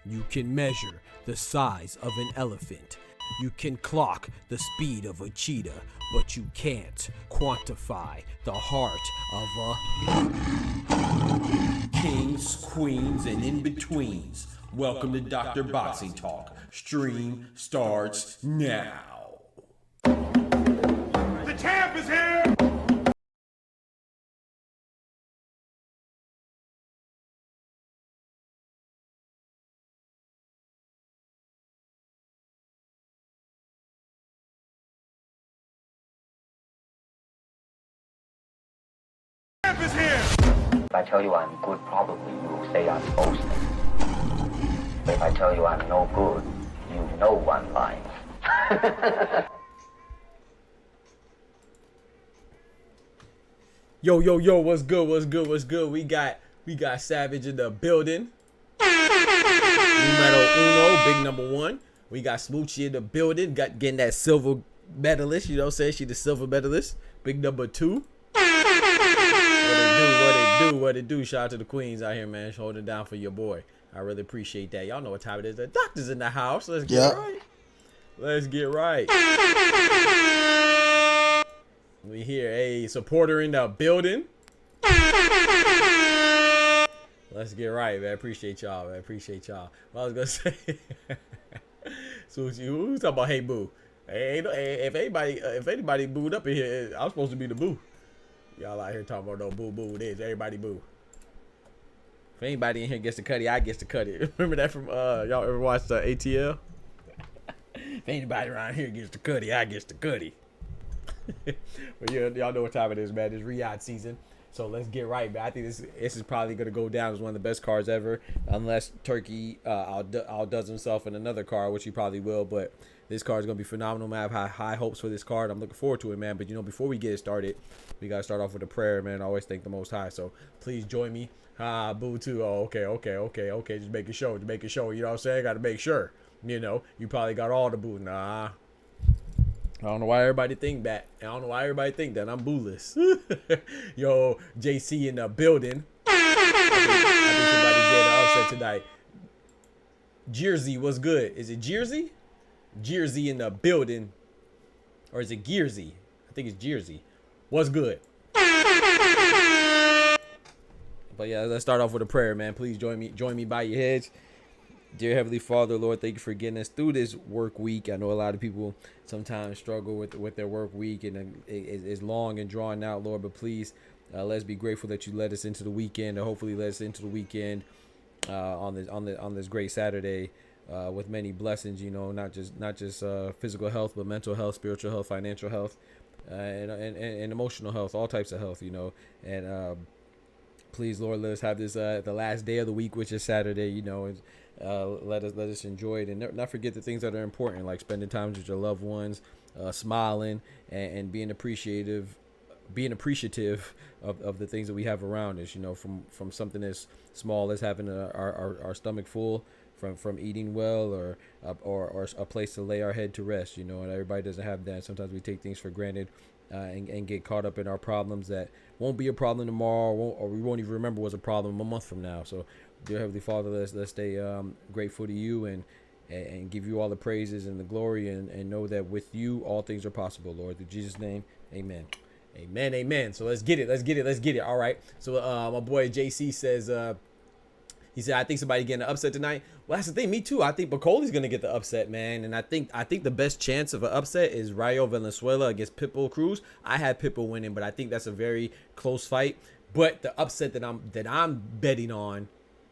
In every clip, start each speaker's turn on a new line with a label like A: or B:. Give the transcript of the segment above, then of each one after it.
A: You can measure the size of an elephant. You can clock the speed of a cheetah, but you can't quantify the heart of a kings, queens, and in-betweens. Welcome to Dr. Boxing Talk. Stream starts now.
B: The champ is here!
C: If I tell you I'm good, probably you will say I'm boasting. But if I tell you I'm no good, you know I'm lying.
A: Yo, what's good? We got Savage in the building. Numero uno, big number one. We got Smoochie in the building, getting that silver medalist, you know what I'm saying? She the silver medalist. Big number two. What it do? Shout out to the queens out here, man. Holding it down for your boy. I really appreciate that. Y'all know what time it is. The doctor's in the house. Let's get right. Let's get right. We hear a supporter in the building. Let's get right, man. Appreciate y'all, man. Appreciate y'all. What I was gonna say. So who's talking about hey boo? Hey, if anybody booed up in here, I'm supposed to be the boo. Y'all out here talking about no boo this. Everybody boo. If anybody in here gets to cut it, I gets to cut it. Remember that from y'all ever watched ATL? If anybody around here gets to cut it, I gets to cut it. But yeah, y'all know what time it is, man. It's Riyadh season. So let's get right, man. I think this is probably gonna go down as one of the best cards ever, unless Turkey outdoes himself in another card, which he probably will. But this card is gonna be phenomenal, man. I have high hopes for this card. I'm looking forward to it, man. But you know, before we get started, we gotta start off with a prayer, man. I always thank the Most High. So please join me. Boo too. Oh, okay. Just making sure. You know what I'm saying? Gotta make sure. You know, you probably got all the boo. Nah. I don't know why everybody think that. I'm booless. Yo, JC in the building. I think somebody get upset tonight. Jersey, what's good? Is it Jersey? Jersey in the building. Or is it Gearsy? I think it's Jersey. What's good? But yeah, let's start off with a prayer, man. Please join me by your heads. Dear Heavenly Father, Lord, thank you for getting us through this work week. I know a lot of people sometimes struggle with their work week, and it's long and drawn out, Lord. But please, let's be grateful that you led us into the weekend, and hopefully led us into the weekend on this great Saturday with many blessings. You know, not just physical health, but mental health, spiritual health, financial health, and emotional health, all types of health. You know, and please, Lord, let us have this the last day of the week, which is Saturday. Let us enjoy it, and not forget the things that are important, like spending time with your loved ones, smiling, and being appreciative of the things that we have around us. From something as small as having our stomach full from eating well, or a place to lay our head to rest. And everybody doesn't have that. Sometimes we take things for granted. And get caught up in our problems that won't be a problem tomorrow, or we won't even remember was a problem a month from now. So, dear Heavenly Father, let's stay grateful to you and give you all the praises and the glory, and know that with you all things are possible, Lord. In Jesus' name, amen. Amen. So let's get it. All right. So my boy JC says, he said, I think somebody getting an upset tonight. Well, that's the thing. Me too. I think Bacoli's going to get the upset, man. And I think the best chance of an upset is Rayo Valenzuela against Pitbull Cruz. I had Pitbull winning, but I think that's a very close fight. But the upset that I'm betting on,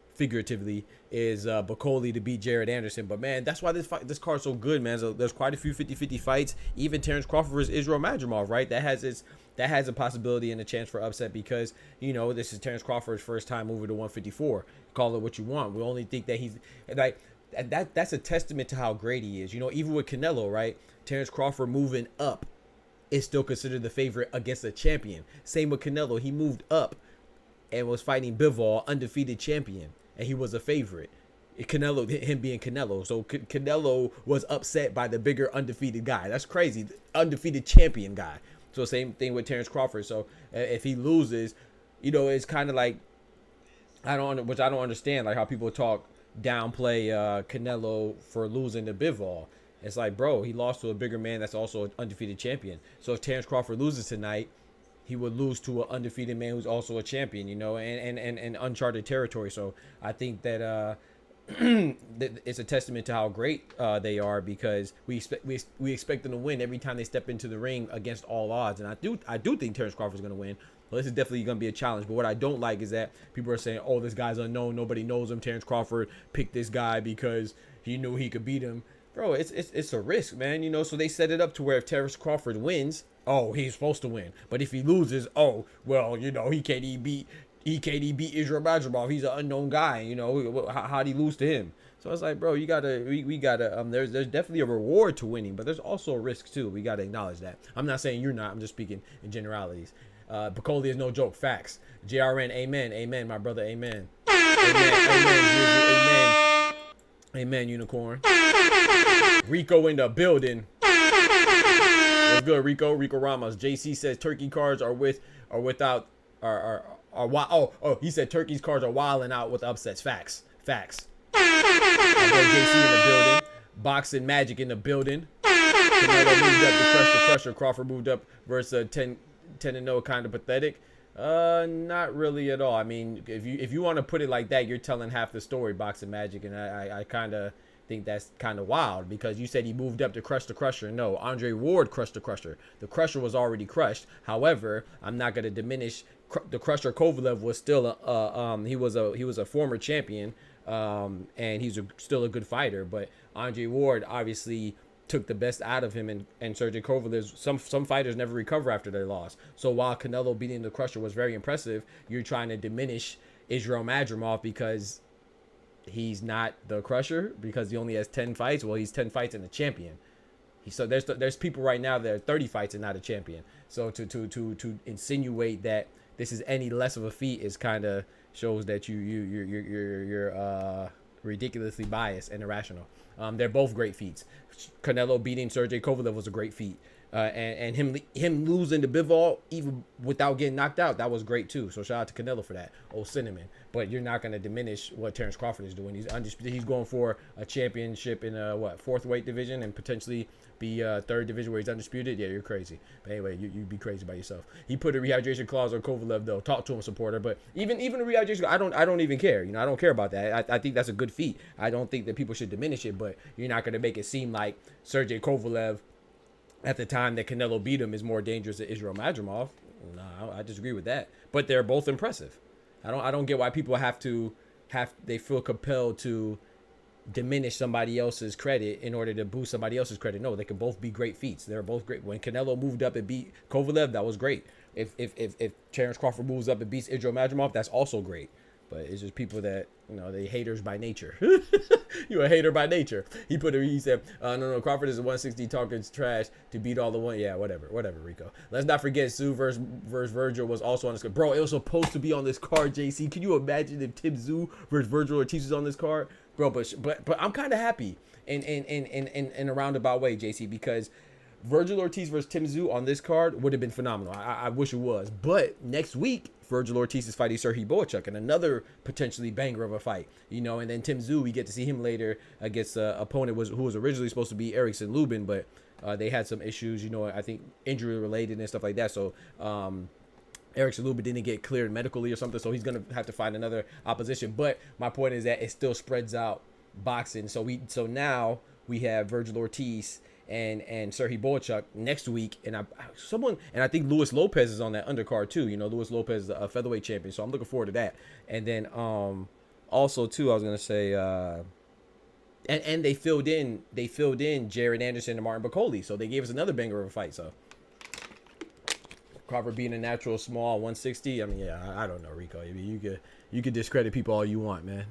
A: figuratively, is Bacoli to beat Jared Anderson. But man, that's why this card's so good, man. So there's quite a few 50-50 fights. Even Terence Crawford versus Israil Madrimov, right? That has a possibility and a chance for upset, because this is Terence Crawford's first time moving to 154. Call it what you want. We only think that he's like that's a testament to how great he is. Even with Canelo, right? Terence Crawford moving up is still considered the favorite against a champion. Same with Canelo. He moved up and was fighting Bivol, undefeated champion, and he was a favorite. Him being Canelo. So Canelo was upset by the bigger undefeated guy. That's crazy. The undefeated champion guy. So same thing with Terence Crawford. So if he loses, it's kind of like, I don't understand, like how people downplay Canelo for losing to Bivol. It's like, bro, he lost to a bigger man that's also an undefeated champion. So if Terence Crawford loses tonight, he would lose to an undefeated man who's also a champion, and uncharted territory. So I think that it's a testament to how great they are, because we expect them to win every time they step into the ring against all odds. And I do think Terence Crawford's going to win. Well, this is definitely going to be a challenge. But what I don't like is that people are saying, oh, this guy's unknown. Nobody knows him. Terence Crawford picked this guy because he knew he could beat him. Bro, it's a risk, man. So they set it up to where if Terence Crawford wins, oh, he's supposed to win. But if he loses, oh, well, he can't even beat Israil Madrimov. He's an unknown guy. How'd he lose to him? So it's like, bro, we gotta. There's definitely a reward to winning, but there's also a risk too. We gotta acknowledge that. I'm not saying you're not. I'm just speaking in generalities. Bacoli is no joke. Facts. JRN. Amen, my brother. Amen. Amen, unicorn. Rico in the building. What's good, Rico? Rico Ramos. JC says turkey cards are without. He said Turkey's cards are wilding out with upsets. Facts. JC in the building. Boxing Magic in the building. Canelo moved up to crush the Crusher. Crawford moved up versus 10-0, kind of pathetic. Not really at all. I mean, if you want to put it like that, you're telling half the story, Boxing Magic, and I kind of think that's kind of wild, because you said he moved up to crush the Crusher. No, Andre Ward crushed the Crusher. The Crusher was already crushed. However, I'm not going to diminish the Crusher. Kovalev was still he was a former champion, and he's still a good fighter. But Andre Ward obviously took the best out of him, and Sergey Kovalev. Some fighters never recover after their loss. So while Canelo beating the Crusher was very impressive, you're trying to diminish Israil Madrimov because he's not the Crusher, because he only has 10 fights. Well, he's 10 fights and a champion. So there's people right now that are 30 fights and not a champion. So to insinuate that this is any less of a feat is kind of shows that you're ridiculously biased and irrational. They're both great feats. Canelo beating Sergey Kovalev was a great feat. And him losing to Bivol even without getting knocked out, that was great too. So shout out to Canelo for that. Oh, cinnamon. But you're not going to diminish what Terence Crawford is doing. He's undisputed. He's going for a championship in fourth weight division, and potentially be third division where he's undisputed. Yeah, you're crazy. But anyway, you'd be crazy by yourself. He put a rehydration clause on Kovalev though. Talk to him, supporter. But even a rehydration, I don't even care. I don't care about that. I think that's a good feat. I don't think that people should diminish it. But you're not going to make it seem like Sergey Kovalev at the time that Canelo beat him is more dangerous than Israil Madrimov. No, I disagree with that. But they're both impressive. I don't get why people they feel compelled to diminish somebody else's credit in order to boost somebody else's credit. No, they can both be great feats. They're both great. When Canelo moved up and beat Kovalev, that was great. if Terrence Crawford moves up and beats Israil Madrimov, that's also great. But it's just people that, you know, they haters by nature. You a hater by nature. He said, no, Crawford is a 160 targets trash to beat all the one. Yeah, whatever, Rico. Let's not forget Sue versus Virgil was also on this card. Bro, it was supposed to be on this card, JC. Can you imagine if Tim Tszyu versus Virgil Ortiz was on this card? Bro, but I'm kind of happy in a roundabout way, JC, because Virgil Ortiz versus Tim Tszyu on this card would have been phenomenal. I wish it was. But next week, Virgil Ortiz is fighting Serhiy Bohachuk in another potentially banger of a fight. You know, and then Tim Tszyu, we get to see him later against an opponent who was originally supposed to be Erickson Lubin, but they had some issues, you know, I think injury related and stuff like that. So Erickson Lubin didn't get cleared medically or something, so he's going to have to find another opposition. But my point is that it still spreads out boxing. So now we have Virgil Ortiz and Serhiy Bohachuk next week, and I think Luis Lopez is on that undercard too. You know, Luis Lopez is a featherweight champion, so I'm looking forward to that. And then also too, I was gonna say, and they filled in Jared Anderson and Martin Bacoli, so they gave us another banger of a fight. So Crawford being a natural small 160, I mean, yeah, I don't know, Rico. I mean, you could discredit people all you want, man.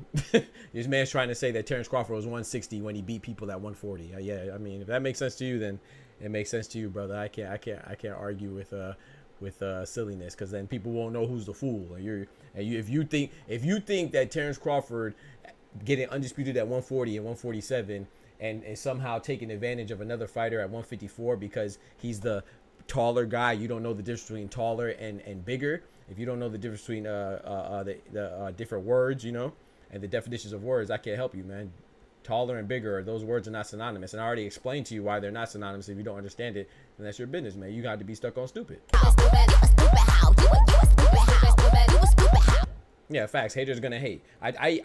A: This man's trying to say that Terrence Crawford was 160 when he beat people at 140. Yeah, I mean, if that makes sense to you, then it makes sense to you, brother. I can't argue with silliness, because then people won't know who's the fool. If you think that Terrence Crawford getting undisputed at 140 and 147 and somehow taking advantage of another fighter at 154 because he's the taller guy, you don't know the difference between taller and bigger. If you don't know the difference between the different words, you know, and the definitions of words, I can't help you, man. Taller and bigger, those words are not synonymous, and I already explained to you why they're not synonymous. If you don't understand it, then that's your business, man. You got to be stuck on stupid. Yeah, facts. Haters gonna hate.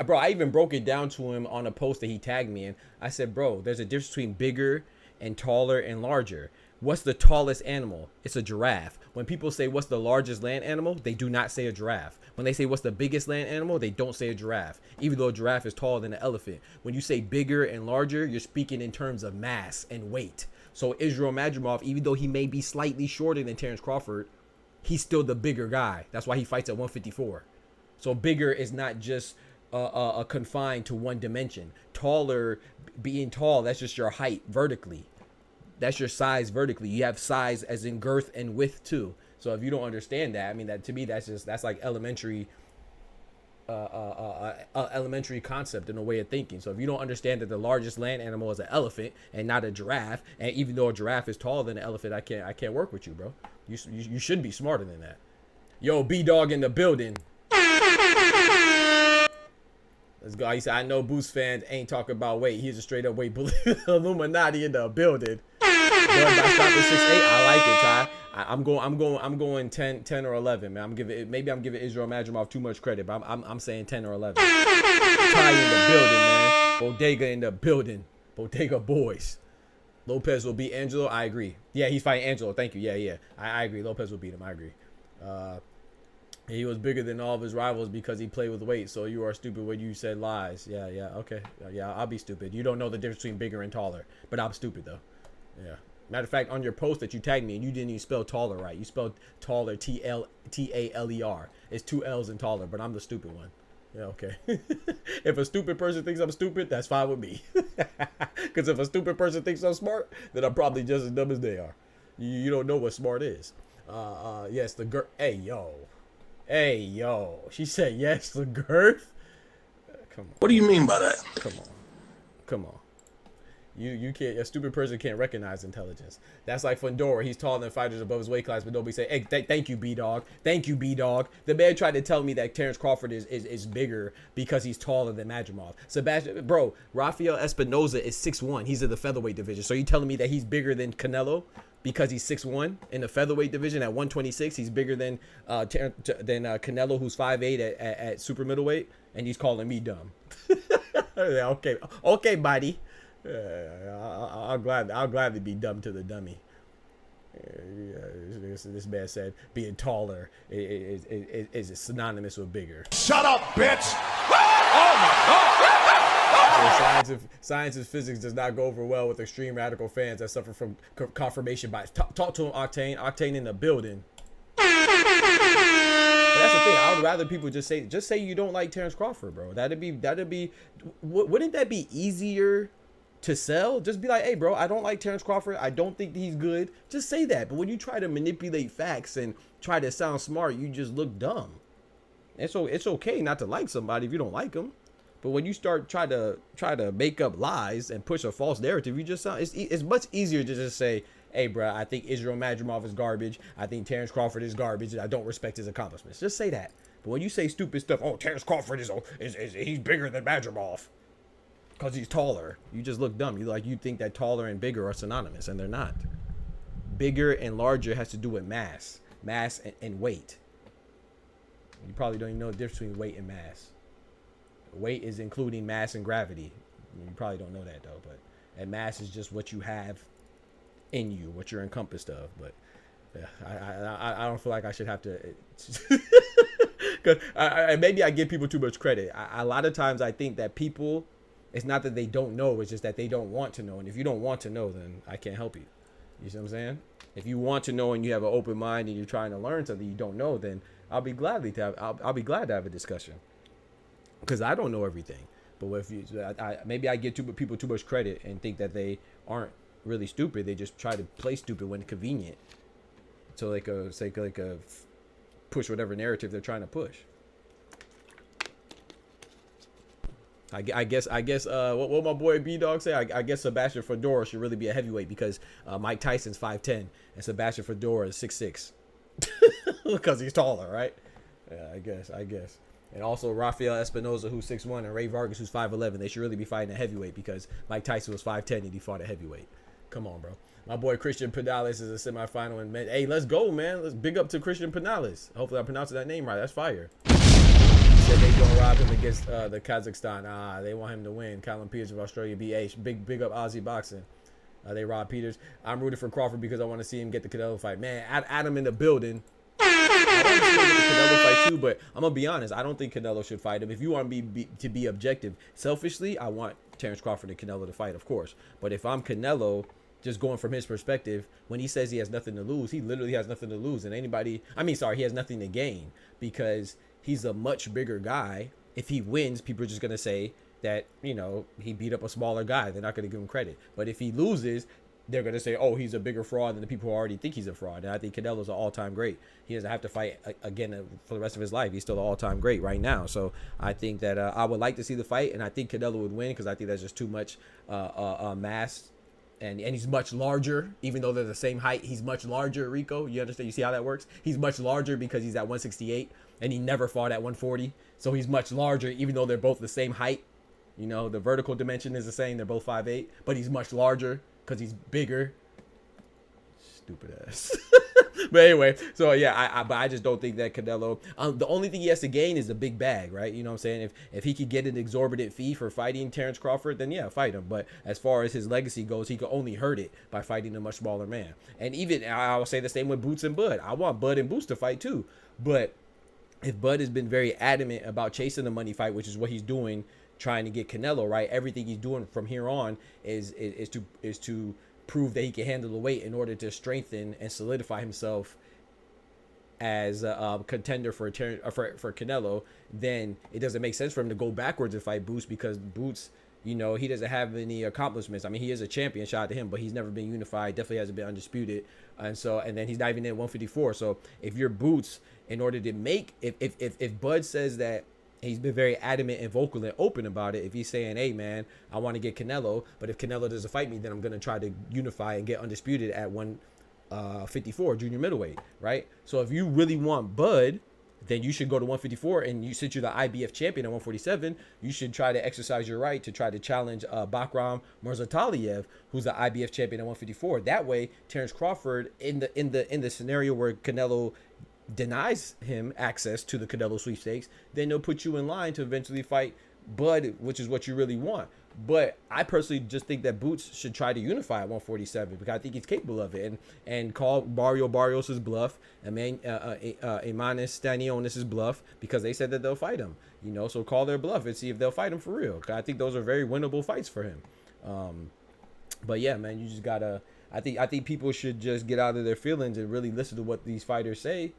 A: Bro, I even broke it down to him on a post that he tagged me in. I said, bro, there's a difference between bigger and taller and larger. What's the tallest animal? It's a giraffe. When people say what's the largest land animal, they do not say a giraffe. When they say what's the biggest land animal, they don't say a giraffe, even though a giraffe is taller than an elephant. When you say bigger and larger, you're speaking in terms of mass and weight. So Israil Madrimov, even though he may be slightly shorter than Terrence Crawford, he's still the bigger guy. That's why he fights at 154. So bigger is not just confined to one dimension. Taller, being tall, that's just your height vertically. That's your size vertically. You have size as in girth and width too. So if you don't understand that, I mean, that to me, that's like elementary concept in a way of thinking. So if you don't understand that the largest land animal is an elephant and not a giraffe, and even though a giraffe is taller than an elephant, I can't work with you, bro. You should be smarter than that. Yo, B-Dog in the building. Let's go. He said, I know Boost fans ain't talking about weight. He's a straight up weight bully. Illuminati in the building. By stopping 6'8", I like it, Ty. I'm going 10 or 11, man. I'm giving Israil Madrimov too much credit, but I'm saying 10 or 11. Ty in the building, man. Bodega in the building. Bodega boys. Lopez will beat Angelo. I agree. Yeah, he's fighting Angelo. Thank you. Yeah. I agree. Lopez will beat him. I agree. He was bigger than all of his rivals because he played with weight. So you are stupid when you said lies. Yeah. Okay. Yeah, I'll be stupid. You don't know the difference between bigger and taller, but I'm stupid though. Yeah. Matter of fact, on your post that you tagged me, and you didn't even spell taller right. You spelled taller, T-A-L-E-R. It's 2 L's in taller, but I'm the stupid one. Yeah, okay. If a stupid person thinks I'm stupid, that's fine with me. Because if a stupid person thinks I'm smart, then I'm probably just as dumb as they are. You don't know what smart is. Yes, the girth. Hey, yo. She said yes, the girth. Come on.
B: What do you mean by that?
A: Come on. You can't. A stupid person can't recognize intelligence. That's like Fundora. He's taller than fighters above his weight class, but nobody say, "Hey, thank you, B-Dog. Thank you, B-Dog." The man tried to tell me that Terrence Crawford is bigger because he's taller than Madrimov. Sebastian, bro, Rafael Espinoza is 6'1". He's in the featherweight division. So you telling me that he's bigger than Canelo because he's 6'1" in the featherweight division at 126? He's bigger than Canelo, who's 5'8" at super middleweight, and he's calling me dumb. Okay, buddy. I'll gladly be dumb to the dummy. This man said being taller is synonymous with bigger.
B: Shut up, bitch!
A: Science and physics does not go over well with extreme radical fans that suffer from confirmation bias. Talk to him, Octane. Octane in the building. That's the thing. I would rather people just say you don't like Terrence Crawford, bro. That'd be. Wouldn't that be easier to sell? Just be like, hey, bro, I don't like Terrence Crawford. I don't think he's good. Just say that. But when you try to manipulate facts and try to sound smart, you just look dumb. And so it's okay not to like somebody if you don't like them. But when you start try to make up lies and push a false narrative, you just sound. It's much easier to just say, hey, bro, I think Israil Madrimov is garbage. I think Terrence Crawford is garbage. I don't respect his accomplishments. Just say that. But when you say stupid stuff, oh, Terrence Crawford is he's bigger than Madrimov because he's taller. You just look dumb. You think that taller and bigger are synonymous, and they're not. Bigger and larger has to do with mass and weight. You probably don't even know the difference between weight and mass. Weight is including mass and gravity. You probably don't know that though, and mass is just what you have in you, what you're encompassed of. But I don't feel like I should have to. Cause maybe I give people too much credit. A lot of times I think that people, it's not that they don't know, it's just that they don't want to know. And if you don't want to know, then I can't help you. You see what I'm saying? If you want to know and you have an open mind and you're trying to learn something you don't know, then I'll be glad to have a discussion. Because I don't know everything. But if you, maybe I give people too much credit and think that they aren't really stupid. They just try to play stupid when convenient, so they could push whatever narrative they're trying to push. I guess what my boy B Dog say. I guess Sebastian Fedora should really be a heavyweight because Mike Tyson's 5'10" and Sebastian Fedora is 6'6", because he's taller, right? Yeah, I guess. And also Rafael Espinoza, who's 6'1", and Ray Vargas, who's 5'11". They should really be fighting a heavyweight because Mike Tyson was 5'10" and he fought a heavyweight. Come on, bro. My boy Christian Penales is a semifinal, and man, hey, let's go, man. Let's big up to Christian Penales. Hopefully I'm pronouncing that name right. That's fire. Said they gonna rob him against the Kazakhstan. They want him to win. Callum Peters of Australia BH. Big up Aussie boxing. They rob Peters. I'm rooting for Crawford because I want to see him get the Canelo fight. Man, add him in the building. I want to see him get the Canelo fight too, but I'm gonna be honest. I don't think Canelo should fight him. If you want me to be objective, selfishly, I want Terrence Crawford and Canelo to fight, of course. But if I'm Canelo, just going from his perspective, when he says he has nothing to lose, he literally has nothing to lose. And he has nothing to gain because he's a much bigger guy. If he wins, people are just going to say that, he beat up a smaller guy. They're not going to give him credit. But if he loses, they're going to say, oh, he's a bigger fraud than the people who already think he's a fraud. And I think Canelo's an all-time great. He doesn't have to fight again for the rest of his life. He's still an all-time great right now. So I think that I would like to see the fight, and I think Canelo would win because I think that's just too much mass. And he's much larger, even though they're the same height. He's much larger, Rico. You understand? You see how that works? He's much larger because he's at 168, and he never fought at 140. So he's much larger, even though they're both the same height. The vertical dimension is the same. They're both 5'8", but he's much larger because he's bigger. Stupid ass. But anyway, so yeah, but I just don't think that Canelo. The only thing he has to gain is the big bag, right? You know what I'm saying? If he could get an exorbitant fee for fighting Terrence Crawford, then yeah, fight him. But as far as his legacy goes, he could only hurt it by fighting a much smaller man. And even I'll say the same with Boots and Bud. I want Bud and Boots to fight too. But if Bud has been very adamant about chasing the money fight, which is what he's doing, trying to get Canelo, right? Everything he's doing from here on is to prove that he can handle the weight in order to strengthen and solidify himself as a contender for Canelo. Then it doesn't make sense for him to go backwards and fight Boots because Boots, he doesn't have any accomplishments. I mean, he is a champion, shout out to him, but he's never been unified, definitely hasn't been undisputed. And then he's not even in 154. So if you're Boots, in order to make, if Bud says that he's been very adamant and vocal and open about it. If he's saying, hey, man, I want to get Canelo, but if Canelo doesn't fight me, then I'm going to try to unify and get undisputed at 154, junior middleweight, right? So if you really want Bud, then you should go to 154, and since you're the IBF champion at 147, you should try to exercise your right to try to challenge Bakram Murzataliev, who's the IBF champion at 154. That way, Terrence Crawford, in the scenario where Canelo denies him access to the Canelo sweepstakes, then they'll put you in line to eventually fight Bud, which is what you really want. But I personally just think that Boots should try to unify at 147 because I think he's capable of it, and call Barrio Barrios' bluff, and Imanis Stanionis' bluff, because they said that they'll fight him. So call their bluff and see if they'll fight him for real. I think those are very winnable fights for him. But yeah, man, you just gotta. I think people should just get out of their feelings and really listen to what these fighters say,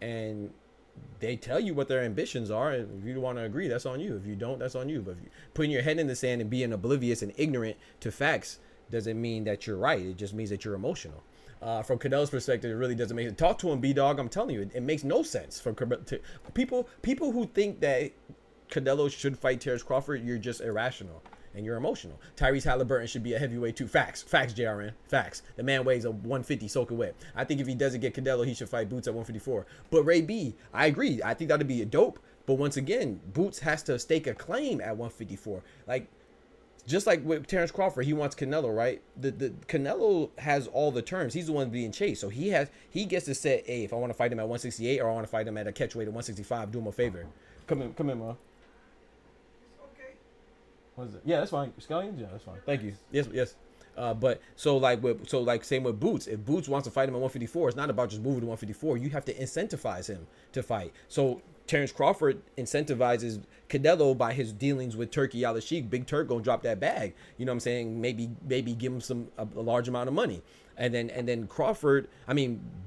A: and they tell you what their ambitions are, and if you want to agree, that's on you. If you don't, that's on you. But if you putting your head in the sand and being oblivious and ignorant to facts doesn't mean that you're right. It just means that you're emotional. From Canelo's perspective, it really doesn't make sense. Talk to him, B-Dog. I'm telling you, it makes no sense. From people who think that Canelo should fight Terence Crawford, you're just irrational and you're emotional. Tyrese Halliburton should be a heavyweight too. Facts, JRN, facts. The man weighs a 150 soaking wet. I think if he doesn't get Canelo, he should fight Boots at 154. But Ray B, I agree. I think that'd be a dope. But once again, Boots has to stake a claim at 154. Like, just like with Terence Crawford, he wants Canelo, right? The Canelo has all the terms. He's the one being chased, so he gets to set. Hey, if I want to fight him at 168 or I want to fight him at a catchweight at 165, do him a favor. Come in, Ma. What is it? Yeah, that's fine. Scallions? Yeah, that's fine. Thank you. Yes. But same with Boots. If Boots wants to fight him at 154, it's not about just moving to 154. You have to incentivize him to fight. So Terence Crawford incentivizes Canelo by his dealings with Turki Al-Sheikh. Big Turk gonna drop that bag. You know what I'm saying? Maybe give him a large amount of money. And then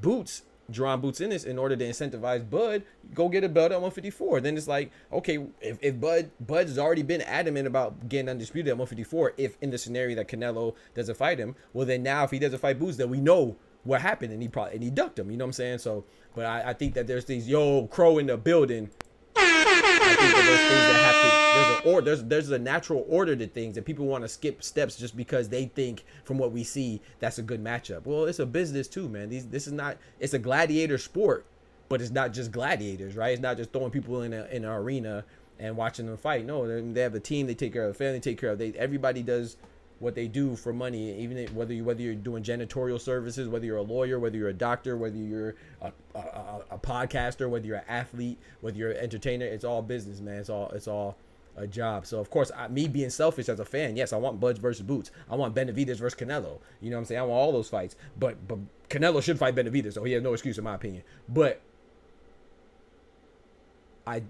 A: Boots. Jerron Boots in this in order to incentivize Bud, go get a belt at 154. Then it's like, okay, if Bud's already been adamant about getting undisputed at 154, if in the scenario that Canelo doesn't fight him, well then now if he doesn't fight Boots, then we know what happened and he ducked him. You know what I'm saying? So, but I think that there's these Crow in the building. I think that there's things that have to there's a natural order to things, and people want to skip steps just because they think from what we see that's a good matchup. Well, it's a business too, man. This is not, it's a gladiator sport, but it's not just gladiators, right? It's not just throwing people in an arena and watching them fight. No, they have a team, they take care of the family, take care of everybody does what they do for money, even whether you're doing janitorial services, whether you're a lawyer, whether you're a doctor, whether you're a podcaster, whether you're an athlete, whether you're an entertainer. It's all business, man. It's all a job. So of course, me being selfish as a fan, yes, I want Buds versus Boots. I want Benavidez versus Canelo. You know what I'm saying? I want all those fights. But Canelo should fight Benavidez, so he has no excuse in my opinion. But I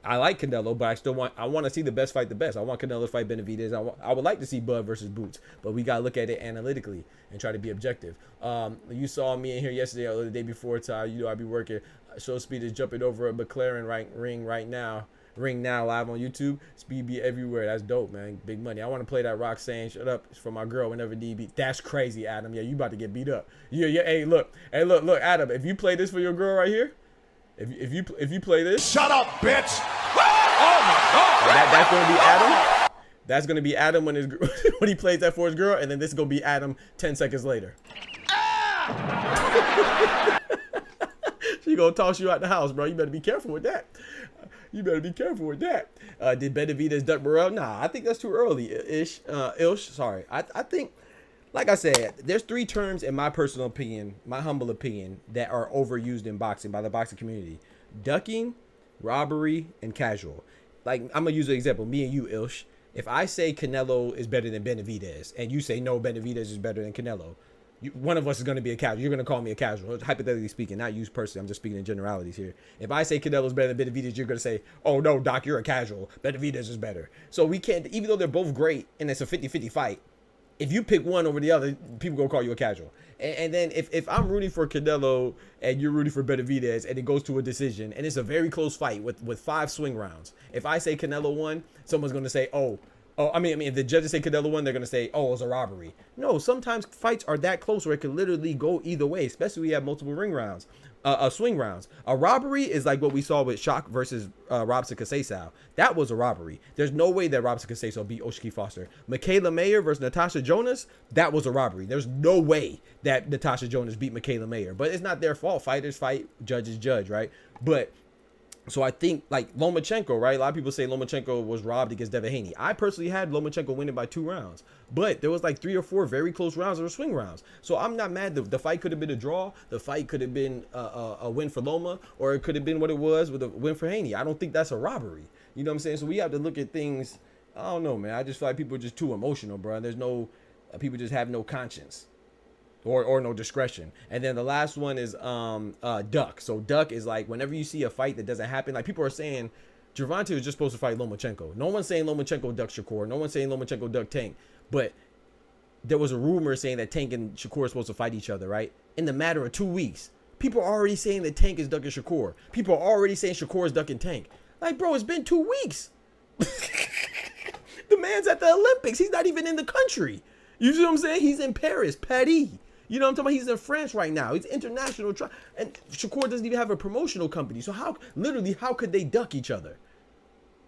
A: like Canelo, but I want to see the best fight the best. I want Canelo to fight Benavidez. I would like to see Bud versus Boots, but we gotta look at it analytically and try to be objective. You saw me in here yesterday or the day before, Ty. You know I be working. Show Speed is jumping over a McLaren ring now live on YouTube. Speed be everywhere. That's dope, man. Big money. I want to play that Roxanne "Shut Up" for my girl whenever need be. That's crazy, Adam. Yeah, you about to get beat up. Yeah. Hey, look, Adam. If you play this for your girl right here. If you play this,
B: shut up, bitch!
A: Oh my God! That's gonna be Adam. That's gonna be Adam when when he plays that for his girl, and then this is gonna be Adam 10 seconds later. She gonna toss you out the house, bro. You better be careful with that. Did Benavidez duck Burrell? Nah, I think that's too early. Ilsh. Sorry. I think. Like I said, there's 3 terms in my personal opinion, my humble opinion, that are overused in boxing by the boxing community: ducking, robbery, and casual. Like, I'm gonna use an example. Me and you, Ilsh. If I say Canelo is better than Benavidez, and you say no, Benavidez is better than Canelo, one of us is gonna be a casual. You're gonna call me a casual, hypothetically speaking, not you personally. I'm just speaking in generalities here. If I say Canelo is better than Benavidez, you're gonna say, oh no, Doc, you're a casual. Benavidez is better. So we can't, even though they're both great and it's a 50-50 fight. If you pick one over the other, people gonna call you a casual. And then if I'm rooting for Canelo and you're rooting for Benavidez and it goes to a decision and it's a very close fight with 5 swing rounds. If I say Canelo won, someone's gonna say, if the judges say Canelo won, they're gonna say, oh, it was a robbery. No, sometimes fights are that close where it can literally go either way, especially when you have multiple swing rounds. A robbery is like what we saw with Shock versus Robson Casasau. That was a robbery. There's no way that Robson Casasau beat Oshiki Foster. Michaela Mayer versus Natasha Jonas, that was a robbery. There's no way that Natasha Jonas beat Michaela Mayer. But it's not their fault. Fighters fight, judges judge, right? But so I think like Lomachenko, right? A lot of people say Lomachenko was robbed against Devin Haney. I personally had Lomachenko winning by 2 rounds. But there was like 3 or 4 very close rounds that were swing rounds. So I'm not mad. The fight could have been a draw. The fight could have been a win for Loma. Or it could have been what it was with a win for Haney. I don't think that's a robbery. You know what I'm saying? So we have to look at things. I don't know, man. I just feel like people are just too emotional, bro. There's no, people just have no conscience. Or no discretion. And then the last one is duck. So duck is like whenever you see a fight that doesn't happen, like people are saying Gervonta is just supposed to fight Lomachenko. No one's saying Lomachenko duck Shakur. No one's saying Lomachenko duck Tank. But there was a rumor saying that Tank and Shakur are supposed to fight each other, right? In the matter of 2 weeks, People are already saying that Tank is ducking Shakur. People are already saying Shakur is ducking Tank. Like, bro, it's been 2 weeks. The man's at the Olympics. He's not even in the country. You see what I'm saying? He's in Paris, Paris. You know what I'm talking about? He's in France right now. He's international. And Shakur doesn't even have a promotional company. So how could they duck each other?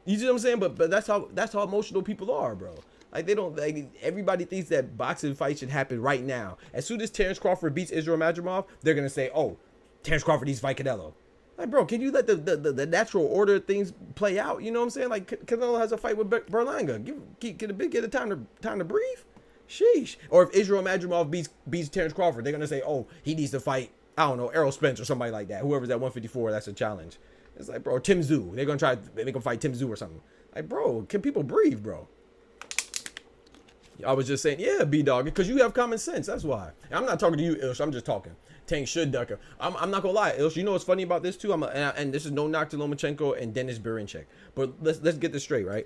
A: You see what I'm saying? But that's how emotional people are, bro. Like, they don't, like, everybody thinks that boxing fights should happen right now. As soon as Terence Crawford beats Israil Madrimov, they're going to say, oh, Terence Crawford needs to fight Canelo. Like, bro, can you let the natural order of things play out? You know what I'm saying? Like, Canelo has a fight with Berlanga. Get a time to breathe. Sheesh. Or if Israil Madrimov beats Terence Crawford, they're going to say, oh, he needs to fight, I don't know, Errol Spence or somebody like that. Whoever's at 154, that's a challenge. It's like, bro, Tim Tszyu. They're going to try to make him fight Tim Tszyu or something. Like, bro, can people breathe, bro? I was just saying, yeah, B-Dog, because you have common sense. That's why. And I'm not talking to you, Ilsh. I'm just talking. Tank should duck her. I'm not gonna lie, Ilsh. You know what's funny about this too? And this is no knock to Lomachenko and Denis Berinchek, but let's get this straight, right?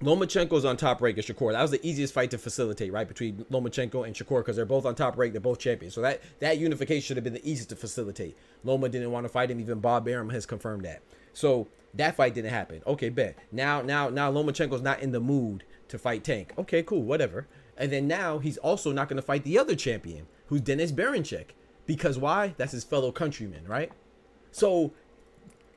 A: Lomachenko's on top rank as Shakur. That was the easiest fight to facilitate, right, between Lomachenko and Shakur, because they're both on top rank. They're both champions. So that unification should have been the easiest to facilitate. Loma didn't want to fight him. Even Bob Arum has confirmed that. So that fight didn't happen. Okay, bet. Now Lomachenko's not in the mood to fight Tank. Okay, cool, whatever. And then now he's also not going to fight the other champion, who's Denis Berinchek. Because why? That's his fellow countryman, right? So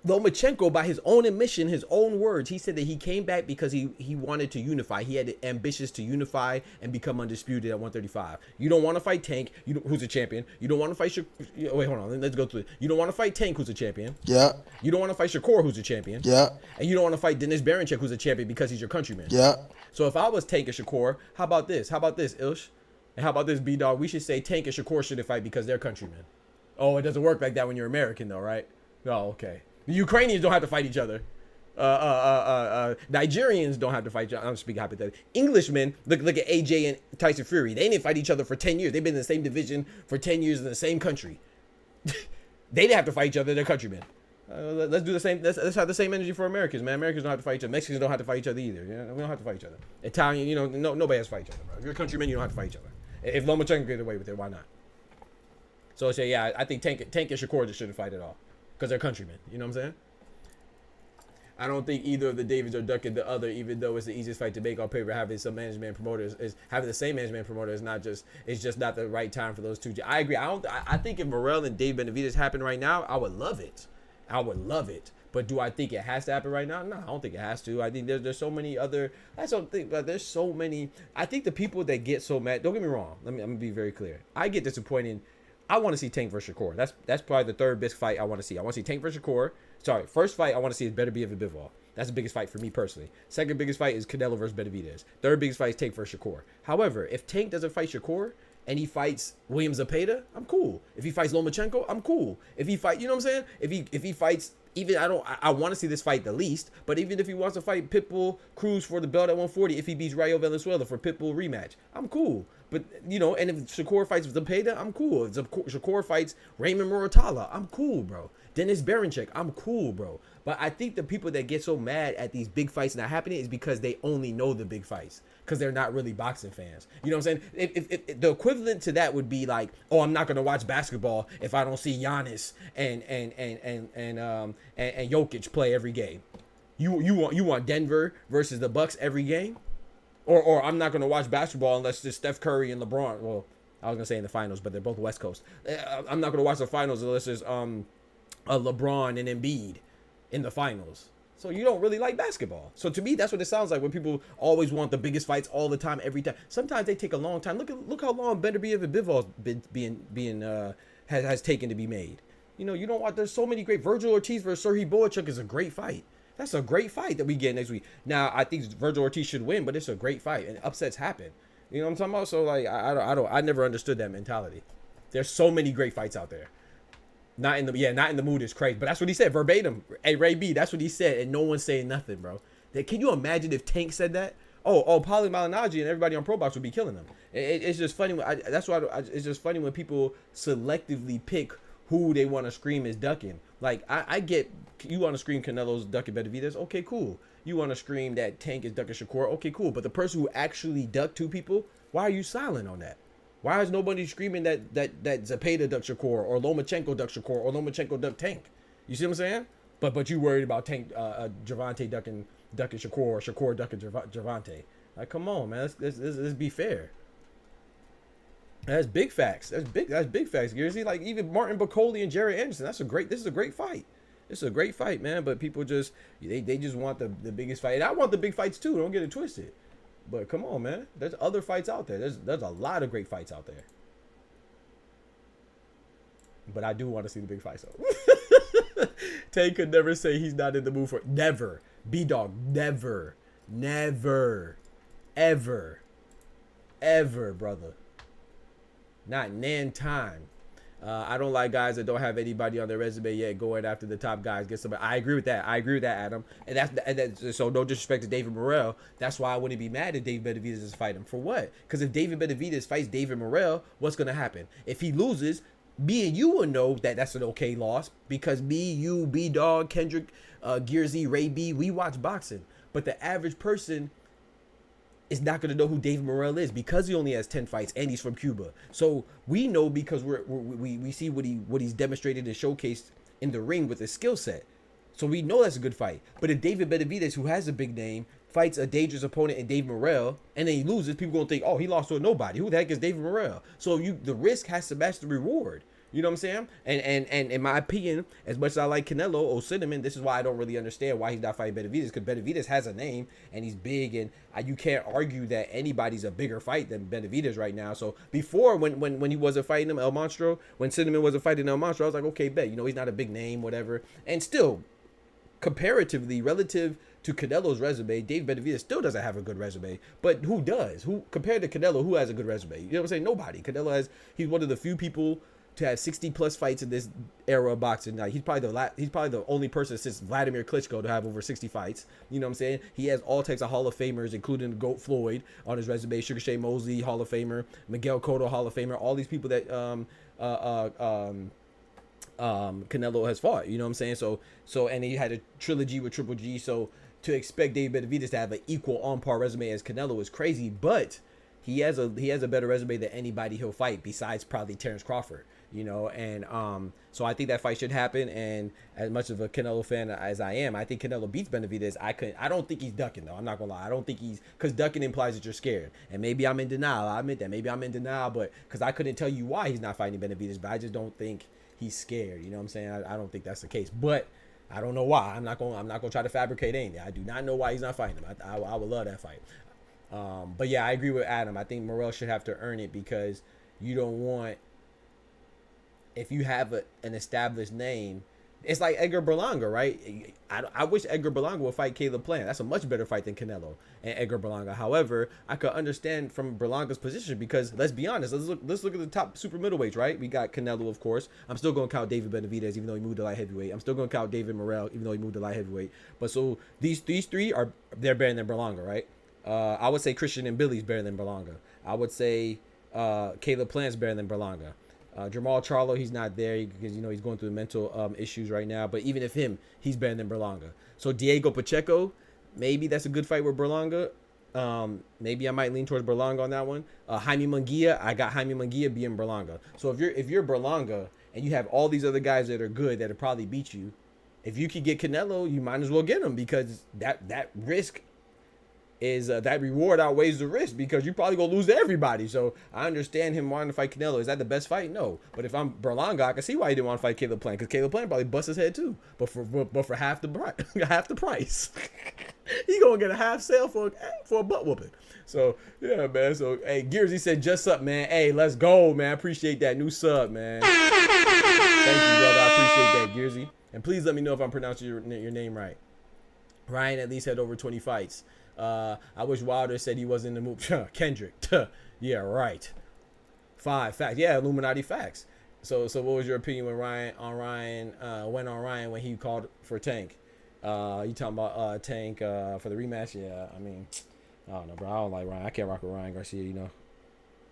A: Lomachenko, by his own admission, his own words, he said that he came back because he wanted to unify. He had ambitions to unify and become undisputed at 135. You don't want to fight Tank, who's a champion. You don't want to fight wait, hold on. Let's go through it. You don't want to fight Tank, who's a champion.
B: Yeah.
A: You don't want to fight Shakur, who's a champion.
B: Yeah.
A: And you don't want to fight Denis Berinchek, who's a champion, because he's your countryman.
B: Yeah.
A: So if I was Tank and Shakur, how about this? How about this, Ilsh? And how about this, B-Dog? We should say Tank and Shakur shouldn't fight because they're countrymen. Oh, it doesn't work like that when you're American, though, right? Oh, okay. The Ukrainians don't have to fight each other. Nigerians don't have to fight each other. I'm speaking hypothetically. Englishmen, look at AJ and Tyson Fury. They didn't fight each other for 10 years. They've been in the same division for 10 years in the same country. They didn't have to fight each other. They're countrymen. Let's do the same. Let's have the same energy for Americans, man. Americans don't have to fight each other. Mexicans don't have to fight each other either. You know? We don't have to fight each other. Italian, nobody has to fight each other, bro. If you're a countryman, you don't have to fight each other. If Lomachenko get away with it, why not? So I say, yeah, I think Tank and Shakur just shouldn't fight at all because they're countrymen. You know what I'm saying? I don't think either of the Davids are ducking the other, even though it's the easiest fight to make on paper. Having some management promoters is having the same management promoter is not just. It's just not the right time for those two. I agree. I think if Morrell and Dave Benavidez happen right now, I would love it. I would love it. But do I think it has to happen right now? No, I don't think it has to. I think there's so many other. I don't think there's so many. I think the people that get so mad. Don't get me wrong. I'm gonna be very clear. I get disappointed. I want to see Tank versus Shakur. That's probably the third best fight I want to see. I want to see Tank versus Shakur. Sorry, first fight I want to see is Beterbiev and Bivol. That's the biggest fight for me personally. Second biggest fight is Canelo versus Benavidez. Third biggest fight is Tank versus Shakur. However, if Tank doesn't fight Shakur and he fights William Zepeda, I'm cool. If he fights Lomachenko, I'm cool. If he fight, you know what I'm saying? If he fights, even I want to see this fight the least, but even if he wants to fight Pitbull Cruz for the belt at 140, if he beats Rayo Valenzuela for Pitbull rematch, I'm cool. But, and if Shakur fights Zepeda, I'm cool. If Shakur fights Raymond Muratalla, I'm cool, bro. Denis Berinchek, I'm cool, bro. But I think the people that get so mad at these big fights not happening is because they only know the big fights, because they're not really boxing fans. You know what I'm saying? If the equivalent to that would be like, oh, I'm not gonna watch basketball if I don't see Giannis and Jokic play every game. You want Denver versus the Bucks every game? Or I'm not going to watch basketball unless it's Steph Curry and LeBron. Well, I was going to say in the finals, but they're both West Coast. I'm not going to watch the finals unless there's LeBron and Embiid in the finals. So you don't really like basketball. So to me, that's what it sounds like when people always want the biggest fights all the time, every time. Sometimes they take a long time. Look how long Beterbiev and Bivol has taken to be made. You don't want. There's so many great. Virgil Ortiz versus Serhii Boachuk is a great fight. That's a great fight that we get next week. Now, I think Virgil Ortiz should win, but it's a great fight, and upsets happen. You know what I'm talking about? So, like, I never understood that mentality. There's so many great fights out there. Not in the mood is crazy, but that's what he said verbatim. Hey, Ray B, that's what he said, and no one's saying nothing, bro. Can you imagine if Tank said that? Oh, Paulie Malignaggi and everybody on Pro Box would be killing them. It's just funny. It's just funny when people selectively pick who they want to scream is ducking. Like, I get, you want to scream Canelo's ducking Benavidez, okay, cool. You want to scream that Tank is ducking Shakur, okay, cool. But the person who actually ducked two people, why are you silent on that? Why is nobody screaming that Zepeda ducked Shakur or Lomachenko ducked Shakur or Lomachenko ducked Tank? You see what I'm saying? But you worried about Tank Gervonta ducking Shakur or Shakur ducking Gervonta. Like, come on, man. Let's be fair. That's big facts. That's big facts. You see, like even Martin Bacoli and Jared Anderson. This is a great fight. This is a great fight, man. But people just they just want the biggest fight. And I want the big fights too. Don't get it twisted. But come on, man. There's other fights out there. There's a lot of great fights out there. But I do want to see the big fights. So. Tay could never say he's not in the mood for it. Never. B-Dog. Never. Ever, brother. Not nan time. I don't like guys that don't have anybody on their resume yet going after the top guys. Get somebody. I agree with that, Adam. And that's so no disrespect to David Morrell. That's why I wouldn't be mad if David Benavidez is fighting. For what? Because if David Benavidez fights David Morrell, what's gonna happen? If he loses, me and you will know that that's an okay loss because me, you, B-Dog, Kendrick, Gearsy, Ray B, we watch boxing. But the average person is not going to know who David Morrell is because he only has 10 fights and he's from Cuba. So we know because we see what he's demonstrated and showcased in the ring with his skill set. So we know that's a good fight. But if David Benavidez, who has a big name, fights a dangerous opponent in David Morrell and then he loses, people going to think, oh, he lost to a nobody. Who the heck is David Morrell? So the risk has to match the reward. You know what I'm saying? And in my opinion, as much as I like Canelo or Cinnamon, this is why I don't really understand why he's not fighting Benavidez, because Benavidez has a name and he's big, and you can't argue that anybody's a bigger fight than Benavidez right now. So before, when he wasn't fighting him, El Monstro, when Cinnamon wasn't fighting El Monstro, I was like, okay, bet, he's not a big name, whatever. And still, comparatively, relative to Canelo's resume, Dave Benavidez still doesn't have a good resume. But who does? Who compared to Canelo, who has a good resume? You know what I'm saying? Nobody. He's one of the few people to have 60 plus fights in this era of boxing. Like he's probably the only person since Vladimir Klitschko to have over 60 fights. You know what I'm saying? He has all types of Hall of Famers, including Goat Floyd on his resume, Sugar Shane Mosley, Hall of Famer, Miguel Cotto, Hall of Famer, all these people that Canelo has fought. You know what I'm saying? So and he had a trilogy with Triple G. So to expect Dave Benavidez to have an equal on par resume as Canelo is crazy, but he has a better resume than anybody he'll fight besides probably Terence Crawford. And so I think that fight should happen. And as much of a Canelo fan as I am, I think Canelo beats Benavidez. I don't think he's ducking though. I'm not gonna lie. I don't think because ducking implies that you're scared. And maybe I'm in denial. I admit that. Maybe I'm in denial, but because I couldn't tell you why he's not fighting Benavidez, but I just don't think he's scared. You know what I'm saying? I don't think that's the case. But I don't know why. I'm not gonna try to fabricate anything. I do not know why he's not fighting him. I would love that fight. But yeah, I agree with Adam. I think Morrell should have to earn it because you don't want. If you have an established name, it's like Edgar Berlanga, right? I wish Edgar Berlanga would fight Caleb Plant. That's a much better fight than Canelo and Edgar Berlanga. However, I could understand from Berlanga's position because let's be honest, let's look at the top super middleweights, right? We got Canelo, of course. I'm still going to count David Benavidez, even though he moved to light heavyweight. I'm still going to count David Morrell, even though he moved to light heavyweight. But so these three they're better than Berlanga, right? I would say Christian and Billy's better than Berlanga. I would say Caleb Plant's better than Berlanga. Jamal Charlo, he's not there because he's going through mental issues right now. But even if he's better than Berlanga. So Diego Pacheco, maybe that's a good fight with Berlanga. Maybe I might lean towards Berlanga on that one. Jaime Munguia, I got Jaime Munguia being Berlanga. So if you're Berlanga and you have all these other guys that are good that'll probably beat you, if you could get Canelo, you might as well get him because that risk is that reward outweighs the risk because you're probably gonna lose to everybody. So I understand him wanting to fight Canelo. Is that the best fight? No. But if I'm Berlanga, I can see why he didn't want to fight Caleb Plant because Caleb Plant probably bust his head too. But for half the price, he gonna get a half sale for a butt whooping. So yeah, man. So hey, Gears, he said just up, man. Hey, let's go, man. Appreciate that new sub, man. Thank you, brother. I appreciate that, Gearsy. And please let me know if I'm pronouncing your name right. Ryan at least had over 20 fights. I wish Wilder said he wasn't in the move. Kendrick. Yeah, right. 5 facts. Yeah, Illuminati facts. So what was your opinion when Ryan went on Ryan when he called for Tank? You talking about Tank for the rematch? Yeah, I mean, I don't know, bro. I don't like Ryan. I can't rock with Ryan Garcia,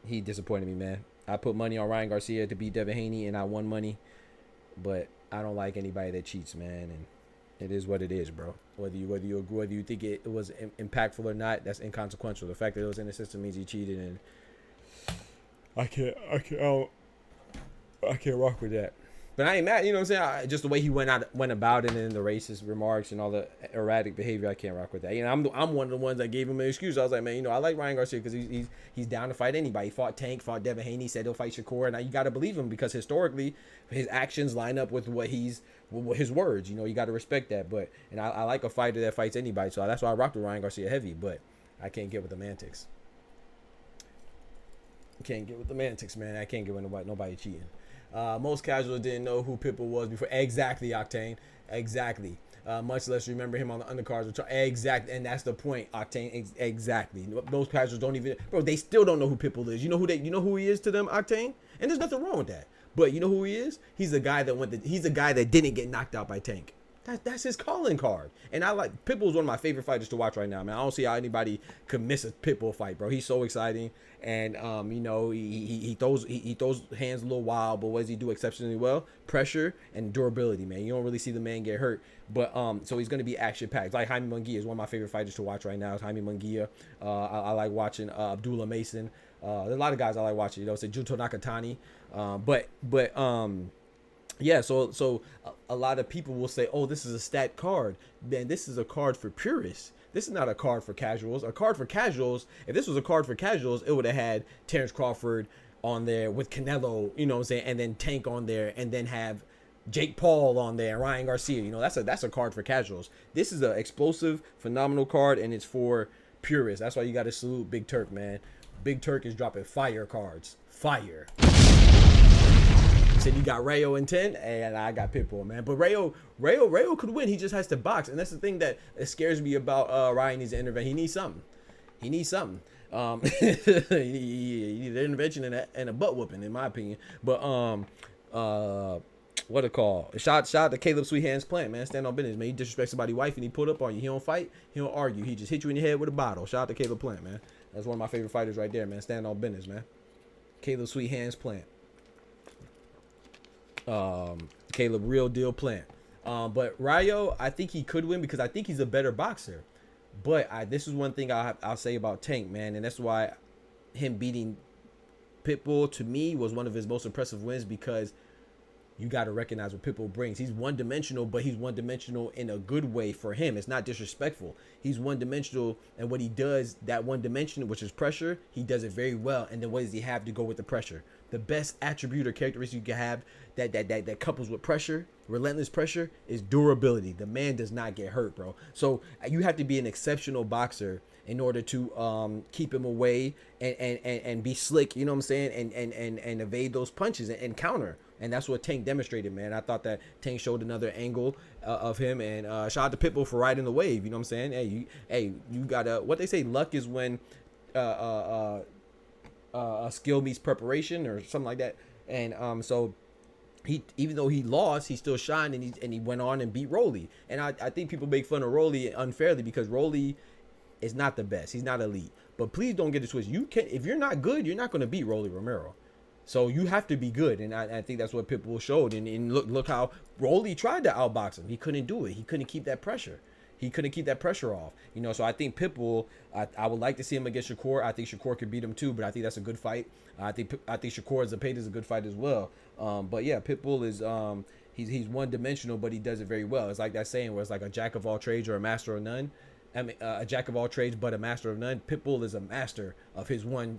A: He disappointed me, man. I put money on Ryan Garcia to beat Devin Haney, and I won money. But I don't like anybody that cheats, man, and it is what it is, bro. Whether you think it was impactful or not, that's inconsequential. The fact that it was in the system means he cheated, and I can't rock with that. But I ain't mad, you know what I'm saying? Just the way he went about it and the racist remarks and all the erratic behavior, I can't rock with that. You know, I'm one of the ones that gave him an excuse. I was like, man, you know, I like Ryan Garcia because he's down to fight anybody. He fought Tank, fought Devin Haney, said he'll fight Shakur. Now you got to believe him because historically his actions line up with what his words. You know, you got to respect that. But and I like a fighter that fights anybody, so that's why I rock with Ryan Garcia heavy. But I can't get with the antics. Can't get with the antics, man. I can't get with nobody cheating. Most casuals didn't know who Pitbull was before. Exactly, Octane. Exactly. Much less remember him on the undercards. Exactly, and that's the point, Octane. Exactly. Most casuals don't even, bro. They still don't know who Pitbull is. You know who he is to them, Octane. And there's nothing wrong with that. But you know who he is? He's a guy that he's a guy that didn't get knocked out by Tank. That's his calling card. And I like Pitbull's one of my favorite fighters to watch right now, man. I don't see how anybody could miss a Pitbull fight, bro. He's so exciting. And you know, he throws hands a little wild, but what does he do exceptionally well? Pressure and durability, man. You don't really see the man get hurt. But so he's gonna be action packed. Like Jaime Munguia is one of my favorite fighters to watch right now. It's Jaime Munguia. I like watching Abdullah Mason. There's a lot of guys I like watching. You know, say Junto Nakatani. Yeah, so a lot of people will say, oh, this is a stat card. Man, this is a card for purists. This is not a card for casuals. A card for casuals, if this was a card for casuals, it would have had Terence Crawford on there with Canelo, you know what I'm saying, and then Tank on there, and then have Jake Paul on there, Ryan Garcia. You know, that's a card for casuals. This is an explosive, phenomenal card, and it's for purists. That's why you got to salute Big Turk, man. Big Turk is dropping fire cards. Fire. Said you got Rayo in 10, and I got Pitbull, man. But Rayo could win. He just has to box, and that's the thing that scares me about Ryan. Needs to intervene. He needs something. He needs something. He needs an intervention and a butt whooping, in my opinion. But what a call! Shout out to Caleb Sweet Hands Plant, man. Stand on business, man. He disrespects somebody's wife and he pulled up on you. He don't fight. He don't argue. He just hit you in your head with a bottle. Shout out to Caleb Plant, man. That's one of my favorite fighters right there, man. Stand on business, man. Caleb Sweet Hands Plant. Caleb Real Deal Plant. But Rayo, I think he could win because I think he's a better boxer. But this is one thing I'll say about Tank, man, and that's why him beating Pitbull to me was one of his most impressive wins, because you got to recognize what Pitbull brings. He's one-dimensional, but he's one-dimensional in a good way for him. It's not disrespectful. He's one-dimensional, and what he does, that one dimension, which is pressure, he does it very well. And then what does he have to go with the pressure? The best attribute or characteristic you can have that couples with pressure, relentless pressure, is durability. The man does not get hurt, bro. So you have to be an exceptional boxer in order to keep him away and be slick, you know what I'm saying, and evade those punches and counter. And that's what Tank demonstrated, man. I thought that Tank showed another angle of him. And shout out to Pitbull for riding the wave, you know what I'm saying? You gotta, what they say, luck is when skill meets preparation or something like that. And so he, even though he lost, he still shined, and he went on and beat Rolly. And I think people make fun of Rolly unfairly because Rolly is not the best. He's not elite. But please don't get it twisted. You can, if you're not good, you're not going to beat Rolly Romero. So you have to be good, and I think that's what Pitbull showed. And look how Rolly tried to outbox him. He couldn't do it. He couldn't keep that pressure. He couldn't keep that pressure off. You know, so I think Pitbull, I would like to see him against Shakur. I think Shakur could beat him too, but I think that's a good fight. I think Shakur Zapata is a good fight as well. But yeah, Pitbull is he's one-dimensional, but he does it very well. It's like that saying where it's like a jack of all trades or a master of none. I mean, a jack of all trades but a master of none. Pitbull is a master of his one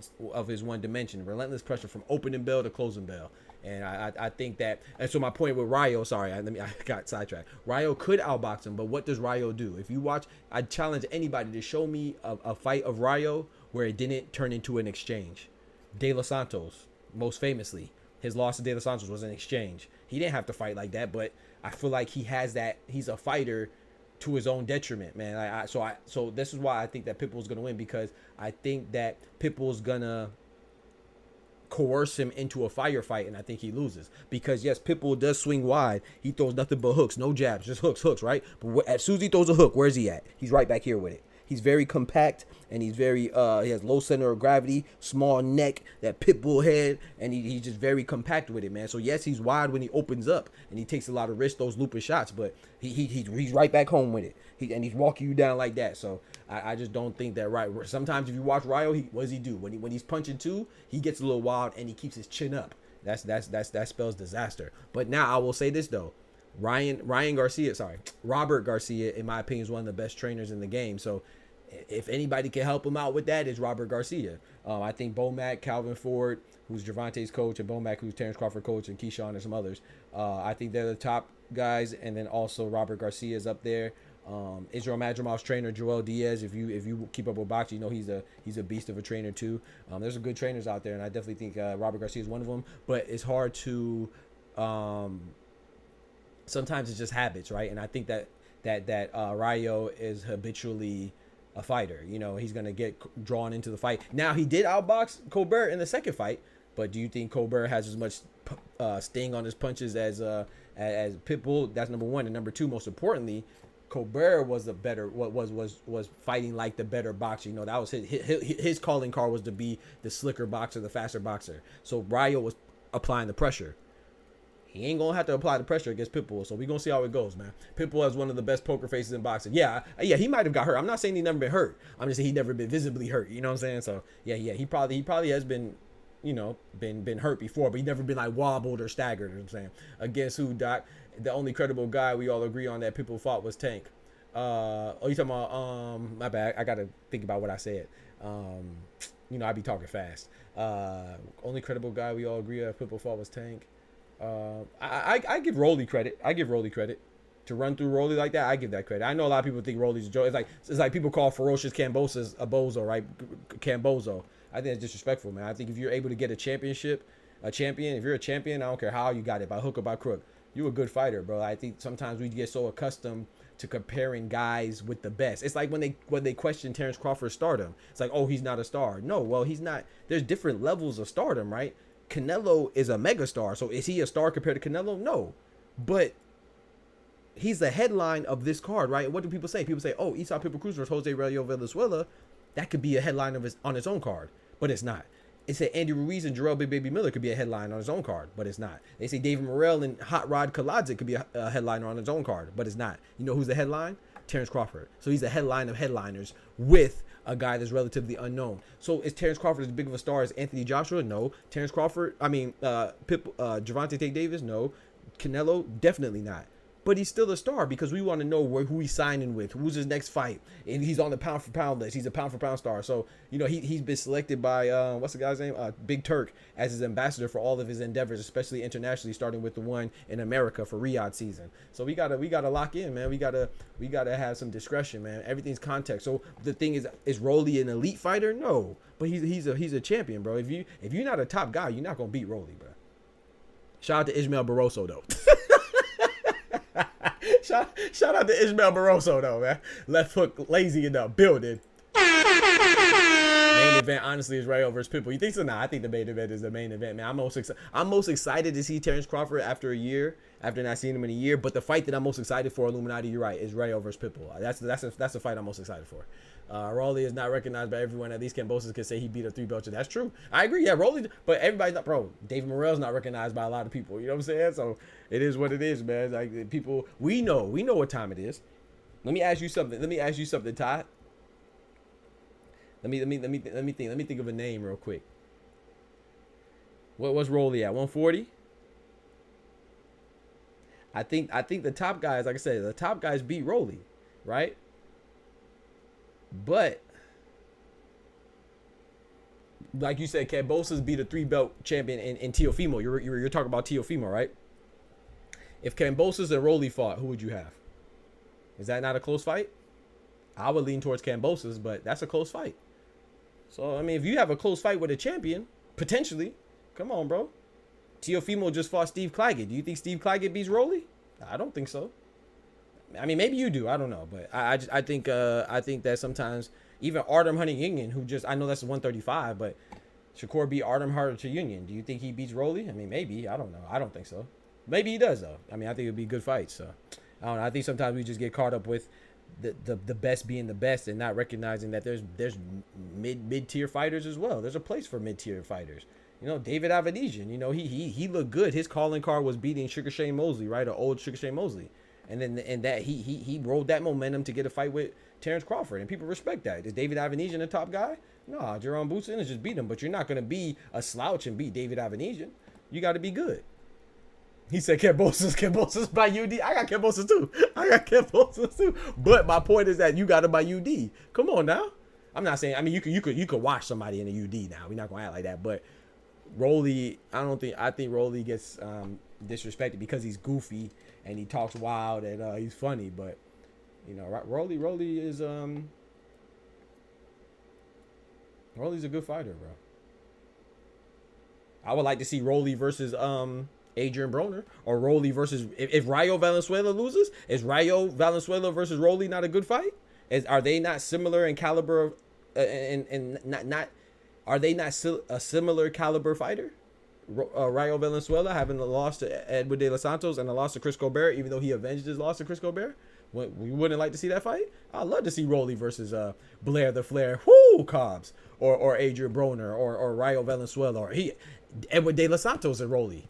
A: dimension. Relentless pressure from opening bell to closing bell. And I think that, and so my point with Rayo, sorry, I got sidetracked. Rayo could outbox him, but what does Rayo do? If you watch, I challenge anybody to show me a fight of Rayo where it didn't turn into an exchange. De Los Santos, most famously, his loss to De Los Santos was an exchange. He didn't have to fight like that, but I feel like he has that. He's a fighter to his own detriment, man. So this is why I think that Pitbull's gonna win, because I think that Pitbull's gonna coerce him into a firefight, and I think he loses. Because yes, Pitbull does swing wide. He throws nothing but hooks, no jabs, just hooks, right? But as soon as he throws a hook, where's he at? He's right back here with it. He's very compact, and he's very he has low center of gravity, small neck, that pit bull head, and he's just very compact with it, man. So yes, he's wide when he opens up, and he takes a lot of risks, those looping shots, but he's right back home with it. And he's walking you down like that. So I just don't think that right. Sometimes if you watch Ryo, what does he do? When he's punching too, he gets a little wild and he keeps his chin up. That spells disaster. But now I will say this though. Robert Garcia, in my opinion, is one of the best trainers in the game. So if anybody can help him out with that, it's Robert Garcia. I think Bomac, Calvin Ford, who's Gervonta's coach, and Bomac, who's Terrence Crawford coach, and Keyshawn and some others. I think they're the top guys, and then also Robert Garcia is up there. Israil Madrimov's trainer, Joel Diaz. If you keep up with boxing, you know he's a beast of a trainer too. There's some good trainers out there, and I definitely think Robert Garcia is one of them. But it's hard to sometimes it's just habits, right? And I think that Ryo is habitually a fighter. You know, he's gonna get drawn into the fight. Now he did outbox Colbert in the second fight, but do you think Colbert has as much sting on his punches as Pitbull? That's number one, and number two, most importantly, Colbert was the better, was fighting like the better boxer. You know, that was his calling card was to be the slicker boxer, the faster boxer. So Ryo was applying the pressure. He ain't gonna have to apply the pressure against Pitbull, so we gonna see how it goes, man. Pitbull has one of the best poker faces in boxing. Yeah, he might have got hurt. I'm not saying he never been hurt. I'm just saying he never been visibly hurt. You know what I'm saying? So yeah, he probably has been, you know, been hurt before, but he never been like wobbled or staggered. You know what I'm saying? Against who, Doc? The only credible guy we all agree on that Pitbull fought was Tank. You talking about my bad. I gotta think about what I said. You know, I be talking fast. Only credible guy we all agree that Pitbull fought was Tank. I give Rolly credit. To run through Rolly like that, I give that credit. I know a lot of people think Rolly's a joke. It's like people call Ferocious Cambosos a bozo, right? Cambozo. I think it's disrespectful, man. I think if you're able to get a champion, if you're a champion, I don't care how you got it, by hook or by crook, you're a good fighter, bro. I think sometimes we get so accustomed to comparing guys with the best. It's like when they question Terrence Crawford's stardom. It's like, oh, he's not a star. No, well, he's not. There's different levels of stardom, right? Canelo is a megastar. So is he a star compared to Canelo? No. But he's the headline of this card, right? And what do people say? People say, oh, Esau Pitbull Cruz versus Jose Rayo Venezuela. That could be a headline on its own card. But it's not. It said Andy Ruiz and Jarrell Big Baby Miller could be a headline on his own card, but it's not. They say David Morrell and Hot Rod Kaladze could be a headliner on his own card, but it's not. You know who's the headline? Terrence Crawford. So he's the headline of headliners with a guy that's relatively unknown. So is Terrence Crawford as big of a star as Anthony Joshua? No. Gervonta Tate Davis? No. Canelo? Definitely not. But he's still a star because we want to know who he's signing with, who's his next fight, and he's on the pound for pound list. He's a pound for pound star. So you know he's been selected by what's the guy's name? Big Turk as his ambassador for all of his endeavors, especially internationally, starting with the one in America for Riyadh season. So we gotta lock in, man. We gotta have some discretion, man. Everything's context. So the thing is Rolly an elite fighter? No, but he's a champion, bro. If you're not a top guy, you're not gonna beat Rolly, bro. Shout out to Ismael Barroso though. Shout out to Ismael Barroso though, man. Left hook lazy in the building. Main event, honestly, is Rayo versus Pitbull. You think so? Nah, I think the main event is the main event, man. I'm most excited to see Terrence Crawford after not seeing him in a year. But the fight that I'm most excited for, Illuminati, you're right, is Rayo versus Pitbull. That's the fight I'm most excited for. Rolly is not recognized by everyone. At least Cambosos can say he beat a 3-belt. That's true. I agree. Yeah, Rolly, but everybody's not, bro. David Morrell's not recognized by a lot of people. You know what I'm saying? So it is what it is, man. Like people, we know what time it is. Let me ask you something, Todd. Let me think of a name real quick. What's Rolly at? 140? I think the top guys, like I said, the top guys beat Rolly, right? But like you said, Cambosos beat a 3-belt champion in Teofimo. You're talking about Teofimo, right? If Cambosos and Rolly fought, who would you have? Is that not a close fight? I would lean towards Cambosos, but that's a close fight. So I mean, if you have a close fight with a champion, potentially, come on, bro. Teofimo just fought Steve Claggett. Do you think Steve Claggett beats Rolly? I don't think so. I mean, maybe you do. I don't know, but I think that sometimes even Artem Hunter-Union, who just, I know that's 135, but Shakur beat Artem Hunter-Union. Do you think he beats Rolly? I mean, maybe. I don't know. I don't think so. Maybe he does though. I mean, I think it'd be a good fight. So I don't know. I think sometimes we just get caught up with the best being the best and not recognizing that there's mid-tier fighters as well. There's a place for mid-tier fighters. You know, David Avenesian, you know, he looked good. His calling card was beating Sugar Shane Mosley, right? Or old Sugar Shane Mosley. And then he rolled that momentum to get a fight with Terrence Crawford, and people respect that. Is David Avenesian a top guy? No, Jerome Bootson is just beat him, but you're not going to be a slouch and beat David Avenesian. You got to be good. He said Kambosos by UD. I got Kambosos too. But my point is that you got to buy UD. Come on now. I'm not saying. I mean, you could watch somebody in a UD now. We're not gonna act like that. But Rolly, I think Rolly gets disrespected because he's goofy and he talks wild and he's funny. But you know, Rolly is Rolly's a good fighter, bro. I would like to see Rolly versus Adrian Broner, or Rolly versus if Rayo Valenzuela loses, is Rayo Valenzuela versus Rolly not a good fight? Are they not similar in caliber and not are they not a similar caliber fighter? Rayo Valenzuela having lost to Edward De Los Santos and a loss to Chris Colbert, even though he avenged his loss to Chris Colbert. We wouldn't like to see that fight. I'd love to see Rolly versus Blair the Flair, Cobbs, or Adrian Broner, or Rayo Valenzuela, or Edward De Los Santos and Rolly.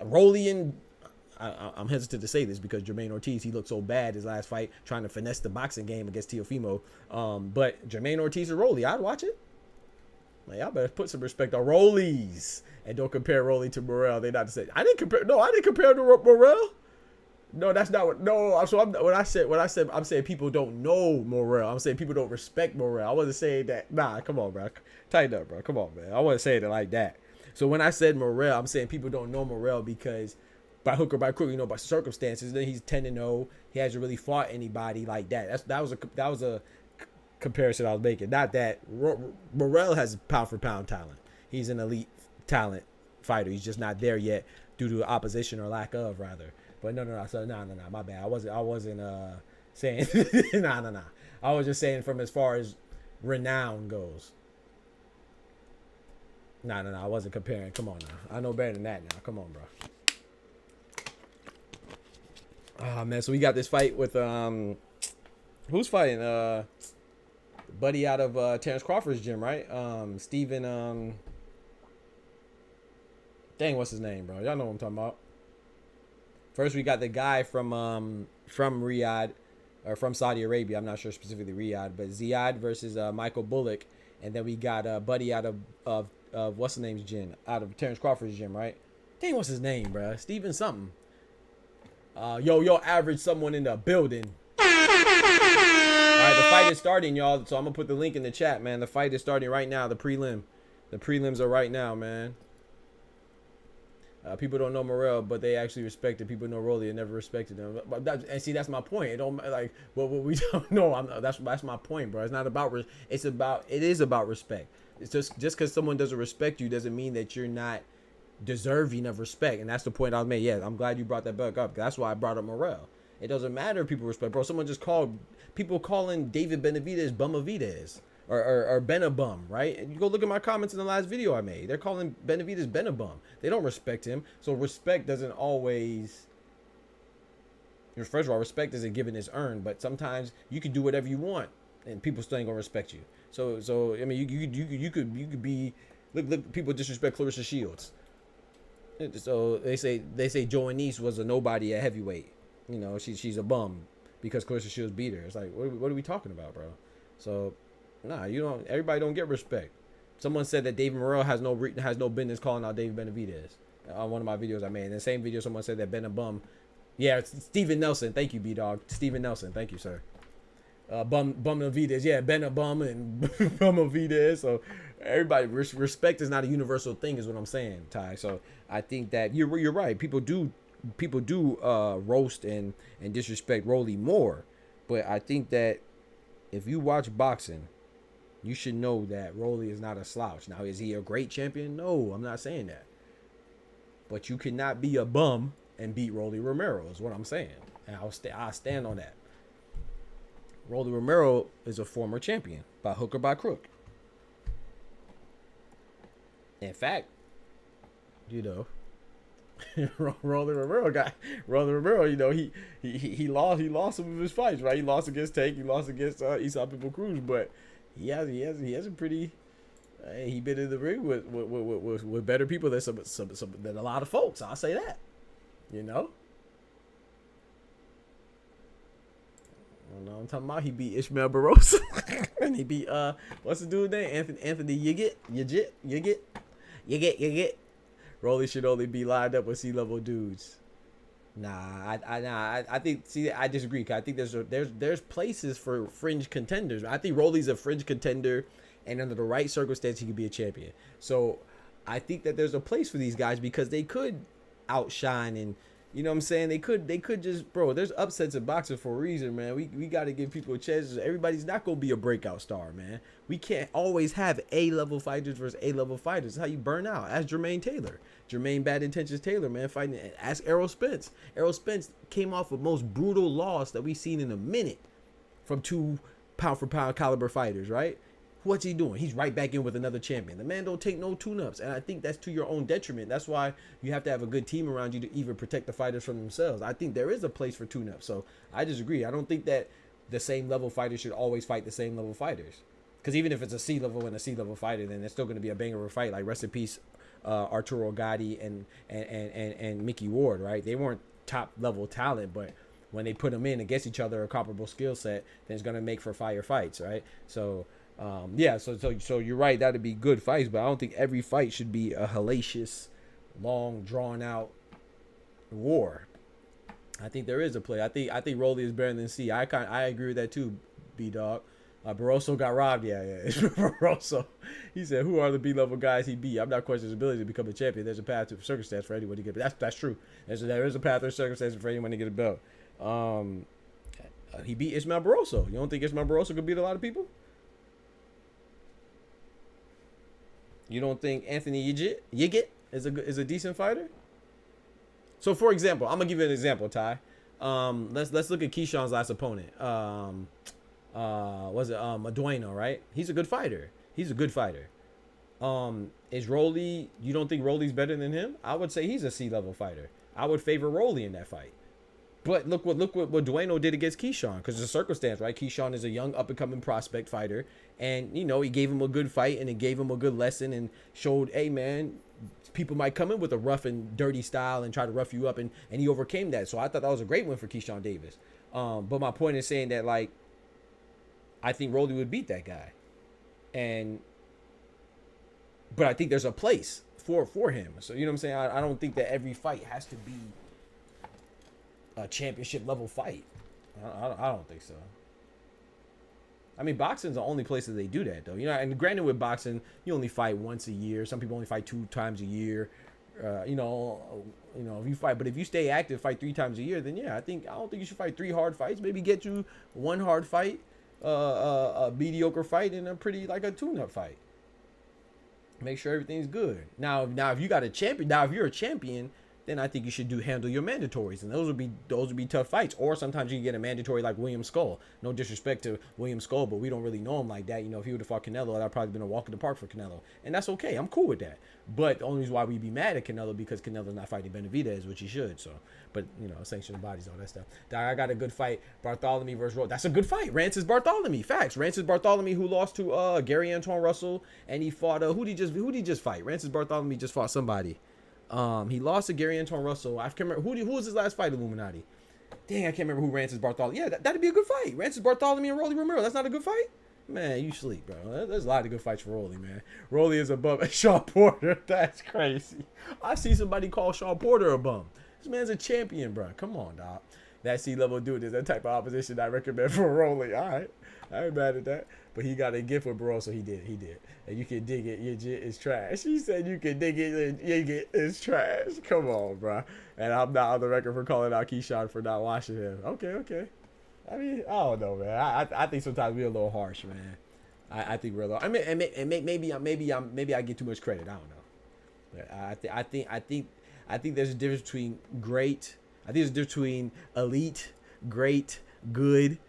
A: Rolly and I'm hesitant to say this because Jermaine Ortiz, he looked so bad his last fight trying to finesse the boxing game against Teofimo. But Jermaine Ortiz and Rolly, I'd watch it. Like, y'all better put some respect on Rollies and don't compare Rolly to Morrell. They not to say I didn't compare to Morrell. No, that's not what. No, so when I said I'm saying people don't know Morrell. I'm saying people don't respect Morrell. I wasn't saying that. Nah, come on, bro. Tighten up, bro. Come on, man. I wasn't saying it like that. So when I said Morrell, I'm saying people don't know Morrell because by hook or by crook, you know, by circumstances. Then he's 10-0. He hasn't really fought anybody like that. That was a comparison I was making. Not that Morrell has pound for pound talent. He's an elite talent fighter. He's just not there yet due to opposition or lack of rather. But no. So no. My bad. I wasn't saying no. I was just saying from as far as renown goes. No. I wasn't comparing. Come on now. I know better than that now. Come on, bro. Oh man, so we got this fight with who's fighting? Buddy out of Terrence Crawford's gym, right? Steven dang, what's his name, bro? Y'all know what I'm talking about. First we got the guy from Riyadh or from Saudi Arabia. I'm not sure specifically Riyadh, but Ziad versus Michael Bullock, and then we got Buddy out of what's the name's gym, out of Terrence Crawford's gym, right? Dang, what's his name, bro? Steven something. Yo, average someone in the building. All right, the fight is starting, y'all. So I'm gonna put the link in the chat, man. The fight is starting right now. The prelims are right now, man. People don't know Morrell, but they actually respect it. People know Rolly and never respected him. And see, that's my point. It don't like what we don't know. That's my point, bro. It's not about. It is about respect. It's just because someone doesn't respect you doesn't mean that you're not deserving of respect, and that's the point I was made. Yeah, I'm glad you brought that back up. That's why I brought up Morrell. It doesn't matter if people respect, bro. Someone just called people calling David Benavidez Bumavidez or Benabum, right? And you go look at my comments in the last video I made. They're calling Benavidez Benabum. They don't respect him. So respect doesn't always. First of all, respect isn't given as earned, but sometimes you can do whatever you want, and people still ain't gonna respect you. So I mean, you could be look people disrespect Clarissa Shields. So they say Joannice was a nobody at heavyweight. You know, she's a bum because Clarissa Shields beat her. It's like, what are we talking about, bro? So, nah, everybody don't get respect. Someone said that David Morrell has no business calling out David Benavidez on one of my videos I made. In the same video, someone said that Ben a bum. Yeah, it's Steven Nelson. Thank you, B-Dog. Steven Nelson. Thank you, sir. Bumavidez. Yeah, Ben a bum and Bumavidez. So everybody, respect is not a universal thing, is what I'm saying, Ty. So I think that you're right. People do roast and disrespect Rolly more, but I think that if you watch boxing, you should know that Rolly is not a slouch. Now, is he a great champion? No, I'm not saying that. But you cannot be a bum and beat Rolly Romero is what I'm saying, and I'll stand on that. Rolly Romero is a former champion by hook or by crook. In fact, you know, Rolly Romero, you know, he lost some of his fights, right? He lost against Tank, he lost against Aesop People Cruz, but he has a pretty he been in the ring with better people than than a lot of folks. I'll say that, you know. I don't know what I'm talking about. He beat Ishmael Barroso, and he beat what's the dude's name? Anthony Yigit. Rolly should only be lined up with C-level dudes. Nah, I think. See, I disagree. 'Cause I think there's places for fringe contenders. I think Rolly's a fringe contender, and under the right circumstance, he could be a champion. So I think that there's a place for these guys because they could outshine and. You know what I'm saying? They could just, bro, there's upsets in boxing for a reason, man. We got to give people a chance. Everybody's not going to be a breakout star, man. We can't always have A-level fighters versus A-level fighters. That's how you burn out. Ask Jermaine Bad Intentions Taylor, man, fighting. Ask Errol Spence. Errol Spence came off the most brutal loss that we've seen in a minute from 2 pound-for-pound caliber fighters, right? What's he doing? He's right back in with another champion. The man don't take no tune-ups, and I think that's to your own detriment. That's why you have to have a good team around you to even protect the fighters from themselves. I think there is a place for tune-ups, so I disagree. I don't think that the same level fighters should always fight the same level fighters, because even if it's a C-level and a C-level fighter, then it's still going to be a banger of a fight. Like rest in peace, Arturo Gatti and Mickey Ward, right? They weren't top-level talent, but when they put them in against each other, a comparable skill set, then it's going to make for fire fights, right? So. Yeah, so you're right. That'd be good fights, but I don't think every fight should be a hellacious, long, drawn out war. I think there is a play. I think Rolly is better than C. I agree with that too, B Dog. Barroso got robbed. Yeah. Barroso. He said, "Who are the B-level guys he beat?" I'm not questioning his ability to become a champion. There's a path to circumstance for anyone to get. That's true. There is a path or circumstance for anyone to get a belt. He beat Ishmael Barroso. You don't think Ishmael Barroso could beat a lot of people? You don't think Anthony Yigit is a decent fighter? So, for example, I'm gonna give you an example, Ty. Let's look at Keyshawn's last opponent. Was it Madueno, right? He's a good fighter. Is Rolly? You don't think Rolly's better than him? I would say he's a C-level fighter. I would favor Rolly in that fight. But look what Dueno did against Keyshawn, because the circumstance, right? Keyshawn is a young up-and-coming prospect fighter, and, you know, he gave him a good fight, and it gave him a good lesson, and showed, hey, man, people might come in with a rough and dirty style and try to rough you up, and he overcame that. So I thought that was a great win for Keyshawn Davis. But my point is saying that, like, I think Rolly would beat that guy. But I think there's a place for him. So, you know what I'm saying? I don't think that every fight has to be a championship level fight. I don't think so. I mean, boxing's the only place that they do that, though. You know, and granted, with boxing, you only fight once a year. Some people only fight 2 times a year. You know, if you fight, but if you stay active, fight 3 times a year, then yeah, I don't think you should fight 3 hard fights. Maybe get you 1 hard fight, a mediocre fight, and a pretty like a tune-up fight. Make sure everything's good. Now if you got a champion, if you're a champion, then I think you should handle your mandatories, and those would be tough fights. Or sometimes you can get a mandatory like William Skull. No disrespect to William Skull, but we don't really know him like that. You know, if he would have fought Canelo, that'd probably been a walk in the park for Canelo, and that's okay. I'm cool with that. But the only reason why we'd be mad at Canelo because Canelo's not fighting Benavidez, which he should. So, but you know, sanctioned bodies, all that stuff. I got a good fight, Bartholomew versus Rowe. That's a good fight. Rances Bartholomew, facts. Rances Bartholomew, who lost to Gary Antoine Russell, and he fought who did he just fight? Rances Bartholomew just fought somebody. He lost to Gary Antoine Russell. I can't remember who was his last fight, Illuminati. Dang, I can't remember who Rances Bartholomew. Yeah, that'd be a good fight. Rances Bartholomew and Rolly Romero. That's not a good fight? Man, you sleep, bro. There's a lot of good fights for Rolly, man. Rolly is above Sean Porter. That's crazy. I see somebody call Sean Porter a bum. This man's a champion, bro. Come on, dog. That C-level dude is that type of opposition I recommend for Rolly. All right. I ain't mad at that. But he got a gift with Barroso. He did. And you can dig it. Your jit is trash. He said you can dig it. Your jit is trash. Come on, bro. And I'm not on the record for calling out Keyshawn for not watching him. Okay. I mean, I don't know, man. I think sometimes we're a little harsh, man. I think we're a little. I mean, and maybe I get too much credit. I don't know. I think there's a difference between great. I think there's a difference between elite, great, good,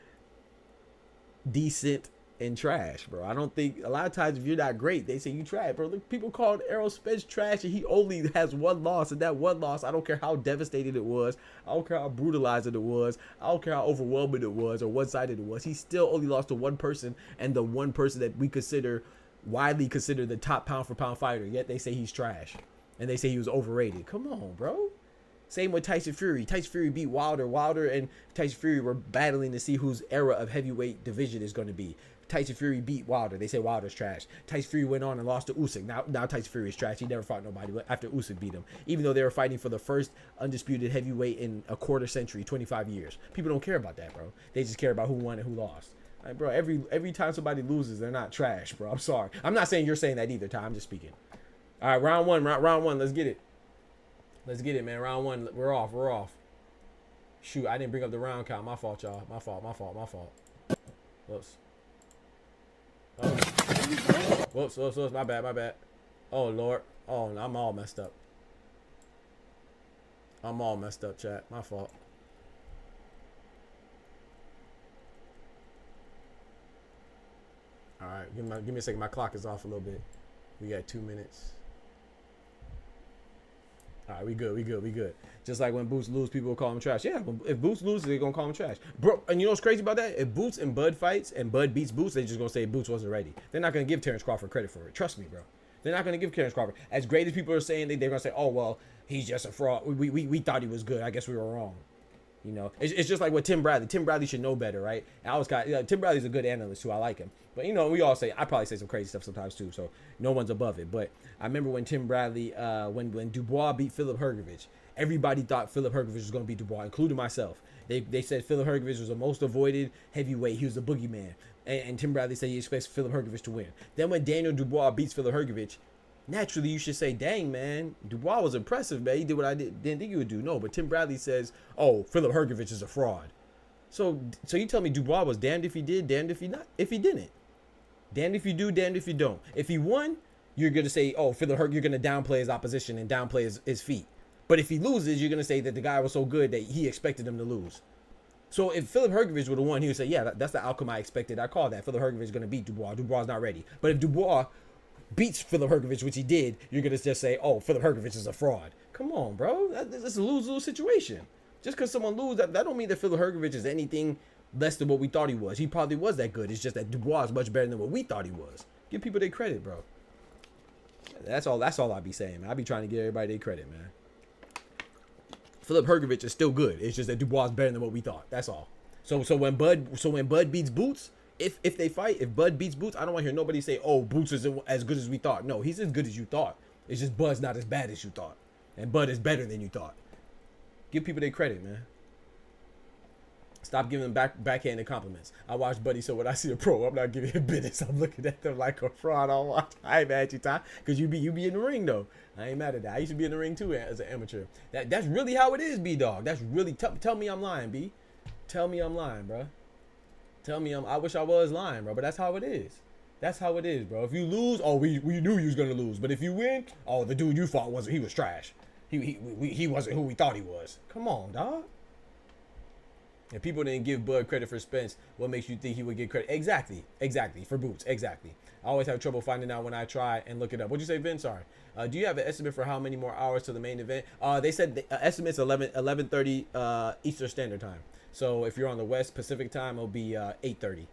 A: decent, and trash, bro. I don't think a lot of times if you're not great, they say you trash, bro. Look, people called Errol Spence trash, and he only has one loss, and that one loss, I don't care how devastating it was, I don't care how brutalizing it was, I don't care how overwhelming it was or one-sided it was. He still only lost to one person, and the one person that we widely consider the top pound for pound fighter. Yet they say he's trash, and they say he was overrated. Come on, bro. Same with Tyson Fury. Tyson Fury beat Wilder. Wilder and Tyson Fury were battling to see whose era of heavyweight division is going to be. Tyson Fury beat Wilder. They say Wilder's trash. Tyson Fury went on and lost to Usyk. Now Tyson Fury is trash. He never fought nobody after Usyk beat him. Even though they were fighting for the first undisputed heavyweight in a quarter century, 25 years. People don't care about that, bro. They just care about who won and who lost. Like, bro, every time somebody loses, they're not trash, bro. I'm sorry. I'm not saying you're saying that either, Ty. I'm just speaking. All right, round one. Let's get it. Let's get it, man. Round one. We're off. Shoot, I didn't bring up the round count. My fault, y'all. My fault. Whoops. Oh. Whoops. My bad. Oh, Lord. Oh, I'm all messed up. Chat. My fault. All right. Give me a second. My clock is off a little bit. We got 2 minutes. All right, we good. Just like when Boots lose, people will call him trash. Yeah, if Boots loses, they're going to call him trash. Bro, and you know what's crazy about that? If Boots and Bud fights and Bud beats Boots, they're just going to say Boots wasn't ready. They're not going to give Terence Crawford credit for it. Trust me, bro. They're not going to give Terence Crawford. As great as people are saying, they're going to say, oh, well, he's just a fraud. We thought he was good. I guess we were wrong. You know, it's just like with Tim Bradley. Tim Bradley should know better, right? Tim Bradley's a good analyst too. I like him. But, you know, I probably say some crazy stuff sometimes too. So no one's above it. But I remember when Tim Bradley, when Dubois beat Filip Hrgović, everybody thought Filip Hrgović was going to beat Dubois, including myself. They said Filip Hrgović was the most avoided heavyweight. He was the boogeyman. And Tim Bradley said he expects Filip Hrgović to win. Then when Daniel Dubois beats Filip Hrgović, naturally you should say, dang, man, Dubois was impressive, man. He did what I didn't think he would do. No, but Tim Bradley says, oh, Filip Hrgović is a fraud. So you tell me Dubois was damned if he did, damned if he didn't. Damned if you do, damned if you don't. If he won, you're going to say, oh, Filip Hrgović, you're going to downplay his opposition and downplay his feat. But if he loses, you're going to say that the guy was so good that he expected him to lose. So if Filip Hrgović would have won, he would say, yeah, that's the outcome I expected. I called that. Filip Hrgović is going to beat Dubois. Dubois is not ready. But if Dubois beats Filip Hrgović, which he did, you're going to just say, oh, Filip Hrgović is a fraud. Come on, bro. That's a lose-lose situation. Just because someone loses, that don't mean that Filip Hrgović is anything less than what we thought he was. He probably was that good. It's just that Dubois is much better than what we thought he was. Give people their credit, bro. That's all I be saying, man. I be trying to give everybody their credit, man. Filip Hrgović is still good. It's just that Dubois is better than what we thought. That's all. So when Bud beats Boots, if they fight, if Bud beats Boots, I don't want to hear nobody say, oh, Boots isn't as good as we thought. No, he's as good as you thought. It's just Bud's not as bad as you thought. And Bud is better than you thought. Give people their credit, man. Stop giving them backhanded compliments. I watch Buddy, so when I see a pro, I'm not giving him business. I'm looking at them like a fraud. I ain't mad at you, Ty, because you be in the ring, though. I ain't mad at that. I used to be in the ring, too, as an amateur. That's really how it is, B-Dog. That's really... Tell me I'm lying, B. Tell me I'm lying, bro. I wish I was lying, bro, but that's how it is. That's how it is, bro. If you lose, oh, we knew you was going to lose. But if you win, oh, the dude you fought he was trash. He wasn't who we thought he was. Come on, dog. If people didn't give Bud credit for Spence, what makes you think he would get credit? Exactly. For Boots. Exactly. I always have trouble finding out when I try and look it up. What'd you say, Vince? Sorry. Do you have an estimate for how many more hours to the main event? They said the estimate's 11:30 Eastern Standard Time. So if you're on the West Pacific time, it'll be 8:30.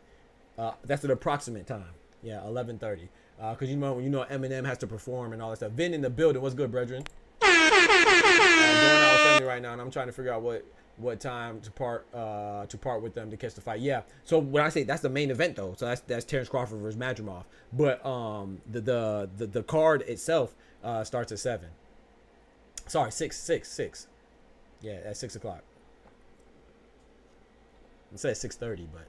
A: That's an approximate time. Yeah, 11:30. Because you know Eminem has to perform and all that stuff. Vin in the building. What's good, brethren? I'm going out with family right now, and I'm trying to figure out what time to part with them to catch the fight. Yeah. So when I say that's the main event though, so that's Terence Crawford versus Madrimov. But the card itself starts at 7. Sorry, 6. Yeah, at 6 o'clock. It says 6:30, but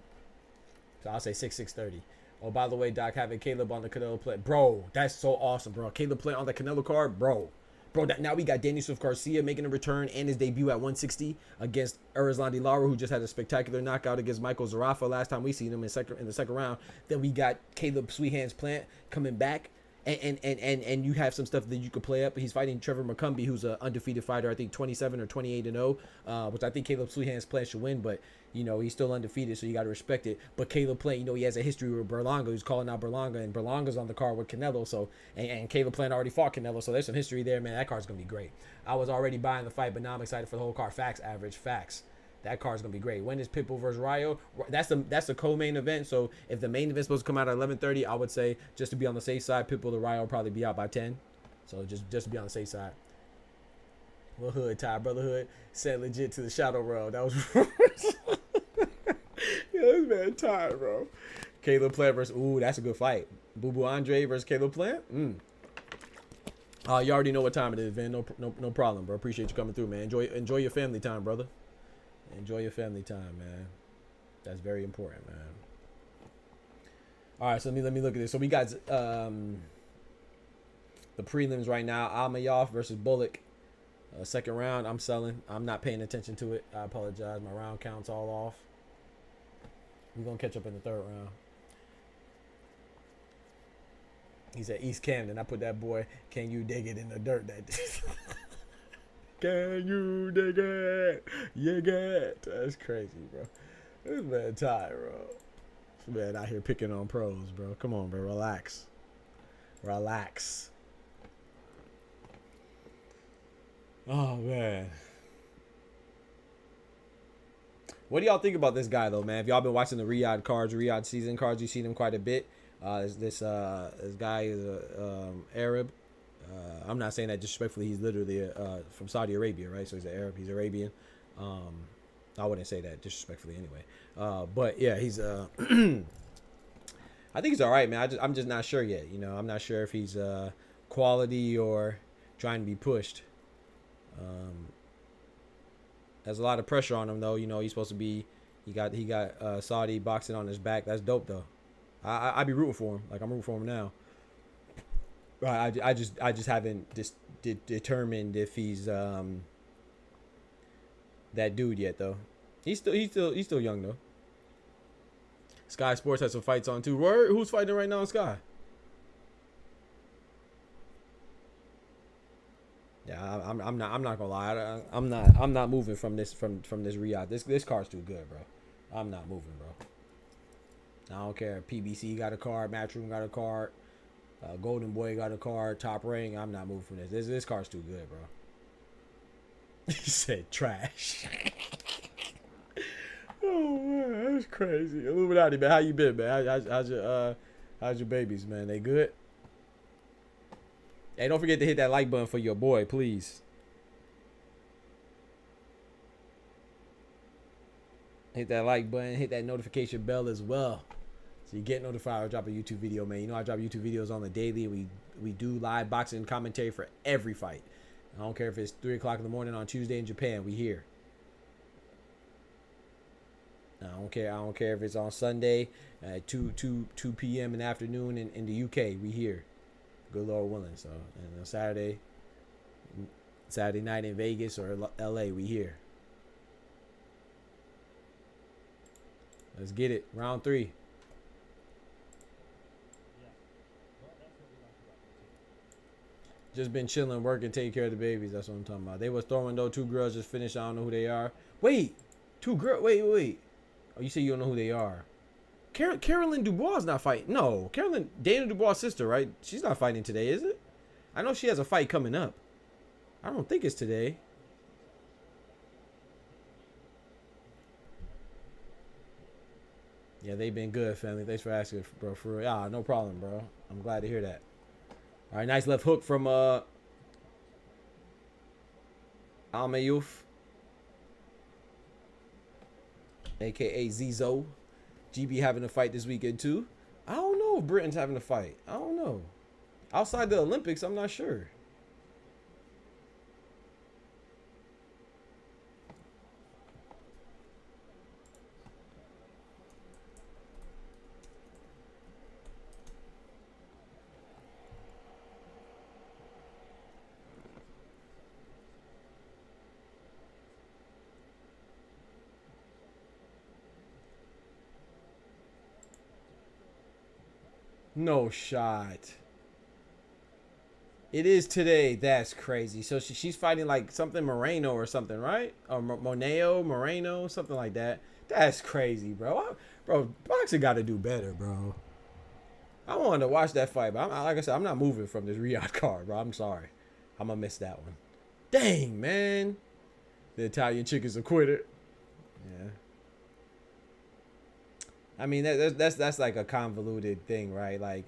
A: so I'll say 6:30. Oh, by the way, Doc, having Caleb on the Canelo play, bro, that's so awesome, bro. Caleb playing on the Canelo card, bro. Now we got Daniel Swift Garcia making a return and his debut at 160 against Erislandy Lara, who just had a spectacular knockout against Michael Zarafa last time we seen him in the second round. Then we got Caleb Sweet Hands Plant coming back and you have some stuff that you could play up. He's fighting Trevor McCumbee, who's an undefeated fighter, I think 27 or 28-0, which I think Caleb Sweethand's plan should win, but he's still undefeated, so you got to respect it. But Caleb playing, he has a history with Berlanga, who's calling out Berlanga, and Berlanga's on the card with Canelo, so and Caleb Plant already fought Canelo, so there's some history there, man. That card's gonna be great. I was already buying the fight, but now I'm excited for the whole card. Facts, average, facts. That card's gonna be great. When is Pitbull versus Rayo? That's the co-main event. So if the main event's supposed to come out at 11:30, I would say just to be on the safe side, Pitbull to Rayo will probably be out by 10. So just to be on the safe side. Well, Hood, Ty Brotherhood said legit to the Shadow Realm. That was this man tired, bro. Caleb Plant versus that's a good fight. Boo Boo Andre versus Caleb Plant. You already know what time it is, man. No problem, bro. Appreciate you coming through, man. Enjoy your family time, brother. Enjoy your family time, man. That's very important, man. All right, so let me look at this. So we got the prelims right now. Almayoff versus Bullock. Second round, I'm selling. I'm not paying attention to it. I apologize. My round count's all off. We're going to catch up in the third round. He's at East Camden. I put that boy, can you dig it in the dirt that day. Can you dig it? You get. That's crazy, bro. This man tired, bro. This man out here picking on pros, bro. Come on, bro. Relax. Relax. Oh, man. What do y'all think about this guy, though, man? If y'all been watching the Riyadh cards, Riyadh season cards, you've seen him quite a bit. This guy is Arab. I'm not saying that disrespectfully. He's literally from Saudi Arabia, right? So he's an Arab. He's Arabian. I wouldn't say that disrespectfully anyway. But yeah, he's. I think he's all right, man. I'm just not sure yet. I'm not sure if he's quality or trying to be pushed. There's a lot of pressure on him, though. He's supposed to be. He got Saudi boxing on his back. That's dope, though. I be rooting for him. Like, I'm rooting for him now. I just haven't determined if he's that dude yet, though. He's still young, though. Sky Sports has some fights on too. Who's fighting right now on Sky? Yeah, I'm not gonna lie. I'm not moving from this Riyadh. This card's too good, bro. I'm not moving, bro. I don't care. PBC got a card. Matchroom got a card. Golden Boy got a card. Top Ring. I'm not moving from this. This card's too good, bro. He said trash. Oh man, that's crazy. Illuminati, man. How you been, man? How's your babies, man? They good? Hey, don't forget to hit that like button for your boy, please. Hit that like button. Hit that notification bell as well, so you get notified when I drop a YouTube video, man. I drop YouTube videos on the daily. We do live boxing commentary for every fight. I don't care if it's 3 o'clock in the morning on Tuesday in Japan. We here. I don't care if it's on Sunday at 2 p.m. in the afternoon in the UK. We here. Good Lord willing. So, and on Saturday night in Vegas or LA, we here. Let's get it. Round 3. Just been chilling, working, taking care of the babies. That's what I'm talking about. They was throwing, though. 2 girls just finished. I don't know who they are. Wait. 2 girls. Wait. Oh, you say you don't know who they are. Carolyn Dubois is not fighting. No. Dana Dubois' sister, right? She's not fighting today, is it? I know she has a fight coming up. I don't think it's today. Yeah, they've been good, family. Thanks for asking, bro. For real. Ah, no problem, bro. I'm glad to hear that. All right, nice left hook from Almayouf, a.k.a. Zizo. GB having a fight this weekend, too. I don't know if Britain's having a fight. I don't know. Outside the Olympics, I'm not sure. No shot. It is today. That's crazy. So she's fighting like something Moreno or something, right? Or Moreno, something like that. That's crazy, bro. Bro, boxing got to do better, bro. I wanted to watch that fight, but like I said, I'm not moving from this Riyadh card, bro. I'm sorry. I'm going to miss that one. Dang, man. The Italian chick is a quitter. Yeah. I mean, that's like a convoluted thing, right? Like,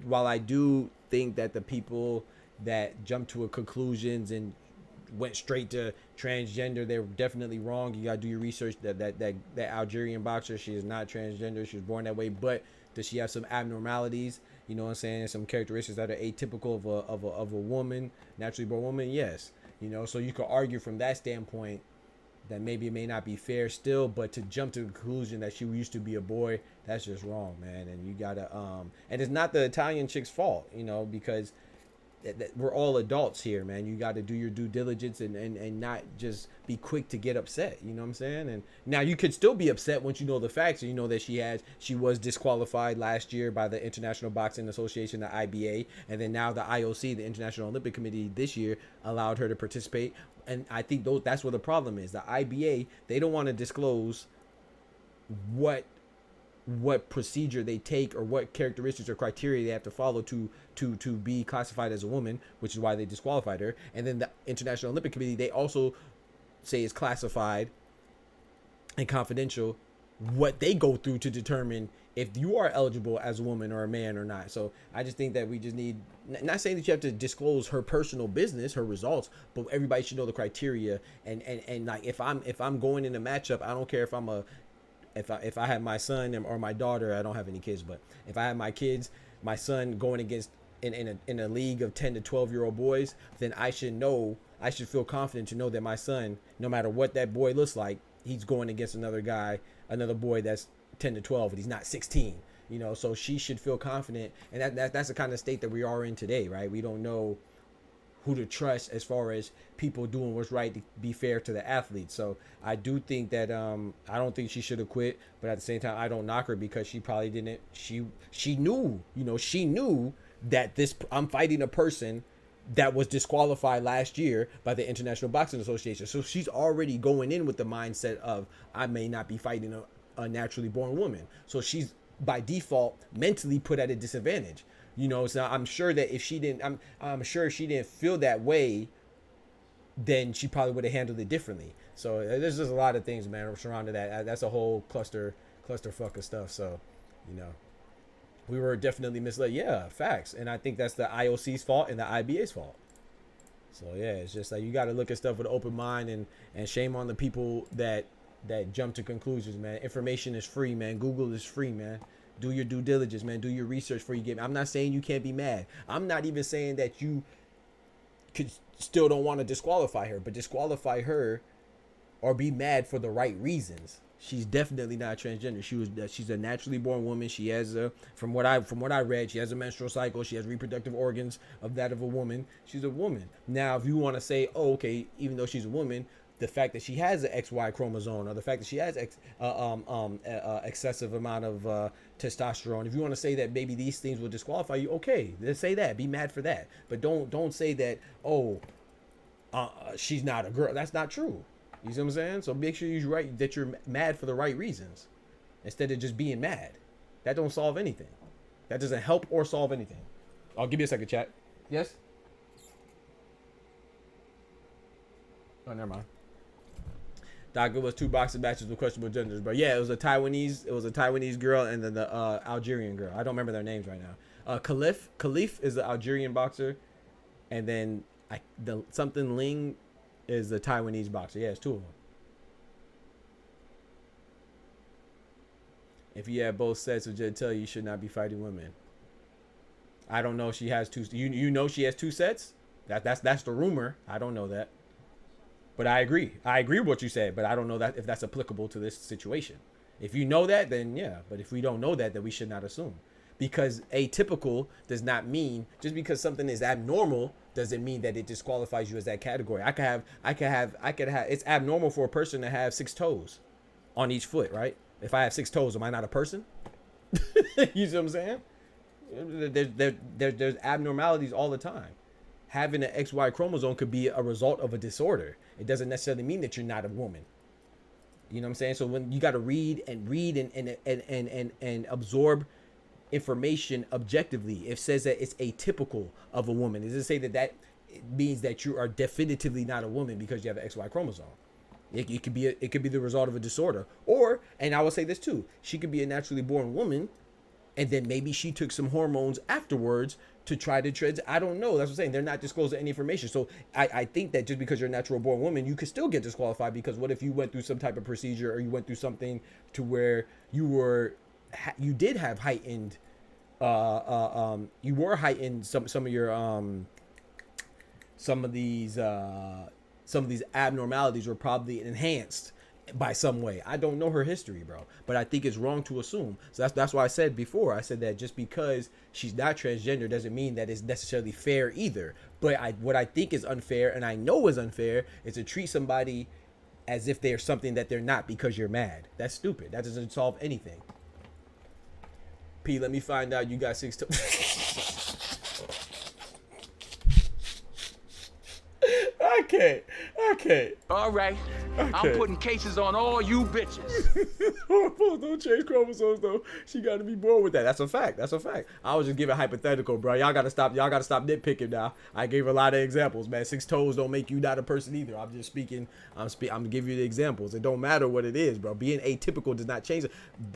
A: while I do think that the people that jumped to a conclusions and went straight to transgender, they're definitely wrong. You gotta do your research. That Algerian boxer, she is not transgender. She was born that way, but does she have some abnormalities? You know what I'm saying? Some characteristics that are atypical of a woman, naturally born woman. Yes, you know. So you could argue from that standpoint that maybe it may not be fair still, but to jump to the conclusion that she used to be a boy, that's just wrong, man. And you gotta and it's not the Italian chick's fault, you know, because we're all adults here, man. You got to do your due diligence and not just be quick to get upset. You know what I'm saying? And now you could still be upset once you know the facts. And you know that she was disqualified last year by the International Boxing Association, the IBA, and then now the IOC, the International Olympic Committee, this year allowed her to participate. And I think that's where the problem is. The IBA, they don't want to disclose what procedure they take or what characteristics or criteria they have to follow to be classified as a woman, which is why they disqualified her. And then the International Olympic Committee, they also say is classified and confidential what they go through to determine if you are eligible as a woman or a man or not. So I just think that we just need, not saying that you have to disclose her personal business, her results, but everybody should know the criteria. And like if I'm going in a matchup, I don't care if I'm if I have my son or my daughter, I don't have any kids, but if I have my son going against in a league of 10 to 12-year-old boys, then I should feel confident to know that my son, no matter what that boy looks like, he's going against another boy that's 10 to 12, and he's not 16, you know. So she should feel confident, and that's the kind of state that we are in today, right? We don't know who to trust as far as people doing what's right to be fair to the athletes. So I do think that I don't think she should have quit, but at the same time I don't knock her because she probably didn't. She knew, you know, she knew that I'm fighting a person that was disqualified last year by the International Boxing Association. So she's already going in with the mindset of I may not be fighting a naturally born woman. So she's by default mentally put at a disadvantage. You know, so I'm sure that if she didn't, I'm sure if she didn't feel that way, then she probably would have handled it differently. So there's just a lot of things, man, surrounding that. That's a whole clusterfuck of stuff. So, you know, we were definitely misled. Yeah, facts. And I think that's the IOC's fault and the IBA's fault. So yeah, it's just like you got to look at stuff with an open mind, and shame on the people that jump to conclusions, man. Information is free, man. Google is free, man. Do your due diligence, man. Do your research before you get. I'm not saying you can't be mad. I'm not even saying that you still don't want to disqualify her, but disqualify her or be mad for the right reasons. She's definitely not transgender. She's a naturally born woman. She has from what I read, she has a menstrual cycle. She has reproductive organs of that of a woman. She's a woman. Now, if you want to say, oh, okay, even though she's a woman, the fact that she has an XY chromosome, or the fact that she has excessive amount of testosterone, if you want to say that maybe these things will disqualify you, okay, let's say that. Be mad for that, but don't say that. Oh, she's not a girl. That's not true. You see what I'm saying? So make sure that you're mad for the right reasons, instead of just being mad. That don't solve anything. That doesn't help or solve anything. I'll give you a second, chat. Yes. Oh, never mind. Doc, it was 2 boxing matches with questionable genders, but yeah, it was a Taiwanese girl and then the Algerian girl. I don't remember their names right now. Khalif is the Algerian boxer, and then something Ling is the Taiwanese boxer. Yeah, it's 2 of them. If you have both sets of genitalia, you should not be fighting women. I don't know if she has 2. You know she has 2 sets? That's the rumor. I don't know that. But I agree. I agree with what you said, but I don't know that if that's applicable to this situation. If you know that, then yeah. But if we don't know that, then we should not assume. Because atypical does not mean, just because something is abnormal doesn't mean that it disqualifies you as that category. I could have it's abnormal for a person to have 6 toes on each foot, right? If I have 6 toes, am I not a person? You see what I'm saying? There's abnormalities all the time. having an XY chromosome could be a result of a disorder. It doesn't necessarily mean that you're not a woman. You know what I'm saying? So when you got to read and absorb information objectively, it says that it's atypical of a woman. It doesn't say that it means that you are definitively not a woman because you have an XY chromosome. It could be the result of a disorder, or, and I will say this too, she could be a naturally born woman, and then maybe she took some hormones afterwards to try to tread. I don't know. That's what I'm saying. They're not disclosing any information. So I think that just because you're a natural born woman, you could still get disqualified, because what if you went through some type of procedure, or you went through something to where you did have heightened, you were heightened some of your some of these abnormalities were probably enhanced by some way. I don't know her history, bro, but I think it's wrong to assume. So that's why I said before, I said that just because she's not transgender doesn't mean that it's necessarily fair either. But what I think is unfair, and I know is unfair, is to treat somebody as if they're something that they're not because you're mad. That's stupid. That doesn't solve anything. P, let me find out you got 6 Okay.
B: All right.
A: Okay.
B: I'm putting cases on all you bitches.
A: Don't change chromosomes though. She got to be born with that. That's a fact. I was just giving hypothetical, bro. Y'all gotta stop nitpicking now. I gave a lot of examples, man. 6 toes don't make you not a person either. I'm just speaking. I'm giving you the examples. It don't matter what it is, bro. Being atypical does not change it.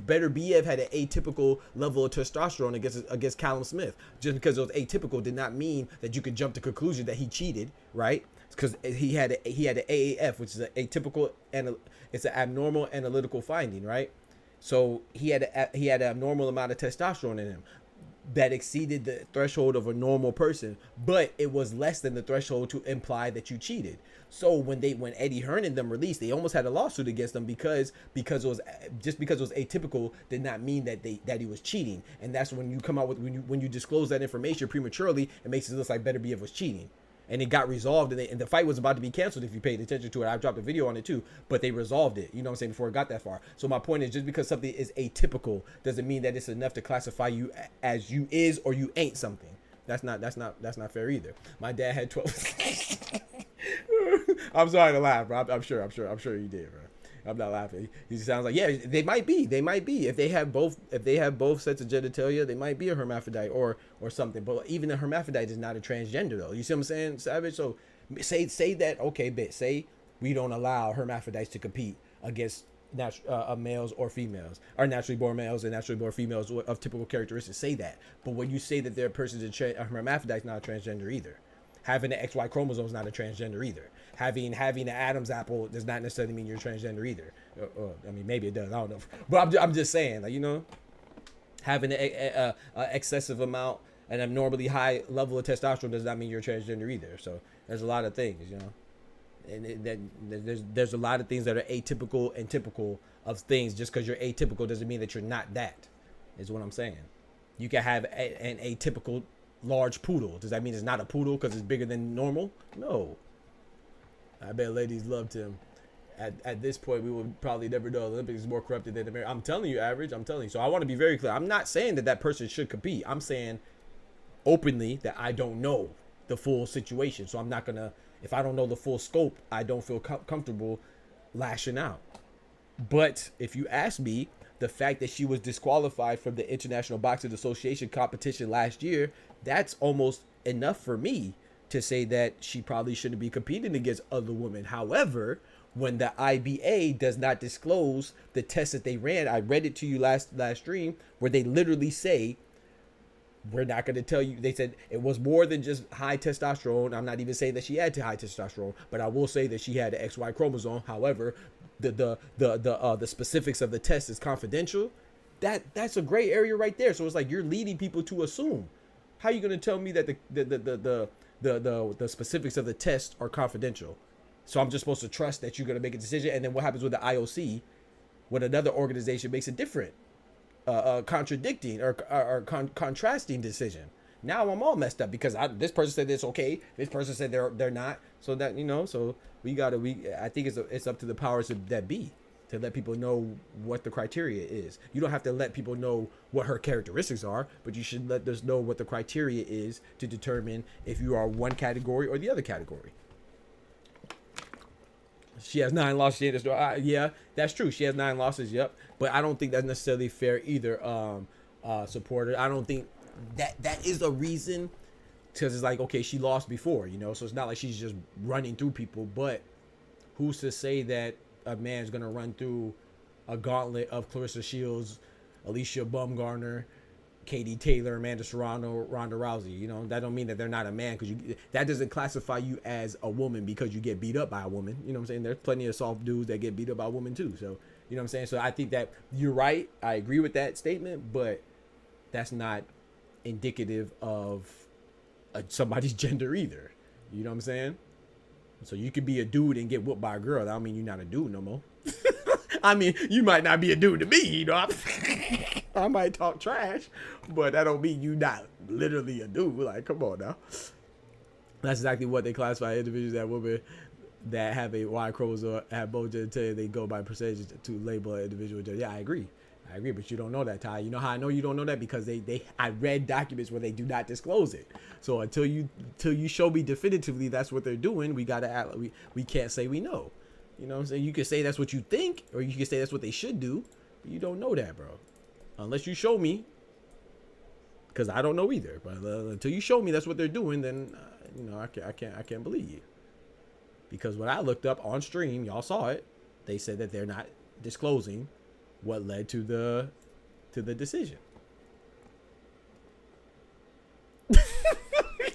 A: Better BF had an atypical level of testosterone against Callum Smith. Just because it was atypical did not mean that you could jump to conclusion that he cheated, right? Because he had an AAF, which is an atypical, and it's an abnormal analytical finding, right? So he had an abnormal amount of testosterone in him that exceeded the threshold of a normal person, but it was less than the threshold to imply that you cheated. So when Eddie Hearn and them released, they almost had a lawsuit against them because it was atypical did not mean that he was cheating. And that's when you come out with when you disclose that information prematurely, it makes it look like Better BF was cheating. And it got resolved, and the fight was about to be canceled if you paid attention to it. I dropped a video on it too, but they resolved it, you know what I'm saying, before it got that far. So my point is, just because something is atypical doesn't mean that it's enough to classify you as you is or you ain't something. That's not fair either. My dad had 12. I'm sorry to laugh, bro. I'm sure you did, bro. I'm not laughing. He sounds like, yeah, they might be. If they have both sets of genitalia, they might be a hermaphrodite or something. But even a hermaphrodite is not a transgender, though. You see what I'm saying, Savage? So say that, okay, say we don't allow hermaphrodites to compete against males or females, or naturally born males and naturally born females of typical characteristics. Say that. But when you say that their person is a hermaphrodite, is not a transgender either. Having an XY chromosome is not a transgender either. Having an Adam's apple does not necessarily mean you're transgender either. I mean, maybe it does. I don't know. But I'm just saying, like, you know, having an excessive amount, an abnormally high level of testosterone does not mean you're transgender either. So there's a lot of things, you know, and there's a lot of things that are atypical and typical of things. Just because you're atypical doesn't mean that you're not that, is what I'm saying. You can have an atypical large poodle. Does that mean it's not a poodle because it's bigger than normal? No. I bet ladies loved him. At this point, we would probably never know the Olympics is more corrupted than America. I'm telling you, Average. I'm telling you. So I want to be very clear. I'm not saying that person should compete. I'm saying openly that I don't know the full situation. So I'm not going to, if I don't know the full scope, I don't feel comfortable lashing out. But if you ask me, the fact that she was disqualified from the International Boxing Association competition last year, that's almost enough for me to say that she probably shouldn't be competing against other women. However, when the IBA does not disclose the test that they ran, I read it to you last stream, where they literally say, we're not going to tell you. They said it was more than just high testosterone. I'm not even saying that she had high testosterone, but I will say that she had an XY chromosome. However, the specifics of the test is confidential. That's a gray area right there. So it's like you're leading people to assume. How are you going to tell me that the specifics of the test are confidential? So I'm just supposed to trust that you're going to make a decision, and then what happens with the IOC when another organization makes a different contradicting or contrasting decision? Now I'm all messed up because this person said it's okay, this person said they're not. So that, you know, so I think it's up to the powers that be to let people know what the criteria is. You don't have to let people know what her characteristics are, but you should let us know what the criteria is to determine if you are one category or the other category. She has 9 losses. Yeah, that's true. She has 9 losses. Yep. But I don't think that's necessarily fair either. Supporter. I don't think that is a reason, because it's like, okay, she lost before, you know, so it's not like she's just running through people. But who's to say that a man's gonna run through a gauntlet of Clarissa Shields, Alicia Baumgartner, Katie Taylor, Amanda Serrano, Ronda Rousey? You know, that don't mean that they're not a man, because that doesn't classify you as a woman because you get beat up by a woman. You know what I'm saying? There's plenty of soft dudes that get beat up by women too. So, you know what I'm saying? So I think that you're right. I agree with that statement, but that's not indicative of somebody's gender either. You know what I'm saying? So you could be a dude and get whooped by a girl. That don't mean you're not a dude no more. I mean, you might not be a dude to me, you know. I might talk trash, but that don't mean you not literally a dude. Like, come on now. That's exactly what they classify individuals, that women that have a Y chromosome have both gender, they go by percentage to label an individual gender. Yeah, I agree, but you don't know that, Ty. You know how I know you don't know that? Because I read documents where they do not disclose it. So until you show me definitively that's what they're doing, we gotta act, we can't say we know. You know what I'm saying? You can say that's what you think, or you can say that's what they should do, but you don't know that, bro. Unless you show me, because I don't know either. But until you show me that's what they're doing, then you know, I can't believe you. Because when I looked up on stream, y'all saw it. They said that they're not disclosing what led to the decision.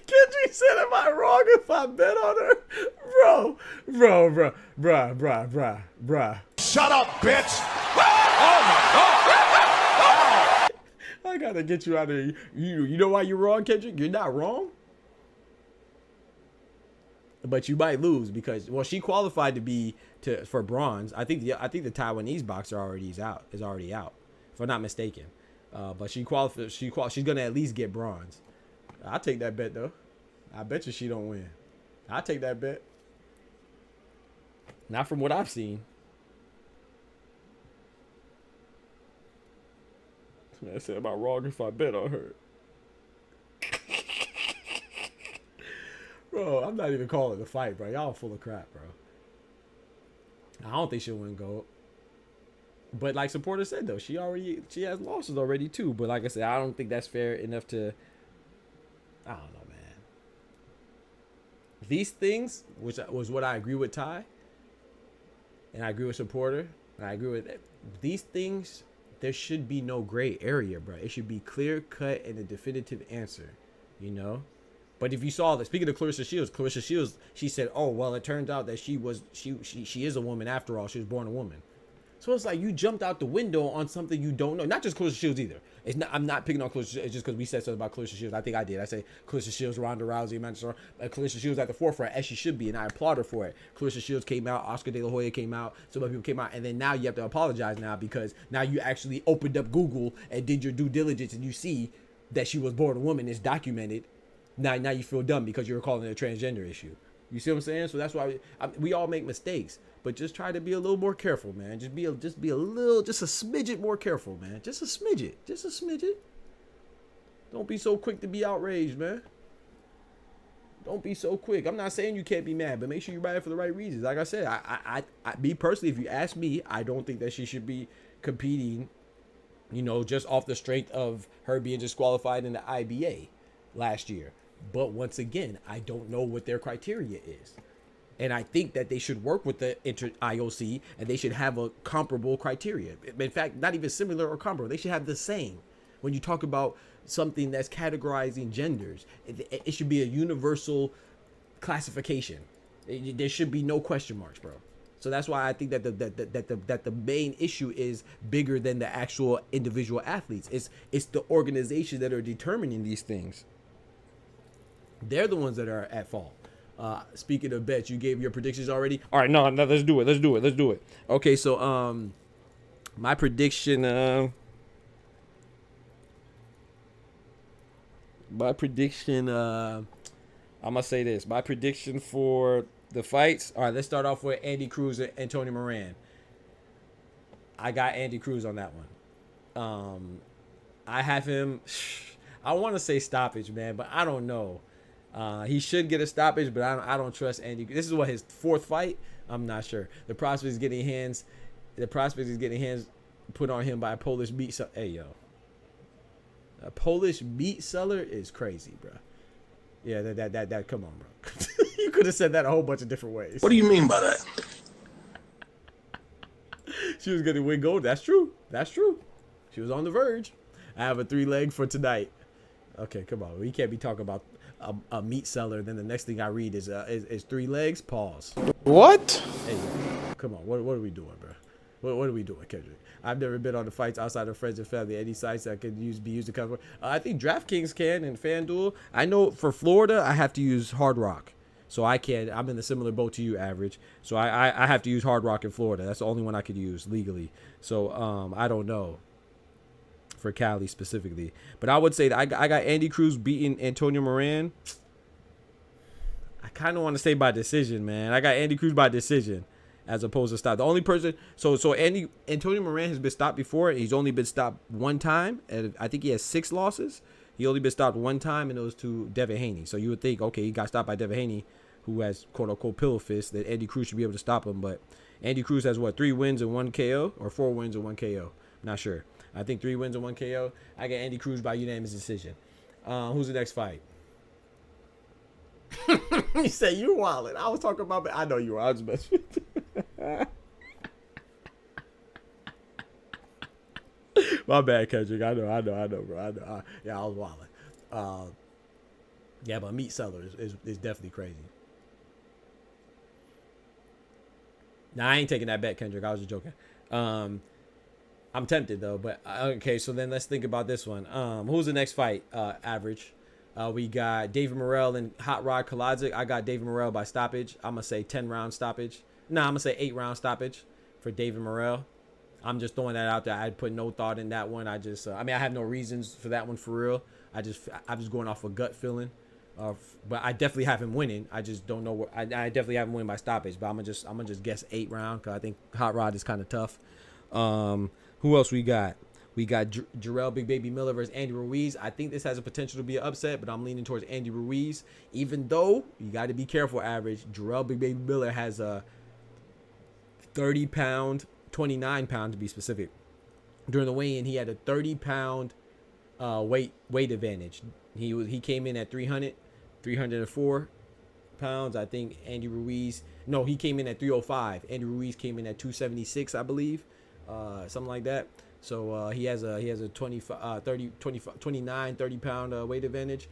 A: Kendrick said, "Am I wrong if I bet on her?" Bruh.
D: Shut up, bitch!
A: I gotta get you out of here. You know why you're wrong, Kendrick? You're not wrong. But you might lose because, well, she qualified for bronze. I think the Taiwanese boxer is already out, if I'm not mistaken. But she qualified. She's gonna at least get bronze. I'll take that bet though. I bet you she don't win. I'll take that bet. Not from what I've seen. I said, "Am I wrong if I bet on her?" Bro, I'm not even calling the fight, bro. Y'all full of crap, bro. I don't think she'll win gold. But like Supporter said, though, she has losses already, too. But like I said, I don't think that's fair enough to... I don't know, man. These things, which was what I agree with Ty, and I agree with Supporter, and I agree with it. These things, there should be no gray area, bro. It should be clear cut and a definitive answer, you know? But if you saw that, speaking of Clarissa Shields, she said, "Oh, well, it turns out that she is a woman after all. She was born a woman." So it's like you jumped out the window on something you don't know. Not just Clarissa Shields either. It's not. I'm not picking on Clarissa Shields. It's just because we said something about Clarissa Shields. I think I did. I say Clarissa Shields, Ronda Rousey, Manchester. Clarissa Shields at the forefront, as she should be, and I applaud her for it. Clarissa Shields came out. Oscar De La Hoya came out. Some other people came out, and then now you have to apologize now because now you actually opened up Google and did your due diligence, and you see that she was born a woman. It's documented. Now you feel dumb because you're calling it a transgender issue. You see what I'm saying? So that's why we all make mistakes, but just try to be a little more careful, man. Just be a smidget more careful, man. Just a smidget. Don't be so quick to be outraged, man. Don't be so quick. I'm not saying you can't be mad, but make sure you're mad for the right reasons. Like I said, I me personally, if you ask me, I don't think that she should be competing, you know, just off the strength of her being disqualified in the IBA last year. But once again, I don't know what their criteria is. And I think that they should work with the IOC and they should have a comparable criteria. In fact, not even similar or comparable. They should have the same. When you talk about something that's categorizing genders, it should be a universal classification. There should be no question marks, bro. So that's why I think that the main issue is bigger than the actual individual athletes. It's the organization that are determining these things. They're the ones that are at fault. Speaking of bets, you gave your predictions already. All right, no, let's do it. Okay, so my prediction. I'm gonna say this. My prediction for the fights. All right, let's start off with Andy Cruz and Tony Moran. I got Andy Cruz on that one. I have him. I want to say stoppage, man, but I don't know. He should get a stoppage, but I don't trust Andy. This is what, his 4th fight. I'm not sure. The prospect is getting hands put on him by a Polish meat seller. Hey, yo. A Polish meat seller is crazy, bro. Yeah, that come on, bro. You could have said that a whole bunch of different ways.
D: What do you mean by that?
A: She was going to win gold. That's true. That's true. She was on the verge. I have a 3-leg for tonight. Okay, come on. We can't be talking about a meat seller. Then the next thing I read is 3 legs. Pause.
D: What?
A: Hey, come on. What are we doing, bro? What are we doing, Kendrick? I've never been on the fights outside of friends and family. Any sites that could be used to cover. I think DraftKings can and FanDuel. I know for Florida, I have to use Hard Rock. So I can't. I'm in a similar boat to you, Average. So I have to use Hard Rock in Florida. That's the only one I could use legally. So I don't know for Cali specifically. But I would say that I got Andy Cruz beating Antonio Moran. I kind of want to say by decision, man. I got Andy Cruz by decision as opposed to stop. The only person, so Antonio Moran has been stopped before. He's only been stopped 1 time, and I think he has 6 losses. He only been stopped 1 time, and it was to Devin Haney. So you would think, okay, he got stopped by Devin Haney, who has quote unquote pillow fist, that Andy Cruz should be able to stop him. But Andy Cruz has what, 3 wins and 1 KO, or 4 wins and 1 KO? Not sure. I think 3 wins and 1 KO. I got Andy Cruz by unanimous decision. Who's the next fight? You say you wildin'. I was talking about. I know you were. I was best. My bad, Kendrick. I know, bro. I know. Yeah, I was wildin'. Yeah, but meat seller is definitely crazy. Nah, I ain't taking that bet, Kendrick. I was just joking. I'm tempted though, but okay. So then let's think about this one. Who's the next fight? Average. We got David Morrell and Hot Rod Kaladzic. I got David Morrell by stoppage. I'm gonna say 10-round stoppage. Nah, I'm gonna say 8-round stoppage for David Morrell. I'm just throwing that out there. I put no thought in that one. I just, I have no reasons for that one for real. I'm just going off a gut feeling. But I definitely have him winning. I just don't know what. I definitely have him winning by stoppage. But I'm gonna just guess 8-round because I think Hot Rod is kind of tough. Who else we got? We got Jarrell Big Baby Miller versus Andy Ruiz. I think this has a potential to be an upset, but I'm leaning towards Andy Ruiz. Even though you got to be careful, Average. Jarrell Big Baby Miller has a 30-pound, 29-pound to be specific. During the weigh-in, he had a 30-pound weight advantage. He came in at 304 pounds. I think Andy Ruiz. No, he came in at 305. Andy Ruiz came in at 276, I believe, something like that. So he has a 29, 30-pound weight advantage,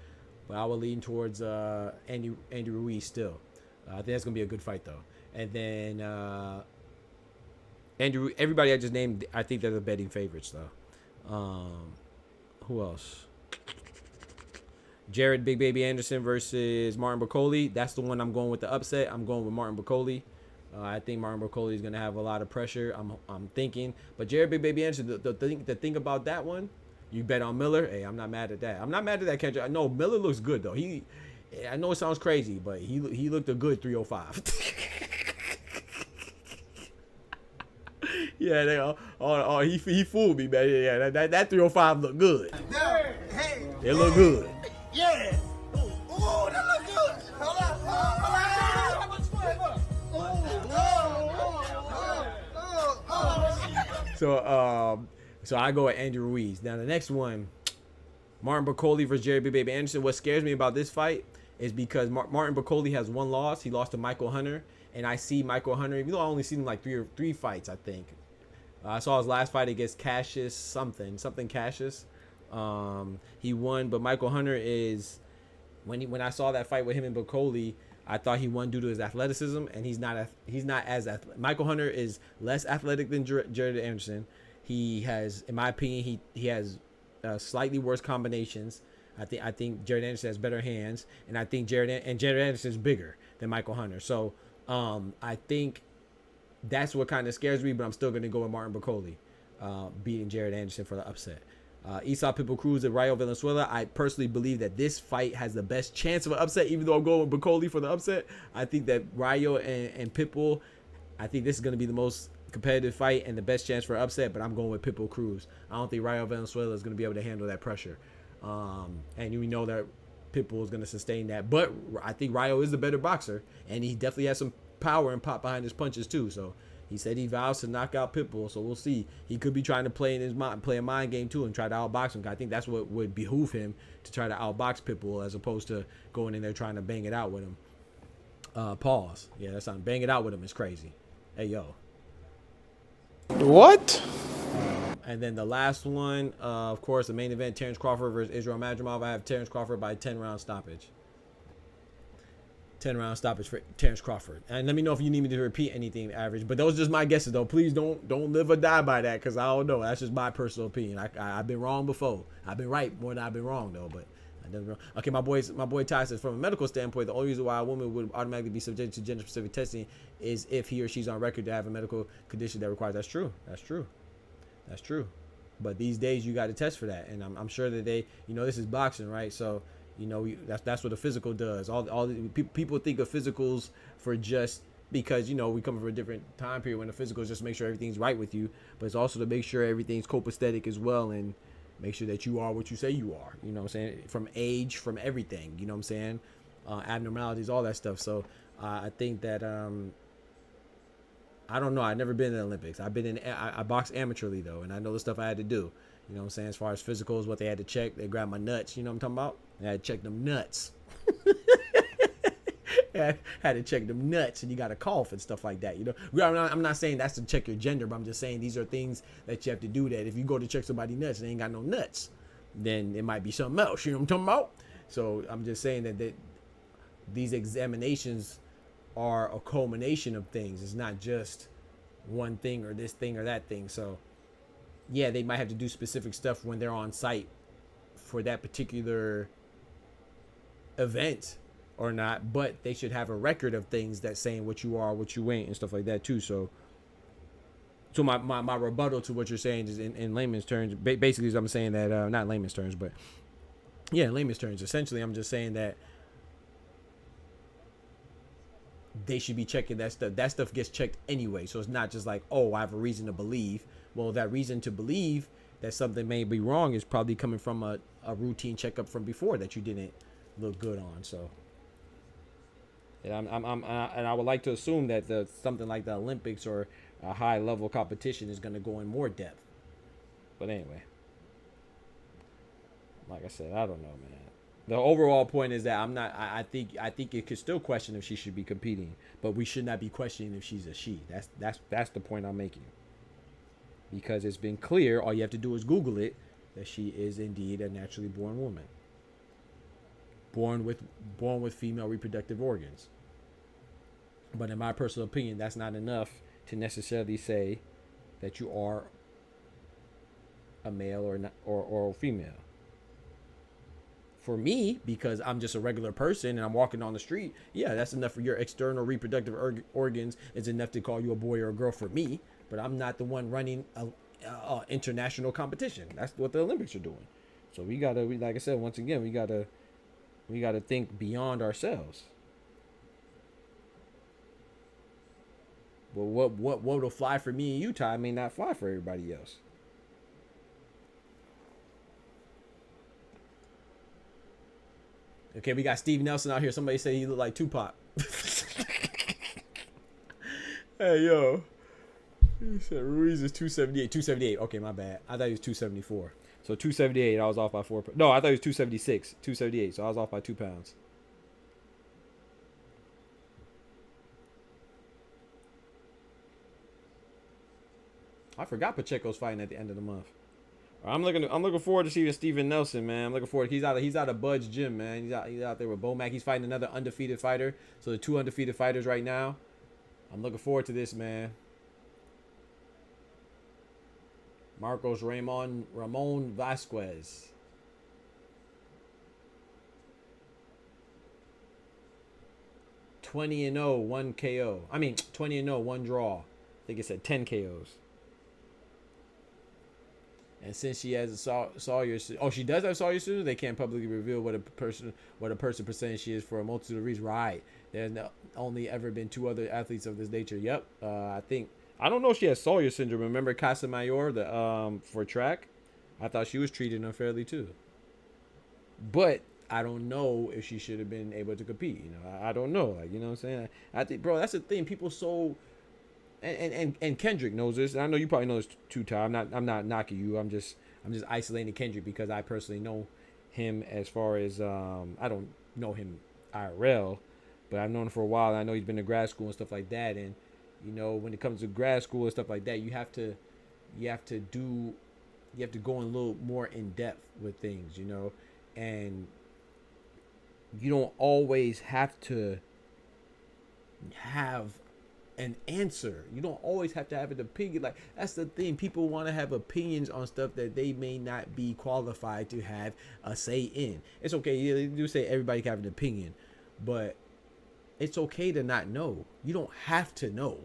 A: but I will lean towards Andy Ruiz still. I think that's gonna be a good fight though. And then everybody I just named, I think they're the betting favorites though. Who else? Jared Big Baby Anderson versus Martin Bakole. That's the one I'm going with the upset. I'm going with Martin Bakole. I think Martin Bakole is going to have a lot of pressure. I'm thinking. But Jared Big Baby Anderson, the thing about that one, you bet on Miller. Hey, I'm not mad at that. I'm not mad at that, Kendrick. I know Miller looks good, though. I know it sounds crazy, but he looked a good 305. Yeah, he fooled me, man. Yeah, that 305 looked good.
E: Hey,
A: It looked good.
E: yeah. Oh, that look good. Hold up. How much fun?
A: So I go with Andy Ruiz. Now the next one, Martin Bakole versus Jared Big Baby Anderson. What scares me about this fight is because Martin Bakole has 1 loss. He lost to Michael Hunter, and I see Michael Hunter. Even though I only seen him like three fights, I think. I saw his last fight against Cassius something Cassius. He won, but Michael Hunter is when I saw that fight with him and Bakole, I thought he won due to his athleticism, and he's not as athletic. Michael Hunter is less athletic than Jared Anderson. He has, in my opinion, he has slightly worse combinations. I think Jared Anderson has better hands, and I think Jared Anderson is bigger than Michael Hunter. So I think that's what kind of scares me, but I'm still going to go with Martin Bakole beating Jared Anderson for the upset. Esau Pitbull Cruz and Rayo Valenzuela. I personally believe that this fight has the best chance of an upset, even though I'm going with Bakole for the upset. I think that Rayo and Pitbull I think this is going to be the most competitive fight and the best chance for upset, but I'm going with Pitbull Cruz. I don't think Rayo Valenzuela is going to be able to handle that pressure. And we know that Pitbull is going to sustain that. But I think Rayo is the better boxer, and he definitely has some power and pop behind his punches too. So he said he vows to knock out Pitbull, so we'll see. He could be trying to play in his mind, play a mind game too, and try to outbox him. I think that's what would behoove him, to try to outbox Pitbull as opposed to going in there trying to bang it out with him. Pause. Yeah, that's not bang it out with him is crazy. Hey yo.
D: What?
A: And then the last one, of course, the main event, Terence Crawford versus Israil Madrimov. I have Terence Crawford by 10-round stoppage. 10-round stoppage for Terence Crawford. And let me know if you need me to repeat anything average. But those are just my guesses, though. Please don't live or die by that, because I don't know. That's just my personal opinion. I've been wrong before. I've been right more than I've been wrong, though. But I never. Okay, my boy Ty says, from a medical standpoint, the only reason why a woman would automatically be subjected to gender-specific testing is if he or she's on record to have a medical condition that requires. That's true. That's true. That's true. But these days, you got to test for that. And I'm sure that they, this is boxing, right? So, that's what a physical does. All people think of physicals for just because, we come from a different time period when the physical is just to make sure everything's right with you. But it's also to make sure everything's copacetic as well, and make sure that you are what you say you are. You know what I'm saying? From age, from everything. You know what I'm saying? Abnormalities, all that stuff. So I think that I don't know. I've never been in the Olympics. I boxed amateurly though, and I know the stuff I had to do. You know what I'm saying? As far as physicals, what they had to check, they grabbed my nuts. You know what I'm talking about? I had to check them nuts. I had to check them nuts, and you got to cough and stuff like that. I'm not saying that's to check your gender, but I'm just saying these are things that you have to do. That if you go to check somebody's nuts and they ain't got no nuts, then it might be something else. You know what I'm talking about? So I'm just saying that these examinations are a culmination of things. It's not just one thing or this thing or that thing. So yeah, they might have to do specific stuff when they're on site for that particular event or not, but they should have a record of things that saying what you are, what you ain't, and stuff like that too. So my rebuttal to what you're saying is in layman's terms, basically I'm saying that, not layman's terms, but yeah, in layman's terms, essentially I'm just saying that they should be checking that stuff. That stuff gets checked anyway. So it's not just like, oh, I have a reason to believe. Well, that reason to believe that something may be wrong is probably coming from a routine checkup from before that you didn't look good on. So, and I would like to assume that something like the Olympics or a high level competition is going to go in more depth. But anyway, like I said, I don't know, man. The overall point is that I think it could still question if she should be competing, but we should not be questioning if she's a she. That's the point I'm making. Because it's been clear, all you have to do is Google it, that she is indeed a naturally born woman. Born with female reproductive organs. But in my personal opinion, that's not enough to necessarily say that you are a male or female. For me, because I'm just a regular person and I'm walking on the street, yeah, that's enough for your external reproductive organs. It's enough to call you a boy or a girl for me. But I'm not the one running a international competition. That's what the Olympics are doing. So we like I said, once again, we gotta think beyond ourselves. Well, what will fly for me and you, Ty, may not fly for everybody else. Okay, we got Steve Nelson out here. Somebody said he looked like Tupac. Hey, yo. He said Ruiz is 278. 278. Okay, my bad. I thought he was 274. So 278, I was off by 4 pounds. No, I thought he was 276. 278, so I was off by 2 pounds. I forgot Pacheco's fighting at the end of the month. I'm looking forward to seeing Steven Nelson, man. I'm looking forward. He's out of Bud's gym, man. He's out there with Bomac. He's fighting another undefeated fighter. So the 2 undefeated fighters right now. I'm looking forward to this, man. Marcos Ramon Vasquez. (20-0), 1 KO. 20-0, 1 draw. I think it said 10 KOs. And since she has a Sawyer, she does have Sawyer syndrome. They can't publicly reveal what a person percentage she is for a multitude of reasons. Right? There's only ever been 2 other athletes of this nature. Yep. I don't know if she has Sawyer syndrome. Remember Casamayor, the for track? I thought she was treated unfairly too. But I don't know if she should have been able to compete. You know, I don't know. Like, you know what I'm saying? I think, bro, that's the thing. People so. And Kendrick knows this, and I know you probably know this too, Ty. I'm not knocking you. I'm just isolating Kendrick because I personally know him as far as I don't know him IRL, but I've known him for a while. And I know he's been to grad school and stuff like that. And you know, when it comes to grad school and stuff like that, you have to go in a little more in depth with things, you know, and you don't always have to have an answer. You don't always have to have an opinion. Like, that's the thing. People want to have opinions on stuff that they may not be qualified to have a say in. It's okay. You do say everybody can have an opinion, but it's okay to not know. You don't have to know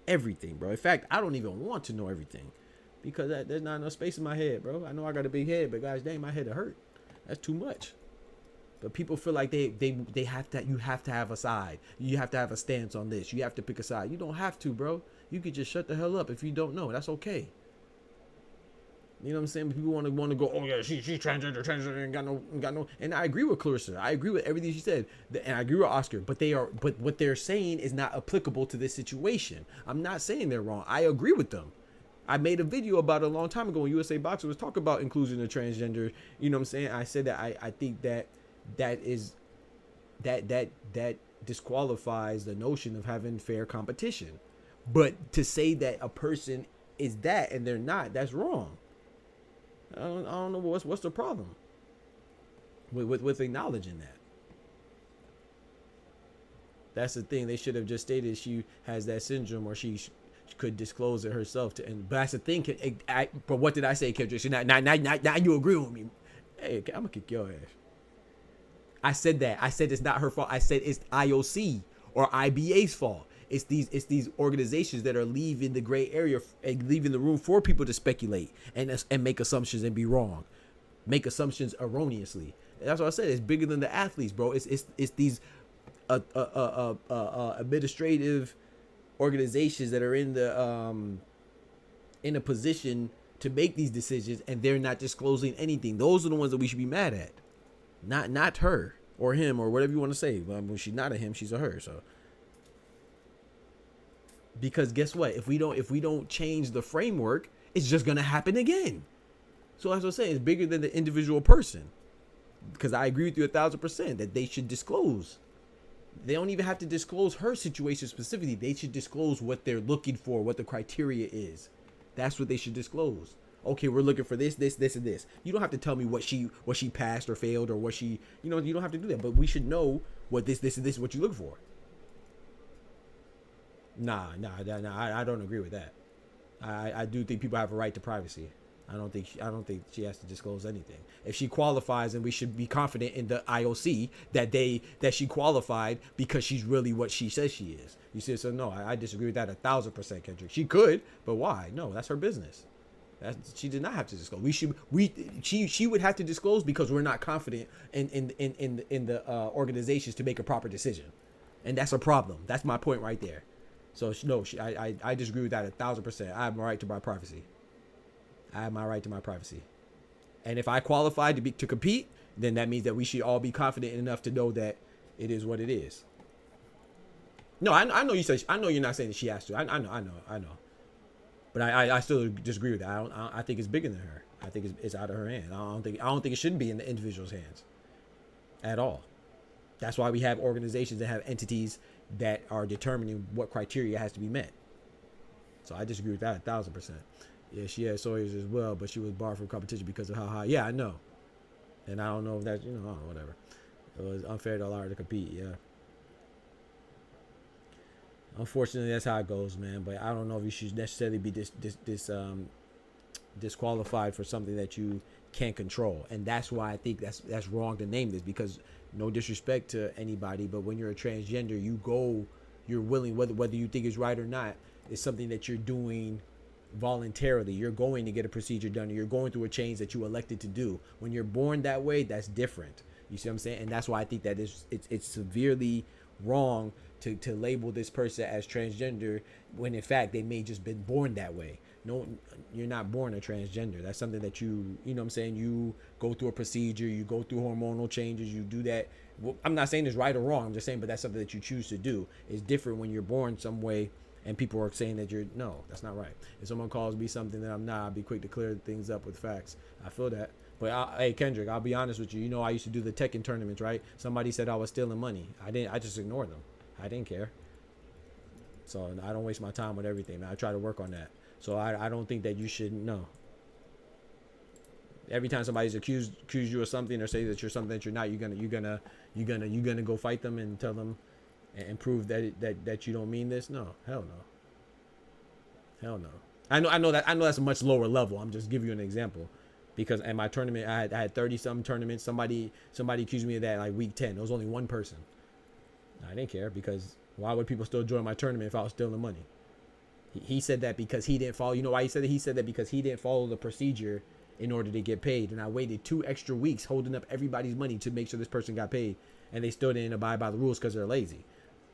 A: everything, bro. In fact, I don't even want to know everything because there's not enough space in my head, bro. I know I got a big head, but gosh dang, my head hurt. That's too much. But people feel like they have to. You have to have a side. You have to have a stance on this. You have to pick a side. You don't have to, bro. You could just shut the hell up if you don't know. That's okay. You know what I'm saying? People want to go, oh yeah, she's transgender, and got no. And I agree with Clarissa. I agree with everything she said, and I agree with Oscar. But what they're saying is not applicable to this situation. I'm not saying they're wrong. I agree with them. I made a video about it a long time ago when USA Boxer was talking about inclusion of transgender. You know what I'm saying? I said that I think that disqualifies the notion of having fair competition. But to say that a person is that and they're not, that's wrong. I don't know what's the problem with acknowledging that. That's the thing. They should have just stated she has that syndrome, or she could disclose it herself. But that's the thing. But what did I say, Kendrick? Now you agree with me? Hey, I'm gonna kick your ass. I said that. I said it's not her fault. I said it's IOC or IBA's fault. It's these organizations that are leaving the gray area and leaving the room for people to speculate and make assumptions and be wrong, make assumptions erroneously. And that's what I said. It's bigger than the athletes, bro. It's these administrative organizations that are in a position to make these decisions, and they're not disclosing anything. Those are the ones that we should be mad at. Not her or him or whatever you want to say. When she's not a him, she's a her. So, because guess what? If we don't change the framework, it's just gonna happen again. So as I was saying, it's bigger than the individual person. Because I agree with you 1,000% that they should disclose. They don't even have to disclose her situation specifically. They should disclose what they're looking for, what the criteria is. That's what they should disclose. Okay, we're looking for this, and this. You don't have to tell me what she passed or failed or what she, you don't have to do that. But we should know what this, and this is what you look for. Nah, I don't agree with that. I do think people have a right to privacy. I don't think she has to disclose anything. If she qualifies, then we should be confident in the IOC that she qualified because she's really what she says she is. You see, so no, I disagree with that 1,000%, Kendrick. She could, but why? No, that's her business. She did not have to disclose. She would have to disclose because we're not confident in the organizations to make a proper decision, and that's a problem. That's my point right there. So no, I disagree with that 1,000%. I have my right to my privacy. And if I qualified to compete, then that means that we should all be confident enough to know that it is what it is. No, I know you said. I know you're not saying that she has to. I know. But I still disagree with that. I think it's bigger than her. I think it's out of her hand. I don't think it shouldn't be in the individual's hands at all. That's why we have organizations that have entities that are determining what criteria has to be met. So I disagree with that 1,000%. Yeah, she had Sawyer's as well, but she was barred from competition because of how high. Yeah, I know. And I don't know if that's, I don't know, whatever. It was unfair to allow her to compete, yeah. Unfortunately, that's how it goes, man. But I don't know if you should necessarily be disqualified for something that you can't control. And that's why I think that's wrong to name this, because no disrespect to anybody, but when you're a transgender, you're willing, whether you think it's right or not, it's something that you're doing voluntarily. You're going to get a procedure done. You're going through a change that you elected to do. When you're born that way, that's different. You see what I'm saying? And that's why I think that it's severely wrong to label this person as transgender when in fact they may just been born that way. No, you're not born a transgender. That's something that you know what I'm saying, you go through a procedure, you go through hormonal changes, you do that. Well, I'm not saying it's right or wrong. I'm just saying, but that's something that you choose to do. It's different when you're born some way and people are saying that you're, no, that's not right. If someone calls me something that I'm not, I'll be quick to clear things up with facts. I feel that. But hey, Kendrick, I'll be honest with you. You know, I used to do the Tekken tournaments, right? Somebody said I was stealing money. I just ignored them. I didn't care. So I don't waste my time with everything, man. I try to work on that. So I don't think that you should know. Every time somebody's accuse you of something or say that you're something that you're not, you're gonna go fight them and tell them and prove that you don't mean this. No, hell no, hell no. I know that's a much lower level. I'm just giving you an example, because at my tournament I had 30 some tournaments. Somebody accused me of that like week 10. There was only one person. I didn't care, because why would people still join my tournament if I was stealing money? He said that because he didn't follow. You know why he said that? He said that because he didn't follow the procedure in order to get paid. And I waited 2 extra weeks holding up everybody's money to make sure this person got paid. And they still didn't abide by the rules because they're lazy.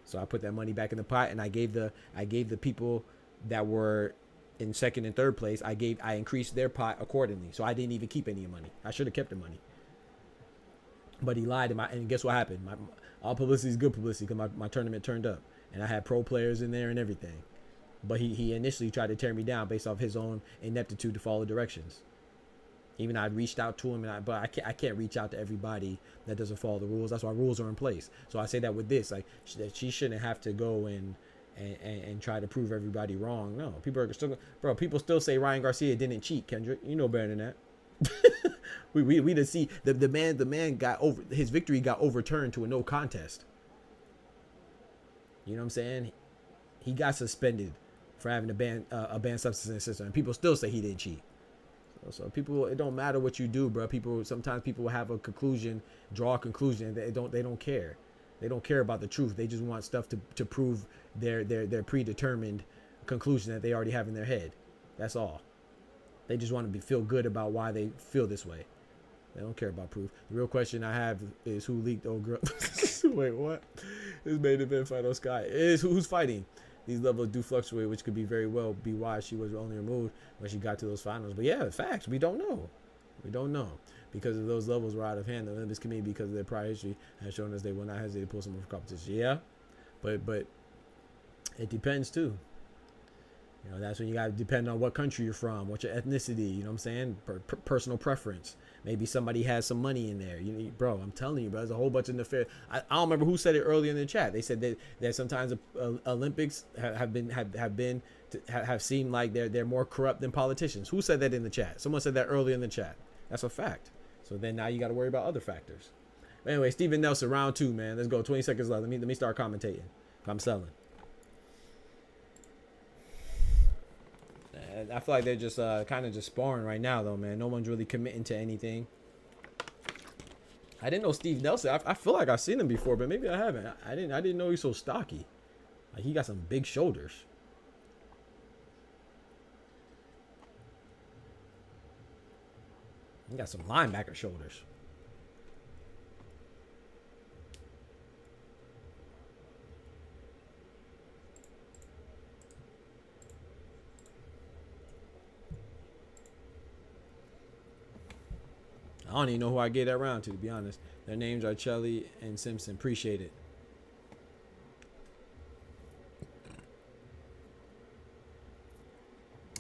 A: So I put that money back in the pot, and I gave the people that were in second and third place, I increased their pot accordingly. So I didn't even keep any money. I should have kept the money. But he lied, and guess what happened? All publicity is good publicity, because my tournament turned up. And I had pro players in there and everything. But he initially tried to tear me down based off his own ineptitude to follow directions. Even I reached out to him, but I can't reach out to everybody that doesn't follow the rules. That's why rules are in place. So I say that with this, like, that she shouldn't have to go and try to prove everybody wrong. No, people still say Ryan Garcia didn't cheat. Kendrick, you know better than that. we didn't see the man got over, his victory got overturned to a no contest. You know what I'm saying? He got suspended for having a banned substance in the system, and people still say he didn't cheat. So people, it don't matter what you do, bro. Sometimes people have a conclusion, draw a conclusion, and they don't care. They don't care about the truth. They just want stuff to prove their predetermined conclusion that they already have in their head. That's all. They just want to feel good about why they feel this way. They don't care about proof. The real question I have is who leaked old girl. Wait, what? This main event fight on Sky is who's fighting. These levels do fluctuate, which could be very well be why she was only removed when she got to those finals. But yeah, facts. We don't know. We don't know. Because if those levels were out of hand, the Olympics committee, because of their prior history, has shown us they will not hesitate to pull some of competition. Yeah, but it depends too. You know, that's when you got to depend on what country you're from, what your ethnicity, you know what I'm saying? Personal preference. Maybe somebody has some money in there. Bro, I'm telling you, bro, there's a whole bunch of nefarious. I don't remember who said it earlier in the chat. They said that sometimes Olympics have seemed like they're more corrupt than politicians. Who said that in the chat? Someone said that earlier in the chat. That's a fact. So then now you got to worry about other factors. But anyway, Steven Nelson, round 2, man. Let's go. 20 seconds left. Let me start commentating. I'm selling. I feel like they're just kind of just sparring right now, though, man. No one's really committing to anything. I didn't know Steve Nelson. I feel like I've seen him before, but maybe I haven't. I didn't know he's so stocky. Like, he got some big shoulders. He got some linebacker shoulders. I don't even know who I gave that round to be honest. Their names are Chelly and Simpson. Appreciate it.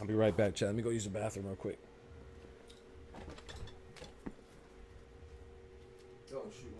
A: I'll be right back, chat. Let me go use the bathroom real quick. Oh, shoot.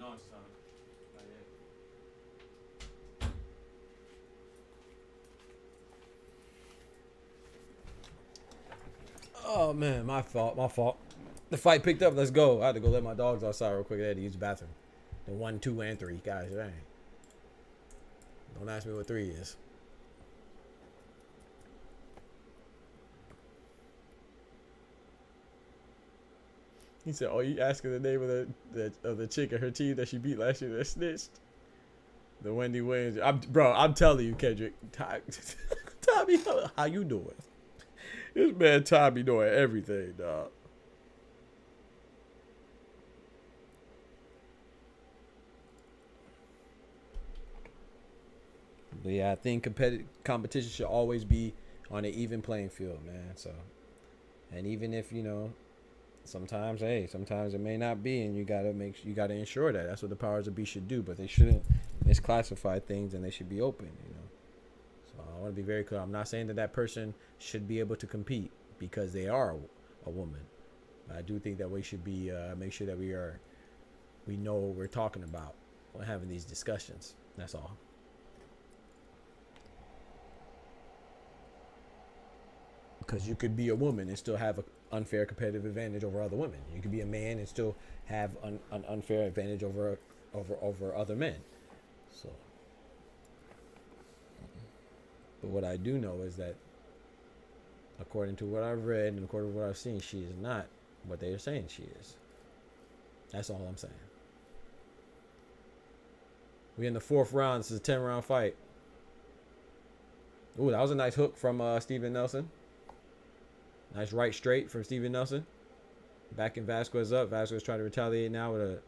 A: dogs or something. Oh man, my fault, my fault. The fight picked up. Let's go. I had to go let my dogs outside real quick. I had to use the bathroom. The 1, 2, and 3, guys. Dang. Don't ask me what 3 is. He said, "Oh, you asking the name of the chick and her team that she beat last year that snitched?" The Wendy Williams. I'm telling you, Kendrick. Tommy, how you doing? This man Tommy doing everything, dog. But yeah, I think competition should always be on an even playing field, man. So, and even if sometimes it may not be, and you gotta ensure that. That's what the powers that be should do. But they shouldn't misclassify things, and they should be open. So I want to be very clear. I'm not saying that person should be able to compete because they are a woman. But I do think that we should be make sure that we know what we're talking about when having these discussions. That's all. Because you could be a woman and still have an unfair competitive advantage over other women. You could be a man and still have an unfair advantage over other men. So, but what I do know is that, according to what I've read and according to what I've seen, she is not what they are saying she is. That's all I'm saying. We're in the 4th round. This is a 10-round fight. Ooh, that was a nice hook from Steven Nelson. Nice right straight from Steven Nelson. Backing Vasquez up. Vasquez trying to retaliate now with a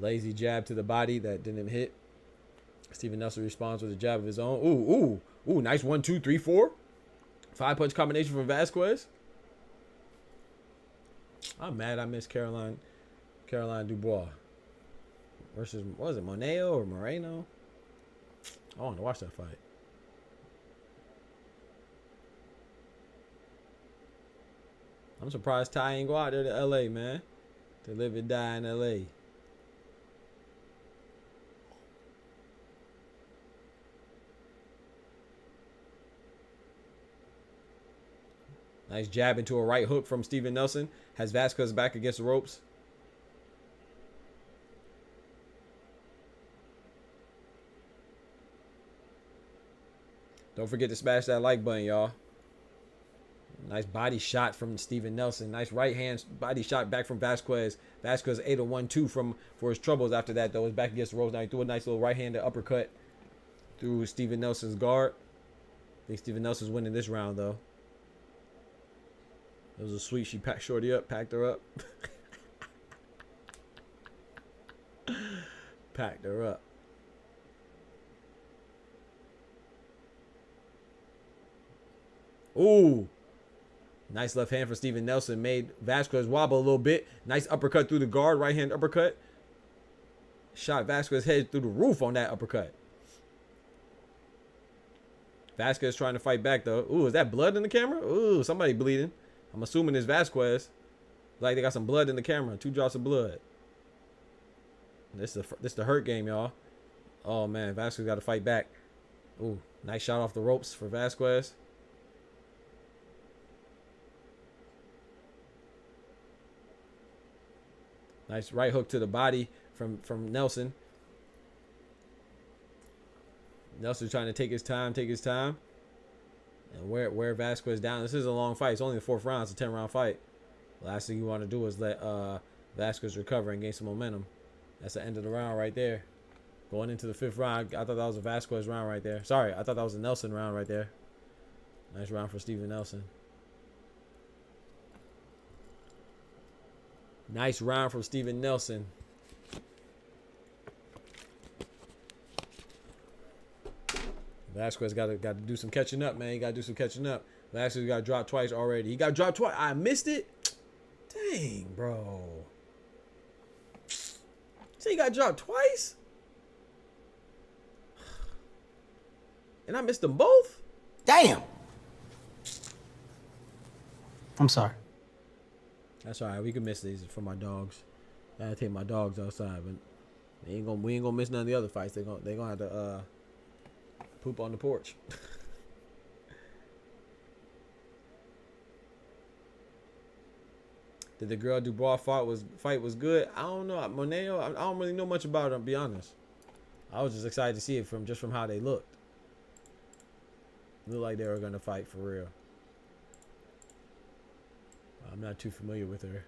A: lazy jab to the body that didn't hit. Steven Nelson responds with a jab of his own. Ooh. Nice 1, 2, 3, 4. 5-punch combination from Vasquez. I'm mad I missed Caroline Dubois versus, what was it, Moneo or Moreno? I want to watch that fight. I'm surprised Ty ain't go out there to L.A., man. To live and die in L.A. Nice jab into a right hook from Steven Nelson. Has Vasquez back against the ropes. Don't forget to smash that like button, y'all. Nice body shot from Steven Nelson. Nice right hand body shot back from Vasquez. Vasquez ate a 1-2 for his troubles after that, though. He's back against the ropes. Now he threw a nice little right-handed uppercut through Steven Nelson's guard. I think Steven Nelson's winning this round, though. It was a sweep. She packed Shorty up, packed her up. Packed her up. Ooh. Nice left hand for Steven Nelson. Made Vasquez wobble a little bit. Nice uppercut through the guard. Right hand uppercut. Shot Vasquez's head through the roof on that uppercut. Vasquez trying to fight back, though. Ooh, is that blood in the camera? Ooh, somebody bleeding. I'm assuming it's Vasquez. Like they got some blood in the camera. 2 drops of blood. This is the hurt game, y'all. Oh, man. Vasquez got to fight back. Ooh, nice shot off the ropes for Vasquez. Nice right hook to the body from Nelson. Nelson trying to take his time. And wear Vasquez down. This is a long fight. It's only the 4th round. It's a 10-round fight. Last thing you want to do is let Vasquez recover and gain some momentum. That's the end of the round right there. Going into the 5th round. I thought that was a Vasquez round right there. Sorry, I thought that was a Nelson round right there. Nice round for Steven Nelson. Nice round from Steven Nelson. Vasquez got to do some catching up, man. He got to do some catching up. Vasquez got dropped twice already. He got dropped twice. I missed it. Dang, bro. So he got dropped twice? And I missed them both?
D: Damn. I'm sorry.
A: That's all right. We can miss these for my dogs. I gotta take my dogs outside, but We ain't gonna miss none of the other fights. They gonna have to poop on the porch. Did the girl Dubois fight was good? I don't know. Moneo, I don't really know much about her, to be honest. I was just excited to see it from how they looked. Looked like they were gonna fight for real. I'm not too familiar with her.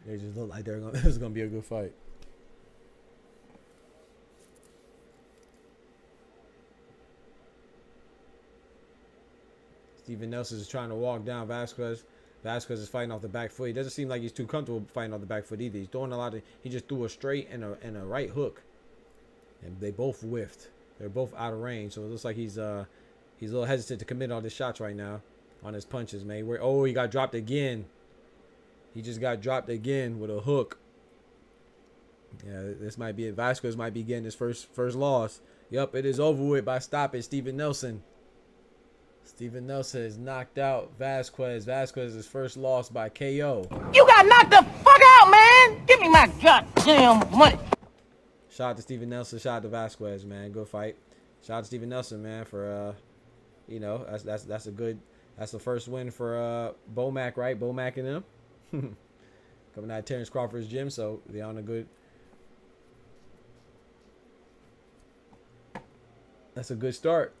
A: They just look like it was gonna be a good fight. Steven Nelson is trying to walk down Vasquez. Vasquez is fighting off the back foot. He doesn't seem like he's too comfortable fighting off the back foot either. He's throwing a lot of. He just threw a straight and a right hook, and they both whiffed. They're both out of range, so it looks like he's a little hesitant to commit all his shots right now on his punches, man. He got dropped again. He just got dropped again with a hook. Yeah, this might be it. Vasquez might be getting his first loss. Yup, it is over with by stoppage. Steven Nelson. Steven Nelson has knocked out Vasquez. Vasquez's first loss by KO.
D: You got knocked the fuck out, man! Give me my goddamn money.
A: Shout out to Steven Nelson. Shout out to Vasquez, man. Good fight. Shout out to Steven Nelson, man, for that's a good. That's the first win for Bomac, right? Bomac and them. Coming out of Terence Crawford's gym, so they're on a good. That's a good start.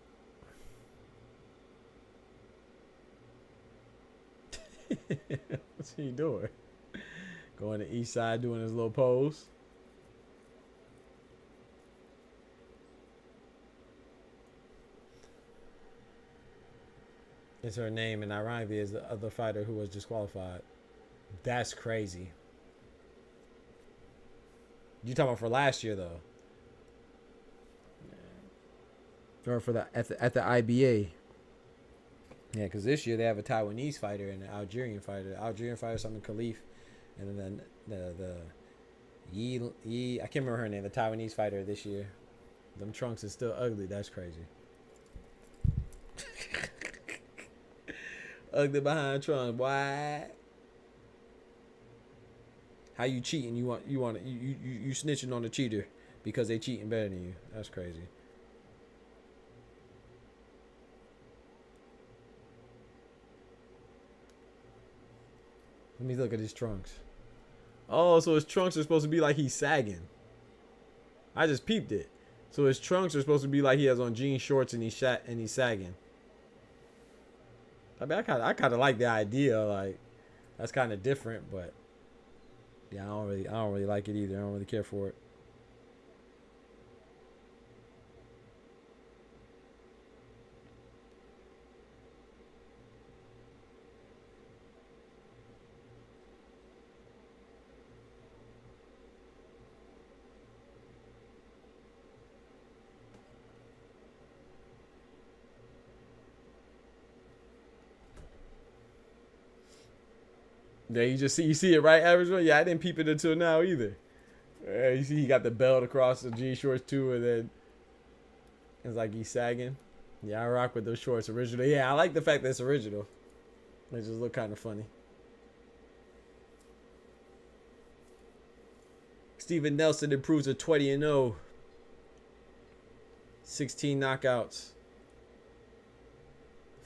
A: What's he doing? Going to east side, doing his little pose. It's her name, and ironically is the other fighter who was disqualified. That's crazy. You talking about for last year though, or for the at the IBA? Yeah, because this year they have a Taiwanese fighter and an Algerian fighter. The Algerian fighter, something Khalif, and then the Yi I can't remember her name. The Taiwanese fighter this year. Them trunks is still ugly. That's crazy. Ugly behind trunks. Why? How you cheating? You snitching on the cheater because they cheating better than you. That's crazy. Let me look at his trunks. Oh, so his trunks are supposed to be like he's sagging. I just peeped it. So his trunks are supposed to be like he has on jean shorts and he's sagging. I mean, I kind of like the idea. Like, that's kind of different, but yeah, I don't really like it either. I don't really care for it. Yeah, you see it right, average one. Yeah, I didn't peep it until now either. You see, he got the belt across the jean shorts too, and then it's like he's sagging. Yeah, I rock with those shorts original. Yeah, I like the fact that it's original. They just look kind of funny. Steven Nelson improves to 20-0. 16 knockouts.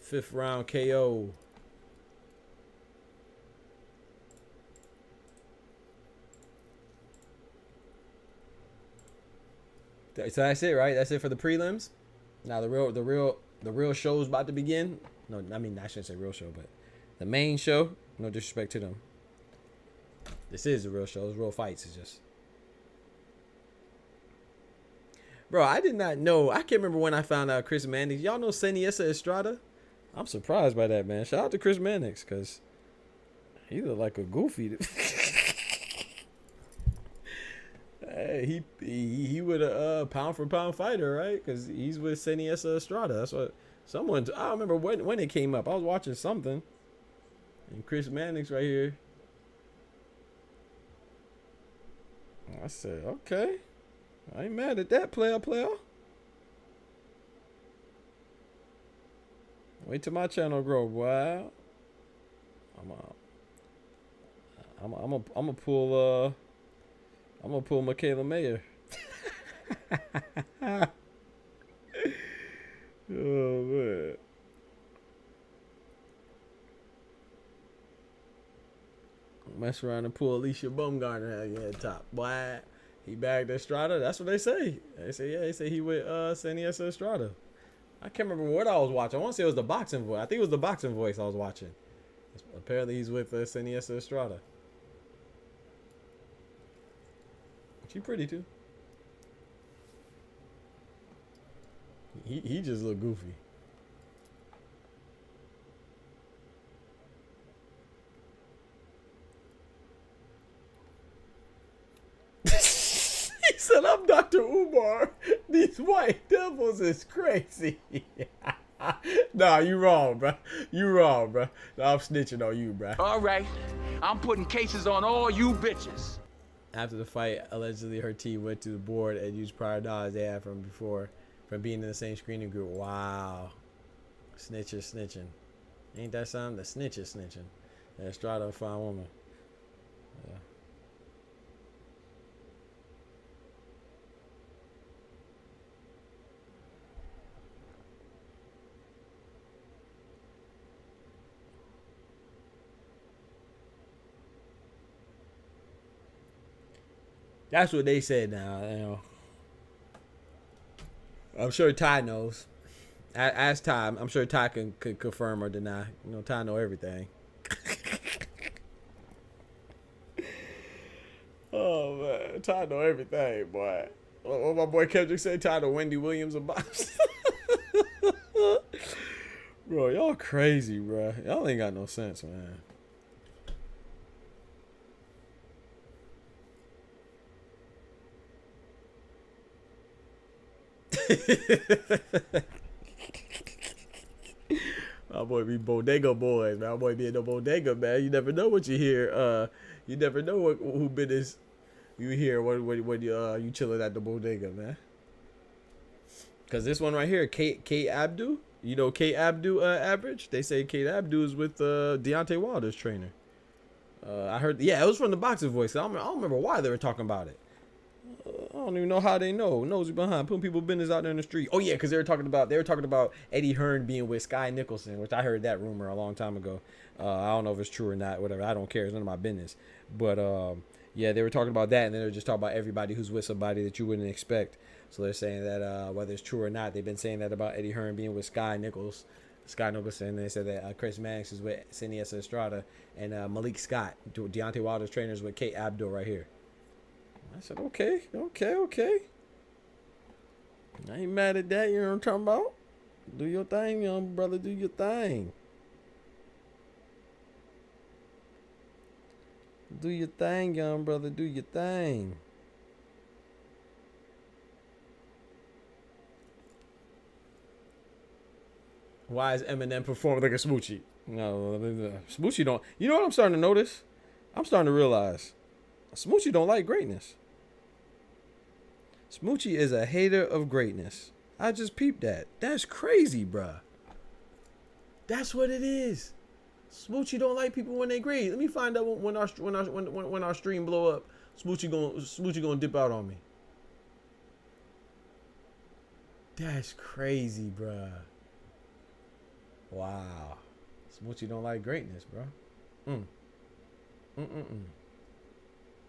A: 5th round KO. So that's it, right? That's it for the prelims. Now the real show's about to begin. No, I mean I shouldn't say real show, but the main show. No disrespect to them. This is the real show. It's real fights. It's just, bro. I did not know. I can't remember when I found out Chris Mannix. Y'all know Seniesa Estrada? I'm surprised by that, man. Shout out to Chris Mannix, cause he look like a goofy. Hey, he would a pound for pound fighter, right? Because he's with Seniesa Estrada. That's what someone. I don't remember when it came up. I was watching something, and Chris Mannix right here. I said, okay, I ain't mad at that, player. Wait till my channel grow, boy. I'm gonna pull I'm gonna pull Michaela Mayer. Oh man. Mess around and pull Alicia Baumgartner out your top. Boy, he bagged Estrada. That's what they say. They say, yeah, they say he with Seniesa Estrada. I can't remember what I was watching. I want to say it was the boxing voice. I think it was the boxing voice I was watching. Apparently he's with Seniesa Estrada. She pretty too. He just look goofy. He said, I'm Dr. Umar. These white devils is crazy. Nah, you wrong, bro. You wrong, bro. Nah, I'm snitching on you, bro.
B: All right, I'm putting cases on all you bitches.
A: After the fight, allegedly her team went to the board and used prior knowledge they had from before from being in the same screening group. Wow. Snitcher snitching. Ain't that something? The snitcher snitching. Yeah, Estrada, a fine woman. Yeah. That's what they said now, you know. I'm sure Ty knows. Ask Ty. I'm sure Ty can confirm or deny. You know, Ty know everything. Oh, man. Ty know everything, boy. What my boy Kendrick said, Ty know Wendy Williams about. Bro, y'all crazy, bro. Y'all ain't got no sense, man. My boy be bodega boys, man. My boy be in the bodega, man. You never know what you hear. You never know who business you hear when you chilling at the bodega, man. Cause this one right here, Kate Abdu. You know Kate Abdu average? They say Kate Abdu is with Deontay Wilder's trainer. I heard, yeah, it was from the boxing voice. I don't remember why they were talking about it. I don't even know how they know. Nosy behind putting people business out there in the street. Oh yeah, because they were talking about Eddie Hearn being with Sky Nicholson, which I heard that rumor a long time ago. I don't know if it's true or not. Whatever. I don't care. It's none of my business. But yeah, they were talking about that, and then they were just talking about everybody who's with somebody that you wouldn't expect. So they're saying that whether it's true or not, they've been saying that about Eddie Hearn being with Sky Nicholson. And they said that Chris Mannix is with Seniesa Estrada, and Malik Scott, Deontay Wilder's trainers, with Kate Abdul right here. I said, okay. I ain't mad at that, you know what I'm talking about? Do your thing, young brother, do your thing. Do your thing, young brother, do your thing. Why is Eminem performing like a Smoochie? No, Smoochie don't. You know what I'm starting to notice? I'm starting to realize Smoochie don't like greatness. Smoochie is a hater of greatness. I just peeped that. That's crazy, bruh. That's what it is. Smoochie don't like people when they great. Let me find out when our stream blow up. Smoochie gonna dip out on me. That's crazy, bruh. Wow. Smoochie don't like greatness, bro.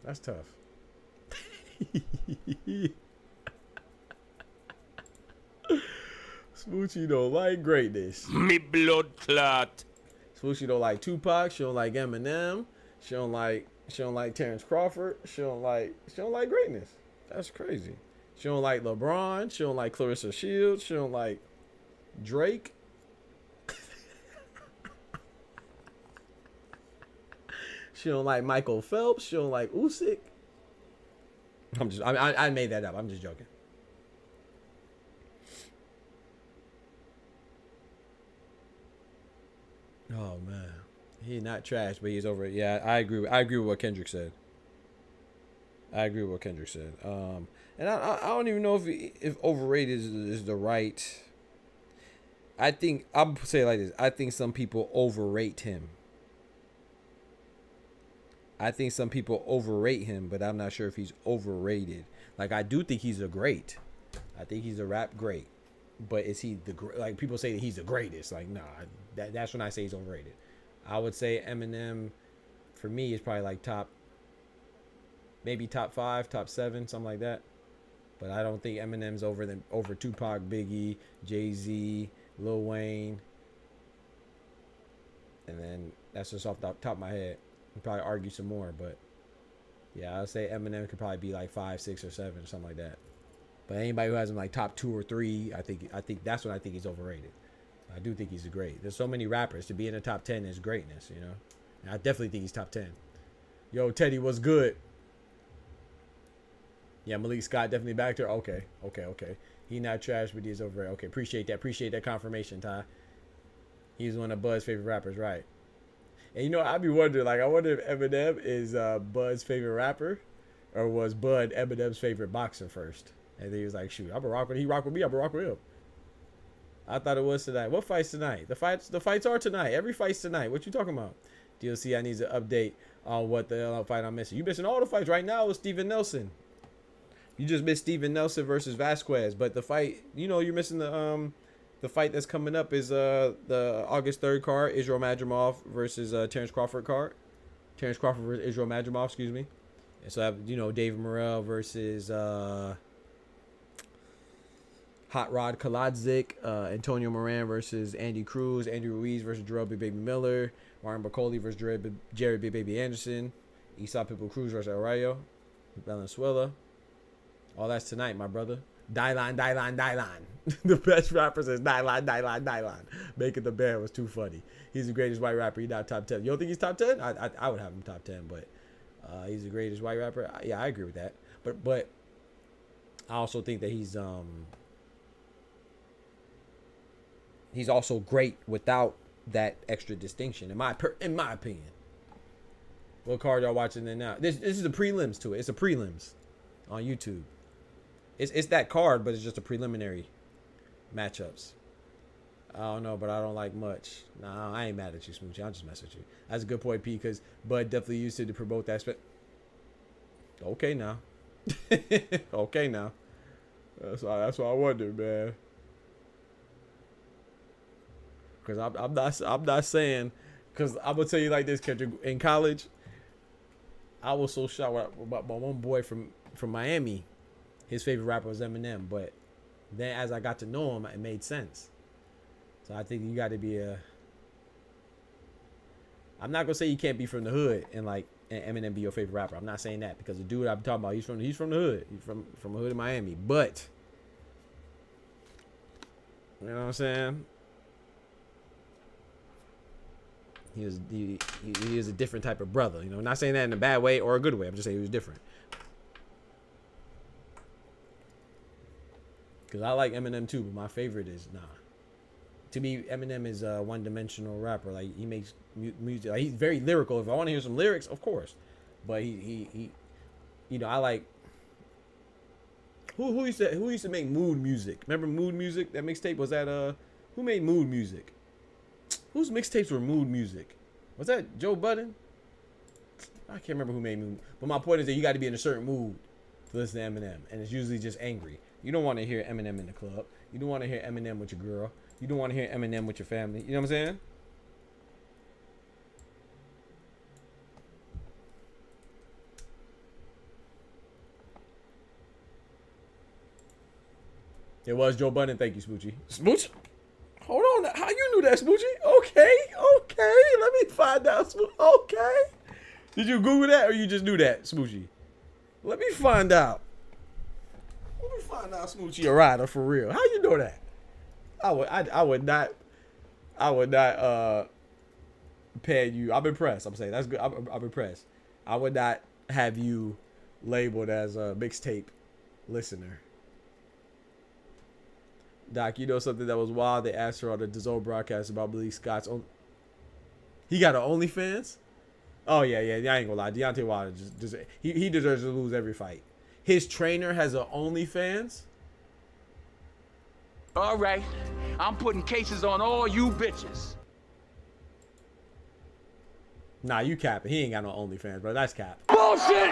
A: That's tough. Smoochie don't like greatness.
B: Me blood clot.
A: Smoochie don't like Tupac. She don't like Eminem. She don't like Terrence Crawford. She don't like greatness. That's crazy. She don't like LeBron. She don't like Clarissa Shields. She don't like Drake. She don't like Michael Phelps. She don't like Usyk. I made that up. I'm just joking. Oh man, he's not trash, but he's over it. Yeah, I agree with what Kendrick said. And I don't even know if overrated is the right. I think I'm say it like this. I think some people overrate him. I think some people overrate him, but I'm not sure if he's overrated. Like, I do think he's a great. I think he's a rap great. But is he the like people say that he's the greatest? Like, nah, that's when I say he's overrated. I would say Eminem, for me, is probably like maybe top 5, top 7, something like that. But I don't think Eminem's over Tupac, Biggie, Jay-Z, Lil Wayne. And then that's just off the top of my head. I'll probably argue some more, but yeah, I'll say Eminem could probably be like 5, 6, or 7, something like that. But anybody who has him like top 2 or 3, I think that's when I think he's overrated. I do think he's great. There's so many rappers. To be in the top 10 is greatness, you know. And I definitely think he's top 10. Yo, Teddy, what's good? Yeah, Malik Scott definitely back there. Okay. He not trash, but he's overrated. Okay, appreciate that. Appreciate that confirmation, Ty. He's one of Bud's favorite rappers, right? And you know, I'd be wondering, like, I wonder if Eminem is Bud's favorite rapper, or was Bud Eminem's favorite boxer first? And then he was like, shoot, I'm a rock with him. He rock with me. I'm a rock with him. I thought it was tonight. What fights tonight? The fights are tonight. Every fight's tonight. What you talking about? DLC, I need an update on what the fight I'm missing. You missing all the fights right now with Steven Nelson. You just missed Steven Nelson versus Vasquez. But the fight, you know, you're missing the fight that's coming up is the August 3rd card, Israil Madrimov versus Terence Crawford card. Terence Crawford versus Israil Madrimov, excuse me. And so I have, you know, David Morrell versus Hot Rod Kaladzik, Antonio Moran versus Andy Cruz, Andy Ruiz versus Jarrell Big Baby Miller, Martin Bacoli versus Jerry Big Baby Anderson, Isaac Pitbull Cruz versus El Rayo, Valenzuela. All that's tonight, my brother. Dylan. The best rappers is Dylan. Making the band was too funny. He's the greatest white rapper. He's not top 10. You don't think he's top 10? I would have him top 10, but he's the greatest white rapper. Yeah, I agree with that. But I also think that he's also great without that extra distinction, in my opinion. What card y'all watching there now? This is the prelims to it. It's a prelims on YouTube. It's that card, but it's just a preliminary matchups. I don't know, but I don't like much. Nah, I ain't mad at you, Smoochie. I'm just messing with you. That's a good point, P, because Bud definitely used it to promote that. Okay, now. Okay, now. That's what I wondered, man. Because I'm not saying, because I'm gonna tell you like this, Kendrick. In college, I was so shocked about my one boy from Miami. His favorite rapper was Eminem, but then as I got to know him, it made sense. So I think you got to be I'm not gonna say you can't be from the hood and like Eminem be your favorite rapper. I'm not saying that, because the dude I'm talking about, he's from the hood. He's from the hood of Miami. But you know what I'm saying? He is a different type of brother. You know, not saying that in a bad way or a good way. I'm just saying he was different. Because I like Eminem too, but my favorite is nah. To me, Eminem is a one-dimensional rapper. Like, he makes music. Like, he's very lyrical. If I want to hear some lyrics, of course. But he you know, I like. Who used to make mood music? Remember mood music? That mixtape was that who made mood music? Whose mixtapes were mood music? Was that Joe Budden? I can't remember who made mood. But my point is that you got to be in a certain mood to listen to Eminem, and it's usually just angry. You don't want to hear Eminem in the club. You don't want to hear Eminem with your girl. You don't want to hear Eminem with your family. You know what I'm saying? It was Joe Budden. Thank you, Smoochie. Smooch? Hold on. How you knew that, Smoochie? Okay. Let me find out. Okay. Did you Google that or you just knew that, Smoochie? Let me find out. Smoochie a rider for real. How you know that? I would not pay you. I'm impressed. I'm saying that's good. I'm impressed. I would not have you labeled as a mixtape listener. Doc, you know something that was wild? They asked her on the DAZN broadcast about Malik Scott's own. He got an OnlyFans? Oh yeah. I ain't gonna lie. Deontay Wilder he deserves to lose every fight. His trainer has an OnlyFans.
B: All right, I'm putting cases on all you bitches.
A: Nah, you capping. He ain't got no OnlyFans, bro. That's cap.
B: Bullshit!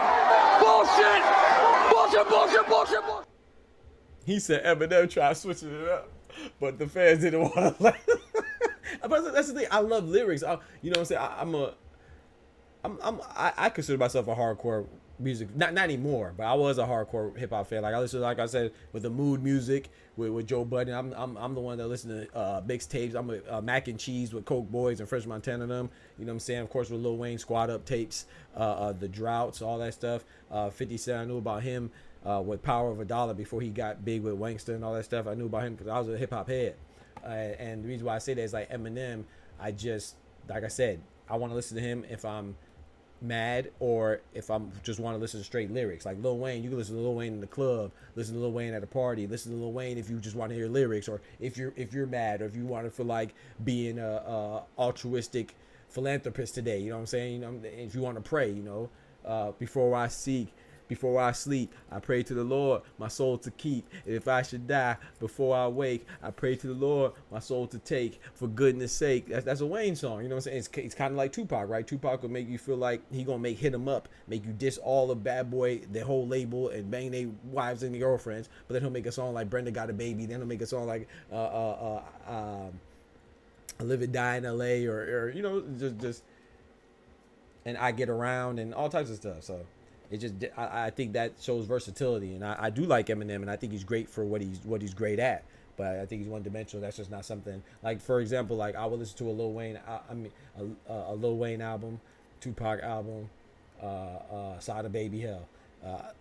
B: Bullshit! Bullshit, bullshit, bullshit, bullshit!
A: He said Eminem tried switching it up, but the fans didn't want to let him. But that's the thing. I love lyrics. You know what I'm saying? I consider myself a hardcore music, not anymore, but I was a hardcore hip hop fan. Like I listen, like I said, with the mood music with Joe Budden. I'm the one that listen to mixtapes. I'm a Mac and Cheese with Coke Boys and Fresh Montana them. You know what I'm saying? Of course with Lil Wayne, Squad Up tapes, the Droughts, all that stuff. 50 Cent, I knew about him with Power of a Dollar before he got big with Wankster and all that stuff. I knew about him because I was a hip hop head. And the reason why I say that is like Eminem, like I said, I want to listen to him if I'm mad or if I'm just want to listen to straight lyrics. Like Lil Wayne, you can listen to Lil Wayne in the club, listen to Lil Wayne at a party, listen to Lil Wayne if you just want to hear lyrics, or if you're mad, or if you want to feel like being a altruistic philanthropist today. You know what I'm saying? If you want to pray, before I sleep, I pray to the Lord, my soul to keep. And if I should die before I wake, I pray to the Lord, my soul to take. For goodness sake, that's a Wayne song. You know what I'm saying? It's kind of like Tupac, right? Tupac will make you feel like he gonna hit him up, make you diss all of Bad Boy, their whole label, and bang their wives and their girlfriends. But then he'll make a song like Brenda Got a Baby. Then he'll make a song like Live and Die in L.A. or just and I Get Around and all types of stuff. So. I think that shows versatility, and I do like Eminem, and I think he's great for what he's great at. But I think he's one dimensional. That's just not something like, for example, like I would listen to a Lil Wayne, a Lil Wayne album, Tupac album, Sada Baby Hell.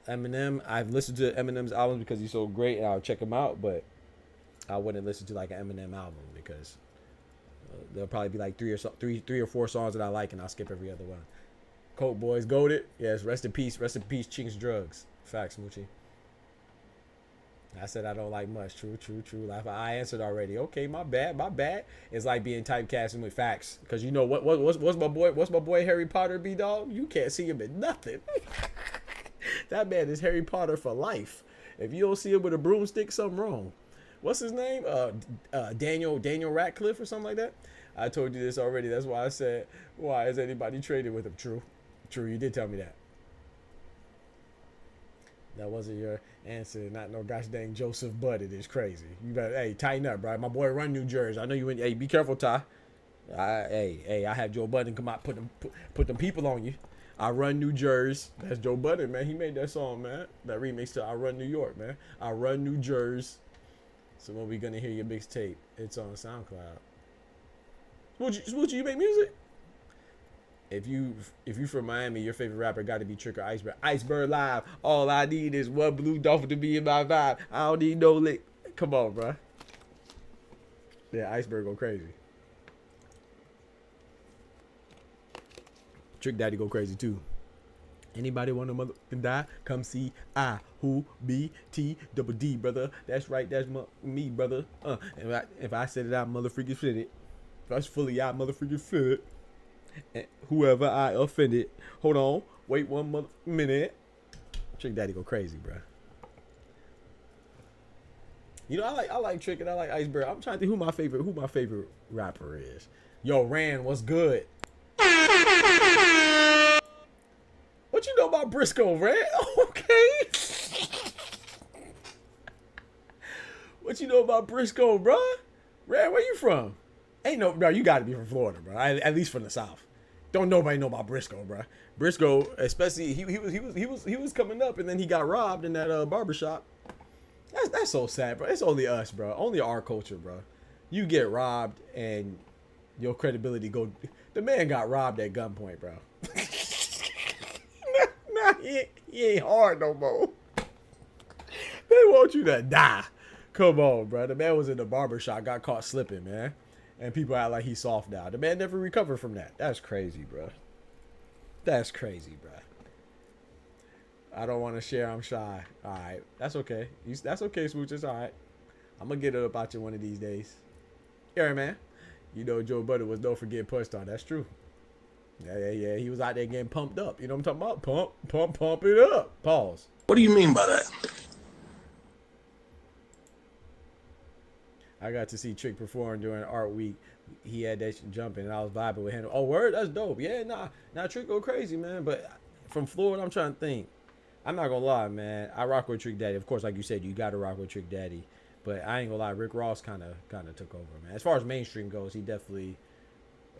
A: Eminem, I've listened to Eminem's albums because he's so great, and I'll check him out. But I wouldn't listen to like an Eminem album because there'll probably be like three or four songs that I like, and I'll skip every other one. Coke Boys, goated. Yes, rest in peace, Chinks Drugs. Facts, Moochie. I said I don't like much. True. I answered already. Okay, my bad. It's like being typecasting with facts, because you know what's my boy Harry Potter, B-Dog? You can't see him in nothing. That man is Harry Potter for life. If you don't see him with a broomstick, something wrong. What's his name? Daniel Radcliffe or something like that. I told you this already. That's why I said, why has anybody traded with him? True, you did tell me that. That wasn't your answer. Not no gosh dang Joseph Budd. It is crazy. You better, hey, tighten up, bro. My boy run New Jersey. I know you went. Hey, be careful, Ty. I had Joe Budden come out, put them people on you. I run New Jersey. That's Joe Budden, man. He made that song, man. That remix to I Run New York, man. I Run New Jersey. So when we gonna hear your mixtape? It's on SoundCloud. Smoochie, you make music? If you from Miami, your favorite rapper got to be Trick or Iceberg. Iceberg Live. All I need is one blue dolphin to be in my vibe. I don't need no lick. Come on, bro. Yeah, Iceberg go crazy. Trick Daddy go crazy too. Anybody want to motherfucking die? Come see I who B T double D, brother. That's right. That's me, brother. If I said it, I motherfucking fit it. That's fully out, motherfucking fit. And whoever I offended, hold on, wait one minute. Trick Daddy go crazy, bro. You know, I like Trick and I like Iceberg. I'm trying to think who my favorite rapper is. Yo, Ran, what's good? What you know about Briscoe, Ran? Okay. What you know about Briscoe, bro? Ran, where you from? Ain't no, bro. You got to be from Florida, bro. At least from the South. Don't nobody know about Briscoe, bro. Briscoe, especially he was coming up, and then he got robbed in that barbershop. That's so sad, bro. It's only us, bro. Only our culture, bro. You get robbed and your credibility go. The man got robbed at gunpoint, bro. Nah, he ain't hard no more. They want you to die. Come on, bro. The man was in the barbershop, got caught slipping, man. And people act like he's soft now. The man never recovered from that. That's crazy, bro. That's crazy, bro. I don't want to share. I'm shy. All right. That's okay. That's okay, Smooch. It's all right. I'm going to get it about you one of these days. Yeah, man. You know Joe Budden was known for getting pushed on. That's true. Yeah. He was out there getting pumped up. You know what I'm talking about? Pump it up. Pause.
E: What do you mean by that?
A: I got to see Trick perform during Art Week. He had that shit jumping, and I was vibing with him. Oh, word, that's dope. Yeah, nah, Trick go crazy, man. But from Florida, I'm trying to think. I'm not gonna lie, man. I rock with Trick Daddy. Of course, like you said, you gotta rock with Trick Daddy. But I ain't gonna lie, Rick Ross kind of took over, man. As far as mainstream goes, he definitely.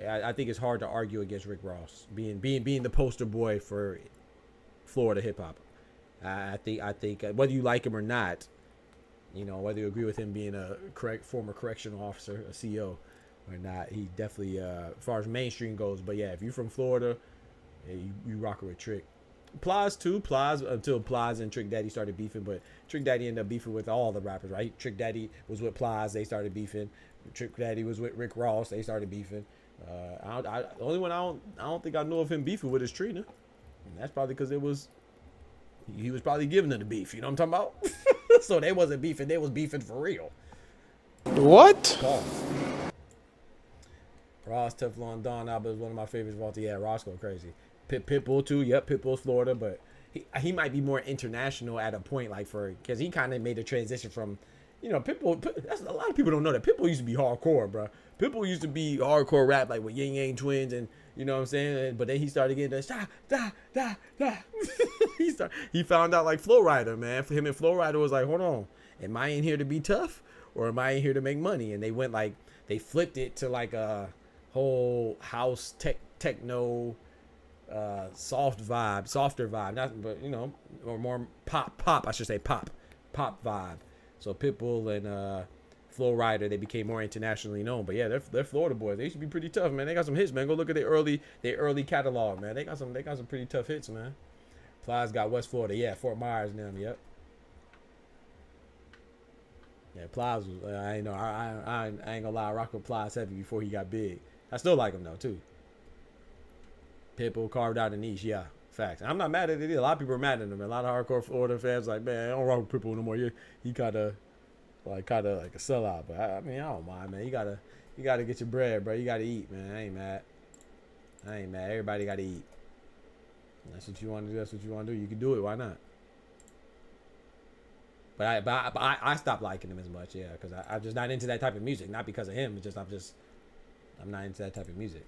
A: I think it's hard to argue against Rick Ross being the poster boy for Florida hip hop. I think whether you like him or not, you know, whether you agree with him being a former correctional officer, a CO or not, he definitely as far as mainstream goes. But yeah, if you're from Florida, yeah, you rock with Trick. Plies too, until Plies and Trick Daddy started beefing, but Trick Daddy ended up beefing with all the rappers, right? Trick Daddy was with Plies, they started beefing. Trick Daddy was with Rick Ross, they started beefing. The only one I don't think I know of him beefing with is Trina, and that's probably because he was probably giving her the beef. You know what I'm talking about? So they wasn't beefing, they was beefing for real.
F: What?
A: Pause. Ross, Teflon Don Albert is one of my favorites of all time. Yeah, Ross go crazy. Pitbull too. Yep, Pitbull's Florida, but he might be more international at a point, like because he kind of made a transition from, you know, Pitbull. That's a lot of people don't know that Pitbull used to be hardcore, bro. Pitbull used to be hardcore rap, like with Yin Yang Twins, and you know what I'm saying. But then he started getting that he found out like Flow Rider, man. For him and Flow Rider was like, hold on, am I in here to be tough or am I in here to make money? And they went like they flipped it to like a whole house techno. Softer vibe, not, but you know, or more pop, I should say pop vibe. So Pitbull and Flow Rider, they became more internationally known. But yeah, they're Florida boys. They used to be pretty tough, man. They got some hits, man. Go look at their early catalog, man. They got some pretty tough hits, man. Plies got West Florida, yeah, Fort Myers and them, yep. Yeah, Plies was, I ain't gonna lie, I rock with Plies heavy before he got big. I still like him though too. Pitbull carved out a niche, yeah, facts. I'm not mad at it either. A lot of people are mad at him. A lot of hardcore Florida fans like, man, I don't rock with Pitbull no more. He kind of like a sellout, but I mean, I don't mind, man. You gotta get your bread, bro. You gotta eat, man. I ain't mad. Everybody gotta eat. That's what you want to do. That's what you want to do. You can do it. Why not? But I stopped liking him as much, yeah, because I'm just not into that type of music. Not because of him. It's just I'm not into that type of music.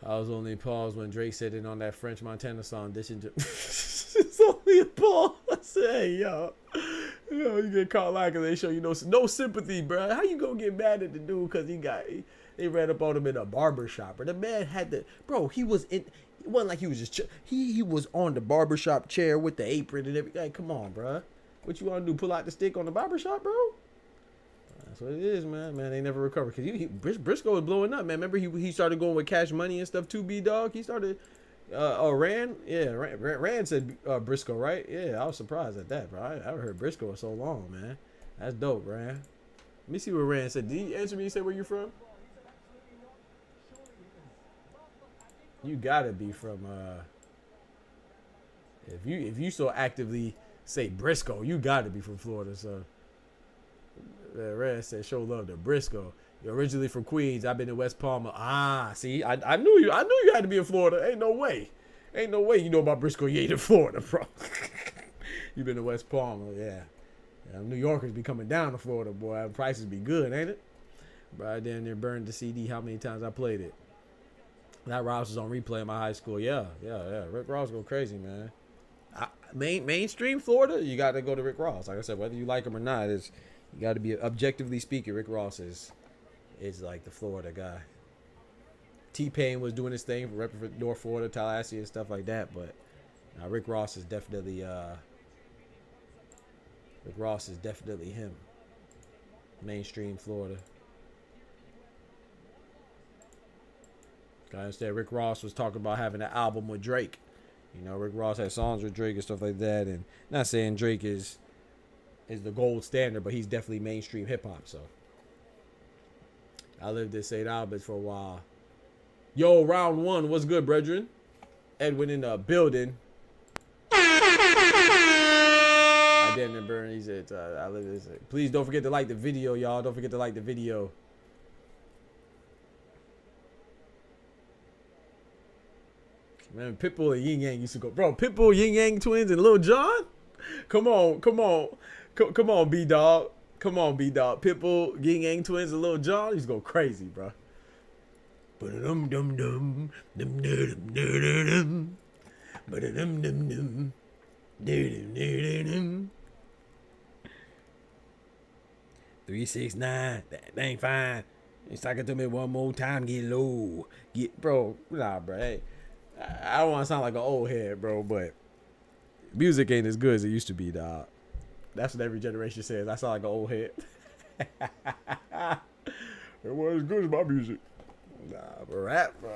A: I was only paused when Drake said it on that French Montana song. It's only a pause. I said, hey, yo, you get caught like they show you no sympathy, bro. How you gonna get mad at the dude because they ran up on him in a barbershop, bro? The man had he was in. It wasn't like he was just he was on the barbershop chair with the apron and everything. Like, come on, bro. What you want to do? Pull out the stick on the barbershop, bro? That's what it is, man. They never recover because Briscoe was blowing up, man. Remember he started going with Cash Money and stuff too. B-Dog. He started. Rand said Briscoe, right? Yeah, I was surprised at that, bro. I haven't heard Briscoe in so long, man. That's dope, Rand. Let me see what Rand said. Did he answer me and say where you from? You gotta be from if you so actively say Briscoe, you gotta be from Florida, so. Rand said, "Show love to Briscoe. You're originally from Queens. I've been in West Palm." See, I knew you had to be in Florida. Ain't no way you know about Briscoe. You ain't in Florida, bro. You been to West Palm, yeah. New Yorkers be coming down to Florida, boy. Prices be good, ain't it? Bro, I damn near burned the CD. How many times I played it? That Ross was on replay in my high school. Yeah. Rick Ross go crazy, man. Mainstream Florida, you got to go to Rick Ross. Like I said, whether you like him or not, you got to be objectively speaking. Rick Ross is like the Florida guy. T-Pain was doing his thing, repping for North Florida, Tallahassee, and stuff like that. But Rick Ross is definitely him. Mainstream Florida. I understand Rick Ross was talking about having an album with Drake. You know, Rick Ross had songs with Drake and stuff like that. And not saying Drake is the gold standard, but he's definitely mainstream hip hop. So I lived in St. Albans for a while. Yo, round one, what's good, brethren? Edwin in the building. I didn't burn. He said, I live this. Please don't forget to like the video, y'all. Don't forget to like the video. Man, Pitbull and Yin Yang used to go, bro. Pitbull, Yin Yang twins, and Lil Jon. Come on, come on, B Dog. Come on, B Dog. Pitbull, Yin Yang twins, and Lil Jon. He's go crazy, bro. Ba-dum dum dum dum dum dum ba-dum dum dum dum 369. That ain't fine. It's like it to me one more time. Get low. Bro. Nah, bro. Hey, I don't want to sound like an old head, bro, but music ain't as good as it used to be, dog. That's what every generation says. I sound like an old head. It wasn't as good as my music. Nah, but rap, bro.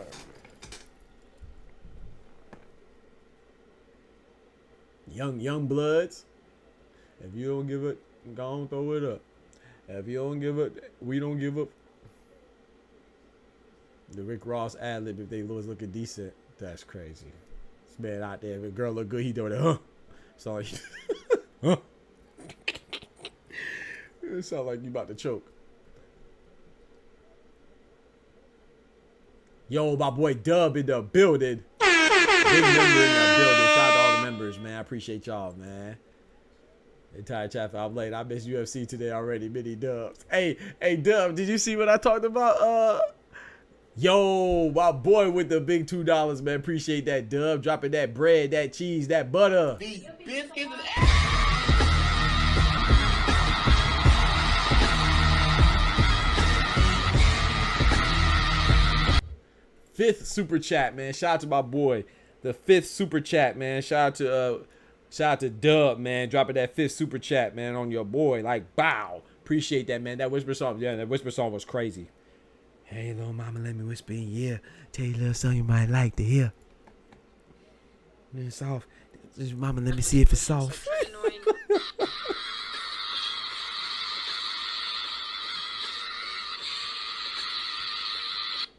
A: Young bloods. If you don't give it, go on, throw it up. If you don't give it, we don't give up. The Rick Ross ad lib, if they was looking decent, that's crazy. This man out there, if a girl look good, he doing it, huh? So like, huh? It sound like you about to choke. Yo, my boy Dub in the building. Big member in the building. Shout out to all the members, man. I appreciate y'all, man. Entire chat, I'm late. I missed UFC today already. Many Dubs. Hey, Dub, did you see what I talked about? Yo, my boy with the big $2, man. Appreciate that, Dub. Dropping that bread, that cheese, that butter.
E: These biscuits and
A: Fifth super chat, man. Shout out to my boy, the 5th super chat, man. Shout out to Dub, man. Dropping that 5th super chat, man, on your boy. Like, bow. Appreciate that, man. That whisper song, yeah, that whisper song was crazy. Hey, little mama, let me whisper in your ear. Tell you a little song you might like to hear. It's soft. Mama, let me see if it's soft.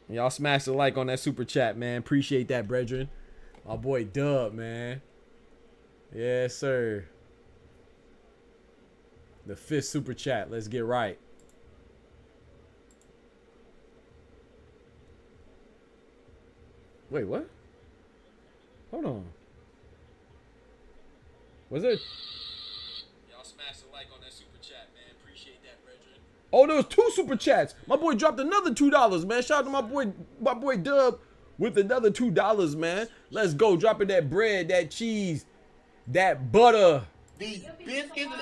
A: Y'all smash the like on that super chat, man. Appreciate that, brethren. My boy Dub, man. Yes, sir. The 5th super chat. Let's get right. Wait, what? Hold on. Was it? Y'all smash the like on that super chat, man. Appreciate that, brethren. Oh, there was 2 super chats. My boy dropped another $2, man. Shout out to my boy Dub with another $2, man. Let's go. Dropping that bread, that cheese, that butter.
E: these biscuits and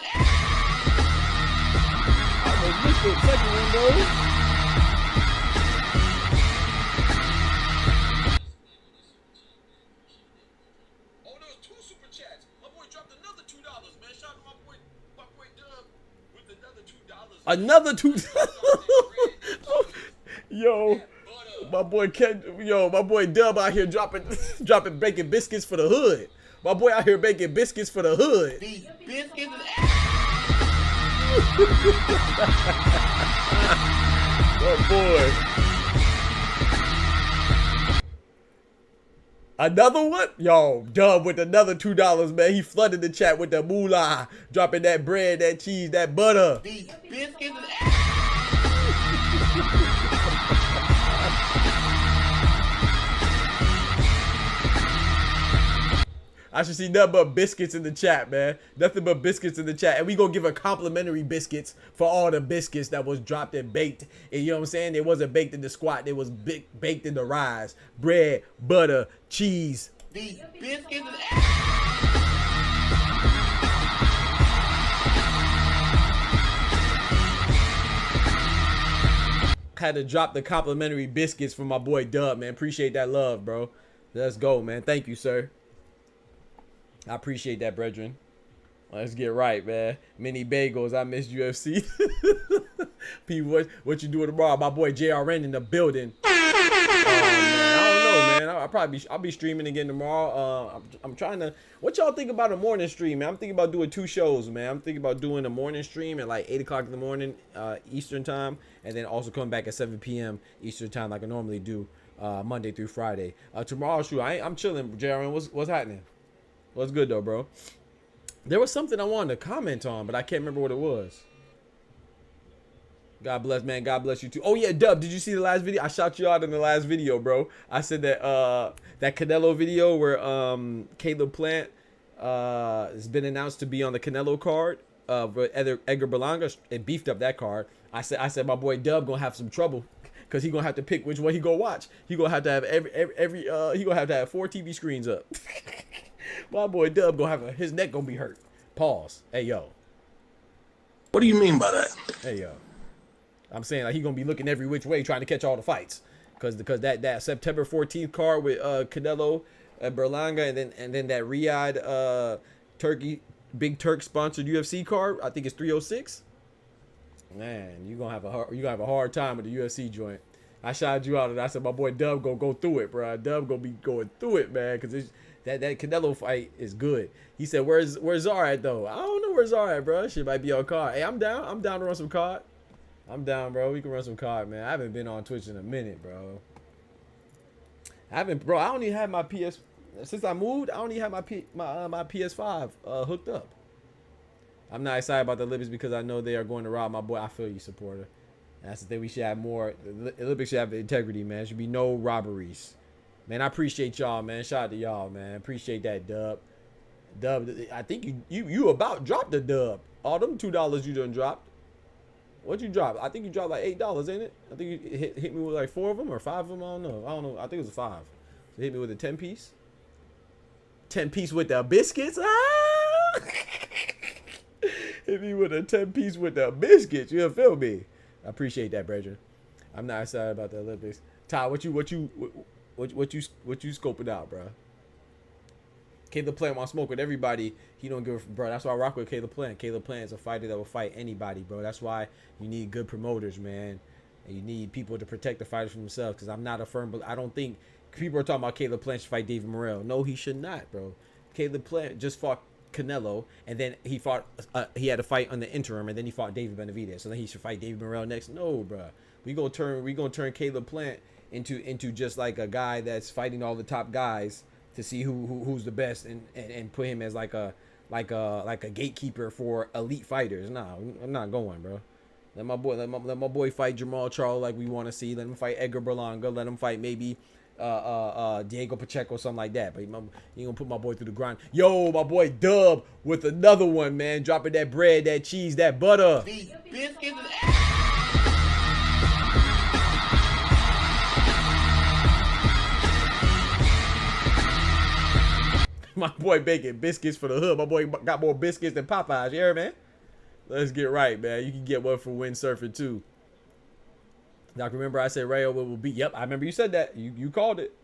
A: I almost missed the second one, bro. Another $2. Yo, my boy my boy Dub out here dropping bacon biscuits for the hood. My boy out here baking biscuits for the hood.
E: these biscuits and
A: Oh boy. Another one? Yo, Dub with another $2, man. He flooded the chat with the moolah, dropping that bread, that cheese, that butter.
E: these biscuits and
A: I should see nothing but biscuits in the chat, man. Nothing but biscuits in the chat. And we gonna give a complimentary biscuits for all the biscuits that was dropped and baked. And you know what I'm saying? It wasn't baked in the squat. It was baked in the rise. Bread, butter, cheese.
E: these biscuits and
A: Had to drop the complimentary biscuits for my boy Dub, man. Appreciate that love, bro. Let's go, man. Thank you, sir. I appreciate that, brethren. Let's get right, man. Mini bagels. I missed UFC. P, what you doing tomorrow? My boy JRN in the building. Man, I don't know, man. I'll be streaming again tomorrow. I'm trying to. What y'all think about a morning stream, man? I'm thinking about doing 2 shows, man. I'm thinking about doing a morning stream at like 8 o'clock in the morning Eastern time, and then also coming back at 7 p.m. Eastern time like I normally do Monday through Friday. Tomorrow, shoot, I'm chilling. JRN, what's happening? What's good though, bro? There was something I wanted to comment on, but I can't remember what it was. God bless, man. God bless you too. Oh yeah, Dub, did you see the last video? I shot you out in the last video, bro. I said that that Canelo video where Caleb Plant has been announced to be on the Canelo card with Edgar Berlanga. It beefed up that card. I said my boy Dub gonna have some trouble because he gonna have to pick which one he gonna watch. He gonna have to have he gonna have to have 4 TV screens up. My boy Dub gonna have his neck gonna be hurt. Pause. Hey yo.
E: What do you mean by that?
A: Hey yo. I'm saying like he gonna be looking every which way trying to catch all the fights, because that September 14th card with Canelo, Berlanga, and then that Riyadh Big Turk sponsored UFC card. I think it's 306. Man, you gonna have a hard time with the UFC joint. I shot you out and I said my boy Dub gonna go through it, bro. Dub gonna be going through it, man, because that Canelo fight is good. He said where's Zara at though? I don't know where Zara at, bro. Shit might be on card. Hey, I'm down. I'm down to run some card. I'm down, bro. We can run some card, man. I haven't been on Twitch in a minute, bro. I don't even have my PS since I moved. I don't even have my PS5 hooked up. I'm not excited about the Olympics because I know they are going to rob my boy. I feel you, supporter. That's the thing. We should have more. The Olympics should have integrity, man. There should be no robberies, man. I appreciate y'all, man. Shout out to y'all, man. Appreciate that, Dub. Dub, I think you about dropped the Dub. All them $2 you done dropped. What you drop? I think you dropped like $8, ain't it? I think you hit me with like 4 of them or 5 of them. I don't know. I think it was 5. So hit me with a 10 piece. 10 piece with the biscuits. Ah! Hit me with a 10 piece with the biscuits. You feel me? I appreciate that, brethren. I'm not excited about the Olympics. Ty, what you scoping out, bro? Caleb Plant want to smoke with everybody. He don't give a bro. That's why I rock with Caleb Plant. Caleb Plant is a fighter that will fight anybody, bro. That's why you need good promoters, man. And you need people to protect the fighters from themselves. Because I'm not a firm, but I don't think people are talking about Caleb Plant should fight David Morrell. No, he should not, bro. Caleb Plant just fought Canelo, and then he fought. He had a fight on the interim, and then he fought David Benavidez. So then he should fight David Morrell next. No, bro. We gonna turn Caleb Plant into just like a guy that's fighting all the top guys to see who's the best and put him as like a gatekeeper for elite fighters. Nah, I'm not going, bro. Let my boy fight Jamal Charlo like we want to see. Let him fight Edgar Berlanga. Let him fight maybe Diego Pacheco, something like that. But you gonna put my boy through the grind. Yo, my boy Dub with another one, man. Dropping that bread, that cheese, that butter.
E: These biscuits and
A: My boy baking biscuits for the hood. My boy got more biscuits than Popeyes. You hear, man? Let's get right, man. You can get one for windsurfing too. Doc, remember I said Rayo will beat. Yep, I remember you said that. You called it.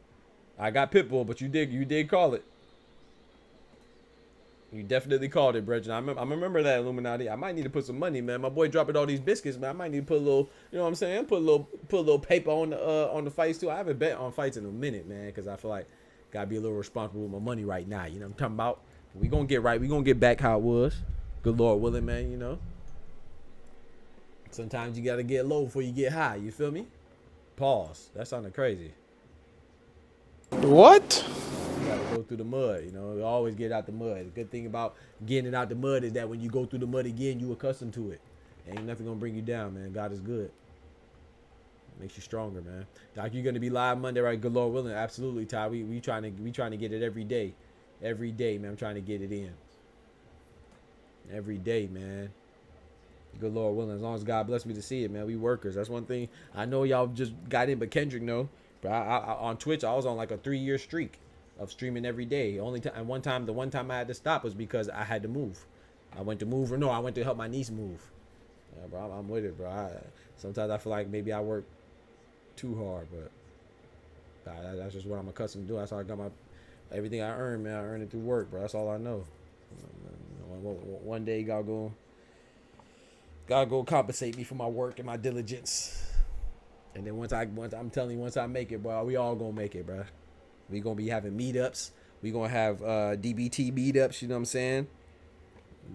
A: I got Pitbull, but you did call it. You definitely called it, Brethren. I remember that, Illuminati. I might need to put some money, man. My boy dropping all these biscuits, man. I might need to put a little, you know what I'm saying? Put a little paper on the fights too. I haven't bet on fights in a minute, man, because I feel like gotta be a little responsible with my money right now. You know what I'm talking about? We gonna get right. We gonna get back how it was. Good Lord willing, man. You know. Sometimes you gotta get low before you get high. You feel me? Pause. That sounded crazy.
F: What?
A: You gotta go through the mud. You know, you always get out the mud. The good thing about getting it out the mud is that when you go through the mud again, you accustomed to it. Ain't nothing gonna bring you down, man. God is good. Makes you stronger, man. Doc, you're gonna be live Monday, right? Good Lord willing. Absolutely, Ty. We trying to get it every day. Every day, man. I'm trying to get it in. Every day, man. Good Lord willing. As long as God bless me to see it, man. We workers. That's one thing. I know y'all just got in, but Kendrick know. But I on Twitch, I was on like a 3-year streak of streaming every day. Only time, and the one time I had to stop was because I had to move. I went to help my niece move. Yeah, bro, I'm with it, bro. Sometimes I feel like maybe I work too hard, but that's just what I'm accustomed to do. That's how I got everything I earn, man. I earn it through work, bro. That's all I know. One day God go compensate me for my work and my diligence. And then once I'm telling you, once I make it, bro, we all gonna make it, bro. We gonna be having meetups. We gonna have DBT meetups. You know what I'm saying?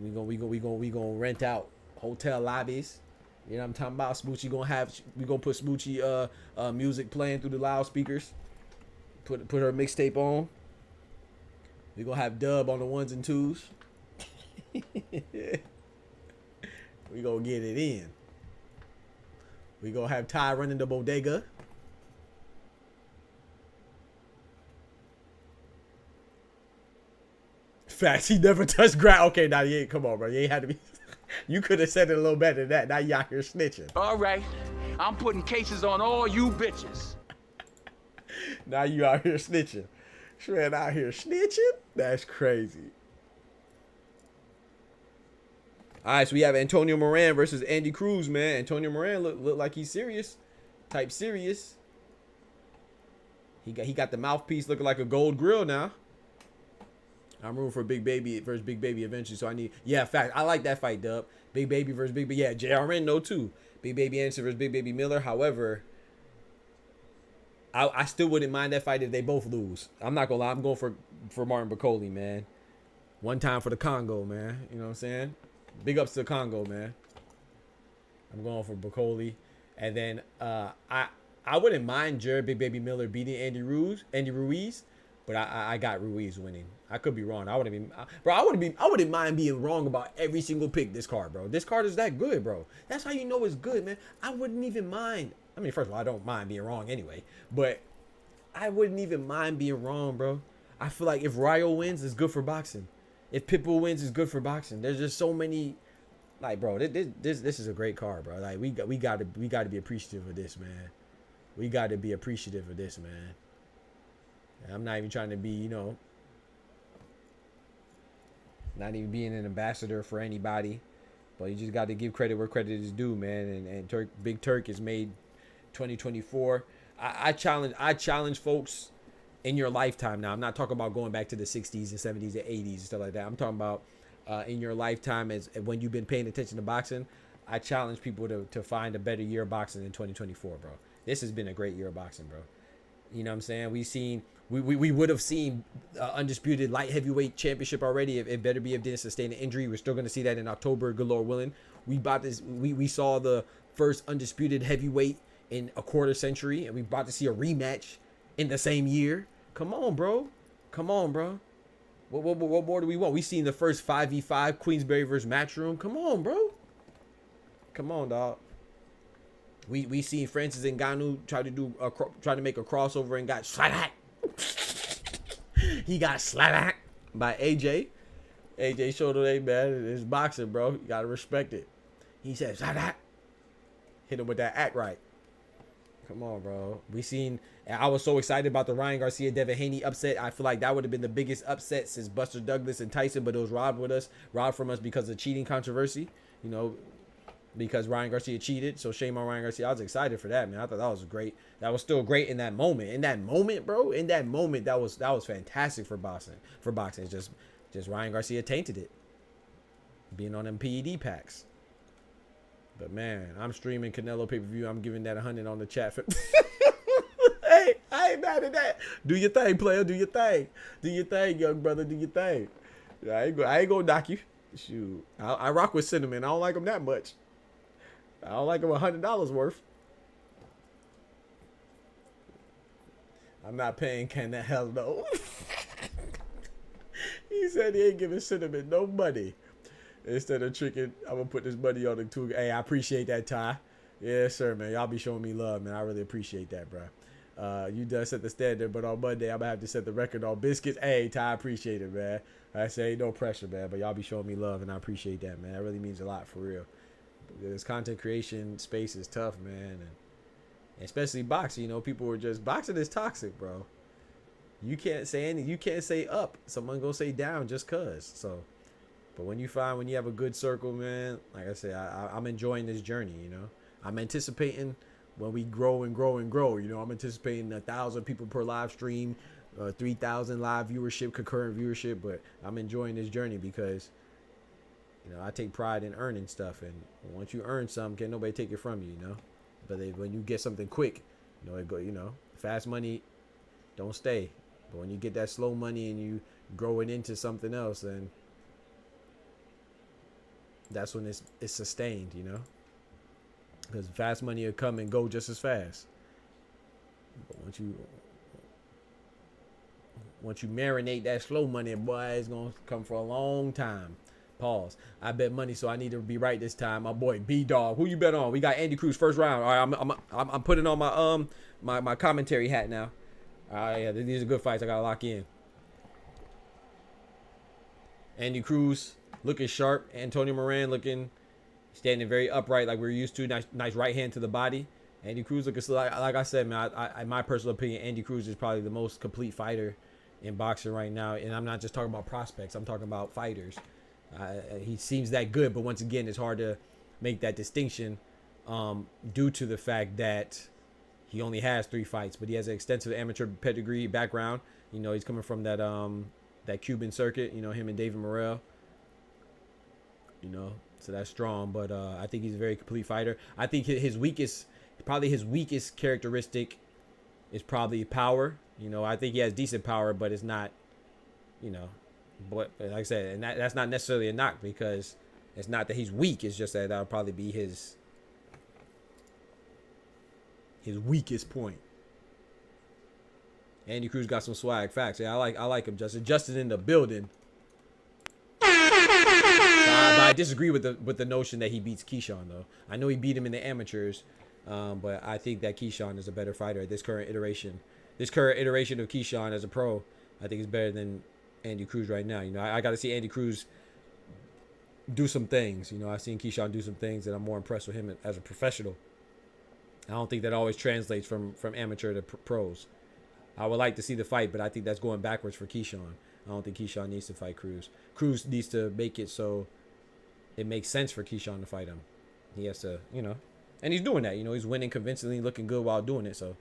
A: We gonna rent out hotel lobbies. You know what I'm talking about? Smoochie we gonna put Smoochie music playing through the loudspeakers. Put her mixtape on. We gonna have Dub on the 1s and 2s. We gonna get it in. We gonna have Ty running the bodega. Facts, he never touched ground. Okay, now you ain't, come on, bro. You ain't had to be. You could have said it a little better than that. Now you out here snitching.
B: All right, I'm putting cases on all you bitches.
A: Now you out here snitching. Shred out here snitching? That's crazy. All right, so we have Antonio Moran versus Andy Cruz, man. Antonio Moran look like he's serious. Type serious. He got the mouthpiece looking like a gold grill now. I'm rooting for Big Baby versus Big Baby eventually, so I need... Yeah, fact. I like that fight, Dub. Big Baby versus Big Baby. Yeah, JRN, no, too. Big Baby Anderson versus Big Baby Miller. However, I still wouldn't mind that fight if they both lose. I'm not going to lie. I'm going for Martin Bakole, man. One time for the Congo, man. You know what I'm saying? Big ups to the Congo, man. I'm going for Bakole. And then I wouldn't mind Big Baby Miller beating Andy Ruiz. But I got Ruiz winning. I could be wrong. I wouldn't mind being wrong about every single pick this card, bro. This card is that good, bro. That's how you know it's good, man. I wouldn't even mind. I mean, first of all, I don't mind being wrong anyway. But I wouldn't even mind being wrong, bro. I feel like if Ryo wins, it's good for boxing. If Pitbull wins, it's good for boxing. There's just so many. Like, bro, this is a great card, bro. Like, we got to be appreciative of this, man. We got to be appreciative of this, man. I'm not even trying to be, you know, not even being an ambassador for anybody, but you just got to give credit where credit is due, man. And Big Turk has made 2024. I challenge folks in your lifetime. Now, I'm not talking about going back to the 60s and 70s and 80s and stuff like that. I'm talking about in your lifetime, as when you've been paying attention to boxing. I challenge people to find a better year of boxing in 2024, bro. This has been a great year of boxing, bro. You know what I'm saying? We would have seen undisputed light heavyweight championship already. It better be if didn't sustain an injury. We're still going to see that in October, good Lord willing. We saw the first undisputed heavyweight in a quarter century, and we about to see a rematch in the same year. Come on, bro. Come on, bro. What more do we want? We seen the first 5v5 Queensberry versus Matchroom. Come on, bro. Come on, dog. We seen Francis Ngannou try to make a crossover and got slapped. He got slapped by AJ. AJ showed him, hey man, it's boxing, bro. You gotta respect it. He said slapped. Hit him with that act right. Come on, bro. I was so excited about the Ryan Garcia Devin Haney upset. I feel like that would have been the biggest upset since Buster Douglas and Tyson, but it was robbed from us because of cheating controversy. You know, because Ryan Garcia cheated. So shame on Ryan Garcia. I was excited for that, man. I thought that was great. That was still great in that moment. In that moment, bro. In that moment, that was fantastic for boxing. It's just Ryan Garcia tainted it. Being on them PED packs. But man, I'm streaming Canelo pay-per-view. I'm giving that 100 on the chat. Hey, I ain't mad at that. Do your thing, player. Do your thing. Do your thing, young brother. Do your thing. I ain't gonna knock you. Shoot. I rock with Cinnamon. I don't like him that much. I don't like him $100 worth. I'm not paying Canelo. He said he ain't giving Cinnamon no money. Instead of tricking, I'm going to put this money on the two. Hey, I appreciate that, Ty. Yes, sir, man. Y'all be showing me love, man. I really appreciate that, bro. You done set the standard, but on Monday, I'm going to have to set the record on biscuits. Hey, Ty, I appreciate it, man. I say no pressure, man, but y'all be showing me love, and I appreciate that, man. That really means a lot, for real. This content creation space is tough, man. And especially boxing, you know, people were just, boxing is toxic, bro. You can't say anything. You can't say up. Someone go say down just cause. So, but when you have a good circle, man, like I say, I'm enjoying this journey, you know. I'm anticipating when we grow and grow and grow, you know. I'm anticipating 1,000 people per live stream, 3,000 live viewership, concurrent viewership, but I'm enjoying this journey because, you know, I take pride in earning stuff, and once you earn something, can't nobody take it from you, you know. But when you get something quick, you know, fast money don't stay. But when you get that slow money and you grow it into something else, then that's when it's sustained, you know. Because fast money will come and go just as fast. But once you marinate that slow money, boy, it's gonna come for a long time. Pause. I bet money, so I need to be right this time. My boy B Dog. Who you bet on? We got Andy Cruz first round. All right, I'm putting on my commentary hat now. All right, yeah, these are good fights. I gotta lock in. Andy Cruz looking sharp. Antonio Moran looking standing very upright like we're used to. Nice right hand to the body. Andy Cruz looking like I said, man. In my personal opinion, Andy Cruz is probably the most complete fighter in boxing right now, and I'm not just talking about prospects. I'm talking about fighters. He seems that good, but once again, it's hard to make that distinction due to the fact that he only has 3 fights, but he has an extensive amateur pedigree background. You know, he's coming from that Cuban circuit. You know, him and David Morrell. You know, so that's strong. But I think he's a very complete fighter. I think his weakest characteristic is probably power. You know, I think he has decent power, but it's not, you know, but like I said, and that's not necessarily a knock because it's not that he's weak. It's just that that'll probably be his weakest point. Andy Cruz got some swag. Facts. Yeah, I like him. Justin in the building. But I disagree with the notion that he beats Keyshawn though. I know he beat him in the amateurs, but I think that Keyshawn is a better fighter at this current iteration. This current iteration of Keyshawn as a pro, I think is better than Andy Cruz right now. You know, I got to see Andy Cruz do some things. You know, I've seen Keyshawn do some things that I'm more impressed with him as a professional. I don't think that always translates from amateur to pros. I would like to see the fight, but I think that's going backwards for Keyshawn. I don't think Keyshawn needs to fight Cruz. Cruz needs to make it so it makes sense for Keyshawn to fight him. He has to, you know, and he's doing that. You know, he's winning convincingly, looking good while doing it. So,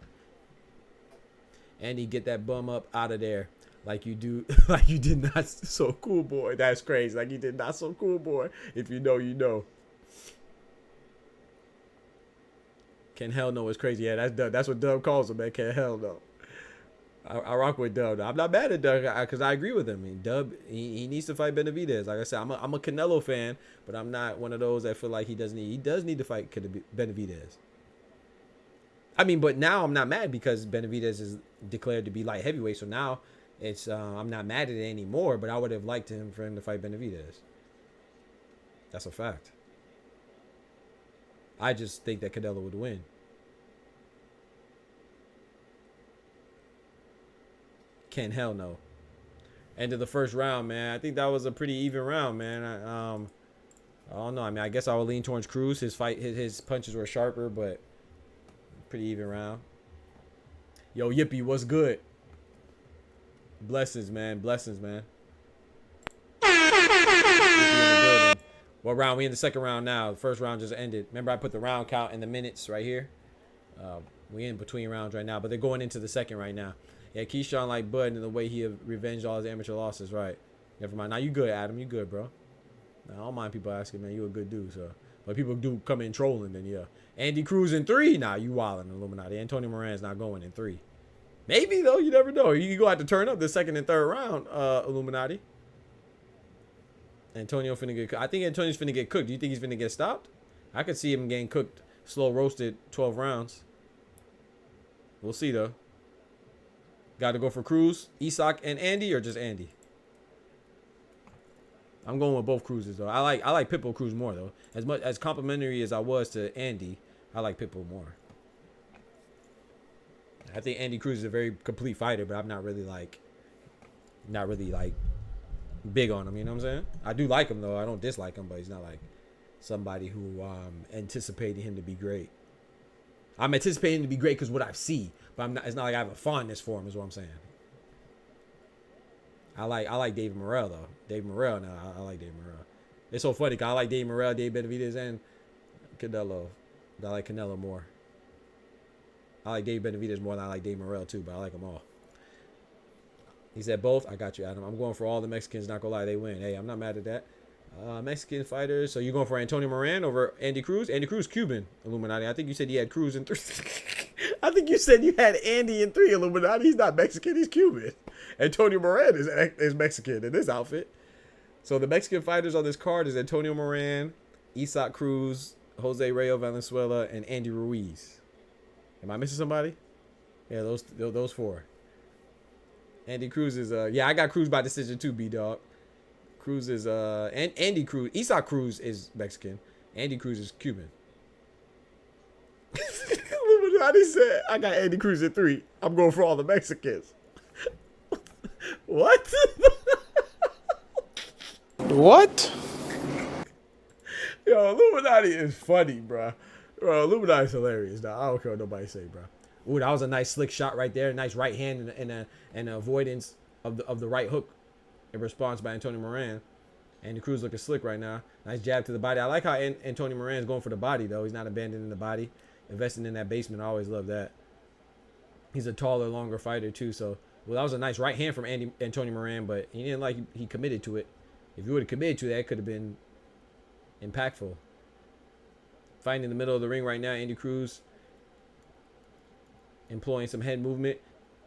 A: Andy, get that bum up out of there. Like you do, like you did not so cool, boy. That's crazy. Like you did not so cool, boy. If you know, you know. Can hell no is crazy. Yeah, that's Dub. That's what Dub calls him, man. Can hell no. I rock with Dub. I'm not mad at Dub because I agree with him. I mean, Dub, he needs to fight Benavidez. Like I said, I'm a Canelo fan, but I'm not one of those that feel like he does need to fight Benavidez. I mean, but now I'm not mad because Benavidez is declared to be light heavyweight, so now it's I'm not mad at it anymore, but I would have liked for him to fight Benavidez. That's a fact. I just think that Canelo would win. Can hell no. End of the first round, man. I think that was a pretty even round, man. I don't know. I mean, I guess I would lean towards Cruz. His punches were sharper, but pretty even round. Yo, Yippee, what's good? Blessings, man. Blessings, man. What round? We in the second round now. The first round just ended. Remember, I put the round count in the minutes right here. We in between rounds right now, but they're going into the second right now. Yeah, Keyshawn like Bud in the way he revenged all his amateur losses, right? Never mind. Now you good, Adam. You good, bro. Now, I don't mind people asking, man. You a good dude, so. But people do come in trolling, then yeah. Andy Cruz in 3? Nah, you wildin', Illuminati. Antonio Moran's not going in 3. Maybe, though. You never know. You go out to turn up the second and third round, Illuminati. Antonio finna get cooked. I think Antonio's finna get cooked. Do you think he's finna get stopped? I could see him getting cooked, slow roasted, 12 rounds. We'll see, though. Got to go for Cruz, Isak, and Andy, or just Andy? I'm going with both Cruzes though. I like Pitbull Cruz more though. As much as complimentary as I was to Andy, I like Pitbull more. I think Andy Cruz is a very complete fighter, but I'm not really like big on him. You know what I'm saying? I do like him though. I don't dislike him, but he's not like somebody who anticipating him to be great. I'm anticipating him to be great because what I see, but I'm not. It's not like I have a fondness for him. Is what I'm saying. I like David Morrell though. David Morrell now. I like David Morrell. It's so funny because I like David Morrell, Dave Benavidez, and Canelo. But I like Canelo more. I like Dave Benavidez more than I like Dave Morrell too, but I like them all. He said both. I got you, Adam. I'm going for all the Mexicans. Not gonna lie, they win. Hey, I'm not mad at that. Mexican fighters. So you're going for Antonio Moran over Andy Cruz? Andy Cruz, Cuban, Illuminati. I think you said you had Cruz in 3. I think you said you had Andy in 3, Illuminati. He's not Mexican. He's Cuban. Antonio Moran is Mexican in this outfit. So the Mexican fighters on this card is Antonio Moran, Isak Cruz, Jose Rayo Valenzuela, and Andy Ruiz. Am I missing somebody? Yeah, those 4. Andy Cruz is yeah, I got Cruz by decision too, B-Dog. Cruz is and Andy Cruz. Isaac Cruz is Mexican. Andy Cruz is Cuban. Illuminati said, I got Andy Cruz at 3. I'm going for all the Mexicans. What?
F: What?
A: Yo, Illuminati is funny, bro. Bro, Illuminati's hilarious. Dog. I don't care what nobody say, bro. Ooh, that was a nice slick shot right there. Nice right hand and an avoidance of the right hook in response by Antonio Moran. Andy Cruz looking slick right now. Nice jab to the body. I like how Antonio Moran is going for the body, though. He's not abandoning the body. Investing in that basement. I always love that. He's a taller, longer fighter, too. So, well, that was a nice right hand from Antonio Moran, but he didn't like he committed to it. If you would have committed to that, it could have been impactful. Fighting in the middle of the ring right now, Andy Cruz employing some head movement.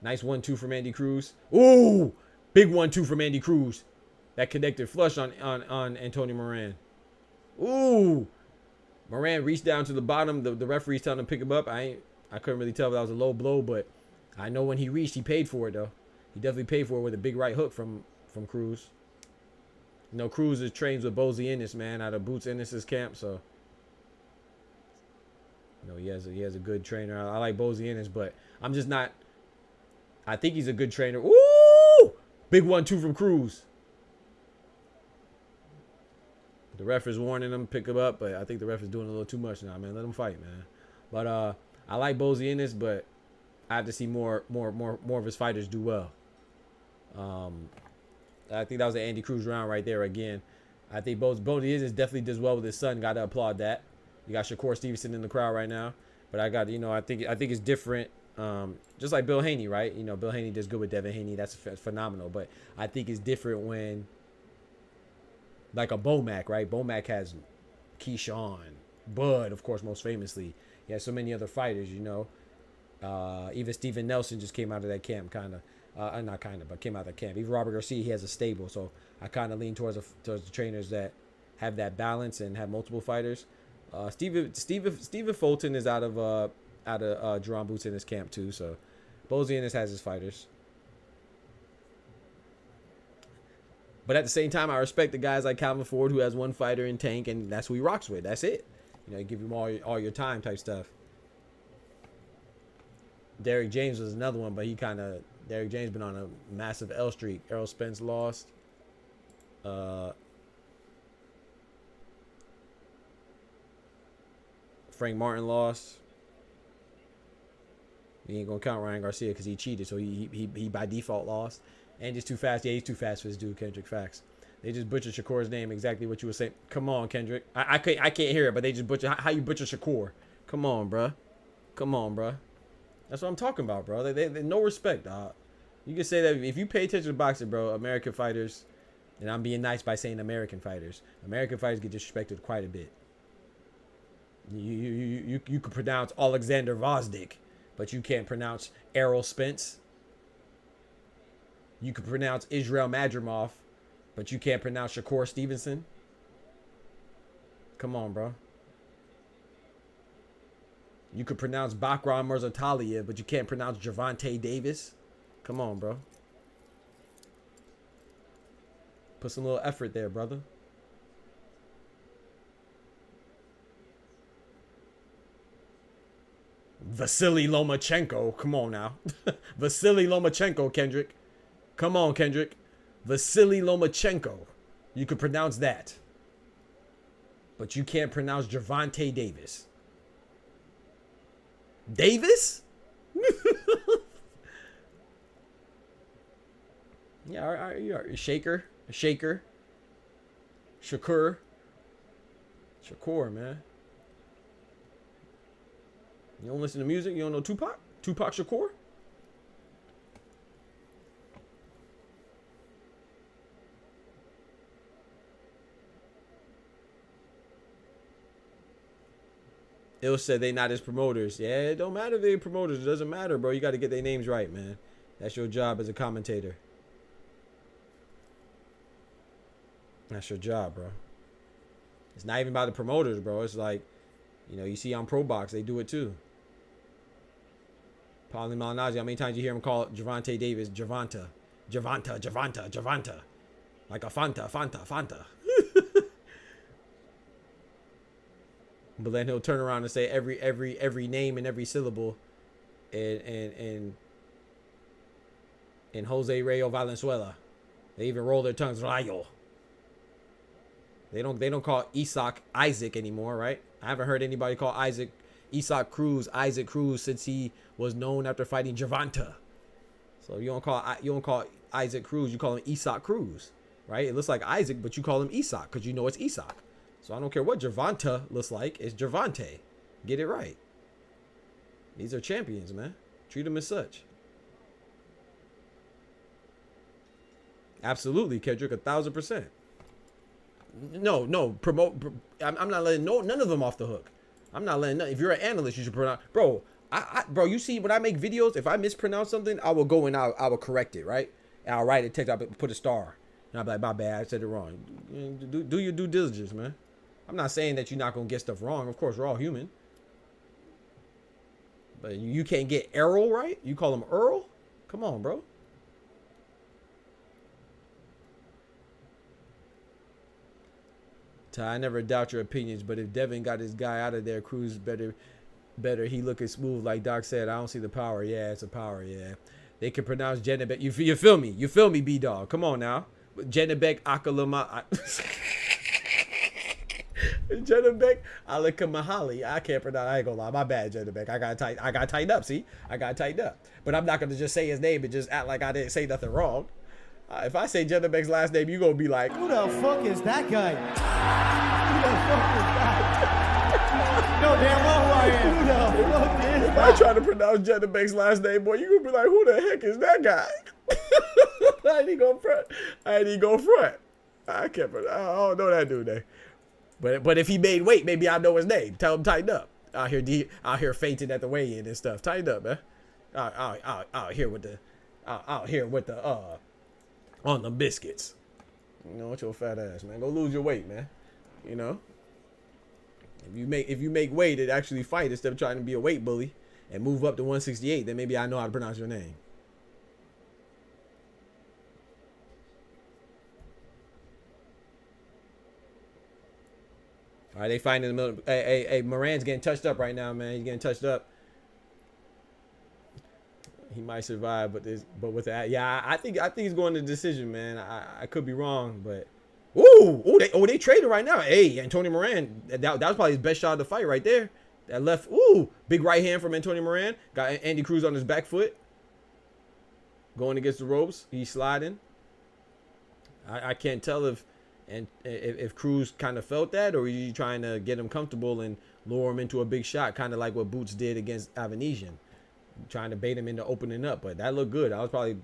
A: Nice 1-2 from Andy Cruz. Ooh! Big 1-2 from Andy Cruz. That connected flush on Antonio Moran. Ooh! Moran reached down to the bottom. The referee's telling him to pick him up. I couldn't really tell if that was a low blow, but I know when he reached, he paid for it, though. He definitely paid for it with a big right hook from Cruz. You know, Cruz is trains with Bozy Ennis, man, out of Boots Ennis' camp, so... You know, he has a good trainer. I like Bozy Ennis, but I'm just not... I think he's a good trainer. Ooh! Big 1-2 from Cruz. The ref is warning him, pick him up, but I think the ref is doing a little too much now, man. Let him fight, man. But I like Bozy Ennis, but I have to see more of his fighters do well. I think that was an Andy Cruz round right there again. I think Bozy Ennis definitely does well with his son. Got to applaud that. You got Shakur Stevenson in the crowd right now, but I got, you know, I think it's different. Just like Bill Haney, right? You know, Bill Haney does good with Devin Haney. That's phenomenal. But I think it's different when, like a Bomac, right? Bomac has Keyshawn, Bud, of course, most famously. He has so many other fighters, you know. Even Steven Nelson just came out of that camp, kind of. But came out of that camp. Even Robert Garcia, he has a stable. So I kind of lean towards the trainers that have that balance and have multiple fighters. Stephen Fulton is out of Jerome Boots in his camp too. So Bozy Ennis has his fighters. But at the same time, I respect the guys like Calvin Ford, who has one fighter in Tank, and that's who he rocks with. That's it. You know, you give him all your time type stuff. Derrick James was another one, but Derrick James been on a massive L streak. Errol Spence lost. Frank Martin lost. We ain't gonna count Ryan Garcia because he cheated, so he by default lost. And he's too fast. Yeah, he's too fast for this dude, Kendrick. Facts. They just butchered Shakur's name exactly what you were saying. Come on, Kendrick. I can't hear it, but they just butchered. How you butcher Shakur? Come on, bruh. Come on, bruh. That's what I'm talking about, bro. They no respect, dog. You can say that if you pay attention to boxing, bro. American fighters, and I'm being nice by saying American fighters get disrespected quite a bit. You could pronounce Alexander Vosdik, but you can't pronounce Errol Spence. You could pronounce Israil Madrimov, but you can't pronounce Shakur Stevenson. Come on, bro. You could pronounce Bakram Mirzataliev, but you can't pronounce Gervonta Davis. Come on, bro. Put some little effort there, brother. Vasily Lomachenko. Come on now. Vasily Lomachenko, Kendrick. Come on, Kendrick. Vasily Lomachenko. You could pronounce that. But you can't pronounce Gervonta Davis. Davis? Yeah, all right. Shakur. Shakur, man. You don't listen to music? You don't know Tupac? Tupac Shakur? Ill said they not his promoters. Yeah, it don't matter if they're promoters. It doesn't matter, bro. You got to get their names right, man. That's your job as a commentator. That's your job, bro. It's not even about the promoters, bro. It's like, you know, you see on Pro Box, they do it too. Paulie Malignaggi, how many times you hear him call Gervonta Davis Gervonta? Gervonta. Like a Fanta. But then he'll turn around and say every name and every syllable in Jose Rayo Valenzuela. They even roll their tongues. Rayo. They don't call Isaac anymore, right? I haven't heard anybody call Isaac Cruz since he was known after fighting Gervonta. So you don't call Isaac Cruz, you call him Isaac Cruz, right? It looks like Isaac, but you call him Isaac because you know it's Isaac. So I don't care what Gervonta looks like, it's Gervonta. Get it right. These are champions, man. Treat them as such. Absolutely, Kendrick, 1,000%. No, promote. I'm not letting none of them off the hook. I'm not letting. If you're an analyst, you should pronounce. Bro, bro, you see when I make videos, if I mispronounce something, I will go and I will correct it, right? And I'll write a text, I'll put a star, and I'll be like, my bad, I said it wrong. Do your due diligence, man. I'm not saying that you're not gonna get stuff wrong. Of course, we're all human. But you can't get Errol right. You call him Earl? Come on, bro. I never doubt your opinions, but if Devin got his guy out of there, Cruz better he looking smooth like Doc said. I don't see the power. Yeah, it's a power. Yeah, they can pronounce Jenebek. You feel me? You feel me, B-Dog? Come on now. Jenebek Akalama. Jenebek Alakamahali. I can't pronounce. I ain't gonna lie. My bad, Jenebek. I got tightened up. See, I got tightened up. But I'm not gonna just say his name and just act like I didn't say nothing wrong. If I say Jenebek's last name, you gonna be like,
G: who the fuck is that guy? Who the fuck is that? No, damn well who I am. Who the fuck is
A: if
G: that?
A: I try to pronounce Jenebek's last name, boy, you gonna be like, who the heck is that guy? I ain't gonna front. I can't pronounce. I don't know that dude, But if he made weight, maybe I know his name. Tell him tighten up. Out here fainting at the weigh-in and stuff. Tighten up, man. Out here with the on the biscuits. You know, what your fat ass, man. Go lose your weight, man. You know? If you make weight and actually fight instead of trying to be a weight bully and move up to 168, then maybe I know how to pronounce your name. All right, they find in the middle. Hey, Moran's getting touched up right now, man. He's getting touched up. He might survive, but with that, yeah, I think he's going to decision, man. I could be wrong, but they trading right now. Hey, Antonio Moran, that was probably his best shot of the fight right there. That left, big right hand from Antonio Moran. Got Andy Cruz on his back foot, going against the ropes. He's sliding. I can't tell if Cruz kind of felt that, or is he trying to get him comfortable and lure him into a big shot, kind of like what Boots did against Avanesian. Trying to bait him into opening up, but that looked good. That was probably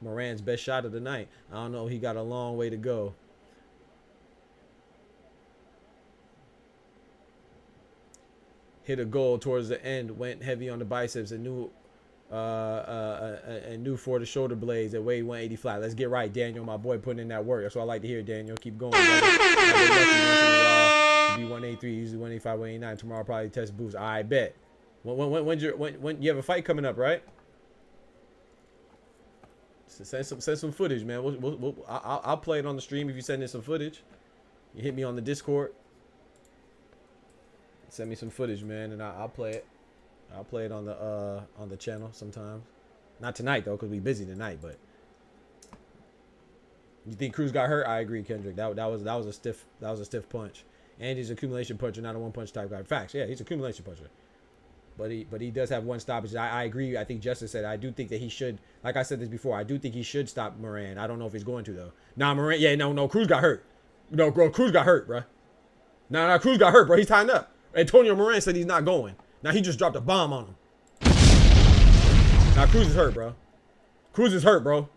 A: Moran's best shot of the night. I don't know. He got a long way to go. Hit a goal towards the end. Went heavy on the biceps and knew for the shoulder blades that weighed 180 flat. Let's get right, Daniel. My boy putting in that work. That's what I like to hear, Daniel. Keep going. Brother. To be 183, usually 185, 189. Tomorrow I'll probably test boost. I bet. When you have a fight coming up, right? So send some footage, man. I'll play it on the stream if you send in some footage. You hit me on the Discord. Send me some footage, man, and I'll play it. I'll play it on the channel sometimes. Not tonight though, cause we busy tonight. But you think Cruz got hurt? I agree, Kendrick. That was a stiff punch. And he's an accumulation puncher, not a one punch type guy. Facts, yeah, he's an accumulation puncher. But he does have one stoppage. I agree. I think Justice said I do think that he should. Like I said this before, I do think he should stop Moran. I don't know if he's going to though. Nah, Moran. Yeah, no. Cruz got hurt. No, bro. Cruz got hurt, bro. Nah, Cruz got hurt, bro. He's tying up. Antonio Moran said he's not going. Now he just dropped a bomb on him. Now Cruz is hurt, bro. Cruz is hurt, bro.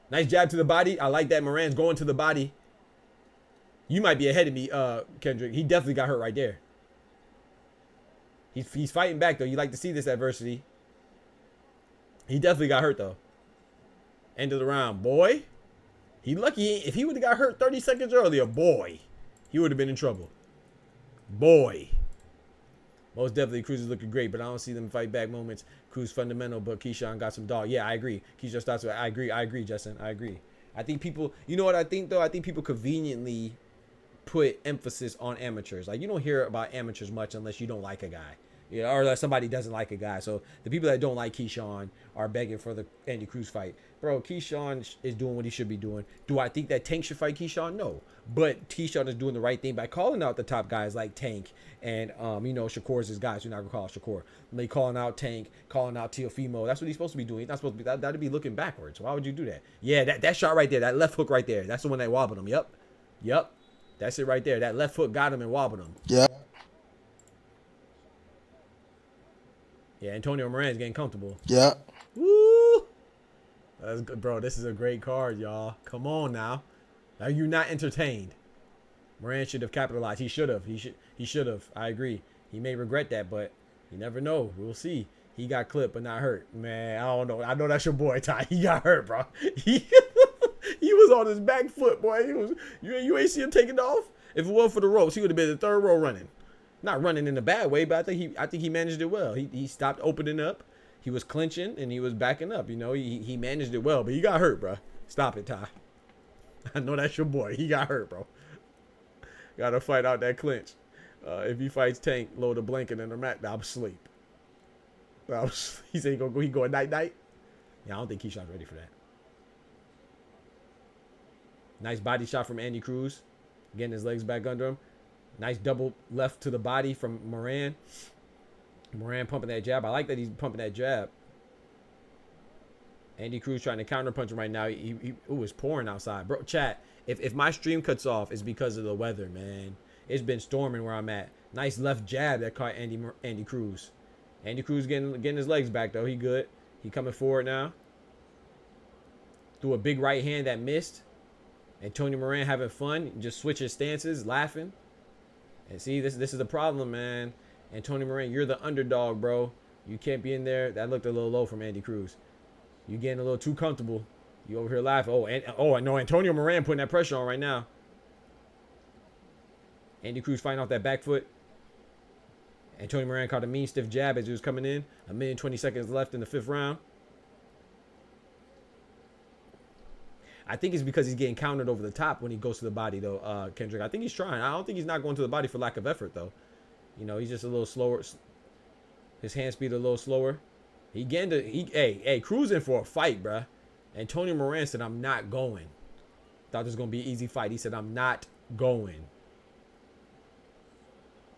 A: Nice jab to the body. I like that. Moran's going to the body. You might be ahead of me, Kendrick. He definitely got hurt right there. He's fighting back, though. You like to see this adversity. He definitely got hurt, though. End of the round. Boy. He lucky. If he would have got hurt 30 seconds earlier, boy, he would have been in trouble. Boy. Most definitely, Cruz is looking great, but I don't see them fight back moments. Cruz fundamental, but Keyshawn got some dog. Yeah, I agree. Keyshawn starts with, I agree, Justin. I agree. I think people, you know what I think though? I think people conveniently put emphasis on amateurs. Like, you don't hear about amateurs much unless you don't like a guy. Yeah, or unless somebody doesn't like a guy. So the people that don't like Keyshawn are begging for the Andy Cruz fight. Bro, Keyshawn is doing what he should be doing. Do I think that Tank should fight Keyshawn? No. But Keyshawn is doing the right thing by calling out the top guys like Tank and, you know, Shakur's his guys. You're not going to call out Shakur. They calling out Tank, calling out Teofimo. That's what he's supposed to be doing. He's not supposed to be, that'd be looking backwards. Why would you do that? Yeah, that shot right there, that left hook right there. That's the one that wobbled him. Yep. That's it right there. That left hook got him and wobbled him.
F: Yeah.
A: Yeah, Antonio Moran's getting comfortable.
F: Yeah.
A: Woo! That's good, bro. This is a great card, y'all. Come on now. Are you not entertained? Moran should have capitalized. He should have. He should have. I agree. He may regret that, but you never know. We'll see. He got clipped but not hurt. Man, I don't know. I know that's your boy, Ty. He got hurt, bro. He was on his back foot, boy. You ain't see him taking off? If it wasn't for the ropes, he would have been the third row running. Not running in a bad way, but I think he managed it well. He stopped opening up. He was clinching and he was backing up. You know, he managed it well, but he got hurt, bro. Stop it, Ty. I know that's your boy. He got hurt, bro. Got to fight out that clinch. If he fights Tank, load a blanket in the mat, I'm asleep. He said he going night-night. Yeah, I don't think Keyshawn's ready for that. Nice body shot from Andy Cruz. Getting his legs back under him. Nice double left to the body from Moran. Moran pumping that jab. I like that he's pumping that jab. Andy Cruz trying to counter punch him right now. It's pouring outside. Bro, chat, if my stream cuts off, it's because of the weather, man. It's been storming where I'm at. Nice left jab that caught Andy Cruz. Andy Cruz getting his legs back, though. He good. He coming forward now. Threw a big right hand that missed. Antonio Moran having fun. Just switching stances, laughing. And see, this is the problem, man. Antonio Moran, you're the underdog, bro. You can't be in there. That looked a little low from Andy Cruz. You getting a little too comfortable. You over here laughing. I know Antonio Moran putting that pressure on right now. Andy Cruz fighting off that back foot. Antonio Moran caught a mean stiff jab as he was coming in. 1:20 left in the 5th round. I think it's because he's getting countered over the top when he goes to the body, though, Kendrick. I think he's trying. I don't think he's not going to the body for lack of effort, though. You know, he's just a little slower. His hand speed a little slower. Cruz in for a fight, bruh. Antonio Moran said, I'm not going. Thought this was going to be an easy fight. He said, I'm not going.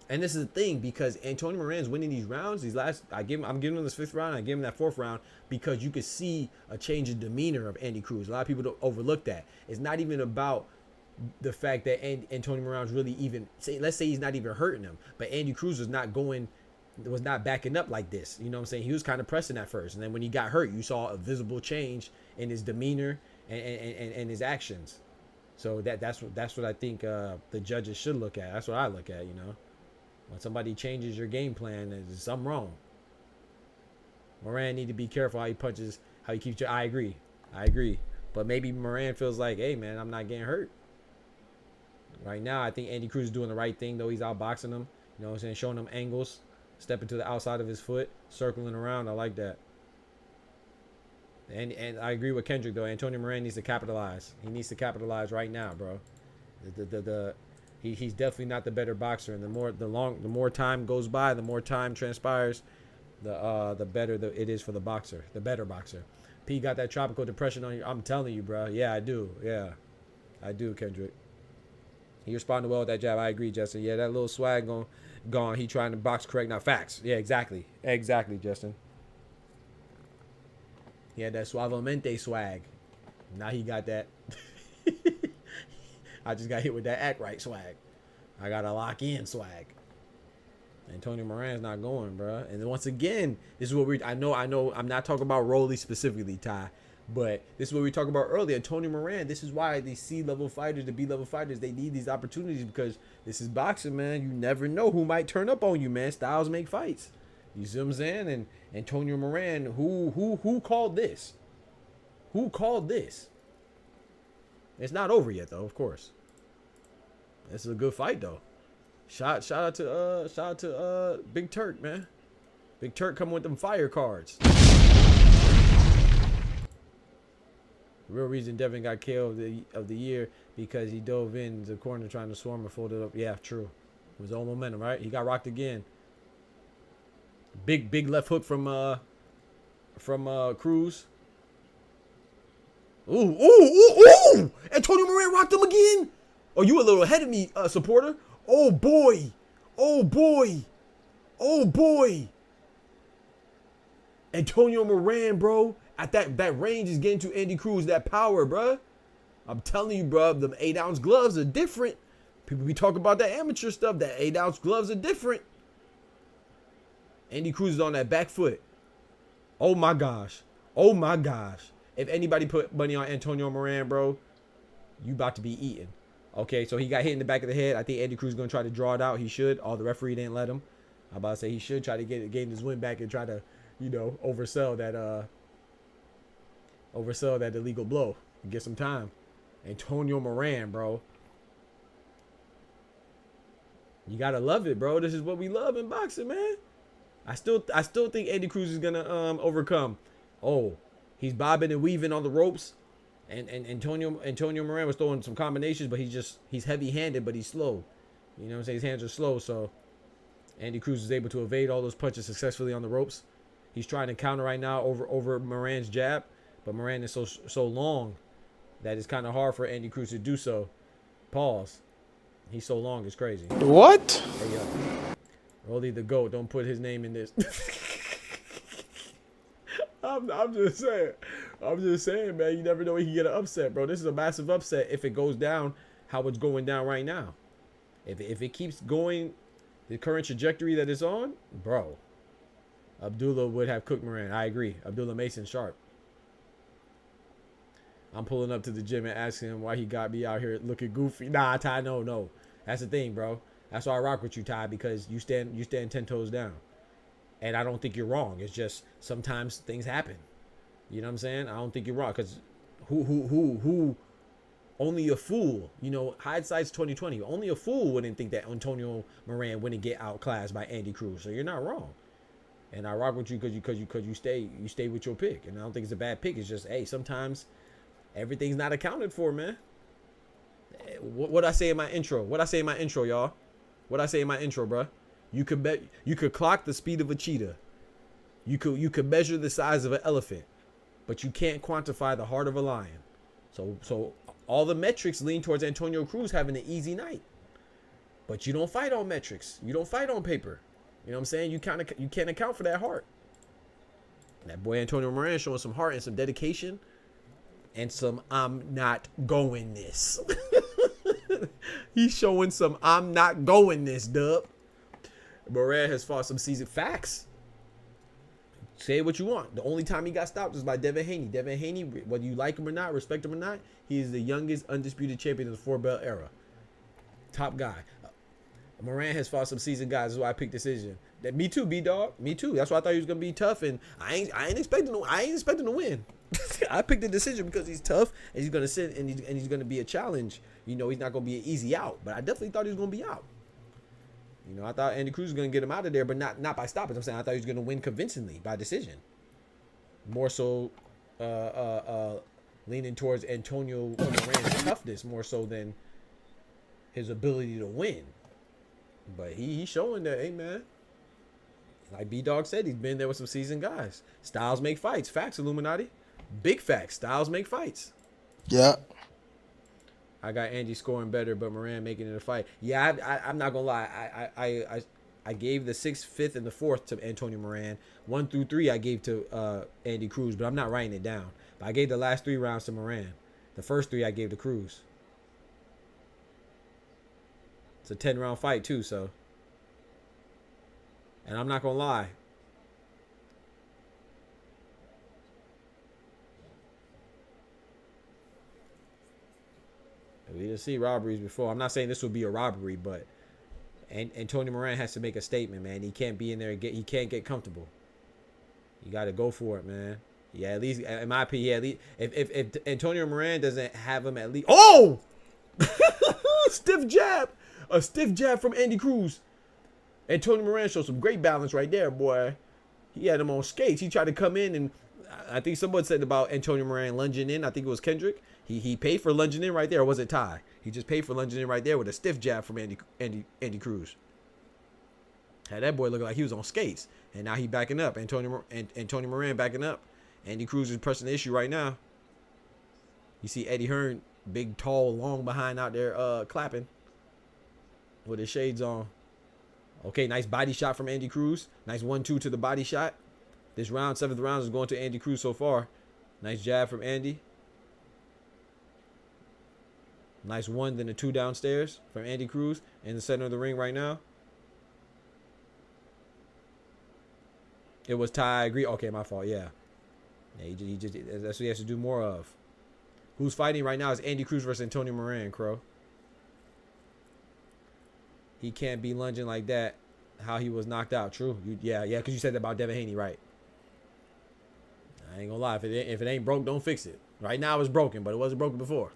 A: And this is the thing, because Antonio Moran's winning these rounds. I'm giving him this 5th round. I give him that 4th round because you could see a change in demeanor of Andy Cruz. A lot of people don't overlook that. It's not even about the fact that Antonio Moran's really even, let's say he's not even hurting him, but Andy Cruz was not backing up like this. You know what I'm saying? He was kind of pressing at first, and then when he got hurt, you saw a visible change in his demeanor and his actions. So that's what I think the judges should look at. That's what I look at, you know. When somebody changes your game plan, there's something wrong. Moran need to be careful how he punches, how he keeps your. I agree. But maybe Moran feels like, hey man, I'm not getting hurt. Right now, I think Andy Cruz is doing the right thing, though. He's outboxing him. You know what I'm saying? Showing him angles, stepping to the outside of his foot, circling around. I like that. And I agree with Kendrick, though. Antonio Moran needs to capitalize. He needs to capitalize right now, bro. He's definitely not the better boxer, and the more time goes by, the more time transpires, the better it is for the boxer, the better boxer. P got that tropical depression on you. I'm telling you, bro. Yeah, I do. Yeah, I do, Kendrick. He responded well with that jab. I agree, Justin. Yeah, that little swag gone. He trying to box correct. Now, facts. Yeah, exactly, Justin. He had that suavemente swag. Now he got that. I just got hit with that act right swag. I got a lock in swag. Antonio Moran's not going, bro. And then once again, this is what I know. I'm not talking about Rolly specifically, Ty, but this is what we talked about earlier. Antonio Moran. This is why these C-level fighters, the B-level fighters, they need these opportunities because this is boxing, man. You never know who might turn up on you, man. Styles make fights. You see what I'm saying? And Antonio Moran, who called this? Who called this? It's not over yet, though. Of course, this is a good fight, though. Shout out to Big Turk, man. Big Turk coming with them fire cards. Real reason Devin got KO of the year because he dove in the corner trying to swarm and fold it up. Yeah, true. It was all momentum, right? He got rocked again. Big left hook from Cruz. Ooh! Antonio Moran rocked him again. Oh, you a little ahead of me, supporter. Oh boy. Antonio Moran, bro. At that range is getting to Andy Cruz, that power, bro. I'm telling you, bro, them 8-ounce gloves are different. People be talking about that amateur stuff. That 8-ounce gloves are different. Andy Cruz is on that back foot. Oh my gosh. If anybody put money on Antonio Moran, bro, you about to be eaten. Okay, so he got hit in the back of the head. I think Andy Cruz is going to try to draw it out. He should. The referee didn't let him. I'm about to say he should try to gain his win back and try to, oversell that illegal blow and get some time. Antonio Moran, bro. You got to love it, bro. This is what we love in boxing, man. I still think Andy Cruz is going to overcome. Oh, he's bobbing and weaving on the ropes. And Antonio Moran was throwing some combinations, but he's heavy-handed, but he's slow. You know what I'm saying? His hands are slow, so Andy Cruz is able to evade all those punches successfully on the ropes. He's trying to counter right now over Moran's jab, but Moran is so long that it's kind of hard for Andy Cruz to do so. Pause. He's so long, it's crazy.
F: What?
A: Hey, yo. Rolly the GOAT, don't put his name in this. I'm just saying, man. You never know when he can get an upset, bro. This is a massive upset if it goes down how it's going down right now. If it keeps going the current trajectory that it's on, bro, Abdullah would have cooked Moran. I agree. Abdullah Mason sharp. I'm pulling up to the gym and asking him why he got me out here looking goofy. Nah, Ty, no. That's the thing, bro. That's why I rock with you, Ty, because you stand 10 toes down. And I don't think you're wrong. It's just sometimes things happen. You know what I'm saying? I don't think you're wrong because who only a fool, hindsight's 2020. Only a fool wouldn't think that Antonio Moran wouldn't get outclassed by Andy Cruz. So you're not wrong. And I rock with you because you stay with your pick. And I don't think it's a bad pick. It's just, hey, sometimes everything's not accounted for, man. What I say in my intro? Y'all? What I say in my intro, bro? You could clock the speed of a cheetah. You could measure the size of an elephant, but you can't quantify the heart of a lion. So all the metrics lean towards Antonio Cruz having an easy night. But you don't fight on metrics. You don't fight on paper. You know what I'm saying? You can't account for that heart. That boy Antonio Moran showing some heart and some dedication and some I'm not going this. He's showing some I'm not going this, dub. Moran has fought some seasoned facts. Say what you want. The only time he got stopped was by Devin Haney. Devin Haney, whether you like him or not, respect him or not, he is the youngest undisputed champion of the 4-belt era. Top guy. Moran has fought some seasoned guys. That's why I picked decision. Me too, B-Dog. Me too. That's why I thought he was gonna be tough, and I ain't expecting to win. I picked the decision because he's tough and he's gonna sit and he's gonna be a challenge. He's not gonna be an easy out, but I definitely thought he was gonna be out. I thought Andy Cruz was going to get him out of there, but not by stoppage. I'm saying I thought he was going to win convincingly by decision. More so leaning towards Antonio Moran's toughness more so than his ability to win. But he's showing that, hey, man. Like B-Dog said, he's been there with some seasoned guys. Styles make fights. Facts, Illuminati. Big facts. Styles make fights.
F: Yeah.
A: I got Andy scoring better, but Moran making it a fight. Yeah, I'm not gonna lie. I gave the 6th, 5th, and the 4th to Antonio Moran. 1 through 3 I gave to Andy Cruz, but I'm not writing it down. But I gave the last 3 rounds to Moran. The first 3 I gave to Cruz. It's a 10-round fight too, so. And I'm not gonna lie. We didn't see robberies before. I'm not saying this would be a robbery, but Antonio Moran has to make a statement, man. He can't be in there and he can't get comfortable. You got to go for it, man. Yeah, at least in my opinion, at least if Antonio Moran doesn't have him at least. Oh, stiff jab, a stiff jab from Andy Cruz. Antonio Moran showed some great balance right there, boy. He had him on skates. He tried to come in and I think someone said about Antonio Moran lunging in. I think it was Kendrick. He paid for lunging in right there. Or was it Ty? He just paid for lunging in right there with a stiff jab from Andy Cruz. Had that boy looking like he was on skates. And now he backing up. Antonio Moran backing up. Andy Cruz is pressing the issue right now. You see Eddie Hearn, big, tall, long behind out there clapping with his shades on. Okay, nice body shot from Andy Cruz. Nice 1-2 to the body shot. This round, 7th round, is going to Andy Cruz so far. Nice jab from Andy. Nice 1, then a 2 downstairs from Andy Cruz in the center of the ring right now. It was Ty, I agree. Okay, my fault, yeah. He just that's what he has to do more of. Who's fighting right now is Andy Cruz versus Antonio Moran, Crow. He can't be lunging like that. How he was knocked out. True. Yeah, because you said that about Devin Haney, right? I ain't gonna lie. If it ain't broke, don't fix it. Right now it's broken, but it wasn't broken before.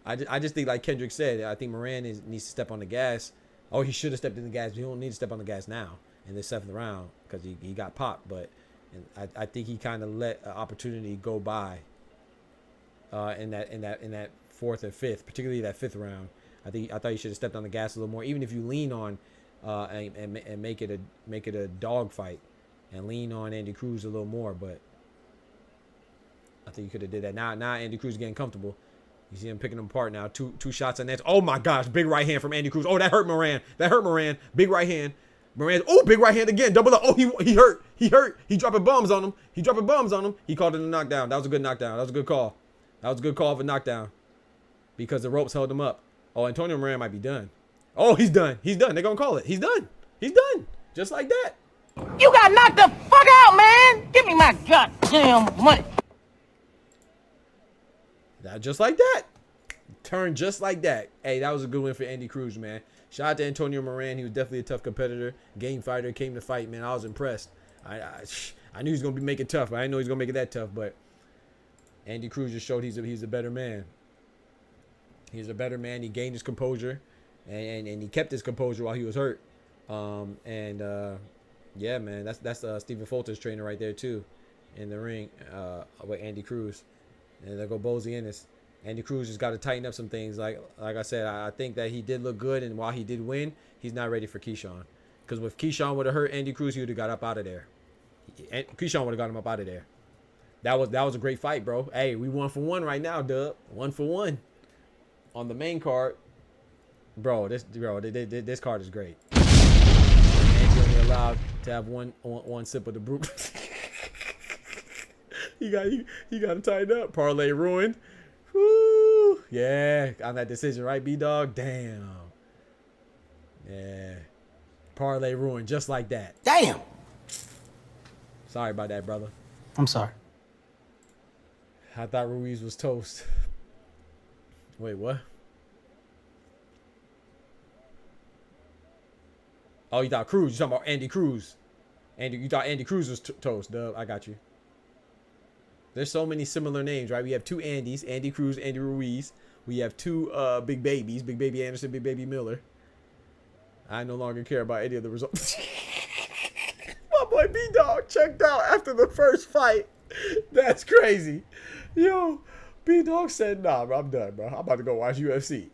A: I just think, like Kendrick said, I think Moran needs to step on the gas. Oh, he should have stepped in the gas. He don't need to step on the gas now in this 7th round because he got popped. But I think he kind of let an opportunity go by in that 4th or 5th, particularly that 5th round. I thought he should have stepped on the gas a little more, even if you lean on and make it a dog fight and lean on Andy Cruz a little more. But I think you could have did that. Now Andy Cruz is getting comfortable. You see him picking them apart now. Two shots on that. Oh my gosh, big right hand from Andy Cruz. Oh, that hurt Moran. Big right hand. Moran. Oh, big right hand again. Double up. Oh, he hurt. He dropping bombs on him. He called it a knockdown. That was a good knockdown. That was a good call. That was a good call for knockdown because the ropes held him up. Oh, Antonio Moran might be done. Oh, he's done. They're going to call it. He's done. Just like that.
D: You got knocked the fuck out, man! Give me my goddamn money!
A: Just like that. Turned just like that. Hey, that was a good win for Andy Cruz, man. Shout out to Antonio Moran. He was definitely a tough competitor. Game fighter. Came to fight, man. I was impressed. I knew he was going to make it tough. But I didn't know he was going to make it that tough. But Andy Cruz just showed he's a better man. He's a better man. He gained his composure. And he kept his composure while he was hurt. Yeah, man. That's Stephen Folter's trainer right there, too. In the ring with Andy Cruz. And there go Bozy Ennis. Andy Cruz just got to tighten up some things. Like I said, I think that he did look good, and while he did win, he's not ready for Keyshawn. Because if Keyshawn would have hurt Andy Cruz, he would have got up out of there. Keyshawn would have got him up out of there. That was a great fight, bro. Hey, we 1 for 1 right now, Dub. 1 for 1 on the main card, bro. This card is great. Andy only allowed to have one sip of the brew. He got to tighten up. Parlay ruined. Woo. Yeah, on that decision, right, B-Dog? Damn. Yeah. Parlay ruined just like that.
D: Damn!
A: Sorry about that, brother.
D: I'm sorry.
A: I thought Ruiz was toast. Wait, what? Oh, you thought Cruz. You talking about Andy Cruz. You thought Andy Cruz was toast, Dub. I got you. There's so many similar names, right? We have 2 Andys, Andy Cruz, Andy Ruiz. We have 2 big babies, Big Baby Anderson, Big Baby Miller. I no longer care about any of the results. My boy B-Dog checked out after the first fight. That's crazy. Yo, B-Dog said, nah, bro, I'm done, bro. I'm about to go watch UFC.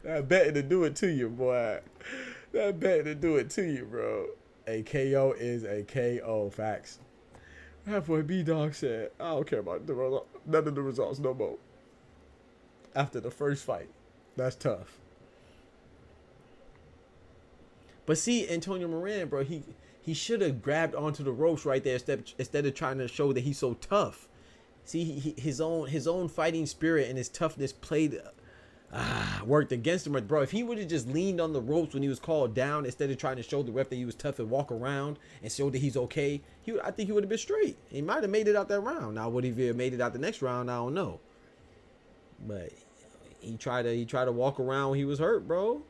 A: That betting to do it to you, boy. That betting to do it to you, bro. A KO is a KO. Facts. That boy B-Dog said, I don't care about none of the results no more. After the first fight. That's tough. But see, Antonio Moran, bro, he should have grabbed onto the ropes right there instead of trying to show that he's so tough. See, his own fighting spirit and his toughness worked against him. Bro, if he would have just leaned on the ropes when he was called down instead of trying to show the ref that he was tough and walk around and show that he's okay, I think he would have been straight. He might have made it out that round. Now, would he have made it out the next round? I don't know. But he tried to walk around when he was hurt, bro.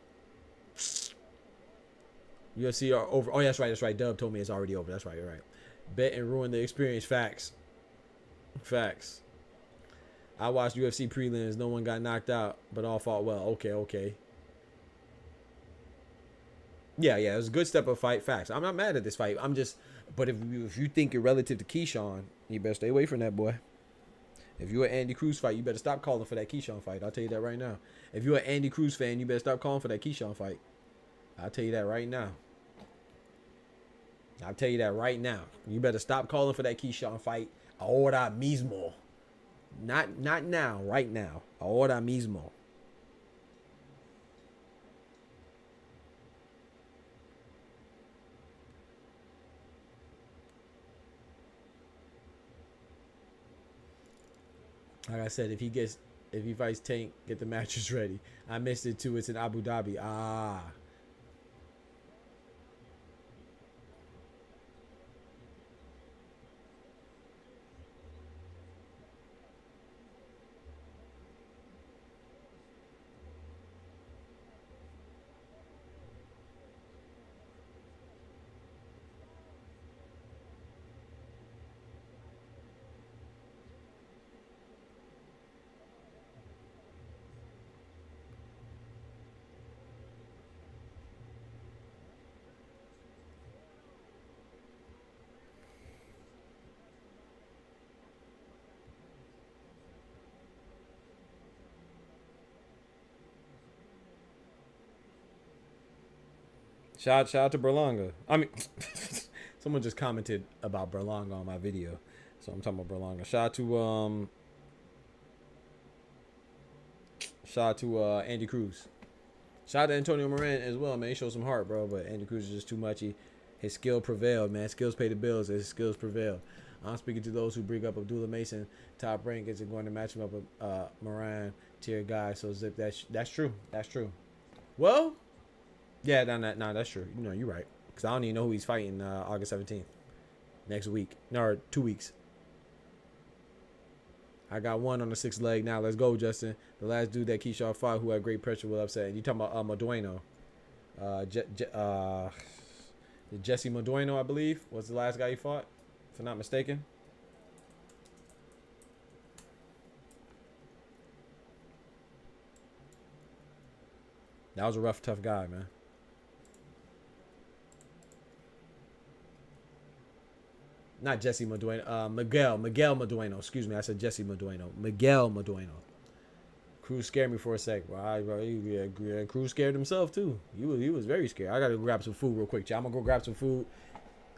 A: UFC are over. Oh, that's right. Dub told me it's already over. That's right. You're right. Bet and ruin the experience. Facts. I watched UFC prelims. No one got knocked out, but all fought well. Okay. Yeah, it was a good step up fight. Facts. I'm not mad at this fight. I'm just, but if you think you're relative to Keyshawn, you better stay away from that boy. If you're an Andy Cruz fight, you better stop calling for that Keyshawn fight. I'll tell you that right now. If you're an Andy Cruz fan, you better stop calling for that Keyshawn fight. I'll tell you that right now. I'll tell you that right now. You better stop calling for that Keyshawn fight. Ahora mismo. Not now, right now. Ahora mismo. Like I said, if he fights Tank, get the mattress ready. I missed it too. It's in Abu Dhabi. Ah. Shout out to Berlanga. I mean, someone just commented about Berlanga on my video, so I'm talking about Berlanga. Shout out to Andy Cruz. Shout out to Antonio Moran as well, man. He showed some heart, bro, but Andy Cruz is just too much. His skill prevailed, man. Skills pay the bills. His skills prevailed. I'm speaking to those who bring up Abdullah Mason, top rankings, and going to match him up with Moran, tier guy. So Zip, that's true. That's true. Well. Yeah, no, that's true. You know, you're right. Because I don't even know who he's fighting August 17th. Next week. No, or 2 weeks. I got one on the 6th leg now. Let's go, Justin. The last dude that Keyshawn fought who had great pressure will upset. You talking about Madueno. Jesse Madueno, I believe, was the last guy he fought, if I'm not mistaken. That was a rough, tough guy, man. Not Jesse Madueno. Miguel Madueno. Excuse me, I said Jesse Madueno. Miguel Madueno. Cruz scared me for a sec. Well, Cruz scared himself too. He was very scared. I gotta go grab some food real quick, y'all. I'm gonna go grab some food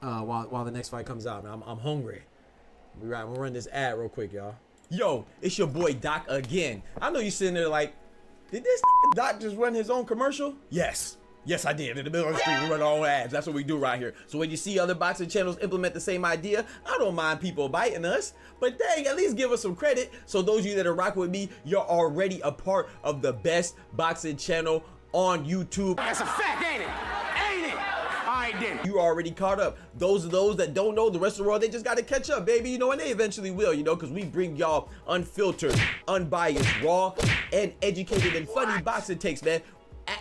A: while the next fight comes out. Man, I'm hungry. I'm gonna run this ad real quick, y'all. Yo, it's your boy Doc again. I know you sitting there like, did this Doc just run his own commercial? Yes. Yes, I did. In the middle of the street, we run our own ads. That's what we do right here. So when you see other boxing channels implement the same idea, I don't mind people biting us. But dang, at least give us some credit. So those of you that are rocking with me, you're already a part of the best boxing channel on YouTube.
B: That's a fact, ain't it? Ain't it? All right, then.
A: You already caught up. Those that don't know, the rest of the world, they just got to catch up, baby. You know, and they eventually will, you know, because we bring y'all unfiltered, unbiased, raw, and educated and funny boxing takes, man,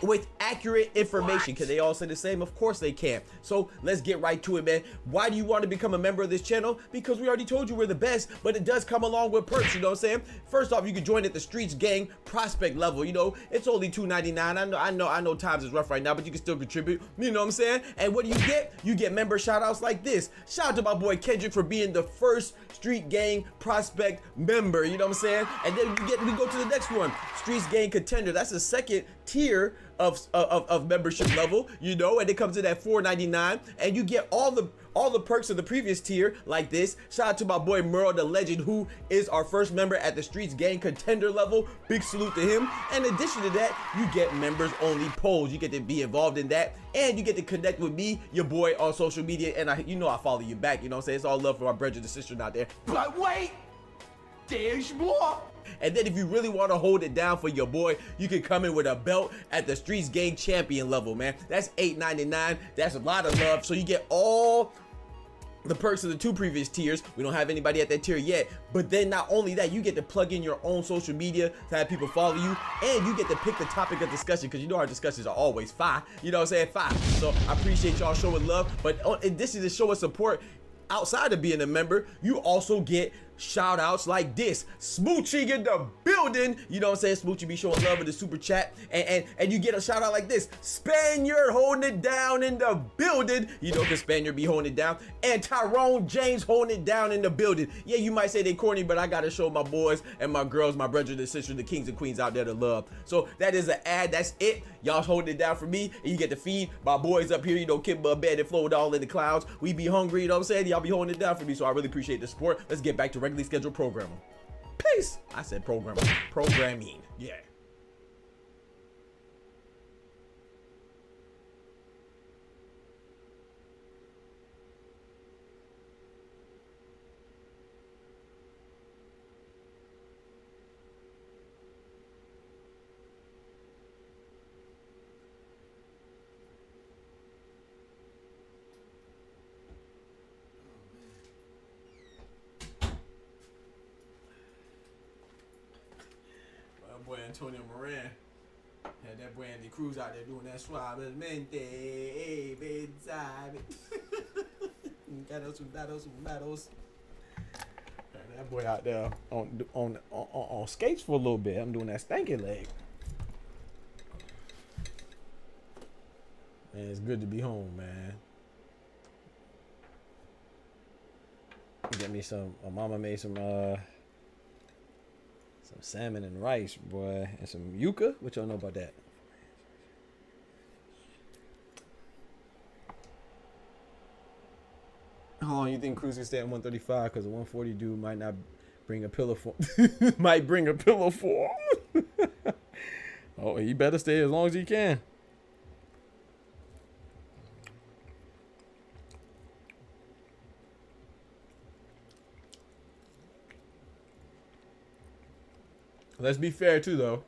A: with accurate information. Can they all say the same? Of course they can. So let's get right to it, man. Why do you want to become a member of this channel? Because we already told you we're the best, but it does come along with perks, you know what I'm saying? First off, you can join at the STREETZ gang prospect level. You know, it's only $2.99. I know times is rough right now, but you can still contribute, you know what I'm saying? And what do you get? You get member shout outs like this. Shout out to my boy Kendrick for being the first Street Gang prospect member, you know what I'm saying? And then we go to the next one, STREETZ Gang contender. That's the second tier of membership level, you know, and it comes in at $4.99, and you get all the perks of the previous tier like this. Shout out to my boy Merle the Legend, who is our first member at the STREETZ Gang contender level. Big salute to him. In addition to that, you get members only polls. You get to be involved in that, and you get to connect with me, your boy, on social media, and I follow you back, you know what I'm saying? It's all love for my brother and sister out there.
B: But wait, there's more.
A: And then if you really want to hold it down for your boy, you can come in with a belt at the STREETZ Gang champion level, man. That's $8.99. That's a lot of love. So you get all the perks of the two previous tiers. We don't have anybody at that tier yet. But then not only that, you get to plug in your own social media to have people follow you. And you get to pick the topic of discussion, because you know our discussions are always fire. You know what I'm saying? Fire. So I appreciate y'all showing love. But in addition to showing support, outside of being a member, you also get shout outs like this. Smoochie in the building. You know what I'm saying? Smoochie be showing love in the super chat. And you get a shout out like this. Spaniard holding it down in the building. You know, because Spaniard be holding it down. And Tyrone James holding it down in the building. Yeah, you might say they corny, but I got to show my boys and my girls, my brothers and sisters, the kings and queens out there to love. So that is an ad. That's it. Y'all holding it down for me. And you get to feed my boys up here. You know, Kimba, Bed, and Flo, all in the clouds. We be hungry, you know what I'm saying? Y'all be holding it down for me. So I really appreciate the support. Let's get back to regularly scheduled programming. Peace. I said programming. Programming. Yeah. Boy Antonio Moran had that boy Andy Cruz out there doing that suavemente, bedside. Battles. That boy out there on skates for a little bit. I'm doing that stanky leg. Man, it's good to be home, man. Get me some. My mama made some salmon and rice, boy, and some yuca. What y'all know about that? How long you think Cruz can stay at 135? Because a 140 dude might not bring a pillow for. Might bring a pillow for him. Oh, he better stay as long as he can. Let's be fair too, though.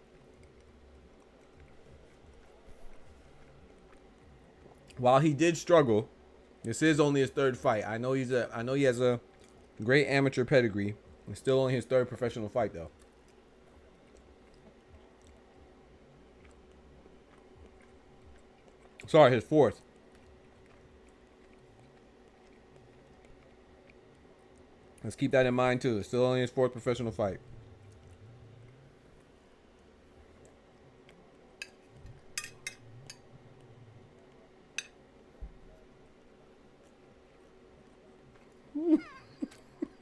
A: While he did struggle, this is only his third fight. I know he has a great amateur pedigree. It's still only his third professional fight, though. Sorry, his fourth. Let's keep that in mind too. It's still only his fourth professional fight.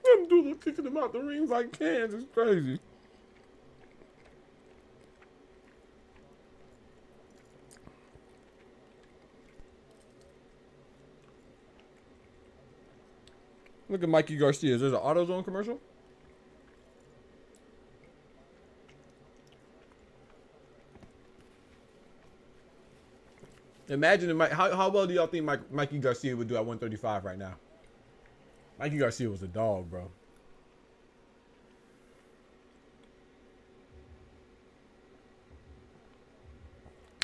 A: Them dudes kicking him out the rings like cans. It's crazy. Look at Mikey Garcia. Is there an AutoZone commercial? Imagine how well do y'all think Mikey Garcia would do at 135 right now? Mikey Garcia was a dog, bro.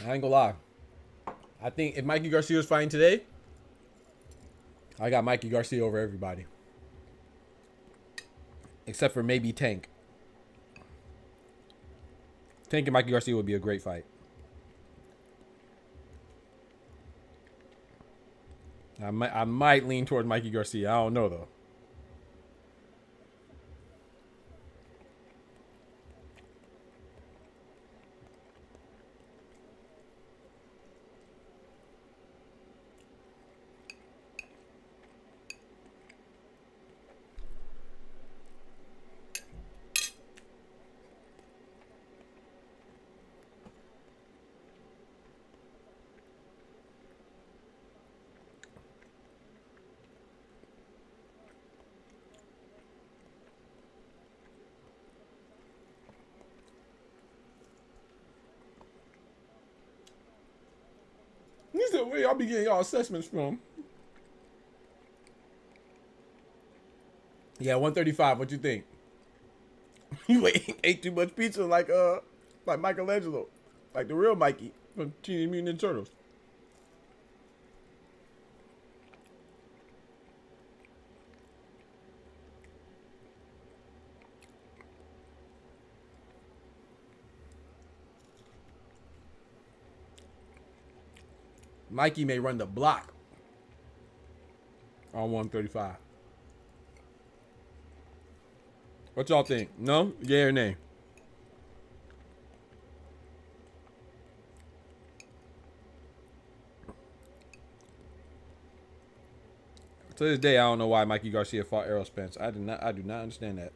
A: I ain't gonna lie. I think if Mikey Garcia was fighting today, I got Mikey Garcia over everybody. Except for maybe Tank. Tank and Mikey Garcia would be a great fight. I might lean toward Mikey Garcia. I don't know, though. This is where y'all be getting y'all assessments from. Yeah, 135. What you think? You ate too much pizza like Michelangelo, like the real Mikey from Teenage Mutant Ninja Turtles. Mikey may run the block on 135. What y'all think? No? Yeah or nay? To this day, I don't know why Mikey Garcia fought Errol Spence. I do not understand that.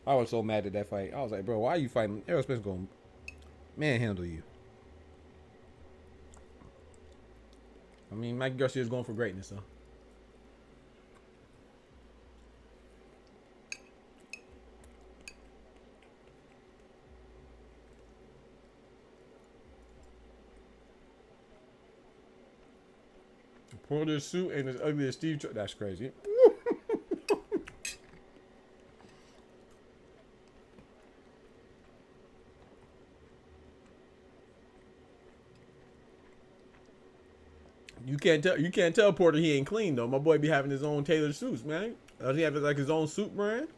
A: I was so mad at that fight. I was like, bro, why are you fighting? Errol Spence gonna manhandle you. I mean, Mikey Garcia is going for greatness, though. Porter's suit ain't as ugly as Steve. That's crazy. You can't tell Porter he ain't clean though. My boy be having his own tailored suits, man. Does he have like his own suit brand?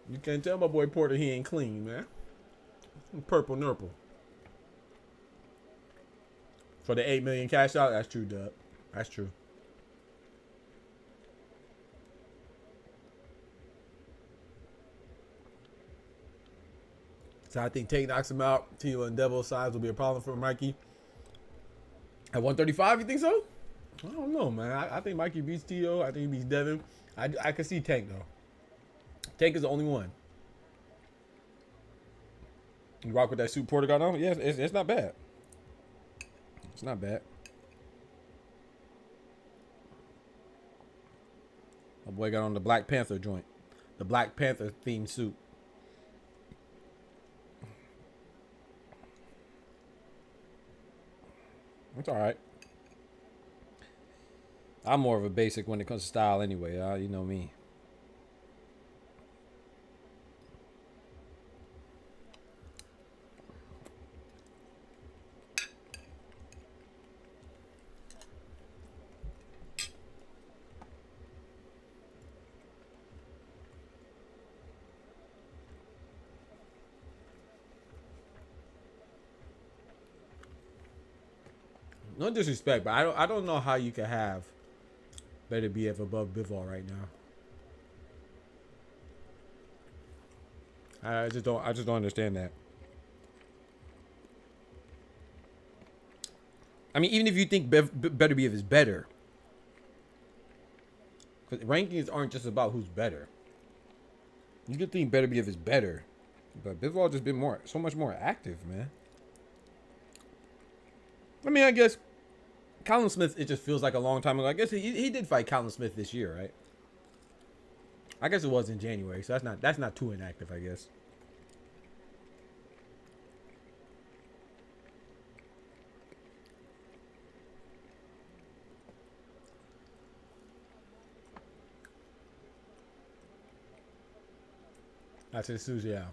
A: You can't tell my boy Porter he ain't clean, man. Purple nurple. For the 8 million cash out, that's true, Dub. That's true. So I think Tate knocks him out. Tio and Devil size will be a problem for Mikey. At 135, you think so? I don't know, man. I think Mikey beats Tio. I think he beats Devin. I can see Tank, though. Tank is the only one. You rock with that suit Porter got on? Yeah, it's not bad. It's not bad. My boy got on the Black Panther joint. The Black Panther themed suit. It's all right. I'm more of a basic when it comes to style anyway. You know me. No disrespect, but I don't know how you can have Better BF above Bivol right now. I just don't understand that. I mean, even if you think Better BF is better, because rankings aren't just about who's better. You could think Better BF is better, but Bivol just been so much more active, man. I mean, I guess Colin Smith, it just feels like a long time ago. I guess he did fight Colin Smith this year, right? I guess it was in January, so that's not too inactive, I guess. That's his Susie out.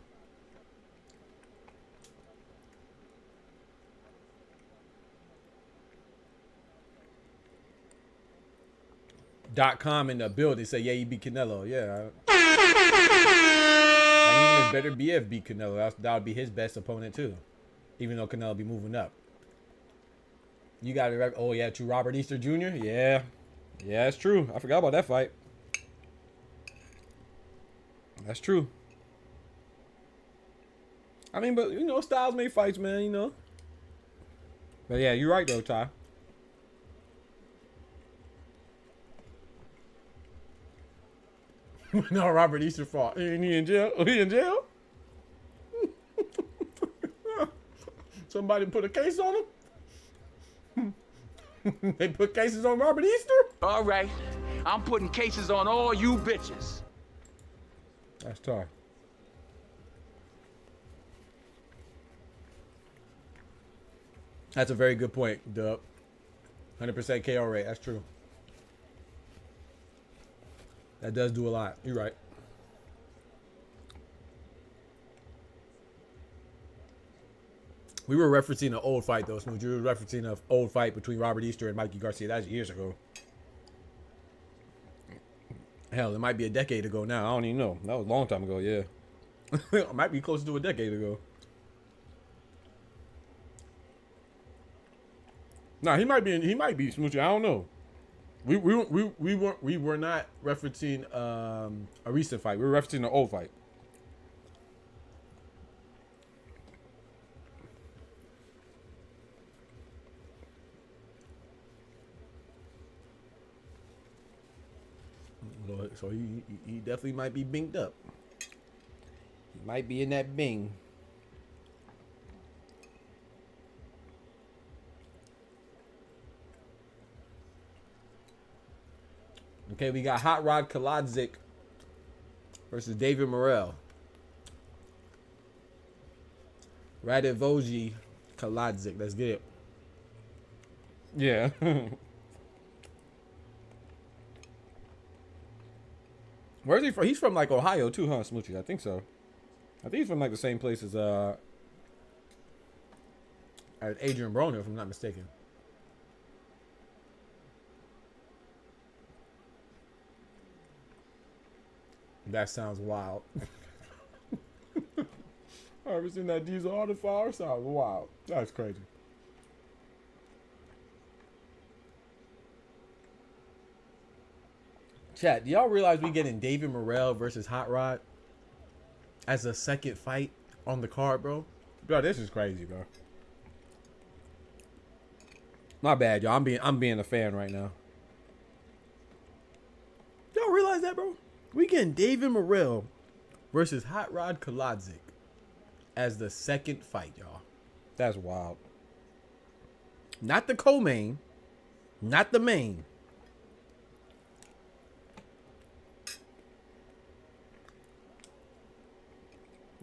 A: .com in the building say, yeah, he beat Canelo. Yeah. And even if Better BF beat Canelo, that would be his best opponent too. Even though Canelo be moving up. You got it. Oh, yeah, true. Robert Easter Jr.? Yeah. Yeah, it's true. I forgot about that fight. That's true. I mean, but, you know, styles make fights, man, you know. But, yeah, you're right, though, Ty. No, Robert Easter fought. Ain't he in jail? Oh, he in jail? Somebody put a case on him? They put cases on Robert Easter?
B: All right. I'm putting cases on all you bitches.
A: That's tough. That's a very good point, Dub. 100% KO rate. That's true. That does do a lot. You're right. We were referencing an old fight, though, Smooth. You were referencing an old fight between Robert Easter and Mikey Garcia. That was years ago. Hell, it might be a decade ago now. I don't even know. That was a long time ago, yeah. It might be closer to a decade ago. Nah, he might be Smoochie. I don't know. We were not referencing a recent fight. We were referencing an old fight. So he definitely might be binged up. He might be in that bing. Okay, we got Hot Rod Kaladzik versus David Morrell. Radivoji Kaladzik. Let's get it. Yeah. Where's he from? He's from like Ohio too, huh, Smoochie? I think so. I think he's from like the same place as Adrian Broner, if I'm not mistaken. That sounds wild. Harvesting that diesel auto fire sounds wild. That's crazy. Chat, do y'all realize we getting David Morrell versus Hot Rod as a second fight on the card, bro? Bro, this is crazy, bro. My bad, y'all. I'm being a fan right now. Y'all realize that, bro? We getting David Morrell versus Hot Rod Kaladzik as the second fight, y'all. That's wild. Not the co-main. Not the main.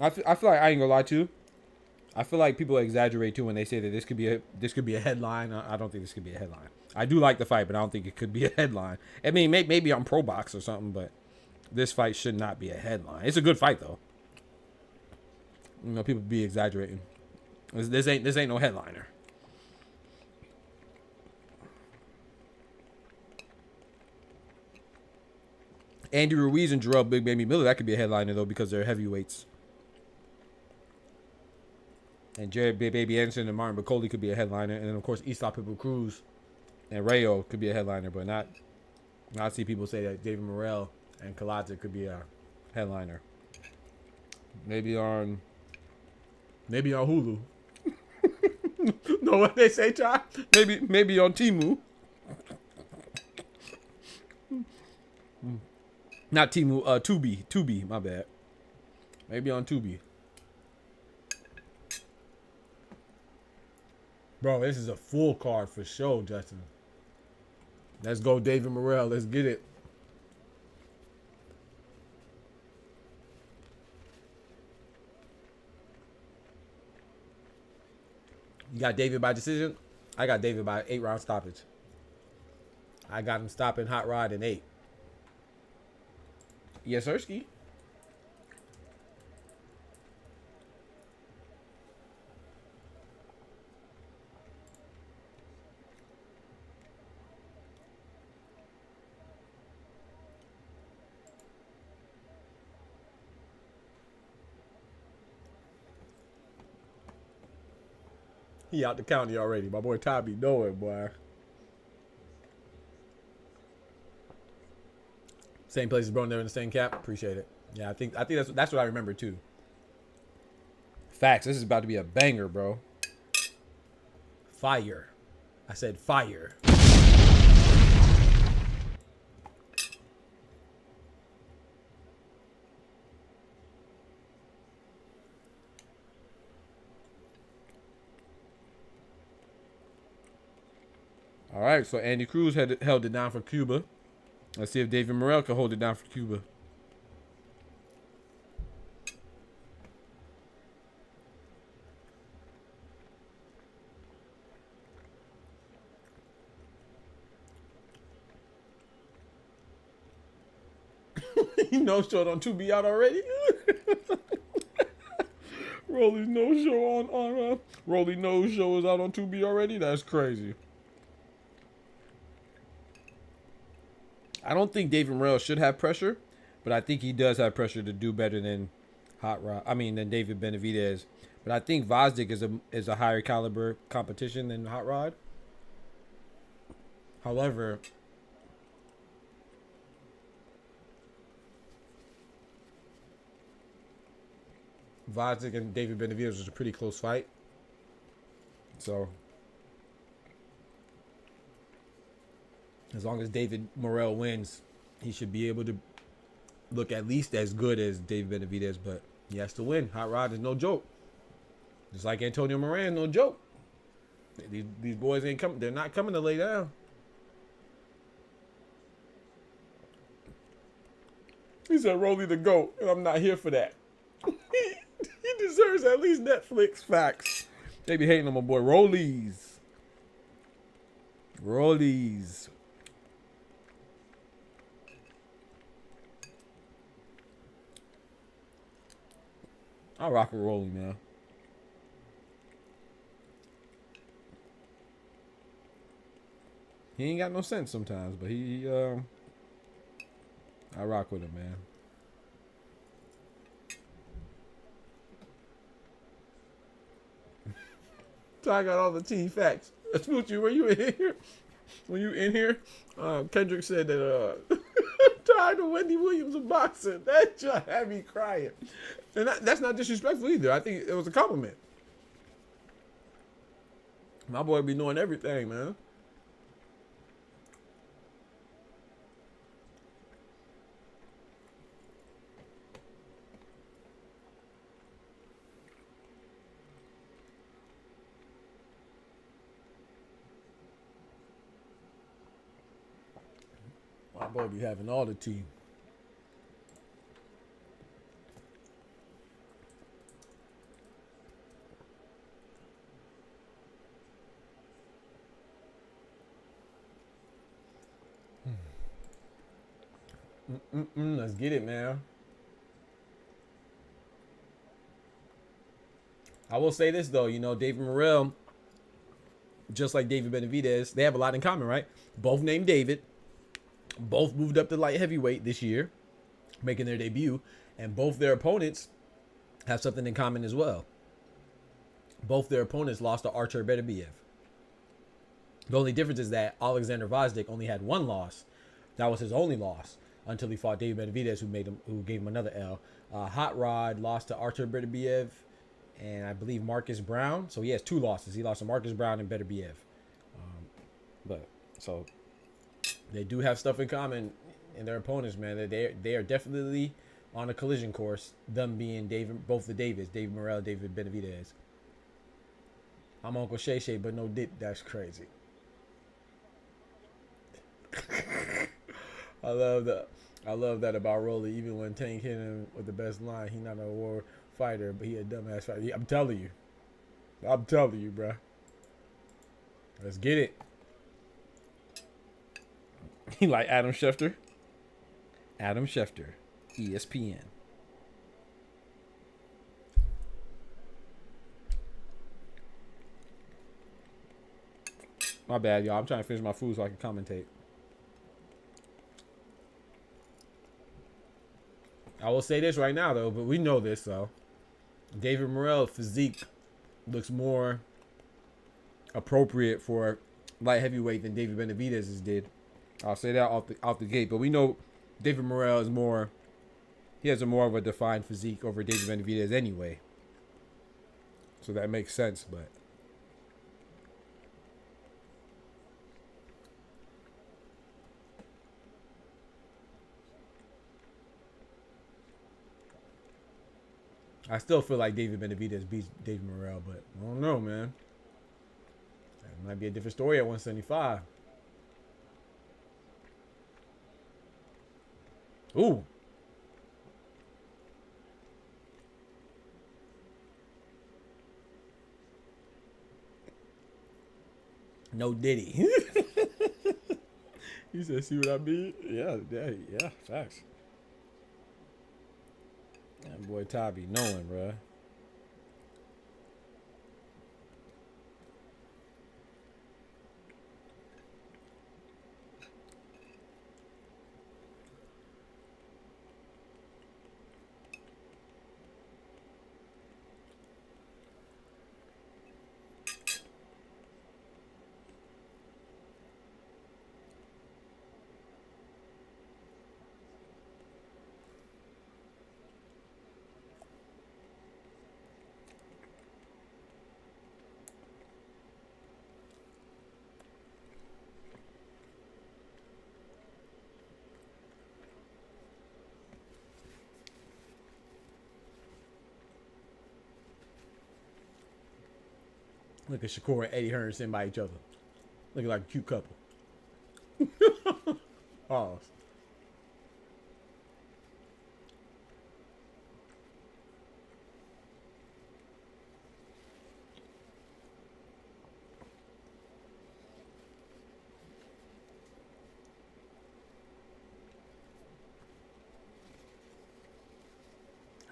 A: I feel like I ain't gonna lie to you. I feel like people exaggerate too when they say that this could be a headline. I don't think this could be a headline. I do like the fight, but I don't think it could be a headline. I mean, maybe on Pro Box or something, but this fight should not be a headline. It's a good fight though. You know, people be exaggerating. This ain't no headliner. Andy Ruiz and Jarrell Big Baby Miller, that could be a headliner though because they're heavyweights. And Jared Baby Anderson and Martin Bacoli could be a headliner, and then of course Eastop Pitbull Cruz and Rayo could be a headliner, but not see people say that David Morrell and Kaladzik could be a headliner. Maybe on Hulu. Know what they say, John? Maybe on Temu. Not Temu, Tubi, my bad. Maybe on Tubi. Bro, this is a full card for sure, Justin. Let's go, David Morrell. Let's get it. You got David by decision? I got David by 8-round stoppage. I got him stopping Hot Rod in 8. Yes, Sirski. He out the county already. My boy Ty be knowing, boy. Same place as bro, never in the same cap. Appreciate it. Yeah, I think that's what I remember too. Facts. This is about to be a banger, bro. Fire. I said fire. All right, so Andy Cruz held it down for Cuba. Let's see if David Morrell can hold it down for Cuba. He no-showed on 2B out already. Rolly's no-show on Rolly no-show is out on 2B already? That's crazy. I don't think David Morrell should have pressure, but I think he does have pressure to do better than than David Benavidez. But I think Vosdick is a higher caliber competition than Hot Rod. However, Vazic and David Benavidez was a pretty close fight. So as long as David Morrell wins, he should be able to look at least as good as David Benavidez, but he has to win. Hot Rod is no joke. Just like Antonio Moran, no joke. These boys ain't coming. They're not coming to lay down. He said, Rolly the GOAT, and I'm not here for that. He deserves at least Netflix facts. They be hating on my boy Rollies. Rollies. I'll rock with Rolly, man. He ain't got no sense sometimes, but I rock with him, man. So I got all the T facts. Smoochie, were you in here? When you in here, Kendrick said that tired of Wendy Williams of boxing. That just had me crying. And that's not disrespectful either. I think it was a compliment. My boy be knowing everything, man. My boy be having all the tea. Let's get it, man. I will say this, though. You know, David Morrell, just like David Benavidez, they have a lot in common, right? Both named David. Both moved up to light heavyweight this year, making their debut. And both their opponents have something in common as well. Both their opponents lost to Artur Beterbiev. The only difference is that Alexander Gvozdyk only had one loss. That was his only loss until he fought David Benavidez, who gave him another L. Hot Rod lost to Artur Beterbiev and I believe Marcus Brown. So he has two losses. He lost to Marcus Brown and Beterbiev. So they do have stuff in common in their opponents, man. They are definitely on a collision course. Them being both the Davids, David Morrell, David Benavidez. I'm Uncle Shay Shay, but no dick. That's crazy. I love that about Rolly. Even when Tank hit him with the best line, he not a war fighter, but he a dumbass fighter. I'm telling you, bruh. Let's get it. He like Adam Schefter. Adam Schefter, ESPN. My bad, y'all. I'm trying to finish my food so I can commentate. I will say this right now, though, but we know this, though. David Morrell's physique looks more appropriate for light heavyweight than David Benavidez's did. I'll say that off the gate. But we know David Morrell is more... He has a more of a defined physique over David Benavidez anyway. So that makes sense, but... I still feel like David Benavidez beats David Morrell, but I don't know, man. That might be a different story at 175. Ooh. No Diddy. He said, see what I mean? Yeah, facts. That boy Ty be knowing, bruh. Look at Shakur and Eddie Hearn sitting by each other. Looking like a cute couple. Pause.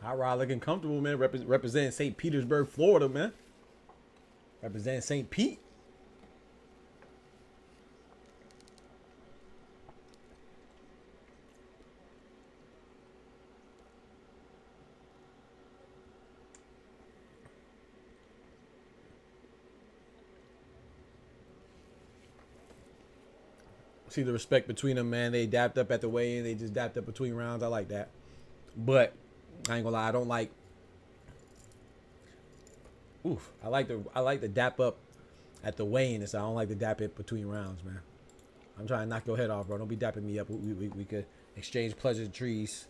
A: Hot Rod looking comfortable, man. Representing St. Petersburg, Florida, man. Representing St. Pete. See the respect between them, man. They dapped up at the weigh-in. They just dapped up between rounds. I like that. But I ain't gonna lie, I don't like. Oof, I like the dap up at the weigh-in. So I don't like the dap it between rounds, man. I'm trying to knock your head off, bro. Don't be dapping me up. We could exchange pleasantries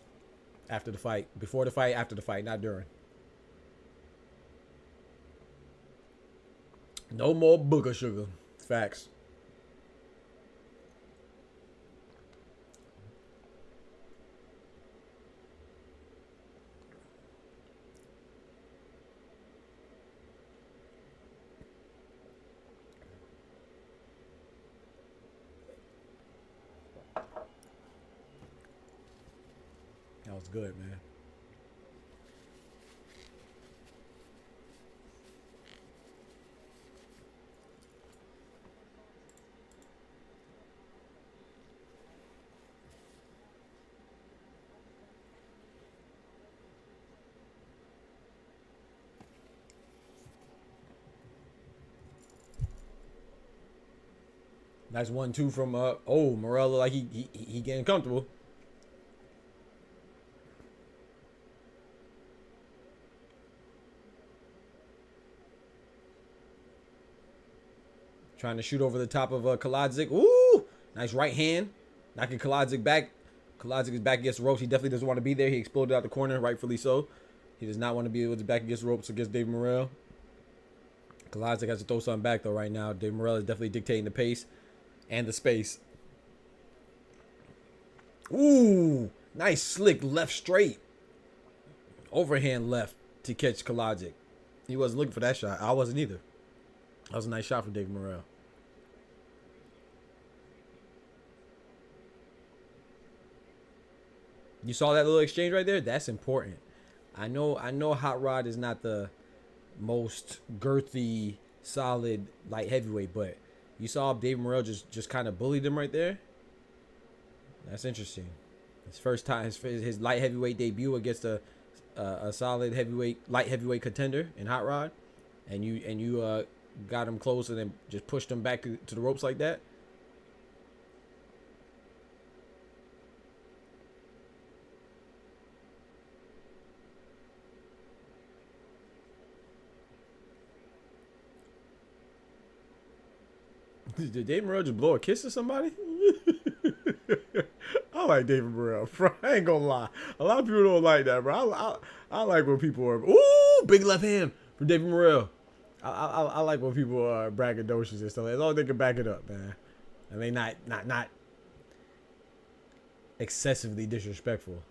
A: after the fight, before the fight, after the fight, not during. No more booger sugar. Facts. That was good, man. Nice 1-2 from Morello, like he getting comfortable. Trying to shoot over the top of Kaladzik. Ooh! Nice right hand. Knocking Kaladzik back. Kaladzik is back against the ropes. He definitely doesn't want to be there. He exploded out the corner, rightfully so. He does not want to be with his back against the ropes against Dave Morrell. Kaladzik has to throw something back, though, right now. Dave Morrell is definitely dictating the pace and the space. Ooh! Nice slick left straight. Overhand left to catch Kaladzik. He wasn't looking for that shot. I wasn't either. That was a nice shot from Dave Morrell. You saw that little exchange right there? That's important. I know Hot Rod is not the most girthy, solid light heavyweight, but you saw Dave Morrell just kind of bullied him right there. That's interesting. His first time, his light heavyweight debut against a solid light heavyweight contender in Hot Rod, and you got him close and then just pushed him back to the ropes like that. Did Dave Morrell just blow a kiss to somebody? I like David Morrell, bro. I ain't gonna lie. A lot of people don't like that, bro. I like when people are, ooh, big left hand from David Morrell. I like when people are braggadocious and stuff. As long as they can back it up, man. And they not excessively disrespectful.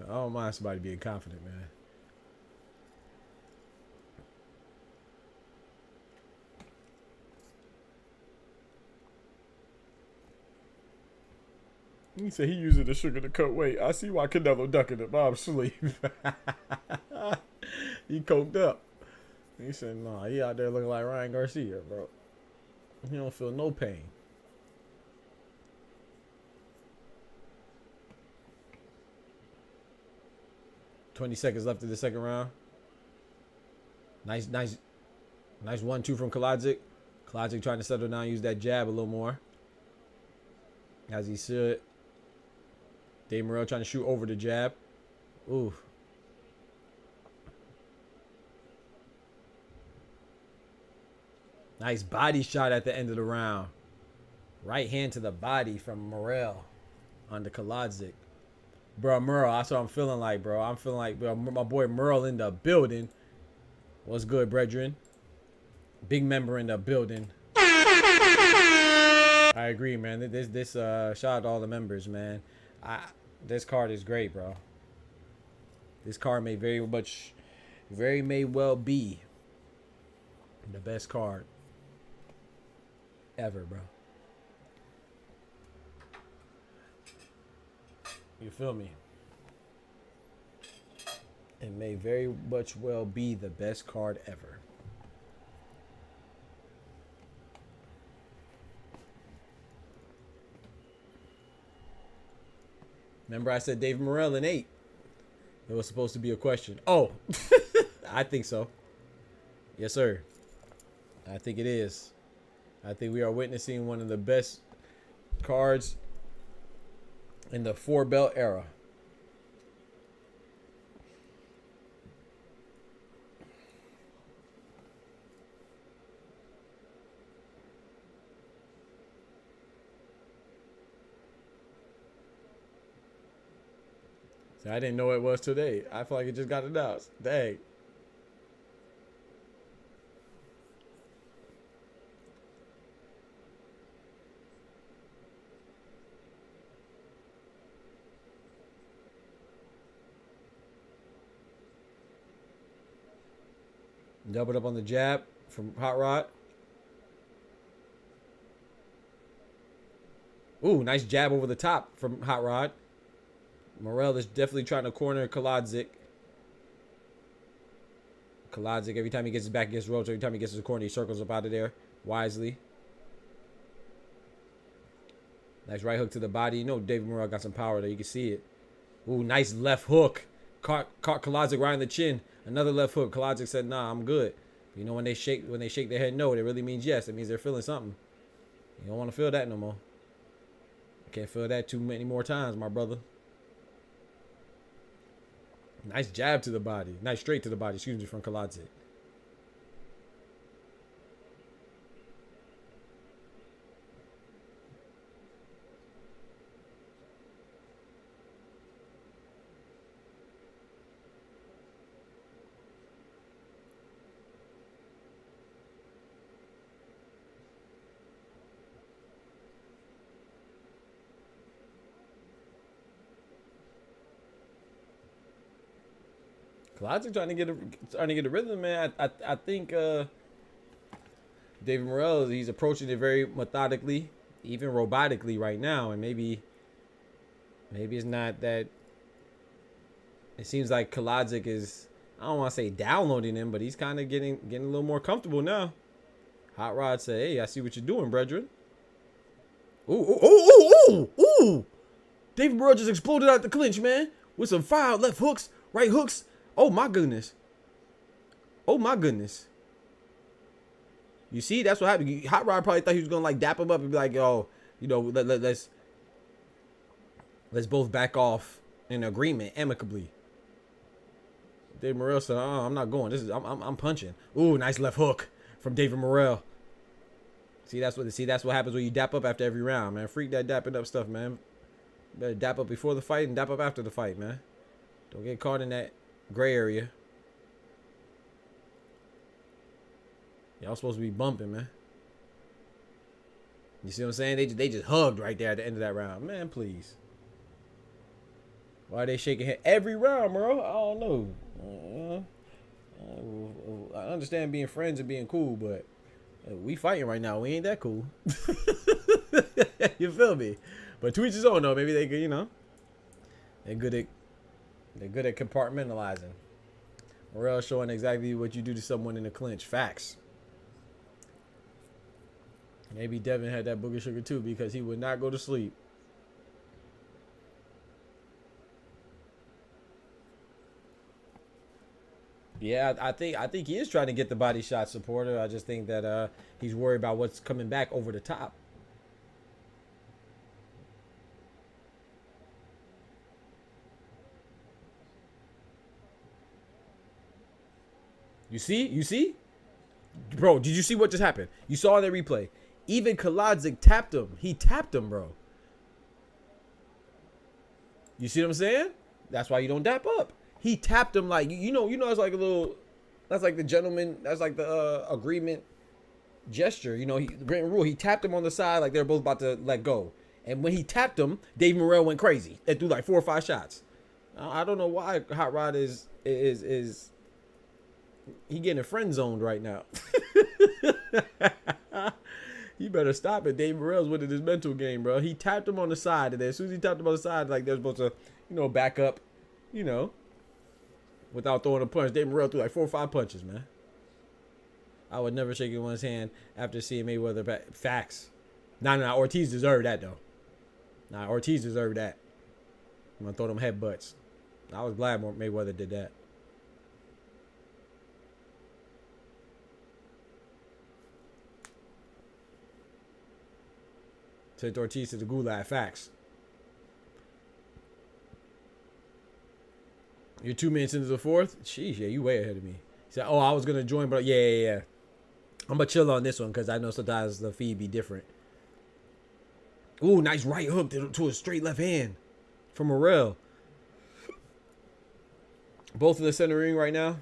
A: I don't mind somebody being confident, man. He said he using the sugar to cut weight. I see why Canelo ducking him. I'm asleep. He coked up. He said, nah, he out there looking like Ryan Garcia, bro. He don't feel no pain. $20 seconds left in the second round. Nice 1-2 from Kaladzik. Kaladzik trying to settle down, use that jab a little more. As he should. Dave Morrell trying to shoot over the jab. Ooh. Nice body shot at the end of the round. Right hand to the body from Morrell on the Kaladzik. Bro, Merle, that's what I'm feeling like, bro. I'm feeling like, bro, my boy Merle in the building. What's good, brethren? Big member in the building. I agree, man. This shout out to all the members, man. This card is great, bro. This card may very well be the best card ever, bro. You feel me? It may very much well be the best card ever. Remember I said David Morrell in 8. It was supposed to be a question. Oh, I think so. Yes, sir. I think it is. I think we are witnessing one of the best cards in the 4-belt era. I didn't know it was today. I feel like it just got announced. Dang. Doubled up on the jab from Hot Rod. Ooh, nice jab over the top from Hot Rod. Morrell is definitely trying to corner Kolodzik. Kolodzik, every time he gets his back against ropes, every time he gets his corner, he circles up out of there wisely. Nice right hook to the body. You know David Morrell got some power there. You can see it. Ooh, nice left hook. Caught Kolodzik right in the chin. Another left hook. Kolodzik said, "Nah, I'm good." But you know when they shake their head no, it really means yes. It means they're feeling something. You don't want to feel that no more. I can't feel that too many more times, my brother. Nice jab to the body. Nice straight to the body, excuse me, from Kolodzik. Kolodzik trying to get a rhythm, man. I think David Morrell, he's approaching it very methodically, even robotically right now, and maybe it's not that. It seems like Kolodzik is, I don't want to say downloading him, but he's kind of getting a little more comfortable now. Hot Rod said, "Hey, I see what you're doing, brethren." Ooh! David Morrell just exploded out the clinch, man, with some fire left hooks, right hooks. Oh my goodness. Oh my goodness. You see, that's what happened. Hot Rod probably thought he was gonna like dap him up and be like, "Oh, you know, let's both back off in agreement, amicably." David Morrell said, "Oh, I'm not going. I'm punching." Ooh, nice left hook from David Morrell. See, that's what happens when you dap up after every round, man. Freak that dapping up stuff, man. Better dap up before the fight and dap up after the fight, man. Don't get caught in that gray area. Y'all supposed to be bumping, man. You see what I'm saying? They just hugged right there at the end of that round. Man, please. Why are they shaking hands every round, bro? I don't know. I understand being friends and being cool, but we fighting right now. We ain't that cool. You feel me? But to each his own, though. Maybe they could, you know. They're good at compartmentalizing. Morrell showing exactly what you do to someone in a clinch. Facts. Maybe Devin had that booger sugar too, because he would not go to sleep. Yeah, I think he is trying to get the body shot supporter. I just think that he's worried about what's coming back over the top. You see? Bro, did you see what just happened? You saw that replay. Even Kolodzik tapped him. He tapped him, bro. You see what I'm saying? That's why you don't dap up. He tapped him like, you know, it's like a little, that's like the gentleman, that's like the agreement gesture. You know, written rule. He tapped him on the side like they're both about to let go. And when he tapped him, Dave Morrell went crazy and threw like 4 or 5 shots. I don't know why Hot Rod is he getting friend zoned right now. You better stop it. Dave Morrell's winning his mental game, bro. He tapped him on the side, and then as soon as he tapped him on the side, like they're supposed to, you know, back up, you know, without throwing a punch. Dave Morrell threw like 4 or 5 punches, man. I would never shake anyone's hand after seeing Mayweather. Facts. Nah. Ortiz deserved that, though. Nah, Ortiz deserved that. I'm going to throw them headbutts. I was glad Mayweather did that. Sent Ortiz to the gulag. Facts. You're 2 minutes into the 4th? Sheesh, yeah, you way ahead of me. He said, oh, I was going to join, but yeah. I'm going to chill on this one because I know sometimes the feed be different. Ooh, nice right hook to a straight left hand from Morrell. Both in the center ring right now.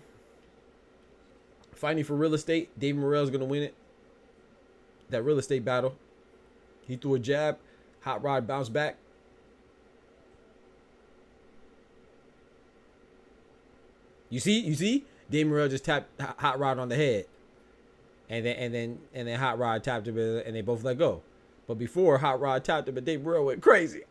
A: Fighting for real estate. Dave Morrell's going to win it. That real estate battle. He threw a jab. Hot Rod bounced back. You see? Dave Morrell just tapped Hot Rod on the head. And then Hot Rod tapped him and they both let go. But before Hot Rod tapped him, and Dave Morrell went crazy.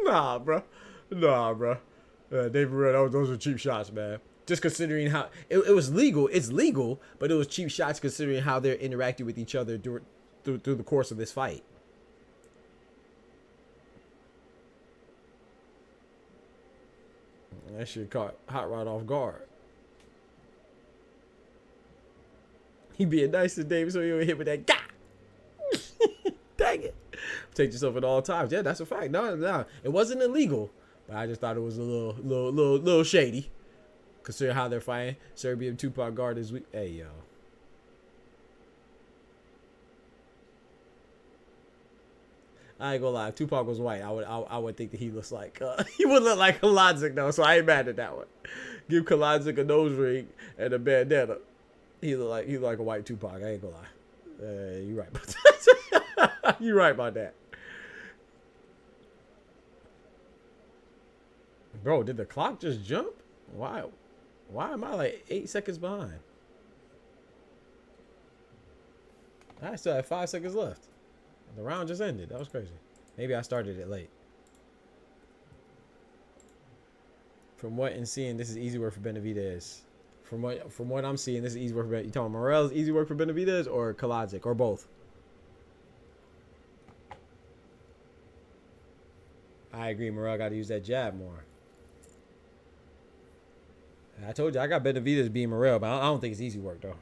A: Nah, bro. Dave Morrell, those were cheap shots, man. Just considering how it was legal. It's legal, but it was cheap shots considering how they're interacting with each other through the course of this fight. That shit caught Hot Rod off guard. He being nice to Dave so he don't hit with that gah. Dang it. Protect yourself at all times. Yeah, that's a fact. No. It wasn't illegal, but I just thought it was a little shady. Considering how they're fighting. Serbian Tupac guard is weak. Hey, yo. I ain't gonna lie. If Tupac was white, I would think that he looks like he would look like Kaladzik though. So I ain't mad at that one. Give Kaladzik a nose ring and a bandana. He look like a white Tupac. I ain't gonna lie. You right about that. You right about that. Bro, did the clock just jump? Why am I like 8 seconds behind? I still have 5 seconds left. The round just ended. That was crazy. Maybe I started it late. From what and seeing, this is easy work for Benavidez. From what I'm seeing, this is easy work for Benavidez. You talking Morrell's easy work for Benavidez or Kaladzik or both? I agree. Morrell got to use that jab more. I told you I got Benavidez being Morrell, but I don't think it's easy work though.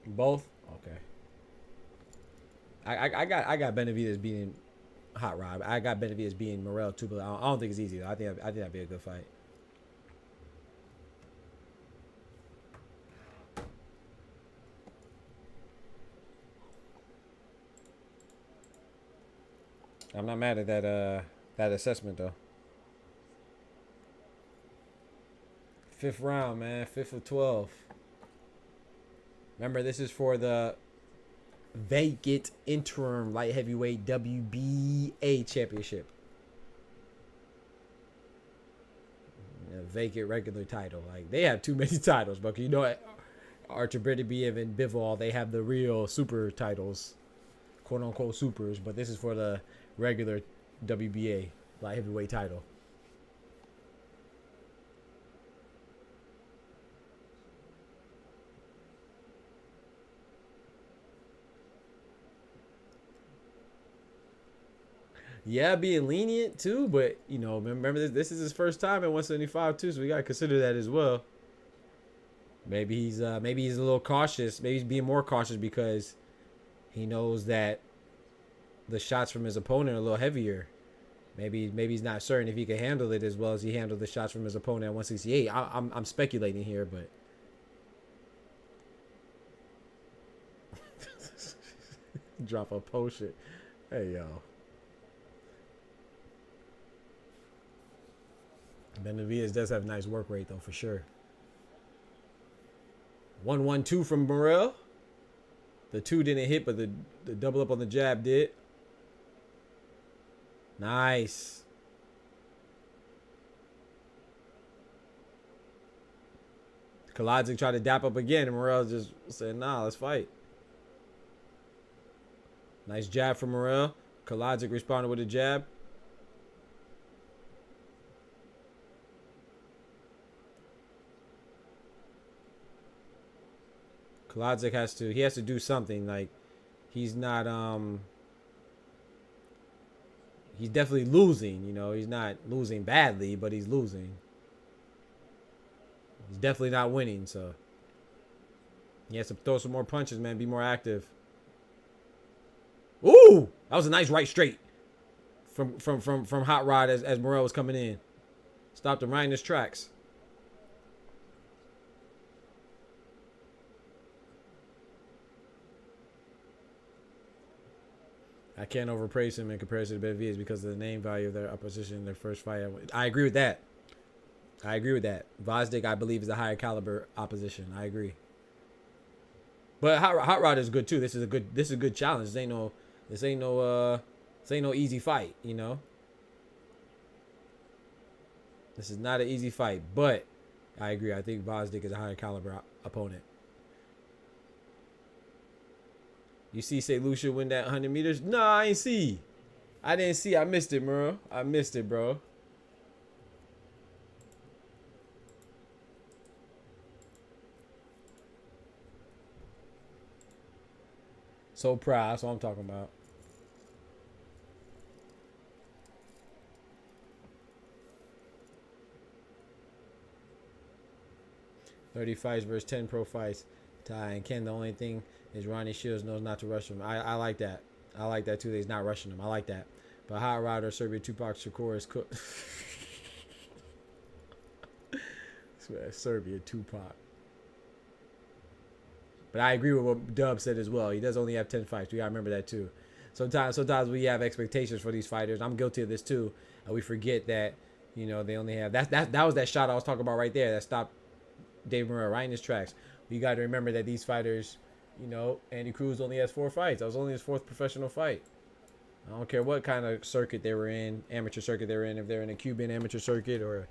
A: Both? Okay. I got Benavidez beating Hot Rod. I got Benavidez beating Morrell too, but I don't think it's easy though. I think that'd be a good fight. I'm not mad at that assessment though. 5th round, man. 5th of 12. Remember, this is for the vacant interim light heavyweight WBA championship. Vacant regular title. Like, they have too many titles, but you know, Archer Beterbiev and Bivol, they have the real super titles, quote unquote supers. But this is for the regular WBA light heavyweight title. Yeah, being lenient too, but you know, remember this is his first time at 175 too, so we gotta consider that as well. Maybe he's a little cautious. Maybe he's being more cautious because he knows that the shots from his opponent are a little heavier. Maybe he's not certain if he can handle it as well as he handled the shots from his opponent at 168. I'm speculating here, but Drop a potion. Hey, yo. Benavidez does have a nice work rate, though, for sure. 1-1-2 from Morel. The 2 didn't hit, but the double up on the jab did. Nice. Kaladzic tried to dap up again, and Morel just said, nah, let's fight. Nice jab from Morel. Kaladzic responded with a jab. Kaladzic has to do something. Like, he's not he's definitely losing, you know. He's not losing badly, but he's losing. He's definitely not winning, so he has to throw some more punches, man. Be more active. Ooh, that was a nice right straight from Hot Rod as Morel was coming in. Stopped him right in his tracks. I can't overpraise him in comparison to Benavidez because of the name value of their opposition in their first fight. I agree with that. I agree with that. Vosdick, I believe, is a higher caliber opposition. I agree. But Hot Rod is good too. This is a good challenge. This ain't no easy fight, you know. This is not an easy fight, but I agree. I think Vosdick is a higher caliber opponent. You see St. Lucia win that 100 meters? No, I ain't see. I didn't see. I missed it, bro. I missed it, bro. So proud. That's what I'm talking about. $30 fights versus 10 pro fights. Ty and Ken, the only thing is Ronnie Shields knows not to rush him. I like that. I like that too. That he's not rushing him. I like that. But Hot Rod or Serbia Tupac Shakur is cooked. Serbia Tupac. But I agree with what Dub said as well. He does only have 10 fights. We gotta remember that too. Sometimes we have expectations for these fighters. I'm guilty of this too. And we forget that, you know, they only have that was that shot I was talking about right there that stopped Dave Morel right in his tracks. You got to remember that these fighters, you know, Andy Cruz only has 4 fights. That was only his 4th professional fight. I don't care what kind of circuit they were in, amateur circuit they were in. If they're in a Cuban amateur circuit or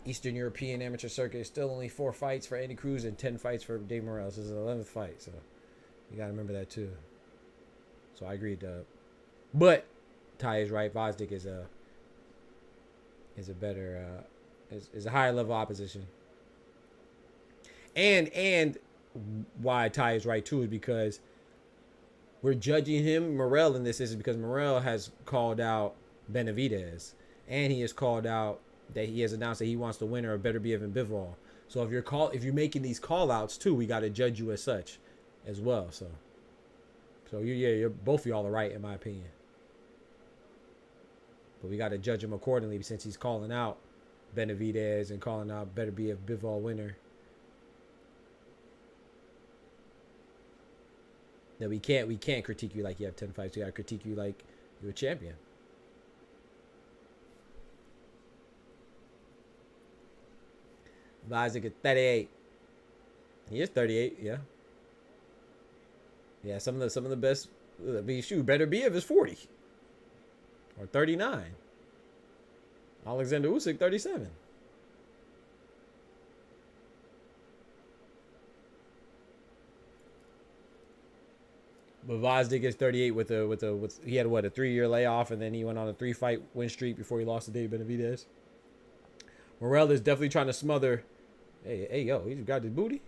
A: Eastern European amateur circuit, it's still only 4 fights for Andy Cruz and 10 fights for Dave Morel. This is the 11th fight, so you got to remember that too. So I agree, Dub. But Ty is right. Vosdick is a better, is a higher level opposition. And why Ty is right too is because we're judging him, Morel, in this is because Morel has called out Benavidez, and he has called out that he has announced that he wants the winner of Beterbiev and Bivol. So if you're making these call outs too, we got to judge you as such as well. So you're both of y'all are right in my opinion. But we got to judge him accordingly since he's calling out Benavidez and calling out Beterbiev Bivol winner. That we can't critique you like you have 10 fights. We gotta critique you like you're a champion. Isaac at 38. He is 38, yeah. Yeah, some of the best. I mean, shoot, Beterbiev is 40 or 39. Alexander Usyk 37. But Vosdick is 38 with he had what, a 3-year layoff, and then he went on a 3-fight win streak before he lost to Dave Benavidez. Morel is definitely trying to smother. Hey yo, he just got his booty.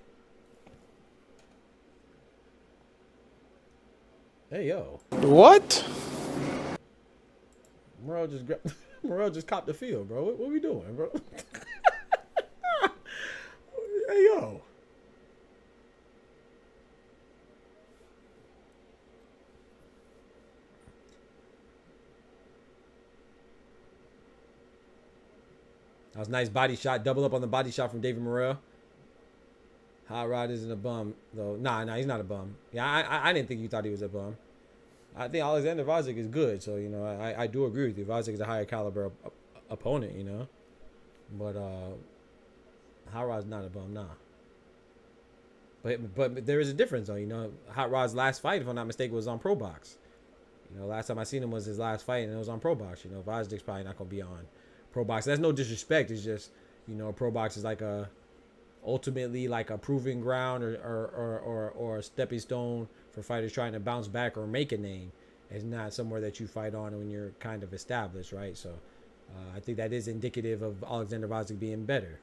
A: Hey yo.
F: What?
A: Morel just copped the field, bro. What we doing, bro? Hey yo. That was a nice body shot. Double up on the body shot from David Morel. Hot Rod isn't a bum, though. Nah, he's not a bum. Yeah, I didn't think you thought he was a bum. I think Alexander Vazik is good. So, you know, I do agree with you. Vazik is a higher caliber opponent, you know. But Hot Rod's not a bum, nah. But there is a difference, though. You know, Hot Rod's last fight, if I'm not mistaken, was on Pro Box. You know, last time I seen him was his last fight, and it was on Pro Box. You know, Vazik's probably not gonna be on Pro Box. That's no disrespect. It's just, you know, Pro Box is like ultimately like a proving ground or a stepping stone for fighters trying to bounce back or make a name. It's not somewhere that you fight on when you're kind of established, right? So I think that is indicative of Alexander Vazik being better.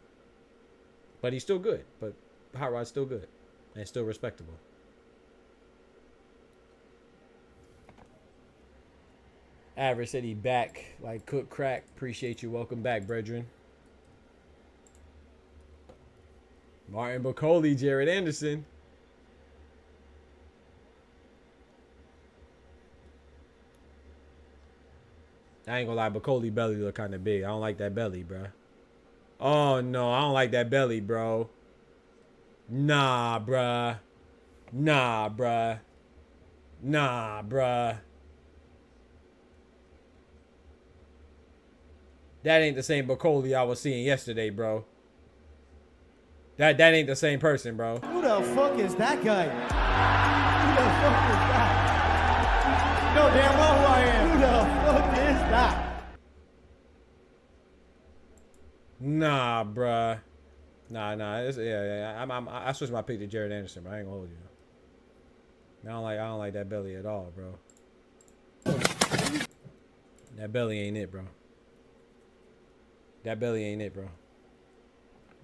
A: But he's still good. But Hot Rod's still good and still respectable. Average said he back like cook crack. Appreciate you. Welcome back, brethren. Martin Bacoli, Jared Anderson. I ain't gonna lie, Bacoli belly look kind of big. I don't like that belly, bro. Oh no, I don't like that belly, bro. Nah, bruh. Nah, bruh. Nah, bruh. That ain't the same Bacoli I was seeing yesterday, bro. That ain't the same person, bro.
G: Who the fuck is that guy? Who the fuck is that? You know damn well who I am. Who the fuck is that?
A: Nah, bruh. Nah. I switched my pick to Jared Anderson, but I ain't gonna hold you. I don't like that belly at all, bro. That belly ain't it, bro. That belly ain't it, bro.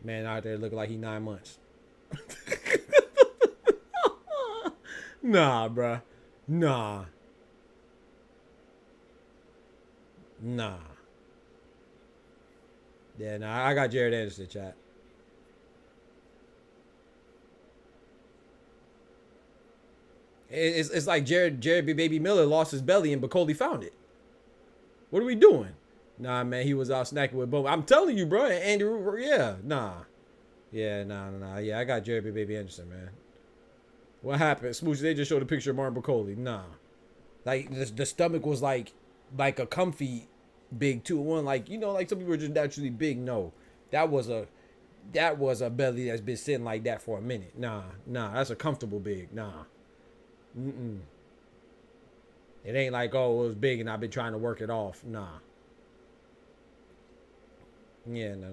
A: Man out there looking like he 9 months. Nah, bruh. Nah. Yeah, nah, I got Jared Anderson, chat. It's like Jared Baby Miller lost his belly and Bacoli found it. What are we doing? Nah, man, he was out snacking with Bo. I'm telling you, bro. Andy, yeah, nah. Yeah, nah. Yeah, I got Jared Baby Anderson, man. What happened? Smooch, they just showed a picture of Martin Bacoli. Nah. Like, the stomach was like a comfy big 2-1. Like, you know, like some people are just naturally big. No. That was a belly that's been sitting like that for a minute. Nah. That's a comfortable big. Nah. It ain't like, oh, it was big and I've been trying to work it off. Nah. Yeah, no.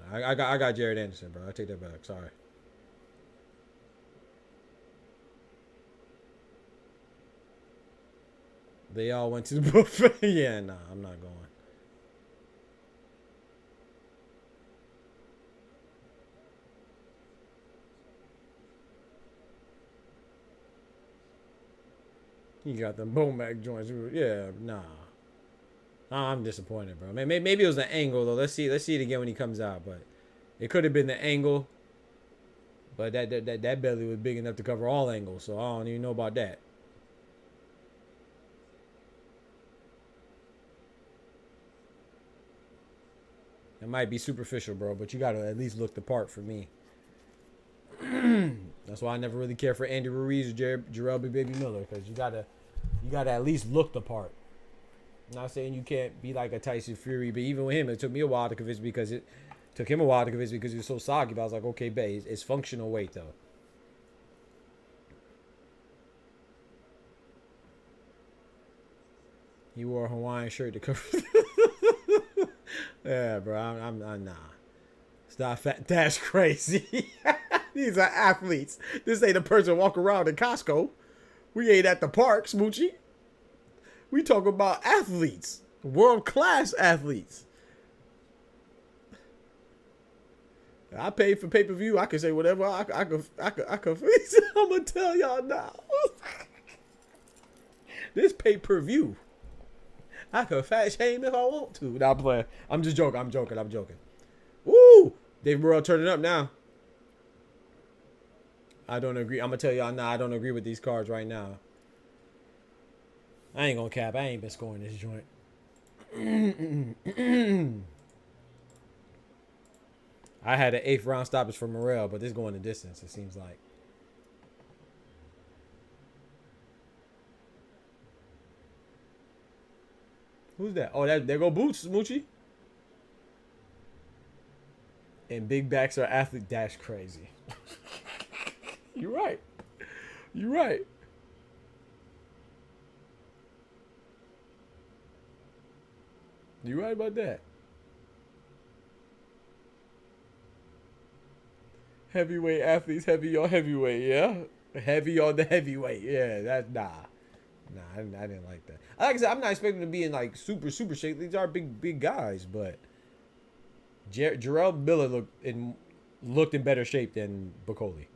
A: I got Jared Anderson, bro. I take that back. Sorry. They all went to the buffet. Yeah, nah, I'm not going. You got them Bomac joints. Yeah, nah. I'm disappointed, bro. Maybe it was an angle though. Let's see it again when he comes out. But it could have been the angle. But that belly was big enough to cover all angles, so I don't even know about that. It might be superficial, bro, but you gotta at least look the part for me. That's why I never really care for Andy Ruiz or Jarrell Baby Miller, because you gotta at least look the part. I'm not saying you can't be like a Tyson Fury, but even with him, it took me a while to convince me because he was so soggy. But I was like, okay, babe, it's functional weight though. He wore a Hawaiian shirt to cover. Yeah, bro, I'm nah. Stop fat. That's crazy. These are athletes. This ain't a person walking around in Costco. We ain't at the park, Smoochie. We talk about athletes, world-class athletes. I paid for pay-per-view. I can say whatever I could. I'm gonna tell y'all now. This pay-per-view, I could fat shame if I want to. Nah, I'm playing. I'm just joking. I'm joking. Woo! David Burrell turning up now. I don't agree. I'm gonna tell y'all now. I don't agree with these cards right now. I ain't gonna cap. I ain't been scoring this joint. I had an 8th round stoppage for Morrell, but this going the distance, it seems like. Who's that? Oh, there go Boots, Moochie. And big backs are athlete dash crazy. You're right. You're right. You're right about that. Heavyweight athletes, heavy on heavyweight, yeah? Heavy on the heavyweight, yeah, that's nah. Nah, I didn't like that. Like I said, I'm not expecting them to be in like super shape. These are big guys, but Jarrell Miller looked in better shape than Bacoli.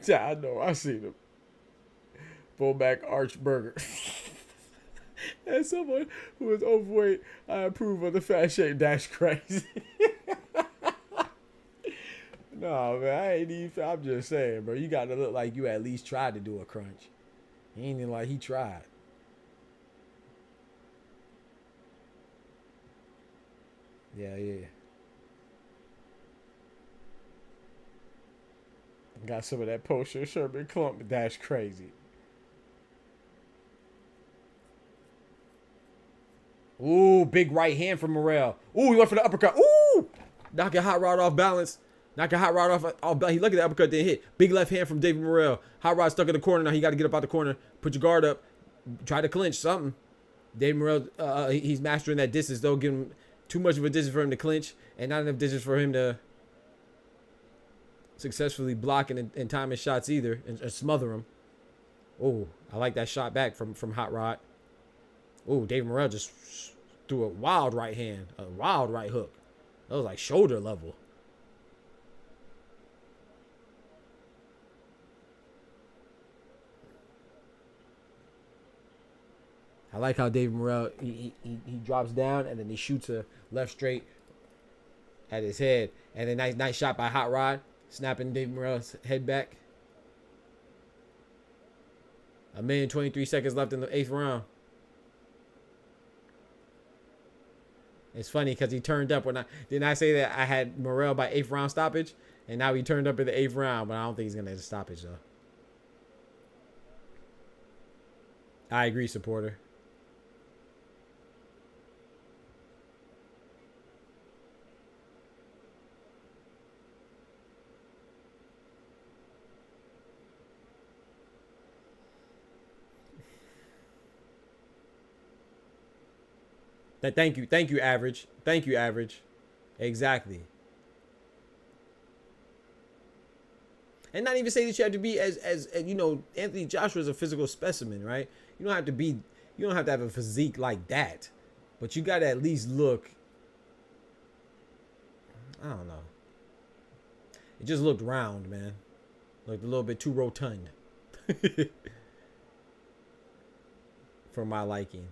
A: Yeah, I know. I seen him. Fullback Archberger. As someone who is overweight, I approve of the fat shape dash crazy. No, man, I ain't even. I'm just saying, bro. You got to look like you at least tried to do a crunch. He ain't even like he tried. Yeah. Got some of that poster Sherman Clump dash crazy. Ooh, big right hand from Morrell. Ooh, he went for the uppercut. Ooh! Knocking Hot Rod off balance. Knocking Hot Rod off balance. He lucky the uppercut didn't hit. Big left hand from David Morrell. Hot Rod stuck in the corner. Now he got to get up out the corner. Put your guard up. Try to clinch something. David Morrell, he's mastering that distance. Don't give him too much of a distance for him to clinch. And not enough distance for him to successfully block and time his shots either. And smother him. Oh, I like that shot back from Hot Rod. Oh, David Morrell just threw a wild right hand, a wild right hook. That was like shoulder level. I like how David Morrell, he drops down and then he shoots a left straight at his head. And then nice shot by Hot Rod, snapping David Morrell's head back. 1:23 seconds left in the 8th round. It's funny because he turned up when didn't I say that I had Morrell by 8th round stoppage, and now he turned up in the 8th round, but I don't think he's gonna get a stoppage though. I agree, supporter. Thank you, average. Thank you, average. Exactly. And not even say that you have to be as you know, Anthony Joshua is a physical specimen, right? You don't have to have a physique like that, but you got to at least look. I don't know. It just looked round, man. Looked a little bit too rotund for my liking.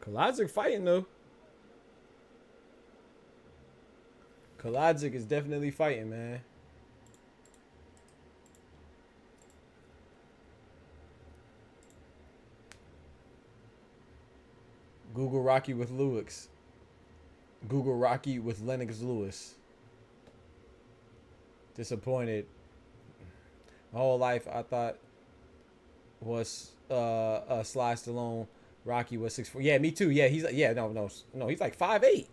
A: Kaladzic fighting though. Kaladzic is definitely fighting, man. Google Rocky with Lewis. Google Rocky with Lennox Lewis. Disappointed. My whole life I thought was Sly Stallone. Rocky was 6'4". Yeah, me too. Yeah, he's no, he's like 5'8".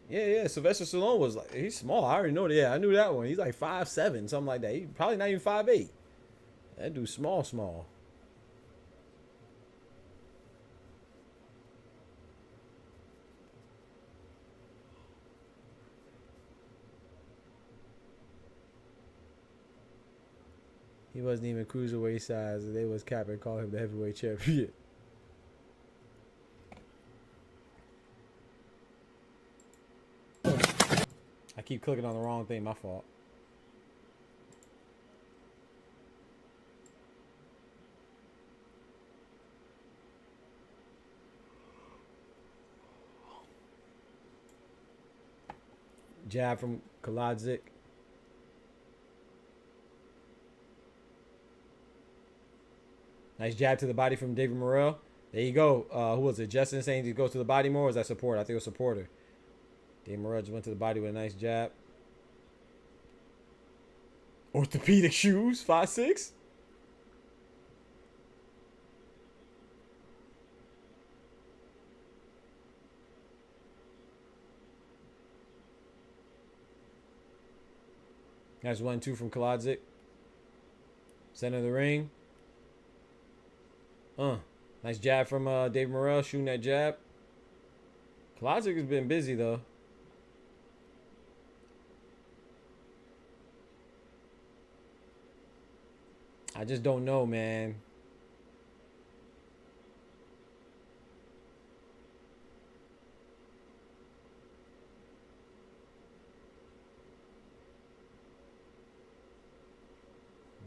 A: Yeah. Sylvester Stallone was like, he's small. I already know that. Yeah, I knew that one. He's like 5'7", something like that. He probably not even 5'8". That dude's small. He wasn't even cruiserweight size. They was capping, calling him the heavyweight champion. I keep clicking on the wrong thing. My fault. jab from Kaladzic. Nice jab to the body from David Morrell. There you go. Who was it? Justin saying he goes to the body more, or is that support? I think it was supporter. David Morrell just went to the body with a nice jab. Orthopedic shoes, 5'6". Nice 1-2 from Kaladzic. Center of the ring. Nice jab from David Morrell, shooting that jab. Kaladzic has been busy though. I just don't know, man.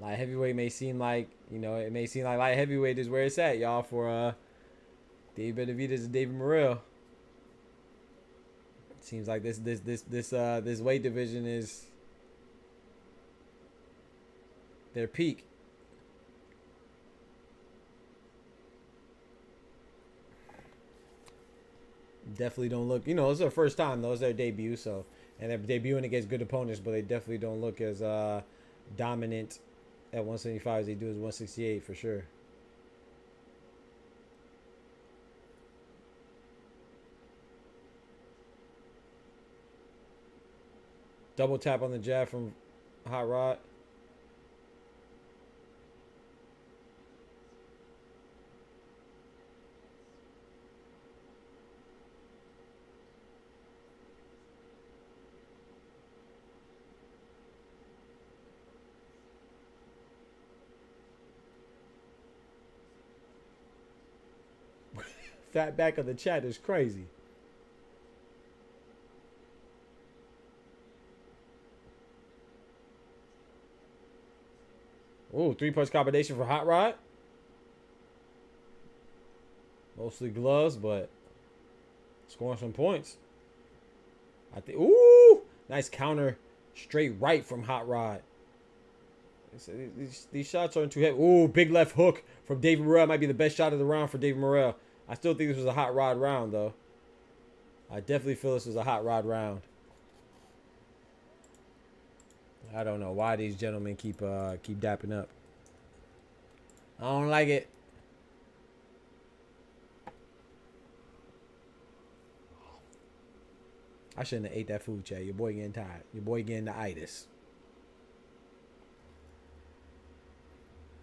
A: Light heavyweight may seem like, you know, it may seem like light heavyweight is where it's at, y'all, for David Benavidez and David Morrell. It seems like this weight division is their peak. Definitely don't look, you know, it's their first time though, it's their debut, so, and they're debuting against good opponents, but they definitely don't look as dominant at 175 as they do as 168 for sure. Double tap on the jab from Hot Rod. Fat back of the chat is crazy. Oh, 3-punch combination for Hot Rod. Mostly gloves, but scoring some points. I think. Ooh, nice counter, straight right from Hot Rod. These shots aren't too heavy. Ooh, big left hook from David Morrell. Might be the best shot of the round for David Morrell. I still think this was a Hot Rod round, though. I definitely feel this was a Hot Rod round. I don't know why these gentlemen keep dapping up. I don't like it. I shouldn't have ate that food, Chad. Your boy getting tired. Your boy getting the itis.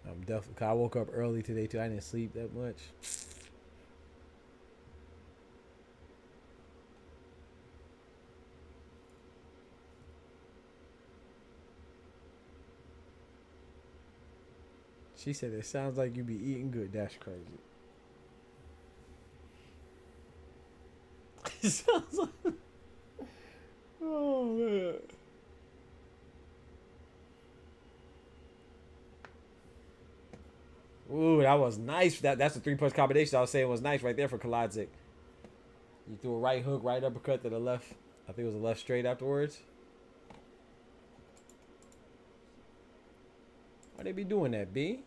A: I'm definitely. Cause I woke up early today too. I didn't sleep that much. She said it sounds like you be eating good. That's crazy. It sounds like. Oh man. Ooh, that was nice. That's the 3-punch combination I was saying was nice right there for Kaladzic. You threw a right hook, right uppercut to the left. I think it was a left straight afterwards. Why they be doing that, B?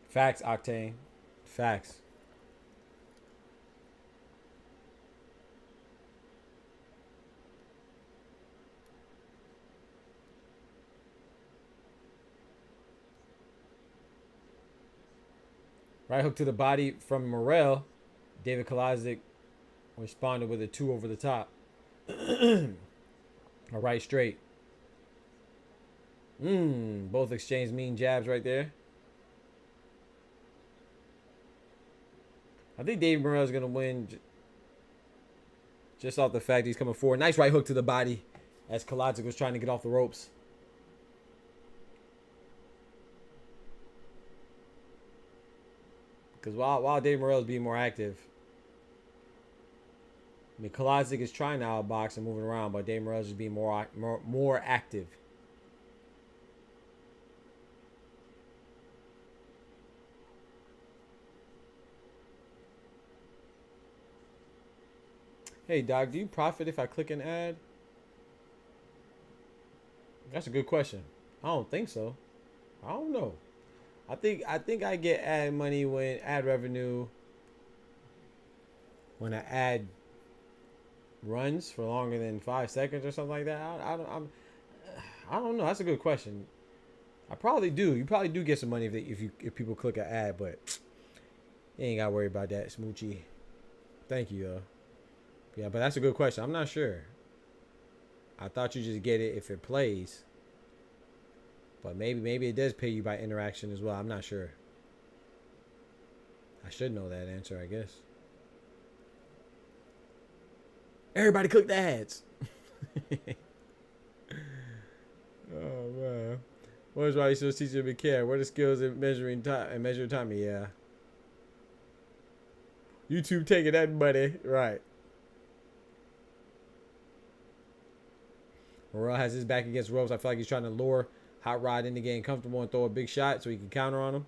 A: Facts, Octane. Facts. Right hook to the body from Morrell. David Kaladzic responded with a 2 over the top. A right straight. Both exchanged mean jabs right there. I think David Morrell is going to win just off the fact he's coming forward. Nice right hook to the body as Kaladzic was trying to get off the ropes. Because while David Morrell is being more active, I mean, Kaladzic is trying to outbox and moving around, but David Morrell is just being more active. Hey, Doc, do you profit if I click an ad? That's a good question. I don't think so. I don't know. I think I get ad money when ad revenue when an ad runs for longer than 5 seconds or something like that. I don't know. That's a good question. I probably do. You probably do get some money if people click an ad, but you ain't gotta worry about that, Smoochie. Thank you, though. Yeah, but that's a good question. I'm not sure. I thought you just get it if it plays. But maybe it does pay you by interaction as well. I'm not sure. I should know that answer, I guess. Everybody click the ads. Oh man. What is why you still teaching me care? What are the skills in measuring time and measuring time? Yeah. YouTube taking that money. Right. Morel has his back against ropes. I feel like he's trying to lure Hot Rod into getting comfortable and throw a big shot so he can counter on him.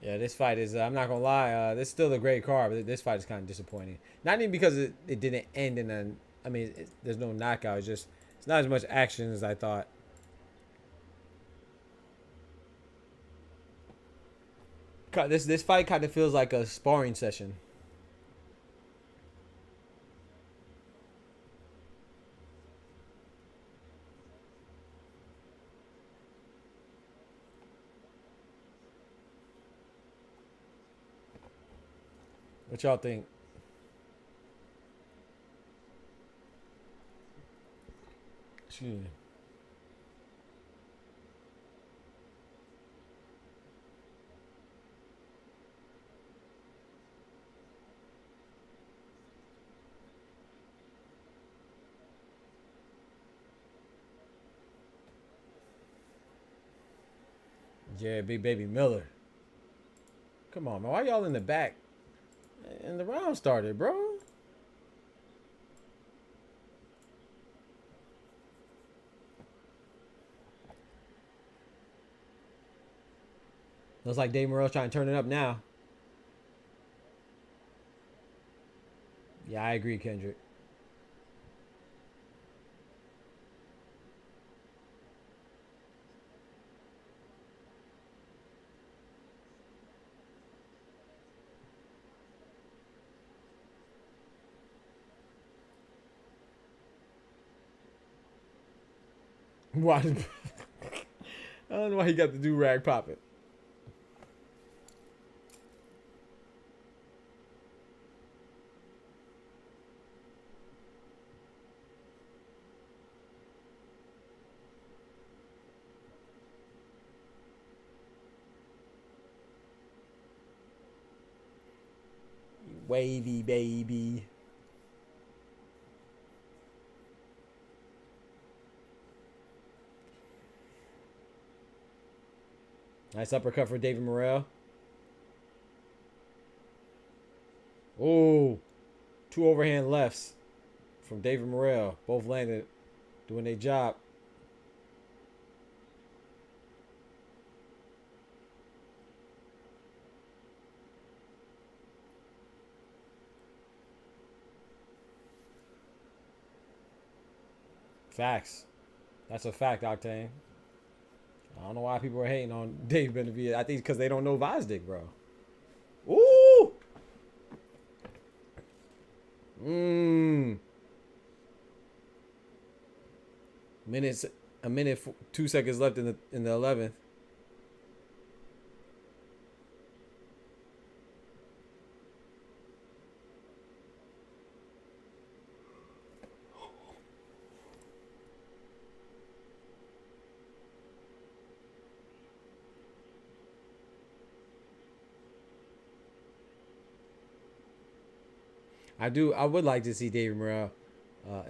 A: Yeah, this fight is, I'm not going to lie, this is still a great card, but this fight is kind of disappointing. Not even because it didn't end in an, I mean, there's no knockout. It's just, it's not as much action as I thought. This fight kind of feels like a sparring session. What y'all think? Excuse me. Yeah, Big Baby Miller. Come on, man. Why y'all in the back? And the round started, bro. Looks like Dave Morrell's trying to turn it up now. Yeah, I agree, Kendrick. Why? I don't know why he got the do-rag popping. Wavy baby. Nice uppercut for David Morrell. Oh, two overhand lefts from David Morrell. Both landed, doing their job. Facts. That's a fact, Octane. I don't know why people are hating on Dave Benavidez. I think because they don't know Vazdik, bro. Ooh! A minute, 2 seconds left in the 11th. I would like to see David Morrell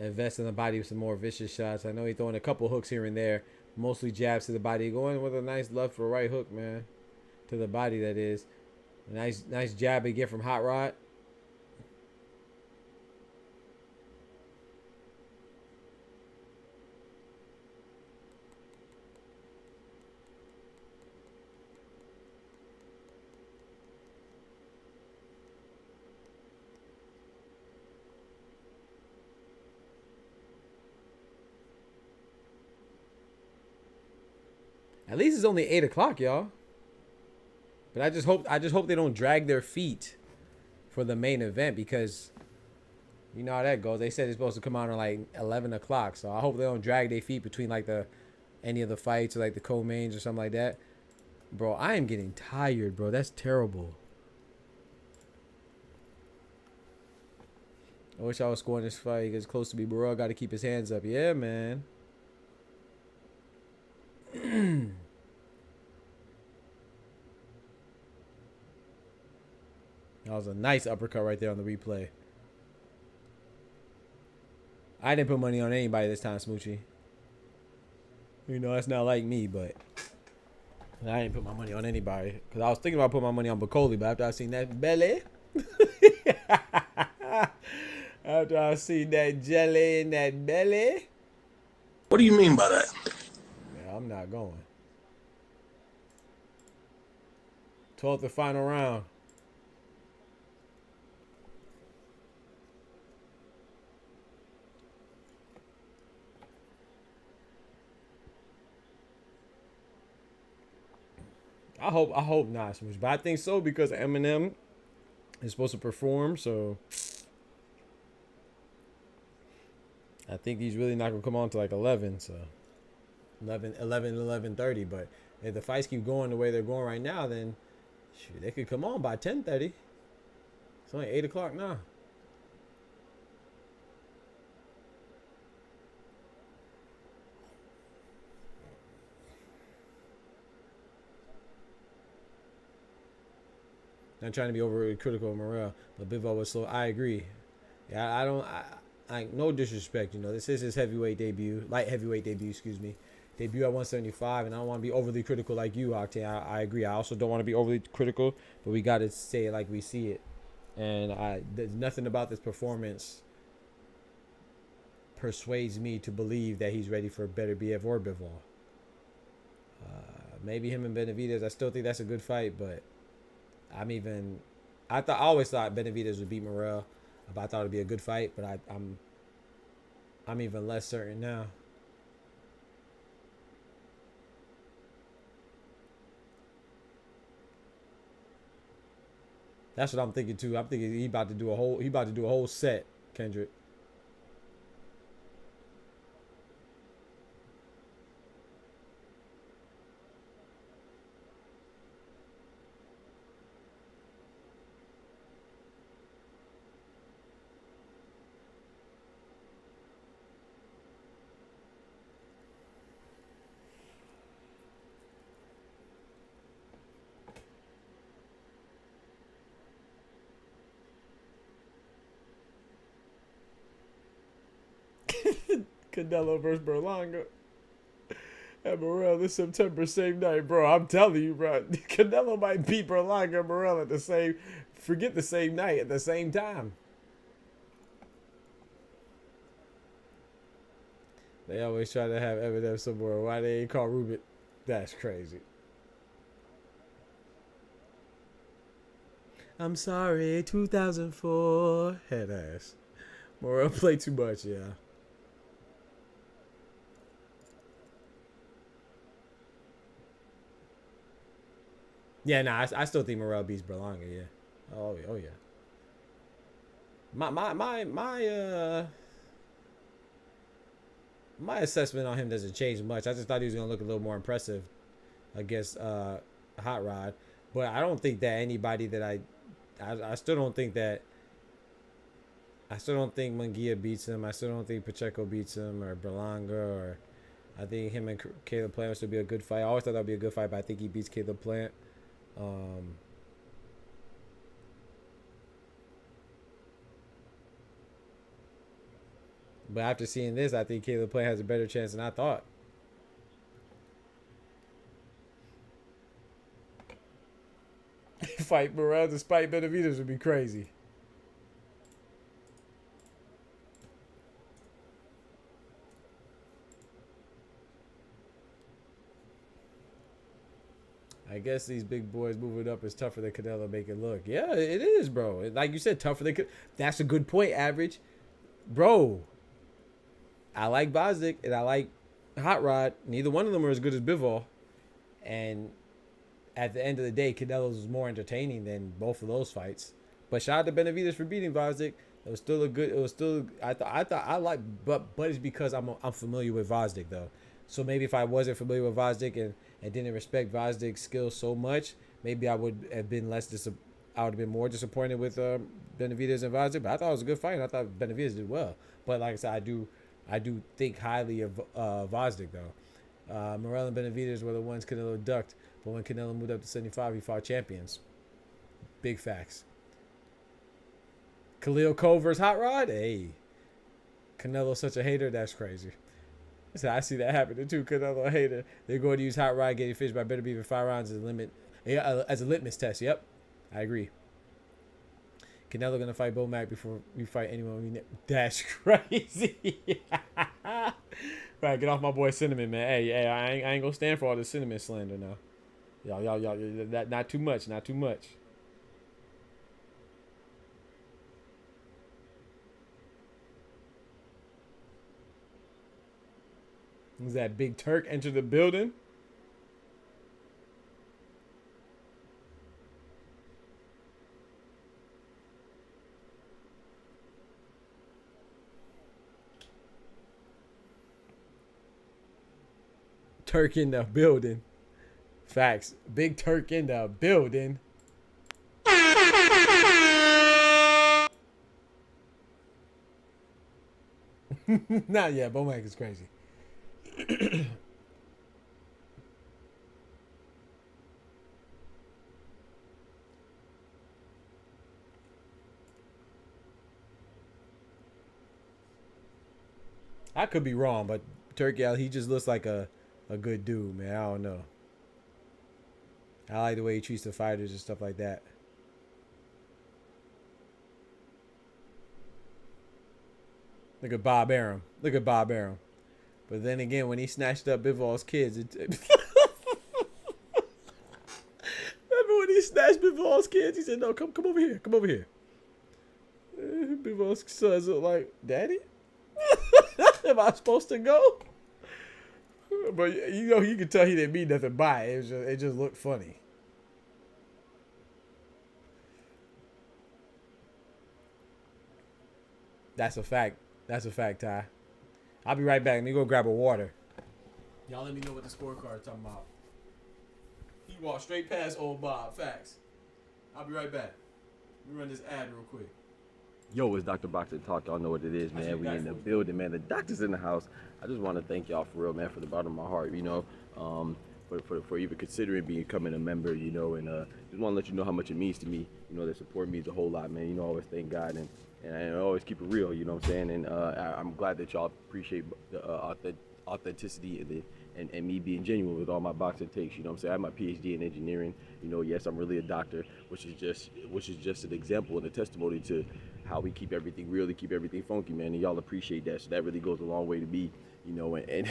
A: invest in the body with some more vicious shots. I know he's throwing a couple hooks here and there, mostly jabs to the body. Going with a nice left or right hook, man, to the body. That is a nice jab again from Hot Rod. At least it's only 8 o'clock, y'all. But I just hope they don't drag their feet for the main event, because you know how that goes. They said it's supposed to come out at like 11 o'clock, so I hope they don't drag their feet between like any of the fights or like the co-mains or something like that. Bro, I am getting tired, bro. That's terrible. I wish I was scoring this fight. He gets close to me. Burrell got to keep his hands up. Yeah, man. That was a nice uppercut right there on the replay. I didn't put money on anybody this time, Smoochie. You know, that's not like me, but I didn't put my money on anybody. Because I was thinking about putting my money on Bacoli, but after I seen that belly, after I seen that jelly in that belly.
E: What do you mean by that?
A: Yeah, I'm not going. 12th and final round. I hope not, but I think so, because Eminem is supposed to perform, so I think he's really not gonna come on to like 11, so 11:30. But if the fights keep going the way they're going right now, then shoot, they could come on by 10:30. It's only 8 o'clock now. Not trying to be overly critical of Morrell, but Bivol was slow. I agree. Yeah, I no disrespect. You know, this is his heavyweight debut, light heavyweight debut. Excuse me, debut at 175, and I don't want to be overly critical like you, Octane. I agree. I also don't want to be overly critical, but we got to say it like we see it. And there's nothing about this performance persuades me to believe that he's ready for better BF or Bivol. Maybe him and Benavidez. I still think that's a good fight, but I always thought Benavidez would beat Morrell, but I thought it'd be a good fight. But I'm even less certain now. That's what I'm thinking too. I'm thinking he about to do a whole set, Kendrick. Canelo versus Berlanga at Morrell this September, same night, bro. I'm telling you, bro. Canelo might beat Berlanga and Morrell at the same night, at the same time. They always try to have Eminem somewhere. Why they ain't call Rubin? That's crazy. I'm sorry, 2004. Head ass. Morrell played too much, yeah. Yeah, nah, I still think Morrell beats Berlanga, yeah. Oh yeah. My assessment on him doesn't change much. I just thought he was gonna look a little more impressive against Hot Rod. But I don't think that anybody that I still don't think Munguia beats him. I still don't think Pacheco beats him, or Berlanga, or I think him and Caleb Plant would be a good fight. I always thought that would be a good fight, but I think he beats Caleb Plant. But after seeing this, I think Caleb Plant has a better chance than I thought. Fight Morrell despite Benavidez would be crazy. I guess these big boys moving up is tougher than Canelo make it look. Yeah, it is, bro. Like you said, tougher than. That's a good point, Average. Bro, I like Bosdick and I like Hot Rod. Neither one of them are as good as Bivol. And at the end of the day, Canelo's was more entertaining than both of those fights. But shout out to Benavidez for beating Bosdick. It was still a good. It was still. I thought I like, but it's because I'm familiar with Bosdick though. So maybe if I wasn't familiar with Bosdick and didn't respect Bosdick's skills so much, maybe I would have been I would have been more disappointed with Benavidez and Bosdick. But I thought it was a good fight. I thought Benavidez did well. But like I said, I do think highly of Bosdick though. Morrell and Benavidez were the ones Canelo ducked, but when Canelo moved up to 75, he fought champions. Big facts. Khalil Cole versus Hot Rod? Hey. Canelo's such a hater, that's crazy. So I see that happening too. Canelo a hater. They're going to use Hot Rod getting fished by Better Beaver 5 rounds as a limit. Yeah, as a litmus test. Yep. I agree. Canelo gonna fight Bo Mac before we fight anyone. That's crazy. Right, get off my boy Cinnamon, man. Hey, I ain't gonna stand for all this Cinnamon slander now. Y'all, not too much, not too much. Who's that Big Turk enter the building? Turk in the building. Facts. Big Turk in the building. Not yet. Bomac is crazy. I could be wrong, but Turkey, he just looks like a good dude, man. I don't know. I like the way he treats the fighters and stuff like that. Look at Bob Arum. Look at Bob Arum. But then again, when he snatched up Bivol's kids, remember when he snatched Bivol's kids? He said, "No, come over here. Come over here." Bivol's sons look like, "Daddy, am I supposed to go?" But you know, you could tell he didn't mean nothing by it. It just looked funny. That's a fact. That's a fact, Ty. I'll be right back. Let me go grab a water. Y'all let me know what the scorecard is talking about. He walked straight past old Bob. Facts. I'll be right back. Let me run this ad real quick.
H: Yo, it's Dr. Boxer Talk. Y'all know what it is, man. We in the building, man. The doctor's in the house. I just want to thank y'all for real, man, for the bottom of my heart, you know, for even considering becoming a member, you know, and just want to let you know how much it means to me. You know, the support means a whole lot, man. You know, I always thank God and I always keep it real, you know what I'm saying? And I'm glad that y'all appreciate the authenticity and me being genuine with all my boxing takes, you know what I'm saying? I have my PhD in engineering. You know, yes, I'm really a doctor, which is just an example and a testimony to how we keep everything real, to keep everything funky, man. And y'all appreciate that. So that really goes a long way to me, you know, and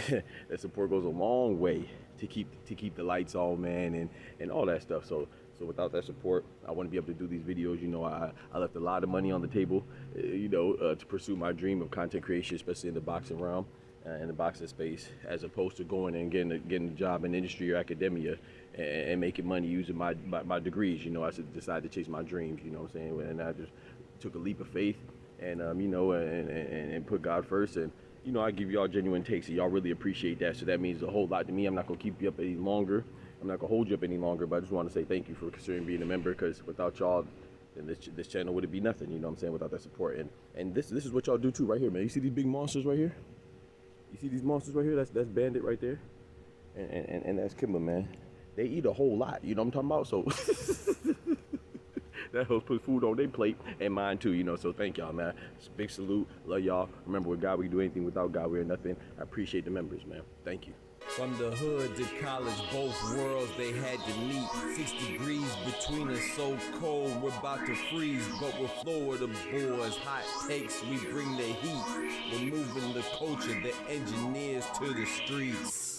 H: that support goes a long way to keep the lights on, man, and all that stuff. So without that support, I wouldn't be able to do these videos. You know, I left a lot of money on the table, you know, to pursue my dream of content creation, especially in the boxing realm, in the boxing space, as opposed to going and getting a job in industry or academia and making money using my degrees. You know, I decided to chase my dreams, you know what I'm saying? And I just took a leap of faith and, you know, and put God first. And, you know, I give y'all genuine takes, and y'all really appreciate that. So that means a whole lot to me. I'm not going to keep you up any longer. I'm not going to hold you up any longer, but I just want to say thank you for considering being a member, because without y'all, then this channel wouldn't be nothing, you know what I'm saying, without that support. And this is what y'all do too right here, man. You see these big monsters right here? You see these monsters right here? That's Bandit right there. And that's Kimba, man. They eat a whole lot, you know what I'm talking about? So that helps put food on their plate and mine too, you know. So thank y'all, man. Big salute. Love y'all. Remember, with God, we do anything. Without God, we're nothing. I appreciate the members, man. Thank you.
A: From the hood to college, both worlds they had to meet. 6 degrees between us, so cold, we're about to freeze. But we're Florida boys, hot takes, we bring the heat. We're moving the culture, the engineers to the streets.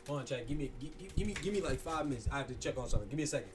A: Hold on, chat. Give me like 5 minutes. I have to check on something. Give me a second.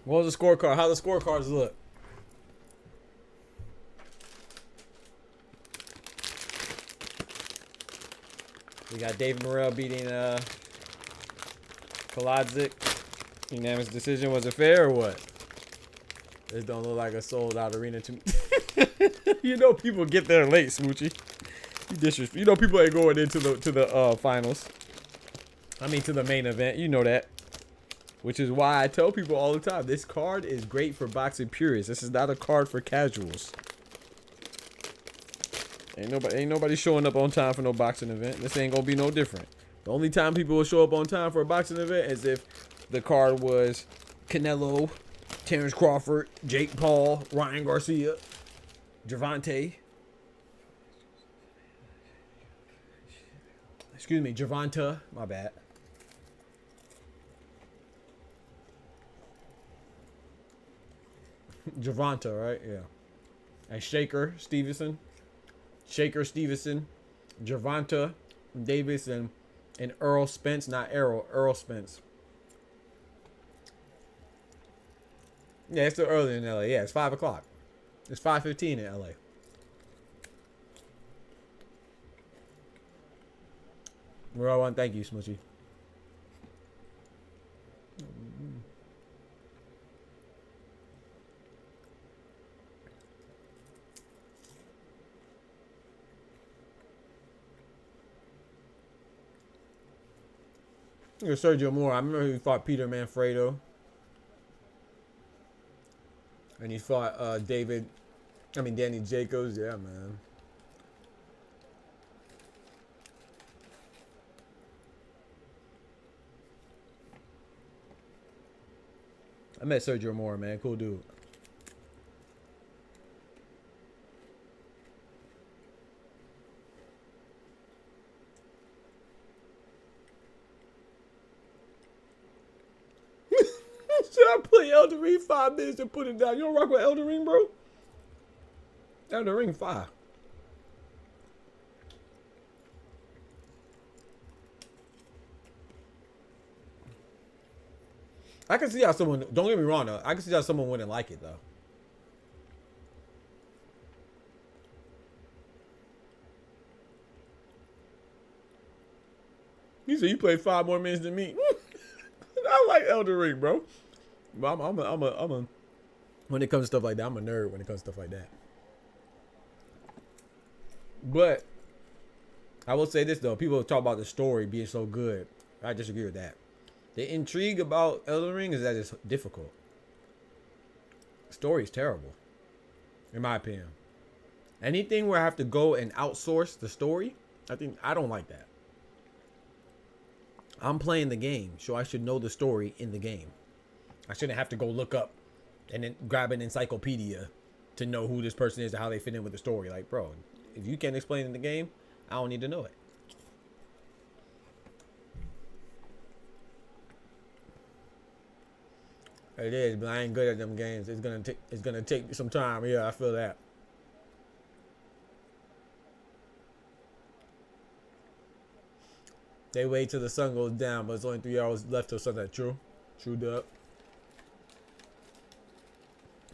A: What was the scorecard? How the scorecards look? We got David Morrell beating Kolodzik. Unanimous decision. Was it fair or what? This don't look like a sold out arena to me. You know people get there late, Smoochie. You know people ain't going into the finals. I mean to the main event. You know that. Which is why I tell people all the time, this card is great for boxing purists. This is not a card for casuals. Ain't nobody showing up on time for no boxing event. This ain't gonna be no different. The only time people will show up on time for a boxing event is if the card was Canelo, Terrence Crawford, Jake Paul, Ryan Garcia, Gervonta. Excuse me, Gervonta. My bad. Gervonta, right? Yeah. And Shaker Stevenson, Gervonta Davis, and Earl Spence, not Errol, Earl Spence. Yeah, it's still early in LA. Yeah, it's 5 o'clock. It's 5:15 in LA. Well, I want to thank you, Smushy. Sergio Moore. I remember he fought Peter Manfredo. And he fought Danny Jacobs. Yeah, man. I met Sergio Moore, man. Cool dude. Should I play Elden Ring 5 minutes and put it down? You don't rock with Elden Ring, bro? Elden Ring 5. I can see how someone, don't get me wrong though, I can see how someone wouldn't like it though. You said you played 5 more minutes than me. I like Elden Ring, bro. But I'm a when it comes to stuff like that, I'm a nerd when it comes to stuff like that. But I will say this though, people talk about the story being so good. I disagree with that. The intrigue about Elden Ring is that it's difficult. The story is terrible, in my opinion. Anything where I have to go and outsource the story, I don't like that. I'm playing the game, so I should know the story in the game. I shouldn't have to go look up and then grab an encyclopedia to know who this person is and how they fit in with the story. Like, bro, if you can't explain in the game, I don't need to know it. It is, but I ain't good at them games. It's gonna take some time. Yeah, I feel that. They wait till the sun goes down, but it's only 3 hours left till sunset. True, up.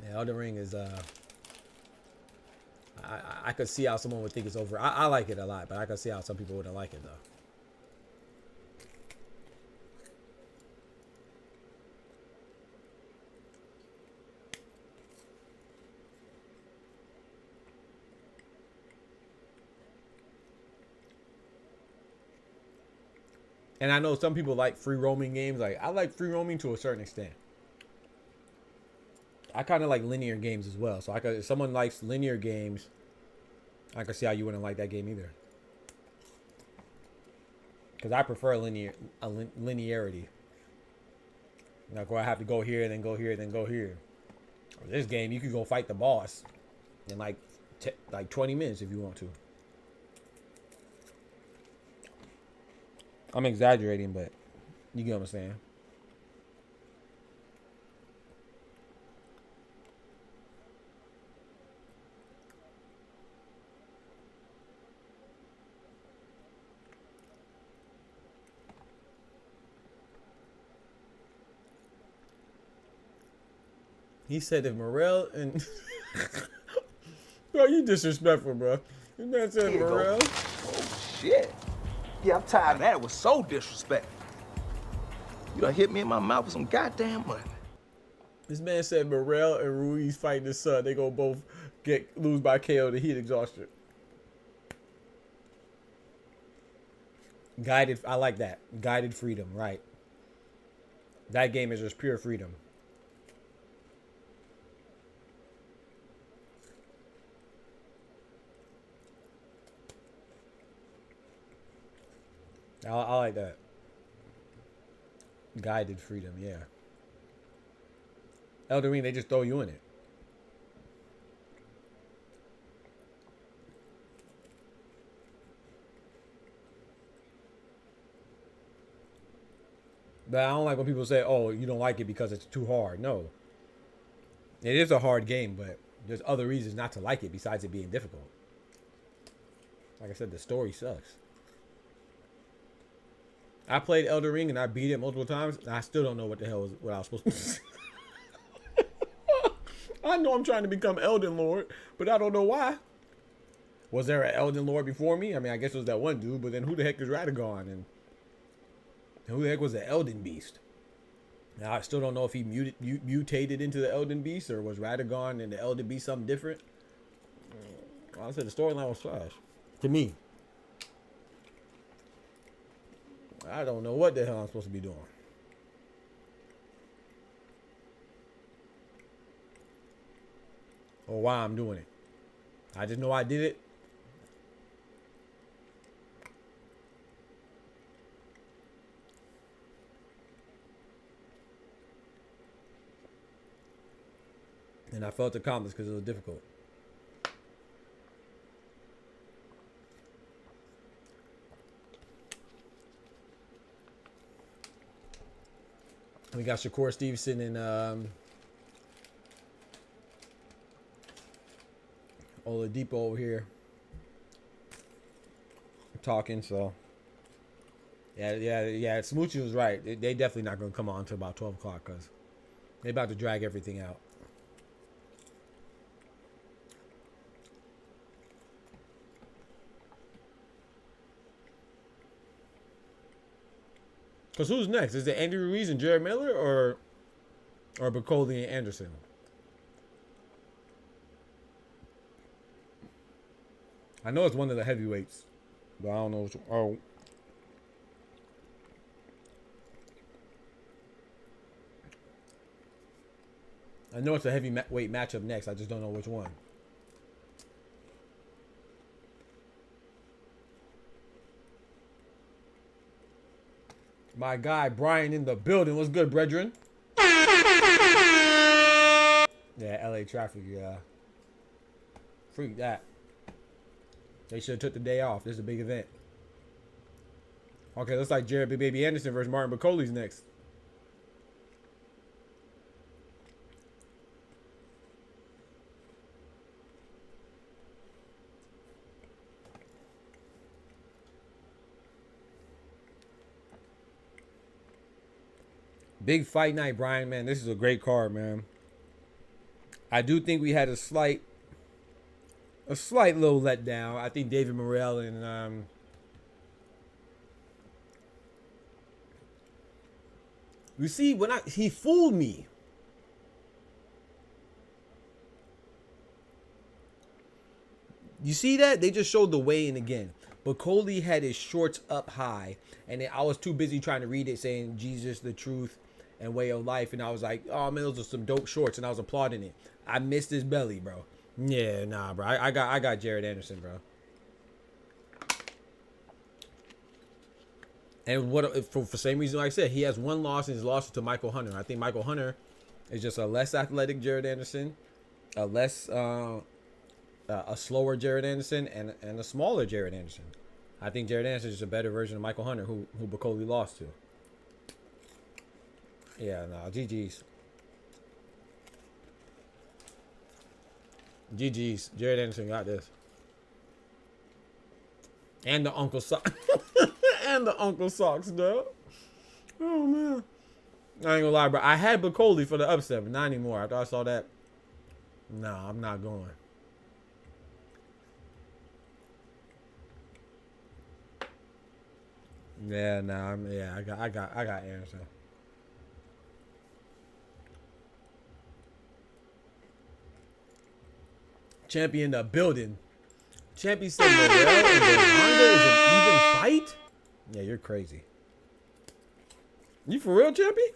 A: Yeah, Elden Ring is I could see how someone would think it's over. I like it a lot, but I could see how some people wouldn't like it though. And I know some people like free roaming games. Like, I like free roaming to a certain extent. I kind of like linear games as well. So if someone likes linear games, I can see how you wouldn't like that game either. Because I prefer linearity. Like, where I have to go here, then go here, then go here. This game, you could go fight the boss in like 20 minutes if you want to. I'm exaggerating, but you get what I'm saying. He said if Morel and bro, you disrespectful, bro. This man said Morel.
E: Oh, shit. Yeah, I'm tired of that. It was so disrespectful. You done hit me in my mouth with some goddamn money.
A: This man said Morel and Ruiz fighting the sun. They gonna both lose by KO to heat exhaustion. Guided, I like that. Guided freedom, right? That game is just pure freedom. I like that. Guided freedom, yeah. Elden Ring, they just throw you in it. But I don't like when people say, oh, you don't like it because it's too hard. No. It is a hard game, but there's other reasons not to like it besides it being difficult. Like I said, the story sucks. I played Elden Ring and I beat it multiple times, and I still don't know what I was supposed to do. I know I'm trying to become Elden Lord, but I don't know why. Was there an Elden Lord before me? I mean, I guess it was that one dude, but then who the heck is Radagon? And who the heck was the Elden Beast? Now, I still don't know if he mutated into the Elden Beast, or was Radagon and the Elden Beast something different. I said the storyline was trash. To me. I don't know what the hell I'm supposed to be doing. Or why I'm doing it. I just know I did it. And I felt accomplished because it was difficult. We got Shakur Stevenson and Oladipo over here talking. So yeah. Smoochie was right. They definitely not gonna come on until about 12 o'clock because they about to drag everything out. Because who's next? Is it Andy Ruiz and Jared Miller or Bacoli and Anderson? I know it's one of the heavyweights, but I don't know which one. Oh. I know it's a heavyweight matchup next. I just don't know which one. My guy Brian in the building. What's good, brethren? Yeah, LA traffic. Yeah, freak that. They should have took the day off. This is a big event. Okay, looks like Jared Big Baby Anderson versus Martin Bacoli's next. Big fight night, Brian, man. This is a great card, man. I do think we had a slight little letdown. I think David Morrell and you see, he fooled me. You see that? They just showed the weigh-in again. Bacoli had his shorts up high, and I was too busy trying to read it saying Jesus, the truth, and way of life, and I was like, oh man, those are some dope shorts, and I was applauding it. I missed his belly, bro. Yeah, nah, bro. I got Jared Anderson, bro. And what for same reason, like I said, he has one loss, and his loss to Michael Hunter. I think Michael Hunter is just a less athletic Jared Anderson, a less a slower Jared Anderson, and a smaller Jared Anderson. I think Jared Anderson is just a better version of Michael Hunter, who Bacoli lost to. Yeah, nah, GG's. GG's. Jared Anderson got this. And the Uncle Socks. And the Uncle Socks, though. Oh, man. I ain't gonna lie, bro. I had Bacoli for the upset, but not anymore. After I saw that, nah, I'm not going. Yeah, nah, I got Anderson. Champion the building. Champion said Morrell and Berlanga is an even fight? Yeah, you're crazy. You for real, Champion?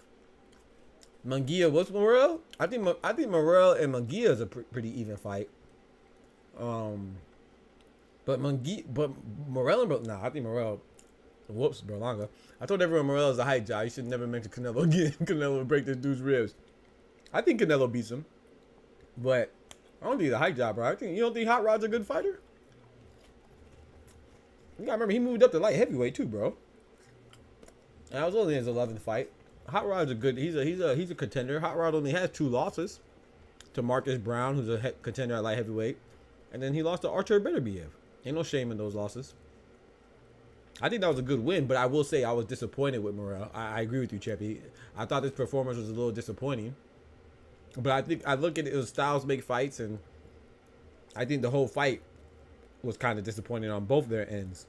A: Munguia, what's Morrell? I think Morrell and Munguia is a pretty even fight. But Morrell and I think Morrell Whoops, Berlanga. I told everyone Morella's a hype job. You should never mention Canelo again. Canelo would break this dude's ribs. I think Canelo beats him. But I don't think he's a hype job, bro. You don't think Hot Rod's a good fighter? You gotta remember, he moved up to light heavyweight too, bro. And that was only his 11th fight. Hot Rod's a good, he's a contender. Hot Rod only has 2 losses. To Marcus Brown, who's a contender at light heavyweight. And then he lost to Archer Beterbiev. Ain't no shame in those losses. I think that was a good win, but I will say I was disappointed with Morrell. I agree with you, Cheppy. I thought this performance was a little disappointing. But I think I look at it as styles make fights, and I think the whole fight was kind of disappointing on both their ends.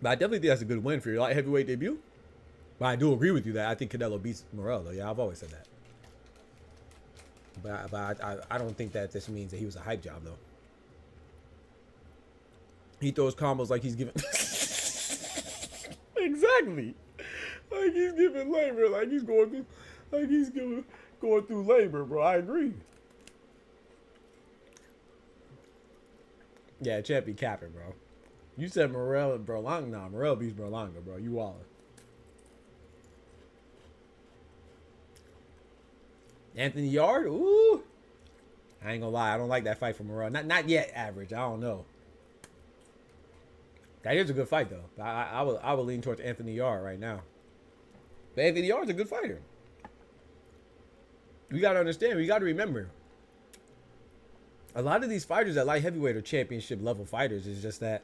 A: But I definitely think that's a good win for your light heavyweight debut. But I do agree with you that I think Canelo beats Morrell, though. Yeah, I've always said that. But I don't think that this means that he was a hype job, though. He throws combos like he's giving... Exactly. Like he's giving labor, like he's going through... Like he's going through labor, bro. I agree. Yeah, Champ be capping, bro. You said Morrell and Berlanga. Nah, Morrell beats Berlanga, bro. You wallin'. Anthony Yard? Ooh. I ain't gonna lie. I don't like that fight from Morrell. Not yet average. I don't know. That is a good fight, though. I would lean towards Anthony Yard right now. But Anthony Yard's a good fighter. We got to understand. We got to remember. A lot of these fighters at light heavyweight are championship level fighters. It's just that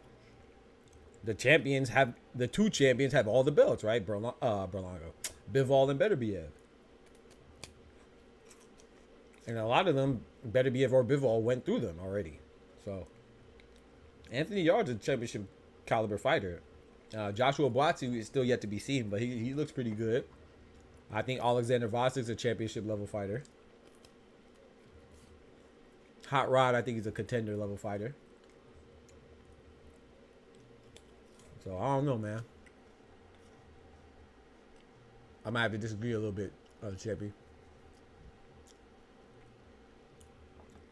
A: the champions have, the 2 champions have all the belts, right? Berlanga, Bivol and Beterbiev. And a lot of them, Beterbiev or Bivol, went through them already. So, Anthony Yard's a championship caliber fighter. Joshua Buatsi is still yet to be seen, but he looks pretty good. I think Alexander Vasic's a championship level fighter. Hot Rod, I think he's a contender level fighter. So, I don't know, man. I might have to disagree a little bit, Cheppy.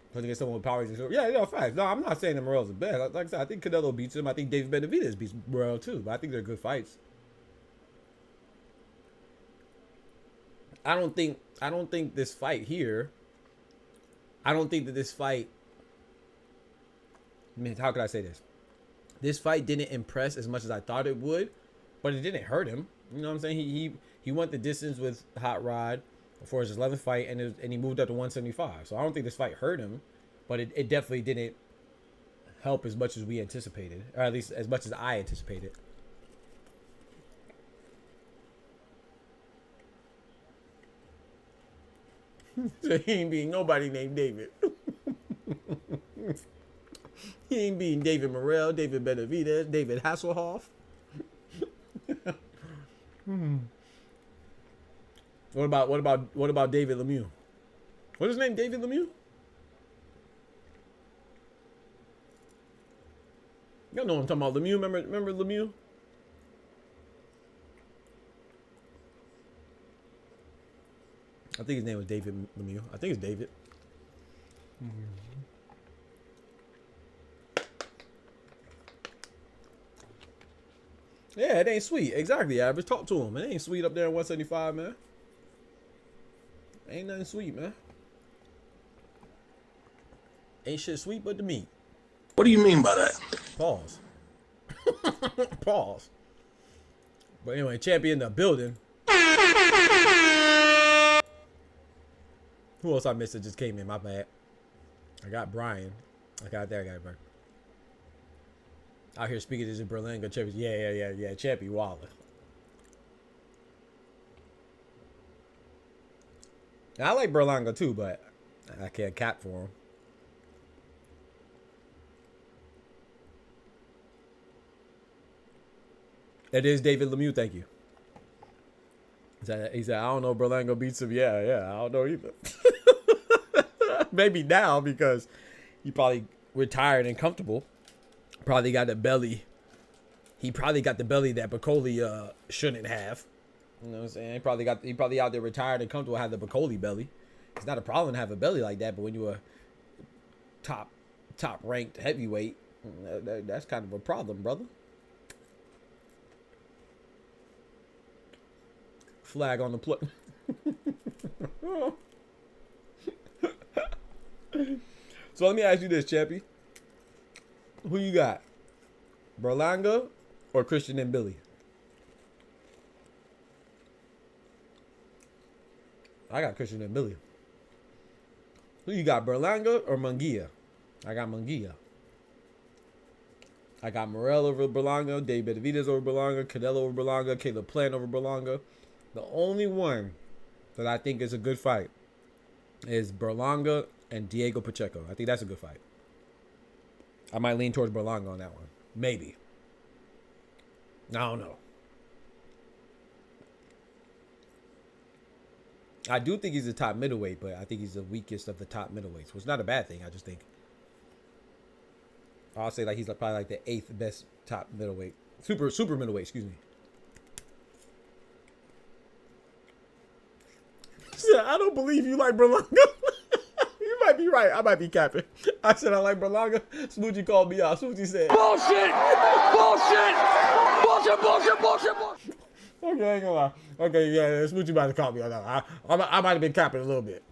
A: Because against someone with power, yeah, facts. No, I'm not saying that Morrell's the best. Like I said, I think Canelo beats him. I think David Benavidez beats Morrell too. But I think they're good fights. I don't think this fight here. I don't think that this fight. I mean, how could I say this? This fight didn't impress as much as I thought it would, but it didn't hurt him. You know what I'm saying? He went the distance with Hot Rod for his 11th fight, and he moved up to 175. So I don't think this fight hurt him, but it definitely didn't help as much as we anticipated, or at least as much as I anticipated. So he ain't beating nobody named David. He ain't beating David Morrell, David Benavidez, David Hasselhoff. What about David Lemieux? What is his name? David Lemieux? Y'all know what I'm talking about. Lemieux, remember Lemieux? I think his name was David Lemieux. I think it's David. Yeah, it ain't sweet. Exactly, Average. Talk to him. It ain't sweet up there in 175, man. Ain't nothing sweet, man. Ain't shit sweet but the meat.
F: What do you mean by that?
A: Pause. Pause. But anyway, champion the building. Who else I missed that just came in? My bad. I got Brian. I got that guy, bro. Out here speaking to this Berlanga champion. Yeah. Champion Waller. And I like Berlanga too, but I can't cap for him. That is David Lemieux, thank you. He said, I don't know if Berlanga beats him. Yeah, I don't know either. Maybe now because he probably retired and comfortable. Probably got the belly. He probably got the belly that Bacoli shouldn't have. You know what I'm saying? He probably out there retired and comfortable, had the Bacoli belly. It's not a problem to have a belly like that, but when you're a top ranked heavyweight, that's kind of a problem, brother. Flag on the play. So let me ask you this, Chappie. Who you got? Berlanga or Christian and Billy? I got Christian and Billy. Who you got, Berlanga or Munguia? I got Munguia. I got Morel over Berlanga, Dave Benavidez over Berlanga, Canelo over Berlanga, Caleb Plant over Berlanga. The only one that I think is a good fight is Berlanga and Diego Pacheco. I think that's a good fight. I might lean towards Berlanga on that one. Maybe. I don't know. I do think he's a top middleweight, but I think he's the weakest of the top middleweights. Which is not a bad thing. I just think I'll say like he's probably like the 8th best top middleweight. Super middleweight, excuse me. I don't believe you like Berlanga. You might be right. I might be capping. I said I like Berlanga. Smoochie called me out. Smoochie said
B: Bullshit! Bullshit! Bullshit!
A: Okay, I ain't gonna lie. Okay, yeah, Smoochie about to call me on that. I might have been capping a little bit.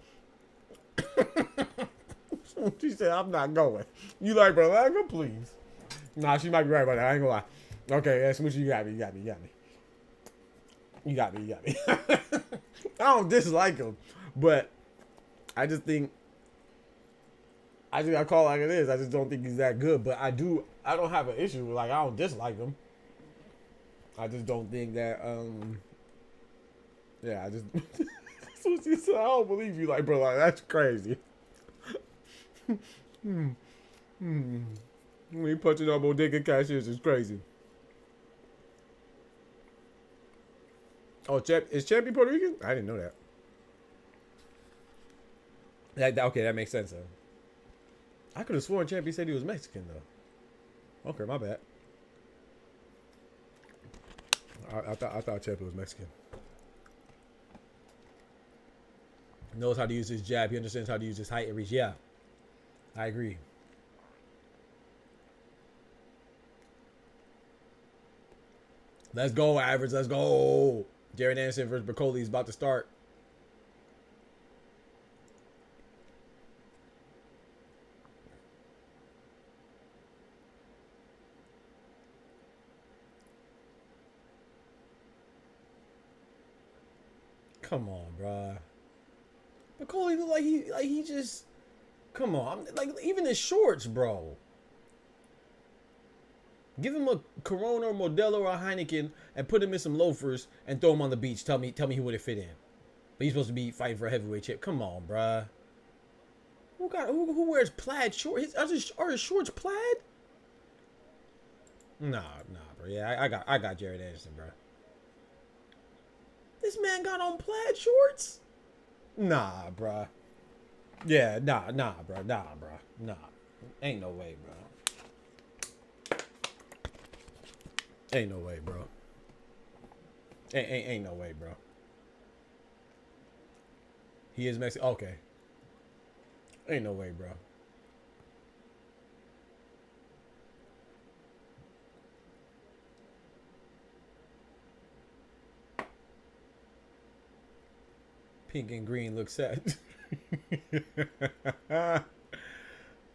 A: She said, I'm not going. You like Berlanga? Please. Nah, she might be right about that. I ain't gonna lie. Okay, yeah, Smoochie, you got me. I don't dislike him, but I just think I call it like it is. I just don't think he's that good. But I don't have an issue with, like, I don't dislike him. I just don't think that yeah, I just Susie said, I don't believe you like Berlanga. That's crazy. When you punching on bodega cashiers is crazy. Oh, is Champion Puerto Rican? I didn't know that. Okay, that makes sense though. I could have sworn Champion said he was Mexican though. Okay, my bad. I thought Champion was Mexican. Knows how to use his jab. He understands how to use his height and reach. Yeah, I agree. Let's go, Average. Let's go. Jared Anderson versus Broccoli is about to start. Come on, bruh. Broccoli look like he just. Come on, like even his shorts, bro. Give him a Corona or Modelo or a Heineken and put him in some loafers and throw him on the beach. Tell me who would it fit in. But he's supposed to be fighting for a heavyweight chip. Come on, bruh. Who wears plaid shorts? Are his shorts plaid? Nah, bro. Yeah, I got Jared Anderson, bro. This man got on plaid shorts? Nah, bruh. Yeah, nah, bruh. Nah. Ain't no way, bro. Ain't no way, bro. Ain't no way, bro. He is Mexican. Okay. Ain't no way, bro. Pink and green look sad.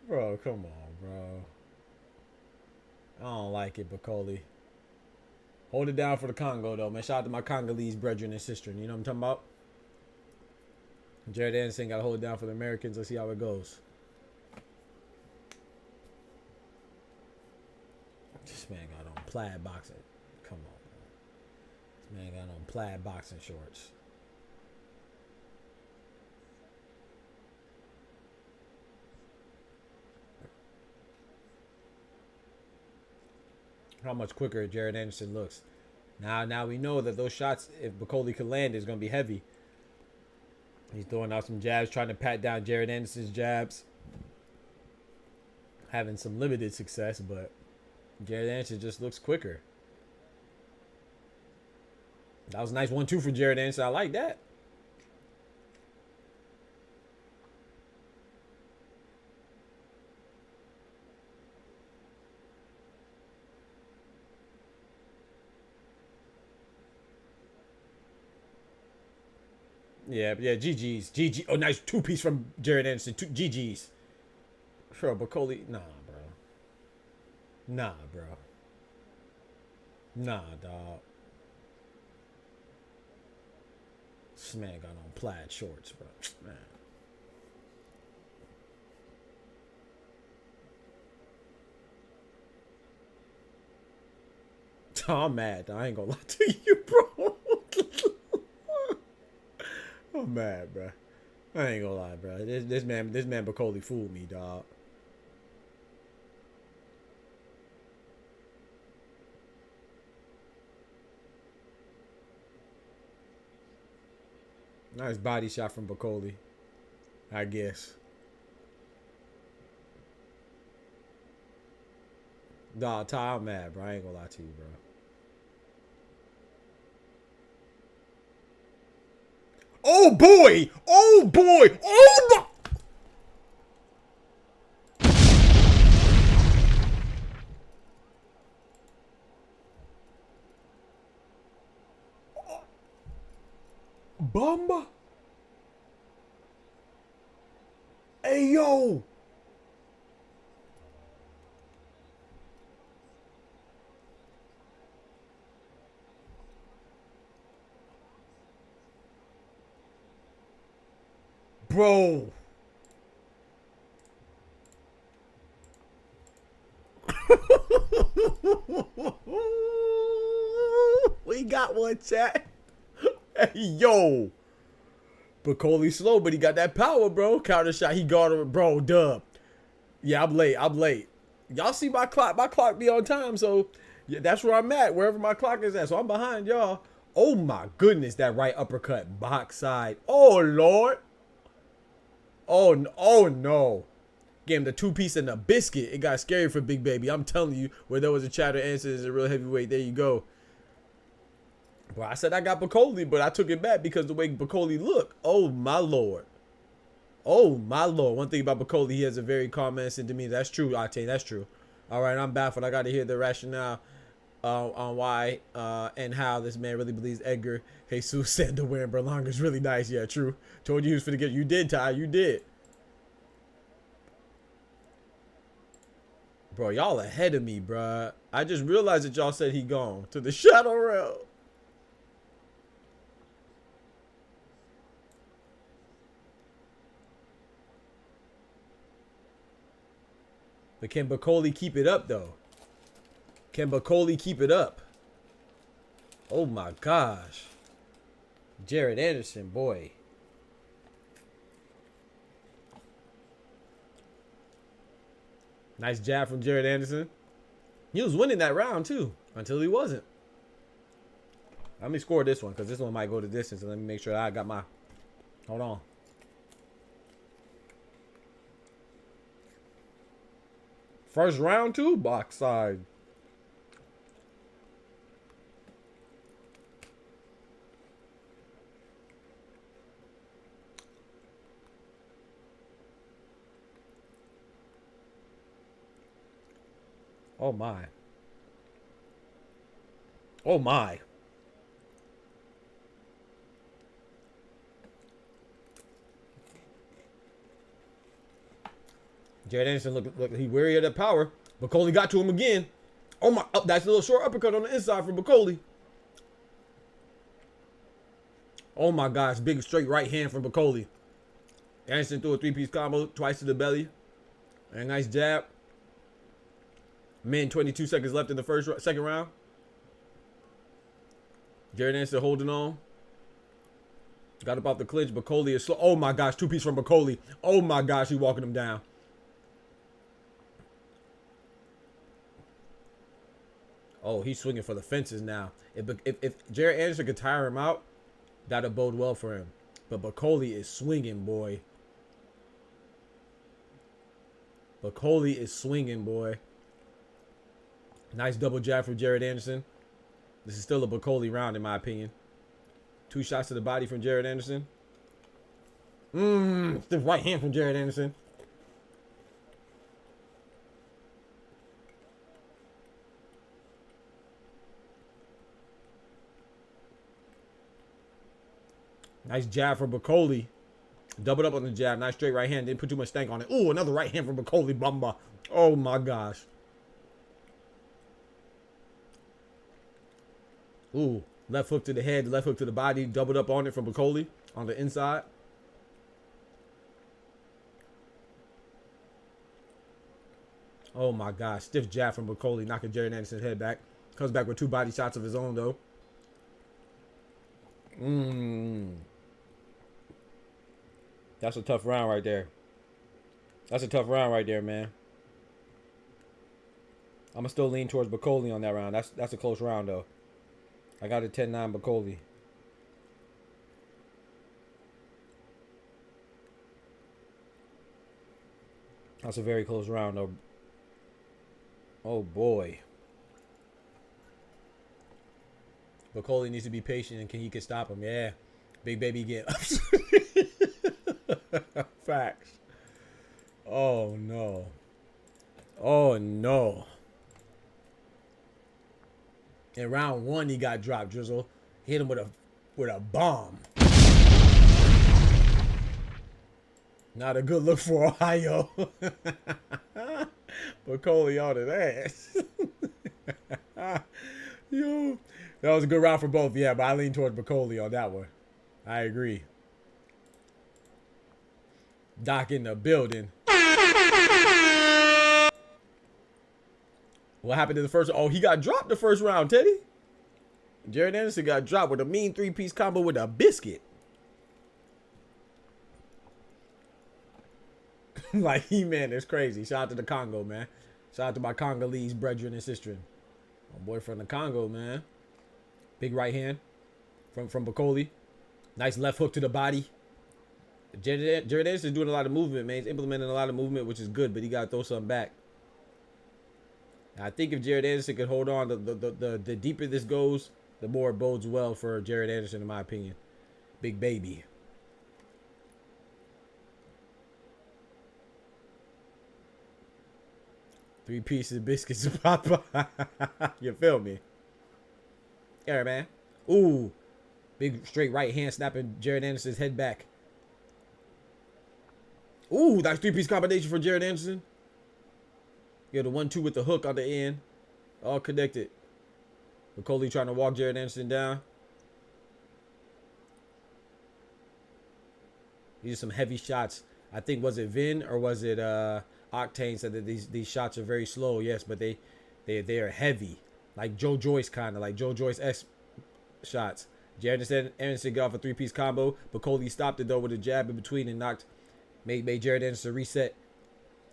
A: Bro, come on, bro. I don't like it, Bacoli. Hold it down for the Congo, though, man. Shout out to my Congolese brethren and sister. You know what I'm talking about? Jared Anderson got to hold it down for the Americans. Let's see how it goes. This man got on plaid boxing. Come on, man. This man got on plaid boxing shorts. How much quicker Jared Anderson looks. Now we know that those shots, if Bacoli could land, is going to be heavy. He's throwing out some jabs, trying to pat down Jared Anderson's jabs. Having some limited success, but Jared Anderson just looks quicker. That was a nice 1-2 for Jared Anderson. I like that. Yeah, GG's. GG. Oh, nice two-piece from Jared Anderson. GG's. Sure, Bacoli. Nah, bro. Nah, bro. Nah, dog. This man got on plaid shorts, bro. Man. I'm mad. I ain't gonna lie to you, bro. I'm mad, bro. I ain't gonna lie, bro. This man Bacoli fooled me, dog. Nice body shot from Bacoli, I guess. Dog, Ty, I'm mad, bro. I ain't gonna lie to you, bro. Oh boy! Oh boy! Oh my! Bumba! Hey yo! Bro. We got one, chat. Hey, yo. Bacoli slow, but he got that power, bro. Counter shot. He guarded, bro. Dub. Yeah, I'm late. Y'all see my clock. My clock be on time, so yeah, that's where I'm at. Wherever my clock is at. So I'm behind y'all. Oh, my goodness. That right uppercut. Box side. Oh, Lord. Oh no. Gave him the two-piece and the biscuit. It got scary for Big Baby. I'm telling you, where there was a chatter answer is a real heavyweight. There you go. Well, I said I got Bacoli, but I took it back because the way Bacoli looked. Oh, my Lord. Oh, my Lord. One thing about Bacoli, he has a very calm and innocent demeanor. That's true, Octane. That's true. All right, I'm baffled. I got to hear the rationale on why and how this man really believes Edgar Jesus Sandor wearing Berlanga is really nice. Yeah, true. Told you he was finna get. You did, Ty. You did. Bro, y'all ahead of me, bro. I just realized that y'all said he gone to the Shadow Realm. But can Bacoli keep it up, though? Can Bacoli keep it up? Oh, my gosh. Jared Anderson, boy. Nice jab from Jared Anderson. He was winning that round, too, until he wasn't. Let me score this one, because this one might go the distance. And let me make sure I got my... Hold on. First round, too, box side. Oh, my. Oh, my. Jared Anderson look he weary of that power. Bacoli got to him again. Oh, my. Oh, that's a little short uppercut on the inside from Bacoli. Oh, my gosh. Big straight right hand from Bacoli. Anderson threw a three-piece combo twice to the belly. And a nice jab. 22 seconds left in the second round. Jared Anderson holding on. Got about the clinch. Bacoli is slow. Oh my gosh, two-piece from Bacoli. Oh my gosh, he's walking him down. Oh, he's swinging for the fences now. If Jared Anderson could tire him out, that'll bode well for him. But Bacoli is swinging, boy. Bacoli is swinging, boy. Nice double jab from Jared Anderson. This is still a Bacoli round, in my opinion. 2 shots to the body from Jared Anderson. Stiff right hand from Jared Anderson. Nice jab from Bacoli. Doubled up on the jab. Nice straight right hand. Didn't put too much stank on it. Ooh, another right hand from Bacoli. Bumba. Oh, my gosh. Ooh, left hook to the head, left hook to the body. Doubled up on it from Bacoli on the inside. Oh, my gosh. Stiff jab from Bacoli, knocking Jared Anderson's head back. Comes back with 2 body shots of his own, though. That's a tough round right there. That's a tough round right there, man. I'm going to still lean towards Bacoli on that round. That's a close round, though. I got a 10-9 Bacoli. That's a very close round, though. Oh, boy. Bacoli needs to be patient and he can stop him. Yeah. Big baby get up. Facts. Oh, no. Oh, no. In round 1, he got dropped, Drizzle. Hit him with a bomb. Not a good look for Ohio. Bacoli on his ass. Yo. That was a good round for both. Yeah, but I lean towards Bacoli on that one. I agree. Doc in the building. What happened to the first? Oh, he got dropped the first round, Teddy. Jared Anderson got dropped with a mean 3-piece combo with a biscuit. Like, man, it's crazy. Shout out to the Congo, man. Shout out to my Congolese brethren and sister. My boy from the Congo, man. Big right hand from Bacoli. Nice left hook to the body. Jared Anderson is doing a lot of movement, man. He's implementing a lot of movement, which is good, but he got to throw something back. I think if Jared Anderson could hold on, the deeper this goes, the more it bodes well for Jared Anderson, in my opinion. Big baby. Three pieces of biscuits of Papa. You feel me? Yeah, man. Ooh. Big straight right hand snapping Jared Anderson's head back. Ooh, that's 3-piece combination for Jared Anderson. You got the 1-2 with the hook on the end. All connected. Bacoli trying to walk Jared Anderson down. These are some heavy shots. I think, was it Vin or was it Octane said that these shots are very slow. Yes, but they are heavy. Like Joe Joyce kind of. Like Joe Joyce-esque shots. Jared Anderson got off a 3-piece combo. Bacoli stopped it, though, with a jab in between and made Jared Anderson reset.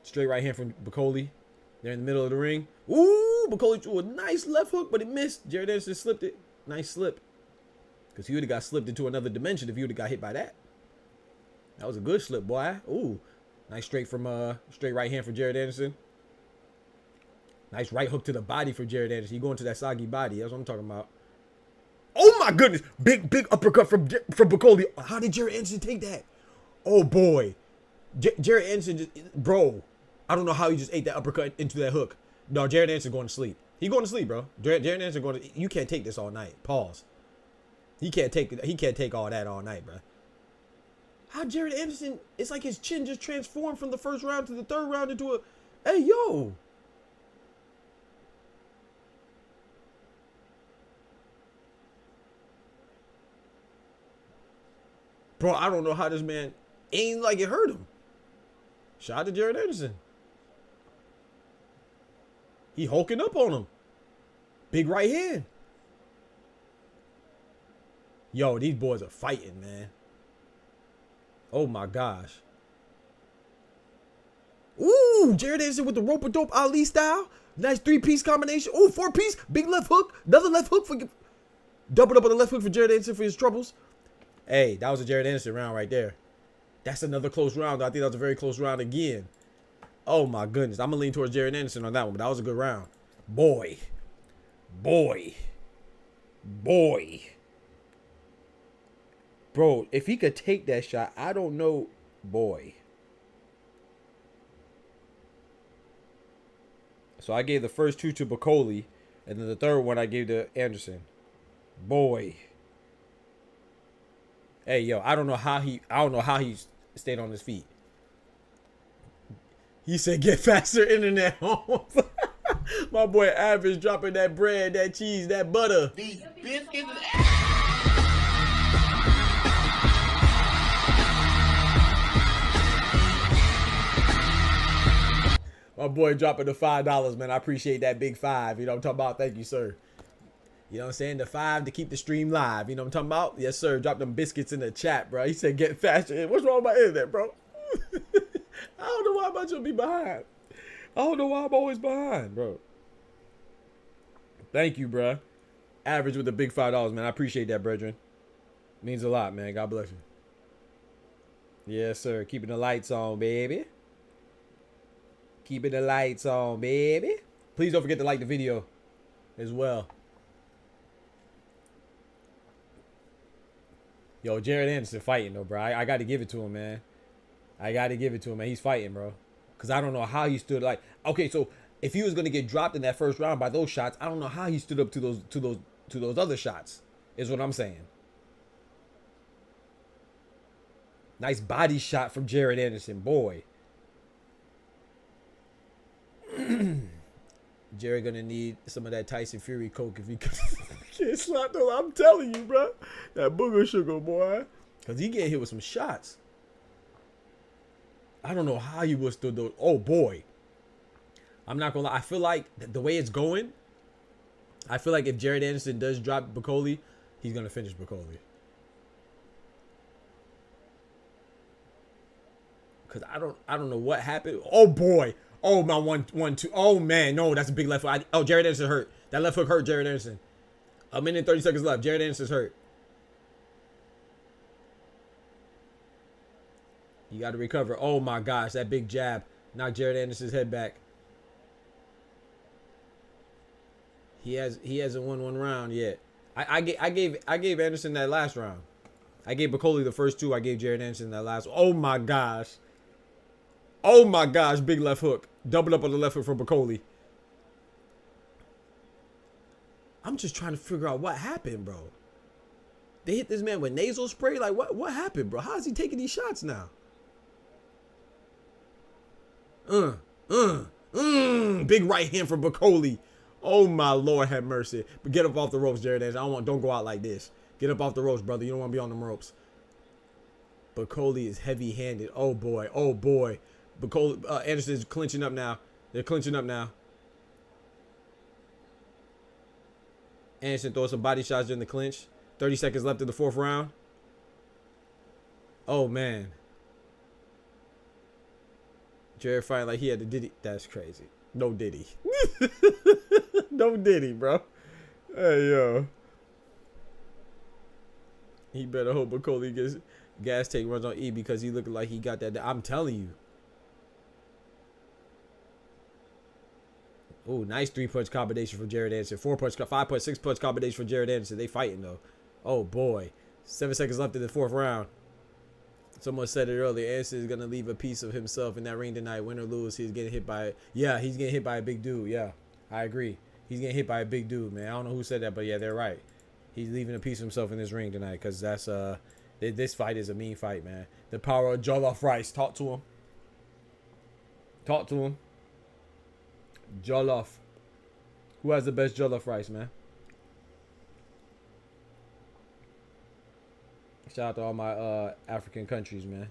A: Straight right hand from Bacoli. They're in the middle of the ring. Ooh, Bacoli threw a nice left hook, but it missed. Jared Anderson slipped it. Nice slip. Because he would have got slipped into another dimension if he would have got hit by that. That was a good slip, boy. Ooh. Nice straight right hand for Jared Anderson. Nice right hook to the body for Jared Anderson. He going to that soggy body. That's what I'm talking about. Oh, my goodness. Big uppercut from Bacoli. How did Jared Anderson take that? Oh, boy. Jared Anderson just... Bro. I don't know how he just ate that uppercut into that hook. No, Jared Anderson going to sleep. He going to sleep, bro. Jared Anderson going to... You can't take this all night. Pause. He can't take all that all night, bro. How Jared Anderson... It's like his chin just transformed from the first round to the third round into a... Hey, yo. Bro, I don't know how this man... Ain't like it hurt him. Shout out to Jared Anderson. He hulking up on him. Big right hand. Yo, these boys are fighting, man. Oh, my gosh. Ooh, Jared Anderson with the rope-a-dope Ali style. Nice 3-piece combination. Ooh, 4-piece. Big left hook. Another left hook for... Doubled up on the left hook for Jared Anderson for his troubles. Hey, that was a Jared Anderson round right there. That's another close round. I think that was a very close round again. Oh, my goodness. I'm going to lean towards Jared Anderson on that one, but that was a good round. Boy. Bro, if he could take that shot, I don't know. Boy. So I gave the first 2 to Bacoli, and then the third one I gave to Anderson. Boy. Hey, yo, I don't know how he stayed on his feet. He said, "Get faster internet home." My boy Average dropping that bread, that cheese, that butter.
F: These biscuits and
A: My boy dropping the $5, man. I appreciate that big five. You know what I'm talking about? Thank you, sir. You know what I'm saying? The $5 to keep the stream live. You know what I'm talking about? Yes, sir. Drop them biscuits in the chat, bro. He said, "Get faster." What's wrong with my internet, bro? I don't know why I'm about to be behind. I don't know why I'm always behind, bro. Thank you, bro. Average with the big $5, man. I appreciate that, brethren. Means a lot, man. God bless you. Yes, sir. Keeping the lights on, baby. Keeping the lights on, baby. Please don't forget to like the video as well. Yo, Jared Anderson fighting, though, bro. I got to give it to him, man. I got to give it to him, man. He's fighting, bro. Because I don't know how he stood. Like, okay, so if he was going to get dropped in that first round by those shots, I don't know how he stood up to those other shots, is what I'm saying. Nice body shot from Jared Anderson, boy. Jared gonna need some of that Tyson Fury coke if he can't slap those. I'm telling you, bro. That booger sugar, boy. Because he getting hit with some shots. I don't know how he withstood those. Oh, boy. I'm not gonna lie. I feel like the way it's going, I feel like if Jared Anderson does drop Bacoli, he's gonna finish Bacoli. Cause I don't know what happened. Oh boy. Oh my 1-1-2. Oh man, no, that's a big left hook. Oh, Jared Anderson hurt. That left hook hurt Jared Anderson. 1 minute and 30 seconds left. Jared Anderson's hurt. You got to recover. Oh my gosh, that big jab knocked Jared Anderson's head back. He hasn't won one round yet. I gave Anderson that last round. I gave Bacoli the first two. I gave Jared Anderson that last. Oh my gosh. Oh my gosh, big left hook. Doubled up on the left hook for Bacoli. I'm just trying to figure out what happened, bro. They hit this man with nasal spray. Like, what happened, bro? How is he taking these shots now? Big right hand for Bacoli. Oh my Lord, have mercy. But get up off the ropes, Jared Anderson. Don't go out like this. Get up off the ropes, brother. You don't want to be on them ropes. Bacoli is heavy-handed. Oh boy. Oh boy. Bacoli, Anderson's clinching up now. They're clinching up now. Anderson throws some body shots during the clinch. 30 seconds left in the fourth round. Oh man. Jared fighting like he had the Diddy. That's crazy. No Diddy. No Diddy, bro. Hey, yo. He better hope Bacoli gets gas tank runs on E because he looking like he got that. I'm telling you. Oh, nice 3-punch combination for Jared Anderson. 4-punch, 5-punch, 6-punch combination for Jared Anderson. They fighting though. Oh boy. 7 seconds left in the fourth round. Someone said it earlier. Anderson is gonna leave a piece of himself in that ring tonight. Win or lose, he's getting hit by. Yeah, he's getting hit by a big dude. Yeah, I agree. He's getting hit by a big dude, man. I don't know who said that, but yeah, they're right. He's leaving a piece of himself in this ring tonight because that's this fight is a mean fight, man. The power of jollof rice. Talk to him. Talk to him. Jollof. Who has the best jollof rice, man? Shout out to all my African countries, man.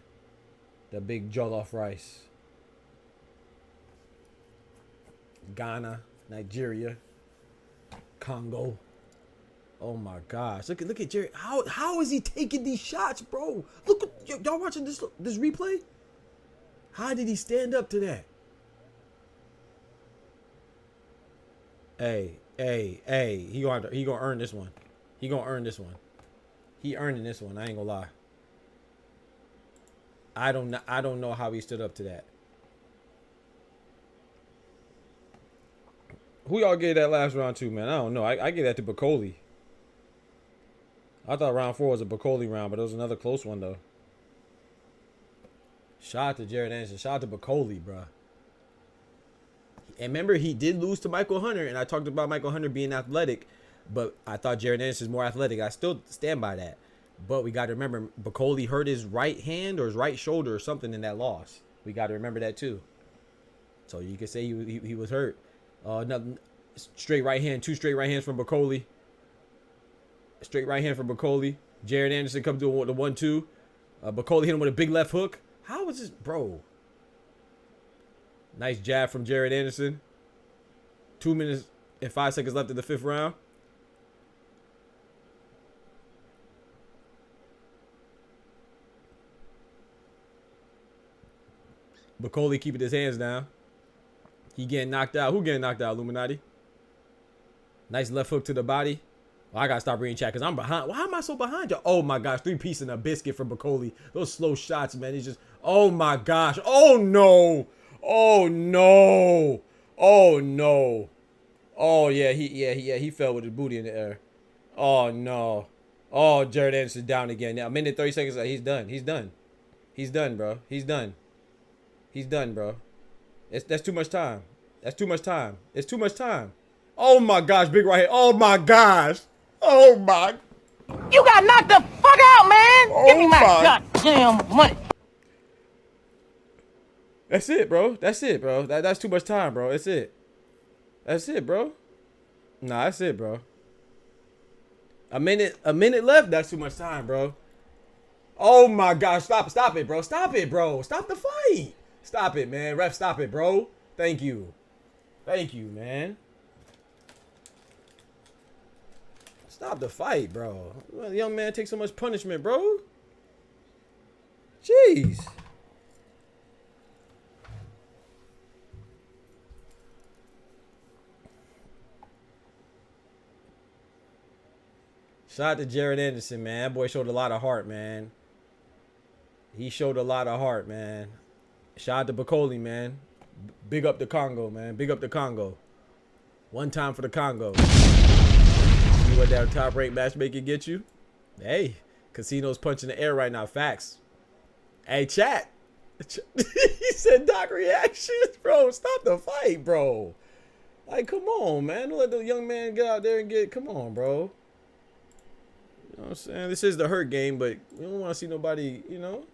A: The big jollof rice. Ghana, Nigeria, Congo. Oh my gosh. Look at Jerry. How is he taking these shots, bro? Look at y'all watching this replay? How did he stand up to that? Hey. He gonna earn this one. He gonna earn this one. He earning this one. I ain't gonna lie. I don't know how he stood up to that. Who y'all gave that last round to, man? I don't know. I gave that to Bacoli. I thought round 4 was a Bacoli round, but it was another close one though. Shout out to Jared Anderson. Shout out to Bacoli, bro. And remember, he did lose to Michael Hunter, and I talked about Michael Hunter being athletic, but I thought Jared Anderson is more athletic. I still stand by that. But we got to remember, Bacoli hurt his right hand or his right shoulder or something in that loss. We got to remember that too. So you could say he was hurt. Another straight right hand, 2 straight right hands from Bacoli. Straight right hand from Bacoli. Jared Anderson comes to the 1-2. Bacoli hit him with a big left hook. How was this, bro? Nice jab from Jared Anderson. 2 minutes and 5 seconds left in the 5th round. Bacoli keeping his hands down. He getting knocked out. Who getting knocked out, Illuminati? Nice left hook to the body. Well, I got to stop reading chat because I'm behind. Why am I so behind you? Oh, my gosh. 3-piece and a biscuit from Bacoli. Those slow shots, man. He's just, oh, my gosh. Oh, no. Oh, no. Oh, no. Oh, yeah. He fell with his booty in the air. Oh, no. Oh, Jared Anderson down again. Now, a minute, 30 seconds. He's done. He's done. He's done, bro. He's done. He's done, bro. That's too much time. That's too much time. It's too much time. Oh, my gosh. Big right hand. Oh, my gosh. Oh, my.
D: You got knocked the fuck out, man. Give me my goddamn money.
A: That's it, bro. That's it, bro. That's too much time, bro. That's it. That's it, bro. Nah, that's it, bro. A minute left. That's too much time, bro. Oh my gosh. Stop it, bro. Stop it, bro. Stop the fight. Stop it, man. Ref, stop it, bro. Thank you. Thank you, man. Stop the fight, bro. The young man takes so much punishment, bro. Jeez. Shout out to Jared Anderson, man. That boy showed a lot of heart, man. He showed a lot of heart, man. Shout out to Bacoli, man. Big up the Congo, man. Big up the Congo. One time for the Congo. See what that top-ranked matchmaking get you? Hey, casino's punching the air right now. Facts. Hey, chat. He said Doc reactions, bro. Stop the fight, bro. Like, come on, man. Don't let the young man get out there and get. Come on, bro. You know what I'm saying? This is the hurt game, but you don't want to see nobody, you know.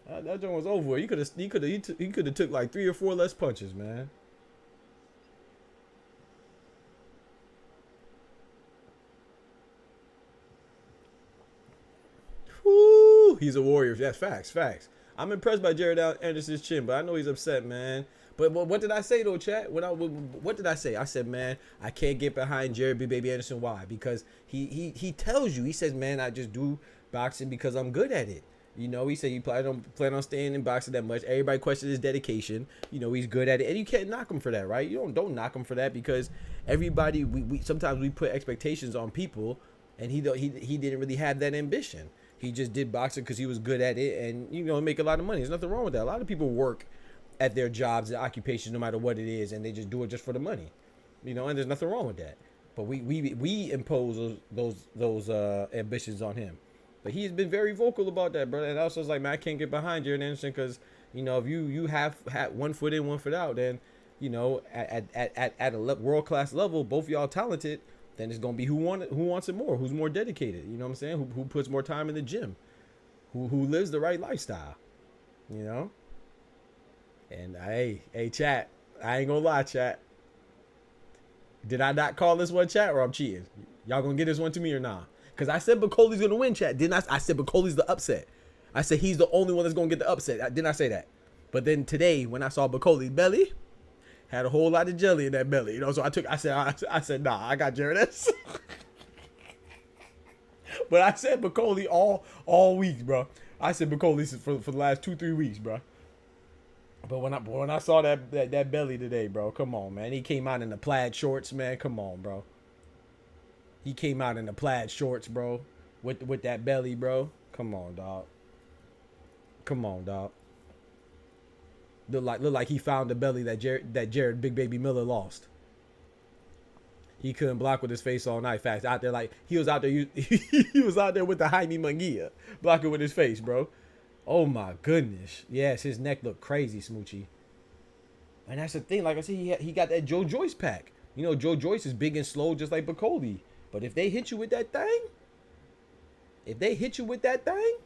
A: That joint was over. He could have took like 3 or 4 less punches, man. Woo! He's a warrior. That's facts. Facts. I'm impressed by Jared Anderson's chin, but I know he's upset, man. But what did I say though, chat? What did I say? I said, man, I can't get behind Jared Big Baby Anderson. Why? Because he tells you. He says, man, I just do boxing because I'm good at it. You know, he said he probably don't plan on staying in boxing that much. Everybody questions his dedication. You know, he's good at it, and you can't knock him for that, right? You don't knock him for that because everybody we sometimes we put expectations on people, and he didn't really have that ambition. He just did boxing because he was good at it, and you know, make a lot of money. There's nothing wrong with that. A lot of people work at their jobs and occupations, no matter what it is, and they just do it just for the money. You know, and there's nothing wrong with that. But we impose those ambitions on him. But he's been very vocal about that, brother. And also, it's like, man, I can't get behind Jared Anderson because, you know, if you have had 1 foot in, 1 foot out, then, you know, at a world class level, both y'all talented. Then it's gonna be who wants it more, who's more dedicated. You know what I'm saying? Who puts more time in the gym, who lives the right lifestyle. You know. And hey, chat. I ain't gonna lie, chat. Did I not call this one, chat, or I'm cheating? Y'all gonna get this one to me or not? Nah? Because I said Bacoli's going to win, chat. Didn't I? I said Bacoli's the upset. I said he's the only one that's going to get the upset. Didn't I say that? But then today, when I saw Bacoli's belly, had a whole lot of jelly in that belly. You know, so I said, nah, I got Jared Anderson. But I said Bacoli all week, bro. I said Bacoli for the last 2-3 weeks, bro. But when I saw that belly today, bro, come on, man. He came out in the plaid shorts, man. Come on, bro. He came out in the plaid shorts, bro, with that belly, bro. Come on, dog. Come on, dog. Look like he found the belly that Jared Big Baby Miller lost. He couldn't block with his face all night. Facts out there, like he was out there. He was out there with the Jaime Munguia blocking with his face, bro. Oh my goodness. Yes, his neck looked crazy, Smoochie. And that's the thing. Like I said, he got that Joe Joyce pack. You know, Joe Joyce is big and slow, just like Bacoli. But if they hit you with that thing, If they hit you with that thing,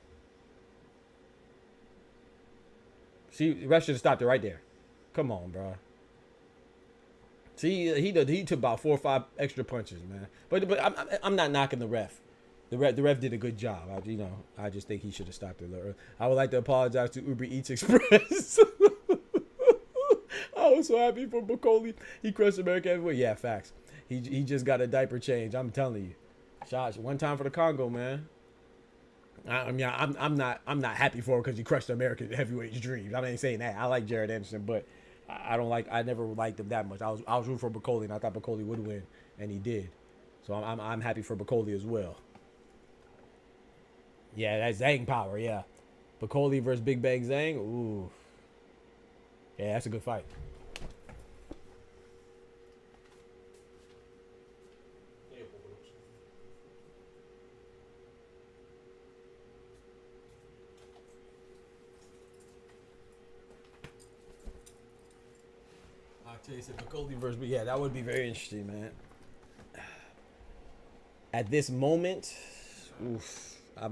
A: see, the ref should have stopped it right there. Come on, bro. See, he took about 4 or 5 extra punches, man. But I'm not knocking the ref. The ref did a good job. I just think he should have stopped it a little early. I would like to apologize to Uber Eats Express. I was so happy for Bacoli. He crushed America everywhere. Yeah, facts. He just got a diaper change. I'm telling you. Shots one time for the Congo, man. I mean, I'm not happy for him because he crushed the American heavyweight's dreams. I ain't saying that. I like Jared Anderson, but I never liked him that much. I was rooting for Bacoli, and I thought Bacoli would win, and he did. So I'm happy for Bacoli as well. Yeah, that's Zhang power. Yeah, Bacoli versus Big Bang Zhang. Ooh, yeah, that's a good fight. You said Bacoli versus, yeah, that would be very interesting, man. At this moment, oof, I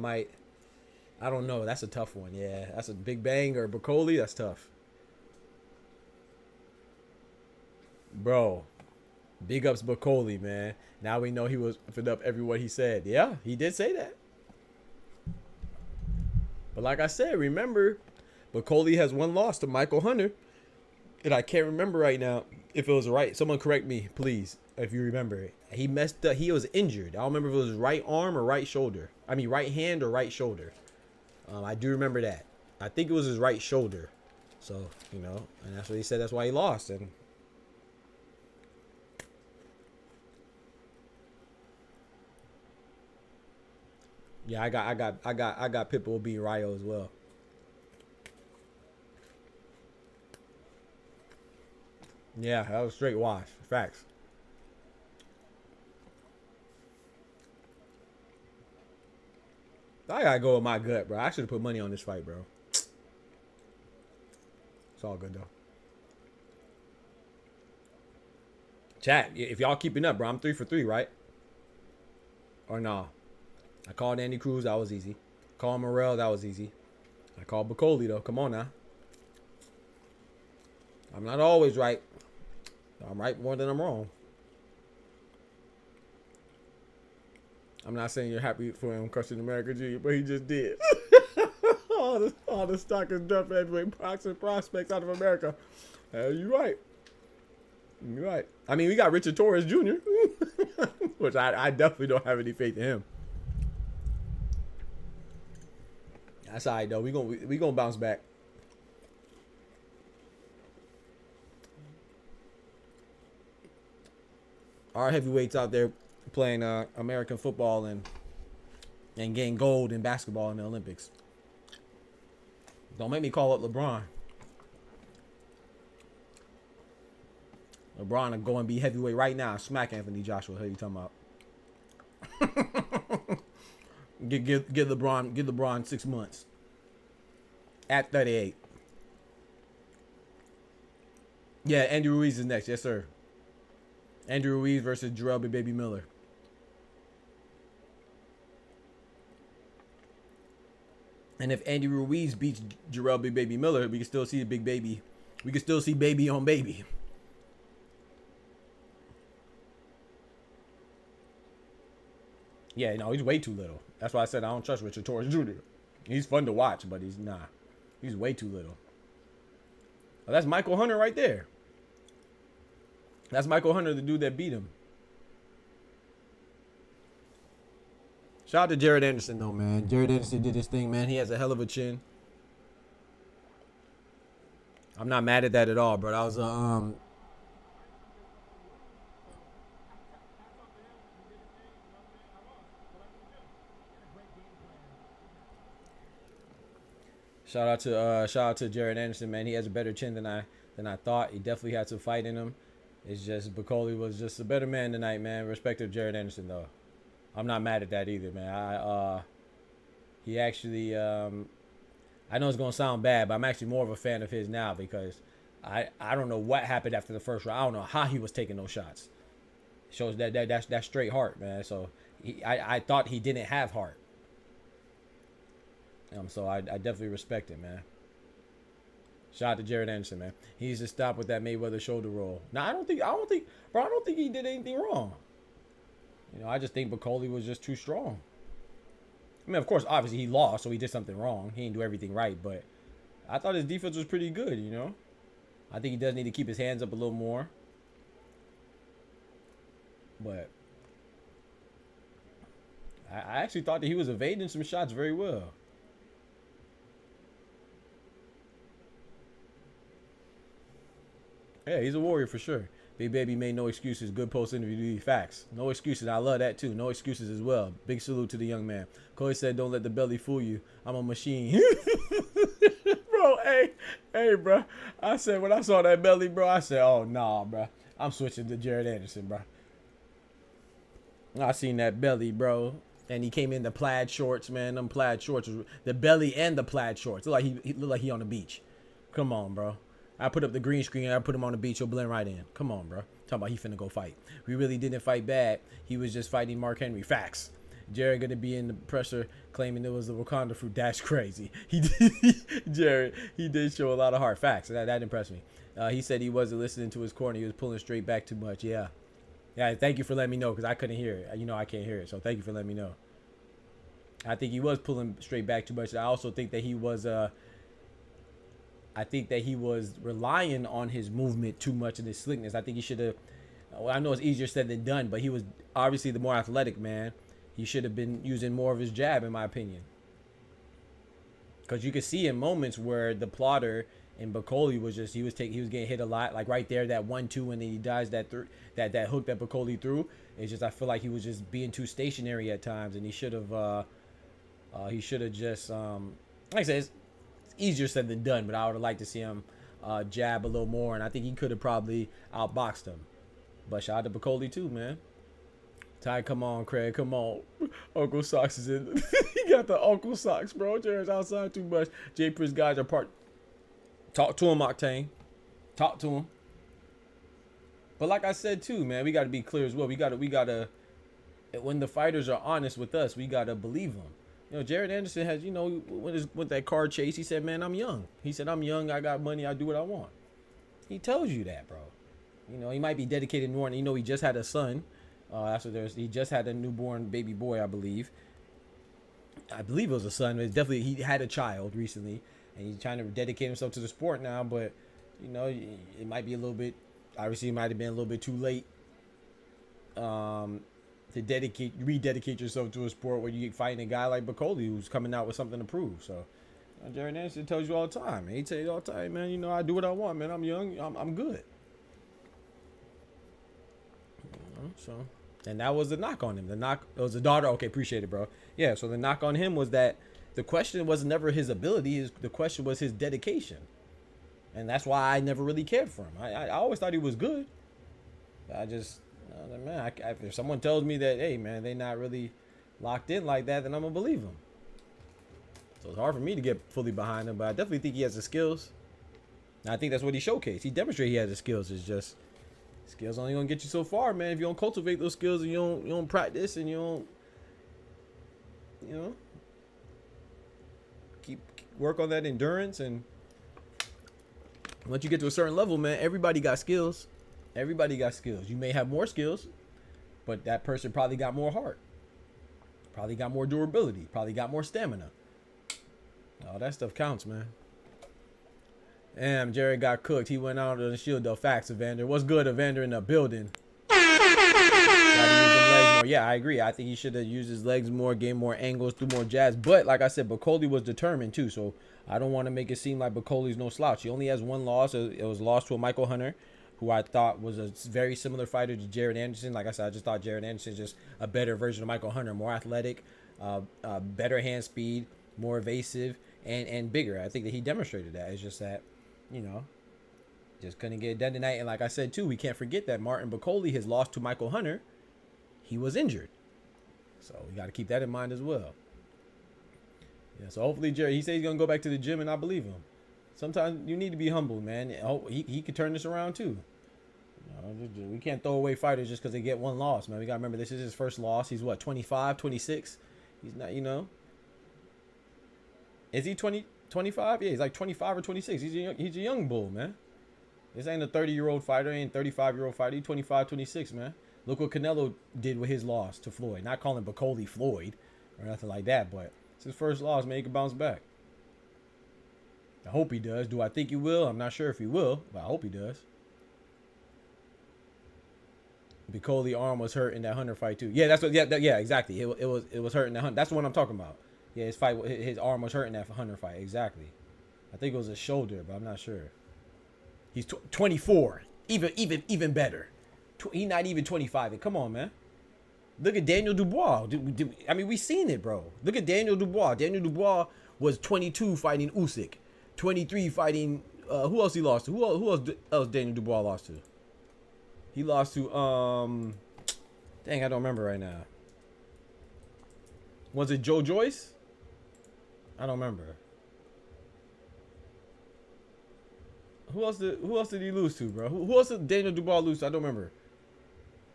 A: don't know. That's a tough one. Yeah, that's a Big Bang or Bacoli. That's tough, bro. Big ups Bacoli, man. Now we know he was fed up every word he said. Yeah, he did say that. But like I said, remember, Bacoli has one loss to Michael Hunter. And I can't remember right now if it was right. Someone correct me, please, if you remember. He messed up. He was injured. I don't remember if it was his right arm or right shoulder. I mean, right hand or right shoulder. I do remember that. I think it was his right shoulder. So, and that's what he said. That's why he lost. And yeah, I got Pitbull beating Ryo as well. Yeah, that was straight wash. Facts. I gotta go with my gut, bro. I should have put money on this fight, bro. It's all good, though. Chat, if y'all keeping up, bro, I'm 3 for 3, right? Or no? I called Andy Cruz. That was easy. Called Morrell. That was easy. I called Bacoli, though. Come on, now. I'm not always right. I'm right more than I'm wrong. I'm not saying you're happy for him crushing America Jr., but he just did. all the stock is dumped heavyweight boxing prospects out of America. You're right. You're right. I mean, we got Richard Torres Jr., which I definitely don't have any faith in him. That's all right, though. We gonna bounce back. Our heavyweights out there playing American football and getting gold in basketball in the Olympics. Don't make me call up LeBron. LeBron will go and be heavyweight right now. Smack Anthony Joshua. Who you talking about? Give LeBron 6 months. At 38. Yeah, Andy Ruiz is next. Yes, sir. Andrew Ruiz versus Gervonta Baby Miller. And if Andy Ruiz beats Gervonta Baby Miller, we can still see the big baby. We can still see baby on baby. Yeah, no, he's way too little. That's why I said I don't trust Richard Torres Jr. He's fun to watch, but he's not. He's way too little. Oh, that's Michael Hunter right there. That's Michael Hunter, the dude that beat him. Shout out to Jared Anderson, though, man. Jared Anderson did his thing, man. He has a hell of a chin. I'm not mad at that at all, bro. That was shout out to Jared Anderson, man. He has a better chin than I thought. He definitely had some fight in him. It's just Bacoli was just a better man tonight, man. Respect to Jared Anderson, though. I'm not mad at that either, man. He actually, I know it's gonna sound bad, but I'm actually more of a fan of his now because I don't know what happened after the first round. I don't know how he was taking those shots. Shows that's straight heart, man. So I thought he didn't have heart. So I definitely respect it, man. Shout out to Jared Anderson, man. He needs to stop with that Mayweather shoulder roll. Now I don't think, bro, I don't think he did anything wrong. You know, I just think Bacoli was just too strong. I mean, of course, obviously he lost, so he did something wrong. He didn't do everything right, but I thought his defense was pretty good, you know. I think he does need to keep his hands up a little more. But I actually thought that he was evading some shots very well. Yeah, he's a warrior for sure. Big Baby made no excuses. Good post interview. Facts. No excuses. I love that too. No excuses as well. Big salute to the young man. Corey said, "Don't let the belly fool you. I'm a machine." Bro, hey, bro. I said when I saw that belly, bro, I said, "Oh nah, bro. I'm switching to Jared Anderson, bro." I seen that belly, bro, and he came in the plaid shorts, man. Them plaid shorts, the belly and the plaid shorts. Look like he looked like he on the beach. Come on, bro. I put up the green screen and I put him on the beach. He'll blend right in. Come on, bro. Talking about he finna go fight. We really didn't fight bad. He was just fighting Mark Henry. Facts. Jared gonna be in the pressure claiming it was the Wakanda fruit. That's crazy. He did. Jared, he did show a lot of heart. Facts. That impressed me. He said he wasn't listening to his corner. He was pulling straight back too much. Yeah. Yeah. Thank you for letting me know because I couldn't hear it. You know I can't hear it. So thank you for letting me know. I think he was pulling straight back too much. I also think that he was relying on his movement too much and his slickness. I think he should have. Well, I know it's easier said than done, but he was obviously the more athletic man. He should have been using more of his jab, in my opinion. Because you could see in moments where the plotter and Bacoli was just he was getting hit a lot, like right there that 1-2 and then he dies that hook that Bacoli threw. It's just I feel like he was just being too stationary at times, and he should have just like I said. It's easier said than done, but I would have liked to see him jab a little more, and I think he could have probably outboxed him. But shout out to Bacoli too, man. Ty, come on, Craig, come on. Uncle Socks is in. He got the Uncle Socks, bro. Jared's outside too much. J. Prince guys are part. Talk to him, Octane. Talk to him. But like I said too, man, we got to be clear as well. We gotta. When the fighters are honest with us, we gotta believe them. You know, Jared Anderson has, you know, with that car chase, he said, "Man, I'm young." He said, "I'm young. I got money. I do what I want." He tells you that, bro. You know, he might be dedicated more, and you know, he just had a son. He just had a newborn baby boy, I believe. I believe it was a son. It's definitely he had a child recently, and he's trying to dedicate himself to the sport now. But you know, it might be a little bit. Obviously, it might have been a little bit too late. To rededicate yourself to a sport where you fighting a guy like Bacoli who's coming out with something to prove. So, Jared Anderson tells you all the time. Man. He tells you all the time, man. You know, I do what I want, man. I'm young. I'm good. You know, so, and that was the knock on him. It was the daughter. Okay, appreciate it, bro. Yeah. So the knock on him was that the question was never his ability. The question was his dedication, and that's why I never really cared for him. I always thought he was good. Man, if someone tells me that, hey, man, they not really locked in like that, then I'm going to believe them. So it's hard for me to get fully behind him, but I definitely think he has the skills. And I think that's what he showcased. He demonstrated he has the skills. It's just skills only going to get you so far, man. If you don't cultivate those skills and you don't practice and you don't, you know, keep work on that endurance. And once you get to a certain level, man, everybody got skills. Everybody got skills. You may have more skills, but that person probably got more heart. Probably got more durability. Probably got more stamina. All that stuff counts, man. Damn, Jared got cooked. He went out on the shield, though. Facts, Evander. What's good, Evander, in the building? Gotta use the legs more. Yeah, I agree. I think he should have used his legs more, gained more angles, threw more jabs. But, like I said, Bacoli was determined, too. So, I don't want to make it seem like Bacoli's no slouch. He only has one loss. It was lost to a Michael Hunter, who I thought was a very similar fighter to Jared Anderson. Like I said, I just thought Jared Anderson is just a better version of Michael Hunter, more athletic, better hand speed, more evasive, and bigger. I think that he demonstrated that. It's just that, you know, just couldn't get it done tonight. And like I said, too, we can't forget that Martin Bacoli has lost to Michael Hunter. He was injured. So we got to keep that in mind as well. Yeah, so hopefully Jared, he says he's going to go back to the gym, and I believe him. Sometimes you need to be humble, man. Oh, he could turn this around too. You know, we can't throw away fighters just because they get one loss, man. We got to remember this is his first loss. He's what, 25, 26? He's not, you know. Is he 25? Yeah, he's like 25 or 26. He's a young bull, man. This ain't a 30-year-old fighter, ain't a 35-year-old fighter. He's 25, 26, man. Look what Canelo did with his loss to Floyd. Not calling Bacoli Floyd or nothing like that, but it's his first loss, man. He can bounce back. I hope he does. Do I think he will? I'm not sure if he will, but I hope he does. Bacoli arm was hurt in that Hunter fight too. Yeah, that's what. Yeah, exactly. It was hurt in that Hunter. That's the one I'm talking about. Yeah, his arm was hurt in that Hunter fight. Exactly. I think it was his shoulder, but I'm not sure. He's 24. Even better. He's not even 25. Come on, man. Look at Daniel Dubois. I mean, we seen it, bro. Look at Daniel Dubois. Daniel Dubois was 22 fighting Usyk. 23 fighting. Who else he lost to? Who else Daniel Dubois lost to? He lost to dang, I don't remember right now. Was it Joe Joyce? I don't remember. Who else did he lose to, bro? Who else did Daniel Dubois lose to? I don't remember.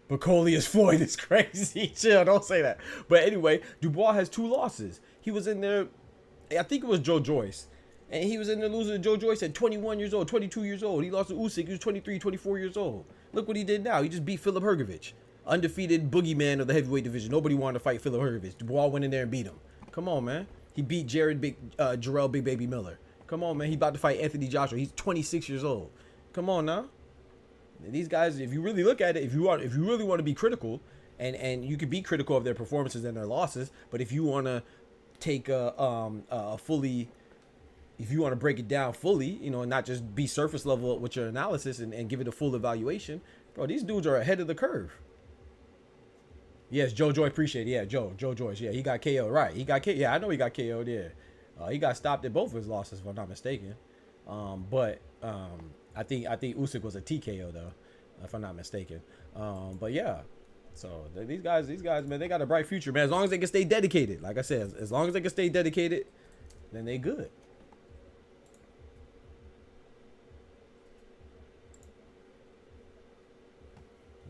A: Bacolius Floyd is crazy. Chill, don't say that. But anyway, Dubois has 2 losses. He was in there, I think it was Joe Joyce. And he was in there losing to Joe Joyce at 21 years old, 22 years old. He lost to Usyk. He was 23, 24 years old. Look what he did now. He just beat Filip Hrgović. Undefeated boogeyman of the heavyweight division. Nobody wanted to fight Filip Hrgović. Dubois went in there and beat him. Come on, man. He beat Jarrell Big Baby Miller. Come on, man. He's about to fight Anthony Joshua. He's 26 years old. Come on now. These guys, if you really look at it, if you really want to be critical, and you can be critical of their performances and their losses, but if you want to take if you want to break it down fully, you know, and not just be surface level with your analysis and give it a full evaluation, bro, these dudes are ahead of the curve. Yes, Joe Joyce, appreciate it. Yeah, Joe Joyce. Yeah, he got KO'd. Right. He got KO'd. Yeah, I know he got KO'd. Yeah. He got stopped at both of his losses, if I'm not mistaken. But I think Usyk was a TKO though, if I'm not mistaken. But yeah. So these guys, man, they got a bright future, man. As long as they can stay dedicated. Like I said, as long as they can stay dedicated, then they good.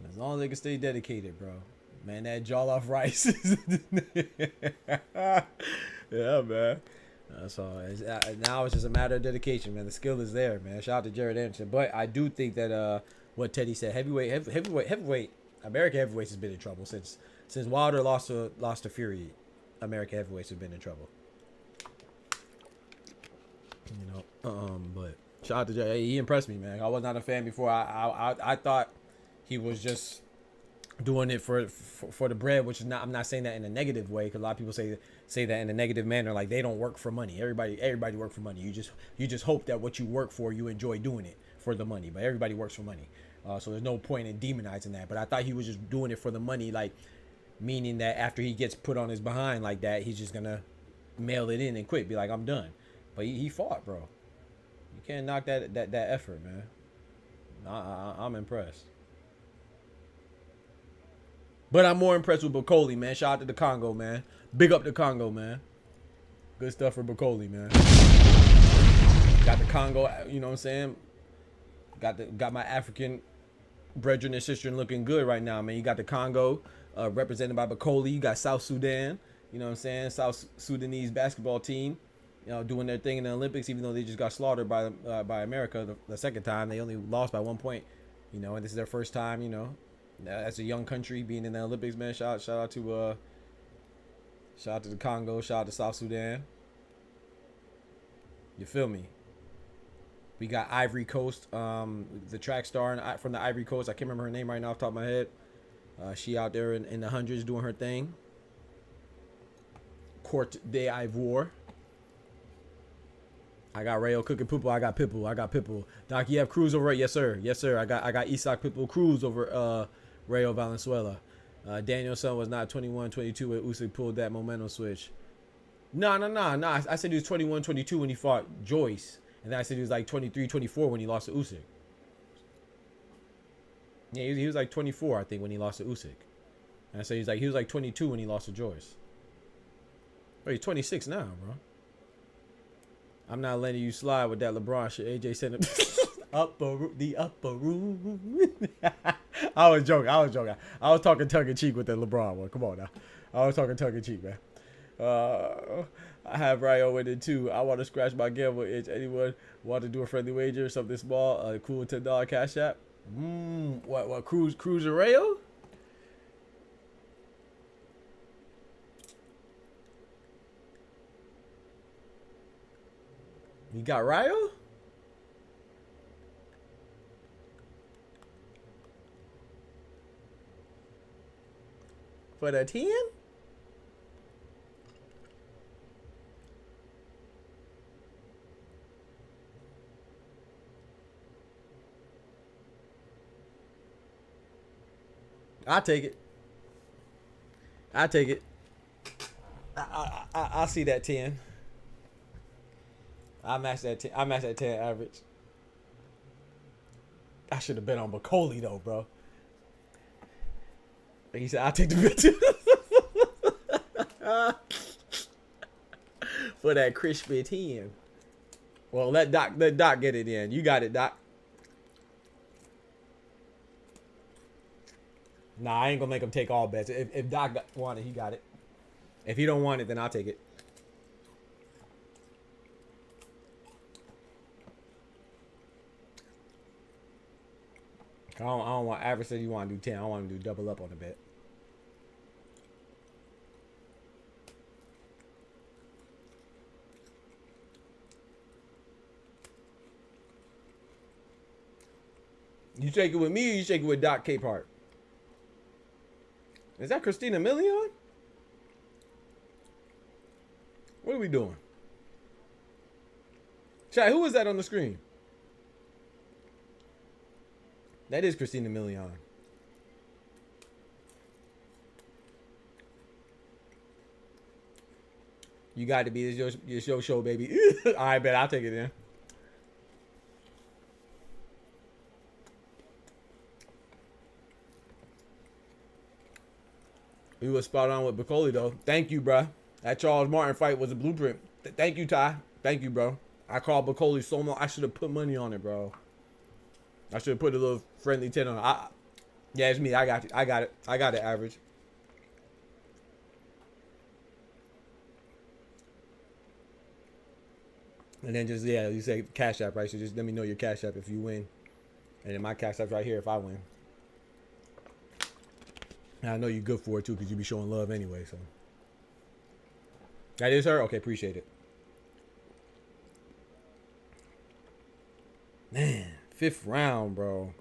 A: As long as they can stay dedicated, bro. Man, that jollof rice. Yeah, man. So now it's just a matter of dedication, man. The skill is there, man. Shout out to Jared Anderson. But I do think that what Teddy said, heavyweight, American heavyweights has been in trouble since Wilder lost to Fury. American heavyweights have been in trouble. You know, but shout out to Jared. He impressed me, man. I was not a fan before. I thought he was just doing it for the bread, which is not. I'm not saying that in a negative way, because a lot of people say that in a negative manner, like they don't work for money. Everybody work for money. You just hope that what you work for, you enjoy doing it for the money. But everybody works for money, so there's no point in demonizing that. But I thought he was just doing it for the money, like meaning that after he gets put on his behind like that, he's just gonna mail it in and quit, be like, I'm done. But he fought, bro. You can't knock that effort, man. I'm impressed. But I'm more impressed with Bacoli, man. Shout out to the Congo, man. Big up the Congo, man. Good stuff for Bacoli, man. Got the Congo, you know what I'm saying? Got my African brethren and sister looking good right now, man. You got the Congo represented by Bacoli. You got South Sudan, you know what I'm saying? South Sudanese basketball team, you know, doing their thing in the Olympics, even though they just got slaughtered by America the second time. They only lost by 1 point, you know, and this is their first time, you know. As a young country being in the Olympics, man. Shout out to the Congo. Shout out to South Sudan. You feel me? We got Ivory Coast, the track star from the Ivory Coast. I can't remember her name right now off the top of my head. She out there in the hundreds doing her thing. Cote d'Ivoire. I got Rayo cooking Pitbull. I got Pitbull. Doc, you have Cruz over it? Yes, sir. I got Isak Pitbull Cruz over Rayo Valenzuela. Danielson was not 21-22 when Usyk pulled that momentum switch. No. I said he was 21-22 when he fought Joyce. And then I said he was like 23-24 when he lost to Usyk. Yeah, he was like 24, I think, when he lost to Usyk. And I said he was like 22 when he lost to Joyce. Oh, he's 26 now, bro. I'm not letting you slide with that LeBron shit. AJ said the upper room. I was joking. I was talking tongue in cheek with that LeBron one. Come on now. I was talking tongue in cheek, man. I have Ryo with it too. I want to scratch my gamble itch. Anyone want to do a friendly wager? Something small, cool $10 cash app. What Cruiser Rayo? You got Ryo? For the 10? I'll take it. I'll take it. I'll see that 10. I match that 10. I match that 10 average. I should have been on Macaulay though, bro. Like he said, I'll take the bitch. For that crispy 10. Well, let Doc get it in. You got it, Doc. Nah, I ain't gonna make him take all bets. If Doc want it, he got it. If he don't want it, then I'll take it. I don't want. Average said you want to do 10. I don't want to do double up on the bet. You shake it with me or you shake it with Doc Capehart? Is that Christina Milian? What are we doing? Chat, who is that on the screen? That is Christina Milian. You got to be. It's your show, baby. All right, bet. I'll take it in. We was spot on with Bacoli, though. Thank you, bro. That Charles Martin fight was a blueprint. Thank you, Ty. Thank you, bro. I called Bacoli so much. I should have put money on it, bro. I should have put a little friendly 10 on it. Yeah, it's me. I got it. I got it. I got it, average. And then just, yeah, you say Cash App, right? So just let me know your Cash App if you win. And then my Cash App's right here if I win. And I know you're good for it, too, because you be showing love anyway, so. That is her? Okay, appreciate it. Man, 5th round, bro.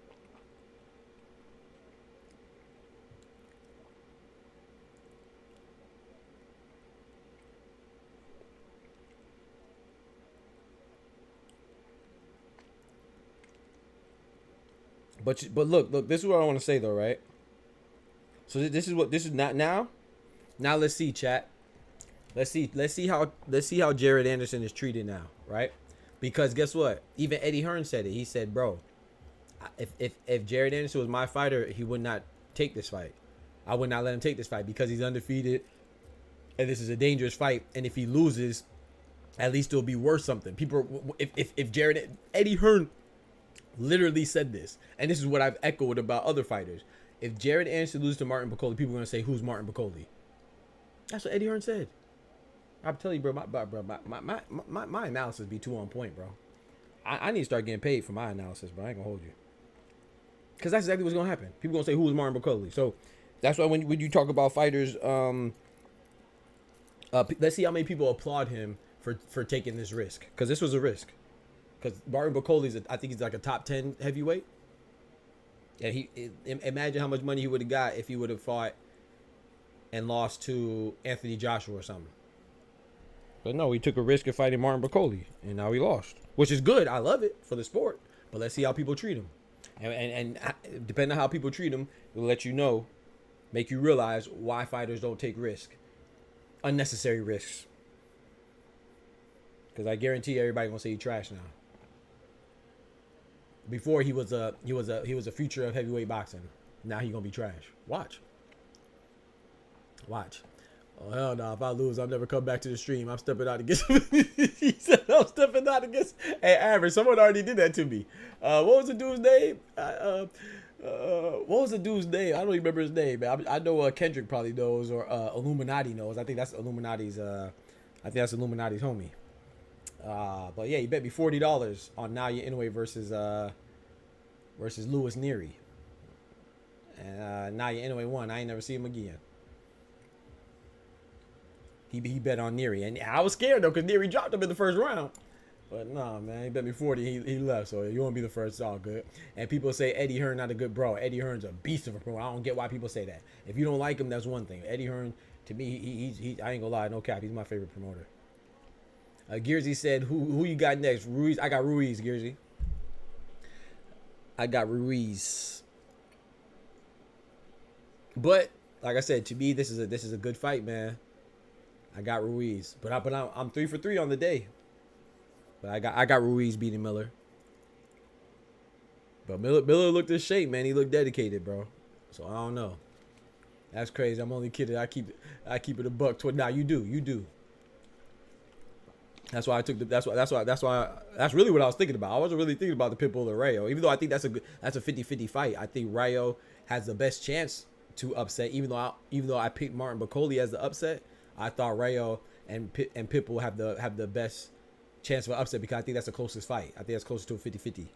A: But look, this is what I want to say though, right? So this is not now. Now let's see, chat. Let's see how Jared Anderson is treated now, right? Because guess what? Even Eddie Hearn said it. He said, bro, if Jared Anderson was my fighter, he would not take this fight. I would not let him take this fight because he's undefeated, and this is a dangerous fight. And if he loses, at least it'll be worth something. People, if Eddie Hearn literally said this, and this is what I've echoed about other fighters. If Jared Anderson loses to Martin Bacoli, people are gonna say, "Who's Martin Bacoli?" That's what Eddie Hearn said. I'm telling you, bro. My analysis be too on point, bro. I need to start getting paid for my analysis, bro. I ain't gonna hold you, because that's exactly what's gonna happen. People gonna say, "Who is Martin Bacoli?" So that's why when you talk about fighters, let's see how many people applaud him for taking this risk, because this was a risk. Because Martin Bacoli's, I think he's like a top 10 heavyweight. And imagine how much money he would have got if he would have fought and lost to Anthony Joshua or something. But no, he took a risk of fighting Martin Bacoli, and now he lost, which is good. I love it for the sport. But let's see how people treat him, and depending on how people treat him, it will let you know, make you realize why fighters don't take risk, unnecessary risks. Because I guarantee everybody gonna say he trash now. Before he was a future of heavyweight boxing. Now he gonna be trash. Watch. Oh hell no! If I lose, I'll never come back to the stream. I'm stepping out against. He said I'm stepping out against. Hey, average. Someone already did that to me. What was the dude's name? What was the dude's name? I don't even remember his name, man. I know Kendrick probably knows, or Illuminati knows. I think that's Illuminati's. I think that's Illuminati's homie. But yeah, he bet me $40 on Naya Inoue versus Louis Neary. And Naya Inoue won. I ain't never see him again. He bet on Neary, and I was scared though because Neary dropped him in the first round. But nah, man, he bet me 40. He left, so you won't be the first. It's all good. And people say Eddie Hearn not a good bro. Eddie Hearn's a beast of a promoter. I don't get why people say that. If you don't like him, that's one thing. Eddie Hearn, to me, he I ain't gonna lie, no cap. He's my favorite promoter. Gearsy said, who you got next? Ruiz. I got Ruiz, Gearsy. I got Ruiz. But like I said, to me, this is a good fight, man. I got Ruiz, but I'm 3 for 3 on the day. But I got Ruiz beating Miller. But Miller looked in shape, man. He looked dedicated, bro. So I don't know. That's crazy. I'm only kidding. I keep it a buck. Nah, you do. That's why I took the. That's why. That's really what I was thinking about. I wasn't really thinking about the Pitbull or Rayo, even though I think that's a 50-50 fight. I think Rayo has the best chance to upset. Even though I picked Martin Bacoli as the upset, I thought Rayo and Pitbull have the best chance for upset because I think that's the closest fight. I think that's closer to a 50-50.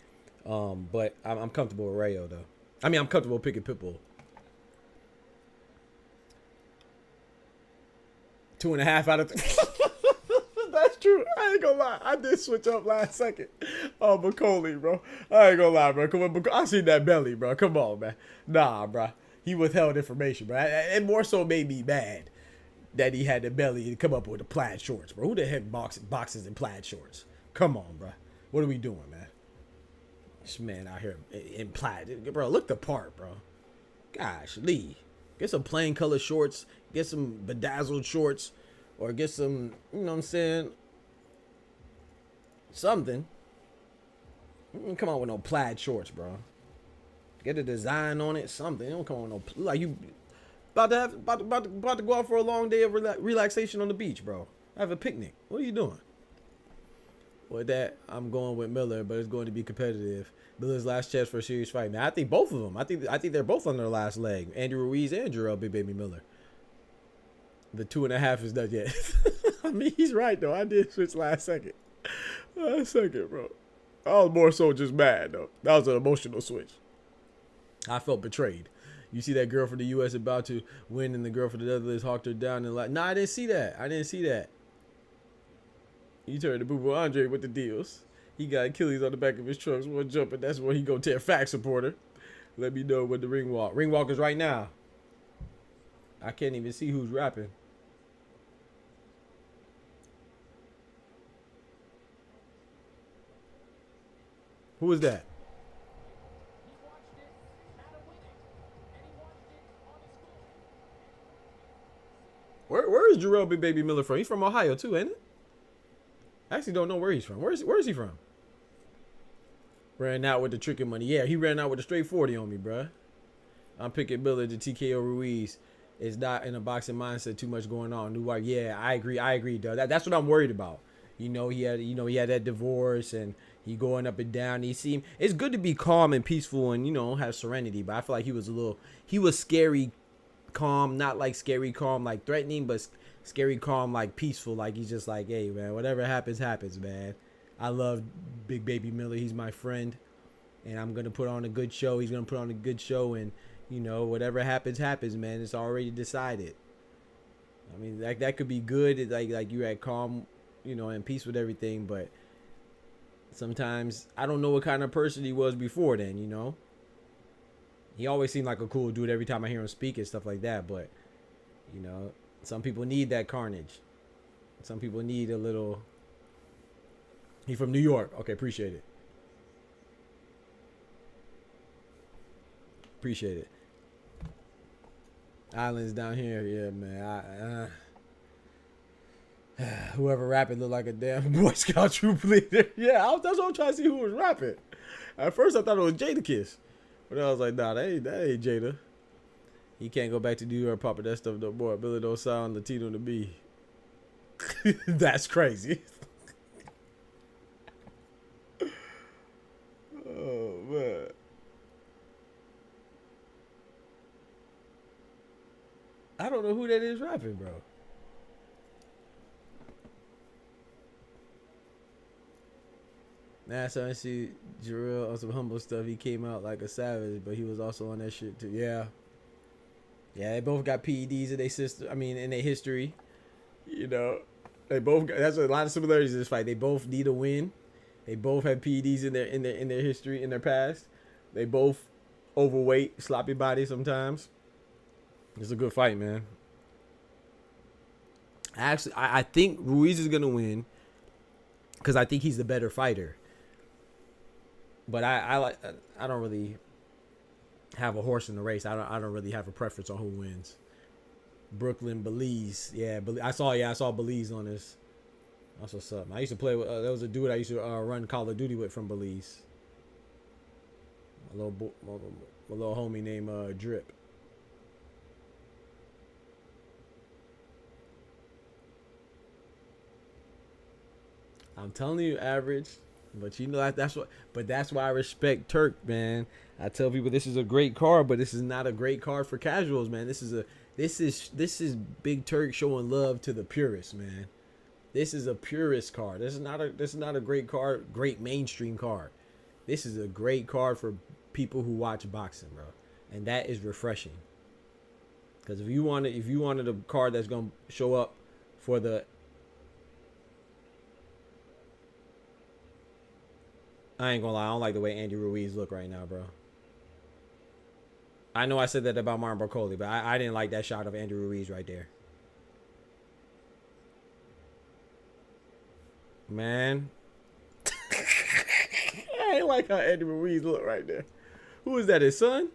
A: But I'm comfortable with Rayo though. I mean, I'm comfortable picking Pitbull. 2.5 out of 3. That's true. I ain't gonna lie. I did switch up last second. Oh, Bacoli, bro. I ain't gonna lie, bro. Come on, I seen that belly, bro. Come on, man. Nah, bro. He withheld information, bro. And more so made me mad that he had the belly to come up with the plaid shorts, bro. Who the heck boxes in plaid shorts? Come on, bro. What are we doing, man? This man out here in plaid. Bro, look the part, bro. Gosh, Lee. Get some plain color shorts. Get some bedazzled shorts. Or get some, you know what I'm saying? Something. Don't come on with no plaid shorts, bro. Get a design on it, something. Don't come on with no, like you about to go out for a long day of relaxation on the beach, bro. Have a picnic. What are you doing? With that, I'm going with Miller, but it's going to be competitive. Miller's last chance for a serious fight. Now, I think both of them. I think they're both on their last leg. Andy Ruiz and Jarrell Big Baby Miller. The 2.5 is not yet. I mean, he's right though. I did switch last second. Last second, bro. I was more so just mad though. That was an emotional switch. I felt betrayed. You see that girl from the U.S. about to win, and the girl from the Netherlands hawked her down and like, nah, I didn't see that. You turned to Boo Andre with the deals. He got Achilles on the back of his trucks. One jump, and that's where he go tear fact supporter. Let me know what the ring walk is right now. I can't even see who's rapping. Who is that? Where is Jarrell Big Baby Miller from? He's from Ohio too, ain't it? I actually don't know where he's from. Where is he from? Ran out with the tricking money. Yeah, he ran out with a straight 40 on me, bruh. I'm picking Miller to TKO Ruiz. It's not in a boxing mindset. Too much going on. New wife. Yeah, I agree, Doug. That's what I'm worried about. He had that divorce and he going up and down. It's good to be calm and peaceful and have serenity. But I feel like he was scary, calm, not like scary calm, like threatening, but scary calm, like peaceful. Like he's just like, hey man, whatever happens, man. I love Big Baby Miller. He's my friend, and I'm gonna put on a good show. He's gonna put on a good show, and whatever happens, man. It's already decided. I mean, that could be good. It's like you're at calm, and peace with everything. But sometimes I don't know what kind of person he was before then. He always seemed like a cool dude every time I hear him speak and stuff like that. But some people need that carnage. Some people need a little. He from New York. Okay, appreciate it. Appreciate it. Islands down here, yeah, man. Whoever rapping look like a damn Boy Scout troop leader. Yeah, that's what I'm trying to see who was rapping. At first, I thought it was Jadakiss, but I was like, nah, that ain't Jada. He can't go back to New York popping that stuff no more. Billy don't sound Latino to me. That's crazy. Oh man. happened, bro? Nah, so I see Jarrell on some humble stuff. He came out like a savage, but he was also on that shit too. Yeah. Yeah, they both got PEDs in their sister. I mean, in their history. You know, they both got, that's a lot of similarities in this fight. They both need a win. They both have PEDs in their history, in their past. They both overweight, sloppy body sometimes. It's a good fight, man. Actually, I think Ruiz is gonna win because I think he's the better fighter. But I don't really have a horse in the race. I don't really have a preference on who wins. Brooklyn, Belize, yeah. I saw Belize on this. That's what's up. I used to play with. There was a dude I used to run Call of Duty with from Belize. My little homie named Drip. I'm telling you, average. But you know that's why I respect Turk, man. I tell people this is a great card, but this is not a great card for casuals, man. This is Big Turk showing love to the purists, man. This is a purist card. This is not a great card, great mainstream card. This is a great card for people who watch boxing, bro. And that is refreshing. Because if you wanted a card that's gonna show up for the I ain't gonna lie, I don't like the way Andy Ruiz look right now, bro. I know I said that about Martin Barcoli, but I didn't like that shot of Andy Ruiz right there. Man. I ain't like how Andy Ruiz look right there. Who is that, his son?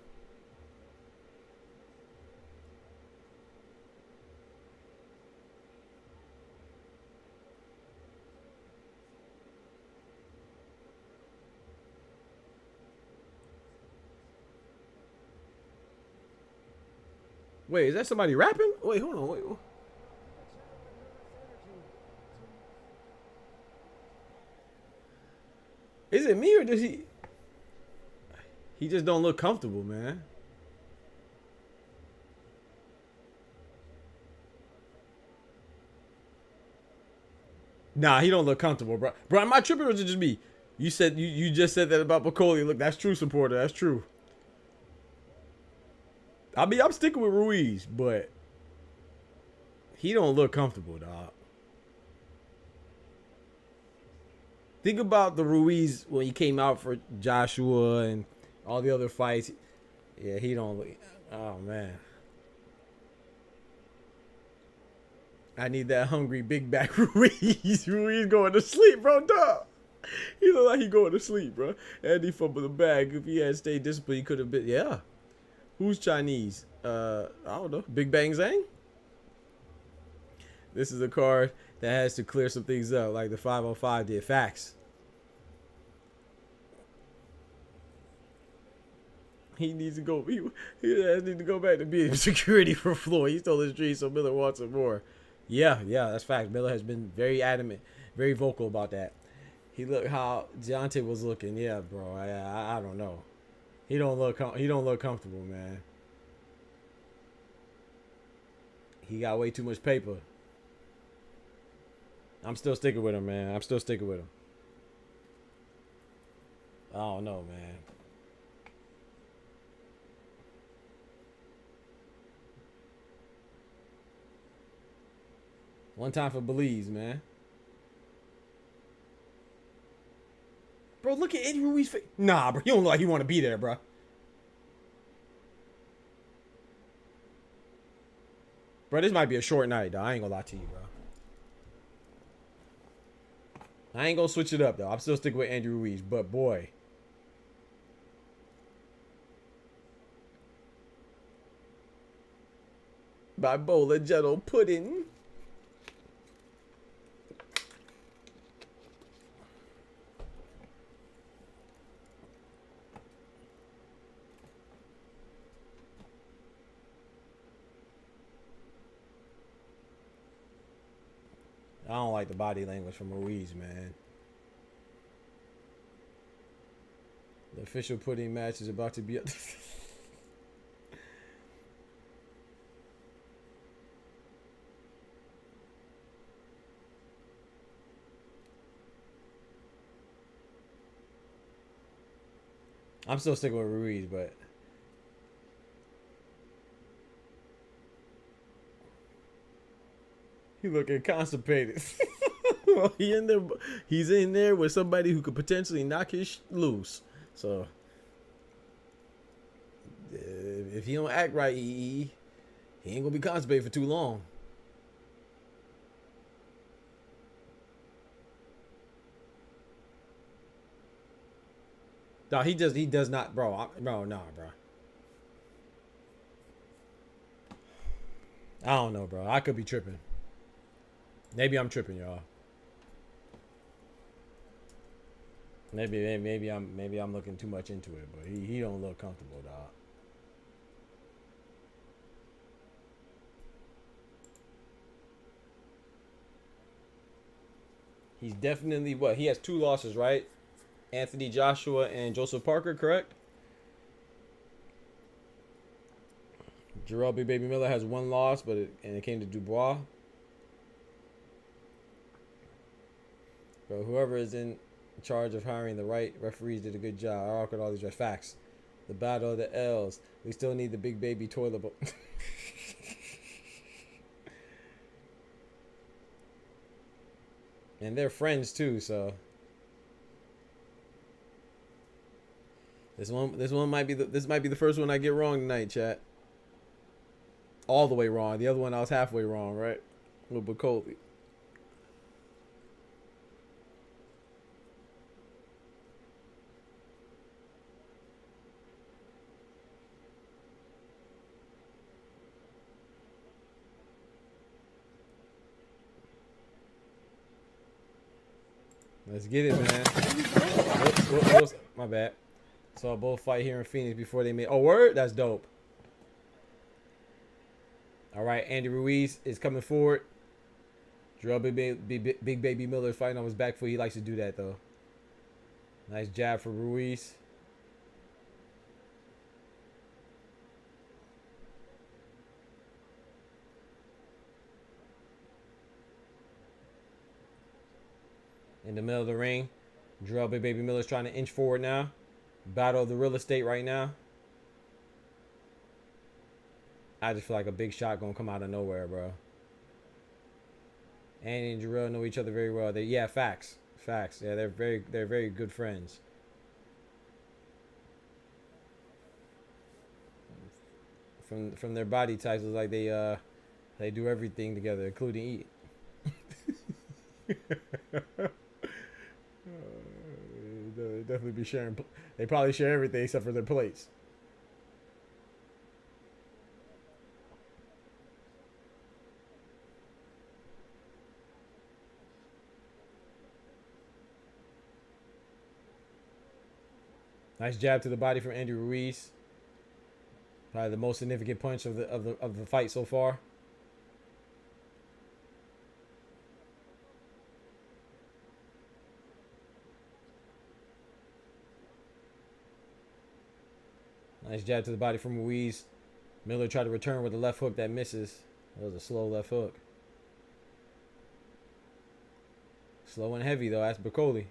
A: Wait, is that somebody rapping? Wait, hold on. Wait. Is it me or does he? He just don't look comfortable, man. Nah, he don't look comfortable, bro. Bro, am I tripping or is it just me? You said you just said that about Bacoli. Look, that's true, supporter. That's true. I mean, I'm sticking with Ruiz, but he don't look comfortable, dog. Think about the Ruiz when he came out for Joshua and all the other fights. Yeah, he don't look. Oh, man. I need that hungry big back Ruiz. Ruiz going to sleep, bro, dog. He look like he going to sleep, bro. And he fumbled the bag. If he had stayed disciplined, he could have been. Yeah. Who's Chinese? I don't know. Big Bang Zhang? This is a card that has to clear some things up, like the 505 did. Facts. He needs to go. He needs to go back to being security for Floyd. He stole his dream, so Miller wants it more. Yeah, that's facts. Miller has been very adamant, very vocal about that. He looked how Deontay was looking. Yeah, bro. I don't know. He don't look comfortable, man. He got way too much paper. I'm still sticking with him, man. I'm still sticking with him. I don't know, man. One time for Belize, man. Bro, look at Eddie Ruiz's face. Nah, bro. He don't look like he want to be there, bro. Bro, this might be a short night, though. I ain't gonna lie to you, bro. I ain't gonna switch it up, though. I'm still sticking with Andy Ruiz, but boy. By Bola Jello Pudding. I don't like the body language from Ruiz, man. The official pudding match is about to be... 'Cause I'm still sticking with Ruiz, but he looking constipated. Well, he's in there with somebody who could potentially knock his loose. So if he don't act right, he ain't gonna be constipated for too long. No, he does not, bro. Bro, nah, bro. I don't know, bro. I could be tripping. Maybe I'm tripping, y'all. Maybe I'm looking too much into it, but he don't look comfortable, dog. He's definitely what? He has 2 losses, right? Anthony Joshua and Joseph Parker, correct? Jarrell Big Baby Miller has 1 loss, and it came to Dubois. Bro, whoever is in charge of hiring the right referees did a good job. I rock with all these facts. The battle of the L's. We still need the Big Baby toilet bowl. And they're friends too, so this one might be the first one I get wrong tonight, chat. All the way wrong. The other one I was halfway wrong, right? A little bit coldly. Let's get it, man. Whoops. My bad. Saw both fight here in Phoenix before they made. Oh, word? That's dope. All right, Andy Ruiz is coming forward. Jarrell Big Baby Miller is fighting on his back foot. He likes to do that, though. Nice jab for Ruiz. In the middle of the ring, Jarrell Big Baby Miller's trying to inch forward now. Battle of the real estate right now. I just feel like a big shot gonna come out of nowhere, bro. Andy and Jarrell know each other very well. Yeah, facts. Yeah, they're very good friends. From their body types, it's like they do everything together, including eat. They definitely be sharing. They probably share everything except for their plates. Nice jab to the body from Andy Ruiz. Probably the most significant punch of the fight so far. Nice jab to the body from Ruiz. Miller tried to return with a left hook that misses. That was a slow left hook. Slow and heavy, though. That's Bacoli.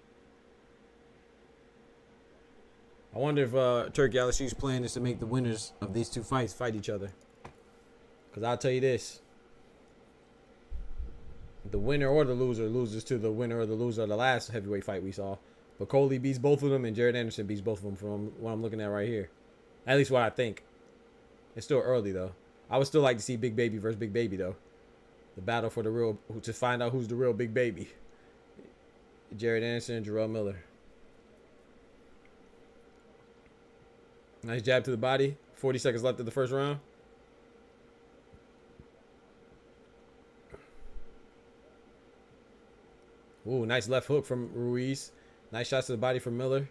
A: I wonder if Turk LSU's plan is to make the winners of these 2 fights fight each other. Because I'll tell you this. The winner or the loser loses to the winner or the loser of the last heavyweight fight we saw. Bacoli beats both of them and Jared Anderson beats both of them from what I'm looking at right here. At least what I think. It's still early, though. I would still like to see Big Baby versus Big Baby, though. The battle for the real, to find out who's the real Big Baby. Jared Anderson and Jarrell Miller. Nice jab to the body. 40 seconds left of the first round. Ooh, nice left hook from Ruiz. Nice shots to the body from Miller.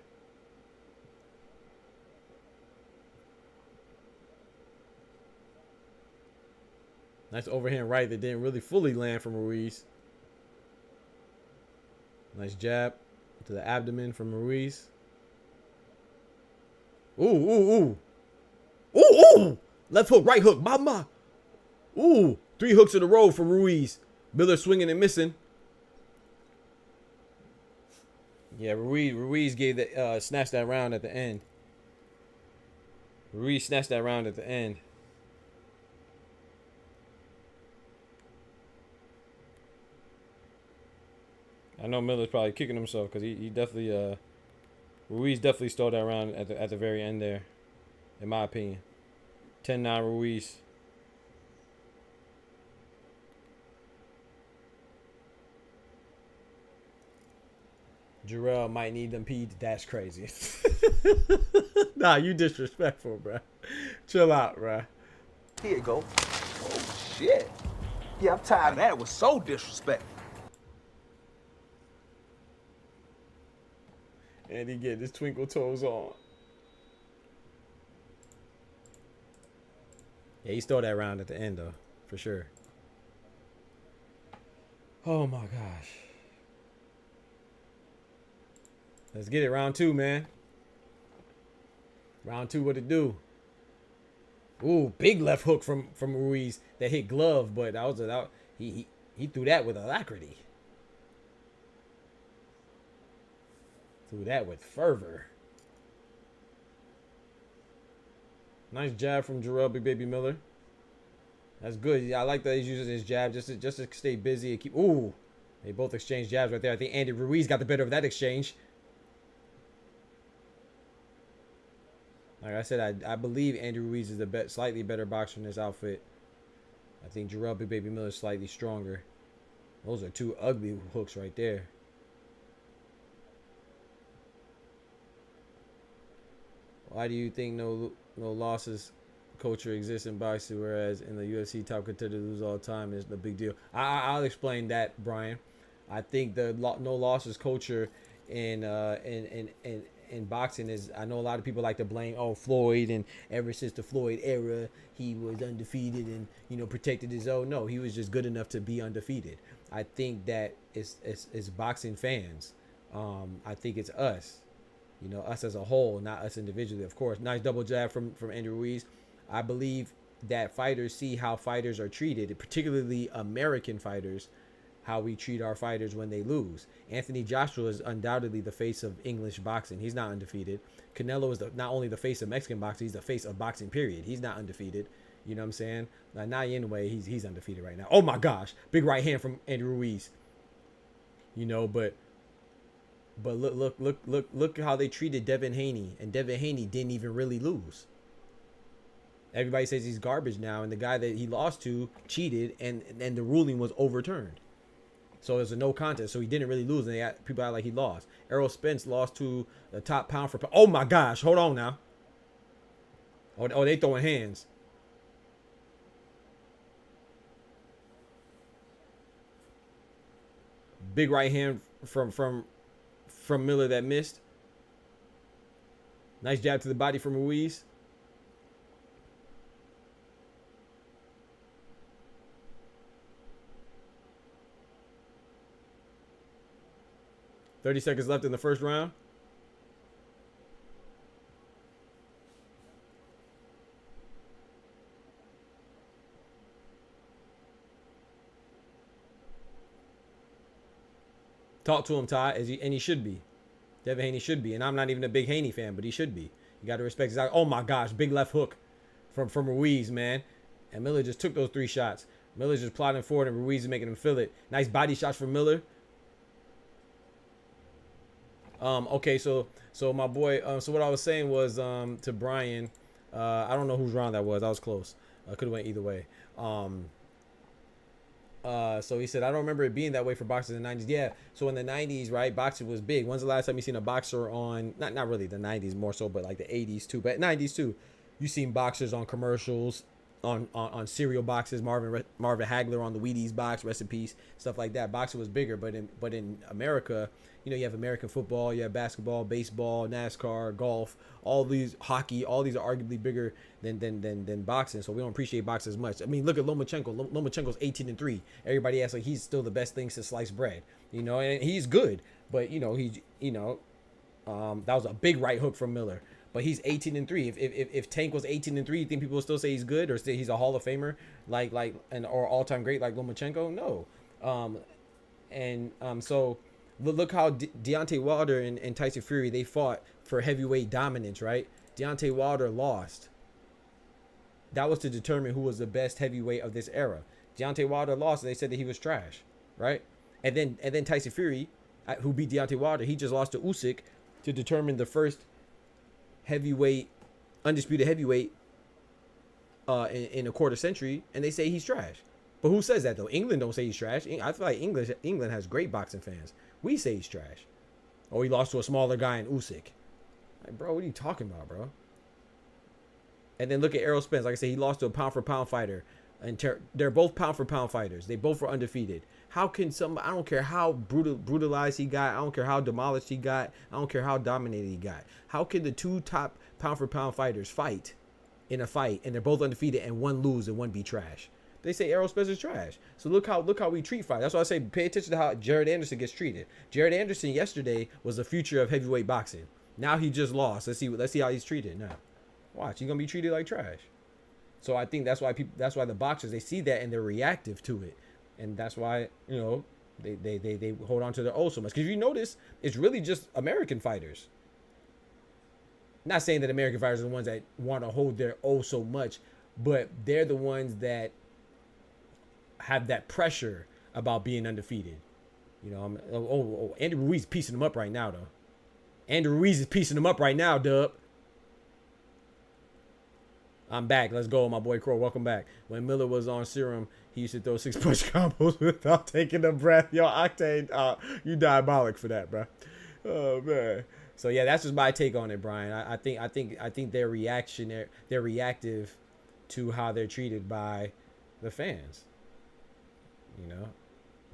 A: Nice overhand right that didn't really fully land from Ruiz. Nice jab to the abdomen from Ruiz. Ooh. Left hook, right hook, mama. Ooh, 3 hooks in a row for Ruiz. Miller swinging and missing. Yeah, Ruiz gave that snatched that round at the end. Ruiz snatched that round at the end. I know Miller's probably kicking himself because he definitely Ruiz definitely stole that round at the very end there, in my opinion. 10-9 Ruiz. Jarrell might need them peds. That's crazy. Nah, you disrespectful, bro. Chill out, bro.
E: Here you go. Oh, shit. Yeah, I'm tired of that. It was so disrespectful.
A: And he get his twinkle toes on. Yeah, he stole that round at the end, though, for sure. Oh, my gosh. Let's get it. Round 2, man. Round 2, what it do? Ooh, big left hook from Ruiz that hit glove, but that was he threw that with alacrity. Threw that with fervor. Nice jab from Jarrell Big Baby Miller. That's good. Yeah, I like that he's using his jab just to stay busy and keep. Ooh, they both exchanged jabs right there. I think Andy Ruiz got the better of that exchange. Like I said, I believe Andy Ruiz is the slightly better boxer in this outfit. I think Jarrell Big Baby Miller is slightly stronger. Those are two ugly hooks right there. Why do you think no losses culture exists in boxing, whereas in the UFC top contenders lose all the time is the big deal? I'll explain that, Brian. I think the no losses culture in boxing is, I know a lot of people like to blame Floyd, and ever since the Floyd era he was undefeated and protected his own. No, he was just good enough to be undefeated. I think that it's boxing fans. I think it's us. Us as a whole, not us individually, of course. Nice double jab from Andrew Ruiz. I believe that fighters see how fighters are treated, particularly American fighters, how we treat our fighters when they lose. Anthony Joshua is undoubtedly the face of English boxing. He's not undefeated. Canelo is not only the face of Mexican boxing, he's the face of boxing, period. He's not undefeated. You know what I'm saying? Now anyway, he's undefeated right now. Oh my gosh. Big right hand from Andrew Ruiz. But look how they treated Devin Haney, and Devin Haney didn't even really lose. Everybody says he's garbage now, and the guy that he lost to cheated, and the ruling was overturned. So it was a no contest, so he didn't really lose, and people act like he lost. Errol Spence lost to the top pound for pound. Oh my gosh, hold on now. Oh, they throwing hands. Big right hand from Miller that missed. Nice jab to the body from Ruiz. $30 seconds left in the first round. Talk to him, Ty, and he should be. Devin Haney should be, and I'm not even a big Haney fan, but he should be. You got to respect his. Oh my gosh, big left hook from Ruiz, man. And Miller just took those 3 shots. Miller's just plodding forward, and Ruiz is making him feel it. Nice body shots from Miller. Okay, so my boy, so what I was saying was to Brian, I don't know whose round that was. I was close. Could have went either way. So he said, I don't remember it being that way for boxers in the 90s. Yeah, so in the 90s, right, boxing was big. When's the last time you seen a boxer on, not really the 90s more so, but like the 80s too, but 90s too. You seen boxers on commercials, on cereal boxes, Marvin Hagler on the Wheaties box, rest in peace, stuff like that. Boxing was bigger, but in America, you have American football, you have basketball, baseball, NASCAR, golf, all these, hockey, all these are arguably bigger than boxing. So we don't appreciate boxing as much. I mean, look at Lomachenko. Lomachenko's 18-3. Everybody acts like he's still the best thing since sliced bread, and he's good, but that was a big right hook from Miller. But he's 18-3. If Tank was 18-3, you think people will still say he's good or say he's a Hall of Famer or all-time great like Lomachenko? No. So look how Deontay Wilder and Tyson Fury, they fought for heavyweight dominance, right? Deontay Wilder lost. that was to determine who was the best heavyweight of this era. Deontay Wilder lost, and they said that he was trash, right? And then Tyson Fury, who beat Deontay Wilder, he just lost to Usyk to determine the first heavyweight, undisputed heavyweight in a quarter century, and they say he's trash. But who says that though? England don't say he's trash. I feel like England has great boxing fans. We say he's trash. Oh, he lost to a smaller guy in Usyk. Like, bro, what are you talking about, bro? And then look at Errol Spence. Like I said, he lost to a pound for pound fighter. And they're both pound for pound fighters. They both were undefeated. How can I don't care how brutalized he got. I don't care how demolished he got. I don't care how dominated he got. How can the two top pound for pound fighters fight in a fight and they're both undefeated and one lose and one be trash? They say Errol Spence is trash. So look how we treat fight. That's why I say pay attention to how Jared Anderson gets treated. Jared Anderson yesterday was the future of heavyweight boxing. Now he just lost. Let's see how he's treated now. Watch, he's gonna be treated like trash. So I think that's why the boxers, they see that and they're reactive to it, and that's why they hold on to their O so much. Because if you notice, it's really just American fighters. Not saying that American fighters are the ones that want to hold their O so much, but they're the ones that have that pressure about being undefeated. Andy Ruiz is piecing them up right now, though. Andy Ruiz is piecing them up right now, Dub. I'm back. Let's go, my boy Crow. Welcome back. When Miller was on Serum, he used to throw 6-punch combos without taking a breath. Yo, Octane, you diabolic for that, bro. Oh man. So yeah, that's just my take on it, Brian. I think they're reactive to how they're treated by the fans.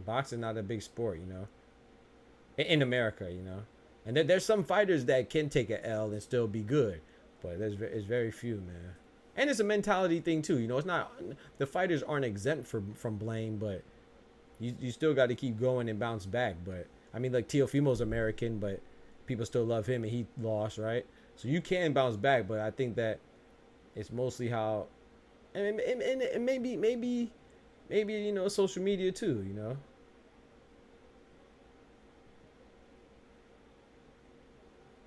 A: Boxing not a big sport, in America, and there's some fighters that can take an L and still be good, but it's very few, man. And it's a mentality thing too, it's not, the fighters aren't exempt from blame, but you still got to keep going and bounce back. But I mean, like Teofimo's American, but people still love him and he lost, right? So you can bounce back, but I think that it's mostly how, and maybe social media too,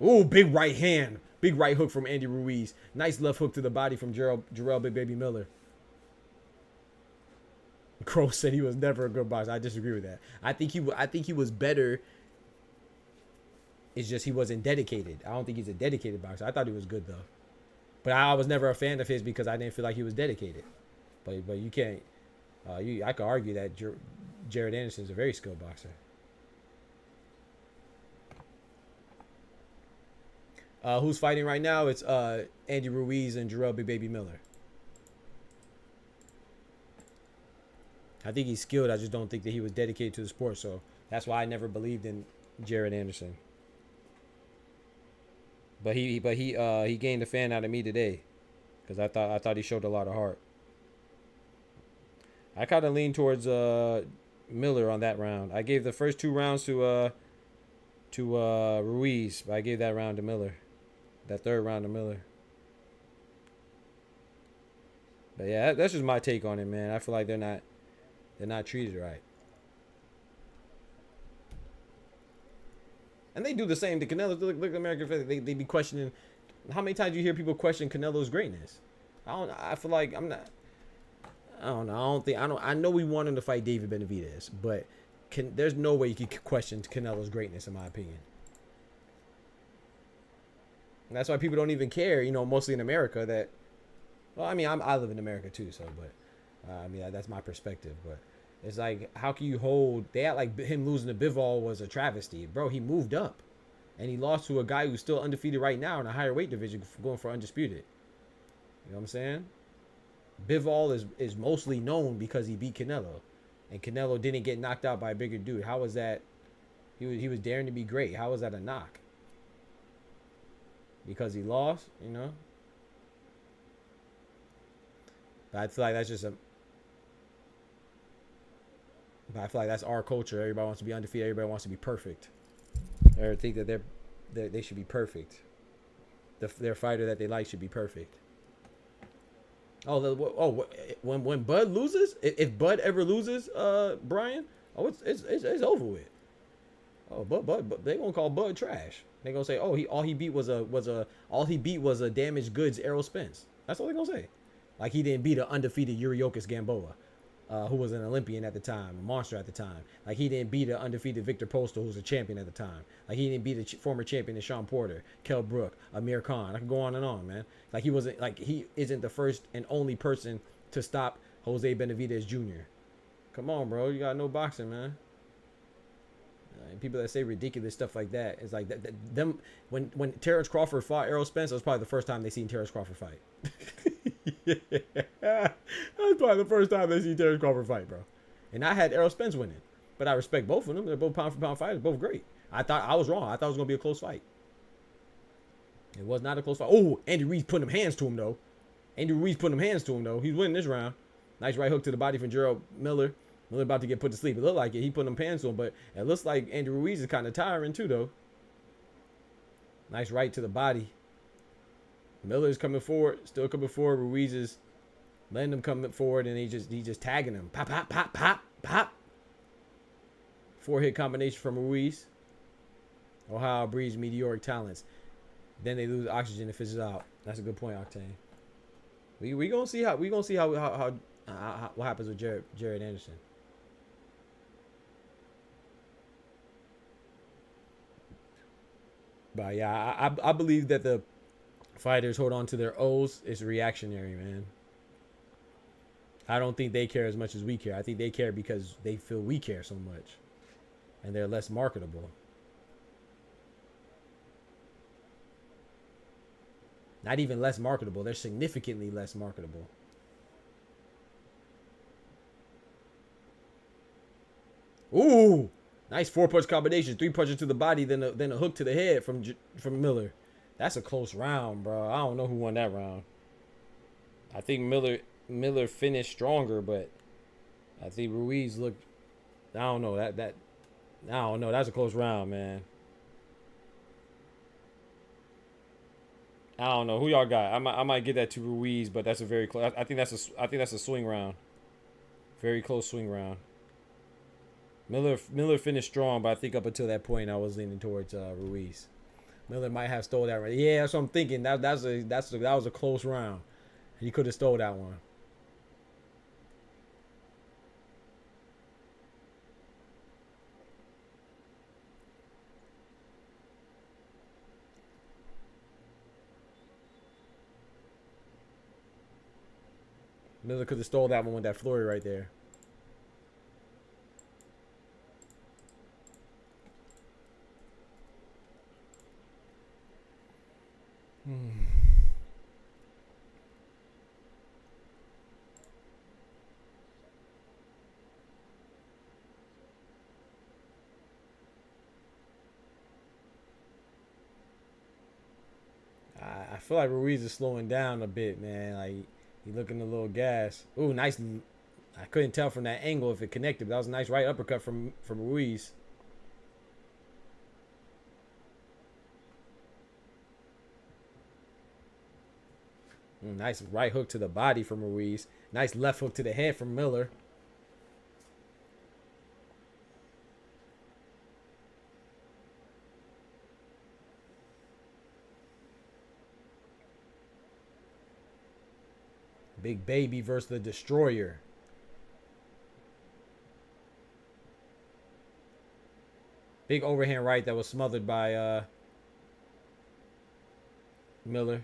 A: Ooh, big right hand. Big right hook from Andy Ruiz. Nice left hook to the body from Jarrell Big Baby Miller. Crow said he was never a good boxer. I disagree with that. I think he was better. It's just he wasn't dedicated. I don't think he's a dedicated boxer. I thought he was good though. But I was never a fan of his because I didn't feel like he was dedicated. But you can't. I could argue that Jared Anderson is a very skilled boxer. Who's fighting right now? It's Andy Ruiz and Jarrell Big Baby Miller. I think he's skilled. I just don't think that he was dedicated to the sport. So that's why I never believed in Jared Anderson. But he gained a fan out of me today, because I thought he showed a lot of heart. I kind of leaned towards Miller on that round. I gave the first 2 rounds to Ruiz, but I gave that round to Miller. That third round to Miller. But yeah, that's just my take on it, man. I feel like they're not treated right. And they do the same to Canelo. Look at American fans. They be questioning. How many times do you hear people question Canelo's greatness? I feel like I'm not. I don't know. I know we want him to fight David Benavidez, but there's no way you could question Canelo's greatness, in my opinion. And that's why people don't even care, mostly in America. That, well, I mean, I live in America too, so, but I mean, that's my perspective. But it's like, how can you hold? They act like him losing to Bivol was a travesty, bro. He moved up, and he lost to a guy who's still undefeated right now in a higher weight division, going for undisputed. You know what I'm saying? Bivol is mostly known because he beat Canelo, and Canelo didn't get knocked out by a bigger dude. How was that? He was daring to be great. How was that a knock? Because he lost, But I feel like that's But I feel like that's our culture. Everybody wants to be undefeated. Everybody wants to be perfect. Or think that they should be perfect. Their fighter that they like should be perfect. When Bud loses, if Bud ever loses, Brian, it's over with. Oh, but they gonna call Bud trash. They gonna say, all he beat was a damaged goods Errol Spence. That's all they gonna say. Like he didn't beat an undefeated Yuriokis Gamboa, who was an Olympian at the time, a monster at the time. Like he didn't beat an undefeated Victor Postal, who was a champion at the time. Like he didn't beat a former champion in Sean Porter, Kell Brook, Amir Khan. I can go on and on, man. Like he isn't the first and only person to stop Jose Benavidez Jr. Come on, bro. You got no boxing, man. And people that say ridiculous stuff like that, it's like them when Terrence Crawford fought Errol Spence, that was probably the first time they seen Terrence Crawford fight. Yeah. That was probably the first time they seen Terrence Crawford fight, bro. And I had Errol Spence winning, but I respect both of them. They're both pound for pound fighters, both great. I thought I was wrong. I thought it was gonna be a close fight. It was not a close fight. Oh, Andy Ruiz putting them hands to him though. Andy Ruiz putting them hands to him though. He's winning this round. Nice right hook to the body from Gerald Miller. Miller about to get put to sleep. It looked like it. He put them hands to him, but it looks like Andy Ruiz is kind of tiring too though. Nice right to the body. Miller's coming forward, still coming forward. Ruiz is letting him come forward, and he just tagging him. Pop, pop, pop, pop, pop. 4-hit combination from Ruiz. Ohio breeds meteoric talents. Then they lose oxygen and fizzes out. That's a good point, Octane. We gonna see how what happens with Jared Anderson. But yeah, I believe that the fighters hold on to their O's. It's reactionary, man. I don't think they care as much as we care. I think they care because they feel we care so much, and they're less marketable. Not even less marketable. They're significantly less marketable. Ooh, nice 4-punch combination. 3 punches to the body, then a hook to the head from Miller. That's a close round, bro. I don't know who won that round. I think Miller finished stronger, but I think Ruiz looked. I don't know I don't know. That's a close round, man. I don't know who y'all got. I might get that to Ruiz, but that's a very close. I think that's a swing round. Very close swing round. Miller finished strong, but I think up until that point I was leaning towards Ruiz. Miller might have stole that round. Yeah, that's what I'm thinking. That was a close round. He could have stole that one. Miller could have stole that one with that flurry right there. I feel like Ruiz is slowing down a bit, man. Like he looking a little gas. Ooh, nice. I couldn't tell from that angle if it connected, but that was a nice right uppercut from Ruiz. Nice right hook to the body from Ruiz. Nice left hook to the head from Miller. Big Baby versus the Destroyer. Big overhand right that was smothered by Miller.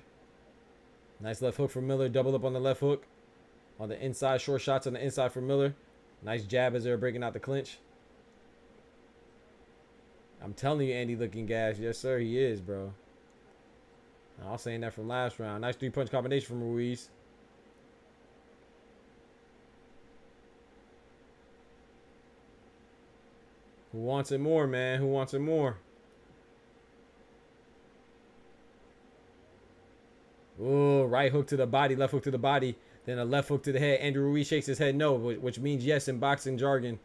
A: Nice left hook from Miller. Double up on the left hook. On the inside. Short shots on the inside from Miller. Nice jab as they're breaking out the clinch. I'm telling you, Andy looking gas. Yes, sir, he is, bro. I was saying that from last round. Nice 3-punch combination from Ruiz. Who wants it more, man? Who wants it more? Oh, right hook to the body, left hook to the body, then a left hook to the head. Andrew Ruiz shakes his head no, which means yes in boxing jargon.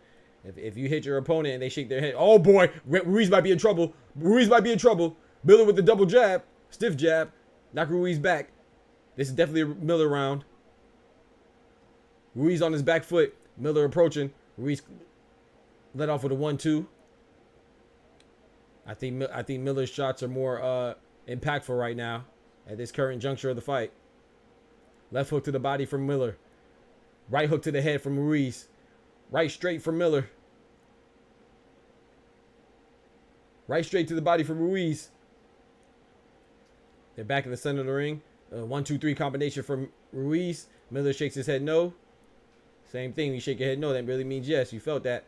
A: If you hit your opponent and they shake their head, oh boy, Ruiz might be in trouble. Ruiz might be in trouble. Miller with the double jab, stiff jab, knock Ruiz back. This is definitely a Miller round. Ruiz on his back foot. Miller approaching. Ruiz let off with a 1-2. I think Miller's shots are more impactful right now at this current juncture of the fight. Left hook to the body from Miller. Right hook to the head from Ruiz. Right straight from Miller. Right straight to the body from Ruiz. They're back in the center of the ring. 1, 2, 3 combination from Ruiz. Miller shakes his head no. Same thing. You shake your head no. That really means yes. You felt that.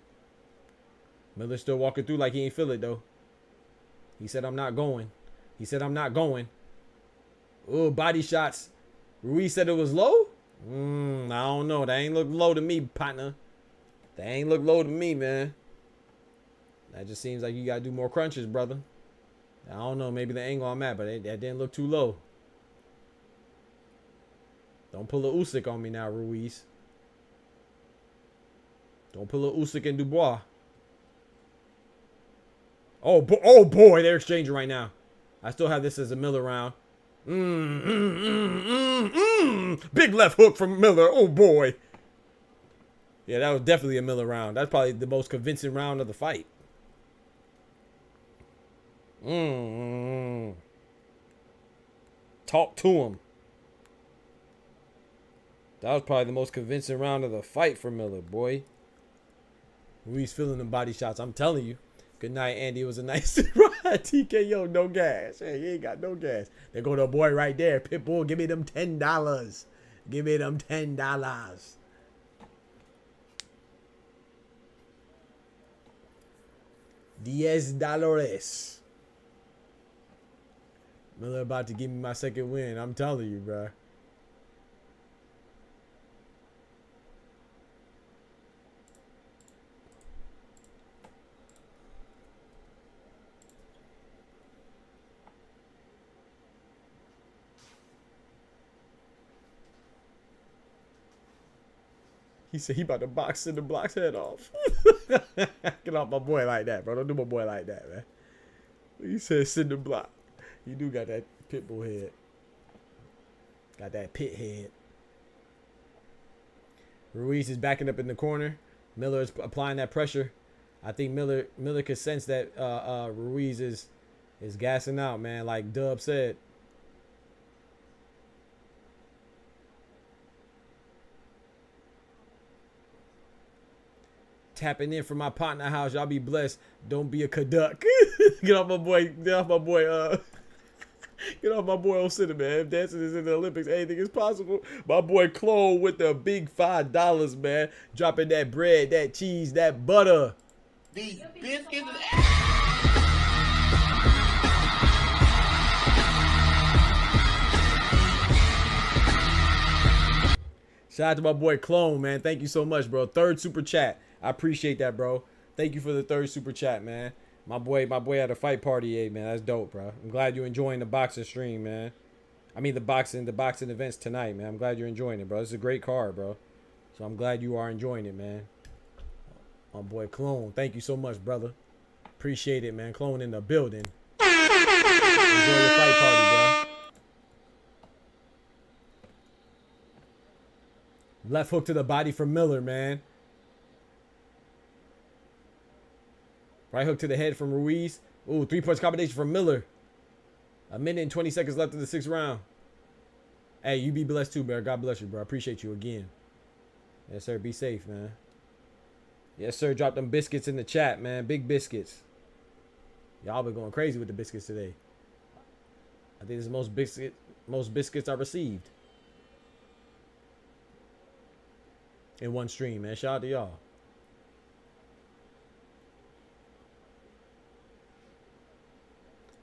A: Miller's still walking through like he ain't feel it though. He said, I'm not going. He said, I'm not going. Oh, body shots. Ruiz said it was low? I don't know. That ain't look low to me, partner. That ain't look low to me, man. That just seems like you got to do more crunches, brother. I don't know. Maybe the angle I'm at, but that didn't look too low. Don't pull a Usyk on me now, Ruiz. Don't pull a Usyk and Dubois. Oh boy, they're exchanging right now. I still have this as a Miller round. Big left hook from Miller. Oh boy. Yeah, that was definitely a Miller round. That's probably the most convincing round of the fight. Talk to him. That was probably the most convincing round of the fight for Miller, boy. Ruiz feeling them body shots. I'm telling you. Good night, Andy. It was a nice ride. TKO, no gas. Hey, he ain't got no gas. There go the boy right there. Pitbull, give me them $10. Give me them $10. $10. Miller about to give me my second win. I'm telling you, bro. He said he about to box Cinder Block's head off. Get off my boy like that, bro. Don't do my boy like that, man. He said Cinder Block. You do got that pit bull head. Got that pit head. Ruiz is backing up in the corner. Miller is applying that pressure. I think Miller could sense that Ruiz is gassing out, man. Like Dub said. Tapping in from my partner house. Y'all be blessed. Don't be a caduck. Get off my boy. Get off my boy. Get off my boy Osita, man. If dancing is in the Olympics, anything is possible. My boy Clone with the big $5, man. Dropping that bread, that cheese, that butter.
F: These biscuits.
A: Shout out to my boy Clone, man. Thank you so much, bro. Third super chat. I appreciate that, bro. Thank you for the third super chat, man. My boy at a fight party, man. That's dope, bro. I'm glad you're enjoying the boxing stream, man. I mean the boxing events tonight, man. I'm glad you're enjoying it, bro. It's a great card, bro. So I'm glad you are enjoying it, man. My boy Clone, thank you so much, brother. Appreciate it, man. Clone in the building. Enjoy your fight party, bro. Left hook to the body from Miller, man. Right hook to the head from Ruiz. Ooh, 3-punch combination from Miller. 1 minute and 20 seconds left in the 6th round. Hey, you be blessed too, bro. God bless you, bro. I appreciate you again. Yes, sir. Be safe, man. Yes, sir. Drop them biscuits in the chat, man. Big biscuits. Y'all been going crazy with the biscuits today. I think this is most biscuits I received in one stream, man. Shout out to y'all.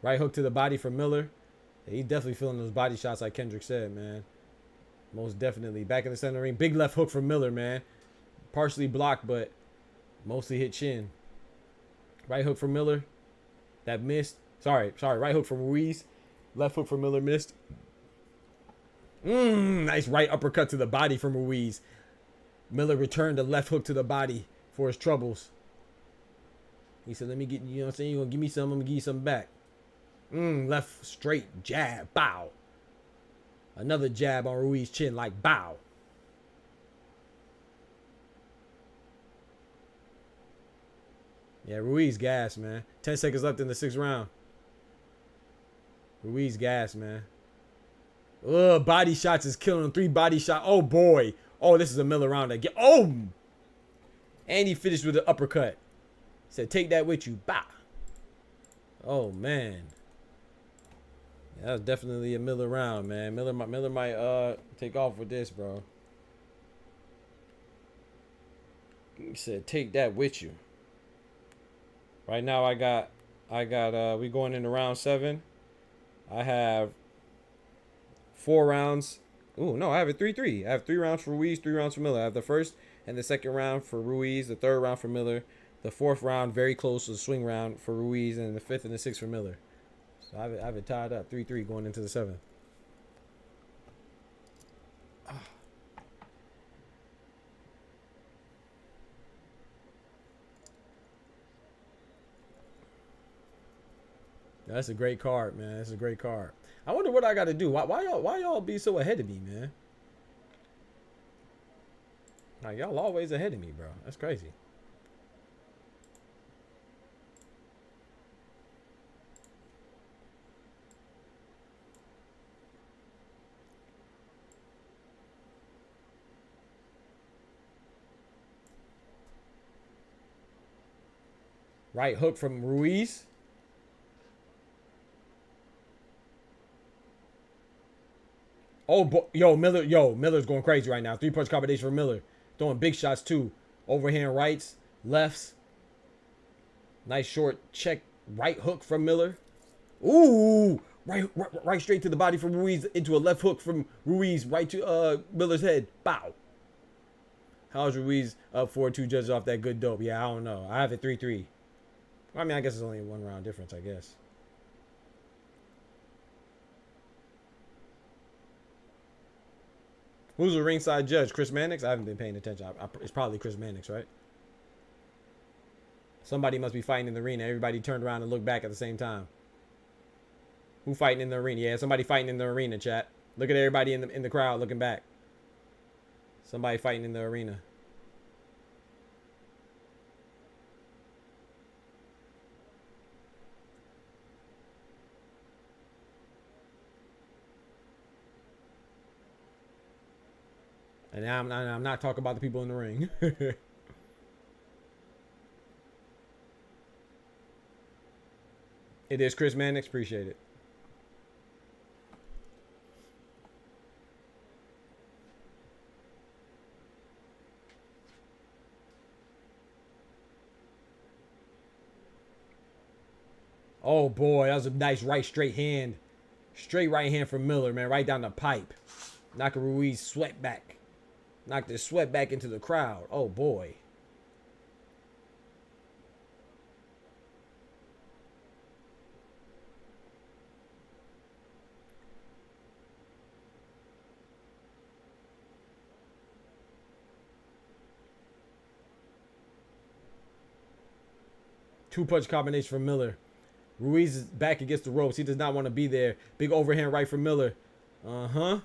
A: Right hook to the body from Miller. Yeah, he's definitely feeling those body shots like Kendrick said, man. Most definitely. Back in the center ring. Big left hook from Miller, man. Partially blocked, but mostly hit chin. Right hook from Miller. That missed. Sorry. Right hook from Ruiz. Left hook from Miller missed. Nice right uppercut to the body from Ruiz. Miller returned a left hook to the body for his troubles. He said, let me get, you know what I'm saying? You're going to give me some, I'm going to give you some back. Left straight jab, bow. Another jab on Ruiz's chin, like bow. Yeah, Ruiz gas, man. 10 seconds left in the 6th round. Ruiz gas, man. Ugh, body shots is killing him. 3 body shot. Oh, boy. Oh, this is a Miller round again. Oh! And he finished with an uppercut. Said, take that with you. Bah. Oh, man. Yeah, that was definitely a Miller round, man. Miller might take off with this, bro. He said, take that with you. Right now, we going into round 7. I have 4 rounds. Ooh, no, I have a 3-3. I have 3 rounds for Ruiz, 3 rounds for Miller. I have the first and the second round for Ruiz, the third round for Miller, the 4th round very close to the swing round for Ruiz, and the 5th and the 6th for Miller. So I have it tied up 3-3 going into the 7th. That's a great card, man. That's a great card. I wonder what I got to do. Why y'all be so ahead of me, man? Like, y'all always ahead of me, bro. That's crazy. Right hook from Ruiz. Oh, Miller's going crazy right now. 3-punch combination for Miller. Throwing big shots, too. Overhand rights, lefts. Nice short check right hook from Miller. Ooh, right straight to the body from Ruiz into a left hook from Ruiz right to Miller's head. Bow. How's Ruiz up 4-2 judges off that good dope? Yeah, I don't know. I have it 3-3. I mean, I guess it's only a 1 round difference, I guess. Who's the ringside judge? Chris Mannix? I haven't been paying attention. It's probably Chris Mannix, right? Somebody must be fighting in the arena. Everybody turned around and looked back at the same time. Who fighting in the arena? Yeah, somebody fighting in the arena, chat. Look at everybody in the crowd looking back. Somebody fighting in the arena. And now I'm not talking about the people in the ring. It is Chris Mannix. Appreciate it. Oh, boy. That was a nice right straight hand. Straight right hand from Miller, man. Right down the pipe. Knocking Ruiz sweat back. Knocked his sweat back into the crowd. Oh, boy. Two-punch combination from Miller. Ruiz is back against the ropes. He does not want to be there. Big overhand right from Miller. Uh-huh.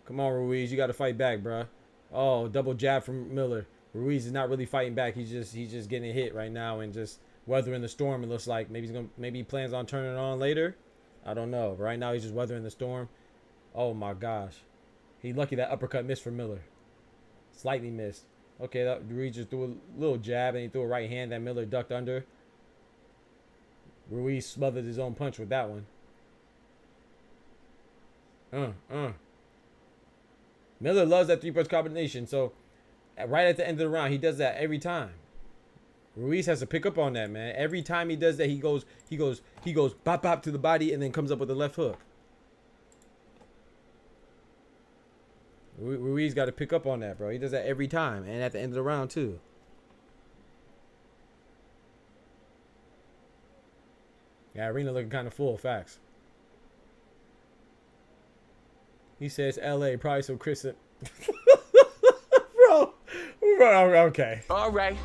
A: Come on, Ruiz. You got to fight back, bro. Oh, double jab from Miller. Ruiz is not really fighting back. He's just getting hit right now and just weathering the storm. It looks like maybe he plans on turning it on later. I don't know. But right now he's just weathering the storm. Oh my gosh. He's lucky that uppercut missed for Miller. Slightly missed. Okay, that Ruiz just threw a little jab and he threw a right hand that Miller ducked under. Ruiz smothered his own punch with that one. Miller loves that 3-punch combination. So, right at the end of the round, he does that every time. Ruiz has to pick up on that, man. Every time he does that, he goes bop bop to the body and then comes up with a left hook. Ruiz got to pick up on that, bro. He does that every time and at the end of the round too. Yeah, arena looking kind of full. Facts. He says L.A. probably so Chris. bro, okay.
B: All right.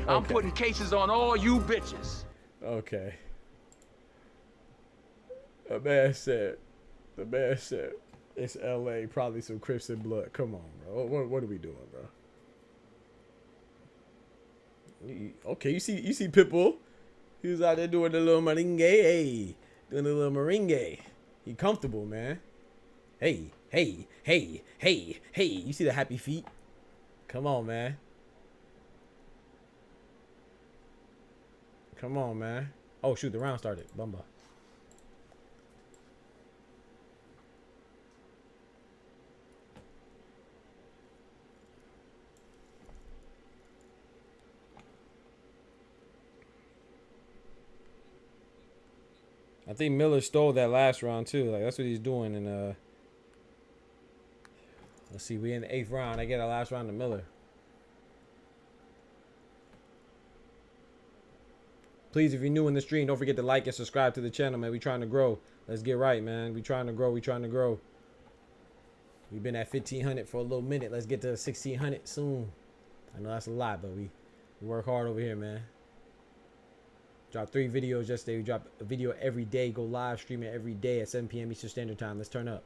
B: I'm putting cases on all you bitches.
A: Okay. The man said, it's L.A. probably some Crips and blood. Come on, bro. What are we doing, bro? Okay, you see Pitbull. He was out there doing the little merengue. Doing the little merengue. He comfortable, man. Hey, hey, hey, hey, hey. You see the happy feet? Come on, man. Come on, man. Oh, shoot, the round started. Bumba. I think Miller stole that last round too. Like that's what he's doing. And let's see, we in the 8th round. I get a last round to Miller. Please, if you're new in the stream, don't forget to like and subscribe to the channel, man. We trying to grow. Let's get right, man. We trying to grow. We trying to grow. We've been at 1,500 for a little minute. Let's get to 1,600 soon. I know that's a lot, but we work hard over here, man. Dropped 3 videos yesterday. We drop a video every day. Go live stream it every day at 7 p.m. Eastern Standard Time. Let's turn up.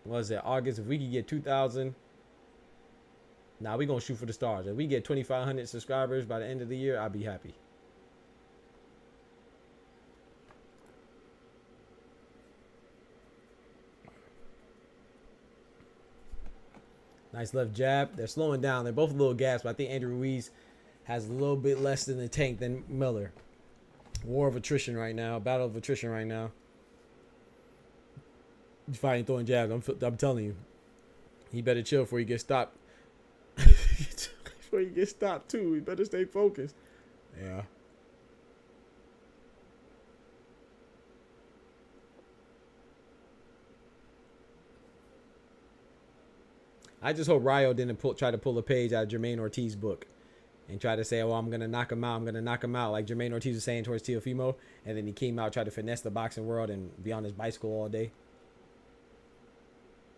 A: What is it? August. If we could get 2,000. Nah, we gonna shoot for the stars. If we get 2,500 subscribers by the end of the year, I'll be happy. Nice left jab. They're slowing down. They're both a little gassed, but I think Andrew Ruiz has a little bit less in the tank than Miller. War of attrition right now. Battle of attrition right now. He's fighting, throwing jabs. I'm telling you. He better chill before he gets stopped. Before he gets stopped, too. He better stay focused. Yeah. I just hope Ryo didn't try to pull a page out of Jermaine Ortiz's book and try to say, oh, I'm going to knock him out. I'm going to knock him out. Like Jermaine Ortiz was saying towards Teofimo. And then he came out, tried to finesse the boxing world and be on his bicycle all day.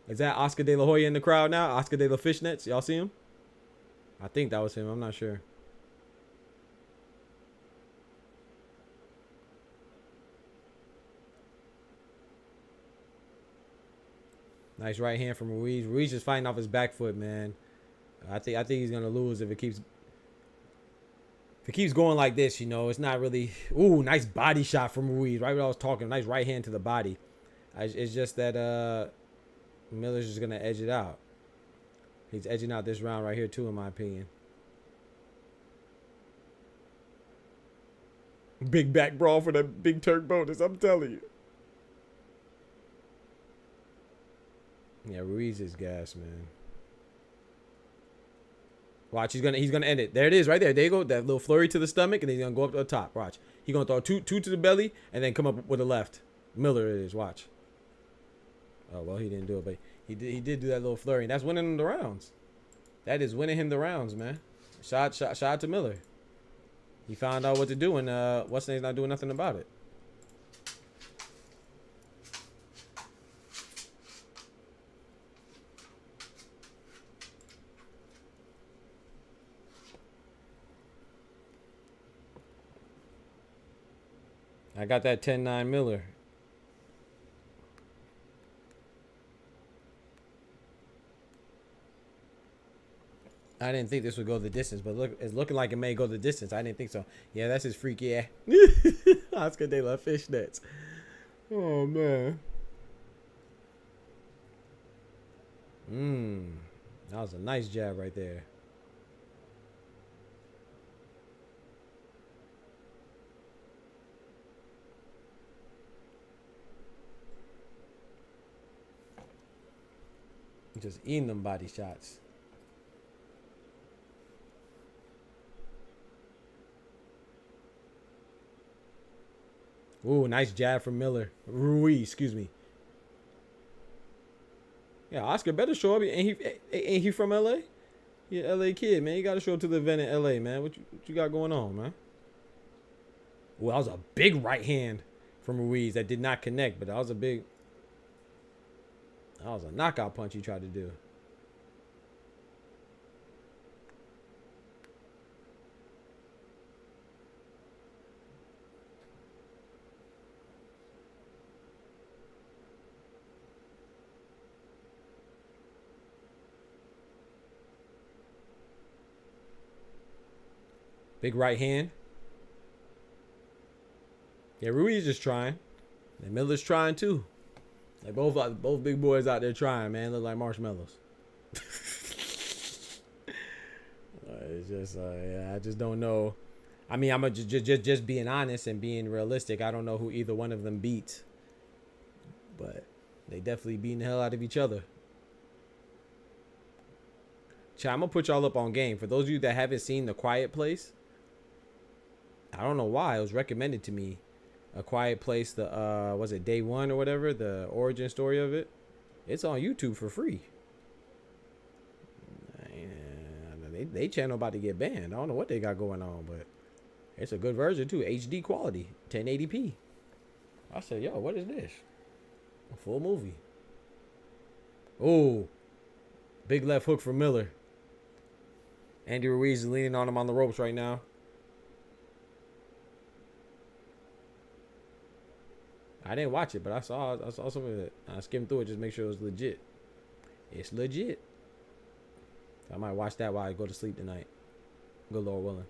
A: Is that Oscar De La Hoya in the crowd now? Oscar De La Fishnets? Y'all see him? I think that was him. I'm not sure. Nice right hand from Ruiz. Ruiz is fighting off his back foot, man. I think he's gonna lose if it keeps going like this. You know, it's not really. Ooh, nice body shot from Ruiz. Right when I was talking, nice right hand to the body. It's just that Miller's just gonna edge it out. He's edging out this round right here too, in my opinion. Big back brawl for the Big Turk bonus. I'm telling you. Yeah, Ruiz is gas, man. Watch, he's gonna end it. There it is, right there. There you go. That little flurry to the stomach, and then he's gonna go up to the top. Watch. He's gonna throw two to the belly, and then come up with a left. Miller it is. Watch. Oh well, he didn't do it, but he did do that little flurry, and that's winning him the rounds. That is winning him the rounds, man. Shout out to Miller. He found out what to do, and what's name's not doing nothing about it. I got that 10-9 Miller. I didn't think this would go the distance, but look, it's looking like it may go the distance. I didn't think so. Yeah, that's his freak, yeah. Oscar De La Fishnets. Oh, man. That was a nice jab right there. Just eating them body shots. Ooh, nice jab from Miller. Ruiz, excuse me. Yeah, Oscar better show up. Ain't he from LA? Yeah, LA kid, man. You gotta show up to the event in LA, man. What you got going on, man? Ooh, that was a big right hand from Ruiz that did not connect, but that was a knockout punch he tried to do. Big right hand. Yeah, Ruiz just trying. And Miller's trying too. Like both big boys out there trying, man. Look like marshmallows. It's just, yeah, I just don't know. I mean, I'm just being honest and being realistic. I don't know who either one of them beats, but they definitely beating the hell out of each other. Chat, I'm gonna put y'all up on game. For those of you that haven't seen The Quiet Place, I don't know why it was recommended to me. A Quiet Place, the was it Day One or whatever, the origin story of it. It's on YouTube for free. They channel about to get banned. I don't know what they got going on, but it's a good version too. HD quality, 1080p. I said, yo, what is this? A full movie. Oh, big left hook for Miller. Andy Ruiz is leaning on him on the ropes right now. I didn't watch it, but I saw some of it. I skimmed through it just to make sure it was legit. It's legit. I might watch that while I go to sleep tonight. Good Lord willing.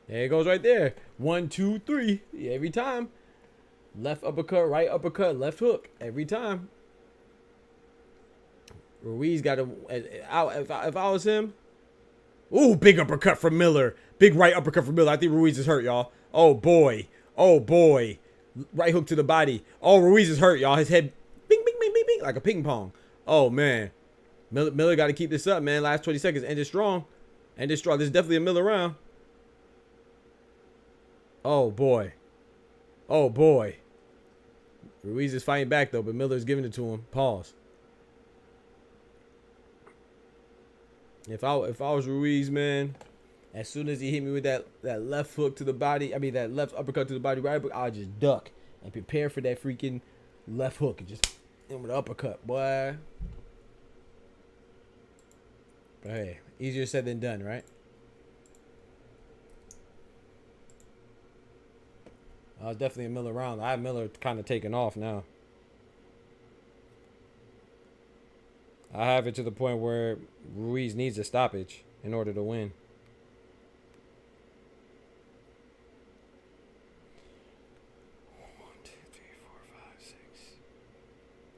A: There it goes right there. 1, 2, 3. Yeah, every time. Left uppercut, right uppercut, left hook. Every time. Ruiz got to. If I was him. Ooh, big uppercut from Miller. Big right uppercut from Miller. I think Ruiz is hurt, y'all. Oh, boy. Oh, boy. Right hook to the body. Oh, Ruiz is hurt, y'all. His head, bing, bing, bing, bing, bing, like a ping pong. Oh, man. Miller got to keep this up, man. Last 20 seconds. End it strong. End it strong. This is definitely a Miller round. Oh, boy. Oh, boy. Ruiz is fighting back, though, but Miller's giving it to him. Pause. If I was Ruiz, man, as soon as he hit me with that left hook to the body, I mean that left uppercut to the body, right, I'll just duck and prepare for that freaking left hook and just him with the uppercut, boy. But hey, easier said than done, right? I was definitely a Miller round. I have Miller kind of taken off now. I have it to the point where Ruiz needs a stoppage in order to win.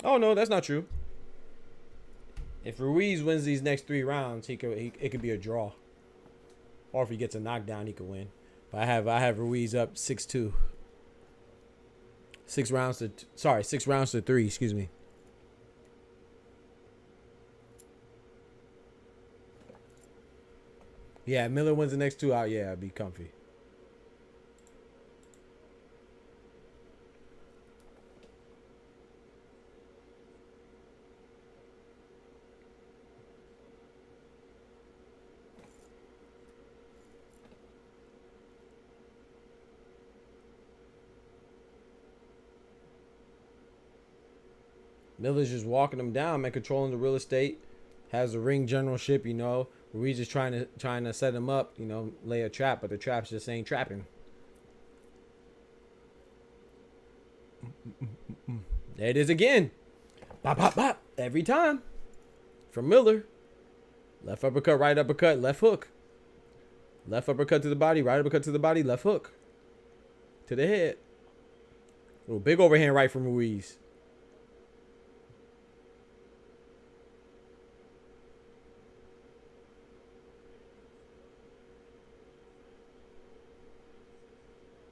A: Oh no, that's not true. If Ruiz wins these next 3 rounds, it could be a draw. Or if he gets a knockdown, he could win. But I have Ruiz up 6-2. 6 rounds to 3, excuse me. Yeah, if Miller wins the next 2 out, yeah, I'd be comfy. Miller's just walking him down, man, controlling the real estate. Has the ring generalship, you know. Ruiz is trying to set him up, you know, lay a trap, but the traps just ain't trapping. There it is again. Bop, bop, bop. Every time. From Miller. Left uppercut, right uppercut, left hook. Left uppercut to the body, right uppercut to the body, left hook. To the head. Ooh, big overhand right from Ruiz.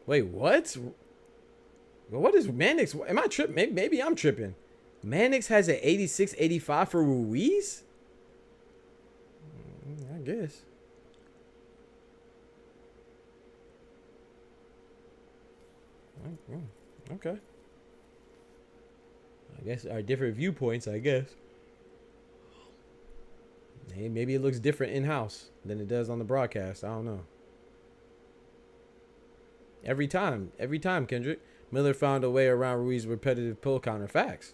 A: Wait, what? What is Mannix? Am I tripping? Maybe I'm tripping. Mannix has an 86-85 for Ruiz? I guess. Okay. I guess our different viewpoints, I guess. Hey, maybe it looks different in-house than it does on the broadcast. I don't know. Every time, Kendrick. Miller found a way around Ruiz's repetitive pull counter. Facts.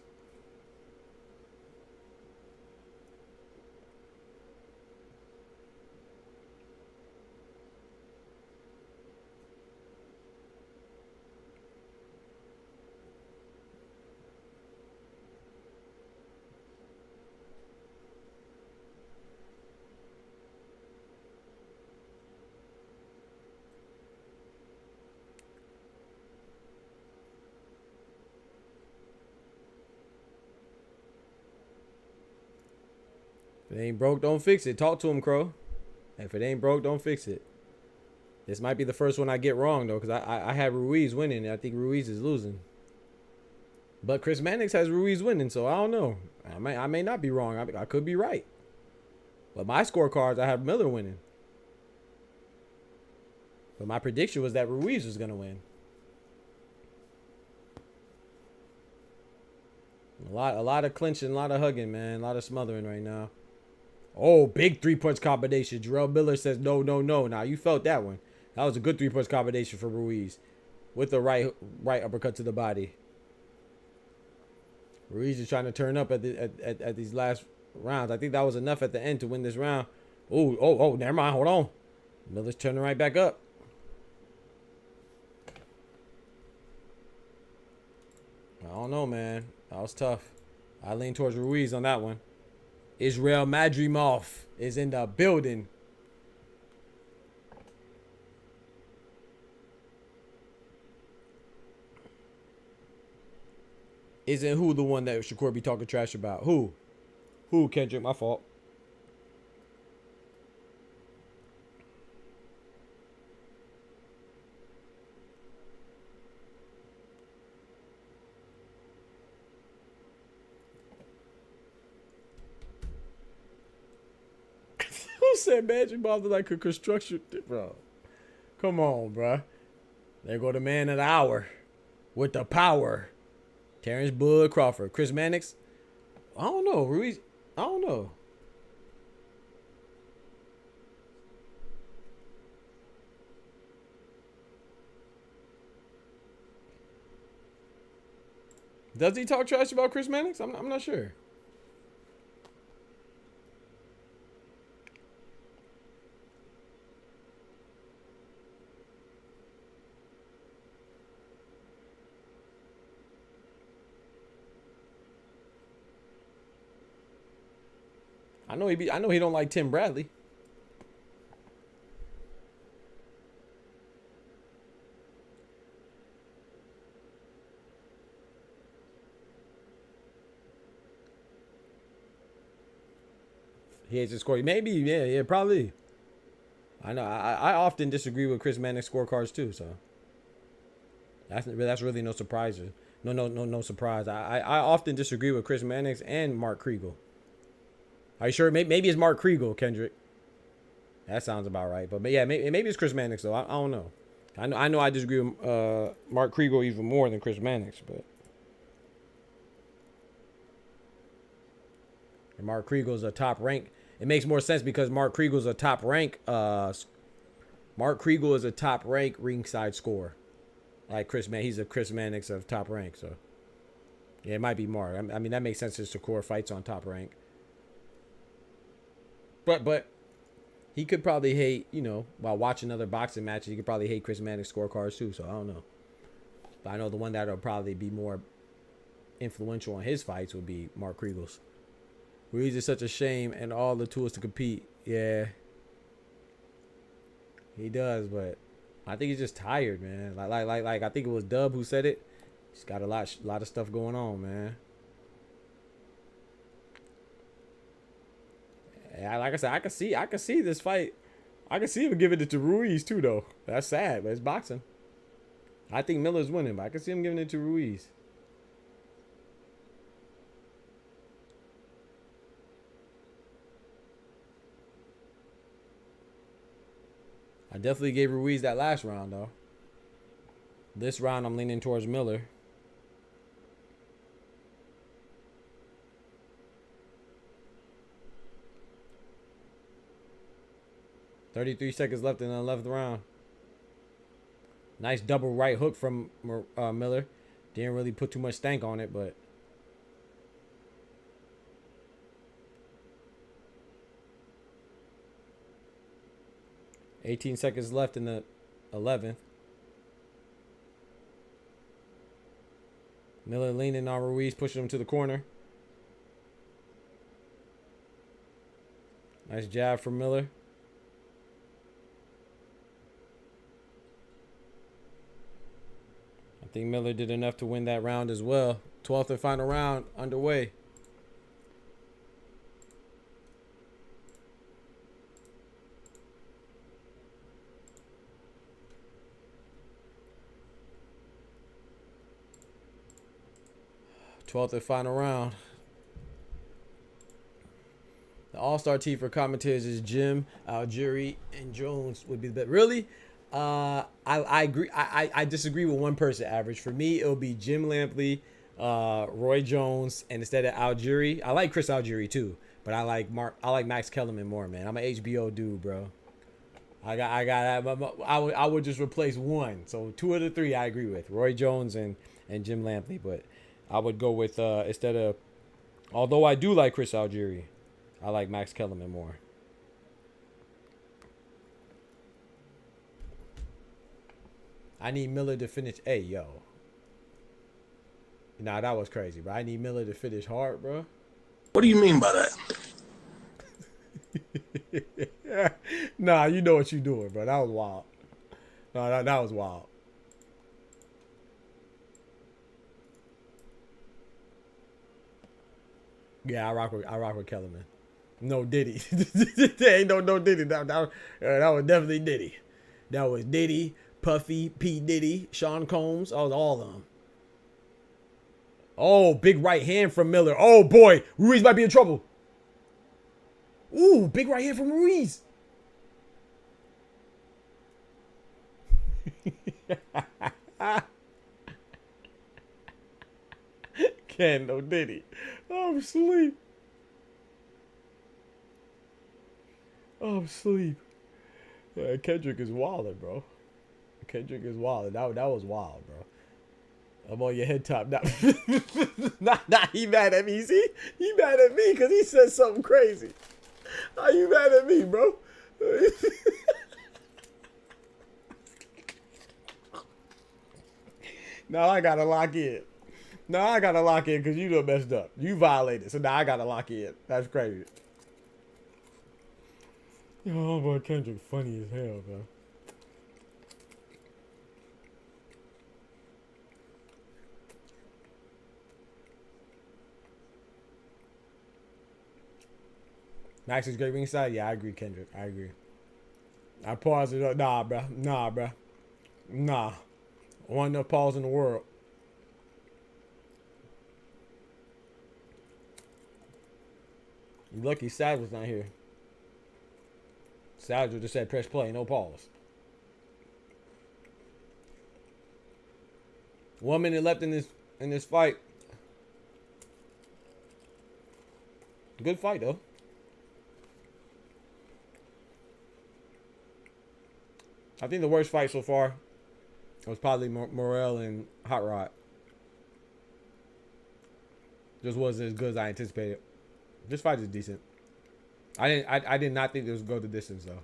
A: If it ain't broke, don't fix it. Talk to him, Crow. If it ain't broke, don't fix it. This might be the first one I get wrong, though, because I had Ruiz winning. And I think Ruiz is losing. But Chris Mannix has Ruiz winning, so I don't know. I may not be wrong. I could be right. But my scorecards, I have Miller winning. But my prediction was that Ruiz was going to win. A lot of clinching, a lot of hugging, man. A lot of smothering right now. Oh, big 3-punch combination. Jarrell Miller says no, no, no. Now, you felt that one. That was a good 3-punch combination for Ruiz. With the right uppercut to the body. Ruiz is trying to turn up at these last rounds. I think that was enough at the end to win this round. Oh, never mind. Hold on. Miller's turning right back up. I don't know, man. That was tough. I lean towards Ruiz on that one. Israil Madrimov is in the building. Isn't who the one that Shakur be talking trash about? Who? Who, Kendrick? My fault. Who said Magic Ball like a construction? Bro. Come on, bro. There go the man of the hour. With the power. Terrence Bud Crawford. Chris Mannix. I don't know. Ruiz. I don't know. Does he talk trash about Chris Mannix? I'm not sure. I know he don't like Tim Bradley. He hates his score. Maybe, yeah, probably. I know. I often disagree with Chris Mannix scorecards too, so that's really no surprise. No surprise. I often disagree with Chris Mannix and Mark Kriegel. Are you sure? Maybe it's Mark Kriegel, Kendrick. That sounds about right. But yeah, maybe it's Chris Mannix though. I don't know. I know I disagree with Mark Kriegel even more than Chris Mannix, but and Mark Kriegel's a top rank. It makes more sense because Mark Kriegel's a top rank. Mark Kriegel is a top rank ringside scorer. Like he's a Chris Mannix of top rank. So yeah, it might be Mark. I mean that makes sense since Shakur fights on top rank. But he could probably hate, while watching other boxing matches, he could probably hate Chris Mannix scorecards too. So I don't know. But I know the one that'll probably be more influential on his fights would be Mark Kriegel's. Ruiz is such a shame and all the tools to compete. Yeah. He does, but I think he's just tired, man. Like I think it was Dub who said it. He's got a lot of stuff going on, man. Yeah, like I said, I can see this fight. I can see him giving it to Ruiz too, though. That's sad, but it's boxing. I think Miller's winning, but I can see him giving it to Ruiz. I definitely gave Ruiz that last round, though. This round, I'm leaning towards Miller. $33 seconds left in the 11th round. Nice double right hook from Miller. Didn't really put too much stank on it, but $18 seconds left in the 11th. Miller leaning on Ruiz, pushing him to the corner. Nice jab from Miller. I think Miller did enough to win that round as well. 12th and final round underway. 12th and final round. The all-star team for commentators is Jim, Algieri, and Jones would be the best. Really? I agree. I disagree with one person, Average. For me, it'll be Jim Lampley, Roy Jones, and instead of Algieri, I like Chris Algieri too, but I like Max Kellerman more, man. I'm an HBO dude, bro. I would just replace one. So 2 of the 3 I agree with, Roy Jones and Jim Lampley, but I would go with instead of, although I do like Chris Algieri, I like Max Kellerman more. I need Miller to finish. Hey, yo. Nah, that was crazy, bro. I need Miller to finish hard, bro.
F: What do you mean by that?
A: Nah, you know what you doing, bro. That was wild. No, that was wild. Yeah, I rock with Kellerman. No Diddy. There ain't no Diddy. That was definitely Diddy. That was Diddy, Puffy, P. Diddy, Sean Combs. That was all of them. Oh, big right hand from Miller. Oh, boy. Ruiz might be in trouble. Ooh, big right hand from Ruiz. Ken, no Diddy. I'm asleep. I'm asleep. Yeah, Kendrick is wildin', bro. Kendrick is wildin'. That was wild, bro. I'm on your head top. Nah, he mad at me. See? He mad at me because he said something crazy. How you mad at me, bro? Now I gotta lock in. Now I gotta lock in because you done messed up. You violated. So now I gotta lock in. That's crazy. Oh, boy, Kendrick funny as hell, bro. Max is great ringside. Yeah, I agree, Kendrick. I agree. I paused it up. Nah, bro. Nah, bro. Nah. One of the pause in the world. You lucky Savage was not here. Savage just said press play, no pause. 1 minute left in this fight. Good fight though. I think the worst fight so far was probably Morrell and Hot Rod. Just wasn't as good as I anticipated. This fight is decent. I did not think it was go the distance though.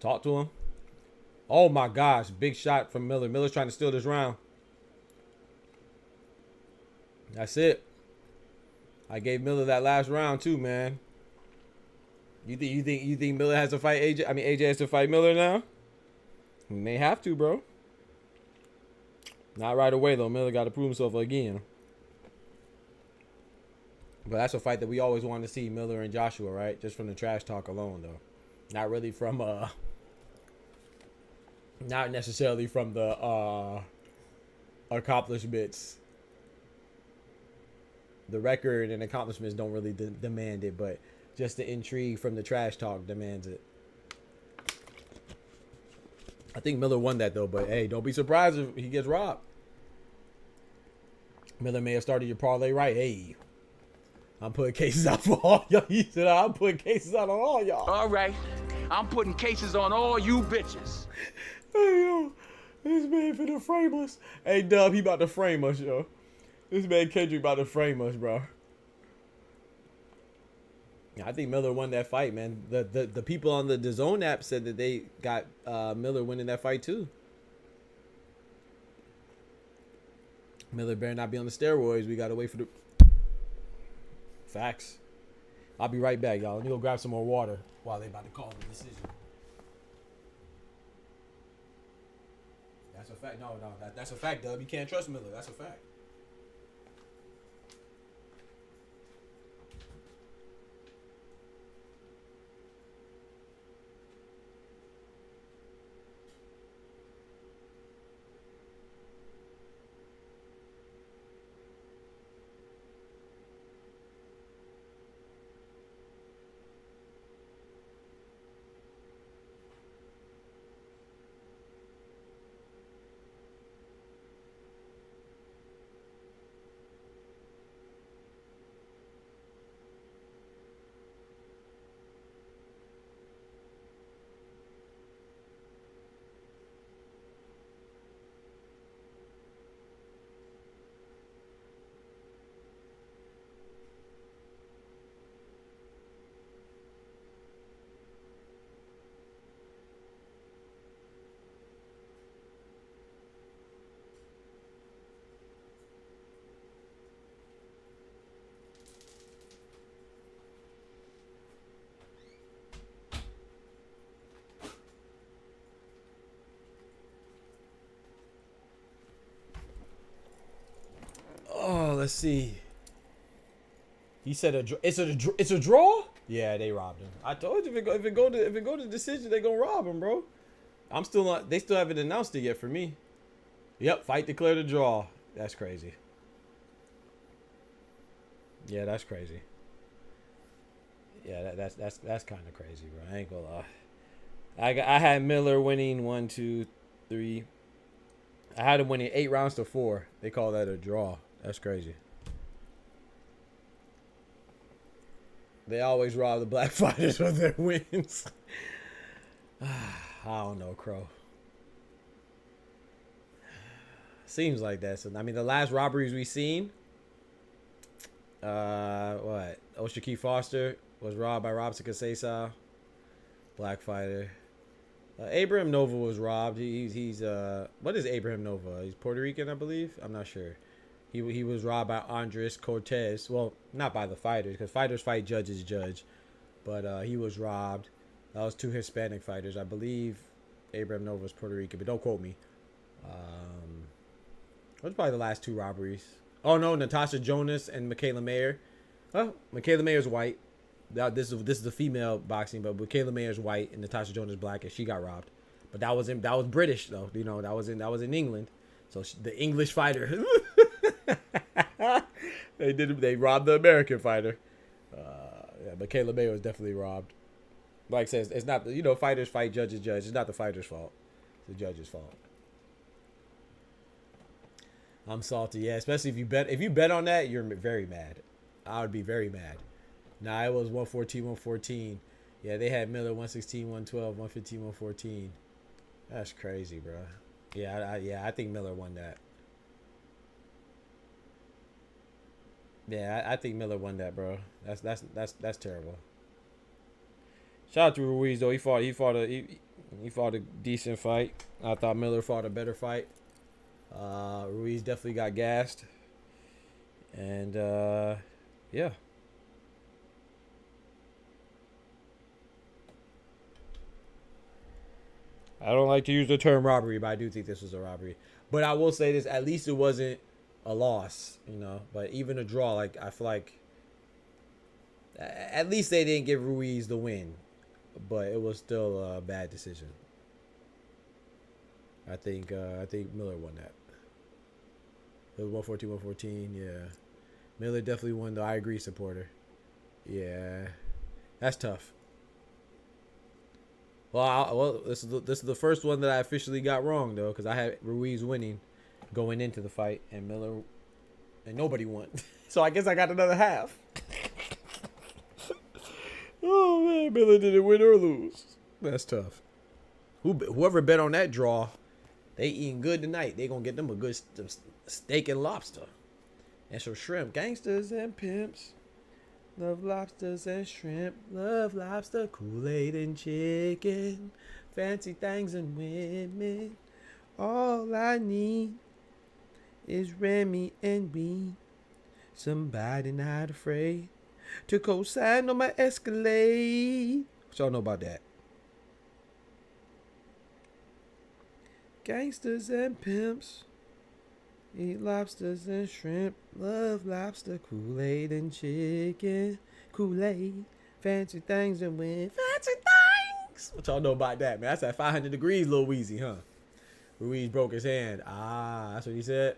A: Talk to him. Oh my gosh, big shot from Miller. Miller's trying to steal this round. That's it. I gave Miller that last round too, man. You think Miller has to fight AJ? I mean AJ has to fight Miller now? He may have to, bro. Not right away though. Miller got to prove himself again. But that's a fight that we always wanted to see, Miller and Joshua, right? Just from the trash talk alone though. Not really from not necessarily from the accomplishments. The record and accomplishments don't really demand it, but just the intrigue from the trash talk demands it. I think Miller won that though, but hey, don't be surprised if he gets robbed. Miller may have started your parlay right. Hey, I'm putting cases out for all y'all. He said I'm putting cases out on all y'all.
B: All right, I'm putting cases on all you bitches.
A: Hey, yo, this man finna frame us. Hey, Dub, he about to frame us, yo. This man Kendrick about to frame us, bro. Yeah, I think Miller won that fight, man. The people on the DAZN app said that they got Miller winning that fight too. Miller better not be on the steroids. We gotta wait for the Facts. I'll be right back, y'all. Let me go grab some more water while they about to call the decision. That's a fact. No, that's a fact, Dub. You can't trust Miller. That's a fact. Oh, let's see. He said it's a draw. Yeah, they robbed him. I told you if it go to decision, they gonna rob him, bro. I'm still not. They still haven't announced it yet for me. Yep, fight declared a draw. That's crazy. Yeah, that's crazy. Yeah, that's kind of crazy, bro. I ain't gonna lie. I had Miller winning 1, 2, 3. I had him winning 8 rounds to 4. They call that a draw. That's crazy. They always rob the black fighters of their wins. I don't know, Crow. Seems like that. So I mean, the last robberies we seen. What? Oshaki Foster was robbed by Robson Kasesa. Black fighter. Abraham Nova was robbed. He's what is Abraham Nova? He's Puerto Rican, I believe. I'm not sure. He was robbed by Andres Cortez. Well, not by the fighters, because fighters fight, judges judge. But he was robbed. That was 2 Hispanic fighters. I believe Abraham Nova was Puerto Rican, but don't quote me. What's probably the last 2 robberies? Oh, no, Natasha Jonas and Michaela Mayer. Oh, Michaela Mayer's white. This is the female boxing, but Michaela Mayer's white and Natasha Jonas black, and she got robbed. But that was British though. You know, that was in England. So the English fighter, they robbed the American fighter. Yeah, Michaela Mayer was definitely robbed. Like I said, it's not fighters fight, judges judge. It's not the fighter's fault. It's the judge's fault. I'm salty, yeah. Especially if you bet on that, you're very mad. I would be very mad. Nah, it was 114, 114. Yeah, they had Miller 116, 112, 115, 114. That's crazy, bro. Yeah, I think Miller won that. Yeah, I think Miller won that, bro. That's terrible. Shout out to Ruiz though. He fought a decent fight. I thought Miller fought a better fight. Ruiz definitely got gassed. And yeah. I don't like to use the term robbery, but I do think this was a robbery. But I will say this, at least it wasn't a loss, you know. But even a draw, like, I feel like at least they didn't give Ruiz the win. But it was still a bad decision. I think Miller won that. It was 114, 114, yeah. Miller definitely won, though. I agree, supporter. Yeah. That's tough. Well, this is the first one that I officially got wrong though, because I had Ruiz winning going into the fight, and Miller and nobody won. So I guess I got another half. Oh man, Miller didn't win or lose. That's tough. Whoever bet on that draw, they eating good tonight. They gonna get them a good steak and lobster and some shrimp. Gangsters and pimps. Love lobsters and shrimp, love lobster, Kool-Aid and chicken, fancy things and women. All I need is Remy and me, somebody not afraid to co-sign on my Escalade. What y'all know about that? Gangsters and pimps eat lobsters and shrimp. Love lobster, Kool-Aid and chicken. Kool-Aid, fancy things and win fancy things. What y'all know about that, man? That's at 500 degrees, Lil Weezy, huh? Ruiz broke his hand. Ah, that's what he said.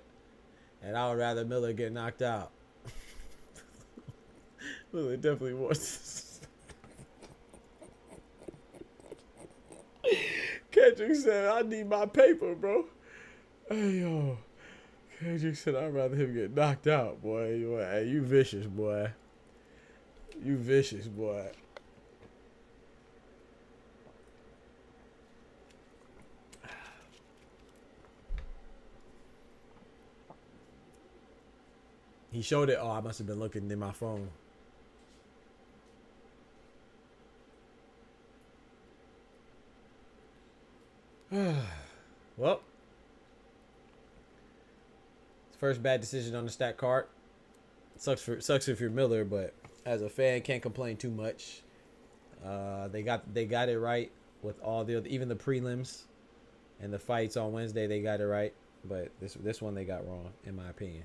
A: And I would rather Miller get knocked out. Miller definitely wants. Kendrick said, I need my paper, bro. Hey, yo. Kendrick said, I'd rather him get knocked out, boy. Hey, you vicious, boy. You vicious, boy. He showed it. Oh, I must have been looking in my phone. Well, first bad decision on the stat card. Sucks if you're Miller, but as a fan, can't complain too much. They got it right with all the other, even the prelims and the fights on Wednesday. They got it right, but this one they got wrong, in my opinion.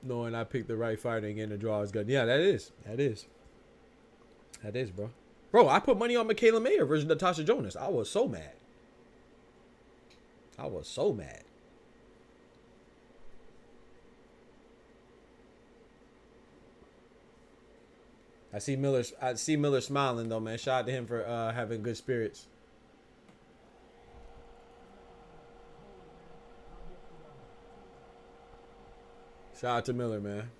A: Knowing I picked the right fighter and getting the draw is good. Yeah, that is, bro. Bro, I put money on Michaela Mayer versus Natasha Jonas. I was so mad. I see Miller smiling though, man. Shout out to him for having good spirits. Shout out to Miller, man.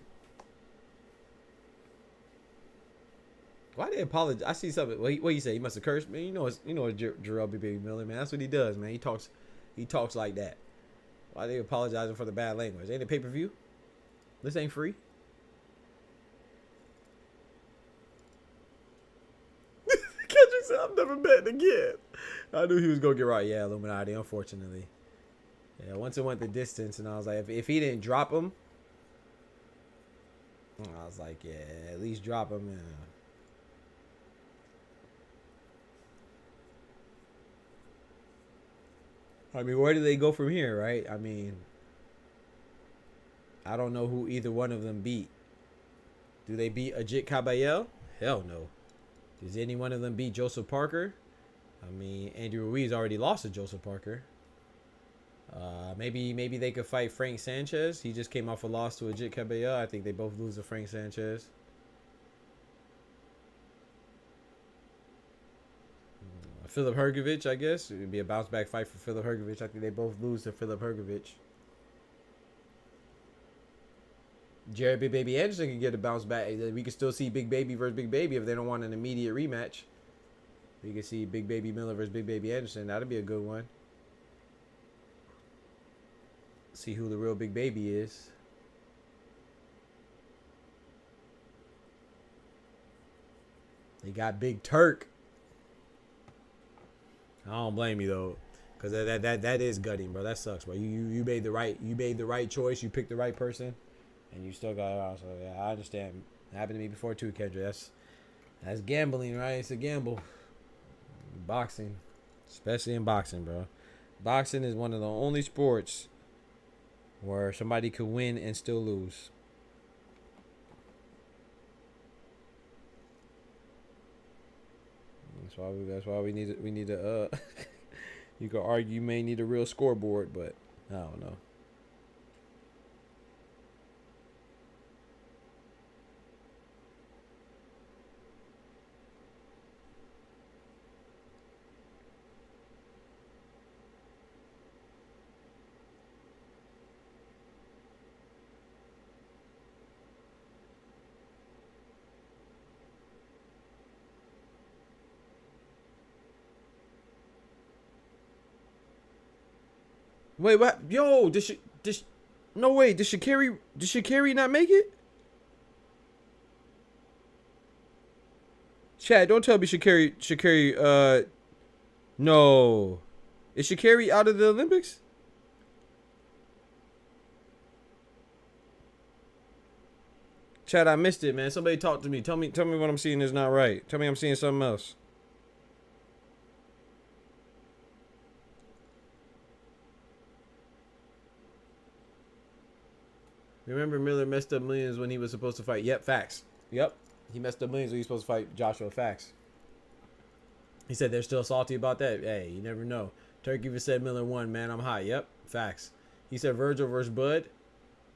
A: Why they apologize? I see something. What you say? He must have cursed, man. You know it's Jarrell Baby Miller, man. That's what he does, man. He talks like that. Why they apologizing for the bad language? Ain't it pay-per-view? This ain't free. Kendrick said, I'm never betting again. I knew he was gonna get right. Yeah, Illuminati, unfortunately. Yeah, once it went the distance, and I was like, if he didn't drop him, I was like, yeah, at least drop him. Yeah. I mean, where do they go from here, right? I mean, I don't know who either one of them beat. Do they beat Ajit Caballel? Hell no. Does any one of them beat Joseph Parker? I mean, Andy Ruiz already lost to Joseph Parker. Maybe they could fight Frank Sanchez. He just came off a loss to Ajit Caballel. I think they both lose to Frank Sanchez. Philip Hrgovic, I guess. It would be a bounce back fight for Philip Hrgovic. I think they both lose to Philip Hrgovic. Jared Big Baby Anderson can get a bounce back. We can still see Big Baby versus Big Baby if they don't want an immediate rematch. We can see Big Baby Miller versus Big Baby Anderson. That'd be a good one. See who the real Big Baby is. They got Big Turk. I don't blame you though, cause that is gutting, bro. That sucks, bro. You made the right choice. You picked the right person, and you still got it out. So yeah, I understand. It happened to me before too, Kendra. That's gambling, right? It's a gamble. Boxing, especially in boxing, bro. Boxing is one of the only sports where somebody could win and still lose. That's why we need a you could argue you may need a real scoreboard, but I don't know. Wait, what? Yo, no way. Did Sha'Carri not make it? Chad, don't tell me Sha'Carri No. Is Sha'Carri out of the Olympics? Chad, I missed it, man. Somebody talk to me. Tell me what I'm seeing is not right. Tell me I'm seeing something else. Remember Miller messed up millions when he was supposed to fight. Yep, facts. Yep. He messed up millions when he was supposed to fight Joshua. Facts. He said they're still salty about that. Hey, you never know. Turkey even said Miller won, man. I'm hot. Yep. Facts. He said Virgil versus Bud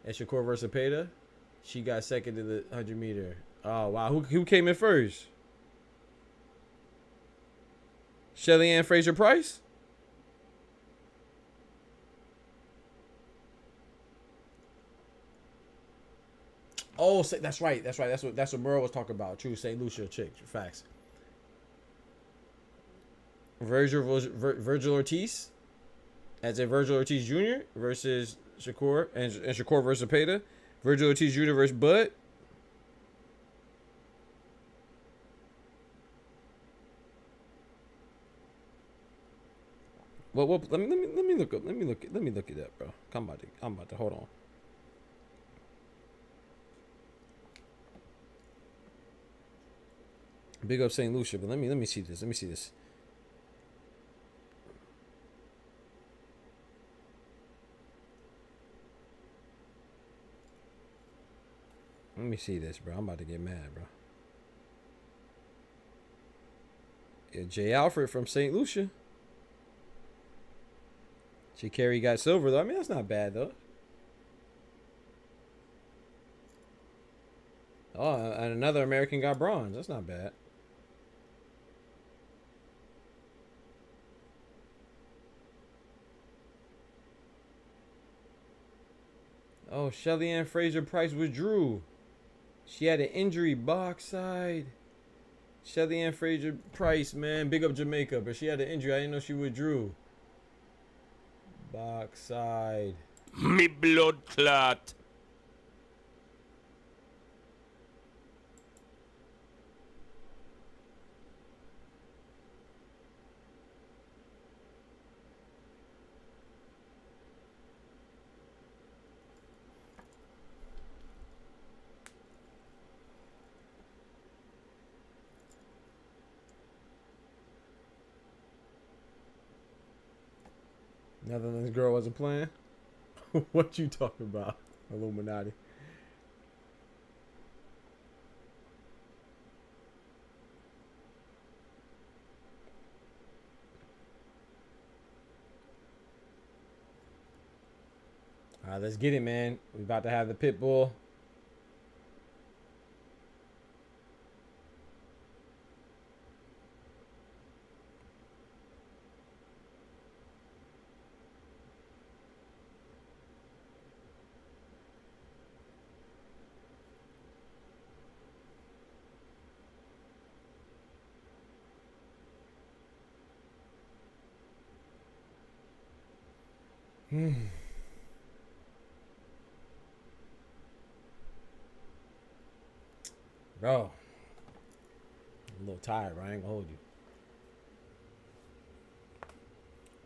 A: and Shakur versus Peta. She got second to the 100 meter. Oh, wow. Who came in first? Shelly Ann Fraser Price? Oh, that's right. That's what Merle was talking about. True, St. Lucia chick. Facts. Virgil Ortiz, as a Virgil Ortiz Jr. versus Shakur, and Shakur versus Peta. Virgil Ortiz Jr. versus Bud. Well, let me look it up, bro. I'm about to hold on. Big up St. Lucia, but let me see this. Let me see this. Let me see this, bro. I'm about to get mad, bro. Yeah, Jay Alfred from St. Lucia. Sha'Carri got silver, though. I mean, that's not bad, though. Oh, and another American got bronze. That's not bad. Oh, Shelly Ann Fraser Price withdrew. She had an injury, box side. Shelly Ann Fraser Price, man. Big up Jamaica, but she had an injury. I didn't know she withdrew. Box side.
B: Me blood clot.
A: Netherlands girl wasn't playing? What you talking about? Illuminati. All right, let's get it, man. We about to have the pit bull. Bro, I'm a little tired, bro. I ain't gonna hold you.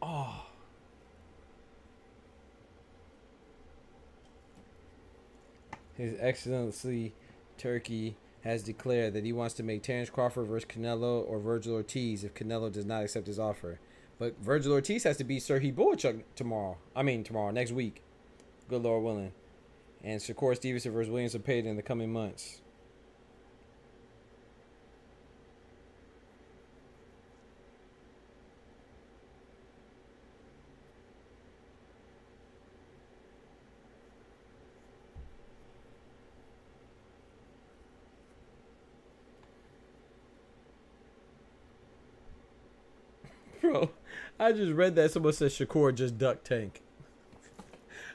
A: Oh. His Excellency Turkey has declared that he wants to make Terence Crawford versus Canelo or Virgil Ortiz if Canelo does not accept his offer. But Virgil Ortiz has to beat Serhii Boachuk next week. Good Lord willing. And Shakur Stevenson versus Williams Payton in the coming months. Bro, I just read that someone said Shakur just ducked Tank.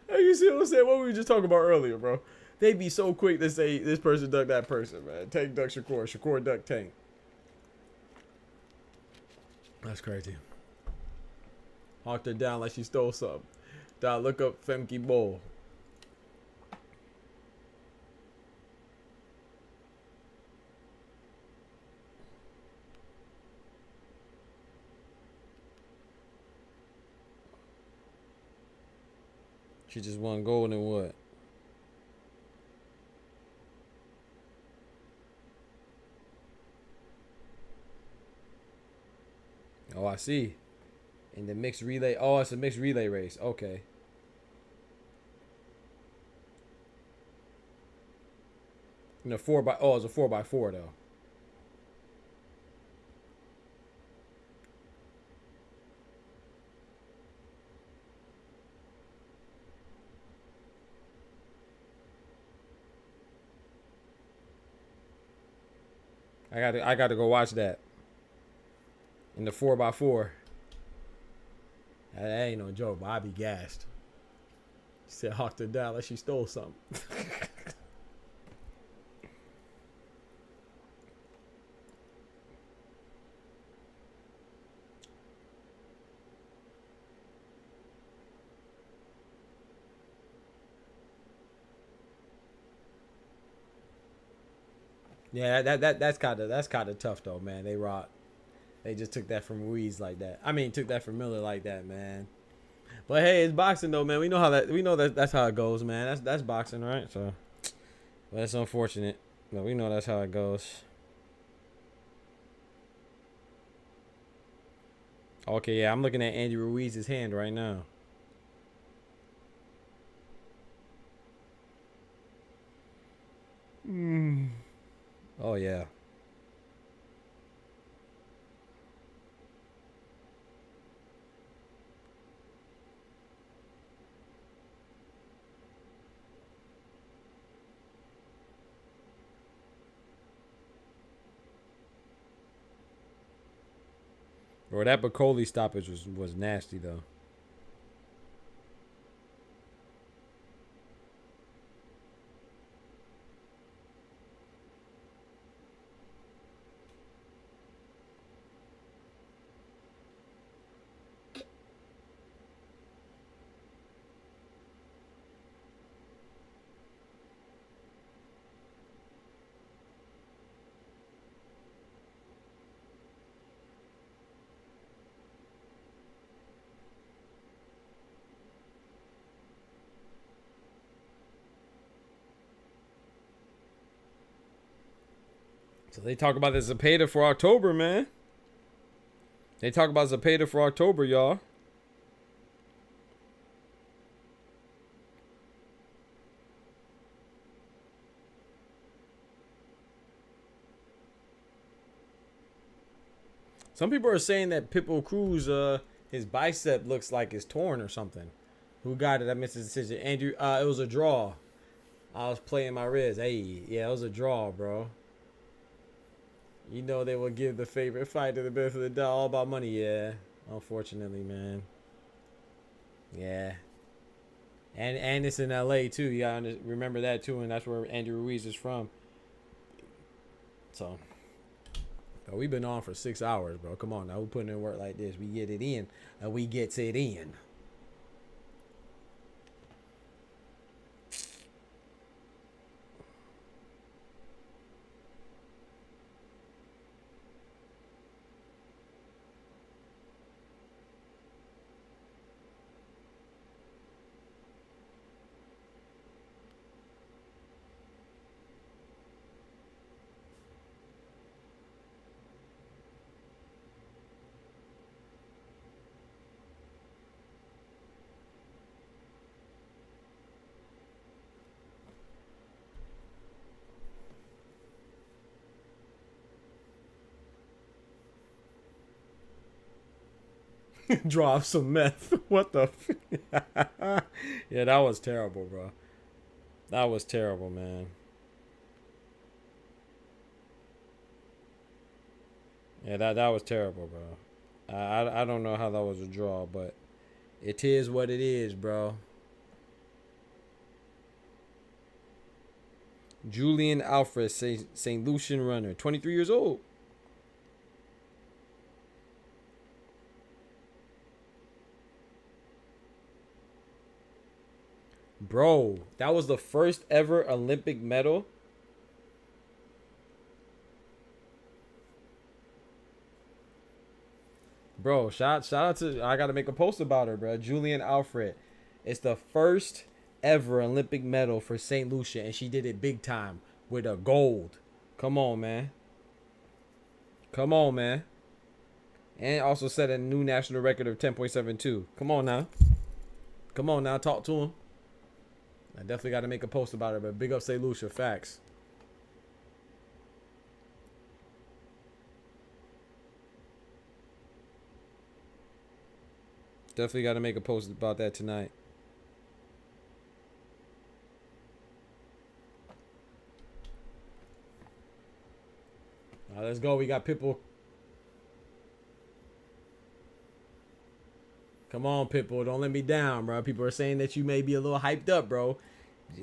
A: You see what I'm saying? What we were just talking about earlier, bro. They'd be so quick to say this person ducked that person, man. Tank ducked Shakur. Shakur ducked Tank. That's crazy. Hawked her down like she stole something. Dog, look up Femke Bowl. She just won gold in what? Oh, I see. In the mixed relay. Oh, it's a mixed relay race. Okay. In a 4x. Oh, it's a 4x4 though. I got to go watch that. In the 4x4. That ain't no joke, but I be gassed. She said hawked her down like she stole something. Yeah, that's kind of tough though, man. They just took that from Ruiz like that. I mean, took that from Miller like that, man. But hey, it's boxing though, man. We know that's how it goes, man. That's boxing, right? So, but it's unfortunate, but we know that's how it goes. Okay, yeah, I'm looking at Andy Ruiz's hand right now. Oh yeah. Bro, that Bacoli stoppage was nasty though. So they talk about the Zepeda for October, man. They talk about Zepeda for October, y'all. Some people are saying that Pitbull Cruz, his bicep looks like it's torn or something. Who got it? I missed the decision. Andrew, it was a draw. I was playing my wrist. Hey, yeah, it was a draw, bro. You know they will give the favorite fighter the benefit of the doubt. All about money, yeah. Unfortunately, man. Yeah. And it's in LA too. You gotta remember that too, and that's where Andrew Ruiz is from. So, bro, we've been on for 6 hours, bro. Come on now, we're putting in work like this. We get it in, and we gets it in. Drop some meth. What the? Yeah, that was terrible, bro. That was terrible, man. Yeah, that was terrible, bro. I don't know how that was a draw, but it is what it is, bro. Julian Alfred, St. Lucian runner, 23 years old. Bro, that was the first ever Olympic medal. Bro, shout out to, I gotta make a post about her, bro. Julian Alfred. It's the first ever Olympic medal for St. Lucia, and she did it big time with a gold. Come on, man. Come on, man. And also set a new national record of 10.72. Come on now. Come on now. Talk to him. I definitely got to make a post about it, but big up St. Lucia. Facts. Definitely got to make a post about that tonight. All right, let's go. We got Pitbull. Come on, Pitbull. Don't let me down, bro. People are saying that you may be a little hyped up, bro.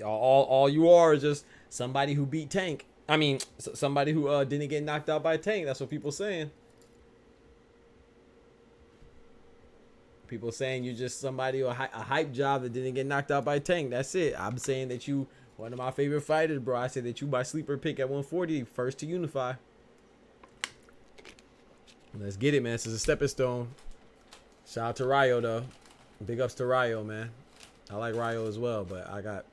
A: All you are is just somebody who beat Tank. I mean, somebody who didn't get knocked out by Tank. That's what people saying. People saying you're just somebody or a hype job that didn't get knocked out by Tank. That's it. I'm saying that you one of my favorite fighters, bro. I said that you my sleeper pick at 140, first to unify. Let's get it, man. This is a stepping stone. Shout out to Ryo, though. Big ups to Ryo, man. I like Ryo as well, but I got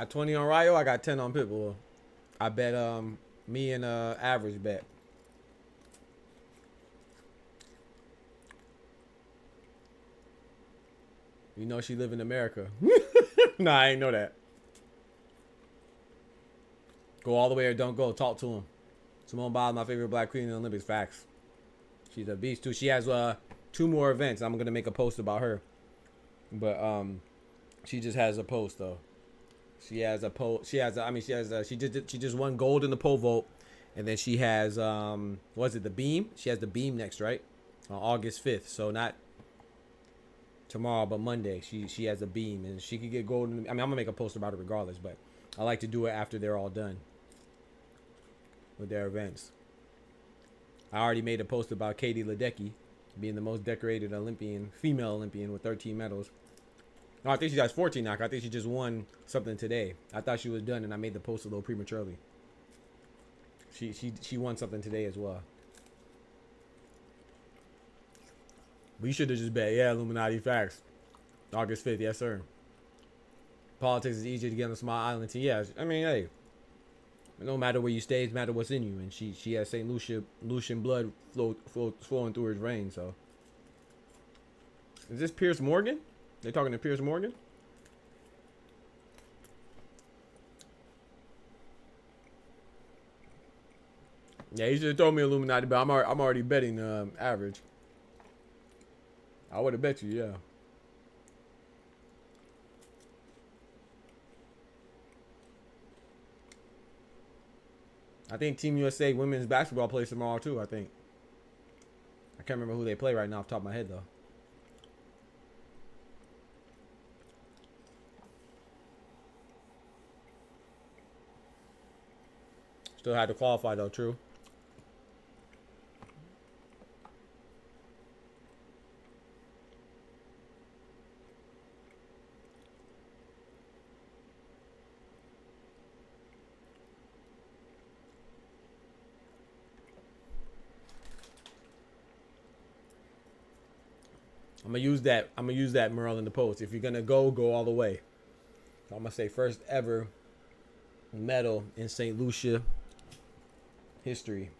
A: 20 on Ryo. I got 10 on Pitbull. I bet me and average bet. You know she live in America. Nah, I ain't know that. Go all the way or don't go. Talk to him. Simone Biles, my favorite black queen in the Olympics. Facts. She's a beast too. She has 2 more events. I'm gonna make a post about her. But she just has a post though. She has a post. She just won gold in the pole vault, and then she has what is it, the beam? She has the beam next, right? On August 5th. So not tomorrow, but Monday. She has a beam, and she could get gold. I mean, I'm gonna make a post about it regardless, but I like to do it after they're all done with their events. I already made a post about Katie Ledecky being the most decorated Olympian, female Olympian with 13 medals. No, I think she has 14 now. I think she just won something today. I thought she was done, and I made the post a little prematurely. She won something today as well. But you should have just bet. Yeah, Illuminati facts. August 5th, yes sir. Politics is easier to get on a small island team. Yeah, I mean, hey. No matter where you stay, it matter what's in you. And she has St. Lucian blood flowing through her veins. So, is this Pierce Morgan? They talking to Pierce Morgan? Yeah, you should have told me Illuminati, but I'm already betting average. I would have bet you, yeah. I think Team USA women's basketball plays tomorrow too, I think. I can't remember who they play right now off the top of my head though. Still had to qualify though, true. I'm gonna use that Merle in the post. If you're gonna go all the way. So I'm gonna say first ever medal in St. Lucia history.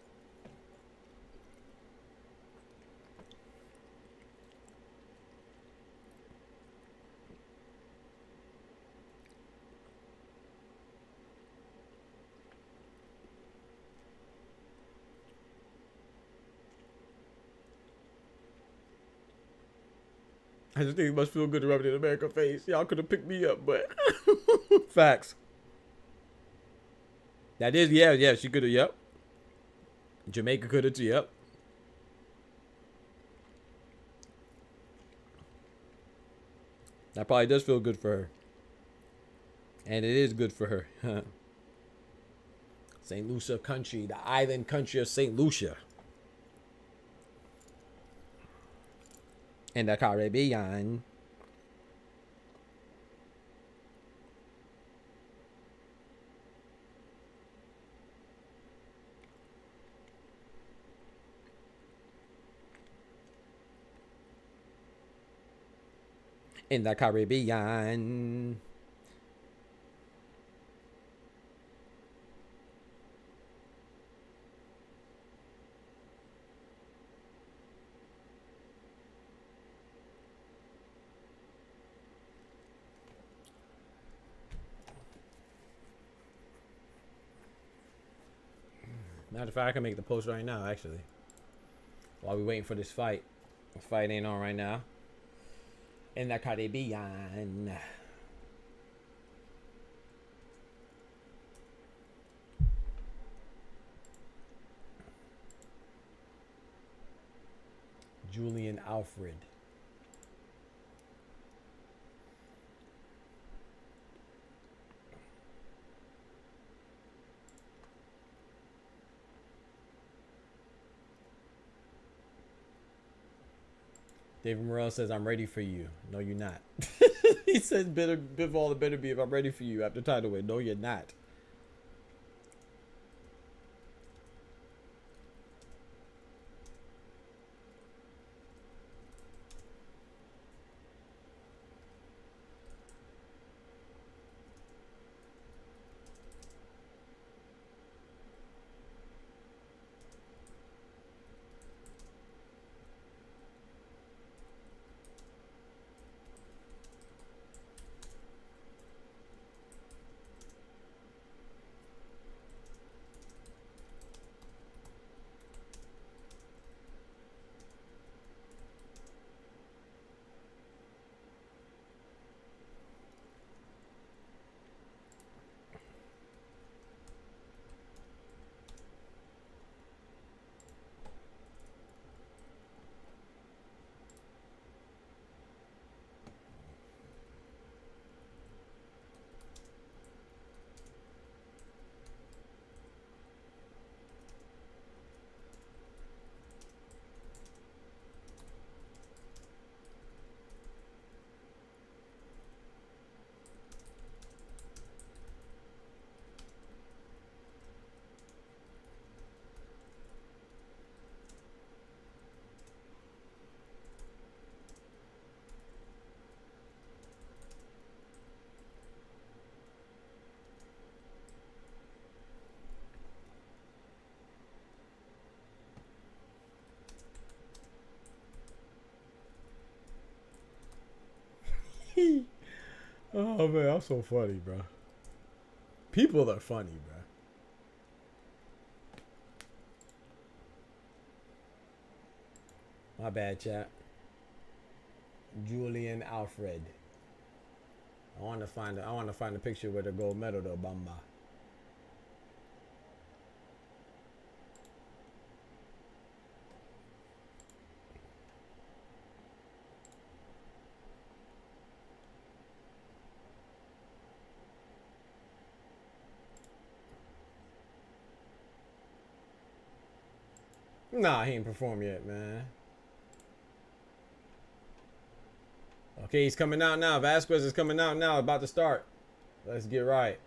A: I just think it must feel good to rub it in America's face. Y'all could have picked me up, but facts. That is, yeah, she could have, yep. Jamaica could have too, yep. That probably does feel good for her. And it is good for her. St. Lucia country, the island country of St. Lucia. In the Caribbean. in the Caribbean. Matter of fact, I can make the post right now, actually. While we waiting for this fight. The fight ain't on right now. In the Caribbean. Julian Alfred. David Morrell says, I'm ready for you. No, you're not. He says, Bivol, it better be if I'm ready for you after title win. No, you're not. Oh man, I'm so funny, bro. People are funny, bro. My bad, chat. Julian Alfred. I want to find a picture with a gold medal though, Bamba. Nah, he ain't performed yet, man. Okay, he's coming out now. Vasquez is coming out now. About to start. Let's get right.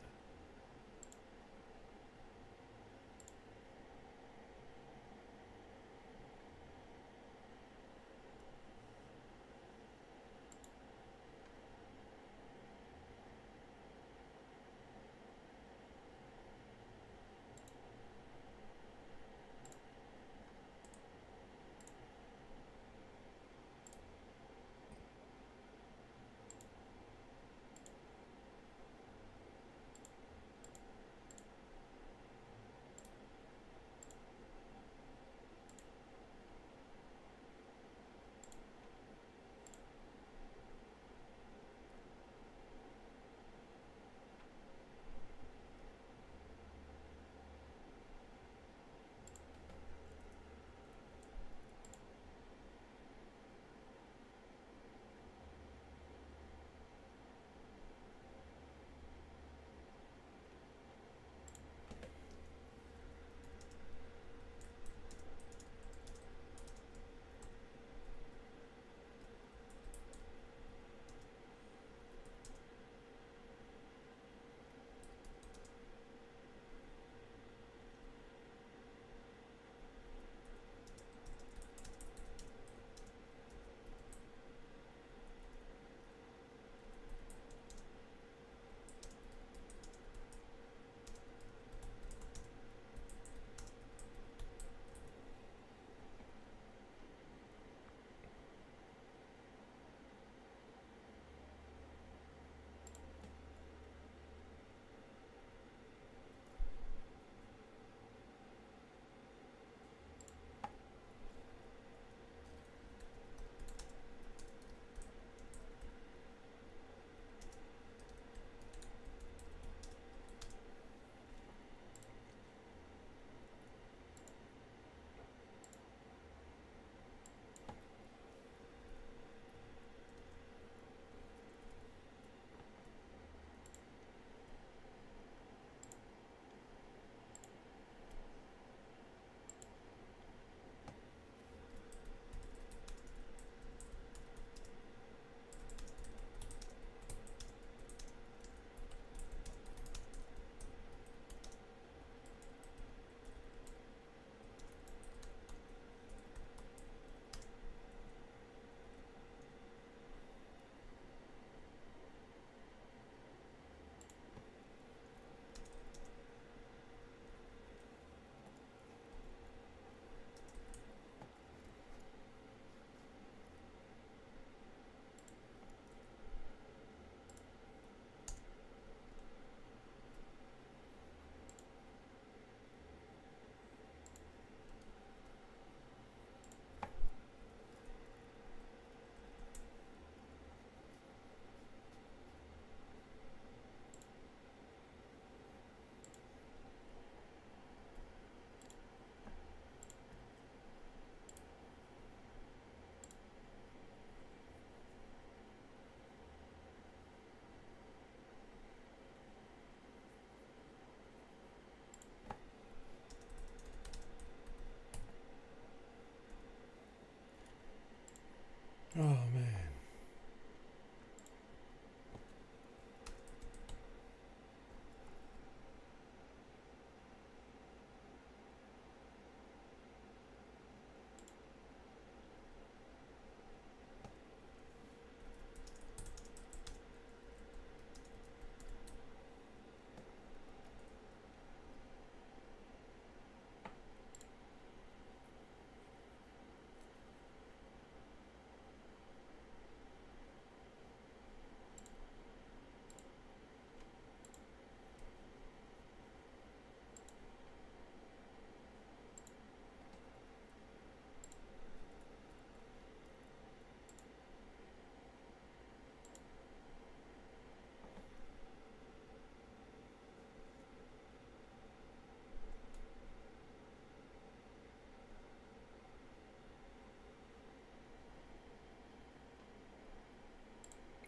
A: Oh man.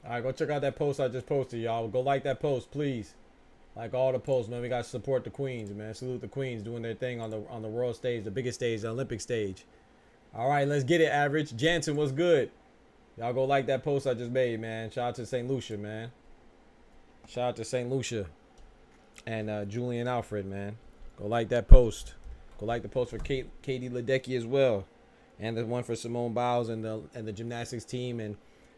A: All right, go check out that post I just posted, y'all. Go like that post, please. Like all the posts, man. We got to support the queens, man. Salute the queens doing their thing on the world stage, the biggest stage, the Olympic stage. All right, let's get it, Average. Jansen, what's good? Y'all go like that post I just made, man. Shout out to St. Lucia, man. Shout out to St. Lucia and Julian Alfred, man. Go like that post. Go like the post for Katie Ledecky as well, and the one for Simone Biles and the gymnastics team and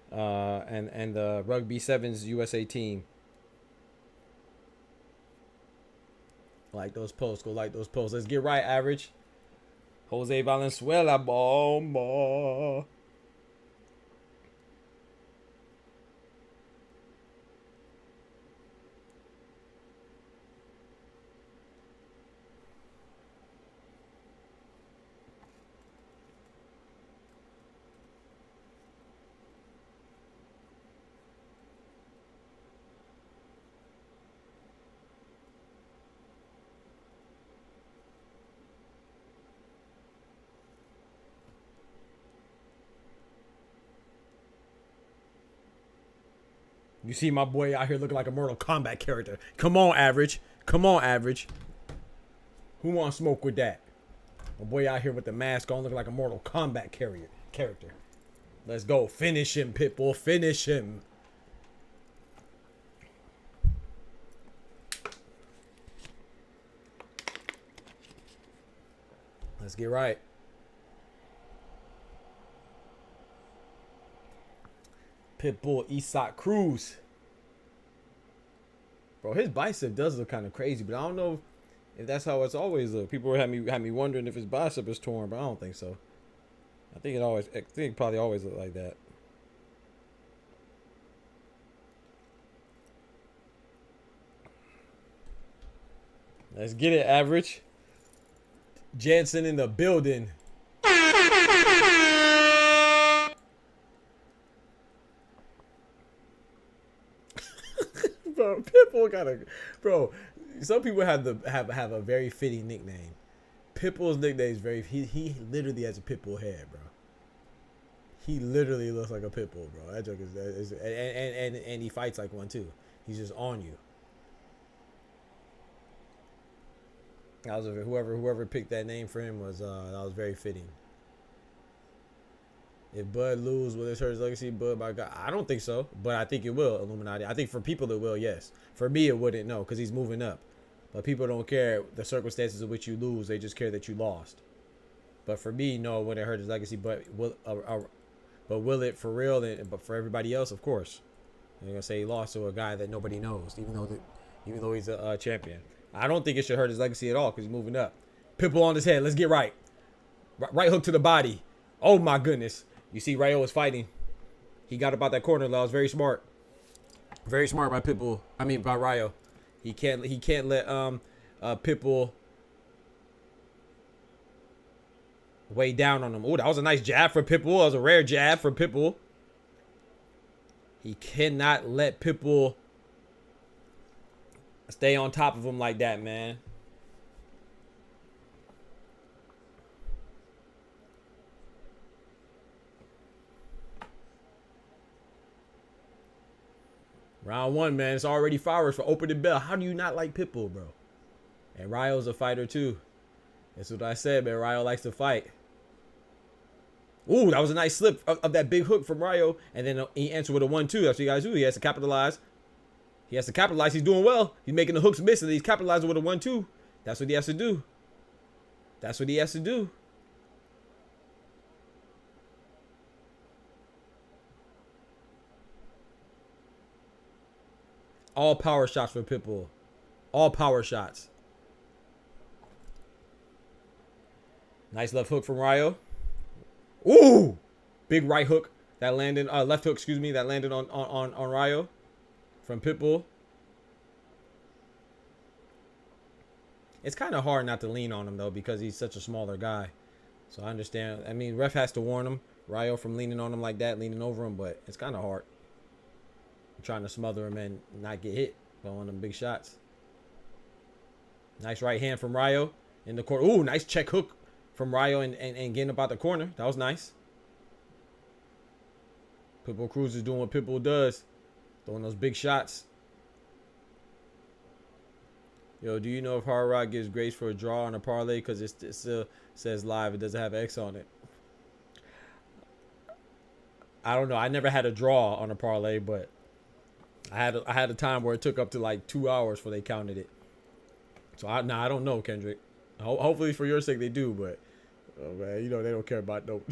A: the rugby sevens USA team. Like those posts. Go like those posts. Let's get right, Average. Jose Valenzuela, bomba. You see my boy out here looking like a Mortal Kombat character. Come on, Average. Come on, Average. Who wants to smoke with that? My boy out here with the mask on looking like a Mortal Kombat character. Let's go. Finish him, Pitbull. Finish him. Let's get right. Pitbull, Isak Cruz. Bro, his bicep does look kind of crazy, but I don't know if that's how it's always looked. People had me wondering if his bicep is torn, but I don't think so. I think it probably always looked like that. Let's get it, Average. Jansen in the building. Bro, Pitbull got a bro. Some people have a very fitting nickname. Pitbull's nickname is very. He literally has a pitbull head, bro. He literally looks like a pitbull, bro. That joke is and he fights like one too. He's just on you. That was whoever picked that name for him was that was very fitting. If Bud lose, will this hurt his legacy? Bud, my God, I don't think so, but I think it will. Illuminati. I think for people it will, yes. For me, it wouldn't, no, because he's moving up. But people don't care the circumstances in which you lose; they just care that you lost. But for me, no, it wouldn't hurt his legacy. But will it for real? But for everybody else, of course, they're gonna say he lost to a guy that nobody knows, even though he's a champion. I don't think it should hurt his legacy at all because he's moving up. Pitbull on his head. Let's get right. Right hook to the body. Oh my goodness. You see, Rayo was fighting. He got about that corner. That was very smart. Very smart by Pitbull. I mean, by Rayo. He can't let Pitbull weigh down on him. Oh, that was a nice jab for Pitbull. That was a rare jab for Pitbull. He cannot let Pitbull stay on top of him like that, man. Round one, man. It's already fireworks for opening bell. How do you not like Pitbull, bro? And Rayo's a fighter, too. That's what I said, man. Rayo likes to fight. Ooh, that was a nice slip of that big hook from Ryo. And then he answered with a 1-2. That's what you guys do. He has to capitalize. He has to capitalize. He's doing well. He's making the hooks miss, and he's capitalizing with a 1-2. That's what he has to do. That's what he has to do. All power shots for Pitbull. All power shots. Nice left hook from Ryo. Ooh! Big right hook that landed, left hook, excuse me, that landed on Ryo from Pitbull. It's kind of hard not to lean on him, though, because he's such a smaller guy. So I understand. I mean, ref has to warn him, Ryo, from leaning on him like that, leaning over him, but it's kind of hard. I'm trying to smother him and not get hit by one of them big shots. Nice right hand from Ryo in the court. Ooh, nice check hook from Ryo and getting up out the corner. That was nice. Pitbull Cruz is doing what Pitbull does. Throwing those big shots. Yo, do you know if Hard Rock gives grace for a draw on a parlay? Because it still says live. It doesn't have X on it. I don't know. I never had a draw on a parlay, but I had a time where it took up to like 2 hours before they counted it. So I don't know, Kendrick. Hopefully for your sake they do, but oh man, you know they don't care about no.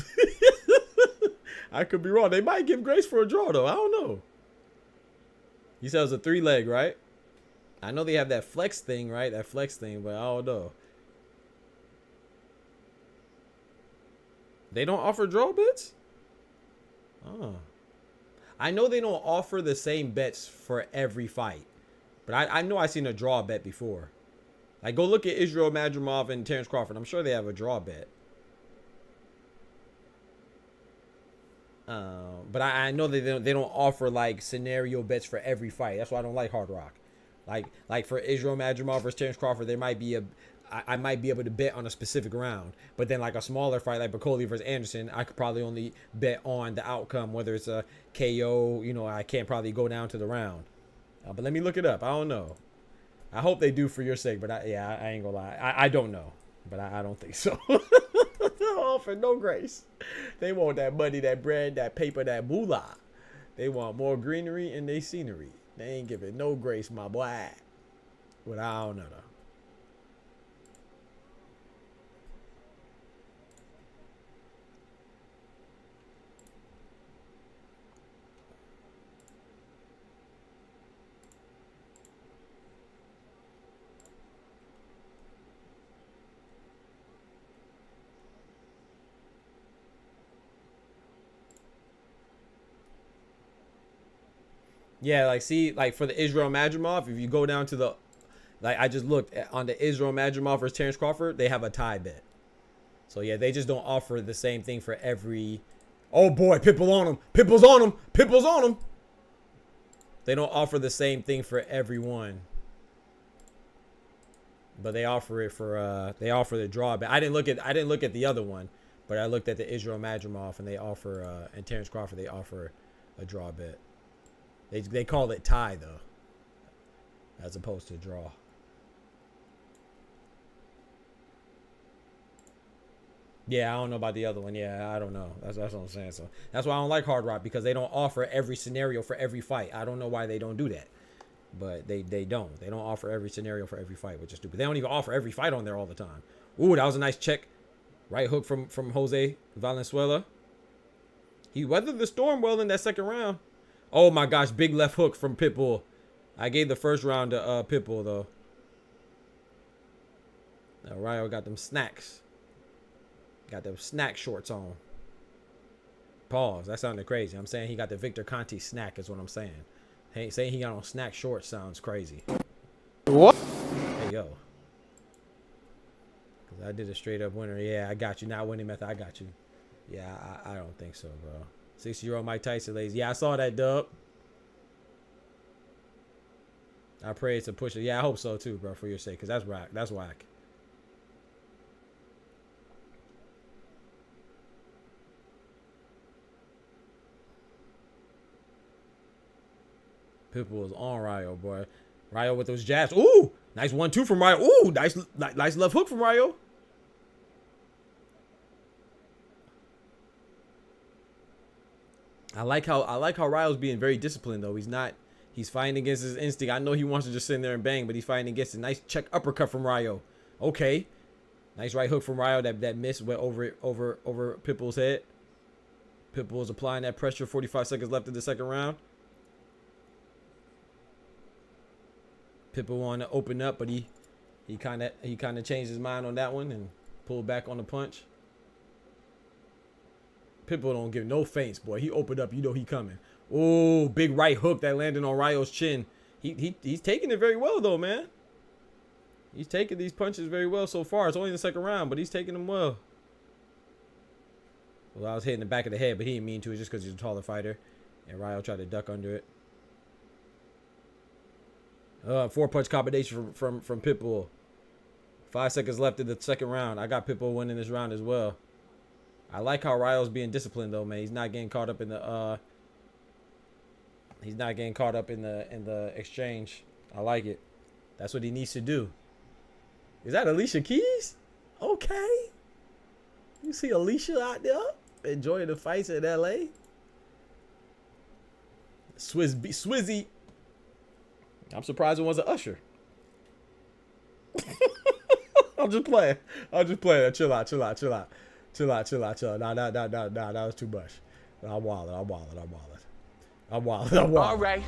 A: I could be wrong. They might give grace for a draw though. I don't know. You said it was a 3-leg, right? I know they have that flex thing, right? That flex thing, but I don't know. They don't offer draw bets? Oh. I know they don't offer the same bets for every fight. But I know I've seen a draw bet before. Like, go look at Israil Madrimov and Terence Crawford. I'm sure they have a draw bet. But I know they don't offer, like, scenario bets for every fight. That's why I don't like Hard Rock. Like for Israil Madrimov versus Terence Crawford, there might be I might be able to bet on a specific round, but then like a smaller fight like Bacoli versus Anderson, I could probably only bet on the outcome, whether it's a KO. You know, I can't probably go down to the round. But let me look it up. I don't know. I hope they do for your sake, but I ain't gonna lie. I don't know, but I don't think so. They'll offer no grace. They want that money, that bread, that paper, that moolah. They want more greenery in their scenery. They ain't giving no grace, my boy. But I don't know, though. Yeah, like, see, like, for the Israil Madrimov, if you go down to the, like, I just looked on the Israil Madrimov versus Terence Crawford, they have a tie bet. So, yeah, they just don't offer the same thing for every, oh, boy, Pitbull on him. Pitbull's on him. Pitbull's on him. They don't offer the same thing for everyone. But they offer it for, they offer the draw bet. I didn't look at the other one, but I looked at the Israil Madrimov, and they offer, and Terence Crawford, they offer a draw bet. They call it tie, though, as opposed to draw. Yeah, I don't know about the other one. Yeah, I don't know. That's what I'm saying. So that's why I don't like Hard Rock, because they don't offer every scenario for every fight. I don't know why they don't do that, but they don't. They don't offer every scenario for every fight, which is stupid. They don't even offer every fight on there all the time. Ooh, that was a nice check. Right hook from Jose Valenzuela. He weathered the storm well in that second round. Oh my gosh, big left hook from Pitbull. I gave the first round to Pitbull, though. Now Ryo got them snacks. Got them snack shorts on. Pause. That sounded crazy. I'm saying he got the Victor Conti snack is what I'm saying. Hey, saying he got on snack shorts sounds crazy.
F: What?
A: There you go. Because I did a straight up winner. Yeah, I got you. Not winning method. I got you. Yeah, I don't think so, bro. 60-year-old Mike Tyson, ladies. Yeah, I saw that, dub. I pray it's a pusher. Yeah, I hope so too, bro, for your sake, because that's whack. That's whack. Pitbull was on Ryo, boy. Ryo with those jabs. Ooh, nice 1-2 from Ryo. Ooh, nice left hook from Ryo. I like how Ryo's being very disciplined though. He's fighting against his instinct. I know he wants to just sit in there and bang, but he's fighting against a nice check uppercut from Ryo. Okay. Nice right hook from Ryo that missed, went over Pitbull's head. Pitbull's applying that pressure. 45 seconds left in the second round. Pitbull wanted to open up, but he kind of changed his mind on that one and pulled back on the punch. Pitbull don't give no feints, boy. He opened up, you know he coming. Oh, big right hook that landed on Ryo's chin. He's taking it very well though, man. He's taking these punches very well so far. It's only the second round, but he's taking them well. Well, I was hitting the back of the head, but he didn't mean to. It's just because he's a taller fighter. And Ryo tried to duck under it. 4-punch combination from Pitbull. 5 seconds left in the second round. I got Pitbull winning this round as well. I like how Ryo's being disciplined though, man. He's not getting caught up in the exchange. I like it. That's what he needs to do. Is that Alicia Keys? Okay. You see Alicia out there enjoying the fights in LA. Swizzy. I'm surprised it wasn't Usher. I'm just playing. Chill out. Nah, that was too much. I'm wilding.
B: All right,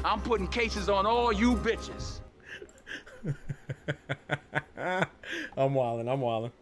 B: I'm putting cases on all you bitches.
A: I'm wilding.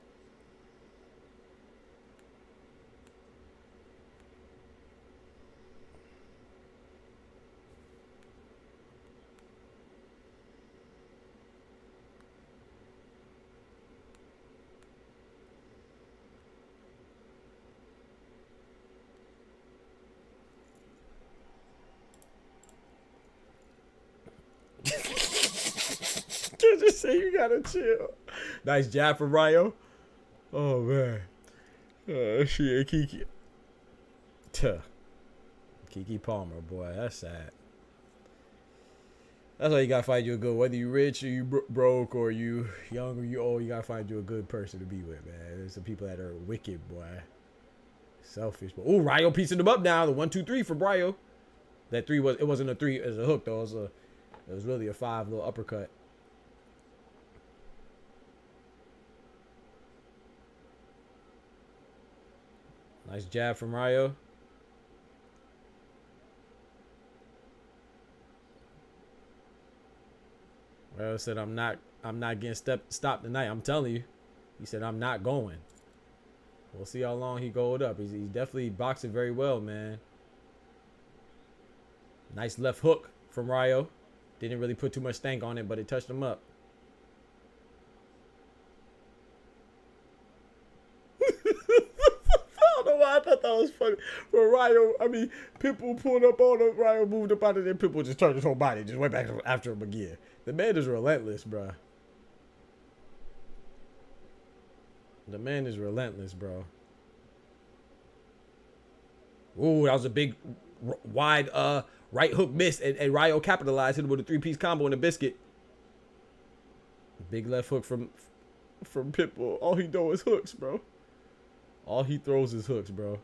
A: Just say you gotta chill. Nice jab from Ryo. Oh man. Shit, Kiki. Kiki Palmer, boy, that's sad. That's why you gotta find you a good. Whether you rich or you broke or you young or you old, you gotta find you a good person to be with, man. There's some people that are wicked, boy. Selfish, but oh, Ryo piecing them up now. The 1-2-3 for Ryo. That 3 it wasn't a 3, it was a hook though. It was really a 5 little uppercut. Nice jab from Ryo. Ryo said, I'm not getting stopped tonight. I'm telling you. He said, I'm not going. We'll see how long he goes up. He's definitely boxing very well, man. Nice left hook from Ryo. Didn't really put too much stank on it, but it touched him up. I thought that was funny. But Ryo, Pitbull pulled up on him. Ryo moved up out of there. Pitbull just turned his whole body. Just went back after him again. The man is relentless, bro. The man is relentless, bro. Ooh, that was a big, wide right hook miss. And Ryo capitalized, hit him with a 3-piece combo and a biscuit. Big left hook from Pitbull. All he does is hooks, bro. All he throws is hooks, bro.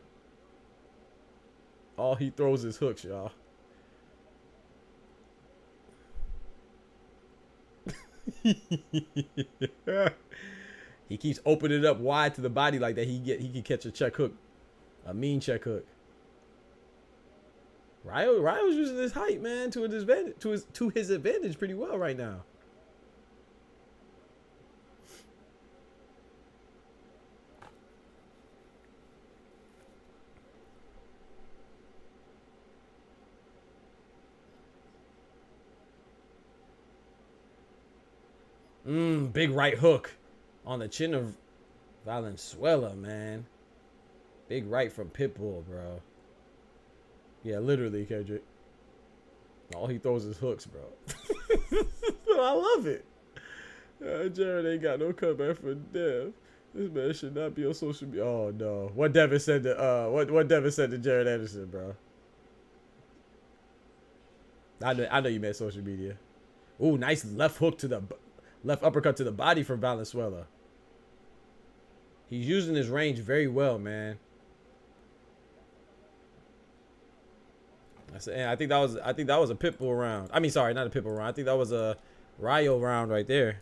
A: All he throws is hooks, y'all. He keeps opening it up wide to the body like that. He can catch a check hook, a mean check hook. Ryo's using his height, man, to his advantage pretty well right now. Big right hook on the chin of Valenzuela, man. Big right from Pitbull, bro. Yeah, literally, Kendrick. All he throws is hooks, bro. I love it. Jared ain't got no comeback for Dev. This man should not be on social media. Oh no. What Devin said to what Devin said to Jared Anderson, bro. I know you meant social media. Ooh, nice left hook to the left uppercut to the body from Valenzuela. He's using his range very well, man. I think that was a pit bull round. I mean, sorry, not a pit bull round. I think that was a Rayo round right there.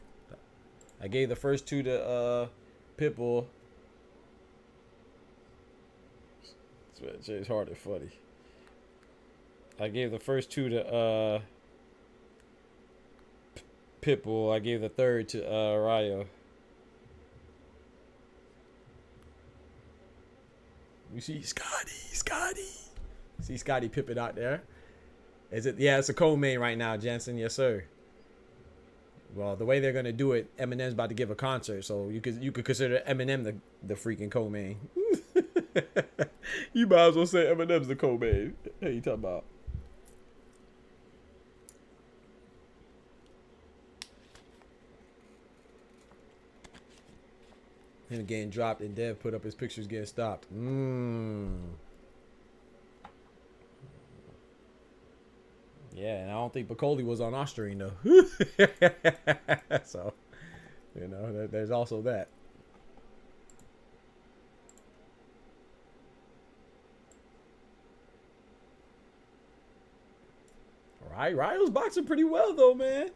A: I gave the first 2 to pit bull. It's hard and funny. I gave the first 2 to pit bull. I gave the third to Rayo. You see Scotty. See Scotty Pippen out there. Is it? Yeah, it's a co-main right now, Jensen. Yes, sir. Well, the way they're gonna do it, Eminem's about to give a concert, so you could consider Eminem the freaking co-main. You might as well say Eminem's the co-main. Hey, you talking about? Him getting dropped and Dev put up his pictures getting stopped. Yeah, and I don't think Bacoli was on Austrian though. So, you know, there's also that. All right, Ryo's boxing pretty well though, man.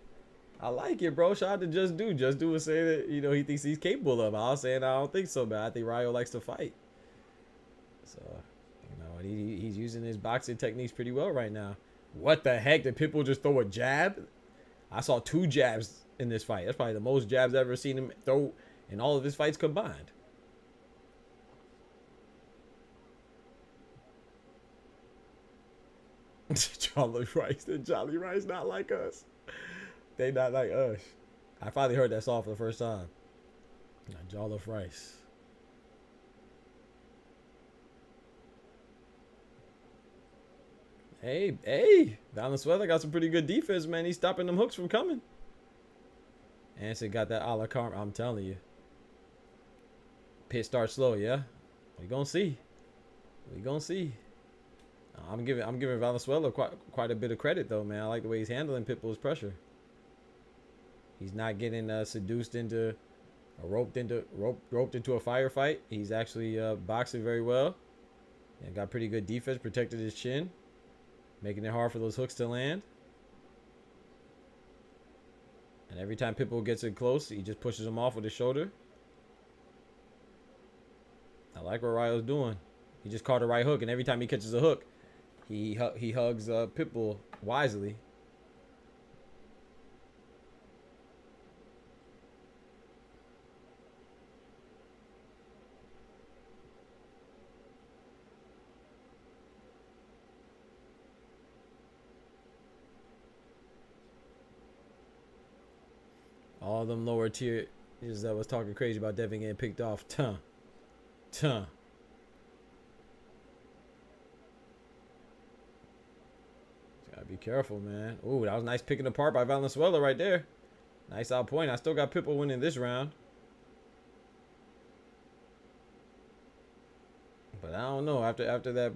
A: I like it, bro. Shout out to Just Do. Just Do was saying that, you know, he thinks he's capable of it. I was saying I don't think so, but I think Ryo likes to fight. So, you know, he's using his boxing techniques pretty well right now. What the heck? Did Pitbull just throw a jab? I saw 2 jabs in this fight. That's probably the most jabs I've ever seen him throw in all of his fights combined. Jolly Rice not like us. They not like us. I finally heard that song for the first time. Jollof Rice. Hey, Valenzuela got some pretty good defense, man. He's stopping them hooks from coming. Anson got that a la carte, I'm telling you. Pit start slow, yeah. We gonna see. I'm giving Valenzuela quite a bit of credit though, man. I like the way he's handling Pitbull's pressure. He's not getting seduced into or roped into a firefight. He's actually boxing very well and got pretty good defense, protected his chin, making it hard for those hooks to land. And every time Pitbull gets in close, he just pushes him off with his shoulder. I like what Ryo's doing. He just caught a right hook, and every time he catches a hook, he hugs Pitbull wisely. All them lower tier is that was talking crazy about Devin getting picked off. Gotta be careful, man. Ooh, that was nice picking apart by Valenzuela right there. Nice out point. I still got Pitbull winning this round. But I don't know. After that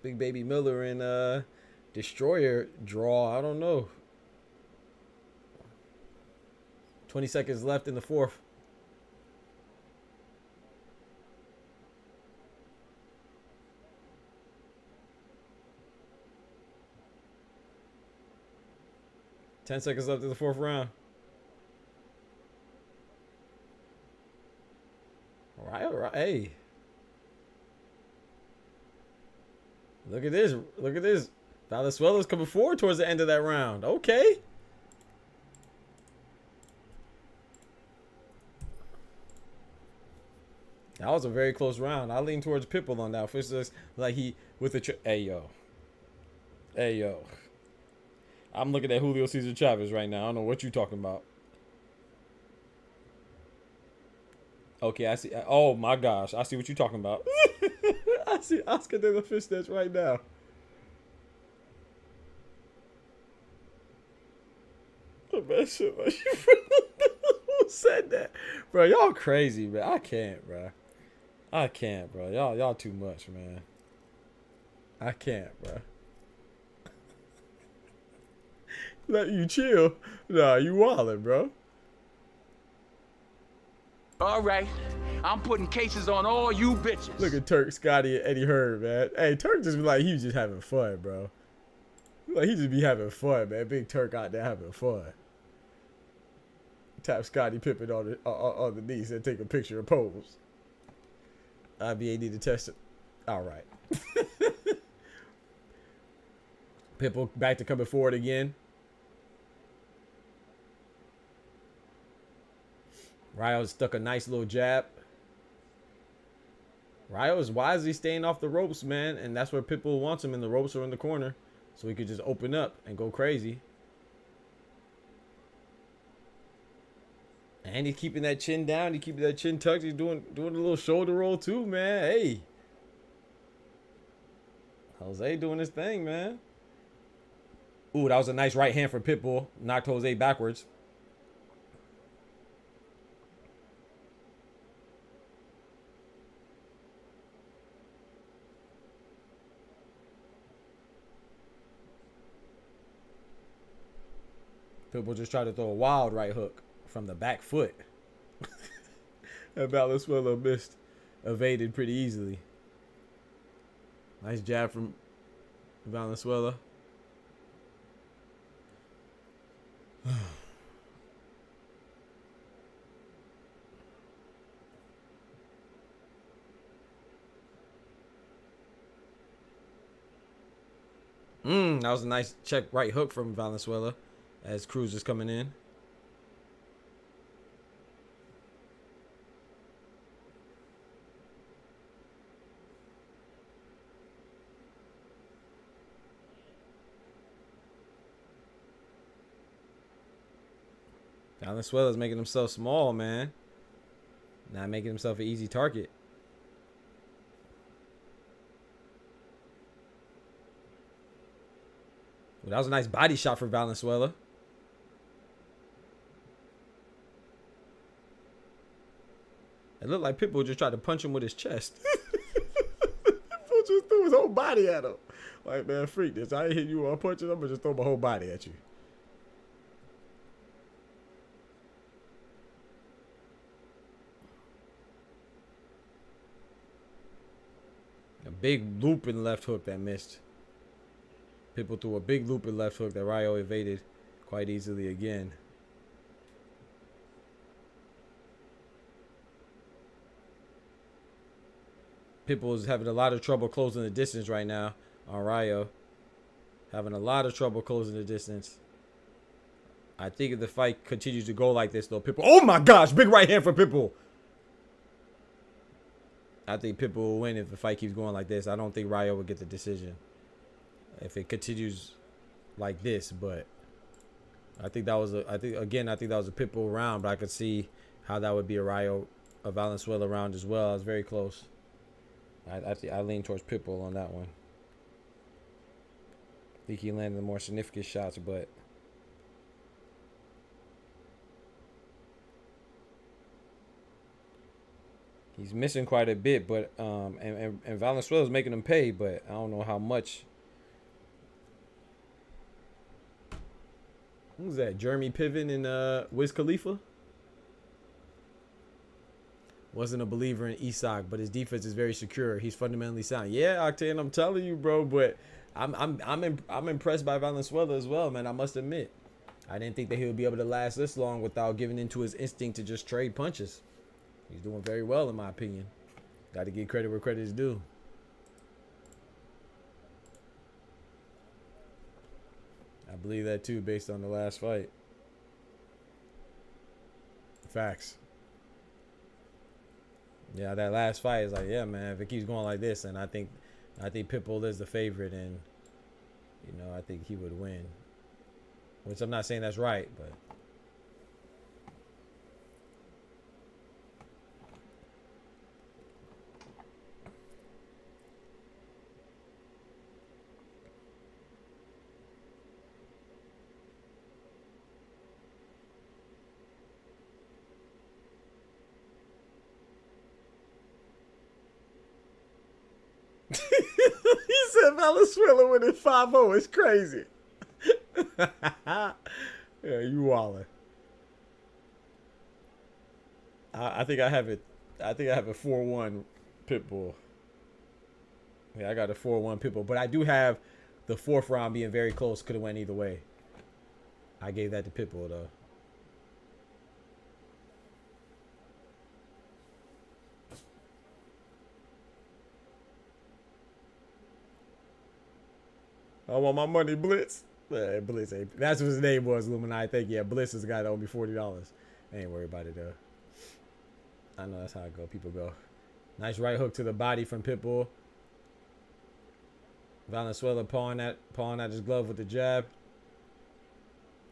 A: Big Baby Miller and Destroyer draw, I don't know. 20 seconds left in the fourth. Ten seconds left in the fourth round. All right. Hey. Look at this. Valenzuela's coming forward towards the end of that round. Okay. That was a very close round. I lean towards Pitbull on that. First, like he with the hey yo. I'm looking at Julio Cesar Chavez right now. I don't know what you're talking about. Okay, I see. Oh my gosh, I see what you're talking about. I see Oscar de la Fishnets right now. Oh, man, shit, man. Who said that, bro? Y'all crazy, man. I can't, bro. Y'all too much, man. I can't, bro. Let you chill. Nah, you wildin', bro.
B: All right, I'm putting cases on all you bitches.
A: Look at Turk, Scotty, and Eddie Heard, man. Hey, Turk just be like, he was just having fun, bro. Like, he just be having fun, man. Big Turk out there having fun. Tap Scotty Pippen on the knees and take a picture and pose. IBA need to test it. All right. Pitbull back to coming forward again. Ryo stuck a nice little jab. Ryo is wisely staying off the ropes, man. And that's where Pitbull wants him, in the ropes or in the corner. So he could just open up and go crazy. And he's keeping that chin down. He's keeping that chin tucked. He's doing a little shoulder roll too, man. Hey. Jose doing his thing, man. Ooh, that was a nice right hand for Pitbull. Knocked Jose backwards. Pitbull just tried to throw a wild right hook from the back foot. And Valenzuela missed. Evaded pretty easily. Nice jab from Valenzuela. That was a nice check right hook from Valenzuela as Cruz is coming in. Valenzuela's making himself small, man. Not making himself an easy target. Well, that was a nice body shot for Valenzuela. It looked like Pitbull just tried to punch him with his chest. Pitbull just threw his whole body at him. Like, man, freak this. I ain't hit you on punches. I'm going to just throw my whole body at you. A big looping left hook that missed. Pitbull threw a big looping left hook that Ryo evaded quite easily again. Pitbull is having a lot of trouble closing the distance right now on Ryo. Having a lot of trouble closing the distance. I think if the fight continues to go like this, though, Pitbull... Oh, my gosh! Big right hand for Pitbull. I think Pitbull will win if the fight keeps going like this. I don't think Ryo will get the decision if it continues like this. But I think that was a... I think that was a Pitbull round, but I could see how that would be a Valenzuela round as well. It was very close. I lean towards Pitbull on that one. I think he landed the more significant shots, but he's missing quite a bit. But and Valenzuela's making him pay, but I don't know how much. Who's that? Jeremy Piven and Wiz Khalifa? Wasn't a believer in Isak, but his defense is very secure. He's fundamentally sound. Yeah, Octane, I'm telling you, bro. But I'm impressed by Valenzuela as well, man. I must admit, I didn't think that he would be able to last this long without giving into his instinct to just trade punches. He's doing very well, in my opinion. Got to give credit where credit is due. I believe that too, based on the last fight. Facts. Yeah, that last fight is like, yeah, man, if it keeps going like this, and I think Pitbull is the favorite, and you know, I think he would win. Which I'm not saying that's right, but he said Valenzuela winning 5-0. It's crazy. Yeah, you wildin'. I think I have it I think I have a 4-1 Pitbull. Yeah, I got a 4-1 Pitbull, but I do have the fourth round being very close. Could have went either way. I gave that to Pitbull though. I want my money, Blitz. Blitz ain't. That's what his name was, Illuminati. I think, yeah, Blitz is the guy that owed me $40. I ain't worried about it, though. I know that's how it go. People go. Nice right hook to the body from Pitbull. Valenzuela pawing at his glove with the jab.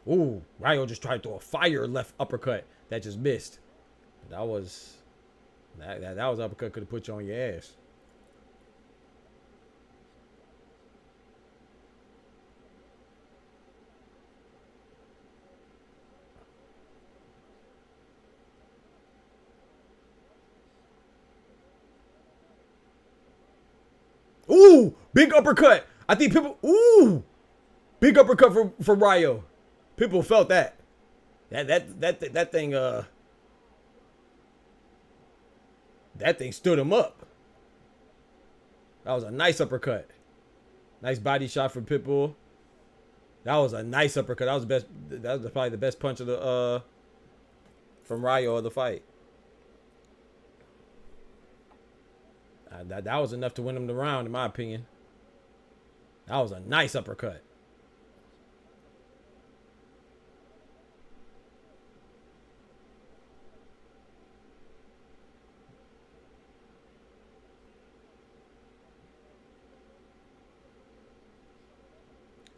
A: Ooh, Rayo just tried to throw a fire left uppercut that just missed. That was uppercut could have put you on your ass. Ooh, big uppercut. I think people. Ooh, big uppercut for Rayo. People felt that. That thing. That thing stood him up. That was a nice uppercut. Nice body shot from Pitbull. That was a nice uppercut. That was the best. That was probably the best punch of the from Rayo of the fight. That was enough to win him the round, in my opinion. That was a nice uppercut.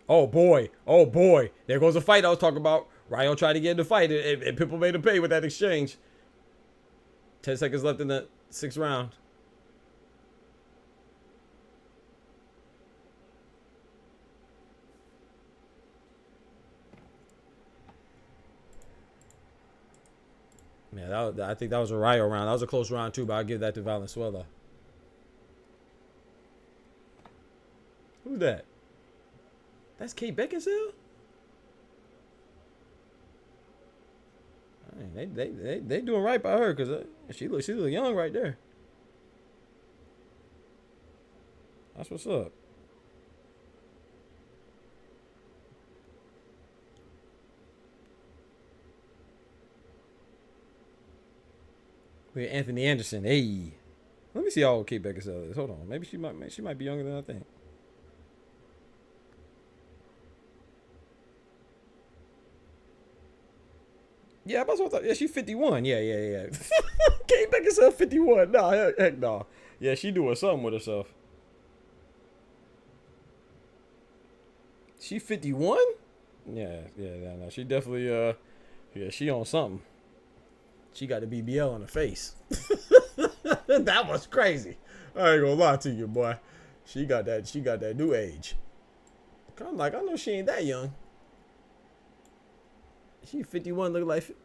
A: Oh boy, oh boy. There goes the fight I was talking about. Rayo tried to get in the fight, and people made him pay with that exchange. 10 seconds left in the 6th round. Yeah, I think that was a Rayo round. That was a close round too, but I'll give that to Valenzuela. Who's that? That's Kate Beckinsale? I mean, they doing right by her because she looks young right there. That's what's up. We're Anthony Anderson. Hey, let me see how old Kate Beckinsale is. Hold on, maybe she might be younger than I think. Yeah, I thought. Yeah, she's 51. Yeah. Kate Beckinsale 51. Nah, heck no. Yeah, she doing something with herself. She 51? Yeah. No, she definitely yeah, she on something. She got the BBL on her face. That was crazy. I ain't gonna lie to you, boy. She got that new age. I'm like, I know she ain't that young. She 51, look like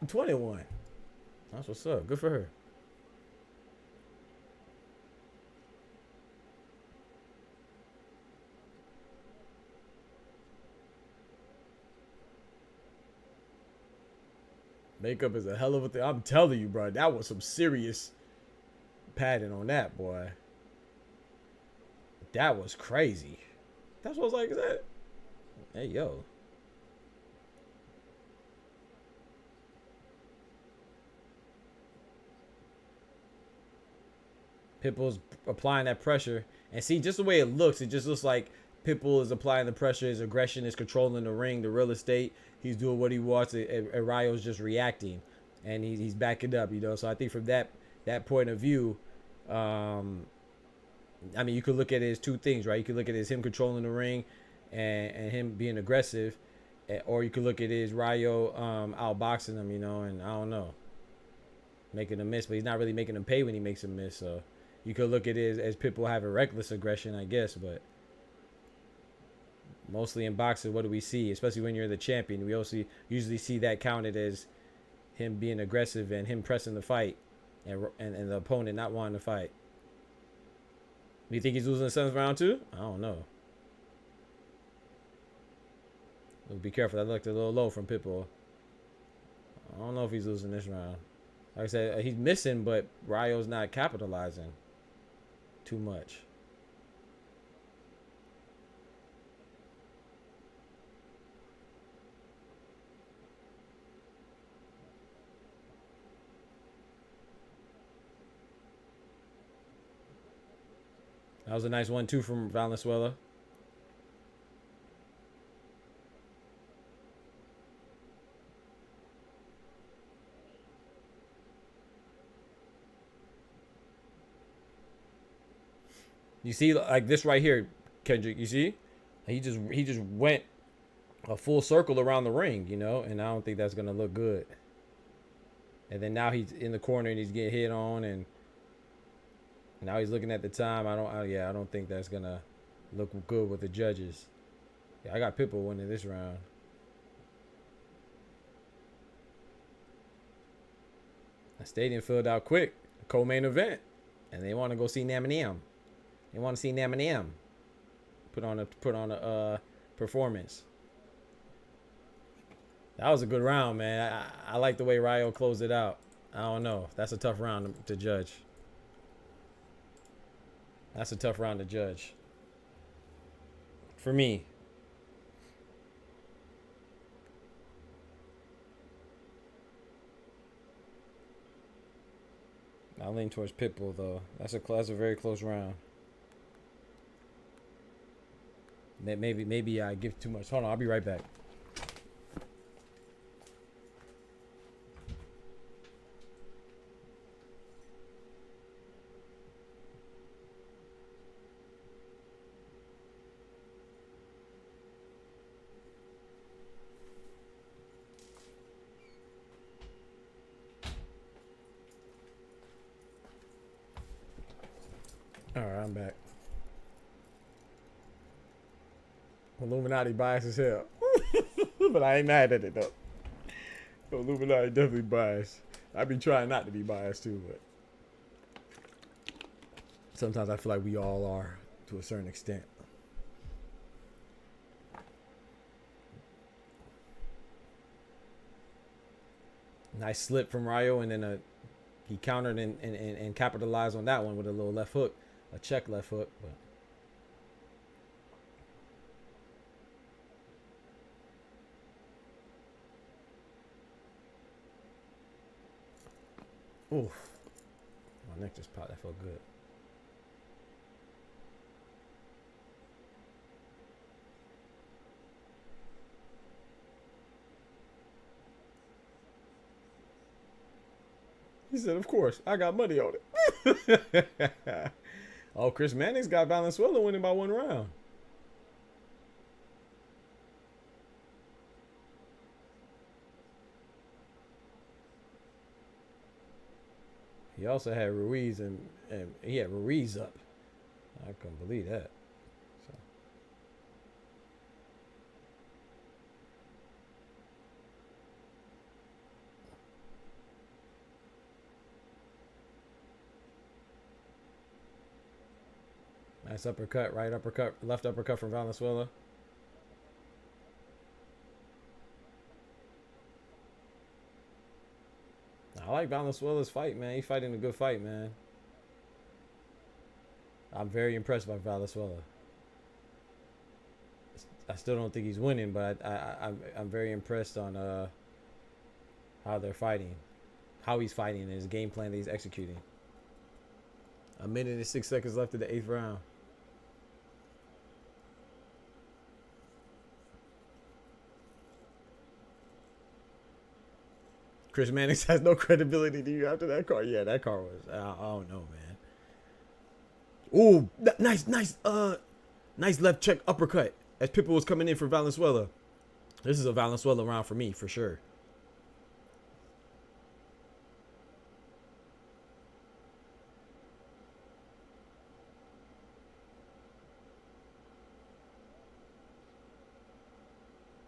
A: 21. That's what's up. Good for her. Makeup is a hell of a thing. I'm telling you, bro. That was some serious padding on that, boy. That was crazy. That's what I was like, is that? Hey, yo. Pitbull's applying that pressure. And see, just the way it just looks like Pitbull is applying the pressure. His aggression is controlling the ring, the real estate. He's doing what he wants, and Rayo's just reacting, and he's backing up, you know. So I think from that point of view, I mean, you could look at it as two things, right? You could look at it as him controlling the ring, and him being aggressive, or you could look at it as Rayo outboxing him, you know. And I don't know, making a miss, but he's not really making him pay when he makes a miss. So you could look at it as Pitbull having reckless aggression, I guess, but. Mostly in boxing, what do we see? Especially when you're the champion, we also usually see that counted as him being aggressive and him pressing the fight, and the opponent not wanting to fight. Do you think he's losing the 7th round too? I don't know. Be careful. That looked a little low from Pitbull. I don't know if he's losing this round. Like I said, he's missing, but Rayo's not capitalizing too much. That was a nice 1-2 from Valenzuela. You see, like this right here, Kendrick. You see, he just went a full circle around the ring, you know, and I don't think that's gonna look good. And then now he's in the corner and he's getting hit on, and now he's looking at the time. I don't think that's gonna look good with the judges. Yeah, I got Pitbull winning this round. The stadium filled out quick. Co-main event, and they want to go see Nam. They want to see Nam put on a performance. That was a good round, man. I like the way Rayo closed it out. I don't know. That's a tough round to judge. That's a tough round to judge. For me. I lean towards Pitbull though. That's a very close round. Maybe I give too much. Hold on, I'll be right back. All right, I'm back. Illuminati biased as hell. But I ain't mad at it though. Illuminati definitely biased. I be trying not to be biased too, but sometimes I feel like we all are to a certain extent. Nice slip from Rayo, and then he countered and capitalized on that one with a little left hook, a check left hook. But oof. My neck just popped. That felt good. He said, of course, I got money on it. Oh, Chris Manning's got Valenzuela winning by 1 round. He also had Ruiz and he had Ruiz up. I couldn't believe that. So. Nice uppercut, right uppercut, left uppercut from Valenzuela. I like Valenzuela's fight, man. He's fighting a good fight, man. I'm very impressed by Valenzuela. I still don't think he's winning, but I'm very impressed on how they're fighting, how he's fighting, and his game plan that he's executing. 1 minute and 6 seconds left in the 8th round. Chris Mannix has no credibility to you after that car. Yeah, that car was. I don't know, man. Ooh, nice left check uppercut as Pitbull was coming in for Valenzuela. This is a Valenzuela round for me, for sure.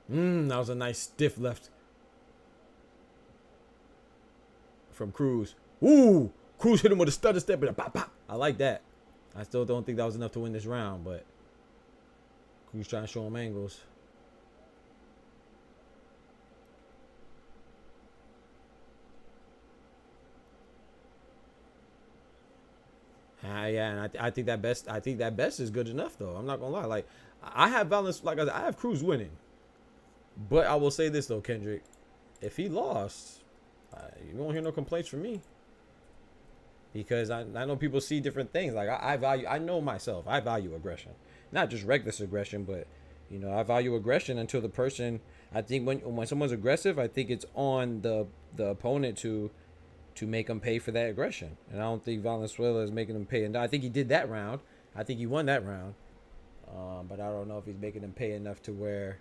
A: That was a nice stiff left from Cruz. Ooh, Cruz hit him with a stutter step and a pop pop. I like that. I still don't think that was enough to win this round, but Cruz trying to show him angles. Yeah, and I think that best. I think that best is good enough, though. I'm not gonna lie. Like, I have Valens. Like I have Cruz winning, but I will say this though, Kendrick. If he lost, you won't hear no complaints from me. Because I know people see different things. Like I know myself. I value aggression, not just reckless aggression, but you know, I value aggression until the person. I think when someone's aggressive, I think it's on the opponent to make them pay for that aggression. And I don't think Valenzuela is making them pay. And I think he did that round. I think he won that round. But I don't know if he's making them pay enough to where.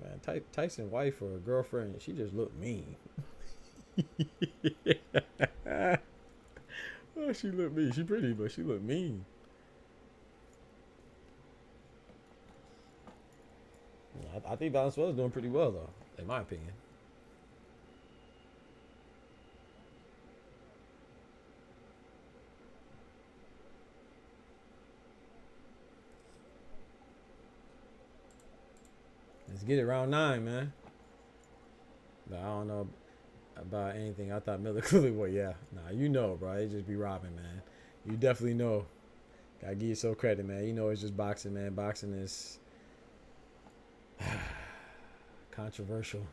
A: Man, Tyson wife or a girlfriend, she just looked mean. Oh, she looked mean. She pretty, but she looked mean. I think Valenzuela's doing pretty well, though, in my opinion. Let's get it, round 9, man. But I don't know about anything. I thought Miller clearly would. Yeah, nah, you know, bro. It just be robbing, man. You definitely know. Gotta give you some credit, man. You know it's just boxing, man. Boxing is controversial.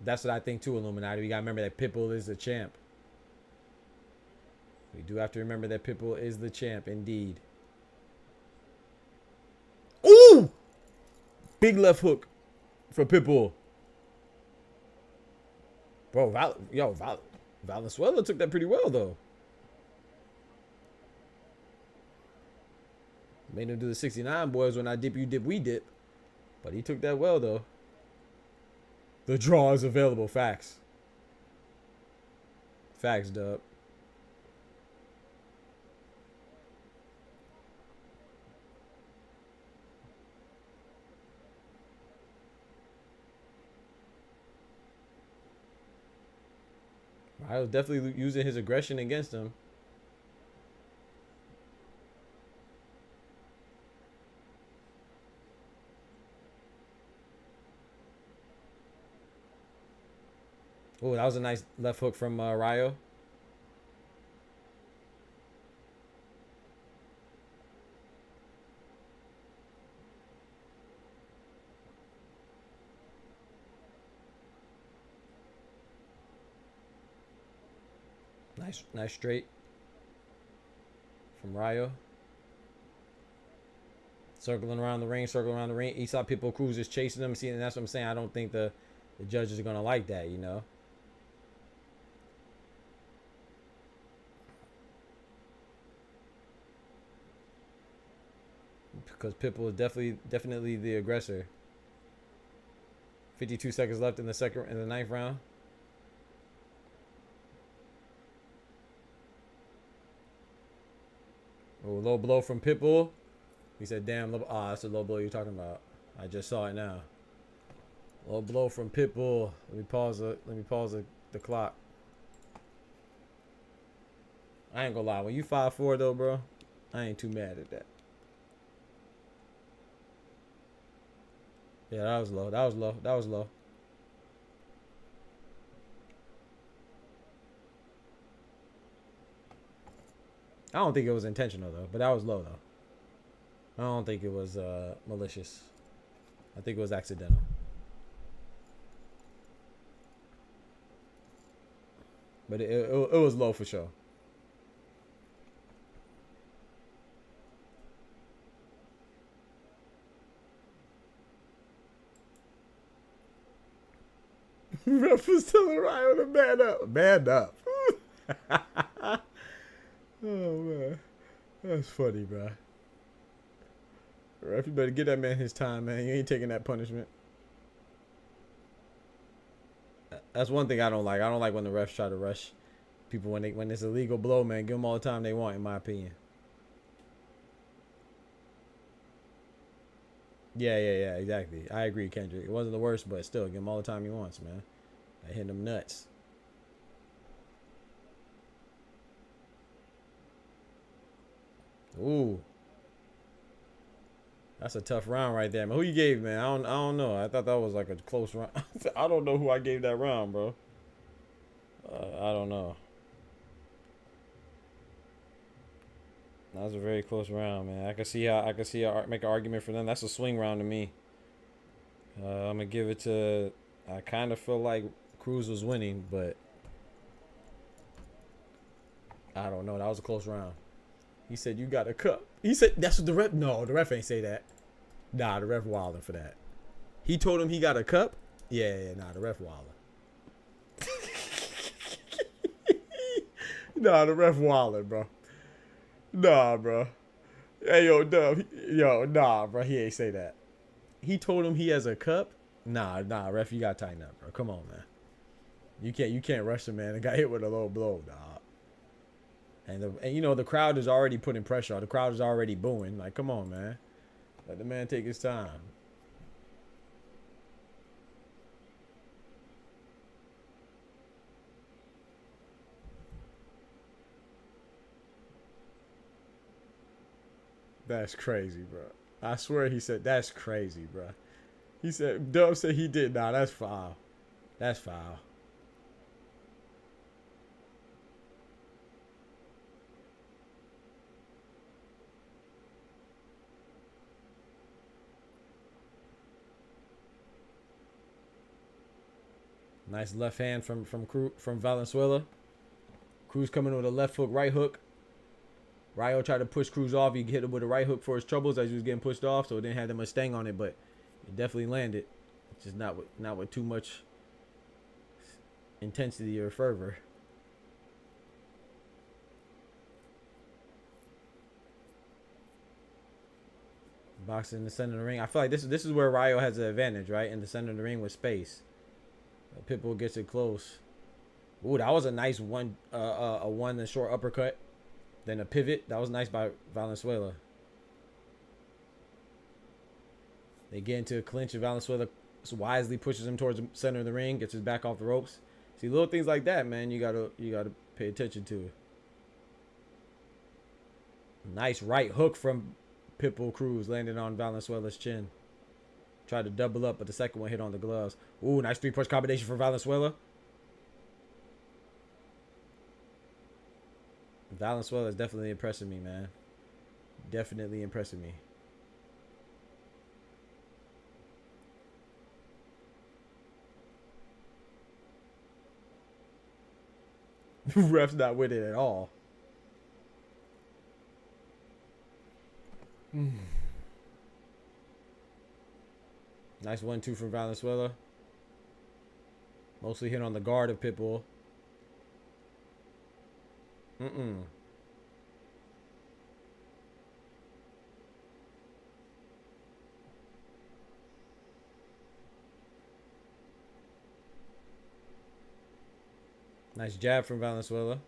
A: That's what I think too, Illuminati. We gotta remember that Pitbull is the champ. We do have to remember that Pitbull is the champ, indeed. Ooh! Big left hook for Pitbull. Bro, Valenzuela took that pretty well, though. Made him do the 69 boys when I dip, you dip, we dip. But he took that well, though. The draw is available. Facts. Facts, dub. I was definitely using his aggression against him. Oh, that was a nice left hook from Rayo. Nice straight from Rayo. Circling around the ring, Eastside Pitbull Cruz is chasing him. See, and that's what I'm saying. I don't think the judges are going to like that, you know. Because Pitbull is definitely the aggressor. 52 seconds left in the ninth round. Oh, low blow from Pitbull. He said, damn, that's a low blow you're talking about. I just saw it now. Low blow from Pitbull. Let me pause the clock. I ain't gonna lie. When you 5'4", though, bro, I ain't too mad at that. Yeah, that was low. I don't think it was intentional, though, but that was low, though. I don't think it was malicious. I think it was accidental. But it was low for sure. Ref was telling Ryan to man up. Man up. Oh, man. That's funny, bro. Ref, you better get that man his time, man. You ain't taking that punishment. That's one thing I don't like. I don't like when the refs try to rush people when it's a legal blow, man. Give them all the time they want, in my opinion. Yeah, exactly. I agree, Kendrick. It wasn't the worst, but still, give him all the time he wants, man. I hit him nuts. Ooh. That's a tough round right there, man. Who you gave, man? I don't know. I thought that was like a close round. I don't know who I gave that round, bro. I don't know. That was a very close round, man. I can see how make an argument for them. That's a swing round to me. I'm gonna give it to. I kind of feel like Cruz was winning, but I don't know. That was a close round. He said, you got a cup. He said, that's what the ref. No, the ref ain't say that. Nah, the ref wilding for that. He told him he got a cup? Yeah, nah, the ref wilding. Nah, the ref wilding, bro. Nah, bro. Hey, yo, Dub. Nah, bro. He ain't say that. He told him he has a cup? Nah, ref, you gotta tighten up, bro. Come on, man. You can't rush the man that got hit with a low blow, dog. And you know the crowd is already putting pressure on. The crowd is already booing. Like, come on, man. Let the man take his time. That's crazy, bro. I swear he said that's crazy, bro. He said Dub said he did. Nah, that's foul. That's foul. Nice left hand from Valenzuela. Cruz coming with a left hook, right hook. Rayo tried to push Cruz off. He hit him with a right hook for his troubles as he was getting pushed off, so it didn't have that much sting on it, but it definitely landed. Just not with too much intensity or fervor. Boxing in the center of the ring. I feel like this is where Rayo has the advantage, right? In the center of the ring with space. Pitbull gets it close. Ooh, that was a nice one and short uppercut. Then a pivot. That was nice by Valenzuela. They get into a clinch and Valenzuela wisely pushes him towards the center of the ring, gets his back off the ropes. See, little things like that, man, you gotta pay attention to. Nice right hook from Pitbull Cruz landing on Valenzuela's chin. Tried to double up, but the second one hit on the gloves. Ooh, nice three-punch combination for Valenzuela. Valenzuela is definitely impressing me, man. Definitely impressing me. Ref's not with it at all. Nice 1-2 from Valenzuela. Mostly hit on the guard of Pitbull. Nice jab from Valenzuela.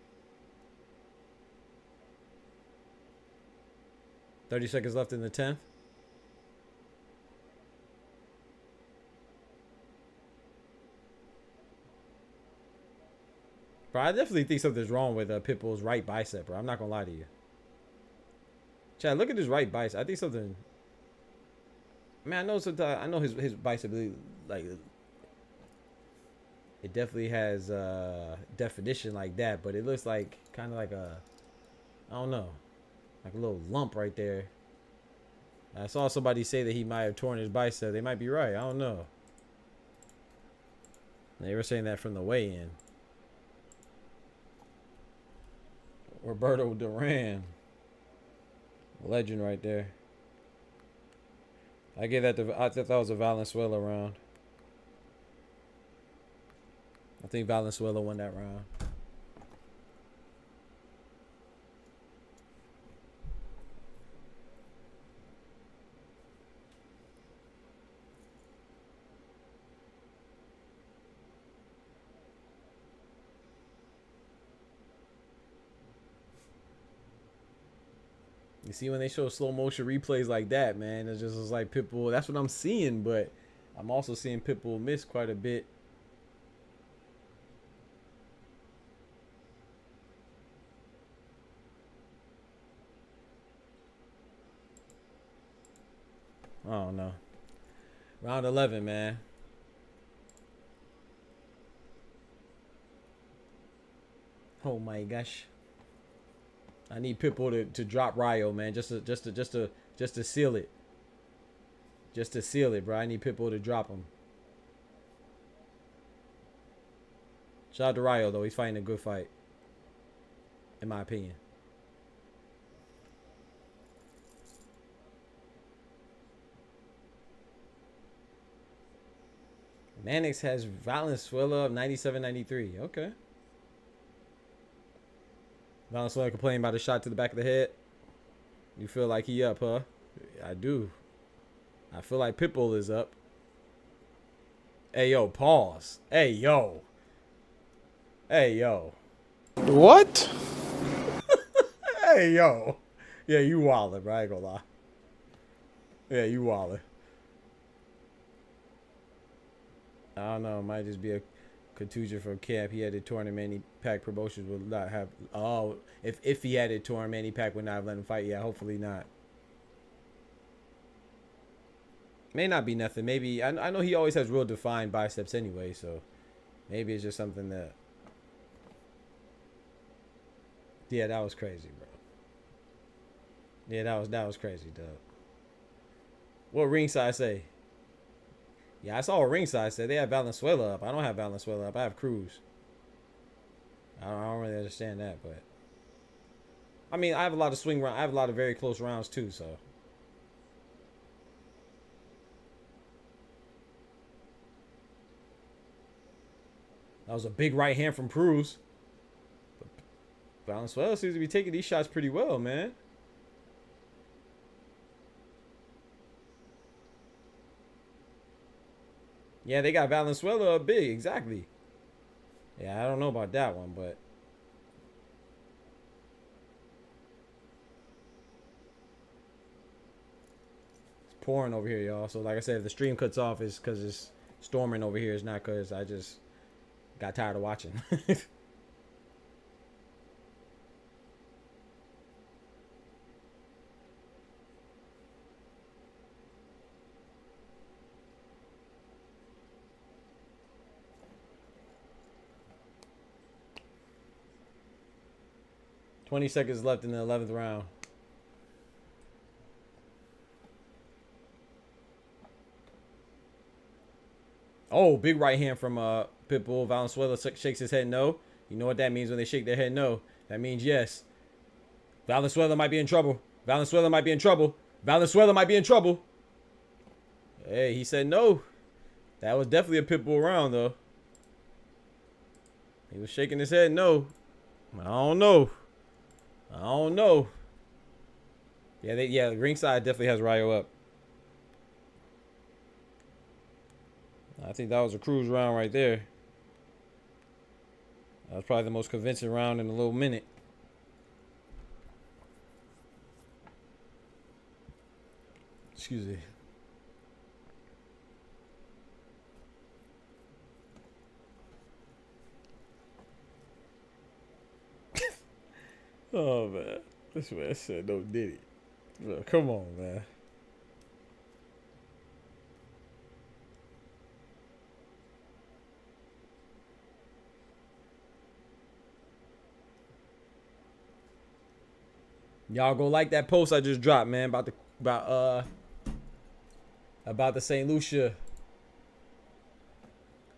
A: 30 seconds left in the 10th. Bro, I definitely think something's wrong with Pitbull's right bicep, bro. I'm not gonna lie to you. Chad, look at his right bicep. I think something. Man, I know sometimes. I know his bicep, like, it definitely has definition like that, but it looks like kind of like a, I don't know, like a little lump right there. I saw somebody say that he might have torn his bicep. They might be right. I don't know. They were saying that from the weigh-in. Roberto Duran, legend right there. I thought that was a Valenzuela round. I think Valenzuela won that round. You see when they show slow motion replays like that, man, it's just like Pitbull. That's what I'm seeing, but I'm also seeing Pitbull miss quite a bit. I don't know. Round 11, man. Oh my gosh. I need Pitbull to drop Ryo, man, just to seal it. Just to seal it, bro. I need Pitbull to drop him. Shout out to Ryo, though. He's fighting a good fight, in my opinion. Mannix has Valenzuela of 97-93. Okay. Valenzuela complaining about a shot to the back of the head. You feel like he up, huh? I do. I feel like Pitbull is up. Hey, yo, pause. Hey, yo. Hey, yo.
F: What?
A: Hey, yo. Yeah, you wildin', bro. I ain't gonna lie. Yeah, you wildin'. I don't know. It might just be a contusion from camp. He had a tournament. He packed promotions would not have. Oh, if he had a tournament, he packed would not have let him fight. Yeah, hopefully not. May not be nothing. Maybe I know he always has real defined biceps anyway, so maybe it's just something that. Yeah, that was crazy, bro. Yeah, that was crazy, dog. What ringside say? Yeah, I saw a ringside say they have Valenzuela up. I don't have Valenzuela up. I have Cruz. I don't really understand that, but I mean, I have a lot of swing rounds. I have a lot of very close rounds too, so. That was a big right hand from Cruz. But Valenzuela seems to be taking these shots pretty well, man. Yeah, they got Valenzuela up big, exactly. Yeah, I don't know about that one, but it's pouring over here, y'all. So like I said, if the stream cuts off, it's because it's storming over here. It's not because I just got tired of watching. 20 seconds left in the 11th round. Oh, big right hand from Pitbull. Valenzuela shakes his head no. You know what that means when they shake their head no. That means yes. Valenzuela might be in trouble. Valenzuela might be in trouble. Valenzuela might be in trouble. Hey, he said no. That was definitely a Pitbull round, though. He was shaking his head no. I don't know. I don't know. Yeah, ringside definitely has Ryo up. I think that was a Cruz round right there. That was probably the most convincing round in a little minute. Excuse me. Oh, man. This man said no Diddy. Bro, come on, man. Y'all go like that post I just dropped, man, about the St. Lucia.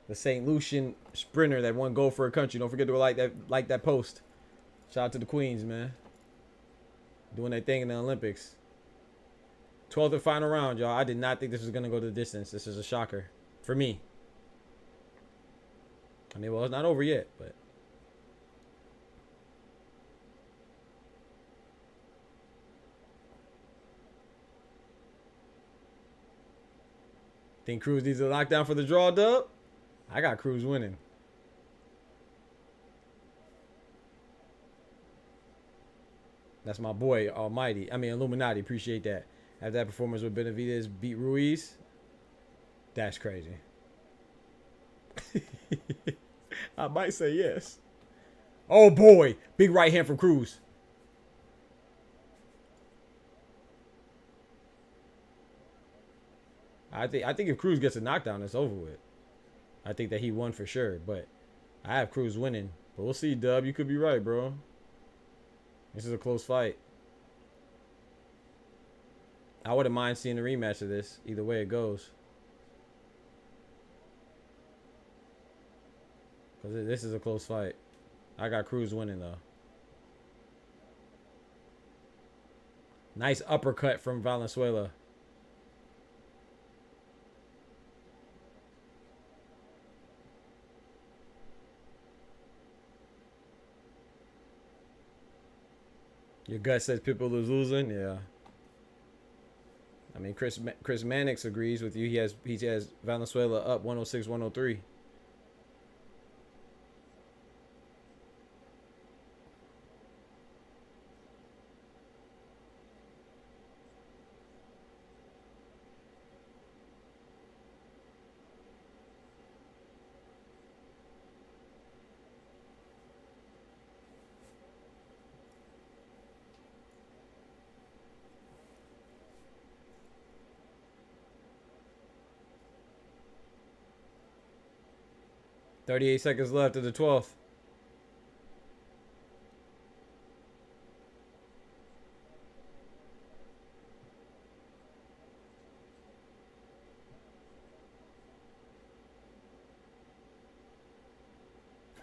A: The St. Lucian sprinter that won gold for a country. Don't forget to like that post. Shout out to the Queens, man. Doing their thing in the Olympics. 12th and final round, y'all. I did not think this was going to go the distance. This is a shocker. For me. I mean, well, it's not over yet, but. Think Cruz needs a lockdown for the draw, dub? I got Cruz winning. That's my boy, Almighty. I mean, Illuminati. Appreciate that. After that performance with Benavidez beat Ruiz. That's crazy. I might say yes. Oh, boy. Big right hand from Cruz. I think if Cruz gets a knockdown, it's over with. I think that he won for sure, but I have Cruz winning. But we'll see, Dub. You could be right, bro. This is a close fight. I wouldn't mind seeing a rematch of this, either way it goes. Because this is a close fight. I got Cruz winning, though. Nice uppercut from Valenzuela. Your gut says Pitbull is losing? Yeah. I mean, Chris Mannix agrees with you. He has Valenzuela up 106-103. .38 seconds left of the 12th.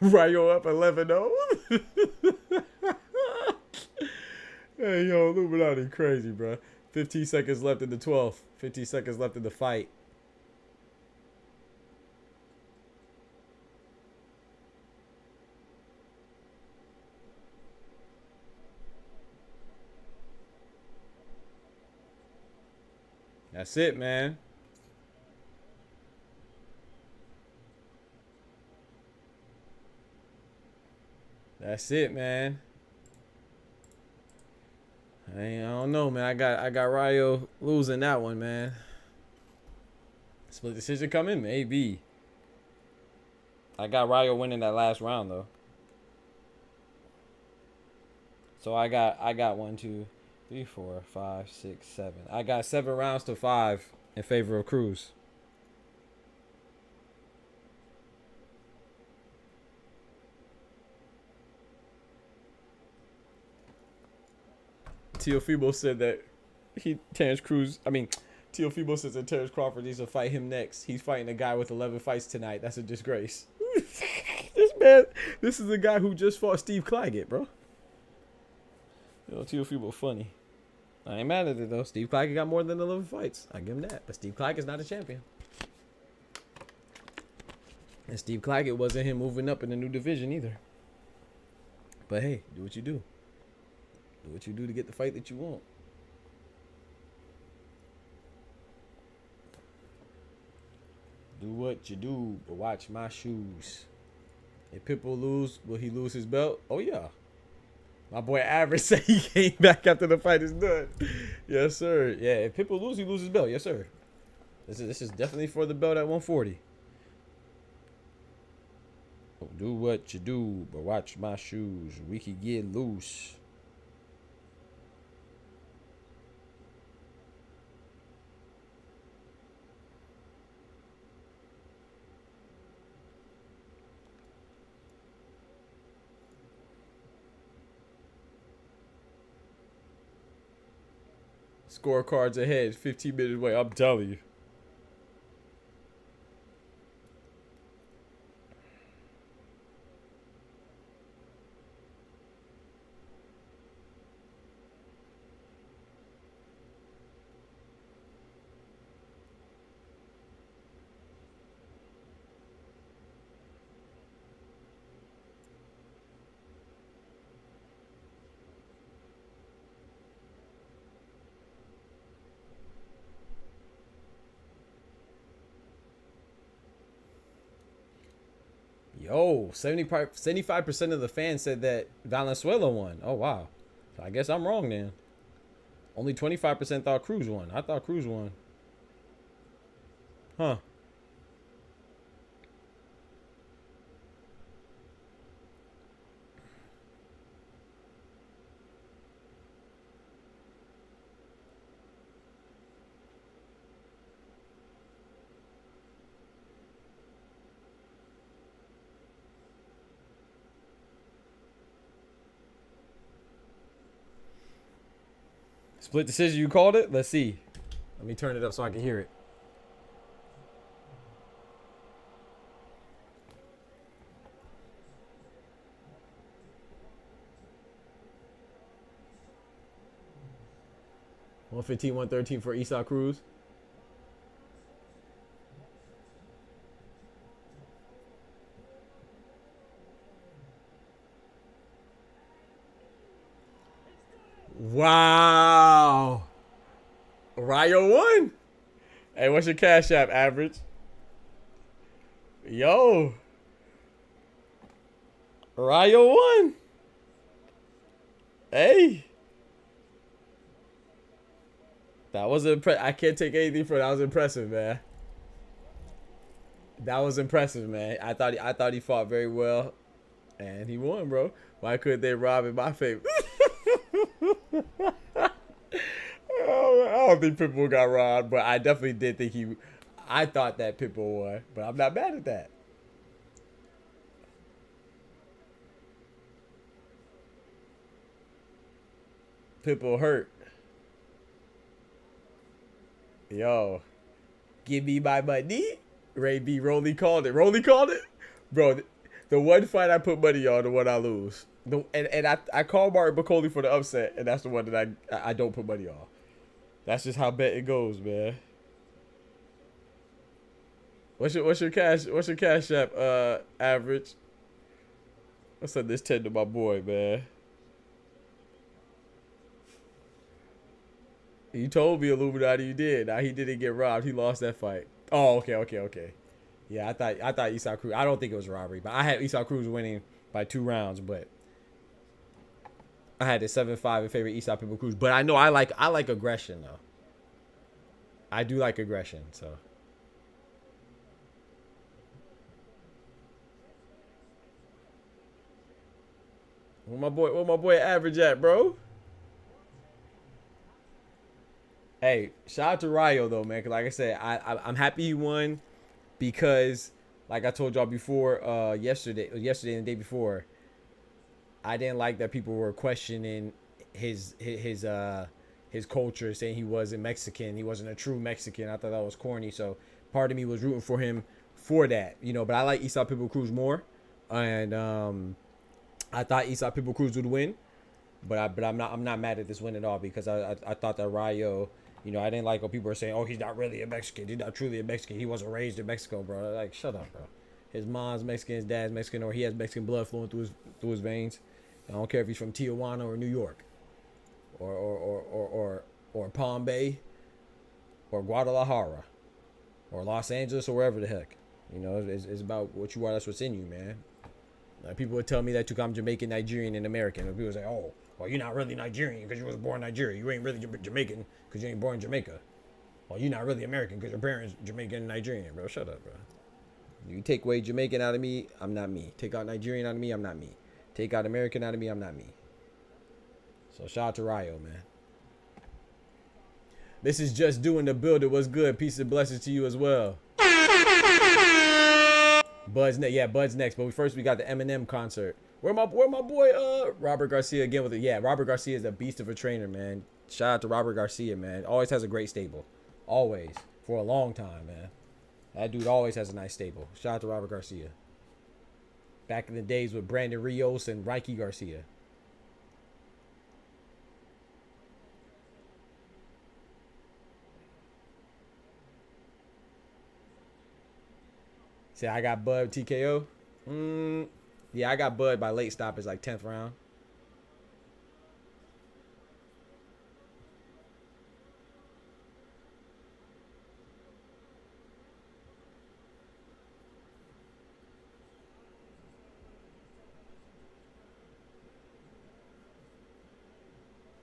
A: Rayo up 11-0. Hey, yo, Illuminati crazy, bro. 15 seconds left in the 12th. 15 seconds left in the fight. That's it, man. That's it, man. I don't know, man. I got Rayo losing that one, man. Split decision coming? Maybe. I got Rayo winning that last round though. So I got 1, 2, 3, 4, 5, 6, 7. I got 7 rounds to 5 in favor of Cruz. Teofimo said that Teofimo says that Terence Crawford needs to fight him next. He's fighting a guy with 11 fights tonight. That's a disgrace. This is the guy who just fought Steve Claggett, bro. Yo, Teofimo funny. I ain't mad at it though. Steve Claggett got more than 11 fights. I give him that. But Steve Claggett's not a champion. And Steve Claggett wasn't him moving up in the new division either. But hey, do what you do. Do what you do to get the fight that you want. Do what you do, but watch my shoes. If Pitbull lose, will he lose his belt? Oh yeah. My boy Average said he came back after the fight is done. Yes, sir. Yeah, if Pitbull lose, he loses his belt. Yes, sir. This is definitely for the belt at 140. Do what you do, but watch my shoes. We could get loose. Scorecards ahead, 15 minutes away. I'm telling you. Yo, 75% of the fans said that Valenzuela won. Oh, wow. So I guess I'm wrong then. Only 25% thought Cruz won. I thought Cruz won. Huh. Split decision, you called it? Let's see. Let me turn it up so I can hear it. $115, $113 for Esau Cruz. Wow. Rayo won. Hey, what's your Cash App, Average? Yo. Rayo won. Hey. That was I can't take anything for that. That was impressive, man. That was impressive, man. I thought he fought very well, and he won, bro. Why couldn't they rob in my favor? I don't think Pitbull got robbed, but I definitely did think I thought that Pitbull won, but I'm not mad at that. Pitbull hurt. Yo, give me my money. Ray B. Rolly called it. Rolly called it? Bro, the one fight I put money on, the one I lose. I called Martin Bacoli for the upset, and that's the one that I don't put money on. That's just how bet it goes, man. What's your cash app, Average? I'll send this 10 to my boy, man. You told me, Illuminati, you did. Now he didn't get robbed. He lost that fight. Oh, okay. Yeah, I thought Esau Cruz. I don't think it was a robbery, but I had Esau Cruz winning by 2 rounds. But I had the 7-5 in favor of Esau Pitbull Cruz. But I know I like aggression though. I do like aggression. So where my boy Average at, bro? Hey, shout out to Rayo though, man. Cause like I said, I'm happy he won because, like I told y'all before, yesterday and the day before, I didn't like that people were questioning his culture, saying he wasn't Mexican, he wasn't a true Mexican. I thought that was corny. So part of me was rooting for him for that, you know. But I like Esau Pitbull Cruz more, and I thought Esau Pitbull Cruz would win, but I'm not mad at this win at all because I thought that Rayo. You know, I didn't like when people were saying, oh, he's not really a Mexican. He's not truly a Mexican. He wasn't raised in Mexico, bro. Like, shut up, bro. His mom's Mexican, his dad's Mexican, or he has Mexican blood flowing through his veins. I don't care if he's from Tijuana or New York or Palm Bay or Guadalajara or Los Angeles or wherever the heck. You know, it's about what you are. That's what's in you, man. Like, people would tell me that too, I'm Jamaican, Nigerian, and American. And people say, oh, well, you're not really Nigerian because you was born in Nigeria. You ain't really Jamaican because you ain't born in Jamaica. Well, you're not really American because your parents Jamaican and Nigerian, bro. Shut up, bro. You take away Jamaican out of me, I'm not me. Take out Nigerian out of me, I'm not me. Take out American out of me, I'm not me. So shout out to Rayo, man. This is just doing the build. It was good. Peace and blessings to you as well. Bud's next. But first we got the Eminem concert. Where my boy Robert Garcia again with it. Yeah, Robert Garcia is a beast of a trainer, man. Shout out to Robert Garcia, man. Always has a great stable. Always. For a long time, man. That dude always has a nice stable. Shout out to Robert Garcia. Back in the days with Brandon Rios and Ricky Garcia. Say I got Bud TKO. Yeah, I got Bud by late stoppage, like 10th round.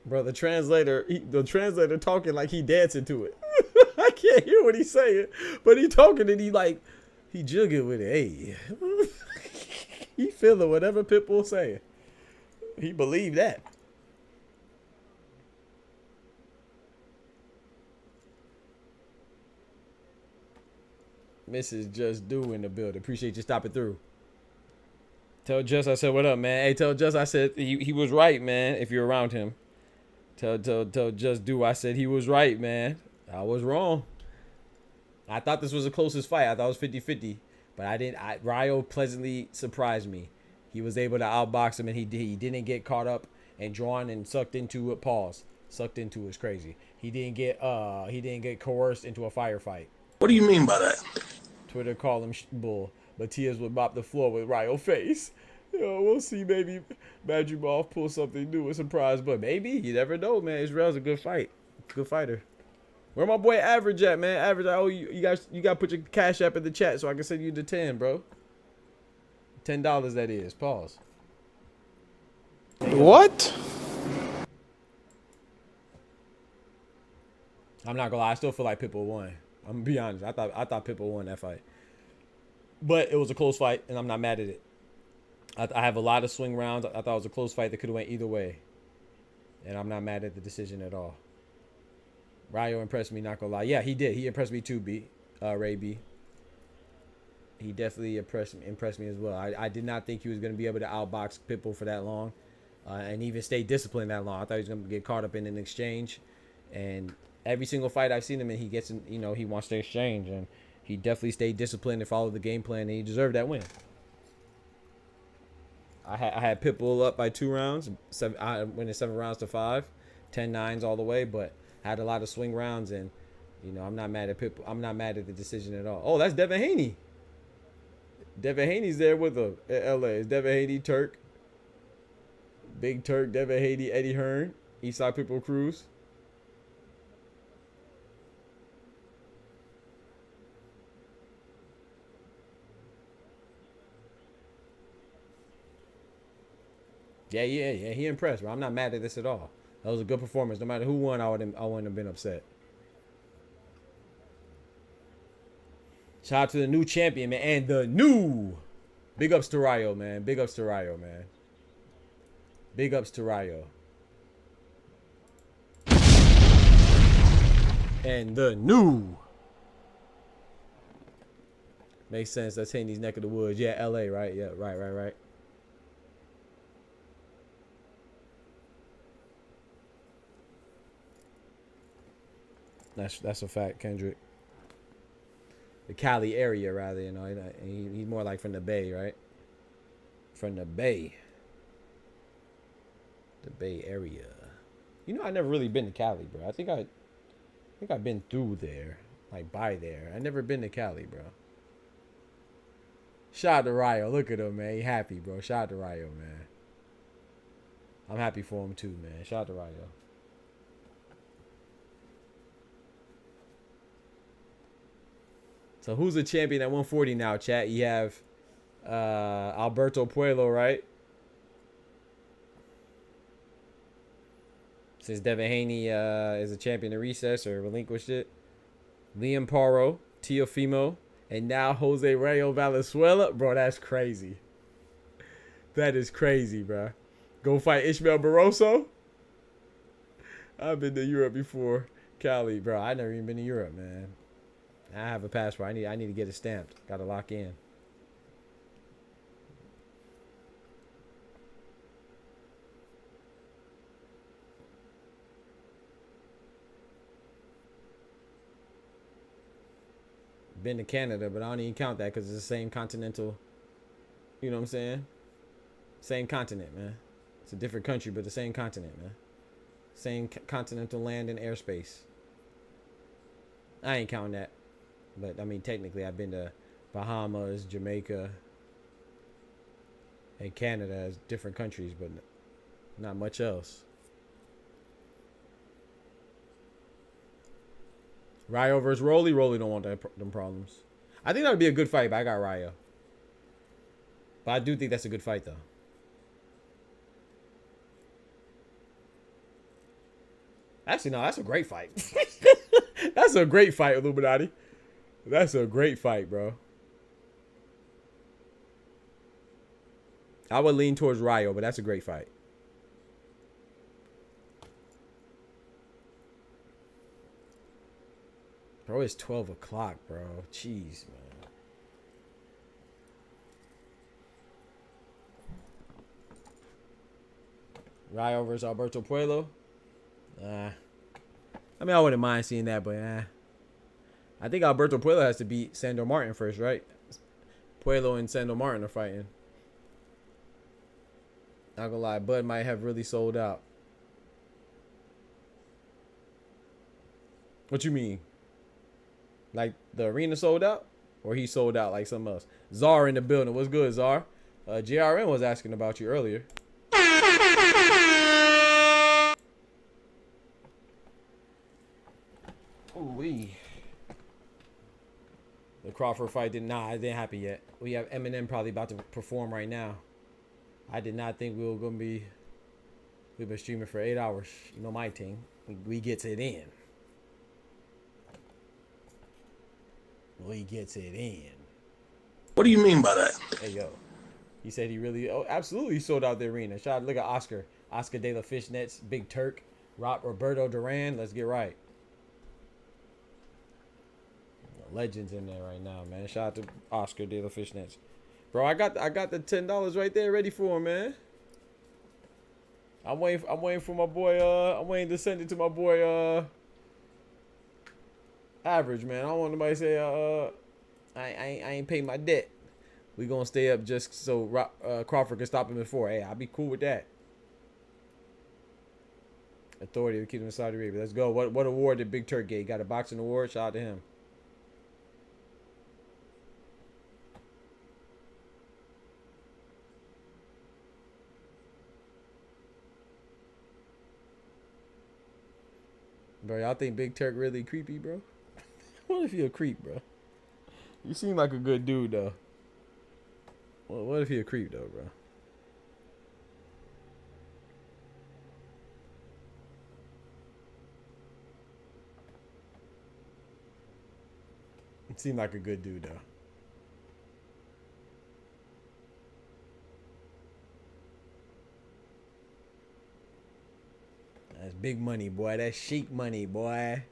A: Bro, the translator talking like he dancing to it. I can't hear what he's saying, but he talking and he jugging with it. Hey, he feeling whatever Pitbull saying. He believed that. Mrs. Just Do in the building. Appreciate you stopping through. Tell Just I said what up, man. Hey, tell Just I said he was right, man. If you're around him. Tell Just Do I said he was right, man. I was wrong. I thought this was the closest fight. I thought it was 50-50. But I didn't. Rayo pleasantly surprised me. He was able to outbox him, and he didn't get caught up and drawn and sucked into it. Pause. Sucked into is crazy. He didn't get coerced into a firefight.
F: What do you mean by that?
A: Twitter called him bull, but tears would mop the floor with Rayo face. Yo, we'll see. Maybe Madrimov pull something new, a surprise, but maybe you never know, man. Israil's a good fighter. Where my boy Average at, man? Average, I owe you. You gotta put your Cash App in the chat so I can send you the 10, bro. $10 that is. Pause.
F: What?
A: I'm not gonna lie. I still feel like Pitbull won. I'm gonna be honest. I thought Pitbull won that fight, but it was a close fight, and I'm not mad at it. I have a lot of swing rounds. I thought it was a close fight that could have went either way, and I'm not mad at the decision at all. Rayo impressed me. Not gonna lie. Yeah, he did. He impressed me too. Ray B. He definitely impressed me as well. I did not think he was gonna be able to outbox Pitbull for that long, and even stay disciplined that long. I thought he was gonna get caught up in an exchange, and every single fight I've seen him in, he gets in, he wants to exchange, and he definitely stayed disciplined and followed the game plan, and he deserved that win. I had Pitbull up by 2 rounds. I went in 7 rounds to 5, 10-9s all the way, but I had a lot of swing rounds, and I'm not mad at Pitbull. I'm not mad at the decision at all. Oh, that's Devin Haney. Devin Haney's there with him at LA. It's Devin Haney, Turk, Big Turk, Devin Haney, Eddie Hearn, Eastside Pitbull Cruz. Yeah, he impressed, bro. I'm not mad at this at all. That was a good performance. No matter who won, I wouldn't have been upset. Shout out to the new champion, man, and the new. Big ups to Rayo, man. Big ups to Rayo, man. Big ups to Rayo. And the new. Makes sense. That's Haney's neck of the woods. Yeah, LA, right? Yeah, right. That's a fact, Kendrick. The Cali area, rather, he's more like from the Bay, right? From the Bay. The Bay Area. I never really been to Cali, bro. I think I've been through there, like by there. I never been to Cali, bro. Shout out to Rayo. Look at him, man. He happy, bro. Shout out to Rayo, man. I'm happy for him too, man. Shout out to Rayo. So who's the champion at 140 now, chat? You have Alberto Puello, right? Since Devin Haney is a champion of recess or relinquished it. Liam Paro, Teofimo, and now Jose Rayo Valenzuela. Bro, that's crazy. That is crazy, bro. Go fight Ishmael Barroso. I've been to Europe before. Cali, bro. I never even been to Europe, man. I have a passport. I need to get it stamped. Got to lock in. Been to Canada, but I don't even count that because it's the same continental. You know what I'm saying? Same continent, man. It's a different country, but the same continent, man. Same continental land and airspace. I ain't counting that. But, I mean, technically, I've been to Bahamas, Jamaica, and Canada as different countries, but not much else. Rayo versus Rolly. Rolly don't want them problems. I think that would be a good fight, but I got Rayo. But I do think that's a good fight, though. Actually, no, that's a great fight. That's a great fight, Illuminati. That's a great fight, bro. I would lean towards Rayo, but that's a great fight. Bro, it's 12 o'clock, bro. Jeez, man. Rayo versus Alberto Puello. I mean, I wouldn't mind seeing that, but I think Alberto Puello has to beat Sandor Martin first, right? Puello and Sandor Martin are fighting. Not gonna lie, Bud might have really sold out. What you mean? Like the arena sold out? Or he sold out like something else? Czar in the building. What's good, Czar? JRN was asking about you earlier. Ooh-wee. The Crawford fight it didn't happen yet. We have Eminem probably about to perform right now. I did not think we were gonna be. We've been streaming for 8 hours. You know my thing. We gets it in. We gets it in.
F: What do you mean by that?
A: Hey yo, he said he really. Oh, absolutely sold out the arena. Shout look at Oscar De La Fishnets, Big Turk, Roberto Duran. Let's get right. Legends in there right now, man. Shout out to Oscar De La Fishnets. Bro, I got the $10 right there ready for him, man. I'm waiting for my boy. I'm waiting to send it to my boy. Average, man. I don't want nobody to say I ain't paid my debt. We gonna stay up just so Crawford can stop him before. Hey, I'll be cool with that. Authority to keep him in Saudi Arabia. Let's go. What award did Big Turk get? He got a boxing award. Shout out to him. Bro, y'all think Big Turk really creepy, bro? What if he a creep, bro? You seem like a good dude, though. Well, what if he a creep, though, bro? It seemed like a good dude, though. That's big money, boy. That's chic money, boy.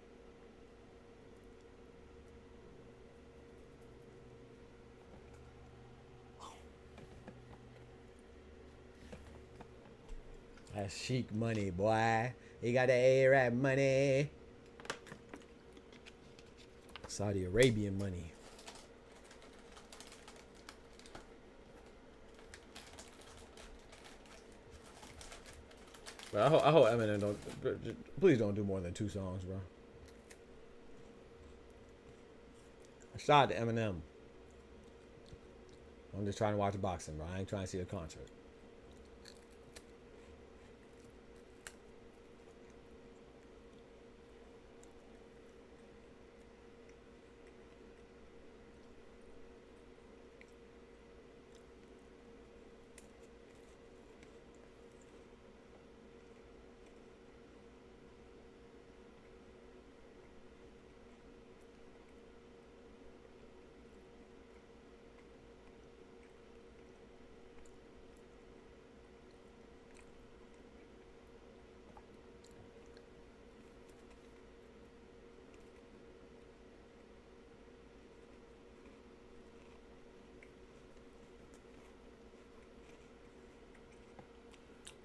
A: That's chic money, boy. He got the Arab money. Saudi Arabian money. But I hope Eminem don't. Please don't do more than 2 songs, bro. Shout out to Eminem. I'm just trying to watch boxing, bro. I ain't trying to see a concert.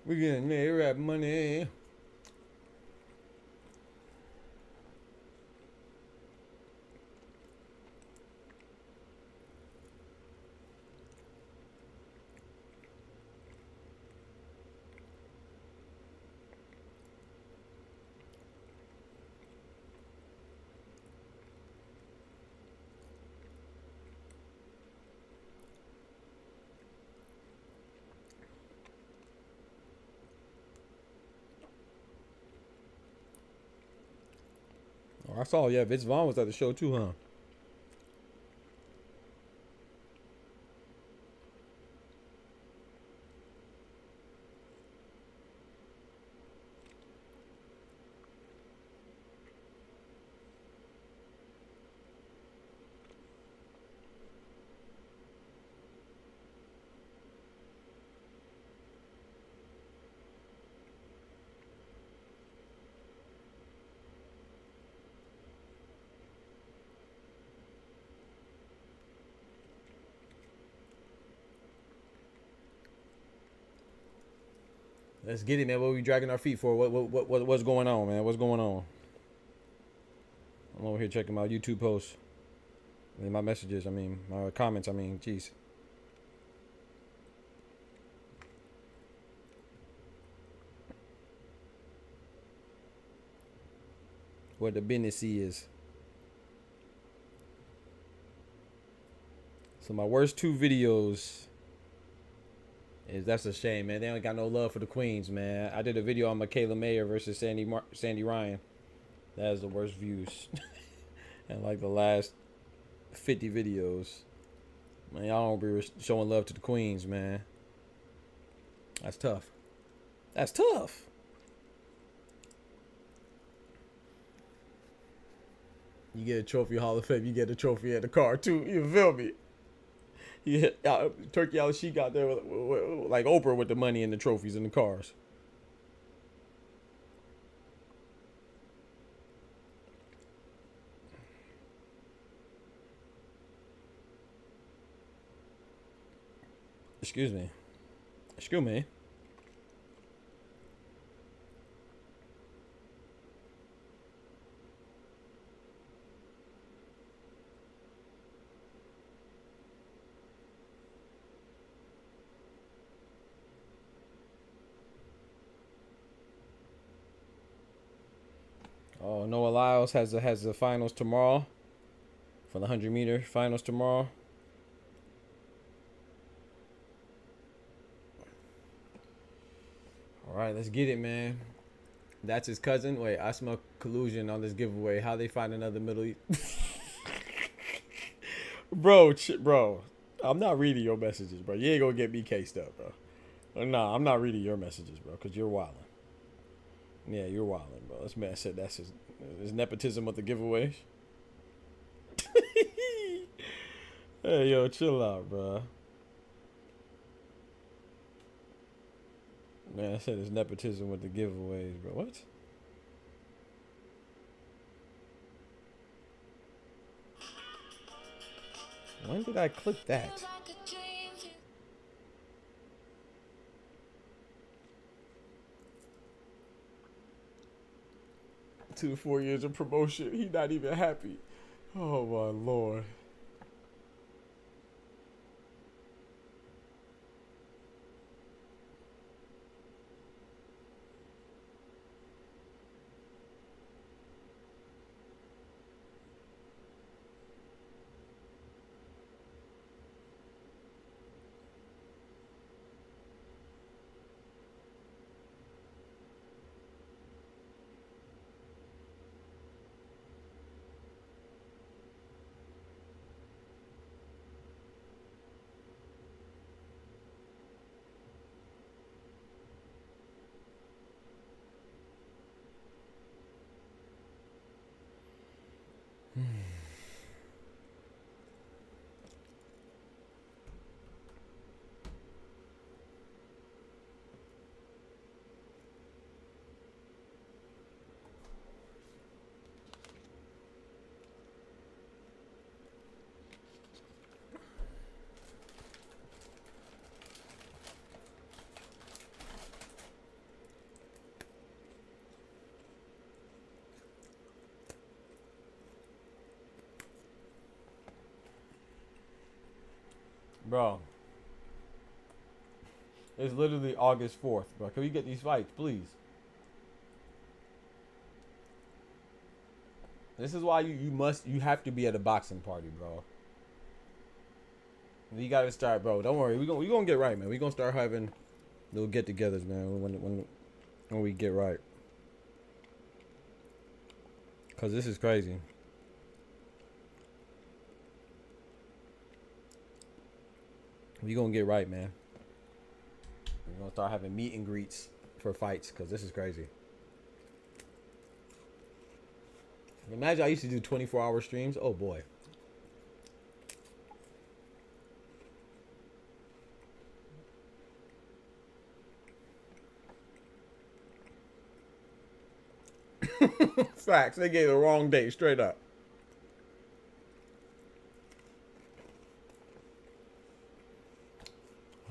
A: We getting Arab money. I saw, yeah, Vince Vaughn was at the show too, huh? Let's get it, man. What are we dragging our feet for? What's going on, man? What's going on? I'm over here checking my YouTube posts. I mean, my messages. I mean, my comments. I mean, jeez. What the business is. So my worst 2 videos is, that's a shame, man. They don't got no love for the queens, man. I did a video on Michaela Mayer versus Sandy Ryan. That is the worst views. And like the last 50 videos. Man, y'all don't be showing love to the queens, man. That's tough. That's tough. You get a trophy Hall of Fame, you get a trophy at the car too. You feel me? Yeah, Turkey out, she got there with, like Oprah with the money and the trophies and the cars. Excuse me. Excuse me. Oh, Noah Lyles has the finals tomorrow for the 100-meter finals tomorrow. All right, let's get it, man. That's his cousin. Wait, I smell collusion on this giveaway. How they find another Middle East? bro, I'm not reading your messages, bro. You ain't gonna get me cased up, bro. Nah, I'm not reading your messages, bro, because you're wilding. Yeah, you're wilding, bro. This man said that's his nepotism with the giveaways. Hey, yo, chill out, bro. Man, I said it's nepotism with the giveaways, bro. What? When did I click that? To 4 years of promotion, he not even happy. Oh my Lord. Bro, it's literally August 4th, bro. Can we get these fights, please? This is why you have to be at a boxing party, bro. You gotta start, bro. Don't worry, we gonna get right, man. We gonna start having little get-togethers, man. When we get right, cause this is crazy. We gonna get right, man. We're gonna start having meet and greets for fights, cause this is crazy. Imagine I used to do 24-hour streams. Oh boy. Facts. They gave the wrong date straight up.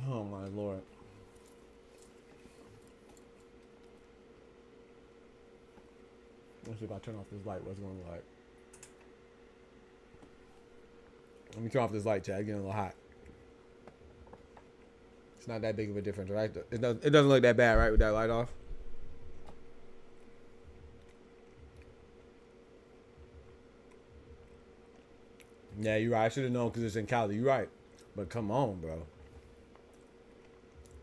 A: Oh my Lord. Let's see if I turn off this light. What's it going to look like? Let me turn off this light, Chad. It's getting a little hot. It's not that big of a difference, right? It doesn't look that bad, right, with that light off? Yeah, you're right. I should have known because it's in Cali. You're right. But come on, bro.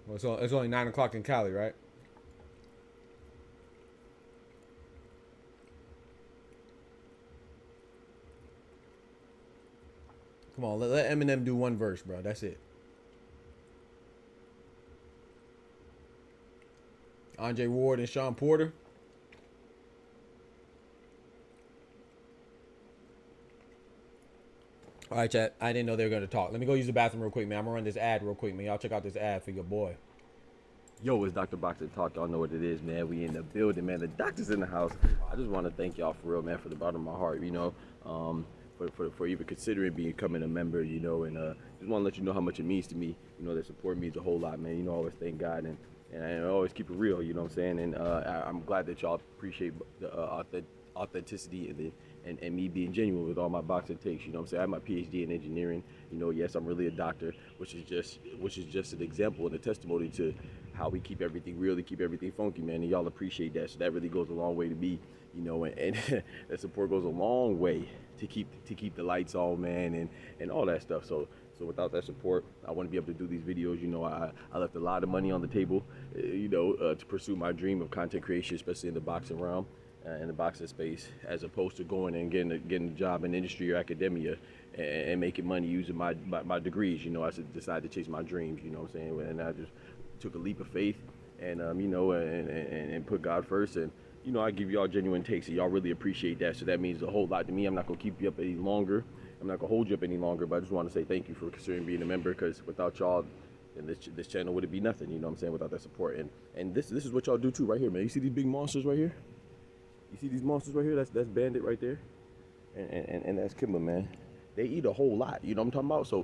A: Well, so it's only 9 o'clock in Cali, right? Come on, let Eminem do one verse, bro. That's it. Andre Ward and Sean Porter. All right, chat. I didn't know they were going to talk. Let me go use the bathroom real quick, man. I'm going to run this ad real quick, man. Y'all check out this ad for your boy.
H: Yo, it's Dr. Boxer Talk. Y'all know what it is, man. We in the building, man. The doctor's in the house. I just want to thank y'all for real, man, from the bottom of my heart, you know, for even considering becoming a member, you know, and just want to let you know how much it means to me. You know, that support means a whole lot, man. You know, I always thank God and I always keep it real, you know what I'm saying? And I'm glad that y'all appreciate the authenticity and me being genuine with all my boxing takes, you know what I'm saying? I have my PhD in engineering, you know, yes, I'm really a doctor, which is just an example and a testimony to how we keep everything real, to keep everything funky, man, and y'all appreciate that. So that really goes a long way to me, you know, and that support goes a long way to keep the lights on, man, and all that stuff. So without that support, I wouldn't be able to do these videos. You know, I left a lot of money on the table, you know, to pursue my dream of content creation, especially in the boxing realm, in the boxing space, as opposed to going and getting a job in industry or academia and making money using my degrees. You know, I decided to chase my dreams, you know what I'm saying? And I just took a leap of faith and, you know, and put God first. And, you know, I give y'all genuine takes, and y'all really appreciate that. So that means a whole lot to me. I'm not going to keep you up any longer. I'm not going to hold you up any longer, but I just want to say thank you for considering being a member, because without y'all, then this channel would be nothing, you know what I'm saying, without that support. And this is what y'all do too right here, man. You see these big monsters right here? You see these monsters right here? That's Bandit right there. And that's Kimba, man. They eat a whole lot, you know what I'm talking about? So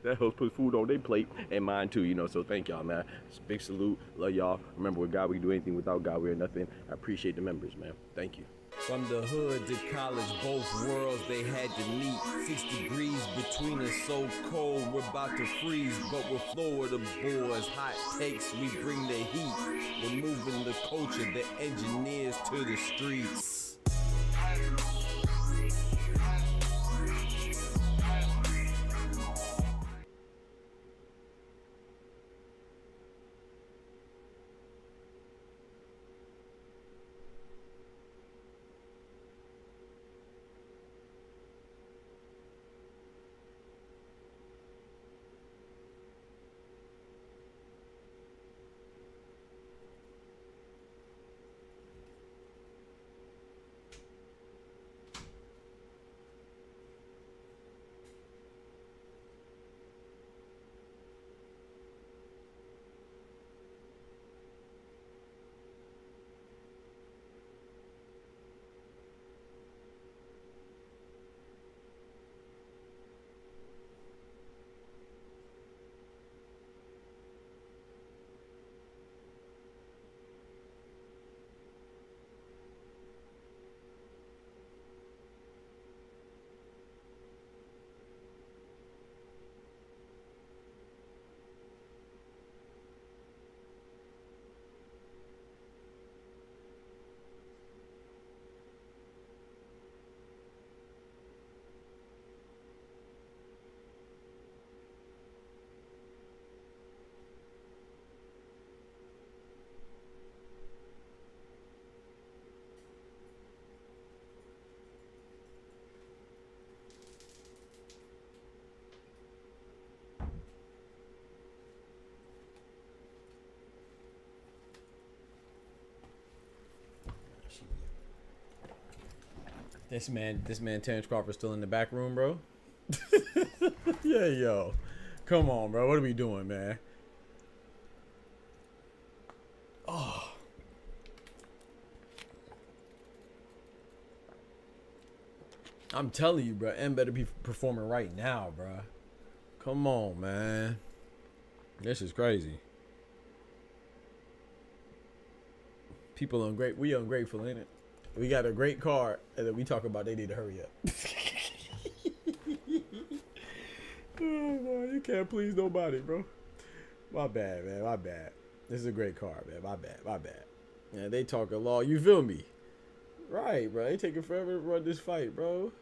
H: that helps put food on their plate and mine too, you know. So thank y'all, man. Big salute. Love y'all. Remember, with God we can do anything, without God we are nothing. I appreciate the members, man. Thank you.
I: From the hood to college, both worlds they had to meet. 6 degrees between us, so cold we're about to freeze. But we're Florida boys, hot takes, we bring the heat. We're moving the culture, the engineers to the streets.
A: This man Terrence Crawford still in the back room, bro. Yeah, yo. Come on, bro. What are we doing, man? Oh. I'm telling you, bro. M better be performing right now, bro. Come on, man. This is crazy. People we ungrateful, ain't it? We got a great car, and then we talk about they need to hurry up. Oh, boy, you can't please nobody, bro. My bad, man. My bad. This is a great car, man. My bad. My bad. Yeah, they talking law. You feel me? Right, bro. They taking forever to run this fight, bro.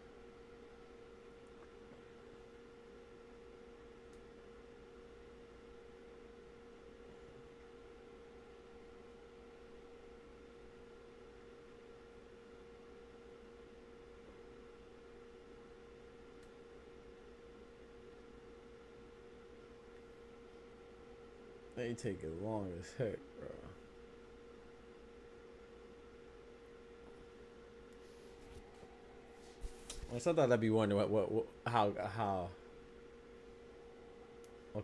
A: They take it long as heck, bro. Well, sometimes I'd be wondering what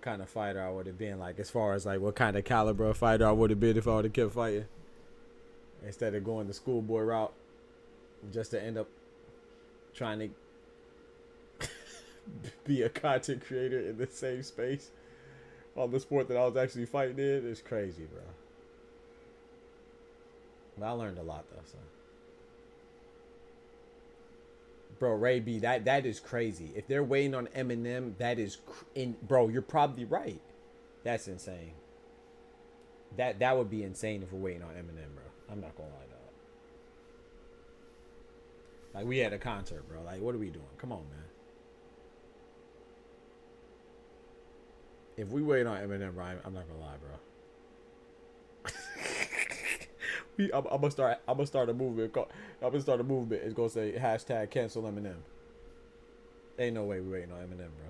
A: kind of fighter I would have been, like, as far as like what kind of caliber of fighter I would have been if I would have kept fighting instead of going the schoolboy route, just to end up trying to be a content creator in the same space on the sport that I was actually fighting in. It's crazy, bro. But I learned a lot though, so. Bro, Ray B, that is crazy. If they're waiting on Eminem, that is bro, you're probably right. That's insane. That would be insane if we're waiting on Eminem, bro. I'm not gonna lie, dog. Like, we had a concert, bro. Like, what are we doing? Come on, man. If we wait on Eminem, Ryan, I'm not gonna lie, bro. I'm gonna start a movement. I'm gonna start a movement. It's gonna say hashtag cancel Eminem. Ain't no way we waiting on Eminem, bro.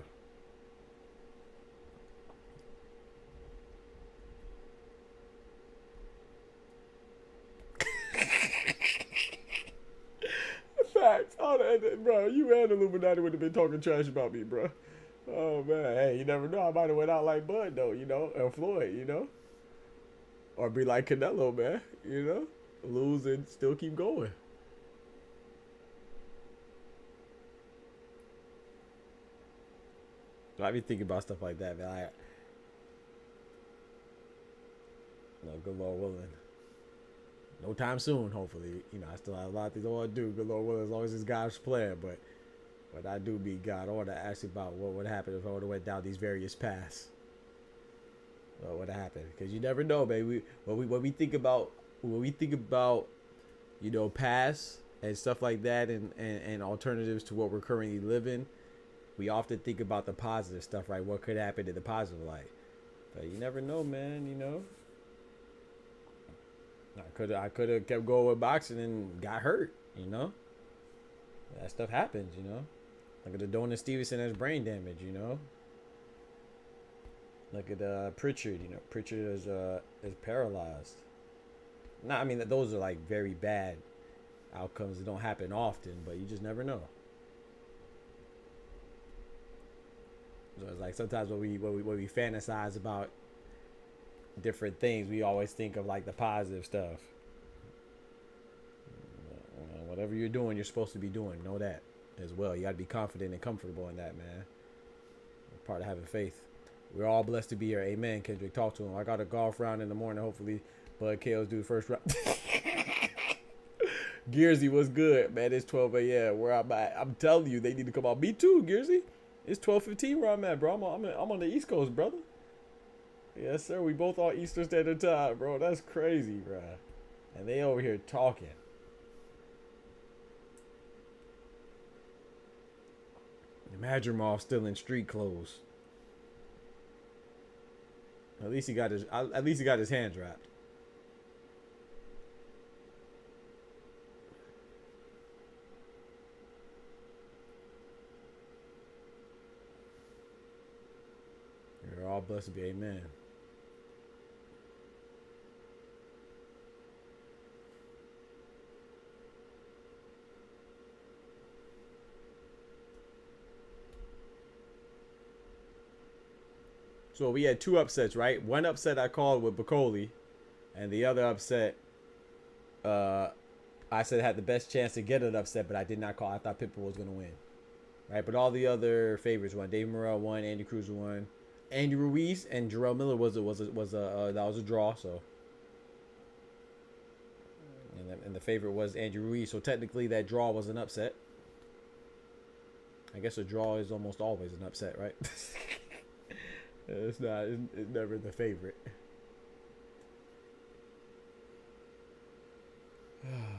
A: Facts. Bro, you and Illuminati would have been talking trash about me, bro. Oh man, hey, you never know. I might have went out like Bud though, you know, or Floyd, you know, or be like Canelo, man, you know, lose and still keep going. I be thinking about stuff like that, man. Good Lord willing, no time soon. Hopefully, you know, I still have a lot of things I want to do. Good Lord willing, as long as this God's plan, but I do be God. I want to ask you about what would happen if I would have went down these various paths. What would have happened? Because you never know, baby. When we think about, you know, paths and stuff like that, and alternatives to what we're currently living, we often think about the positive stuff, right? What could happen in the positive light? But you never know, man. You know, I could have kept going with boxing and got hurt. You know, that stuff happens. You know. Look at Adonis Stevenson has brain damage, you know. Look at Pritchard, you know. Pritchard is paralyzed. I mean, those are like very bad outcomes that don't happen often, but you just never know. So it's like sometimes when we fantasize about different things, we always think of like the positive stuff. Whatever you're doing, you're supposed to be doing. Know that as well. You got to be confident and comfortable in that, man. Part of having faith. We're all blessed to be here. Amen, Kendrick. Talk to him. I got a golf round in the morning. Hopefully, Bud KO's do the first round. Gearsy, what's good, man? It's 12 a.m. where I'm at. I'm telling you, they need to come out. Me too, Gearsy. It's 12:15 where I'm at, bro. I'm on the East Coast, brother. Yes, sir. We both on Eastern Standard Time, bro. That's crazy, bro. And they over here talking. Madrimov still in street clothes. At least he got his hands wrapped. You're all blessed to be, amen. So we had two upsets, right? One upset I called with Bacoli, and the other upset, I said had the best chance to get an upset, but I did not call. I thought Pitbull was gonna win, right? But all the other favorites won. Dave Morrell won. Andy Cruz won. Andy Ruiz and Jarrell Miller was a draw. So and the favorite was Andrew Ruiz. So technically, that draw was an upset. I guess a draw is almost always an upset, right? It's not. It's never the favorite. Oh, man.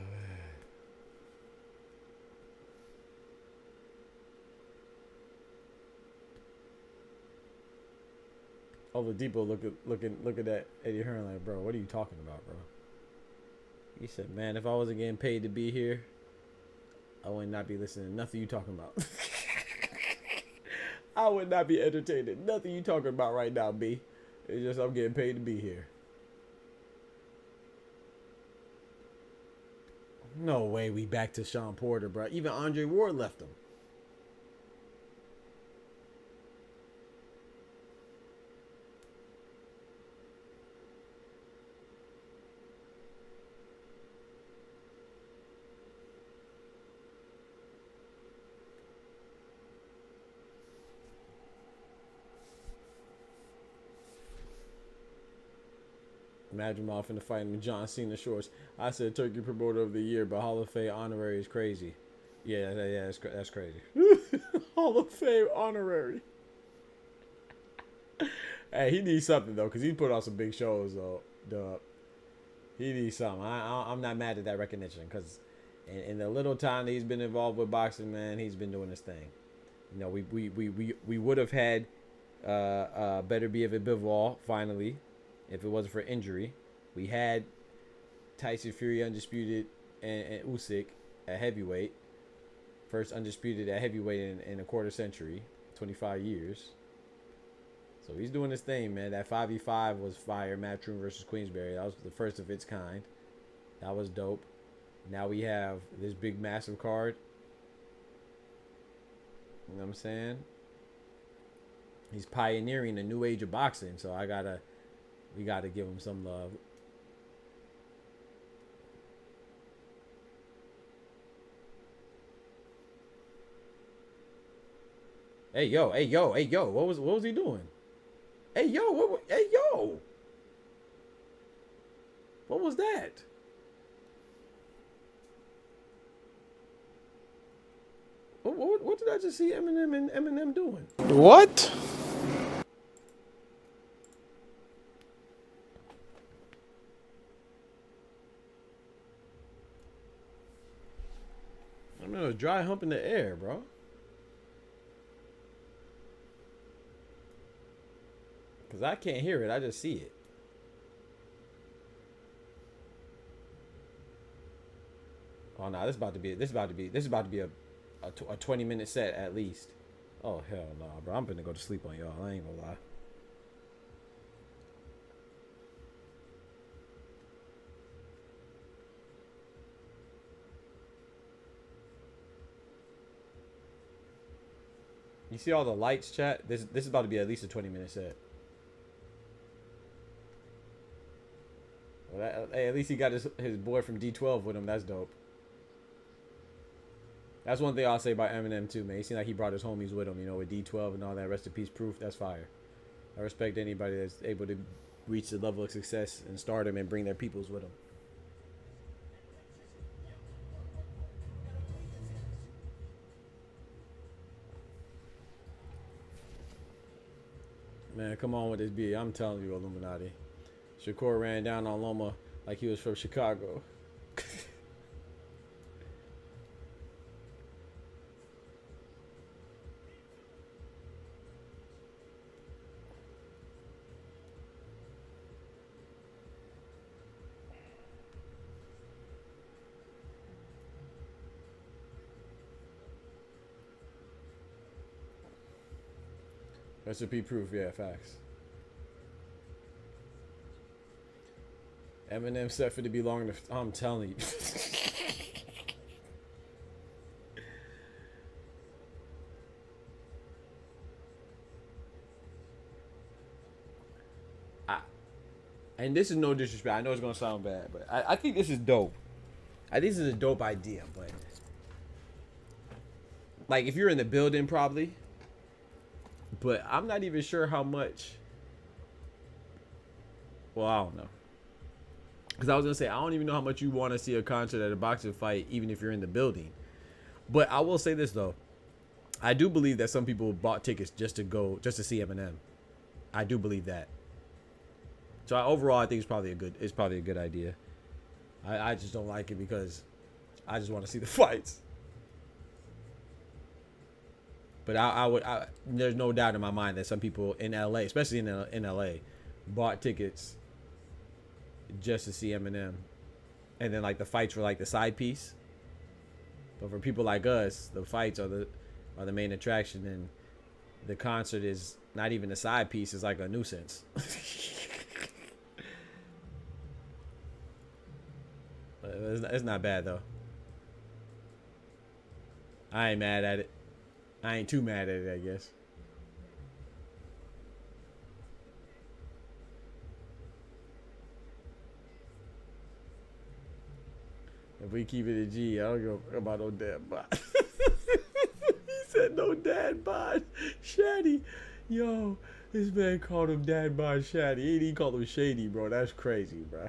A: Oladipo look at that Eddie Hearn like, bro, what are you talking about, bro? He said, man, if I wasn't getting paid to be here, I would not be listening to nothing you talking about. I would not be entertaining nothing you talking about right now, B. It's just I'm getting paid to be here. No way we back to Sean Porter, bro. Even Andre Ward left him. Madrimov in the fight in the John Cena shorts. I said Turkey Promoter of the Year, but Hall of Fame honorary is crazy. Yeah, that's crazy. Hall of Fame honorary. Hey, he needs something though, cause he put on some big shows though. Dub. He needs something. I'm not mad at that recognition, cause in the little time that he's been involved with boxing, man, he's been doing his thing. You know, we would have had Better Be of Bivol finally. If it wasn't for injury. We had Tyson Fury undisputed and Usyk at heavyweight. First undisputed at heavyweight in a quarter century, 25 years. So he's doing his thing, man. That 5v5 was fire. Matchroom versus Queensberry. That was the first of its kind. That was dope. Now we have this big, massive card. You know what I'm saying? He's pioneering a new age of boxing. So we gotta give him some love. Hey yo! What was he doing? Hey yo! What was that? What did I just see Eminem doing?
J: What?
A: I'm in a dry hump in the air, bro. Cause I can't hear it, I just see it. Oh no, this is about to be a 20-minute set at least. Oh hell no, bro. I'm gonna go to sleep on y'all. I ain't gonna lie. You see all the lights, chat? This is about to be at least a 20-minute set. Well, hey, at least he got his boy from D12 with him. That's dope. That's one thing I'll say about Eminem too, man. He seemed like he brought his homies with him, you know, with D12 and all that. Rest in peace, Proof. That's fire. I respect anybody that's able to reach the level of success and stardom and bring their peoples with them. Man, come on with this beat. I'm telling you, Illuminati. Shakur ran down on Loma like he was from Chicago. Recipe Proof, yeah, facts. Eminem set for to be long enough. I'm telling you. And this is no disrespect. I know it's gonna sound bad, but I think this is dope. I think this is a dope idea, but like if you're in the building, probably. But I'm not even sure how much. Well, I don't know. Because I was gonna say I don't even know how much you want to see a concert at a boxing fight, even if you're in the building. But I will say this though, I do believe that some people bought tickets just to see Eminem. I do believe that. So overall, I think it's probably a good idea. I just don't like it because I just want to see the fights. But there's no doubt in my mind that some people in LA, especially in LA, bought tickets just to see Eminem, and then like the fights were like the side piece. But for people like us, the fights are the main attraction, and the concert is not even a side piece. It's like a nuisance. It's not bad though. I ain't mad at it. I ain't too mad at it, I guess. If we keep it a G, I don't give a fuck about no damn bot. He said no dad bod. Shady. Yo, this man called him dad bod Shady. He didn't call him Shady, bro. That's crazy, bro.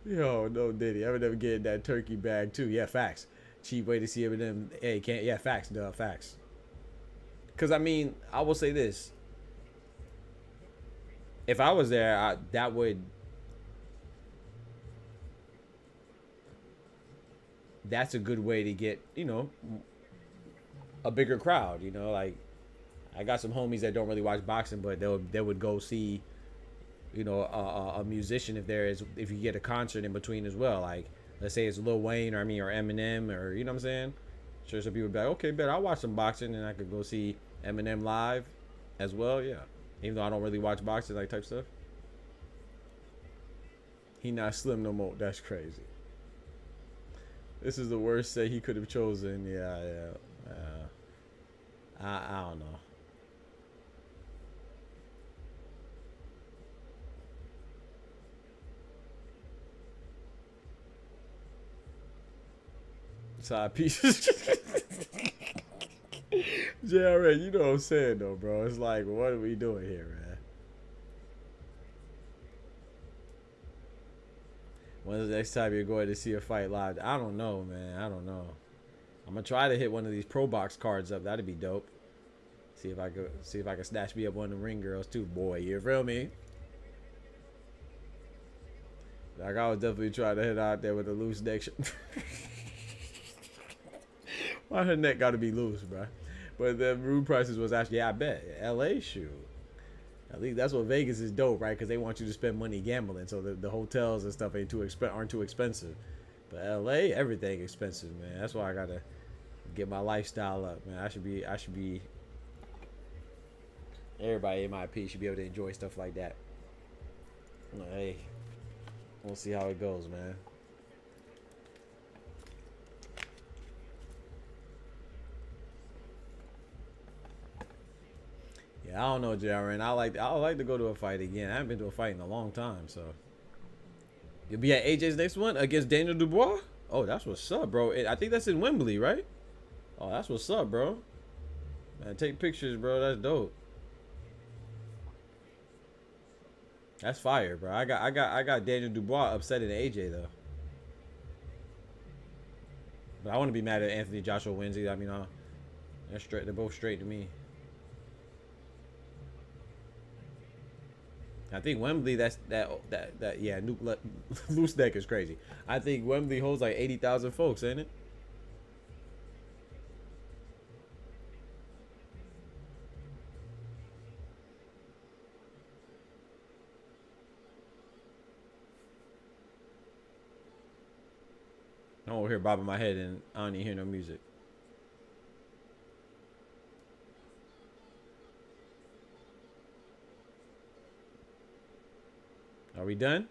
A: Yo, no Diddy. Eminem getting that turkey bag too. Yeah, facts. Cheap way to see Eminem. Hey, can't. Yeah, facts. Duh, facts. Cause I mean, I will say this. If I was there, that's a good way to get, a bigger crowd. Like I got some homies that don't really watch boxing, but they would go see, a musician if you get a concert in between as well. Like let's say it's Lil Wayne or Eminem or you know what I'm saying. Sure, some people would be like, okay, bet I'll watch some boxing and I could go see Eminem live as well. Yeah, even though I don't really watch boxing like type stuff. He not slim no more. That's crazy. This is the worst set he could have chosen. Yeah. I don't know. Side pieces. JRA, you know what I'm saying though, bro. It's like, what are we doing here, man? When's the next time you're going to see a fight live? I don't know, man. I don't know. I'm gonna try to hit one of these Pro Box cards up. That'd be dope. See if I can snatch me up one of the ring girls too, boy. You feel me? Like I was definitely trying to hit out there with a loose neck. Why her neck got to be loose, bro? But the room prices was actually, yeah, I bet LA shoot. At least that's what Vegas is dope, right? Because they want you to spend money gambling, so the hotels and stuff aren't too expensive. But LA, everything expensive, man. That's why I gotta get my lifestyle up, man. I should be. Everybody in my opinion should be able to enjoy stuff like that. Hey, we'll see how it goes, man. Yeah, I don't know, JRN. I like to go to a fight again. I haven't been to a fight in a long time, so. You'll be at AJ's next one against Daniel Dubois? Oh, that's what's up, bro. I think that's in Wembley, right? Oh, that's what's up, bro. Man, take pictures, bro. That's dope. That's fire, bro. I got Daniel Dubois upsetting AJ though. But I want to be mad at Anthony Joshua Wednesday. I mean, they're straight. They're both straight to me. I think Wembley, yeah, loose deck is crazy. I think Wembley holds like 80,000 folks, ain't it? I'm over here bobbing my head and I don't even hear no music. Are we done?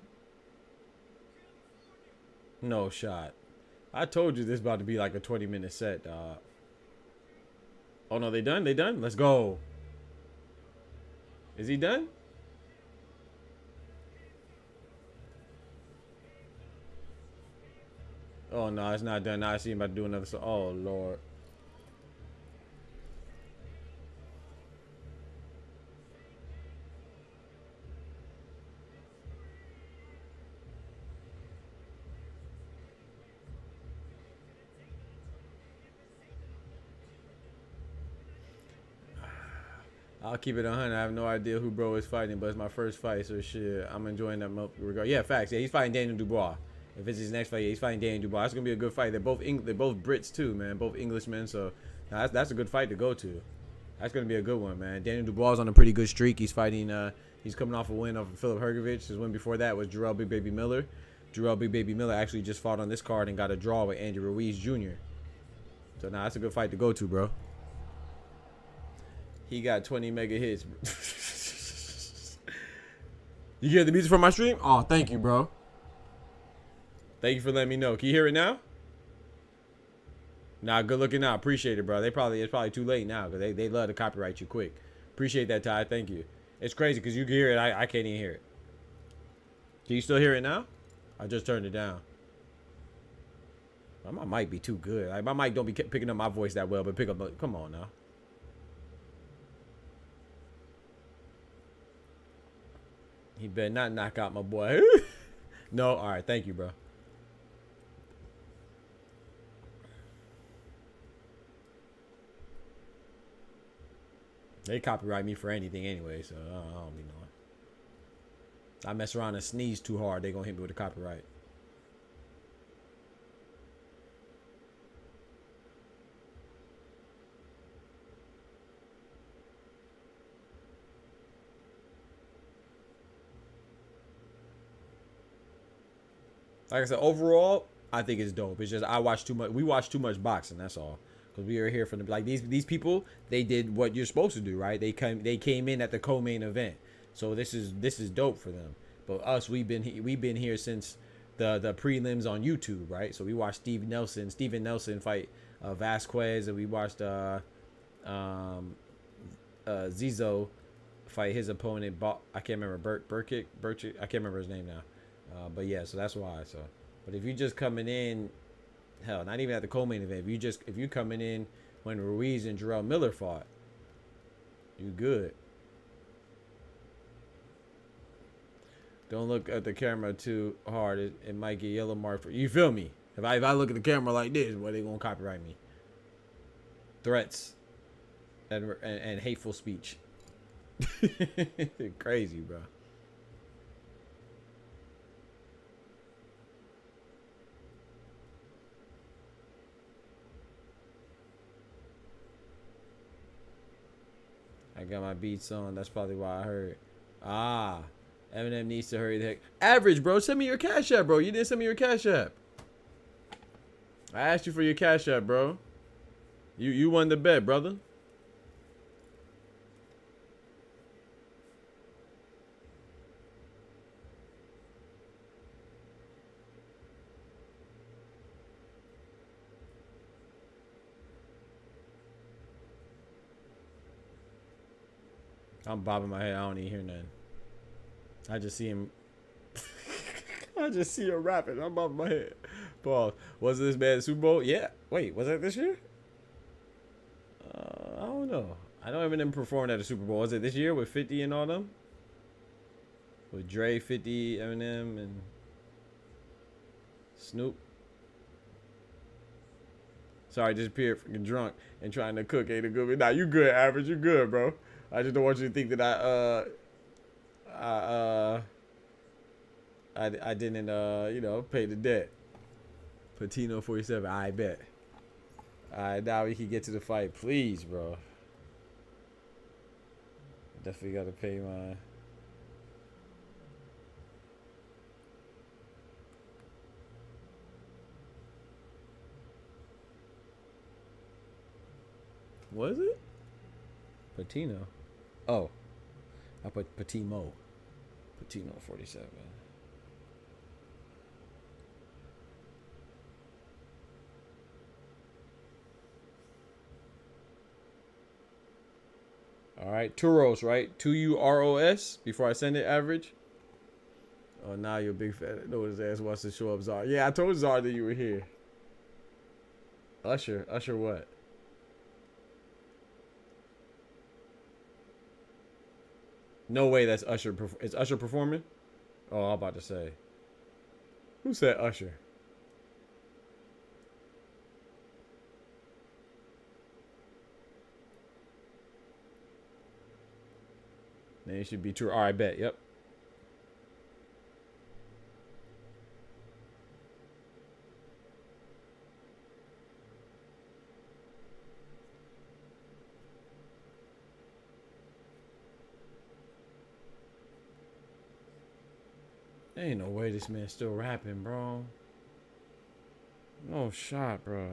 A: No shot. I told you this is about to be like a 20-minute set, dog. Oh no, they done? They done? Let's go. Is he done? Oh no, it's not done. Now I see him about to do another song. Oh Lord. I'll keep it 100. I have no idea who bro is fighting, but it's my first fight, so shit, I'm enjoying that regard. Yeah, facts. Yeah, he's fighting Daniel Dubois. If it's his next fight, yeah, he's fighting Daniel Dubois. It's gonna be a good fight. They're both Brits too, man. Both Englishmen, so that's a good fight to go to. That's gonna be a good one, man. Daniel Dubois is on a pretty good streak. He's fighting. He's coming off a win over Philip Hergovich. His win before that was Jarrell Big Baby Miller. Jarrell Big Baby Miller actually just fought on this card and got a draw with Andy Ruiz Jr. So now that's a good fight to go to, bro. He got 20 mega hits. You hear the music from my stream? Oh, thank you, bro. Thank you for letting me know. Can you hear it now? Nah, good looking out. Appreciate it, bro. It's probably too late now because they love to copyright you quick. Appreciate that, Ty. Thank you. It's crazy because you can hear it. I can't even hear it. Can you still hear it now? I just turned it down. My mic be too good. Like, my mic don't be picking up my voice that well, but pick up. Come on now. He better not knock out my boy. No, all right. Thank you, bro. They copyright me for anything anyway, so I don't be knowing. I mess around and sneeze too hard, they gonna hit me with a copyright. Like I said, overall, I think it's dope. It's just I watch too much. We watch too much boxing. That's all. Because we are here for the like these people. They did what you're supposed to do, right? They came in at the co-main event. So this is dope for them. But us, we've been here since the prelims on YouTube, right? So we watched Steven Nelson fight Vasquez, and we watched Zizo fight his opponent. I can't remember Burkitt. I can't remember his name now. But yeah, so that's why. So, but if you just coming in, hell, not even at the co-main event. If you coming in when Ruiz and Jarrell Miller fought, you good. Don't look at the camera too hard. It might get yellow mark for you. Feel me? If I look at the camera like this, well, they gonna copyright me. Threats and hateful speech. Crazy, bro. I got my beats on. That's probably why I heard. Eminem needs to hurry the heck. Average, bro. Send me your Cash App, bro. You didn't send me your Cash App. I asked you for your Cash App, bro. You won the bet, brother. I'm bobbing my head. I don't even hear nothing. I just see him. I just see him rapping. I'm bobbing my head. Pause. Was this bad Super Bowl? Yeah. Wait, was that this year? I don't know. I know Eminem performed at a Super Bowl. Was it this year with 50 and all them? With Dre, 50, Eminem, and Snoop. Sorry, disappeared freaking drunk and trying to cook ain't a good. Nah, you good, Average. You good, bro. I just don't want you to think that I didn't you know, pay the debt. Patino 47, I bet. Alright, now we can get to the fight, please, bro. Definitely gotta pay my. Was it? Patino. Oh. I put Patimo. Patino 47. All right, Turos, right? Turos. Before I send it, Average. Oh, now you're a big fan. No, his ass wants to show up, Czar. Yeah, I told Czar that you were here. Usher what? No way that's Usher. Is Usher performing? Oh, I'm about to say. Who said Usher? Then it should be true. All right, bet. Yep. There ain't no way this man's still rapping, bro. No shot, bro.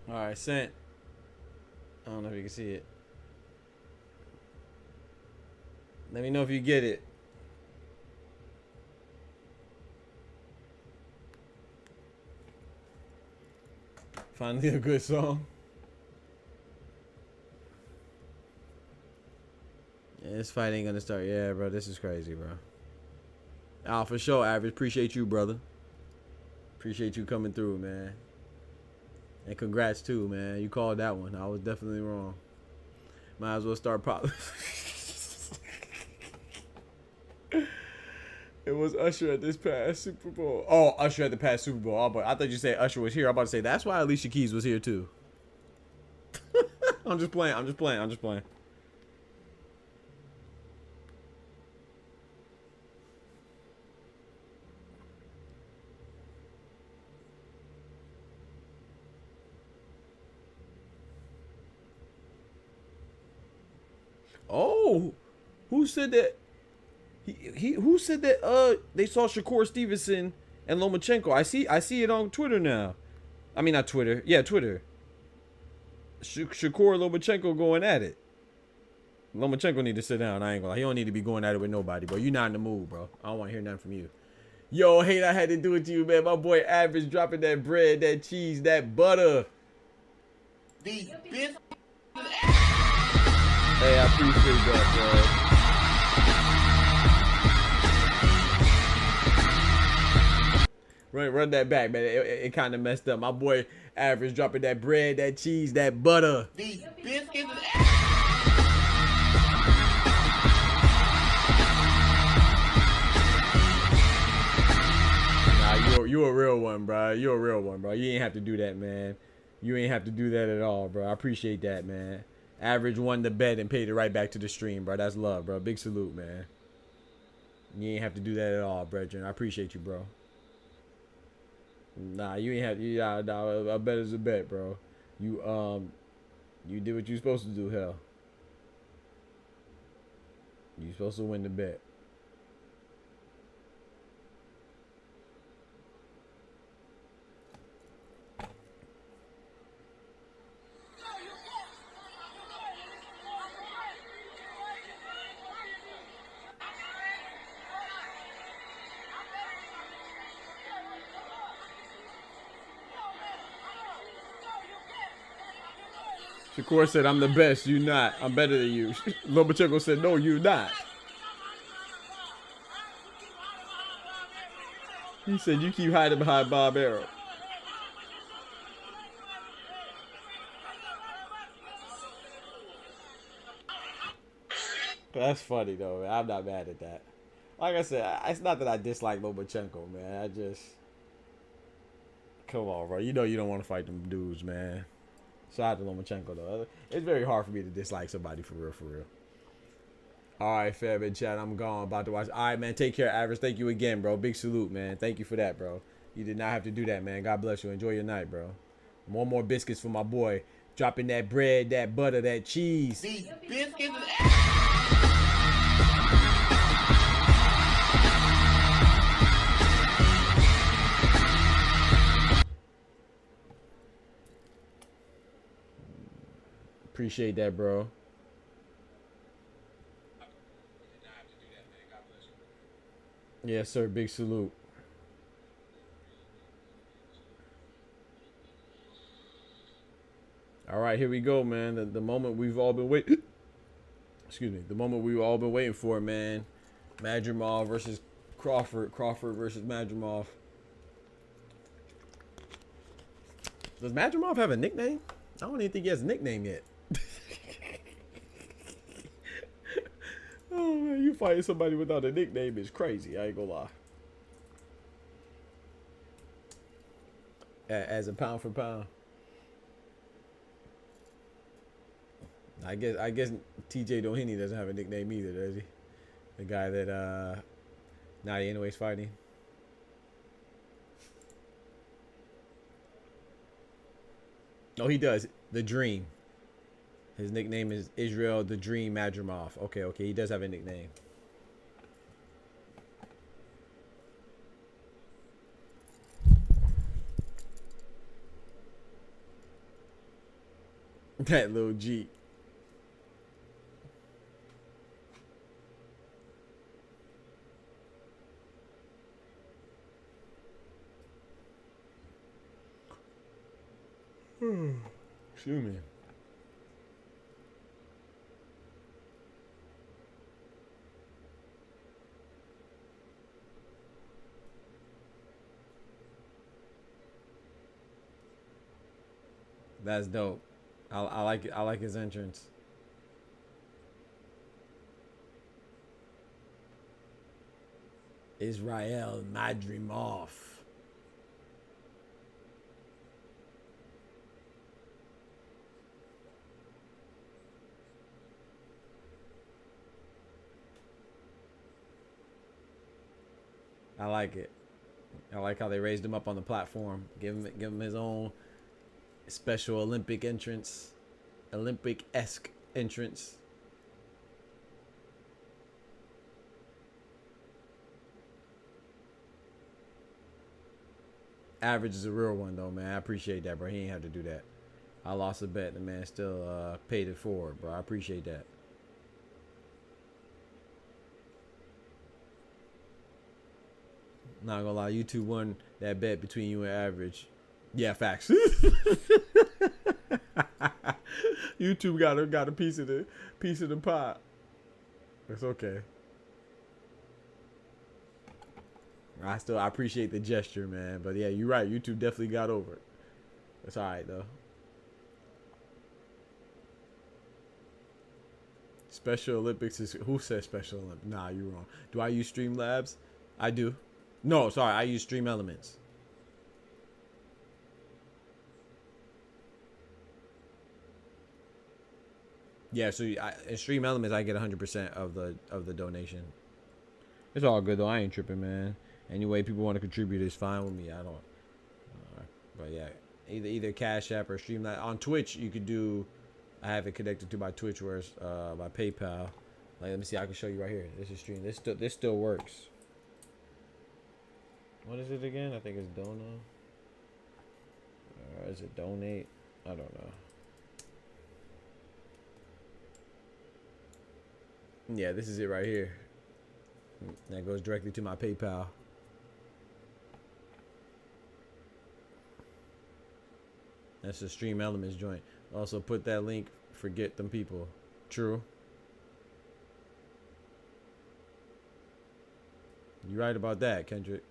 A: All right, sent. I don't know if you can see it. Let me know if you get it. Finally a good song. Yeah, this fight ain't gonna start. Yeah, bro, this is crazy, bro. Ah, for sure, Average. Appreciate you, brother. Appreciate you coming through, man. And congrats too, man. You called that one. I was definitely wrong. Might as well start pop. It was Usher at this past Super Bowl. Oh, Usher at the past Super Bowl. Oh, but I thought you said Usher was here. I'm about to say that's why Alicia Keys was here too. I'm just playing. I'm just playing. I'm just playing. Oh, who said that? Who said that? They saw Shakur Stevenson and Lomachenko. I see it on Twitter now. I mean, not Twitter. Yeah, Twitter. Shakur and Lomachenko going at it. Lomachenko need to sit down. I ain't gonna lie. He don't need to be going at it with nobody, bro. You not in the mood, bro. I don't want to hear nothing from you. Yo, hate I had to do it to you, man. My boy Average dropping that bread, that cheese, that butter.
G: These bitches.
A: Hey, I appreciate that, bro. Run that back, man. It kind of messed up. My boy Average dropping that bread, that cheese, that butter.
G: These biscuits.
A: Nah, you a real one, bro. You a real one, bro. You ain't have to do that, man. You ain't have to do that at all, bro. I appreciate that, man. Average won the bet and paid it right back to the stream, bro. That's love, bro. Big salute, man. You ain't have to do that at all, brethren. I appreciate you, bro. Nah, you ain't have to. Yeah, nah, a bet is a bet, bro. You did what you supposed to do, hell. You supposed to win the bet. Shakur said, I'm the best, you not. I'm better than you. Lomachenko said, no, you not. He said, you keep hiding behind Bob Arrow. That's funny, though, man. I'm not mad at that. Like I said, it's not that I dislike Lomachenko, man. I just... Come on, bro. You know you don't want to fight them dudes, man. Shout out to Lomachenko, though. It's very hard for me to dislike somebody for real, for real. All right, fam and chat. I'm gone. About to watch. All right, man. Take care, Average. Thank you again, bro. Big salute, man. Thank you for that, bro. You did not have to do that, man. God bless you. Enjoy your night, bro. One more biscuits for my boy. Dropping that bread, that butter, that cheese.
G: These biscuits.
A: Appreciate that, bro. Yes, sir. Big salute. All right, here we go, man. The moment we've all been waiting. Excuse me. The moment we've all been waiting for, man. Madrimov versus Crawford versus Madrimov. Does Madrimov have a nickname? I don't even think he has a nickname yet. Oh man, you fighting somebody without a nickname is crazy. I ain't gonna lie. As a pound for pound, I guess TJ Doheny doesn't have a nickname either, does he? The guy that Nadia anyways fighting. Oh, he does. The Dream. His nickname is Israil the Dream Madrimov. Okay, he does have a nickname. That little Jeep. Excuse me. That's dope. I like it. I like his entrance. Israil Madrimov. I like it. I like how they raised him up on the platform. Give him his own special Olympic entrance. Olympic-esque entrance. Average is a real one though, man. I appreciate that, bro. He ain't have to do that. I lost a bet. The man still paid it forward, bro. I appreciate that. Not gonna lie, YouTube won that bet between you and Average. Yeah, facts. YouTube got a piece of the pot. It's okay. I appreciate the gesture, man. But yeah, you're right. YouTube definitely got over it. It's all right though. Special Olympics is who says Special Olympics? Nah, you're wrong. Do I use Streamlabs? I do. No, sorry, I use Stream Elements. Yeah, so in Stream Elements I get 100% of the donation. It's all good though. I ain't tripping, man. Any way people want to contribute is fine with me. I don't. But yeah, either Cash App or Streamlabs. On Twitch, you could do. I have it connected to my Twitch, where it's my PayPal. Like, let me see. I can show you right here. This is Stream. This still works. What is it again? I think it's Dono. Or is it Donate? I don't know. Yeah, this is it right here. That goes directly to my PayPal. That's the Stream Elements joint. Also put that link. Forget them people. True. You right about that, Kendrick.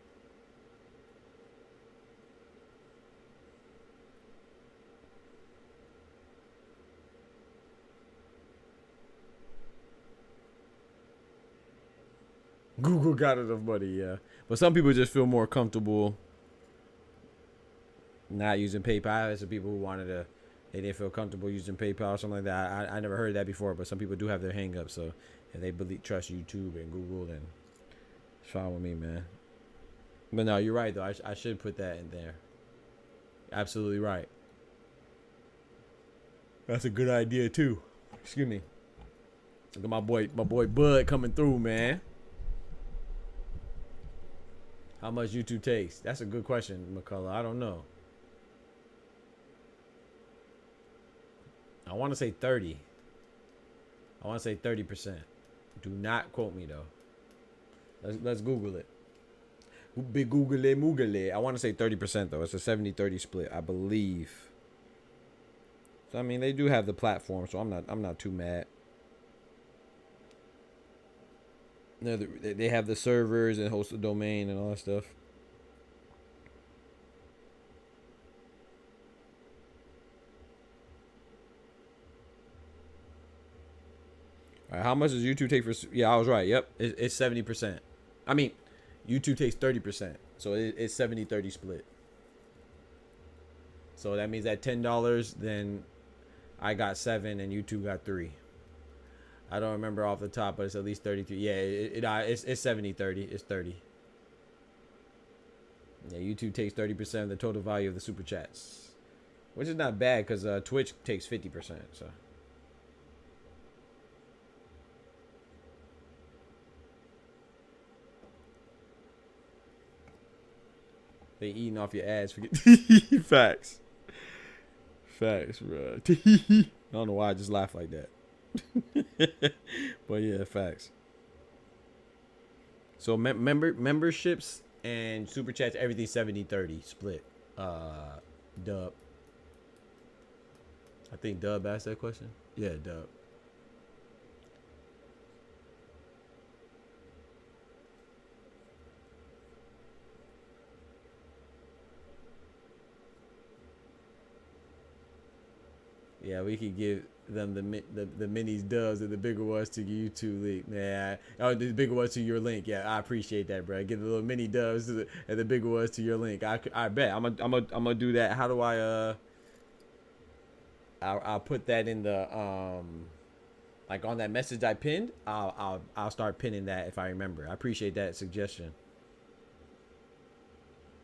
A: Google got enough money, yeah. But some people just feel more comfortable not using PayPal. There's some people who they didn't feel comfortable using PayPal or something like that. I never heard that before, but some people do have their hang-ups. So if they trust YouTube and Google, then it's fine with me, man. But no, you're right, though. I should put that in there. Absolutely right. That's a good idea, too. Excuse me. Look at my boy Bud coming through, man. How much YouTube takes? That's a good question, McCullough. I don't know. I want to say 30. I want to say 30%. Do not quote me though. Let's Google it. Big Google it, Moogle it. I want to say 30% though. It's a 70-30 split, I believe. So I mean, they do have the platform, so I'm not too mad. They have the servers and host the domain and all that stuff. All right, how much does YouTube take for? Yeah, I was right. Yep, it's 70%. I mean, YouTube takes 30%, so it's 70-30 split. So that means at $10, then I got 7 and YouTube got 3. I don't remember off the top, but it's at least 33. Yeah, it's 70-30. It's 30. Yeah, YouTube takes 30% of the total value of the super chats, which is not bad because Twitch takes 50%. So. They eating off your ads. Forget. Facts. Facts, bro. I don't know why I just laugh like that. But yeah, facts. So memberships and super chats, everything 70-30 split. Dub. I think Dub asked that question. Yeah, Dub. Yeah, we could give them the minis dubs and the bigger ones to YouTube link. Yeah, oh, the bigger ones to your link. Yeah, I appreciate that, bro. Give the little mini dubs and the bigger ones to your link. I bet I'm gonna do that. How do I I'll put that in the like on that message I pinned. I'll start pinning that if I remember. I appreciate that suggestion.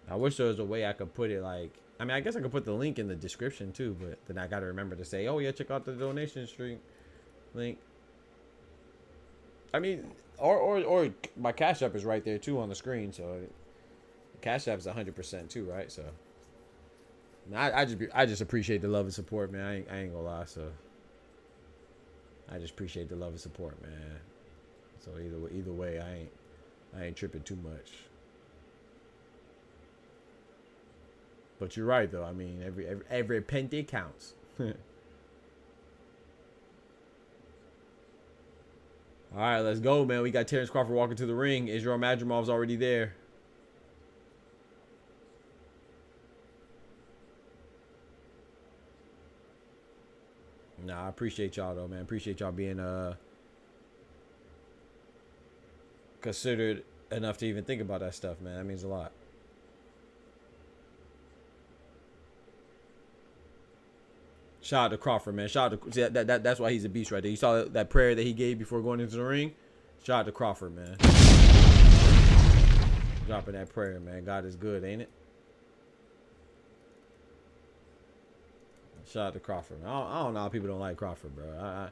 A: I wish there was a way I could put it like. I mean, I guess I could put the link in the description too, but then I got to remember to say, oh yeah, check out the donation stream link. I mean, or my Cash App is right there too on the screen, so Cash App is 100% too, right? So I just appreciate the love and support, man. I ain't gonna lie, so I just appreciate the love and support, man. So either way, I ain't tripping too much. But you're right, though. I mean, every penny counts. All right, let's go, man. We got Terence Crawford walking to the ring. Israil Madrimov's already there. Nah, I appreciate y'all, though, man. Appreciate y'all being considered enough to even think about that stuff, man. That means a lot. Shout out to Crawford, man. Shout out to see, that's why he's a beast right there. You saw that prayer that he gave before going into the ring. Shout out to Crawford, man. Dropping that prayer, man. God is good, ain't it? Shout out to Crawford, man. I don't know how people don't like Crawford, bro.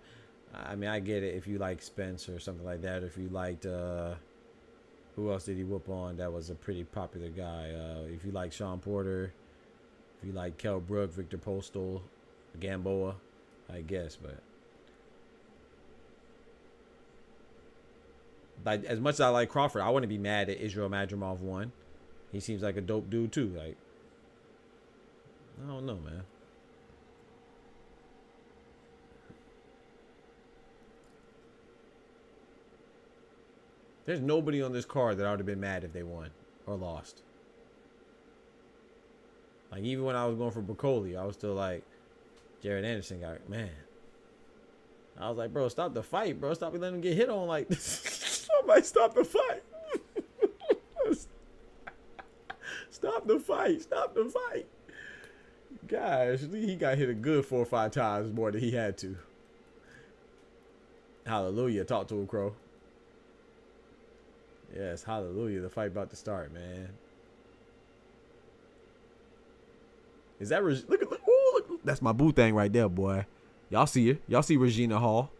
A: I mean, I get it if you like Spence or something like that. If you liked, who else did he whoop on? That was a pretty popular guy. If you like Sean Porter, if you like Kell Brook, Victor Postal, Gamboa, I guess, but like as much as I like Crawford, I wouldn't be mad at Israil Madrimov won. He seems like a dope dude too. Like, I don't know, man. There's nobody on this card that I would have been mad if they won or lost. Like even when I was going for Bacoli, I was still like. Jared Anderson got, man. I was like, bro, stop the fight, bro. Stop letting him get hit on like this. Somebody stop the fight. Stop the fight. Stop the fight. Gosh, he got hit a good 4 or 5 times more than he had to. Hallelujah. Talk to him, Crow. Yes, hallelujah. The fight about to start, man. Is that look at look, that's my boo thing right there, boy. Y'all see it. Y'all see Regina Hall.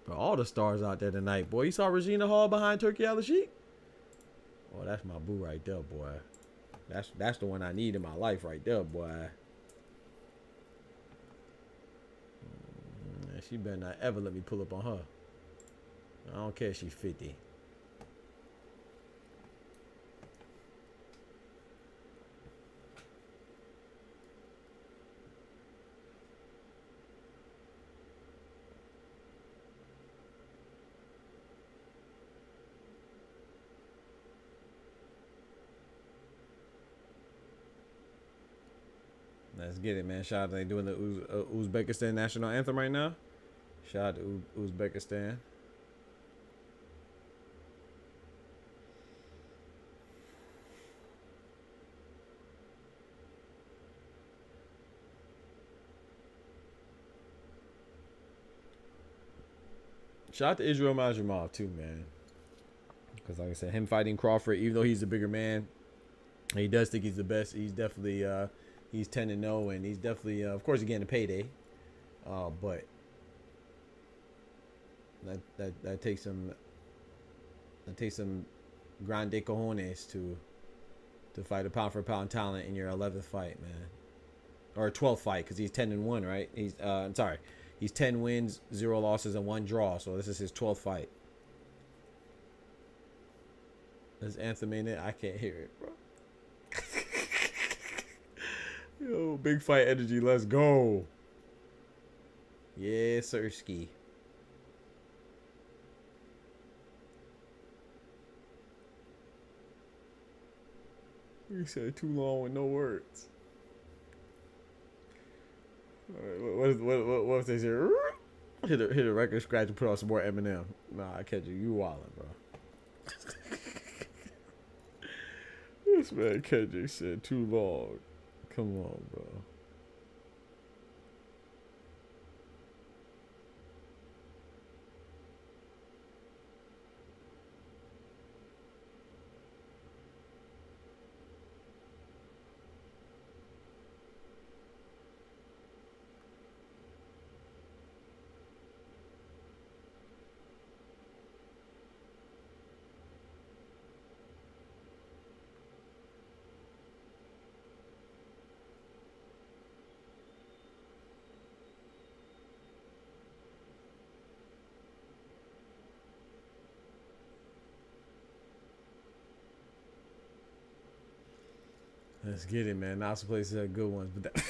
A: Bro, all the stars out there tonight, boy. You saw Regina Hall behind Turkey Al-Sheikh? Oh, that's my boo right there, boy. That's the one I need in my life right there, boy. She better not ever let me pull up on her. I don't care if she's 50. Let's get it, man. Shout out, they doing the Uzbekistan national anthem right now. Shout out to Uzbekistan. Shout out to Israil Madrimov too, man. Because like I said, him fighting Crawford, even though he's the bigger man, he does think he's the best. He's definitely he's 10-0, and he's definitely of course he's getting a payday. But that takes some grande cojones to fight a pound for pound talent in your 11th fight, man, or 12th fight, because he's 10-1, right? He's I'm sorry, he's 10 wins, 0 losses, and 1 draw. So this is his 12th fight. This anthem in it, I can't hear it, bro. Yo, big fight energy, let's go. Yeah, Sirski. You said too long with no words. Alright, what if they say hit a record scratch and put on some more Eminem? Nah, I catch you. You wildin', bro. This man Kendrick said too long. Come on, bro. Let's get it, man. Lots of places have good ones, but that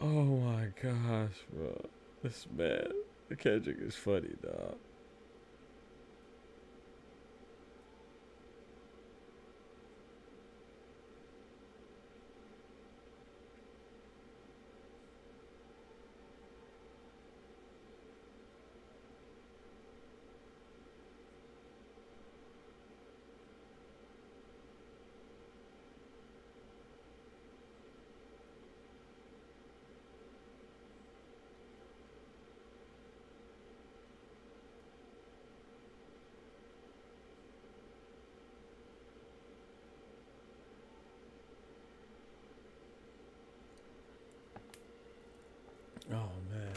A: oh my gosh, bro. This man, the Kendrick is funny, dog. Oh man,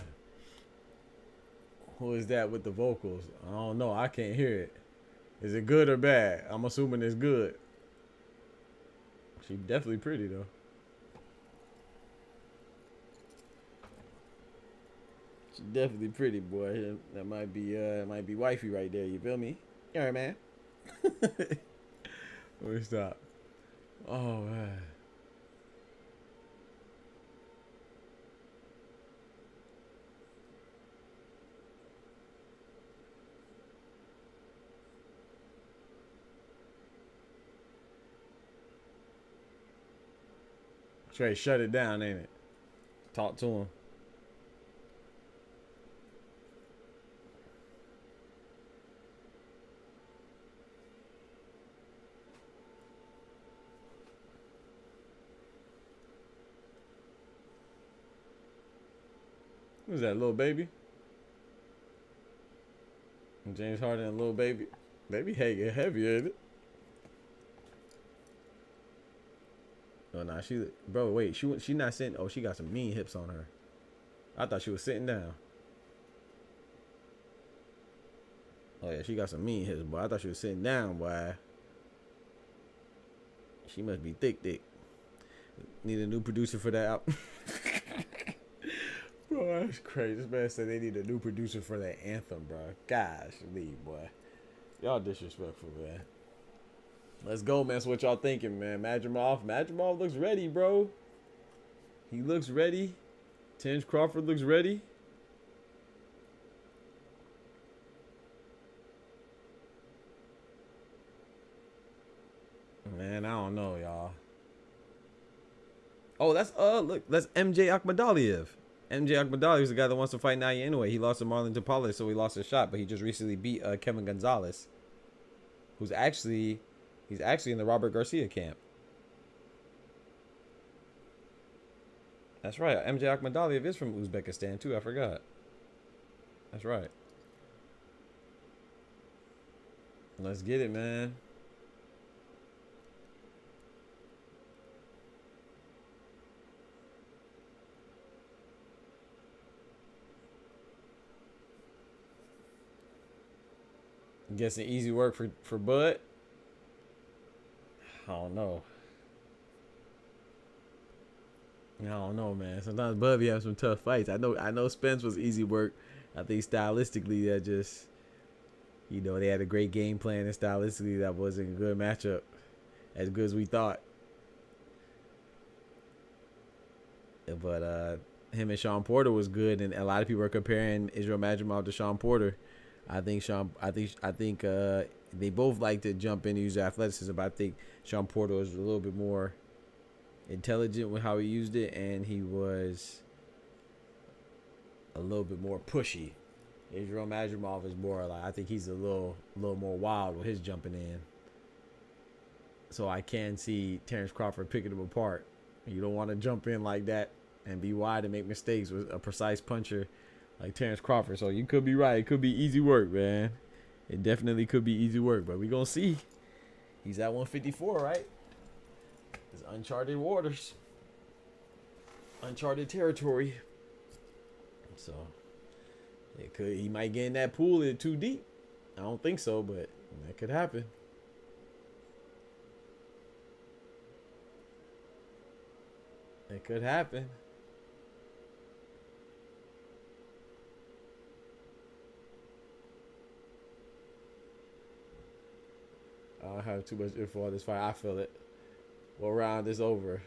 A: who is that with the vocals? I don't know. I can't hear it. Is it good or bad? I'm assuming it's good. She definitely pretty though. She definitely pretty, boy. That might be wifey right there. You feel me? All right, man. Let me stop. Oh man. Straight shut it down, ain't it? Talk to him. Who's that, little baby? James Harden and little baby. Baby heavy, ain't it? Oh nah, bro. Wait, she not sitting. Oh, she got some mean hips on her. I thought she was sitting down. Oh yeah, she got some mean hips, boy. I thought she was sitting down, boy. She must be thick. Need a new producer for that album. Bro, that's crazy. This man said they need a new producer for that anthem, bro. Gosh, leave, boy. Y'all disrespectful, man. Let's go, man. So what y'all thinking, man? Madrimov looks ready, bro. He looks ready. Terence Crawford looks ready. Oh, that's look, that's MJ Akhmadaliev. MJ Akhmadaliev is the guy that wants to fight Naya anyway. He lost to Marlon Tapales, so he lost a shot, but he just recently beat Kevin Gonzalez, who's actually in the Robert Garcia camp. That's right. MJ Akhmadaliev is from Uzbekistan too. I forgot. That's right. Let's get it, man. I'm guessing easy work for Bud. I don't know. I don't know, man. Sometimes Bud be having some tough fights. I know Spence was easy work. I think stylistically that just, you know, they had a great game plan, and stylistically that wasn't a good matchup, as good as we thought. But him and Sean Porter was good, and a lot of people are comparing Israil Madrimov to Sean Porter. I think they both like to jump in and use their athleticism, but I think Sean Porter was a little bit more intelligent with how he used it, and he was a little bit more pushy. Israil Madrimov is more like, I think he's a little more wild with his jumping in. So I can see Terence Crawford picking him apart. You don't want to jump in like that and be wide and make mistakes with a precise puncher like Terence Crawford. So you could be right. It could be easy work, man. It definitely could be easy work, but we're going to see. He's at 154, right? It's uncharted waters. Uncharted territory. So he might get in that pool in too deep. I don't think so, but that could happen. It could happen. I don't have too much info on this fight. I feel it. What round is over?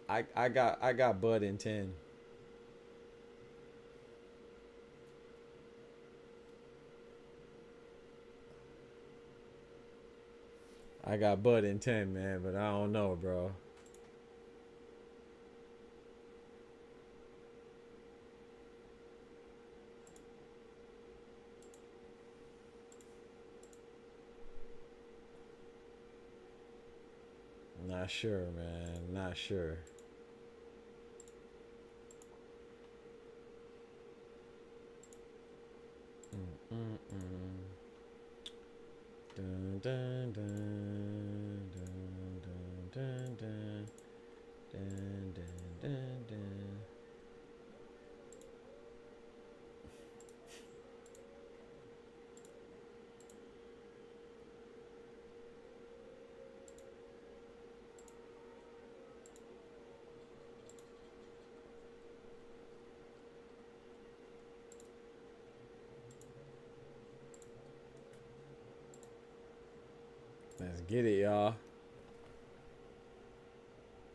A: I got Bud in 10. I got Bud in 10, man, but I don't know, bro. Not sure, man. Not sure. Dun, dun, dun, dun, dun, dun, dun, dun, dun, dun, dun. Let's get it, y'all.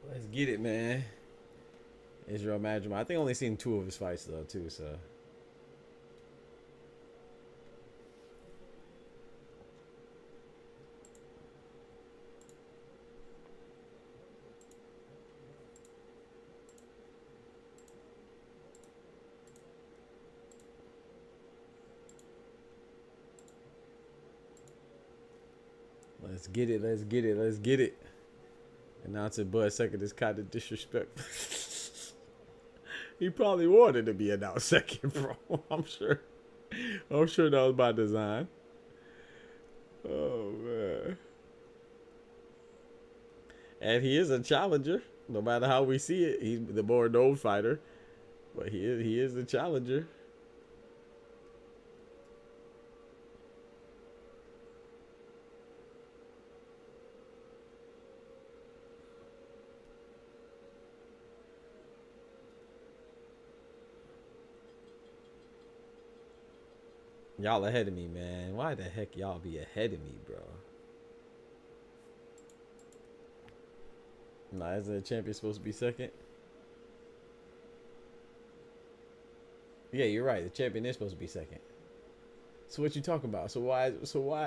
A: Let's get it, man. Israil Madrimov. I think I only seen 2 of his fights though, too. So let's get it. Let's get it. Let's get it. Announcer Bud second is kind of disrespectful. He probably wanted to be announced second, bro. I'm sure that was by design. Oh man. And he is a challenger, no matter how we see it. He's the more known fighter, but he is the challenger. Y'all ahead of me, man. Why the heck y'all be ahead of me, bro? Nah, isn't the champion supposed to be second? Yeah, you're right. The champion is supposed to be second. So what you talking about? So why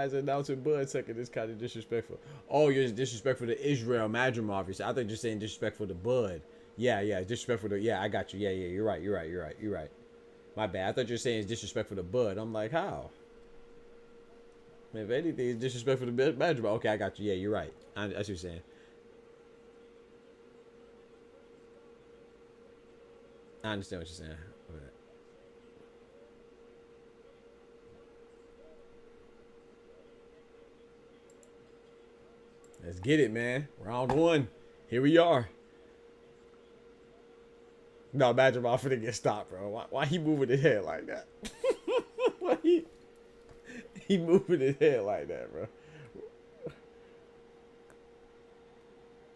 A: is announcing Bud second is kind of disrespectful? Oh, you're disrespectful to Israil Madrimov. I thought you're saying disrespectful to Bud. Yeah, disrespectful to. Yeah, I got you. Yeah, you're right. My bad. I thought you were saying it's disrespectful to Bud. I'm like, how? If anything, it's disrespectful to Madrimov. Okay, I got you. Yeah, you're right. That's what you're saying. I understand what you're saying. Okay. Let's get it, man. Round one. Here we are. No, imagine my finna get stopped, bro. Why he moving his head like that? Why he moving his head like that, bro?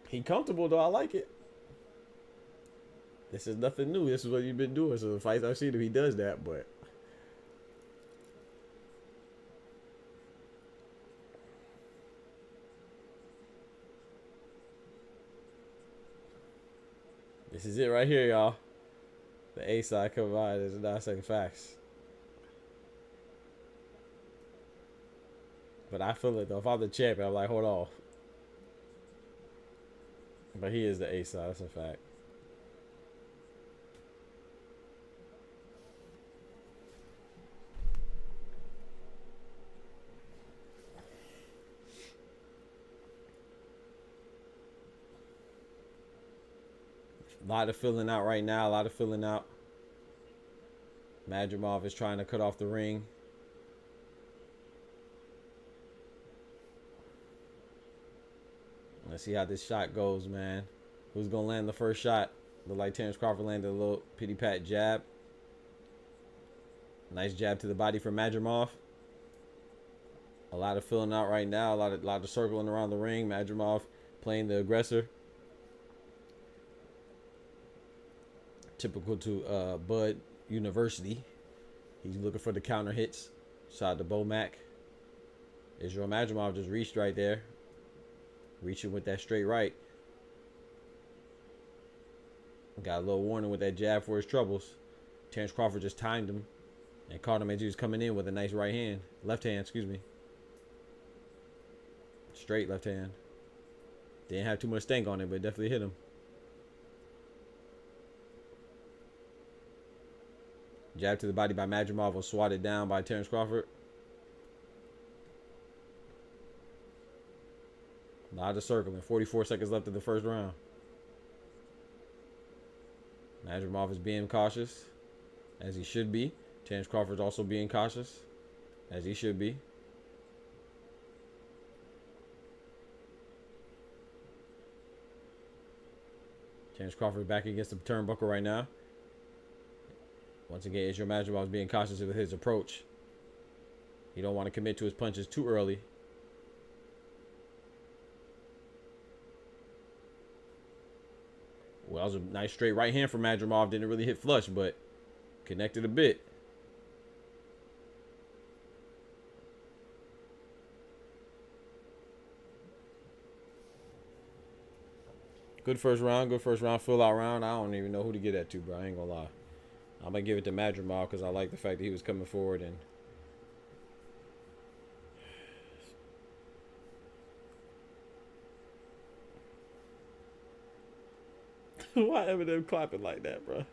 A: He comfortable though. I like it. This is nothing new. This is what you've been doing. So the fights I've seen him, he does that, but. This is it right here, y'all. The A side combined is 9 second facts. But I feel it though. If I'm the champion, I'm like, hold on. But he is the A side. That's a fact. A lot of filling out right now. A lot of filling out. Madrimov is trying to cut off the ring. Let's see how this shot goes, man. Who's going to land the first shot? Look like Terence Crawford landed a little pity-pat jab. Nice jab to the body from Madrimov. A lot of filling out right now. A lot of circling around the ring. Madrimov playing the aggressor. Typical to Bud University. He's looking for the counter hits. Shot to Bomac. Israil Madrimov just reached right there. Reaching with that straight right. Got a little warning with that jab for his troubles. Terence Crawford just timed him and caught him as he was coming in with a nice right hand. Left hand, excuse me. Straight left hand. Didn't have too much stank on it, but definitely hit him. Jab to the body by Madrimov was swatted down by Terence Crawford. A lot of circling. 44 seconds left of the first round. Madrimov is being cautious, as he should be. Terence Crawford's also being cautious, as he should be. Terence Crawford back against the turnbuckle right now. Once again, Israil Madrimov is being cautious with his approach. He don't want to commit to his punches too early. Well, that was a nice straight right hand from Madrimov. Didn't really hit flush, but connected a bit. Good first round. Good first round. Fill out round. I don't even know who to get that to, bro. I ain't gonna lie. I'm going to give it to Madrimov because I like the fact that he was coming forward and why Eminem clapping like that, bro?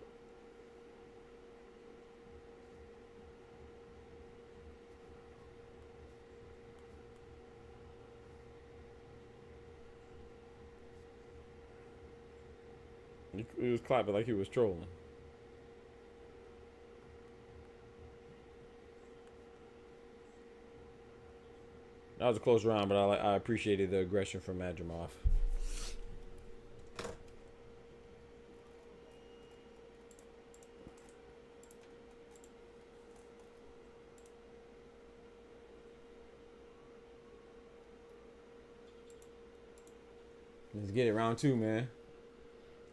A: He was clapping like he was trolling. That was a close round, but I appreciated the aggression from Madrimov. Let's get it. Round two, man.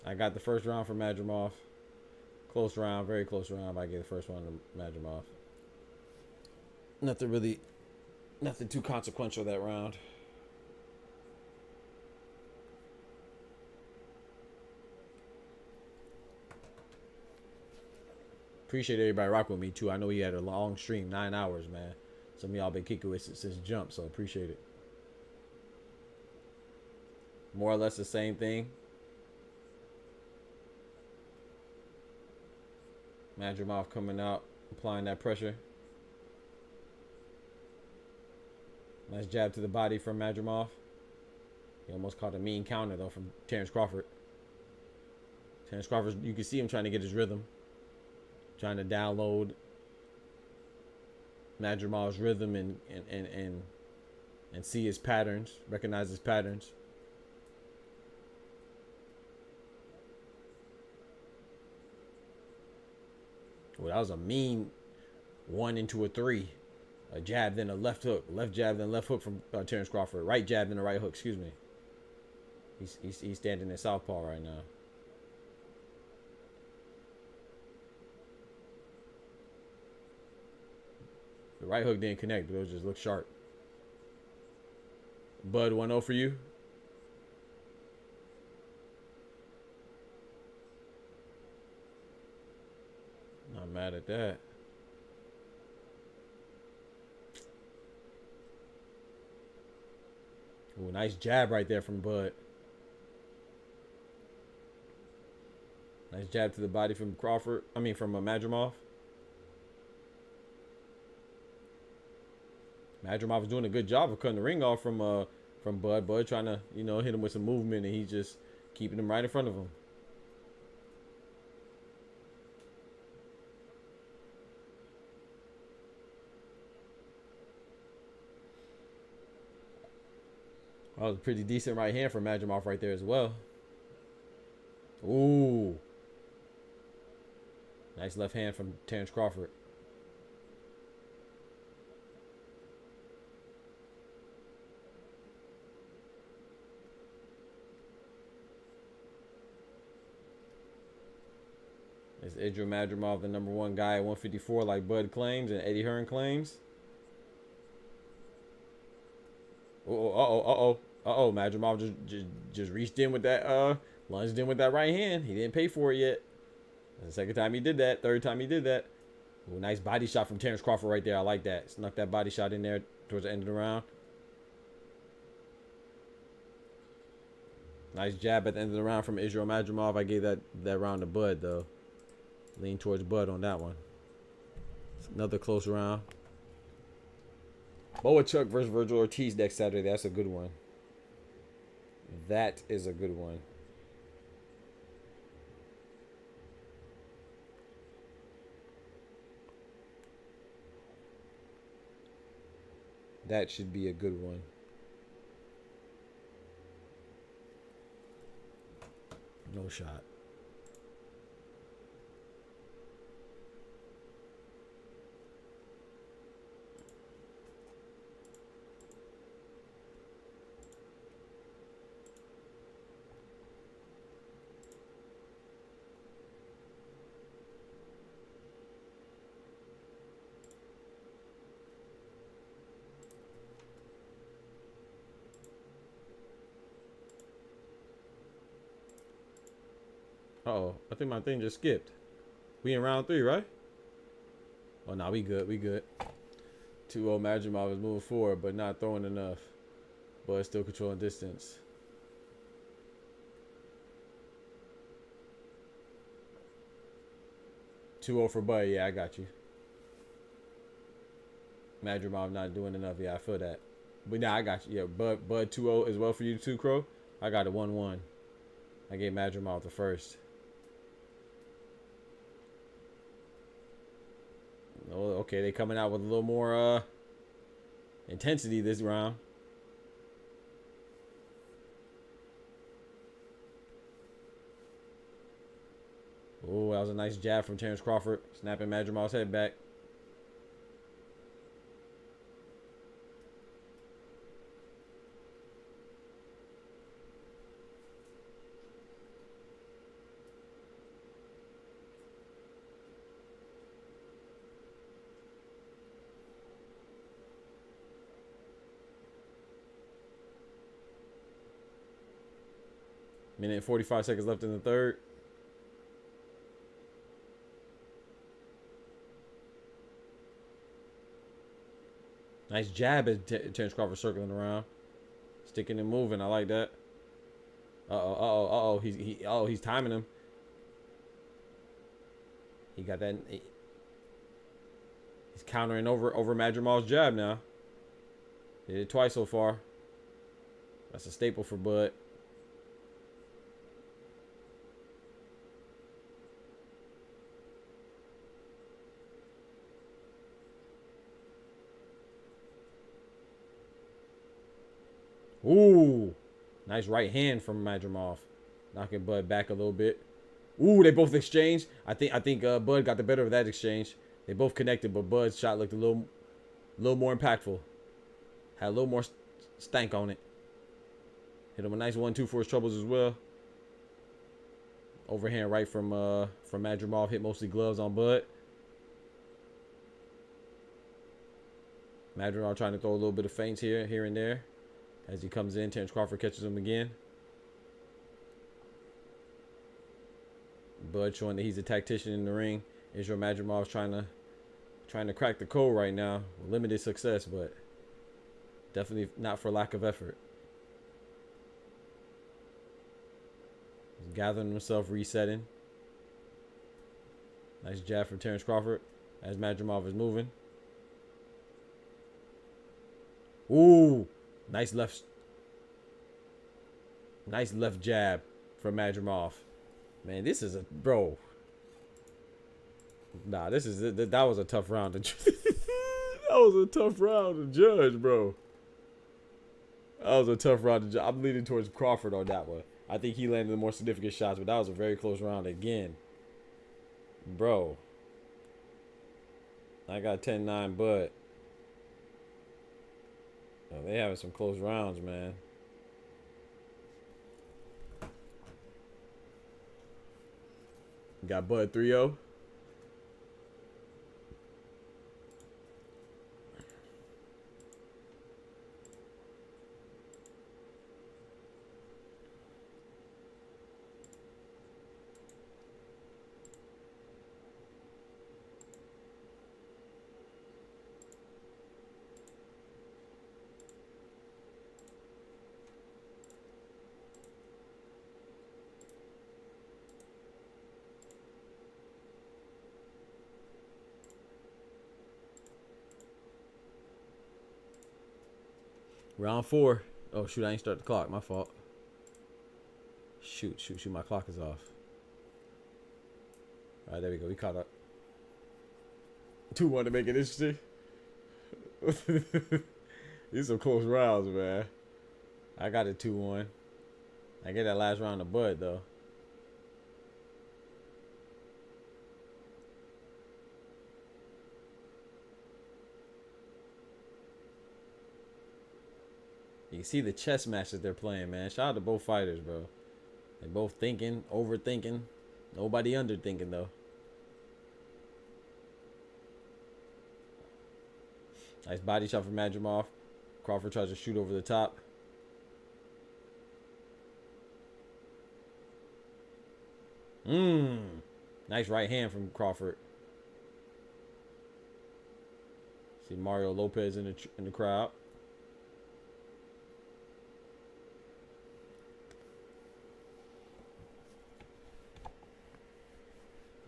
A: I got the first round from Madrimov. Close round, very close round. I get the first one to Madrimov. Nothing too consequential that round. Appreciate everybody rocking with me too. I know he had a long stream, 9 hours, man. Some of y'all been kicking with since jump, so appreciate it. More or less the same thing. Madrimov coming out, applying that pressure. Nice jab to the body from Madrimov. He almost caught a mean counter, though, from Terence Crawford. Terence Crawford, you can see him trying to get his rhythm. Trying to download Madrimov's rhythm and see his patterns, recognize his patterns. Well, that was a mean 1 into a 3. A jab, then a left hook. Left jab, then left hook from Terence Crawford. Right jab, then a right hook. Excuse me. He's standing in southpaw right now. The right hook didn't connect, but it just looked sharp. Bud, 1-0 for you. Not mad at that. Ooh, nice jab right there from Bud. Nice jab to the body from Crawford. I mean, from Madrimov. Madrimov was doing a good job of cutting the ring off from Bud. Bud trying to, you know, hit him with some movement, and he's just keeping him right in front of him. That was a pretty decent right hand from Madrimov right there as well. Ooh. Nice left hand from Terence Crawford. Is Israil Madrimov the #1 guy at 154 like Bud claims and Eddie Hearn claims? Uh-oh. Madrimov just reached in with that, lunged in with that right hand. He didn't pay for it yet. That's the second time he did that. Third time he did that. Ooh, nice body shot from Terence Crawford right there. I like that. Snuck that body shot in there towards the end of the round. Nice jab at the end of the round from Israil Madrimov. I gave that round to Bud, though. Lean towards Bud on that one. It's another close round. Boachuk versus Virgil Ortiz next Saturday. That's a good one. That is a good one. That should be a good one. No shot. Uh-oh, I think my thing just skipped. We in round 3, right? Oh, no, we good. 2-0 Madrimov is moving forward, but not throwing enough. But still controlling distance. $2-0 for Bud. Yeah, I got you. Madrimov not doing enough. Yeah, I feel that. But nah, I got you. Yeah, Bud 2-0 as well for you too, Crow. I got a 1-1. I gave Madrimov the first. Oh, okay, they coming out with a little more intensity this round. Oh, that was a nice jab from Terence Crawford, snapping Madrimov's head back. Minute and 45 seconds left in the third. Nice jab as Terence Crawford circling around. Sticking and moving. I like that. Uh-oh. He's timing him. He got that. He's countering over Madrimov's jab now. Did it twice so far. That's a staple for Bud. Ooh, nice right hand from Madrimov, knocking Bud back a little bit. Ooh, they both exchanged. I think Bud got the better of that exchange. They both connected, but Bud's shot looked a little more impactful. Had a little more stank on it. Hit him a nice 1-2 for his troubles as well. Overhand right from Madrimov, hit mostly gloves on Bud. Madrimov trying to throw a little bit of feints here and there. As he comes in, Terence Crawford catches him again. Bud showing that he's a tactician in the ring. Israil Madrimov trying to crack the code right now. Limited success, but definitely not for lack of effort. He's gathering himself, resetting. Nice jab from Terence Crawford as Madrimov is moving. Ooh. Nice left jab from Madrimov. Man, this is a bro. Nah, that was a tough round to that was a tough round to judge, bro. That was a tough round to judge. I'm leaning towards Crawford on that one. I think he landed the more significant shots, but that was a very close round again. Bro. I got 10-9, but oh, they having some close rounds, man. Got Bud 3-0. Round 4. Oh, shoot, I ain't start the clock. My fault. Shoot. My clock is off. All right, there we go. We caught up. 2-1 to make it interesting. These some close rounds, man. I got it 2-1. I get that last round of Bud, though. You can see the chess match that they're playing, man. Shout out to both fighters, bro. They're both thinking, overthinking. Nobody underthinking, though. Nice body shot from Madrimov. Crawford tries to shoot over the top. Nice right hand from Crawford. See Mario Lopez in the crowd.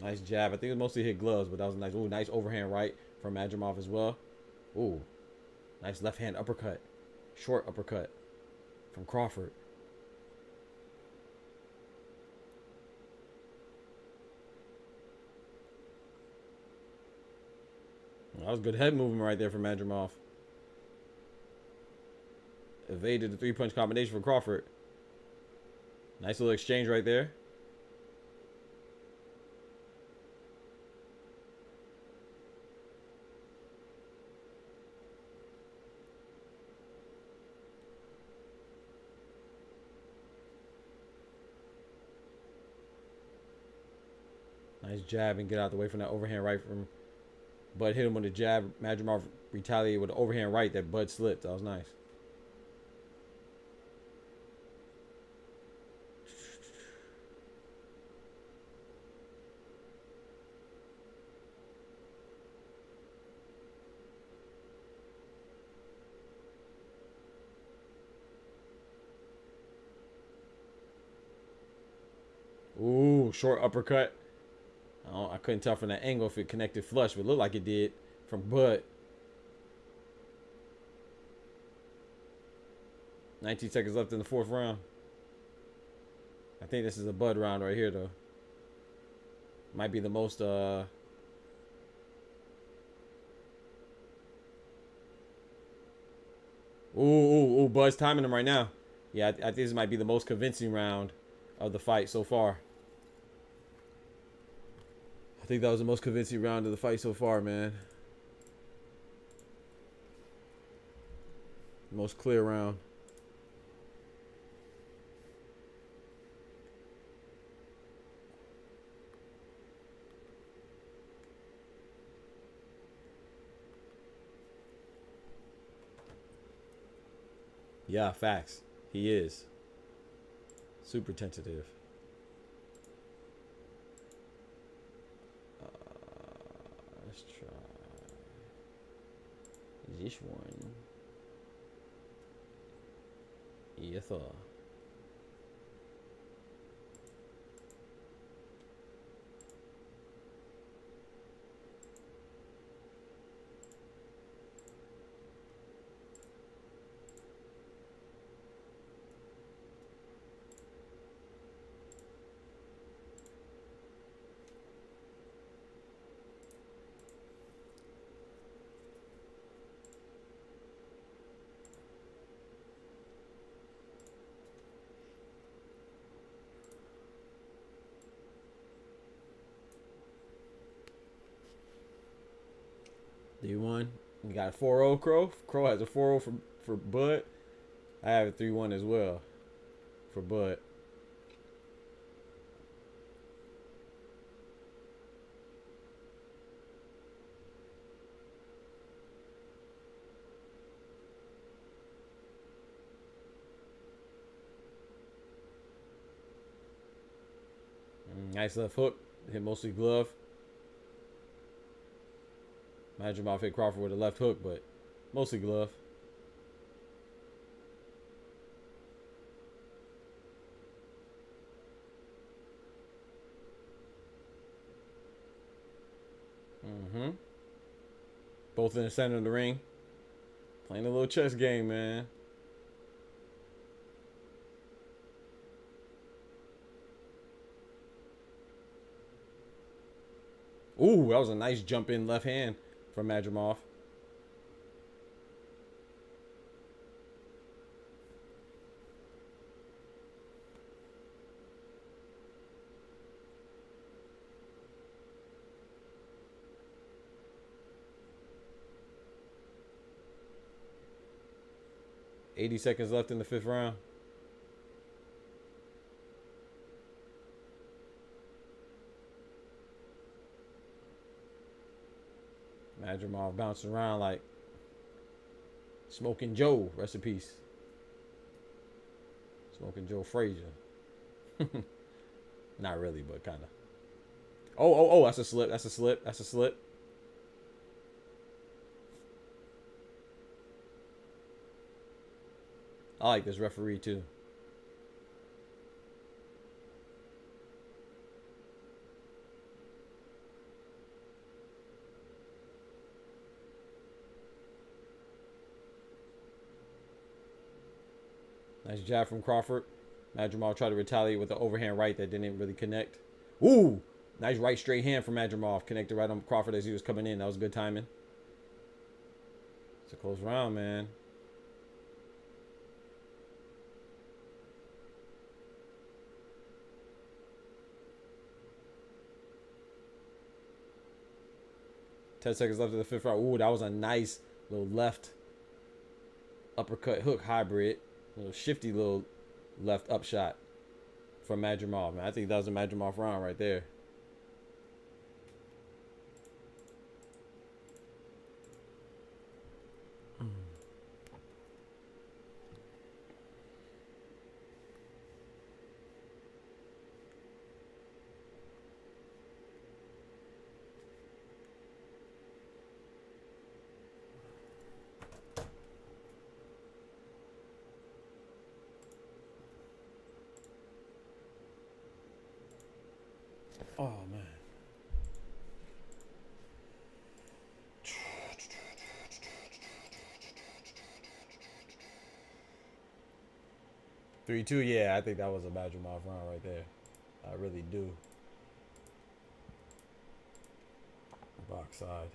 A: Nice jab. I think it mostly hit gloves, but that was nice. Ooh, nice overhand right from Madrimov as well. Ooh, nice left hand uppercut. Short uppercut from Crawford. That was good head movement right there from Madrimov. Evaded the 3-punch combination for Crawford. Nice little exchange right there. Nice jab and get out the way from that overhand right from Bud. Hit him with a jab. Madrimov retaliated with an overhand right that Bud slipped. That was nice. Ooh, short uppercut. I couldn't tell from that angle if it connected flush, but it looked like it did from Bud. 19 seconds left in the 4th round. I think this is a Bud round right here, though. Might be the most, Ooh, Bud's timing him right now. Yeah, I think this might be the most convincing round of the fight so far. I think that was the most convincing round of the fight so far, man. Most clear round. Yeah, facts. He is. Super tentative. Let's try this one. Yes, sir. D1. You got a 4-0 Crow. Crow has a 4-0 for Bud. I have a 3-1 as well for Bud. Nice left hook. Hit mostly glove. Madrimov hit Crawford with a left hook, but mostly glove. Both in the center of the ring. Playing a little chess game, man. Ooh, that was a nice jump in left hand from Madrimov. $80 seconds left in the 5th round. Madrimov bouncing around like Smoking Joe. Rest in peace. Smoking Joe Frazier. Not really, but kind of. Oh, that's a slip. That's a slip. That's a slip. I like this referee too. Nice jab from Crawford. Madrimov tried to retaliate with the overhand right that didn't really connect. Ooh! Nice right straight hand from Madrimov. Connected right on Crawford as he was coming in. That was good timing. It's a close round, man. Ten seconds left of the 5th round. Ooh, that was a nice little left uppercut hook hybrid. A little shifty little left up shot from Madrimov, man. I think that was a Madrimov round right there. Oh man. Three two, yeah, I think that was a Madrimov round right there. I really do. Box side.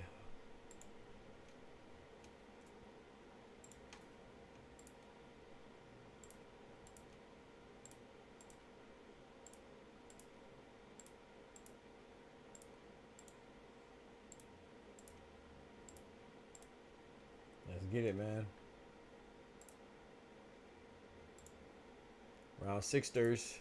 A: Let's get it, man. Round sixters.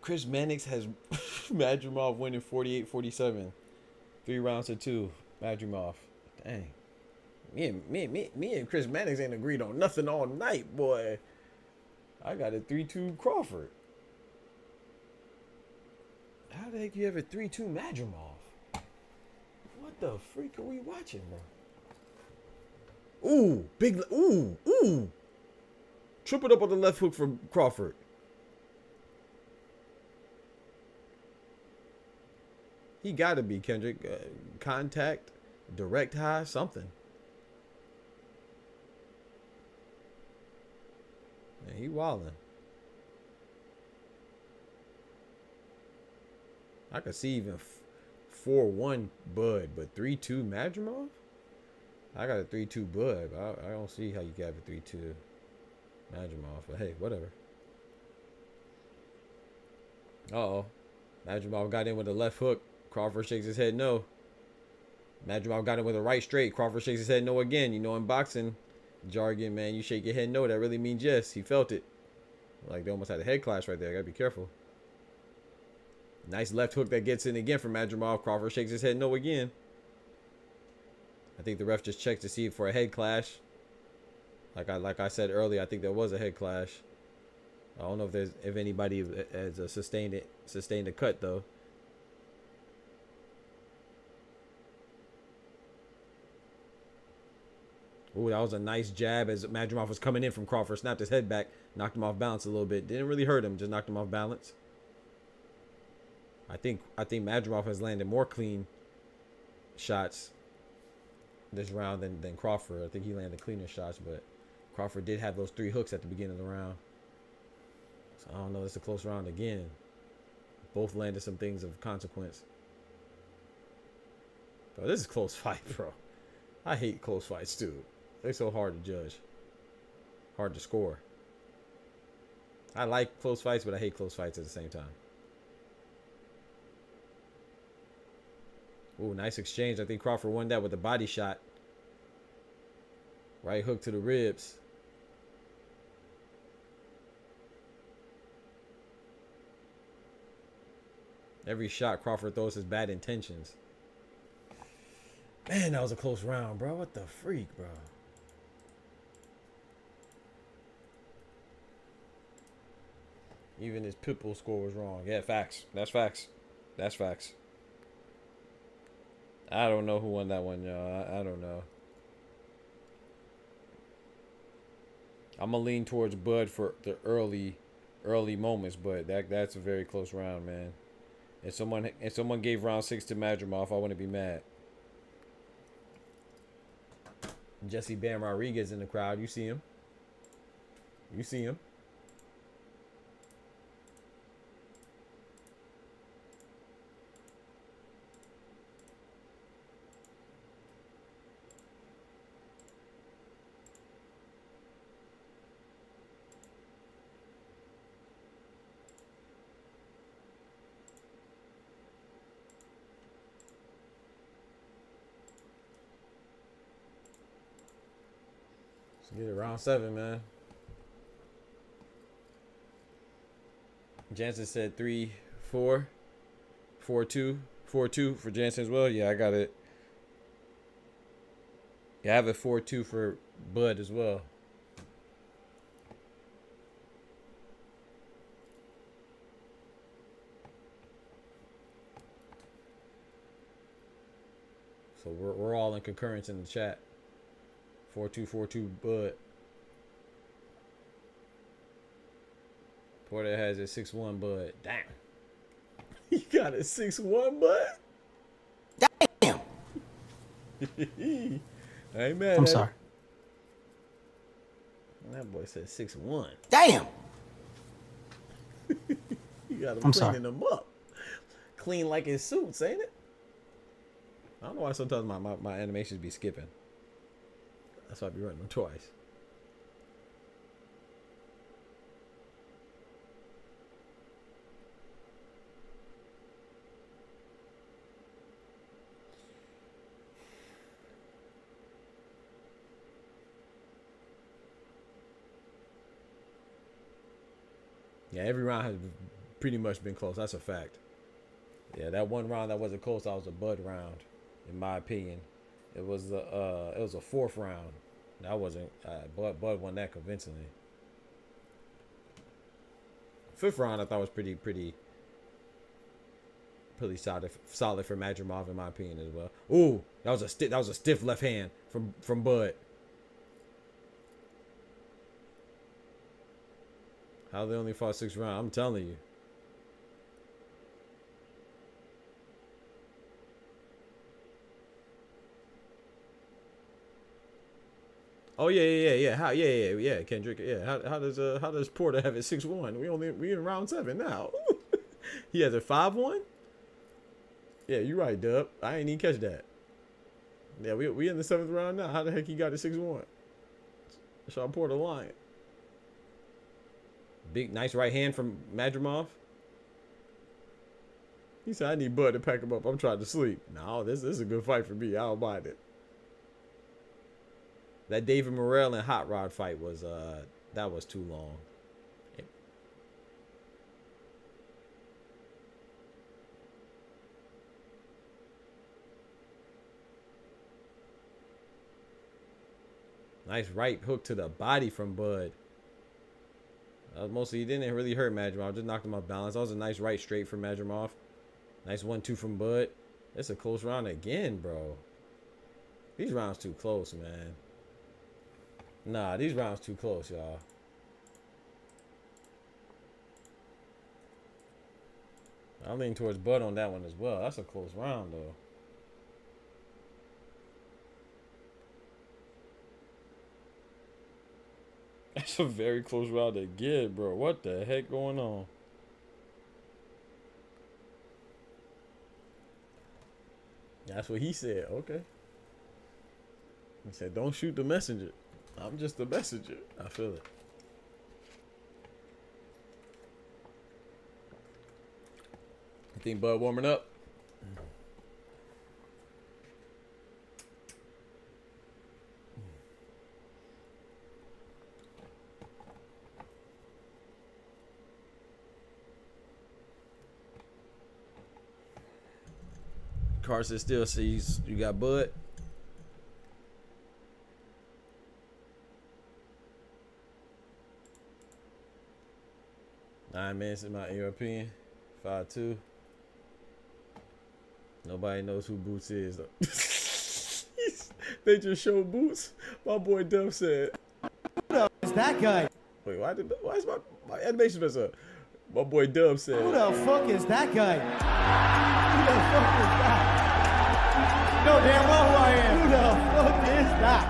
A: Chris Mannix has Madrimov winning 48-47. 3 rounds to 2. Madrimov. Dang. Me and Chris Mannix ain't agreed on nothing all night, boy. I got a 3-2 Crawford. How the heck you have a 3-2 Madrimov? What the freak are we watching, bro? Ooh, big. Ooh. Tripled up on the left hook for Crawford. He got to be, Kendrick. Contact, direct high, something. Man, he wildin'. I could see even 4-1 Bud, but 3-2 Madrimov? I got a 3-2 Bud. I don't see how you got a 3-2 Madrimov, but hey, whatever. Uh-oh. Madrimov got in with a left hook. Crawford shakes his head no. Madrimov got in with a right straight. Crawford shakes his head no again. You know, in boxing jargon, man, you shake your head no. That really means yes. He felt it. Like they almost had a head clash right there. Gotta be careful. Nice left hook that gets in again from Madrimov. Crawford shakes his head no again. I think the ref just checked to see for a head clash. Like I said earlier, I think there was a head clash. I don't know if anybody has sustained a cut though. Ooh, that was a nice jab as Madrimov was coming in from Crawford. Snapped his head back, knocked him off balance a little bit. Didn't really hurt him, just knocked him off balance. I think Madrimov has landed more clean shots this round than Crawford. I think he landed cleaner shots, but Crawford did have those 3 hooks at the beginning of the round. So I don't know. It's a close round again. Both landed some things of consequence. Bro, this is a close fight, bro. I hate close fights too. They're so hard to judge. Hard to score. I like close fights, but I hate close fights at the same time. Ooh, nice exchange. I think Crawford won that with a body shot. Right hook to the ribs. Every shot Crawford throws has bad intentions. Man, that was a close round, bro. What the freak, bro? Even his Pitbull score was wrong. Yeah, facts. That's facts. That's facts. I don't know who won that one, y'all. I don't know. I'm gonna lean towards Bud for the early moments, but that's a very close round, man. If someone gave round 6 to Madrimov, I wouldn't be mad. Jesse Bam Rodriguez in the crowd. You see him. You see him. Get it, round 7, man. Jansen said 3-4, 4-2, 4-2 for Jansen as well. Yeah, I got it. Yeah, I have a 4-2 for Bud as well. So we're all in concurrence in the chat. 4242 Bud. Porter has a 6'1", Bud. Damn. He got a 6'1", Bud.
D: Damn.
A: I ain't mad.
D: I'm sorry.
A: That boy said 6'1".
D: Damn.
A: You got him
D: I'm
A: cleaning
D: sorry.
A: them up. Clean like his suits, ain't it? I don't know why sometimes my animations be skipping. That's why I be running them twice. Yeah, every round has pretty much been close. That's a fact. Yeah, that one round that wasn't close, that was a Bud round, in my opinion. It was a fourth round. That wasn't Bud won that convincingly. Fifth round I thought was pretty solid for Madrimov in my opinion as well. Ooh, that was a stiff left hand from Bud. How they only fought 6 rounds? I'm telling you. Oh yeah. Kendrick. Yeah. How does Porter have it 6'1"? We in round 7 now. He has a 5'1". Yeah, you right, Dub. I ain't even catch that. Yeah, we in the 7th round now. How the heck he got it 6'1"? Sean Porter lying. Big, nice right hand from Madrimov. He said, I need Bud to pack him up. I'm trying to sleep. No, this is a good fight for me. I don't mind it. That David Morrell and Hot Rod fight was, that was too long. Nice right hook to the body from Bud. Mostly he didn't really hurt Madrimov, just knocked him off balance. That was a nice right straight from Madrimov. Nice 1-2 from Bud. It's a close round again, bro. These rounds too close, man. Nah, these rounds too close, y'all. I'm leaning towards Bud on that one as well. That's a close round, though. That's a very close round again, bro. What the heck going on? That's what he said. Okay. He said, don't shoot the messenger. I'm just the messenger. I feel it. You think Bud warming up? Carson still sees you got Bud. Nine minutes in my European. 5'2". Nobody knows who Boots is. They just showed Boots. My boy Dub said.
G: Who is that guy?
A: Wait, why is my animation mess up? My boy Dub said.
G: Who the fuck is that guy? Who the fuck is that? You know damn well who I am. Who the fuck is that?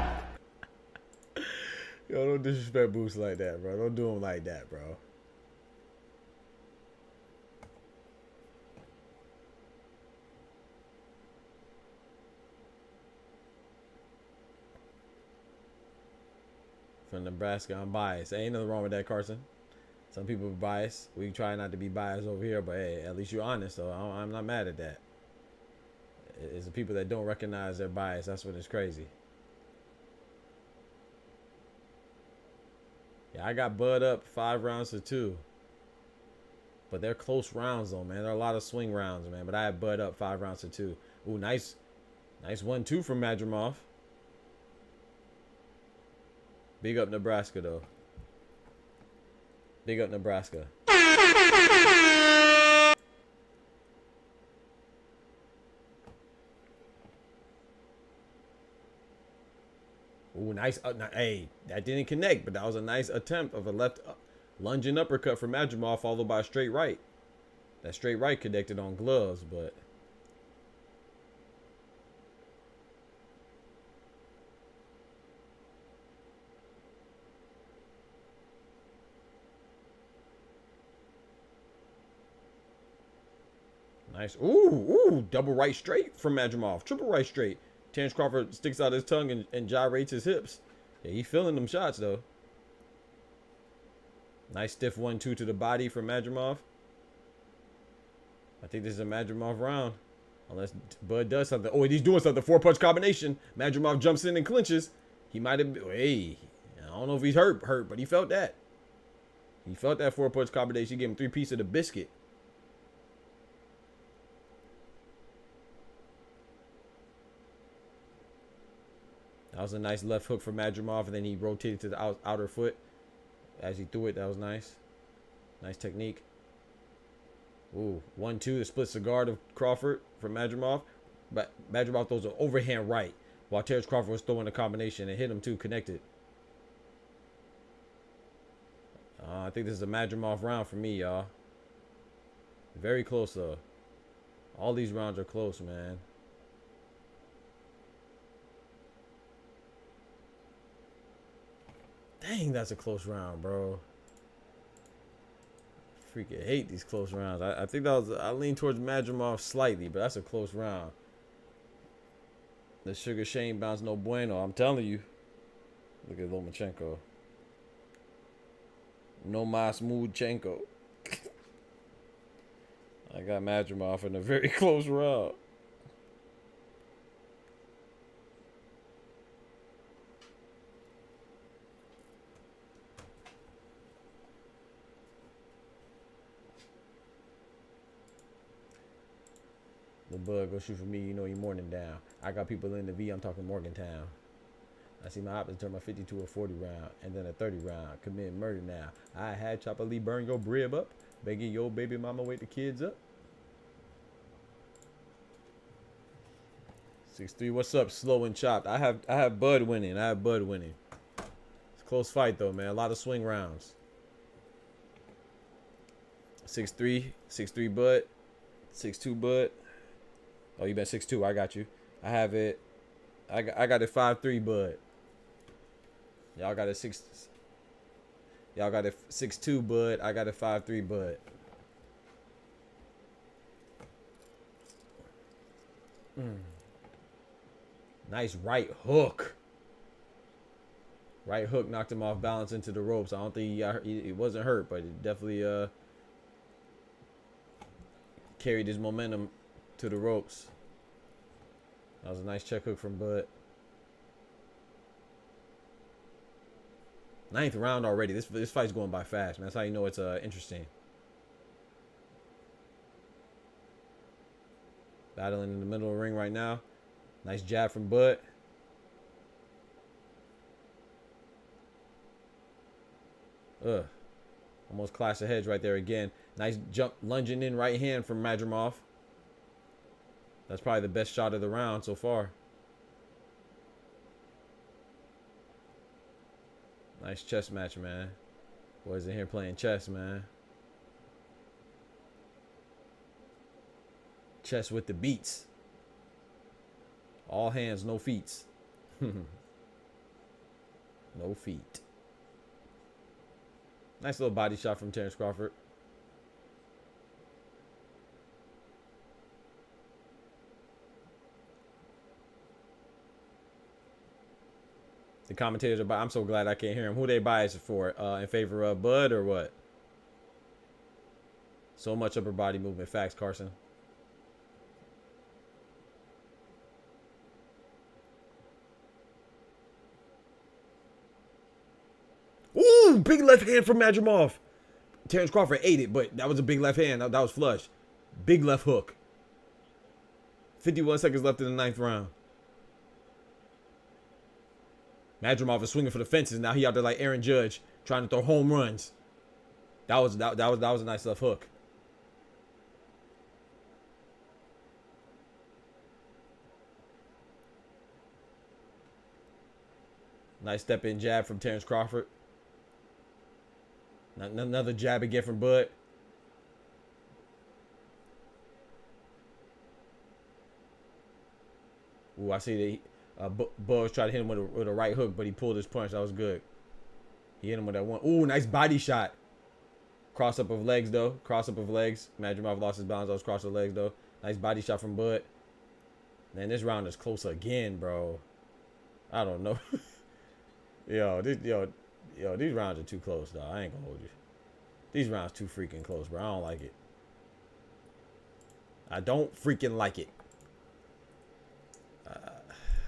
A: Yo, don't disrespect Boots like that, bro. Don't do him like that, bro. From Nebraska, I'm biased. Ain't nothing wrong with that, Carson. Some people are biased. We try not to be biased over here, but hey, at least you're honest, so I'm not mad at that. It's the people that don't recognize their bias. That's what is crazy. Yeah, I got Bud up 5 rounds to 2. But they're close rounds, though, man. There are a lot of swing rounds, man. But I had Bud up 5 rounds to 2. Ooh, nice 1-2 from Madrimov. Big up Nebraska, though. Big up Nebraska. Nice. Hey, that didn't connect, but that was a nice attempt of a left lunging uppercut from Madrimov, followed by a straight right. That straight right connected on gloves, but nice. Ooh, double right straight from Madrimov. Triple right straight. Terence Crawford sticks out his tongue and gyrates his hips. Yeah, he feeling them shots, though. Nice stiff 1-2 to the body from Madrimov. I think this is a Madrimov round. Unless Bud does something. Oh, he's doing something. 4-punch combination. Madrimov jumps in and clinches. He might have... Hey, I don't know if he's hurt, but he felt that. He felt that 4-punch combination. He gave him 3 pieces of the biscuit. That was a nice left hook for Madrimov, and then he rotated to the outer foot as he threw it. That was nice. Nice technique. Ooh, 1-2, the split cigar to Crawford from Madrimov. But Madrimov throws an overhand right while Terence Crawford was throwing a combination and hit him too, connected. I think this is a Madrimov round for me, y'all. Very close, though. All these rounds are close, man. Dang, that's a close round, bro. Freaking hate these close rounds. I think that was... I lean towards Madrimov slightly, but that's a close round. The Sugar Shane bounce no bueno. I'm telling you. Look at Lomachenko. No mas Mudchenko. I got Madrimov in a very close round. The Bud, go shoot for me. You know you're morning down. I got people in the V. I'm talking Morgantown. I see my options turn my 50 to a 40 round and then a 30 round. Commit murder now. I had Chopper Lee burn your rib up. Begging your baby mama wake the kids up. 6'3". What's up? Slow and chopped. I have Bud winning. It's a close fight though, man. A lot of swing rounds. 6'3", Bud. 6'2", Bud. Oh, you bet 6'2". I got you. I have it. I got it 5'3", Bud. Y'all got it 6'2", Bud. I got it 5'3", Bud. Nice right hook. Right hook knocked him off balance into the ropes. I don't think he wasn't hurt, but it definitely carried his momentum to the ropes. That was a nice check hook from Bud. 9th round already. This fight's going by fast, man. That's how you know it's interesting. Battling in the middle of the ring right now. Nice jab from Bud. Almost clashed the heads right there again. Nice jump, lunging in right hand from Madrimov. That's probably the best shot of the round so far. Nice chess match, man. Boys in here playing chess, man. Chess with the beats. All hands, no feet. No feet. Nice little body shot from Terence Crawford. The commentators are I'm so glad I can't hear him. Who they biased for? In favor of Bud or what? So much upper body movement. Facts, Carson. Ooh, big left hand from Madrimov. Terence Crawford ate it, but that was a big left hand. That was flush. Big left hook. 51 seconds left in the 9th round. Madrimov is swinging for the fences. Now he out there like Aaron Judge, trying to throw home runs. That was a nice left hook. Nice step in jab from Terrence Crawford. Another jab again from Bud. Ooh, I see that Bud was trying to hit him with a right hook, but he pulled his punch. That was good. He hit him with that one. Ooh, nice body shot. Cross up of legs, though. Cross up of legs. Madrimov lost his balance. I was cross of legs, though. Nice body shot from Bud. Man, this round is close again, bro. I don't know. Yo, these rounds are too close, dog. I ain't gonna hold you. These rounds too freaking close, bro. I don't like it. I don't freaking like it.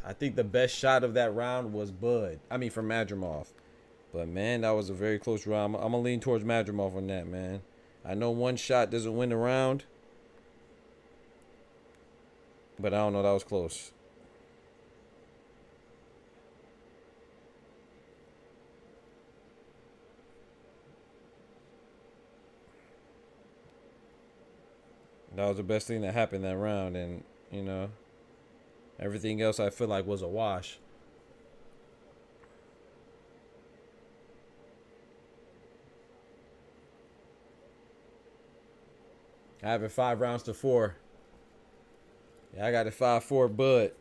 A: I think the best shot of that round was Bud. I mean, from Madrimov. But, man, that was a very close round. I'm going to lean towards Madrimov on that, man. I know one shot doesn't win the round. But I don't know. That was close. That was the best thing that happened that round. And, you know, everything else I feel like was a wash. I have it 5 rounds to 4. Yeah, I got it 5-4, Bud.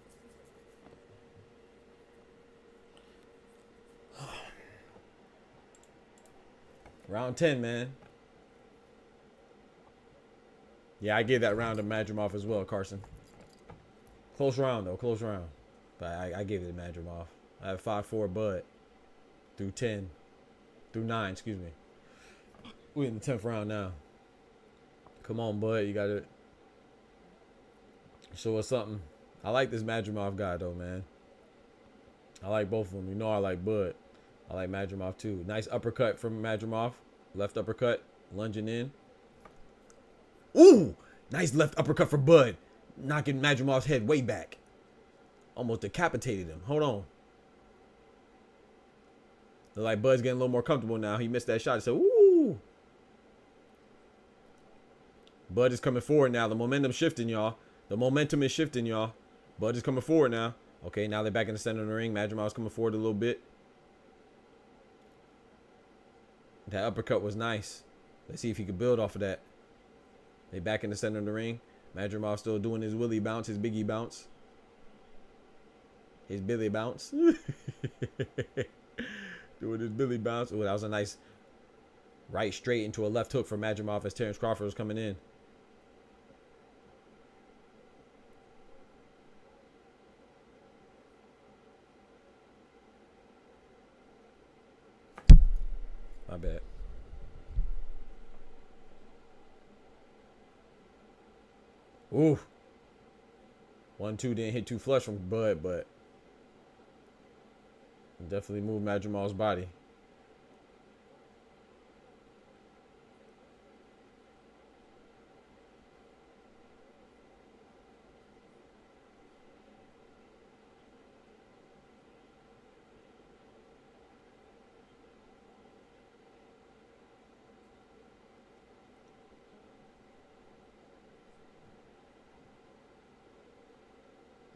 A: Round 10, man. Yeah, I gave that round to Madrimov as well, Carson. Close round, though. Close round. But I gave it to Madrimov. I have 5-4, Bud. Through 10. Through 9, excuse me. We're in the 10th round now. Come on, Bud. You got to show us something. I like this Madrimov guy, though, man. I like both of them. You know I like Bud. I like Madrimov, too. Nice uppercut from Madrimov. Left uppercut. Lunging in. Ooh! Nice left uppercut for Bud. Knocking Madrimov's head way back. Almost decapitated him. Hold on. Look like Bud's getting a little more comfortable now. He missed that shot. He said, ooh! Bud is coming forward now. The momentum's shifting, y'all. The momentum is shifting, y'all. Bud is coming forward now. Okay, now they're back in the center of the ring. Madrimov's coming forward a little bit. That uppercut was nice. Let's see if he could build off of that. They back in the center of the ring. Madrimov still doing his willy bounce, his biggie bounce. His Billy bounce. Doing his Billy bounce. Oh, that was a nice right straight into a left hook for Madrimov as Terrence Crawford was coming in. My bad. Ooh. 1-2 didn't hit too flush from Bud, but definitely moved Madrimov's body.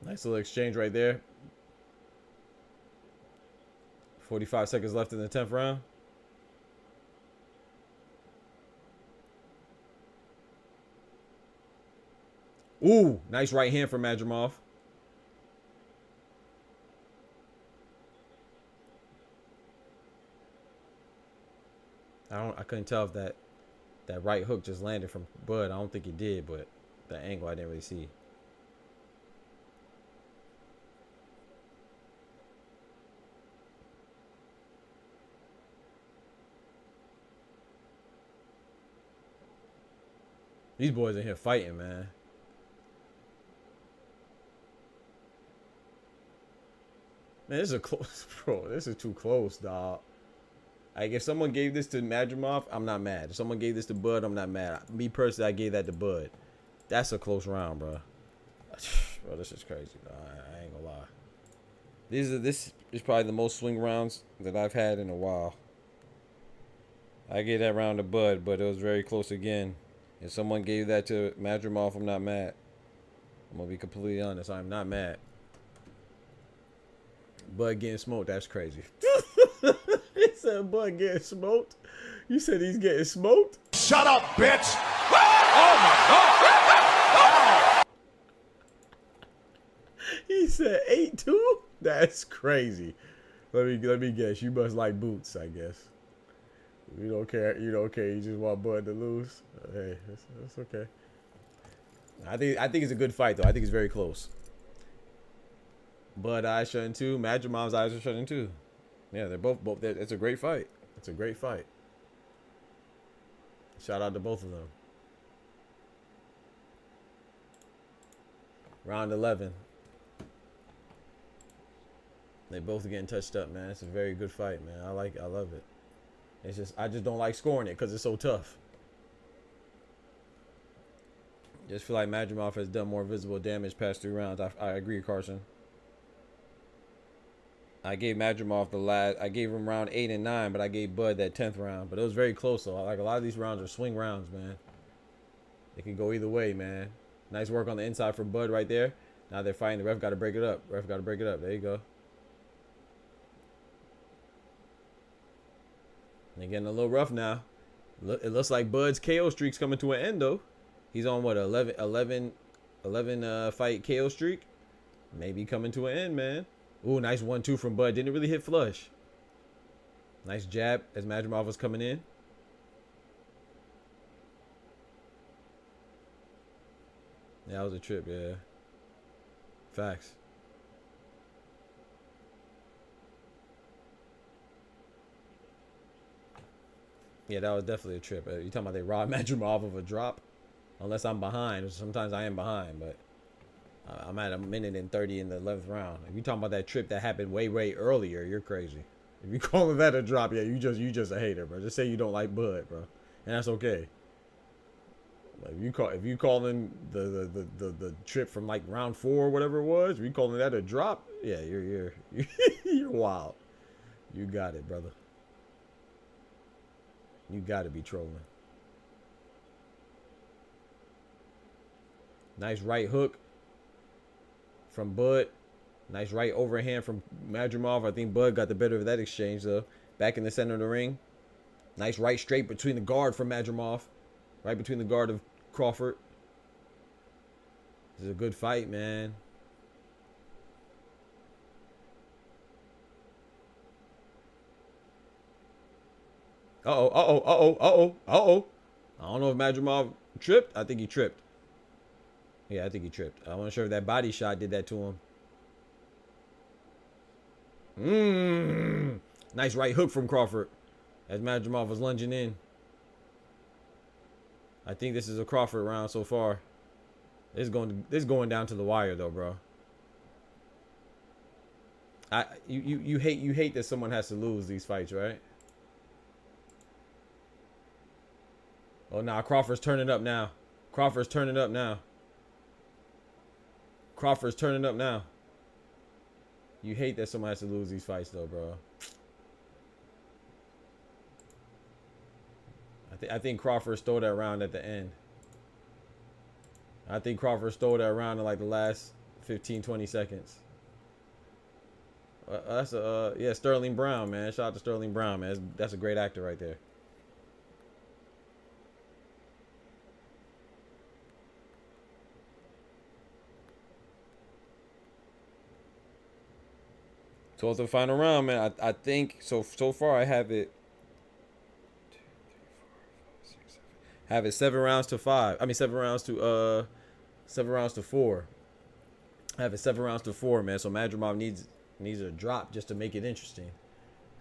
A: Nice little exchange right there. 45 seconds left in the 10th round. Ooh, nice right hand from Madrimov. I couldn't tell if that right hook just landed from Bud. I don't think it did, but the angle I didn't really see. These boys in here fighting, man. Man, this is a close, bro. This is too close, dog. Like, if someone gave this to Madrimov, I'm not mad. If someone gave this to Bud, I'm not mad. Me personally, I gave that to Bud. That's a close round, bro. Bro, this is crazy, dog. I ain't gonna lie. This is probably the most swing rounds that I've had in a while. I gave that round to Bud, but it was very close again. If someone gave that to Madrimov, I'm not mad. I'm going to be completely honest. I'm not mad. Bud getting smoked. That's crazy. He said Bud getting smoked. You said he's getting smoked?
J: Shut up, bitch!
A: He said 8-2? That's crazy. Let me guess. You must like boots, I guess. You don't care. You don't care. You just want Bud to lose. Hey, that's okay. I think it's a good fight though. I think it's very close. Bud eyes shutting too. Madrimov's eyes are shutting too. Yeah, they're both. It's a great fight. It's a great fight. Shout out to both of them. Round 11. They both getting touched up, man. It's a very good fight, man. I love it. It's just I just don't like scoring it because it's so tough. Just feel like Madrimov has done more visible damage past 3 rounds. I agree, Carson. I gave Madrimov I gave him round 8 and 9, but I gave Bud that 10th round. But it was very close though. Like a lot of these rounds are swing rounds, man. It can go either way, man. Nice work on the inside for Bud right there. Now they're fighting. The ref got to break it up. Ref got to break it up. There you go. They're getting a little rough now. It looks like Bud's KO streak's coming to an end though. He's on what, 11 fight KO streak? Maybe coming to an end, man. Ooh, nice 1-2 from Bud. Didn't really hit flush. Nice jab as Madrimov was coming in. Yeah, that was a trip, yeah. Facts. Yeah, that was definitely a trip. You talking about they robbed Madrimov of a drop? Unless I'm behind. Sometimes I am behind, but I'm at 1:30 in the 11th round. If you talking about that trip that happened way earlier, you're crazy. If you calling that a drop, yeah, you just a hater, bro. Just say you don't like Bud, bro, and that's okay. Like if you calling the trip from like round 4 or whatever it was, if you calling that a drop, yeah, you're you're wild. You got it, brother. You got to be trolling. Nice right hook from Bud. Nice right overhand from Madrimov. I think Bud got the better of that exchange, though. Back in the center of the ring. Nice right straight between the guard from Madrimov. Right between the guard of Crawford. This is a good fight, man. Uh-oh. I don't know if Madrimov tripped. I think he tripped. Yeah, I think he tripped. I'm not sure if that body shot did that to him. Nice right hook from Crawford as Madrimov was lunging in. I think this is a Crawford round so far. This is going down to the wire though, bro. You hate that someone has to lose these fights, right? Oh, nah, Crawford's turning up now. Crawford's turning up now. Crawford's turning up now. You hate that someone has to lose these fights, though, bro. I think Crawford stole that round at the end. I think Crawford stole that round in like the last 15, 20 seconds. That's yeah, Sterling Brown, man. Shout out to Sterling Brown, man. That's a great actor right there. So it's the final round, man. I think so far I have it. 2, 3, 4, 5, 6, 7. Have it 7 rounds to 5. I mean 7 rounds to 4. I have it 7 rounds to 4, man. So Madrimov needs a drop just to make it interesting.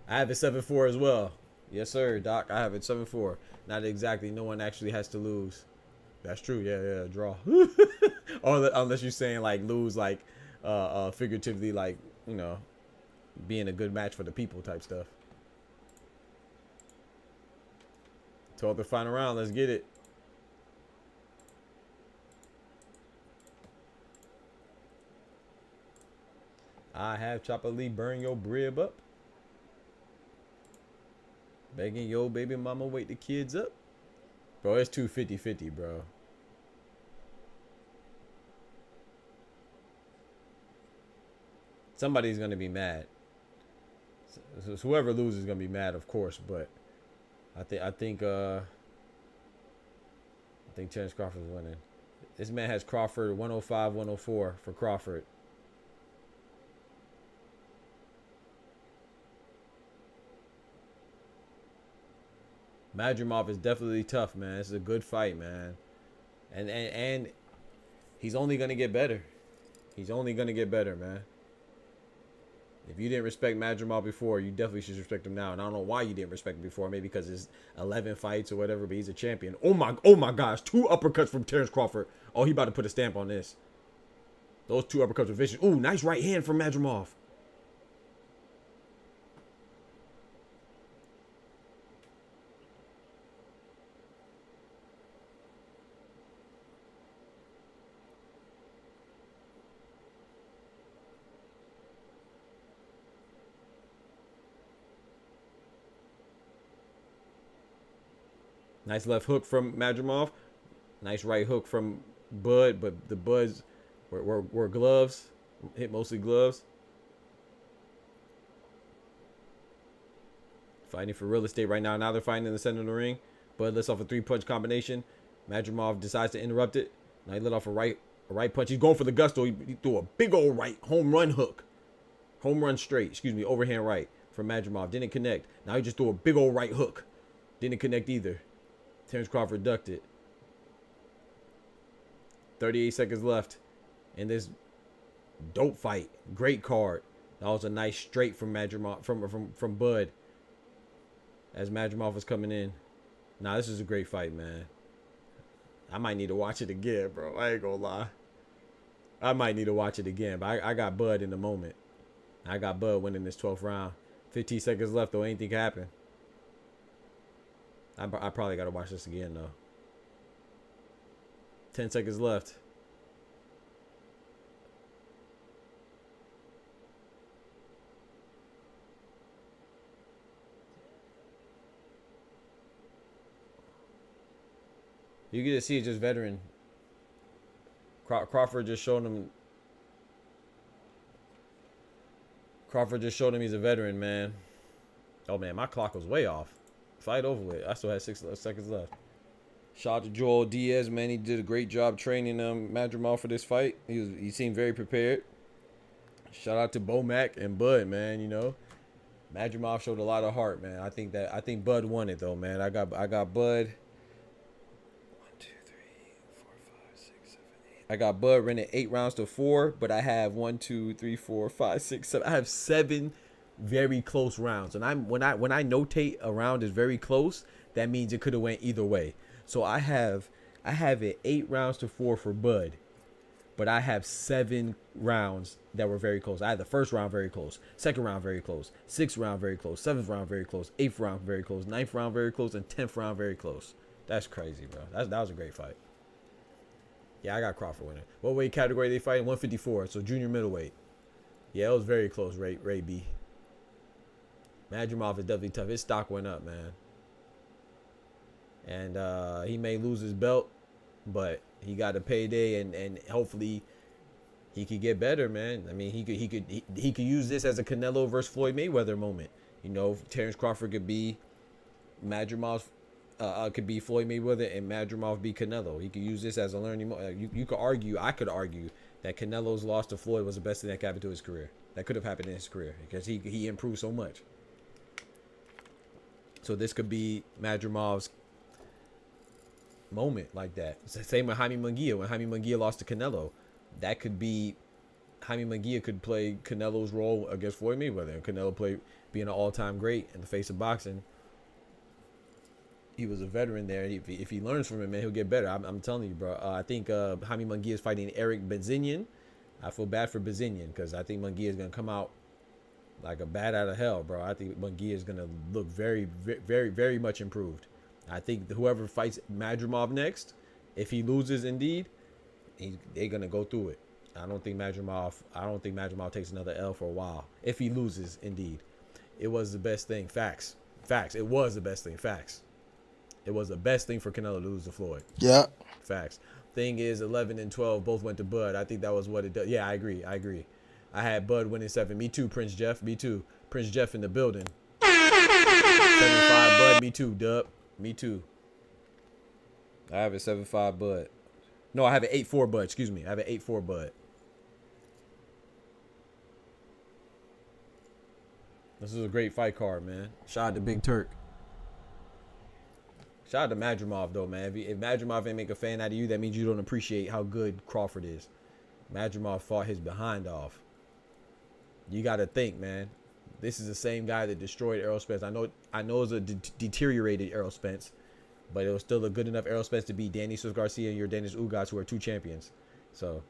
A: I have it 7-4 as well. Yes, sir, Doc. I have it 7-4. Not exactly. No one actually has to lose. That's true. Yeah, draw. Or unless you're saying like lose like figuratively, like, you know, being a good match for the people type stuff. 12th the final round. Let's get it. I have Chopper Lee burn your rib up. Begging yo baby mama wake the kids up. Bro, it's 250-50, bro. Somebody's gonna be mad. So whoever loses is gonna be mad, of course. But I think Terence Crawford is winning. This man has Crawford 105, 104 for Crawford. Madrimov is definitely tough, man. This is a good fight, man. And he's only gonna get better. He's only gonna get better, man. If you didn't respect Madrimov before, you definitely should respect him now. And I don't know why you didn't respect him before. Maybe because it's 11 fights or whatever, but he's a champion. Oh my gosh. 2 uppercuts from Terence Crawford. Oh, he about to put a stamp on this. Those 2 uppercuts are vicious. Ooh, nice right hand from Madrimov. Nice left hook from Madrimov. Nice right hook from Bud, but the Buds were gloves. Hit mostly gloves. Fighting for real estate right now. Now they're fighting in the center of the ring. Bud lets off a 3-punch combination. Madrimov decides to interrupt it. Now he let off a right punch. He's going for the gusto. He threw a big old right home run hook. Home run straight. Excuse me, overhand right from Madrimov. Didn't connect. Now he just threw a big old right hook. Didn't connect either. Terence Crawford ducked it. 38 seconds left in this dope fight. Great card. That was a nice straight from Madrimov, from Bud as Madrimov was coming in. Nah, this is a great fight, man. I might need to watch it again, bro. I ain't gonna lie. I might need to watch it again, but I got Bud in the moment. I got Bud winning this 12th round. 15 seconds left, though. Anything can happen. I probably got to watch this again, though. 10 seconds left. You get to see it's just veteran. Crawford just showed him. Crawford just showed him he's a veteran, man. Oh, man, my clock was way off. Fight over with. I still had 6 seconds left. Shout out to Joel Diaz, man. He did a great job training Madrimov for this fight. He seemed very prepared. Shout out to Bomac and Bud, man. You know, Madrimov showed a lot of heart, man. I think Bud won it though, man. I got Bud. 1, 2, 3, 4, 5, 6, 7, 8. I got Bud running 8 rounds to 4, but I have 1, 2, 3, 4, 5, 6, 7. I have 7 very close rounds, and when I notate a round is very close, that means it could have went either way. So I have it 8 rounds to 4 for Bud, but I have 7 rounds that were very close. I had the first round very close, second round very close, 6th round very close, 7th round very close, 8th round very close, 9th round very close, and 10th round very close. That's crazy, bro. That was a great fight. Yeah, I got Crawford winning. What weight category they fight? 154, so junior middleweight. Yeah, it was very close, Ray B. Madrimov is definitely tough. His stock went up, man. And he may lose his belt, but he got a payday, and hopefully he could get better, man. I mean, he could use this as a Canelo versus Floyd Mayweather moment. You know, Terence Crawford could be Madrimov, could be Floyd Mayweather, and Madrimov be Canelo. He could use this as a learning moment. You could argue, I could argue that Canelo's loss to Floyd was the best thing that could happen to his career. That could have happened in his career because he improved so much. So this could be Madrimov's moment like that. It's the same with Jaime Munguia. When Jaime Munguia lost to Canelo, that could be Jaime Munguia could play Canelo's role against Floyd Mayweather. And Canelo being an all-time great in the face of boxing. He was a veteran there. If he learns from it, man, he'll get better. I'm telling you, bro. I think Jaime Munguia is fighting Eric Bazinian. I feel bad for Bazinian because I think Munguia is going to come out like a bat out of hell, bro. I think Munguia is going to look very, very, very much improved. I think whoever fights Madrimov next, if he loses indeed, they're going to go through it. I don't think Madrimov takes another L for a while. If he loses indeed. It was the best thing. Facts. It was the best thing. Facts. It was the best thing for Canelo to lose to Floyd.
J: Yeah.
A: Facts. Thing is, 11 and 12 both went to Bud. I think that was what it does. Yeah, I agree. I had Bud winning 7. Me too, Prince Jeff. Me too. Prince Jeff in the building. 7'5" Bud. Me too, Dub. Me too. I have a 7'5" Bud. No, I have an 8'4" Bud. Excuse me. I have an 8'4" Bud. This is a great fight card, man. Shout out to Big Turk. Shout out to Madrimov, though, man. If Madrimov ain't make a fan out of you, that means you don't appreciate how good Crawford is. Madrimov fought his behind off. You got to think, man. This is the same guy that destroyed Errol Spence. I know it's a deteriorated Errol Spence, but it was still a good enough Errol Spence to beat Danny Sus Garcia and your Dennis Ugas, who are 2 champions. So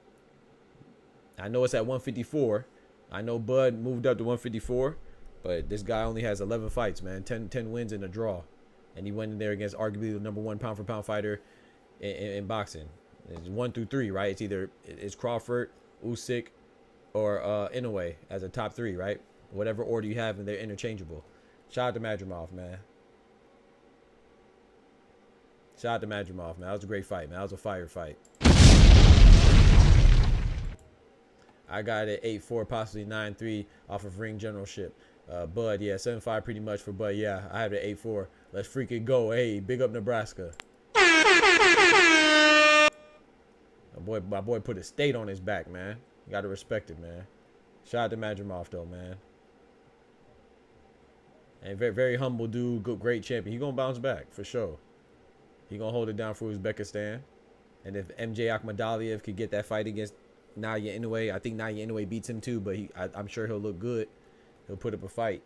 A: I know it's at 154. I know Bud moved up to 154, but this guy only has 11 fights, man. 10 wins and a draw. And he went in there against arguably the #1 pound-for-pound fighter in boxing. It's 1 through 3, right? It's either it's Crawford, Usyk, or Inoue as a top 3, right? Whatever order you have, and they're interchangeable. Shout out to Madrimov, man. Shout out to Madrimov, man. That was a great fight, man. That was a fire fight. I got it 8-4, possibly 9-3 off of ring generalship. Bud, yeah, 7-5 pretty much for Bud. Yeah, I have it 8-4. Let's freaking go. Hey, big up Nebraska. My boy put a state on his back, man. You gotta respect it, man. Shout out to Madrimov, though, man. And very, very humble dude, good, great champion. He gonna bounce back for sure. He gonna hold it down for Uzbekistan. And if MJ Akhmadaliev could get that fight against Naoya Inoue, I think Naoya Inoue beats him too, but I'm sure he'll look good. He'll put up a fight.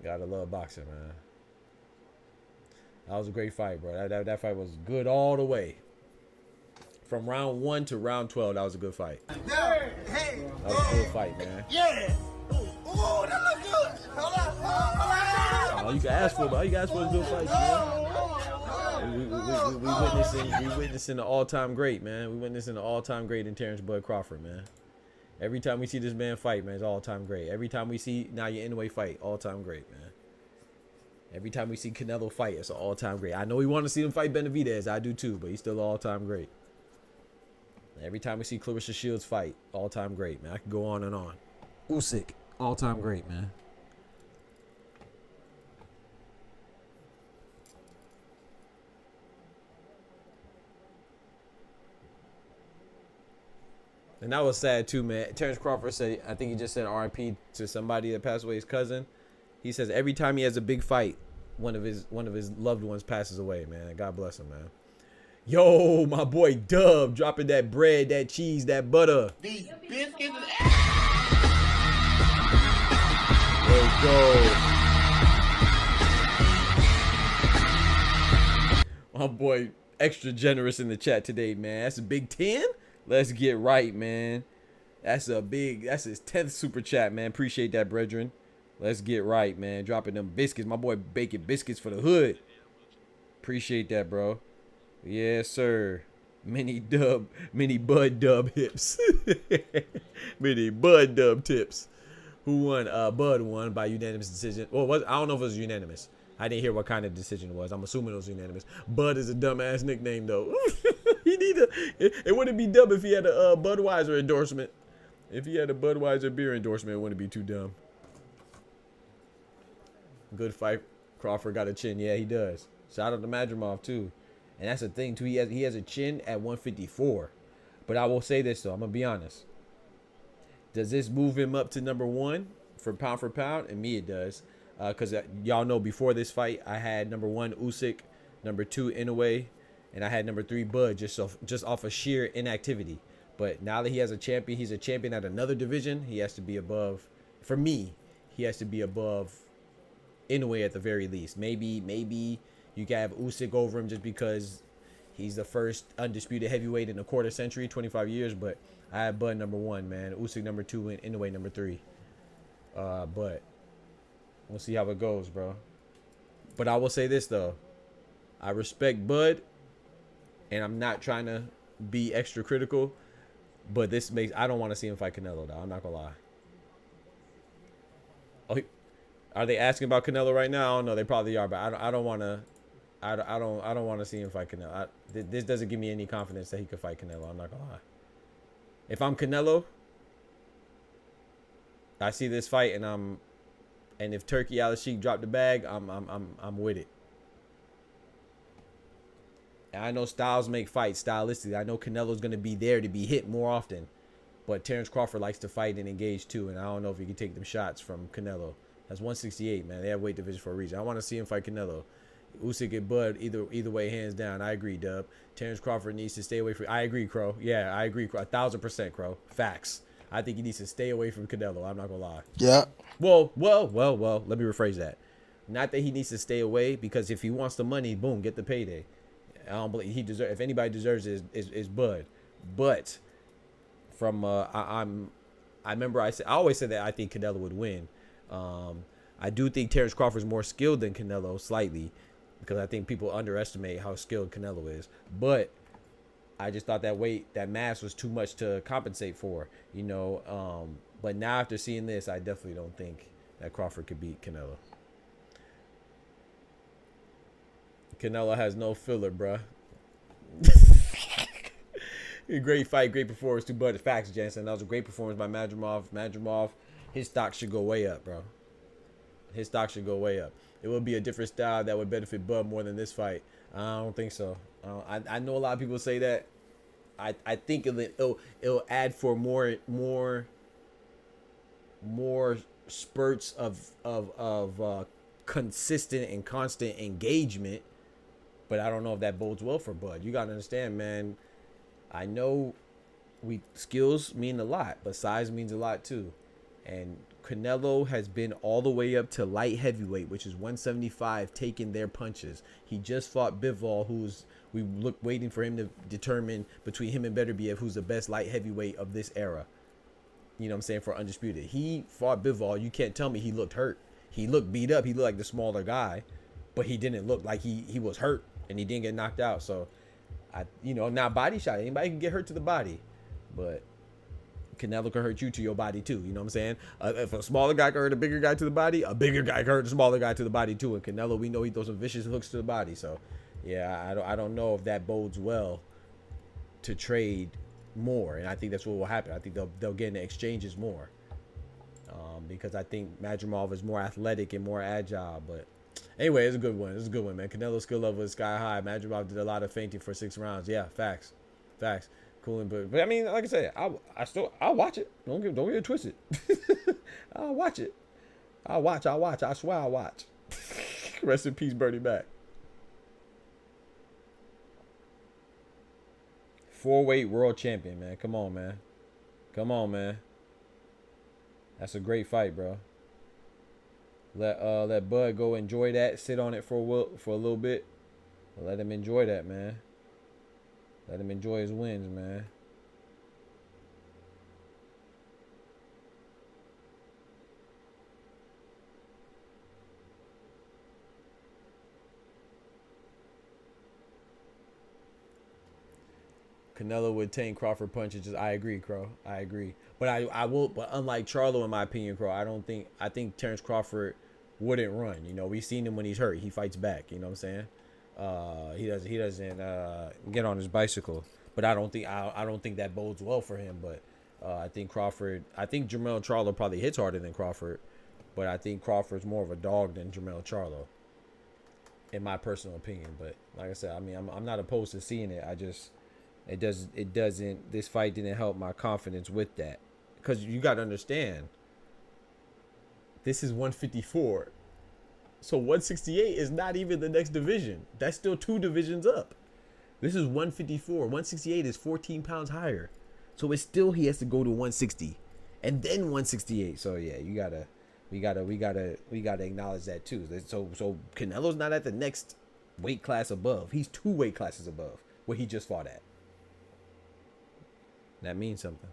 A: Gotta love boxing, man. That was a great fight, bro. That fight was good all the way. From round 1 to round 12, that was a good fight. That was a good fight, man.
G: Yeah. Oh, that look good. Hold on.
A: All you can ask for, but all you can ask for is good fights, man. We witnessing the all-time great, man. We witnessing the all-time great in Terrence Bud Crawford, man. Every time we see this man fight, man, it's all-time great. Every time we see Naoya Inoue fight, all-time great, man. Every time we see Canelo fight, it's an all-time great. I know we want to see him fight Benavidez. I do too, but he's still all-time great. Every time we see Clarissa Shields fight, all-time great, man. I can go on and on. Usyk, all-time great, man. And that was sad too, man. Terrence Crawford said, I think he just said RIP to somebody that passed away, his cousin. He says every time he has a big fight, one of his loved ones passes away, man. God bless him, man. Yo, my boy Dub dropping that bread, that cheese, that butter.
G: These biscuits.
A: Let's go. My boy extra generous in the chat today, man. That's a big 10. Let's get right, man. That's his 10th super chat, man. Appreciate that, brethren. Let's get right, man. Dropping them biscuits. My boy baking biscuits for the hood. Appreciate that, bro. Yes, sir. Mini Bud Dub hips. Mini Bud Dub tips. Who won? Bud won by unanimous decision. Well, I don't know if it was unanimous. I didn't hear what kind of decision it was. I'm assuming it was unanimous. Bud is a dumbass nickname, though. It wouldn't be dumb if he had a Budweiser endorsement. If he had a Budweiser beer endorsement, it wouldn't be too dumb. Good fight. Crawford got a chin. Yeah, he does. Shout out to Madrimov, too. And that's the thing, too. He has a chin at 154. But I will say this, though. I'm going to be honest. Does this move him up to #1 for pound? And me, it does. Because y'all know before this fight, I had #1 Usyk, #2 Inoue, and I had #3 Bud just off of sheer inactivity. But now that he has a champion, he's a champion at another division. He has to be above. For me, he has to be above Inoue at the very least. Maybe you can have Usyk over him just because he's the first undisputed heavyweight in a quarter century, 25 years. But I have Bud #1, man. Usyk #2 and Inoue #3. But we'll see how it goes, bro. But I will say this, though. I respect Bud, and I'm not trying to be extra critical, but I don't want to see him fight Canelo, though. I'm not going to lie. Oh, are they asking about Canelo right now? I don't know. They probably are, but I don't want to. I don't want to see him fight Canelo. This doesn't give me any confidence that he could fight Canelo. I'm not going to lie. If I'm Canelo, I see this fight, and if Turkey Al-Sheikh dropped the bag, I'm with it. And I know styles make fights stylistically. I know Canelo's gonna be there to be hit more often, but Terence Crawford likes to fight and engage too. And I don't know if he can take them shots from Canelo. That's 168, man. They have weight division for a reason. I want to see him fight Canelo. Usyk and Bud, either way, hands down. I agree, Dub. Terence Crawford needs to stay away from. I agree, Crow. Yeah, I agree, 1,000%, Crow. Facts. I think he needs to stay away from Canelo. I'm not gonna lie.
J: Yeah.
A: Well. Let me rephrase that. Not that he needs to stay away, because if he wants the money, boom, get the payday. I don't believe he deserves. If anybody deserves it, is Bud. But from I remember I always said that I think Canelo would win. I do think Terence Crawford is more skilled than Canelo slightly, because I think people underestimate how skilled Canelo is. But I just thought that mass was too much to compensate for, you know. But now after seeing this, I definitely don't think that Crawford could beat Canelo. Canelo has no filler, bruh. Great fight, great performance too, but facts, Jensen. That was a great performance by Madrimov. Madrimov, his stock should go way up, bro. His stock should go way up. It would be a different style that would benefit Bud more than this fight. I don't think so. I know a lot of people say that. I think it'll add for more spurts of consistent and constant engagement. But I don't know if that bodes well for Bud. You gotta understand, man. I know skills mean a lot, but size means a lot too. And Canelo has been all the way up to light heavyweight, which is 175, taking their punches. He just fought Bivol, waiting for him to determine between him and Beterbiev who's the best light heavyweight of this era. You know what I'm saying? For undisputed. He fought Bivol. You can't tell me he looked hurt. He looked beat up. He looked like the smaller guy, but he didn't look like he was hurt, and he didn't get knocked out. So, now body shot. Anybody can get hurt to the body, but Canelo can hurt you to your body too. You know what I'm saying? If a smaller guy can hurt a bigger guy to the body, a bigger guy can hurt a smaller guy to the body too. And Canelo, we know he throws some vicious hooks to the body. So, yeah, I don't know if that bodes well to trade more. And I think that's what will happen. I think they'll get into exchanges more, because I think Madrimov is more athletic and more agile. But anyway, it's a good one. It's a good one, man. Canelo's skill level is sky high. Madrimov did a lot of feinting for 6 rounds. Yeah, facts. Cool, but I mean, like I said, I'll watch it. Don't get it twisted. I'll watch it. I'll watch. I swear I'll watch. Rest in peace, Bernie Mac. 4-weight world champion, man. Come on, man. That's a great fight, bro. Let Bud go enjoy that. Sit on it for a little bit. Let him enjoy that, man. Let him enjoy his wins, man. Canelo would tank Crawford punches. I agree, Crow. I agree. But but unlike Charlo, in my opinion, Crow, I think Terence Crawford wouldn't run. You know, we've seen him when he's hurt. He fights back. You know what I'm saying? He doesn't get on his bicycle, but I don't think that bodes well for him. But I think Jermell Charlo probably hits harder than Crawford, but I think Crawford's more of a dog than Jermell Charlo, in my personal opinion. But like I said, I mean, I'm not opposed to seeing it. This fight didn't help my confidence with that, because you got to understand, this is 154. So 168 is not even the next division. That's still 2 divisions up. This is 154. 168 is 14 pounds higher. So it's still, he has to go to 160 and then 168. So yeah, we gotta acknowledge that too. So Canelo's not at the next weight class above. He's 2 weight classes above where he just fought at. That means something.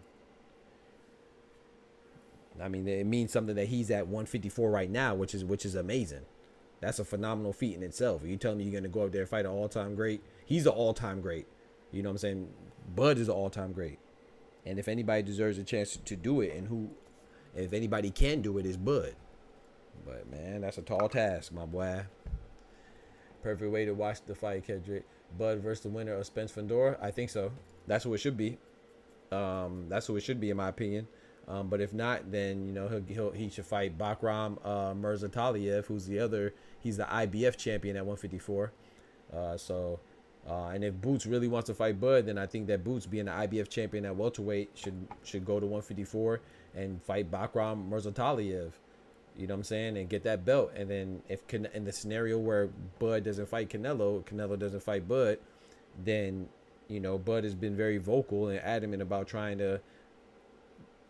A: I mean, it means something that he's at 154 right now, which is amazing. That's a phenomenal feat in itself. Are you telling me you're going to go up there and fight an all-time great? He's an all-time great. You know what I'm saying? Bud is an all-time great. And if anybody deserves a chance to do it, if anybody can do it, it's Bud. But, man, that's a tall task, my boy. Perfect way to watch the fight, Kendrick. Bud versus the winner of Spence Fedor? I think so. That's what it should be. That's what it should be, in my opinion. But if not, then he should fight Bakram Mirzataliev, who's he's the IBF champion at 154. And if Boots really wants to fight Bud, then I think that Boots, being the IBF champion at welterweight, should go to 154 and fight Bakram Mirzataliev. You know what I'm saying? And get that belt. And then if in the scenario where Bud doesn't fight Canelo doesn't fight Bud, then Bud has been very vocal and adamant about trying to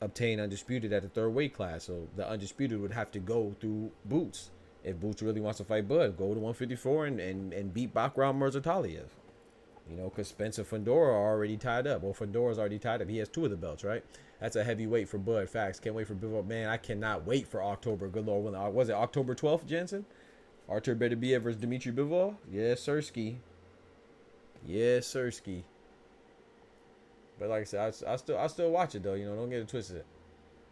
A: obtain undisputed at the third weight class. So the undisputed would have to go through Boots. If Boots really wants to fight Bud, go to 154 and beat Bakram Mirzataliev. Because Spencer Fundora are already tied up. Well, Fundora's already tied up. He has 2 of the belts, right? That's a heavyweight for Bud. Facts. Can't wait for Bivol. Man, I cannot wait for October. Good Lord. Was it October 12th, Jensen? Artur Beterbiev versus Dmitry Bivol? Yes, Sirski. Yes, Sirski. But like I said, I still watch it, though. Don't get it twisted.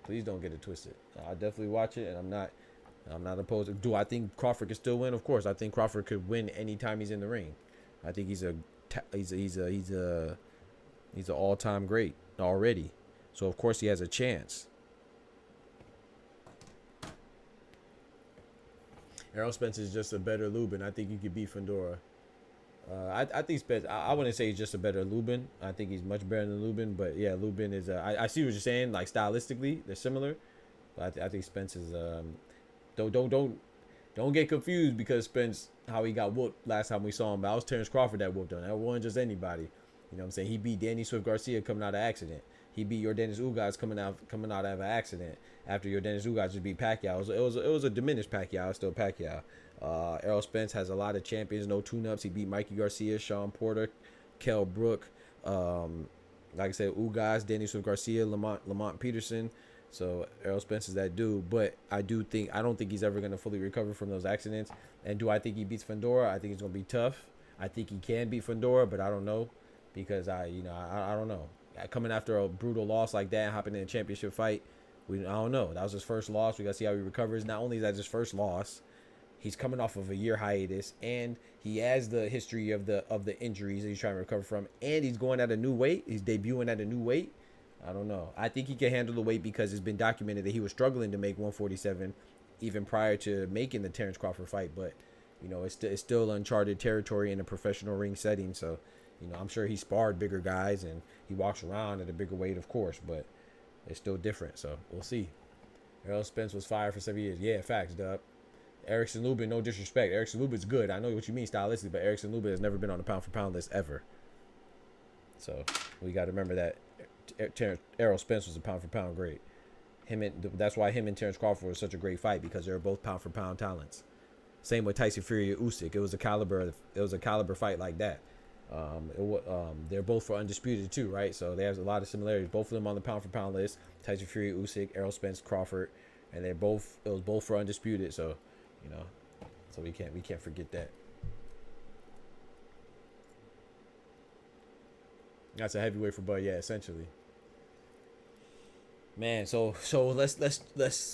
A: Please don't get it twisted. I definitely watch it, and I'm not opposed. Do I think Crawford can still win? Of course. I think Crawford could win anytime he's in the ring. I think he's an all-time great already. So of course he has a chance. Errol Spence is just a better Lubin. I think you could beat Fundora. I think Spence. I wouldn't say he's just a better Lubin. I think he's much better than Lubin. But yeah, Lubin is. I see what you're saying. Like stylistically, they're similar. But I think Spence is. Don't get confused because Spence, how he got whooped last time we saw him. That was Terence Crawford that whooped him. That wasn't just anybody. You know what I'm saying? He beat Danny Swift Garcia coming out of accident. He beat Yordenis Ugas coming out of an accident. After Yordenis Ugas just beat Pacquiao. It was a diminished Pacquiao. It's still Pacquiao. Errol Spence has a lot of champions, no tune-ups. He beat Mikey Garcia, Sean Porter, Kell Brook. Like I said, Ugas, Danny Swift Garcia, Lamont Peterson. So Errol Spence is that dude, but I don't think he's ever gonna fully recover from those accidents. And do I think he beats Fundora? I think it's gonna be tough. I think he can beat Fundora, but I don't know because I don't know. Coming after a brutal loss like that and hopping in a championship fight, I don't know. That was his first loss. We gotta see how he recovers. Not only is that his first loss, he's coming off of a year hiatus, and he has the history of the injuries that he's trying to recover from, and he's going at a new weight. He's debuting at a new weight. I don't know. I think he can handle the weight because it's been documented that he was struggling to make 147 even prior to making the Terence Crawford fight. But, it's still uncharted territory in a professional ring setting. So, I'm sure he sparred bigger guys and he walks around at a bigger weight, of course. But it's still different. So, we'll see. Errol Spence was fired for 7 years. Yeah, facts, dub. Erickson Lubin, no disrespect. Erickson Lubin's good. I know what you mean stylistically, but Erickson Lubin has never been on the pound-for-pound list ever. So, we got to remember that. Errol Spence was a pound-for-pound great. That's why him and Terence Crawford was such a great fight, because they're both pound-for-pound talents. Same with Tyson Fury and Usyk. It was a caliber fight like that. They're both for undisputed too, right? So they have a lot of similarities. Both of them on the pound-for-pound list. Tyson Fury, Usyk, Errol Spence, Crawford, and it was both for undisputed. So, so we can't forget that. That's a heavyweight for Bud, yeah, essentially. Man, so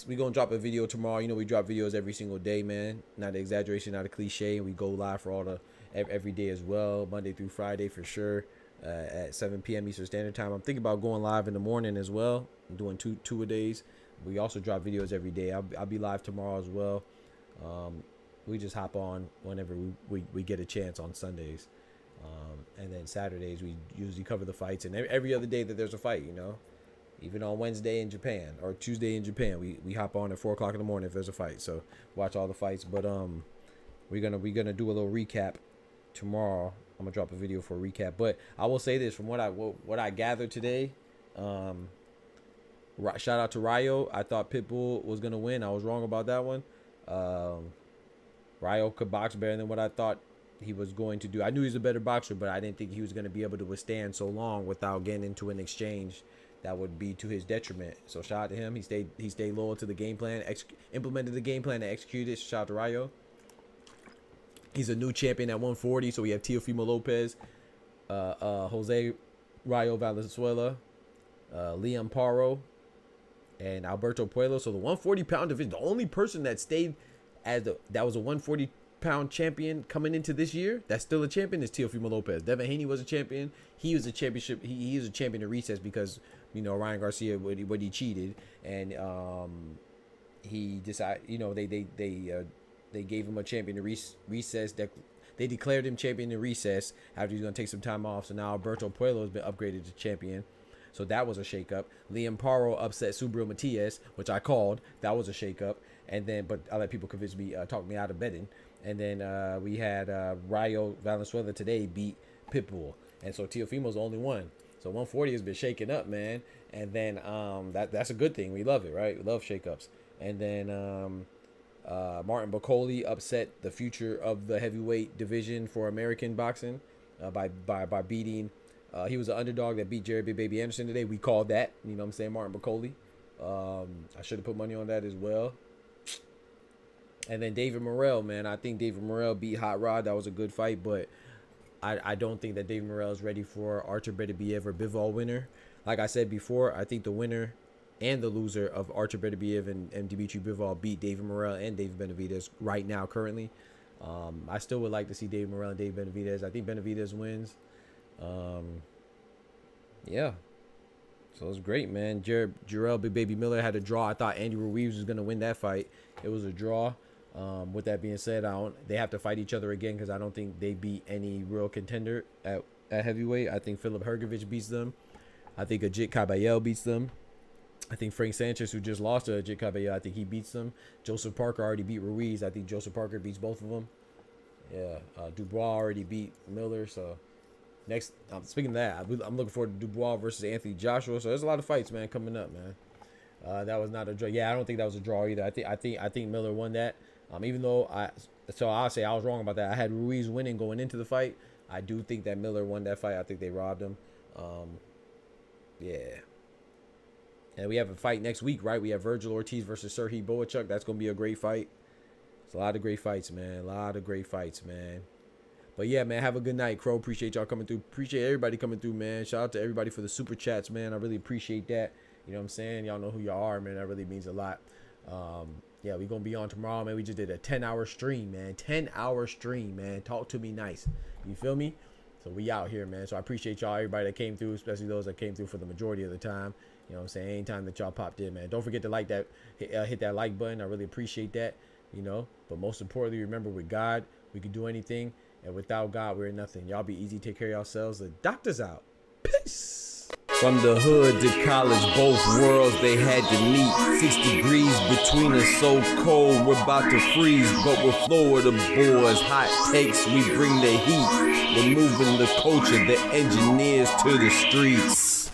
A: we gonna drop a video tomorrow. We drop videos every single day, man. Not an exaggeration, not a cliche. We go live for every day as well, Monday through Friday for sure, at 7 p.m. Eastern Standard Time. I'm thinking about going live in the morning as well. I'm doing two a days. We also drop videos every day. I'll be live tomorrow as well. We just hop on whenever we get a chance on Sundays. And then Saturdays we usually cover the fights, and every other day that there's a fight, even on Wednesday in Japan or Tuesday in Japan, we hop on at 4 o'clock in the morning if there's a fight. So watch all the fights. But we're gonna do a little recap tomorrow. I'm gonna drop a video for a recap. But I will say this, from what I gathered today, shout out to Rayo. I thought Pitbull was gonna win. I was wrong about that one. Rayo could box better than what I thought he was going to do. I knew he was a better boxer, but I didn't think he was going to be able to withstand so long without getting into an exchange that would be to his detriment. So shout out to him. He stayed loyal to the game plan, implemented the game plan and executed it. Shout out to Rayo. He's a new champion at 140. So we have Teofimo Lopez, Jose Rayo Valenzuela, Liam Paro, and Alberto Puello. So the 140-pound division, the only person that stayed that was a 140-pound champion coming into this year, that's still a champion, is Teofimo Lopez. Devin Haney was a champion. He was a championship. He is a champion in recess because you know, Ryan Garcia when he cheated, and he decided, you know, they gave him a champion to recess. They declared him champion in recess after he's going to take some time off. So now Alberto Puello has been upgraded to champion. So that was a shakeup. Liam Paro upset Subriel Matias, which I called. That was a shakeup. And then, but I let people convince me, talk me out of betting. And then we had Rayo Valenzuela today beat Pitbull. And so Teofimo's the only one. So 140 has been shaken up, man. And then that's a good thing. We love it, right? We love shakeups. And then Martin Bacoli upset the future of the heavyweight division for American boxing by beating. He was an underdog that beat Jerry Big Baby Anderson today. We called that. You know what I'm saying? Martin Bacoli. I should have put money on that as well. And then David Morrell, man. I think David Morrell beat Hot Rod. That was a good fight, but I don't think that David Morrell is ready for Artur Beterbiev or Bivol winner. Like I said before, I think the winner and the loser of Artur Beterbiev and Dimitri Bivol beat David Morrell and David Benavidez right now, currently. I still would like to see David Morrell and David Benavidez. I think Benavidez wins. Yeah. So it's great, man. Jarrell Big Baby Miller had a draw. I thought Andy Ruiz was going to win that fight. It was a draw. With that being said, they have to fight each other again because I don't think they beat any real contender at heavyweight. I think Philip Hergovich beats them. I think Ajit Caballel beats them. I think Frank Sanchez, who just lost to Ajit Caballel, I think he beats them. Joseph Parker already beat Ruiz. I think Joseph Parker beats both of them. Yeah, Dubois already beat Miller. So next, speaking of that, I'm looking forward to Dubois versus Anthony Joshua. So there's a lot of fights, man, coming up, man. That was not a draw. Yeah, I don't think that was a draw either. I think Miller won that. Even though I'll say I was wrong about that. I had Ruiz winning going into the fight. I do think that Miller won that fight. I think they robbed him. Yeah. And we have a fight next week, right? We have Virgil Ortiz versus Serhiy Boachuk. That's going to be a great fight. It's a lot of great fights, man. A lot of great fights, man. But yeah, man, have a good night, Crow. Appreciate y'all coming through. Appreciate everybody coming through, man. Shout out to everybody for the super chats, man. I really appreciate that. You know what I'm saying? Y'all know who y'all are, man. That really means a lot. Yeah, we're going to be on tomorrow, man. We just did a 10-hour stream, man. 10-hour stream, man. Talk to me nice. You feel me? So we out here, man. So I appreciate y'all, everybody that came through, especially those that came through for the majority of the time. You know what I'm saying? Anytime that y'all popped in, man. Don't forget to like that, hit that like button. I really appreciate that, you know. But most importantly, remember, with God, we can do anything. And without God, we're nothing. Y'all be easy. Take care of yourselves. The doctor's out. Peace.
I: From the hood to college, both worlds they had to meet. 6 degrees between us, so cold we're about to freeze. But we're Florida boys, hot takes, we bring the heat. We're moving the culture, the engineers to the streets.